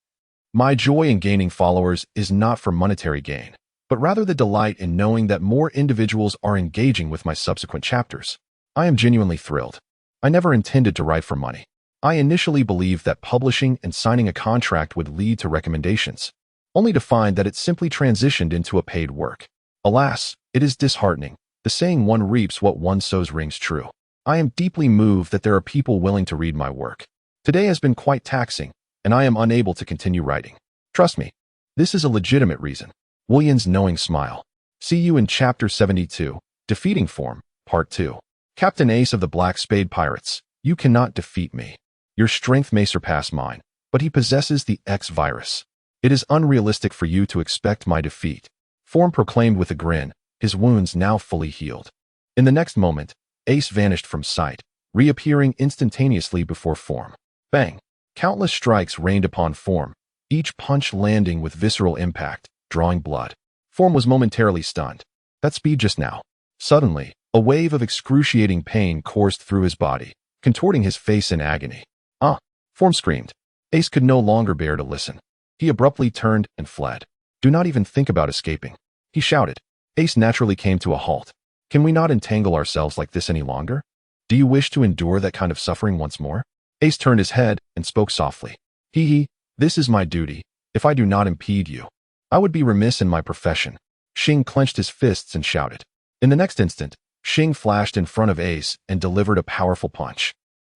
my joy in gaining followers is not for monetary gain, but rather the delight in knowing that more individuals are engaging with my subsequent chapters. I am genuinely thrilled. I never intended to write for money. I initially believed that publishing and signing a contract would lead to recommendations, only to find that it simply transitioned into a paid work. Alas, it is disheartening. The saying one reaps what one sows rings true. I am deeply moved that there are people willing to read my work. Today has been quite taxing, and I am unable to continue writing. Trust me, this is a legitimate reason. Guoyun's knowing smile. See you in Chapter 72, Defeating Form, Part 2. Captain Ace of the Black Spade Pirates, you cannot defeat me. Your strength may surpass mine, but he possesses the X virus. It is unrealistic for you to expect my defeat. Form proclaimed with a grin, his wounds now fully healed. In the next moment, Ace vanished from sight, reappearing instantaneously before Form. Bang! Countless strikes rained upon Form, each punch landing with visceral impact, drawing blood. Form was momentarily stunned. That speed just now. Suddenly, a wave of excruciating pain coursed through his body, contorting his face in agony. Ah! Form screamed. Ace could no longer bear to listen. He abruptly turned and fled. Do not even think about escaping, he shouted. Ace naturally came to a halt. Can we not entangle ourselves like this any longer? Do you wish to endure that kind of suffering once more? Ace turned his head and spoke softly. This is my duty, if I do not impede you. I would be remiss in my profession. Xing clenched his fists and shouted. In the next instant, Xing flashed in front of Ace and delivered a powerful punch.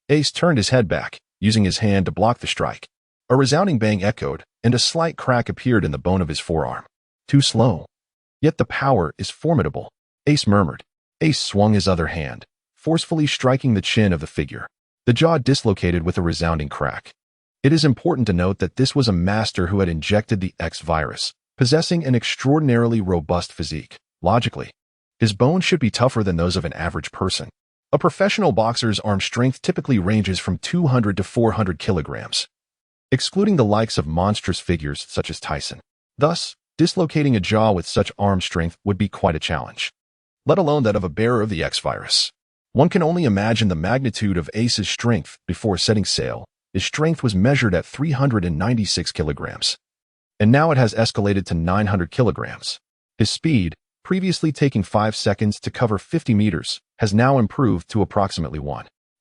Ace turned his head back, using his hand to block the strike. A resounding bang echoed, and a slight crack appeared in the bone of his forearm. Too slow. Yet the power is formidable, Ace murmured. Ace swung his other hand, forcefully striking the chin of the figure. The jaw dislocated with a resounding crack. It is important to note that this was a master who had injected the X virus, possessing an extraordinarily robust physique. Logically, his bones should be tougher than those of an average person. A professional boxer's arm strength typically ranges from 200 to 400 kilograms, excluding the likes of monstrous figures such as Tyson. Thus, dislocating a jaw with such arm strength would be quite a challenge, let alone that of a bearer of the X virus. One can only imagine the magnitude of Ace's strength before setting sail. His strength was measured at 396 kilograms, and now it has escalated to 900 kilograms. His speed, previously taking 5 seconds to cover 50 meters, has now improved to approximately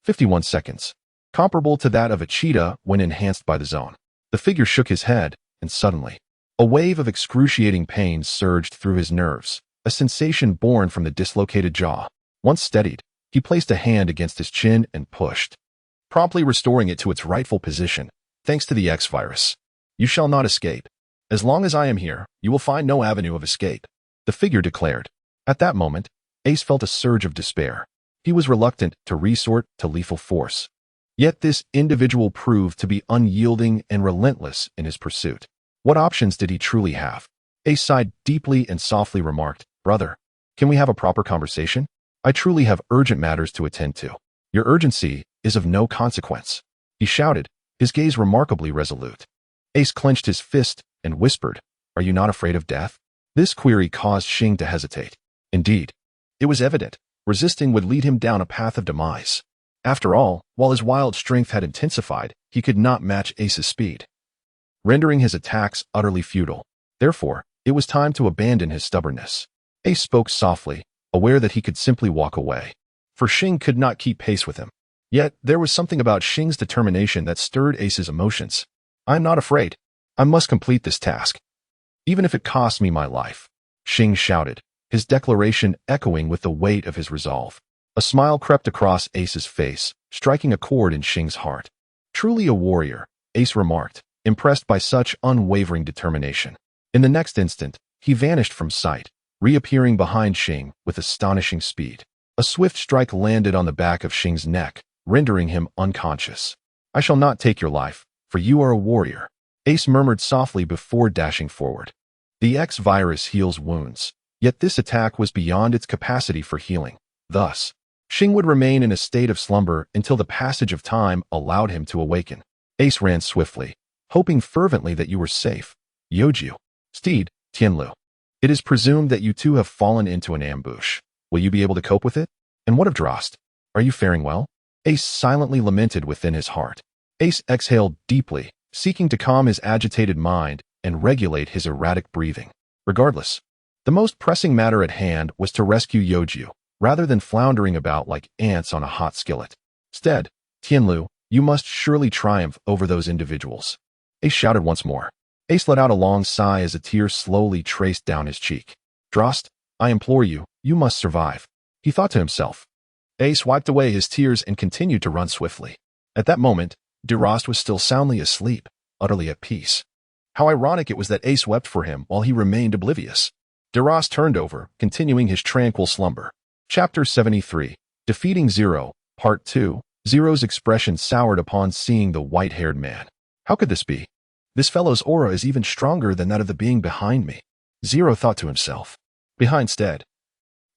51 seconds, comparable to that of a cheetah when enhanced by the zone. The figure shook his head, and suddenly, a wave of excruciating pain surged through his nerves, a sensation born from the dislocated jaw. Once steadied, he placed a hand against his chin and pushed, promptly restoring it to its rightful position, thanks to the X virus. You shall not escape. As long as I am here, you will find no avenue of escape, the figure declared. At that moment, Ace felt a surge of despair. He was reluctant to resort to lethal force. Yet this individual proved to be unyielding and relentless in his pursuit. What options did he truly have? Ace sighed deeply and softly remarked, Brother, can we have a proper conversation? I truly have urgent matters to attend to. Your urgency is of no consequence, he shouted, his gaze remarkably resolute. Ace clenched his fist and whispered, "Are you not afraid of death?" This query caused Xing to hesitate. Indeed, it was evident resisting would lead him down a path of demise. After all, while his wild strength had intensified, he could not match Ace's speed, rendering his attacks utterly futile. Therefore, it was time to abandon his stubbornness. Ace spoke softly, aware that he could simply walk away, for Xing could not keep pace with him. Yet, there was something about Xing's determination that stirred Ace's emotions. "I'm not afraid. I must complete this task, even if it costs me my life," Xing shouted, his declaration echoing with the weight of his resolve. A smile crept across Ace's face, striking a chord in Xing's heart. "Truly a warrior," Ace remarked, impressed by such unwavering determination. In the next instant, he vanished from sight, reappearing behind Xing with astonishing speed. A swift strike landed on the back of Xing's neck, rendering him unconscious. "I shall not take your life, for you are a warrior," Ace murmured softly before dashing forward. The X-virus heals wounds, yet this attack was beyond its capacity for healing. Thus, Xing would remain in a state of slumber until the passage of time allowed him to awaken. Ace ran swiftly, hoping fervently that you were safe. "Youju, Steed, Tianluo. It is presumed that you two have fallen into an ambush. Will you be able to cope with it? And what of Delost? Are you faring well?" Ace silently lamented within his heart. Ace exhaled deeply, seeking to calm his agitated mind and regulate his erratic breathing. Regardless, the most pressing matter at hand was to rescue Youju, rather than floundering about like ants on a hot skillet. Instead, "Tianluo, you must surely triumph over those individuals," Ace shouted once more. Ace let out a long sigh as a tear slowly traced down his cheek. "Delost, I implore you, you must survive," he thought to himself. Ace wiped away his tears and continued to run swiftly. At that moment, Delost was still soundly asleep, utterly at peace. How ironic it was that Ace wept for him while he remained oblivious. Delost turned over, continuing his tranquil slumber. Chapter 73, Defeating Zero, Part 2. Zero's expression soured upon seeing the white-haired man. "How could this be? This fellow's aura is even stronger than that of the being behind me," Zero thought to himself. Behind Steed,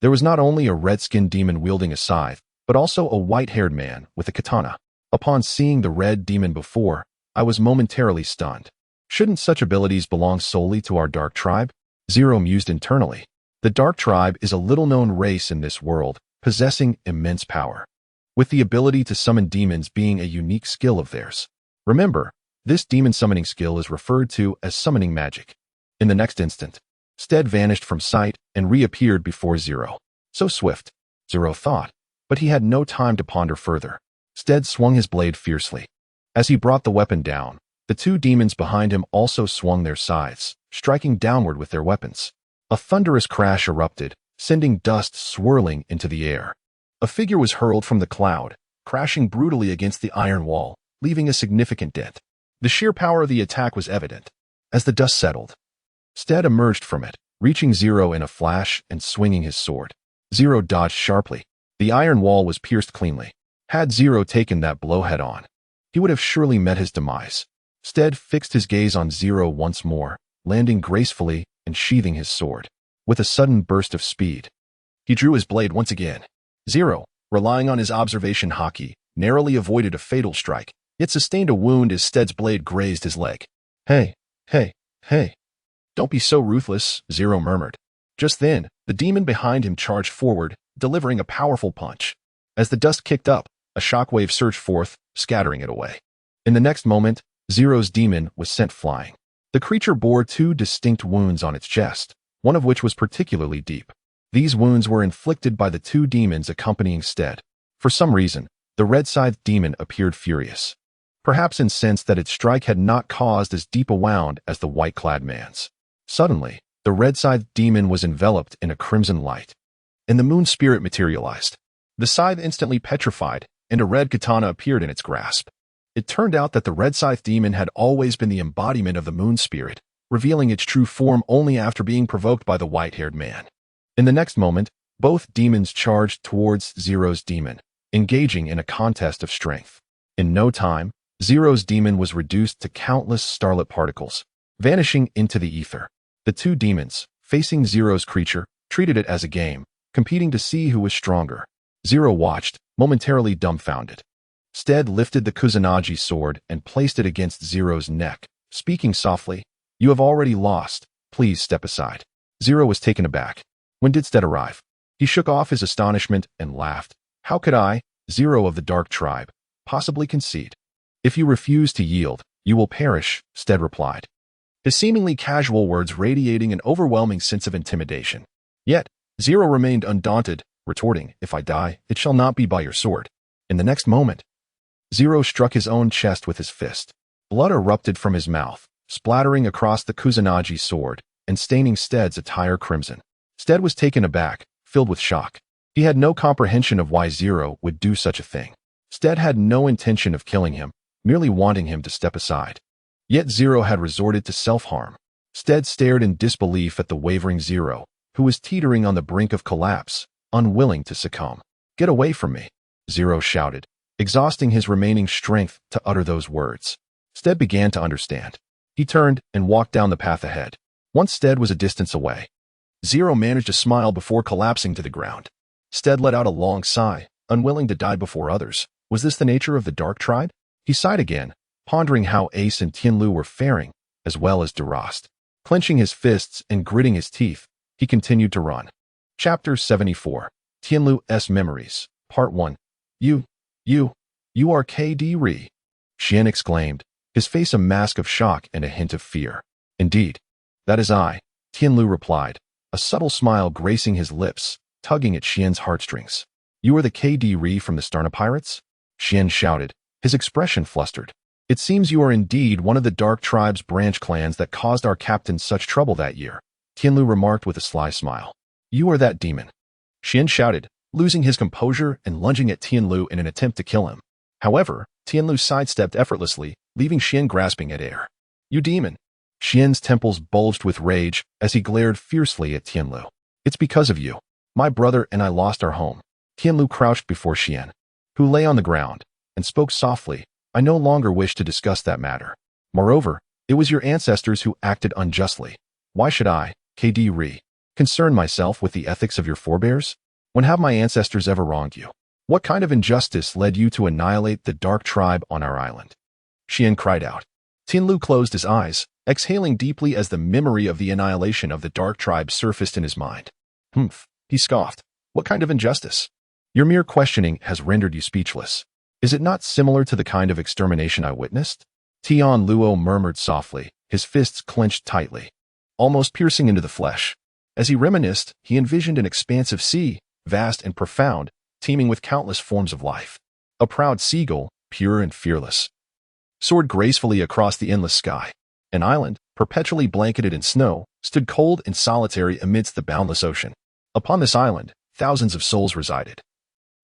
there was not only a red-skinned demon wielding a scythe, but also a white-haired man with a katana. Upon seeing the red demon before, I was momentarily stunned. Shouldn't such abilities belong solely to our dark tribe? Zero mused internally. The dark tribe is a little-known race in this world, possessing immense power, with the ability to summon demons being a unique skill of theirs. Remember, this demon summoning skill is referred to as summoning magic. In the next instant, Steed vanished from sight and reappeared before Zero. So swift, Zero thought, but he had no time to ponder further. Steed swung his blade fiercely. As he brought the weapon down, the two demons behind him also swung their scythes, striking downward with their weapons. A thunderous crash erupted, sending dust swirling into the air. A figure was hurled from the cloud, crashing brutally against the iron wall, leaving a significant dent. The sheer power of the attack was evident. As the dust settled, Steed emerged from it, reaching Zero in a flash and swinging his sword. Zero dodged sharply. The iron wall was pierced cleanly. Had Zero taken that blow head-on, he would have surely met his demise. Steed fixed his gaze on Zero once more, landing gracefully and sheathing his sword. With a sudden burst of speed, he drew his blade once again. Zero, relying on his observation haki, narrowly avoided a fatal strike, yet sustained a wound as Steed's blade grazed his leg. Hey, don't be so ruthless," Zero murmured. Just then, the demon behind him charged forward, delivering a powerful punch. As the dust kicked up, a shockwave surged forth, scattering it away. In the next moment, Zero's demon was sent flying. The creature bore two distinct wounds on its chest, one of which was particularly deep. These wounds were inflicted by the two demons accompanying Steed. For some reason, the red-scythed demon appeared furious, perhaps incensed that its strike had not caused as deep a wound as the white-clad man's. Suddenly, the red-scythed demon was enveloped in a crimson light, and the moon spirit materialized. The scythe instantly petrified, and a red katana appeared in its grasp. It turned out that the red-scythed demon had always been the embodiment of the moon spirit, revealing its true form only after being provoked by the white-haired man. In the next moment, both demons charged towards Zero's demon, engaging in a contest of strength. In no time, Zero's demon was reduced to countless starlit particles, vanishing into the ether. The two demons, facing Zero's creature, treated it as a game, competing to see who was stronger. Zero watched, momentarily dumbfounded. Steed lifted the Kusanagi sword and placed it against Zero's neck, speaking softly, You have already lost. Please step aside. Zero was taken aback. When did Steed arrive? He shook off his astonishment and laughed. How could I, Zero of the Dark Tribe, possibly concede? If you refuse to yield, you will perish, Steed replied, his seemingly casual words radiating an overwhelming sense of intimidation. Yet, Zero remained undaunted, retorting, if I die, it shall not be by your sword. In the next moment, Zero struck his own chest with his fist. Blood erupted from his mouth, splattering across the Kusanagi sword and staining Steed's attire crimson. Steed was taken aback, filled with shock. He had no comprehension of why Zero would do such a thing. Steed had no intention of killing him, merely wanting him to step aside. Yet Zero had resorted to self-harm. Steed stared in disbelief at the wavering Zero, who was teetering on the brink of collapse, unwilling to succumb. Get away from me, Zero shouted, exhausting his remaining strength to utter those words. Steed began to understand. He turned and walked down the path ahead. Once Steed was a distance away, Zero managed a smile before collapsing to the ground. Steed let out a long sigh, unwilling to die before others. Was this the nature of the Dark Tribe? He sighed again, pondering how Ace and Tianluo were faring, as well as Delost. Clenching his fists and gritting his teeth, he continued to run. Chapter 74. Tianluo's Memories, Part 1. You are KD Ri, Xian exclaimed, his face a mask of shock and a hint of fear. Indeed, that is I, Tianluo replied, a subtle smile gracing his lips, tugging at Xian's heartstrings. You are the KD Ri from the Spade Pirates? Xian shouted, his expression flustered. It seems you are indeed one of the Dark Tribe's branch clans that caused our captain such trouble that year, Tianluo remarked with a sly smile. You are that demon, Xian shouted, losing his composure and lunging at Tianluo in an attempt to kill him. However, Tianluo sidestepped effortlessly, leaving Xian grasping at air. You demon! Xian's temples bulged with rage as he glared fiercely at Tianluo. It's because of you. My brother and I lost our home. Tianluo crouched before Xian, who lay on the ground, and spoke softly. I no longer wish to discuss that matter. Moreover, it was your ancestors who acted unjustly. Why should I, KD Ri, concern myself with the ethics of your forebears? When have my ancestors ever wronged you? What kind of injustice led you to annihilate the Dark Tribe on our island? Xian cried out. Tianluo closed his eyes, exhaling deeply as the memory of the annihilation of the Dark Tribe surfaced in his mind. Humph, he scoffed. What kind of injustice? Your mere questioning has rendered you speechless. Is it not similar to the kind of extermination I witnessed? Tianluo murmured softly, his fists clenched tightly, almost piercing into the flesh. As he reminisced, he envisioned an expansive sea, vast and profound, teeming with countless forms of life. A proud seagull, pure and fearless, soared gracefully across the endless sky. An island, perpetually blanketed in snow, stood cold and solitary amidst the boundless ocean. Upon this island, thousands of souls resided,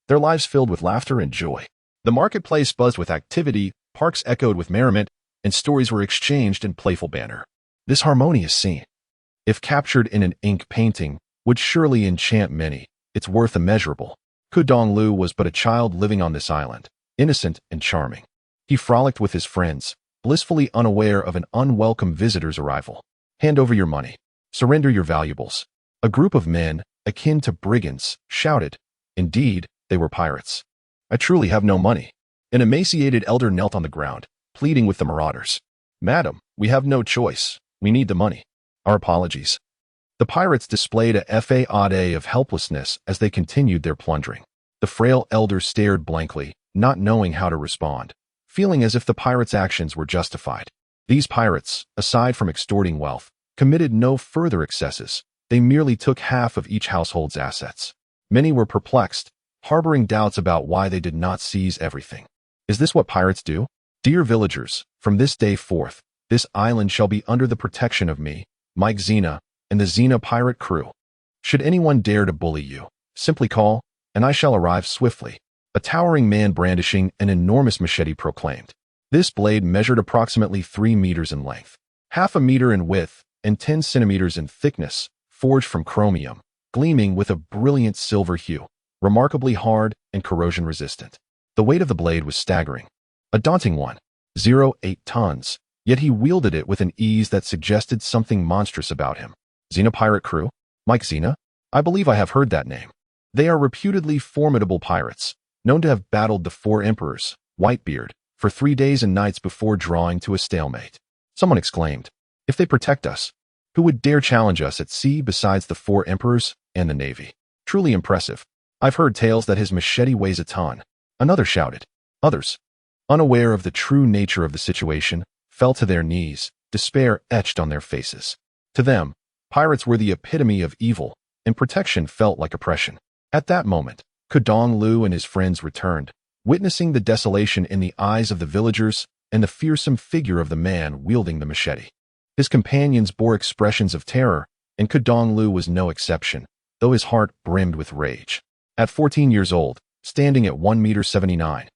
their lives filled with laughter and joy. The marketplace buzzed with activity, parks echoed with merriment, and stories were exchanged in playful banter. This harmonious scene, if captured in an ink painting, would surely enchant many, its worth immeasurable. Kudonglu was but a child living on this island, innocent and charming. He frolicked with his friends, blissfully unaware of an unwelcome visitor's arrival. Hand over your money. Surrender your valuables. A group of men, akin to brigands, shouted. Indeed, they were pirates. I truly have no money. An emaciated elder knelt on the ground, pleading with the marauders. Madam, we have no choice. We need the money. Our apologies. The pirates displayed a facade of helplessness as they continued their plundering. The frail elder stared blankly, not knowing how to respond, feeling as if the pirates' actions were justified. These pirates, aside from extorting wealth, committed no further excesses. They merely took half of each household's assets. Many were perplexed, harboring doubts about why they did not seize everything. Is this what pirates do? Dear villagers, from this day forth, this island shall be under the protection of me, Mike Xena, and the Xena pirate crew. Should anyone dare to bully you, simply call, and I shall arrive swiftly. A towering man brandishing an enormous machete proclaimed. This blade measured approximately 3 meters in length, half a meter in width, and 10 centimeters in thickness, forged from chromium, gleaming with a brilliant silver hue, remarkably hard and corrosion-resistant. The weight of the blade was staggering, a daunting one, 0.8 tons, yet he wielded it with an ease that suggested something monstrous about him. Xena pirate crew? Mike Xena? I believe I have heard that name. They are reputedly formidable pirates, known to have battled the 4 emperors, Whitebeard, for 3 days and nights before drawing to a stalemate. Someone exclaimed. If they protect us, who would dare challenge us at sea besides the 4 emperors and the navy? Truly impressive. I've heard tales that his machete weighs a ton. Another shouted. Others, unaware of the true nature of the situation, fell to their knees, despair etched on their faces. To them, pirates were the epitome of evil, and protection felt like oppression. At that moment, Lu and his friends returned, witnessing the desolation in the eyes of the villagers and the fearsome figure of the man wielding the machete. His companions bore expressions of terror, and Lu was no exception, though his heart brimmed with rage. At 14 years old, standing at 1.79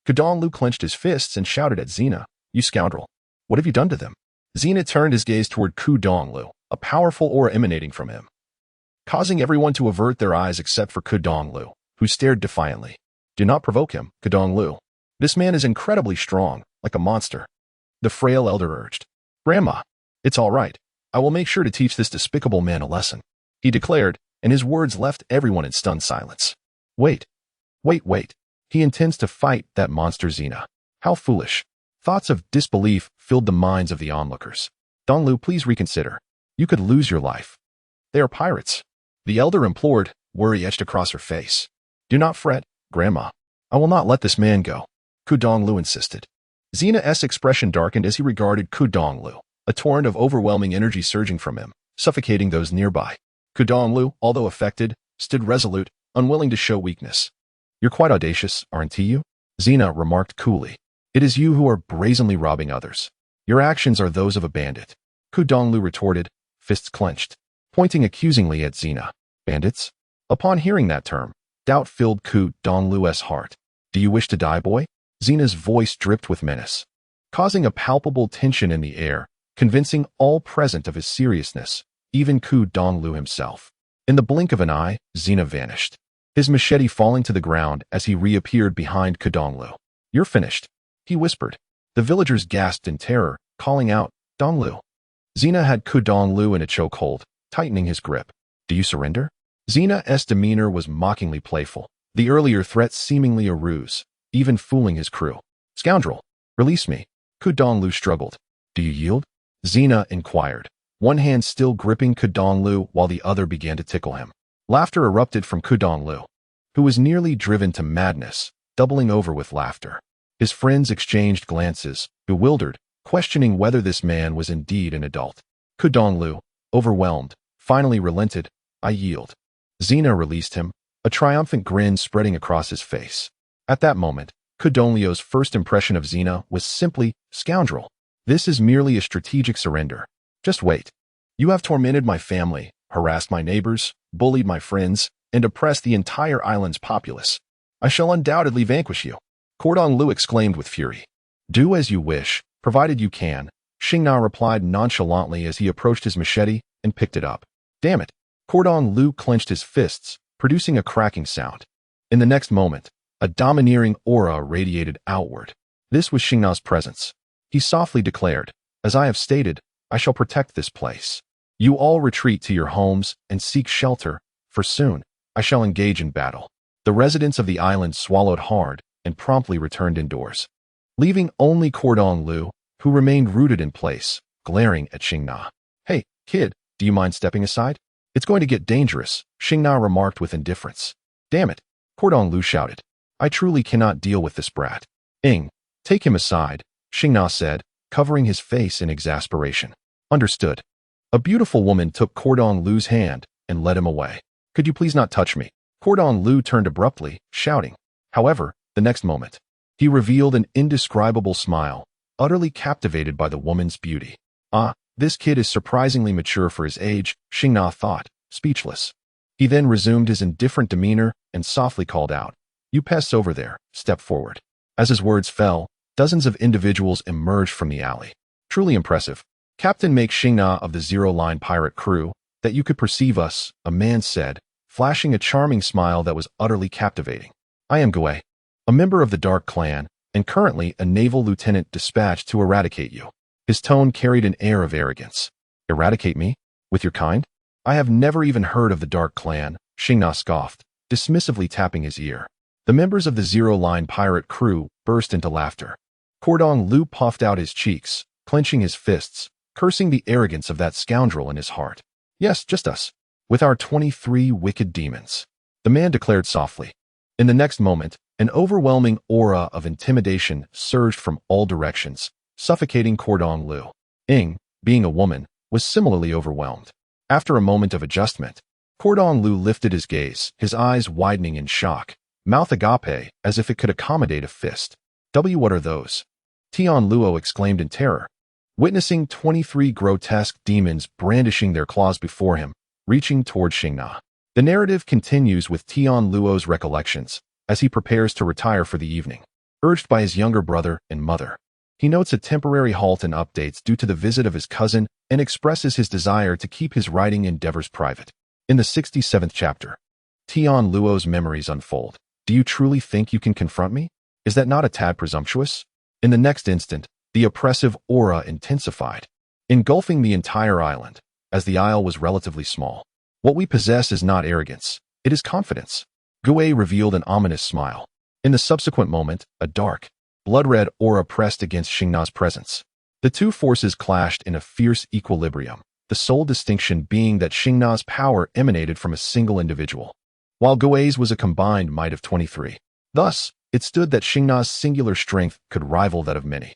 m, Lu clenched his fists and shouted at Xina, "You scoundrel! What have you done to them?" Xina turned his gaze toward Lu, a powerful aura emanating from him, causing everyone to avert their eyes except for Lu, who stared defiantly. "Do not provoke him, Lu. This man is incredibly strong, like a monster," the frail elder urged. "Grandma, it's all right. I will make sure to teach this despicable man a lesson," he declared, and his words left everyone in stunned silence. Wait. He intends to fight that monster Xina. How foolish. Thoughts of disbelief filled the minds of the onlookers. "Lu, please reconsider. You could lose your life. They are pirates," the elder implored, worry etched across her face. "Do not fret, Grandma. I will not let this man go," Lu insisted. Xina's expression darkened as he regarded Lu, a torrent of overwhelming energy surging from him, suffocating those nearby. Lu, although affected, stood resolute, unwilling to show weakness. "You're quite audacious, aren't you?" Xina remarked coolly. "It is you who are brazenly robbing others. Your actions are those of a bandit," Lu retorted, fists clenched, pointing accusingly at Xina. "Bandits?" Upon hearing that term, doubt filled Lu's heart. "Do you wish to die, boy?" Xina's voice dripped with menace, causing a palpable tension in the air, convincing all present of his seriousness, even Lu himself. In the blink of an eye, Xina vanished, his machete falling to the ground as he reappeared behind Lu. "You're finished," he whispered. The villagers gasped in terror, calling out, "Lu." Xina had Lu in a chokehold, tightening his grip. "Do you surrender?" Xina's demeanor was mockingly playful, the earlier threat seemingly a ruse, even fooling his crew. "Scoundrel, release me." Lu struggled. "Do you yield?" Xina inquired, one hand still gripping Lu while the other began to tickle him. Laughter erupted from Lu, who was nearly driven to madness, doubling over with laughter. His friends exchanged glances, bewildered, questioning whether this man was indeed an adult. Lu, overwhelmed, finally relented. "I yield." Xina released him, a triumphant grin spreading across his face. At that moment, Lu's first impression of Xina was simply, "Scoundrel. This is merely a strategic surrender. Just wait. You have tormented my family, harassed my neighbors, bullied my friends, and oppressed the entire island's populace. I shall undoubtedly vanquish you." Lu exclaimed with fury. "Do as you wish, provided you can," Xingyue replied nonchalantly as he approached his machete and picked it up. "Damn it." Lu clenched his fists, producing a cracking sound. In the next moment, a domineering aura radiated outward. This was Xingyue's presence. He softly declared, "As I have stated, I shall protect this place. You all retreat to your homes and seek shelter, for soon I shall engage in battle." The residents of the island swallowed hard and promptly returned indoors, leaving only Lu, who remained rooted in place, glaring at Xingyue. "Hey, kid, do you mind stepping aside? It's going to get dangerous," Xingyue remarked with indifference. "Damn it," Lu shouted. "I truly cannot deal with this brat." Take him aside," Xingyue said, covering his face in exasperation. "Understood." A beautiful woman took Lu's hand and led him away. "Could you please not touch me?" Lu turned abruptly, shouting. However, the next moment, he revealed an indescribable smile, utterly captivated by the woman's beauty. "Ah, this kid is surprisingly mature for his age," Xingyue thought, speechless. He then resumed his indifferent demeanor and softly called out, "You pests over there, step forward." As his words fell, dozens of individuals emerged from the alley. "Truly impressive. Captain, make Xingyue of the zero-line pirate crew, that you could perceive us," a man said, flashing a charming smile that was utterly captivating. "I am Guoyun, a member of the Dark Clan, and currently a naval lieutenant dispatched to eradicate you." His tone carried an air of arrogance. "Eradicate me? With your kind? I have never even heard of the Dark Clan," Xingyue scoffed, dismissively tapping his ear. The members of the zero-line pirate crew burst into laughter. Lu puffed out his cheeks, clenching his fists, cursing the arrogance of that scoundrel in his heart. Yes, just us, with our 23 wicked demons, the man declared softly. In the next moment, an overwhelming aura of intimidation surged from all directions, suffocating Cordon Liu. Ying, being a woman, was similarly overwhelmed. After a moment of adjustment, Cordon Liu lifted his gaze, his eyes widening in shock, mouth agape as if it could accommodate a fist. What are those? Tianluo exclaimed in terror, witnessing 23 grotesque demons brandishing their claws before him, reaching toward Xingyue. The narrative continues with Tianluo's recollections as he prepares to retire for the evening. Urged by his younger brother and mother, he notes a temporary halt in updates due to the visit of his cousin and expresses his desire to keep his writing endeavors private. In the 67th chapter, Tianluo's memories unfold. Do you truly think you can confront me? Is that not a tad presumptuous? In the next instant, the oppressive aura intensified, engulfing the entire island, as the isle was relatively small. What we possess is not arrogance, it is confidence. Guoyun revealed an ominous smile. In the subsequent moment, a dark, blood-red aura pressed against Xingyue's presence. The two forces clashed in a fierce equilibrium, the sole distinction being that Xingyue's power emanated from a single individual, while Guoyun's was a combined might of 23. Thus, it stood that Xingyue's singular strength could rival that of many.